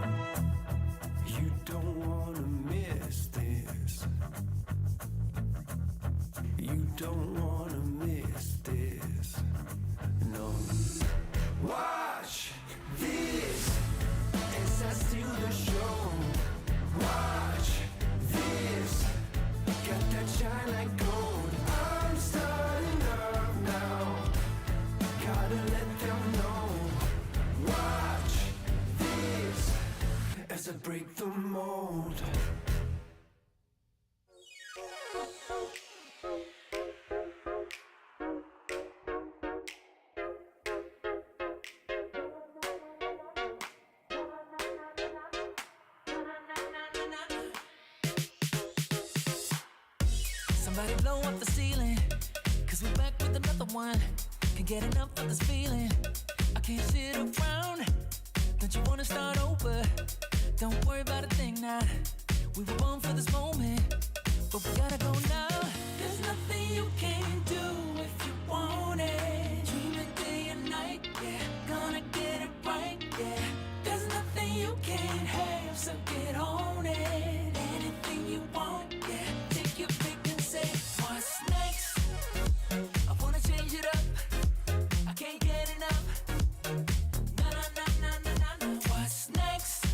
A: you don't wanna miss this. You don't wanna miss this. No. Watch this as I steal the show. Watch this, got that shine like gold. I'm starting up now, gotta let them know. Watch this as I break the mold.
J: Somebody blow up the ceiling, cause we're back with another one. Can't get enough of this feeling. I can't sit around. Don't you wanna start over? Don't worry about a thing now. We were born for this moment, but we gotta go now. There's nothing you can't do if you want it. Dreaming day and night, yeah. Gonna get it right, yeah. There's nothing you can't have, so get on it. Anything you want, yeah. Take your pick and say, what's next? I wanna change it up. I can't get enough. Na na na na na na na. What's next?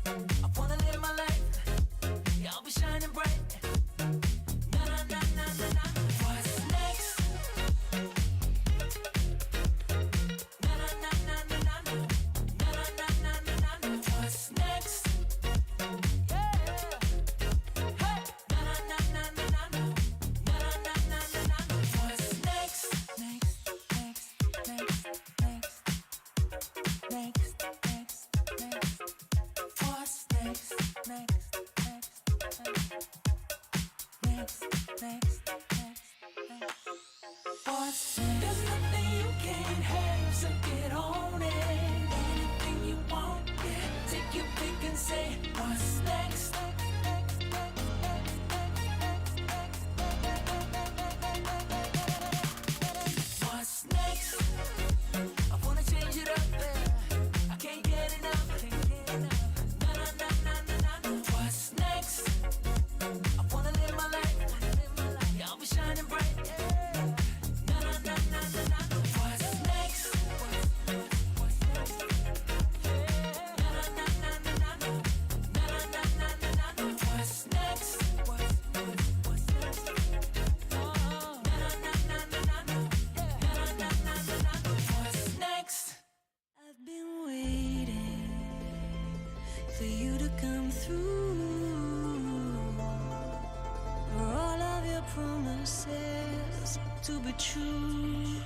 J: I wanna live my life. Yeah, I'll be shining bright. Na na na na na na. What's next? Na na na na na na na. Na na na na na na na. What's next? Yeah. Hey. Na na na na na na na. Na na na na na na na. What's next? Next, next, next, next, next, next, next. What's next? Next, next, next, next, next, next. What's next? There's nothing you can't have, so get on it. Anything you want, yeah. Take your pick and say, what's next? What's next? I wanna change it up, yeah. I can't get enough. Na na na na na na na. What's next? I wanna live my life. Yeah, I'll be shining bright. Na na na na na na. What's next? What's next? Na na na na na na na. Na na na na na na na. What's next? What's next? Oh, na na na na na na na. Na na na na na na na. What's next?
B: I've been waiting for you to come through. For all of your promises to be true.